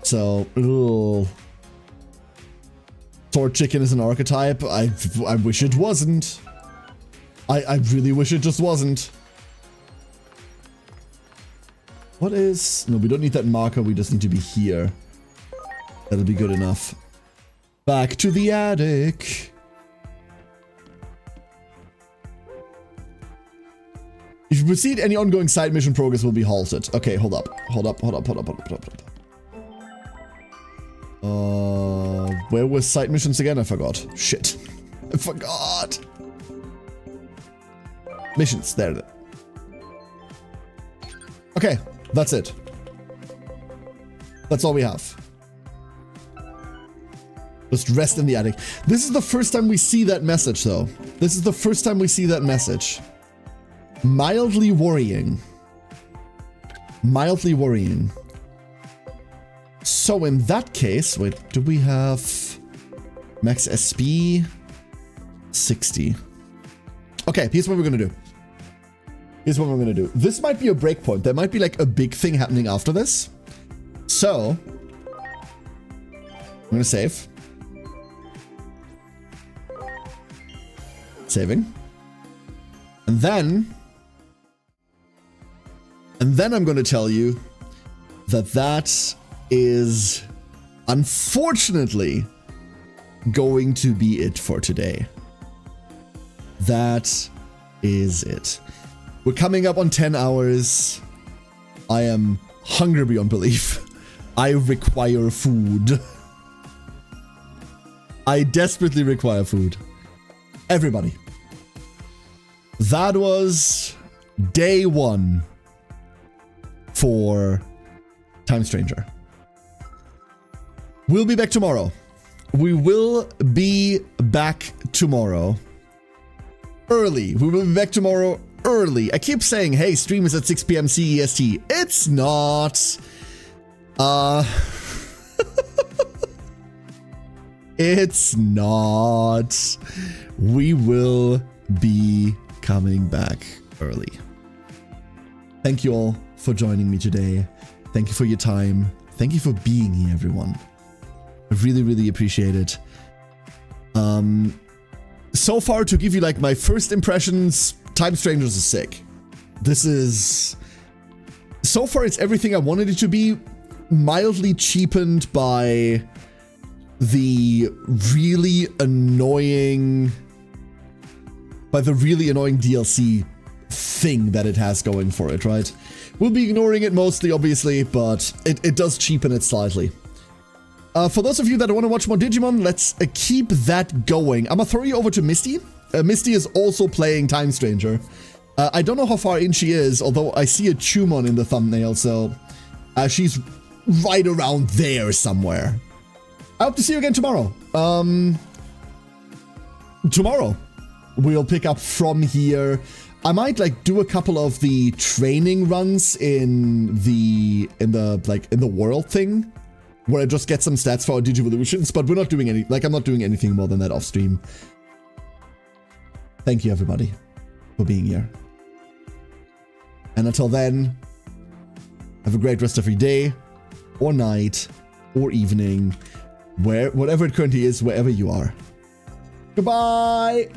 So, ugh. Sword Chicken is an archetype. I wish it wasn't. I really wish it just wasn't. What is... No, we don't need that marker. We just need to be here. That'll be good enough. Back to the attic. If you proceed, any ongoing side mission progress will be halted. Okay, hold up. Hold up. Where were side missions again? I forgot. Shit. I forgot. Missions. There. Okay, that's it. That's all we have. Just rest in the attic. This is the first time we see that message, though. This is the first time we see that message. Mildly worrying. Mildly worrying. So in that case, wait, do we have max SP? 60. Okay, here's what we're gonna do. Here's what we're gonna do. This might be a breakpoint. There might be like a big thing happening after this. So, I'm gonna save. Saving. And then I'm gonna tell you that that is unfortunately going to be it for today. That is it. We're coming up on 10 hours. I am hungry beyond belief. I require food. I desperately require food. Everybody. That was day 1 for Time Stranger. We'll be back tomorrow. We will be back tomorrow. Early. We will be back tomorrow early. I keep saying, hey, stream is at 6 p.m. CEST. It's not. It's not. We will be coming back early. Thank you all for joining me today. Thank you for your time. Thank you for being here, everyone. I really, really appreciate it. So far, to give you like my first impressions, Time Strangers is sick. This is... So far, it's everything I wanted it to be, mildly cheapened by the really annoying... DLC thing that it has going for it, right? We'll be ignoring it mostly, obviously, but it does cheapen it slightly. For those of you that want to watch more Digimon, let's keep that going. I'm gonna throw you over to Misty. Misty is also playing Time Stranger. I don't know how far in she is, although I see a Chumon in the thumbnail, so she's right around there somewhere. I hope to see you again tomorrow. Tomorrow, we'll pick up from here. I might like do a couple of the training runs in the world thing, where I just get some stats for our Digivolutions, but we're not doing any, like I'm not doing anything more than that off stream. Thank you everybody for being here. And until then, have a great rest of your day, or night, or evening, whatever it currently is, wherever you are. Goodbye!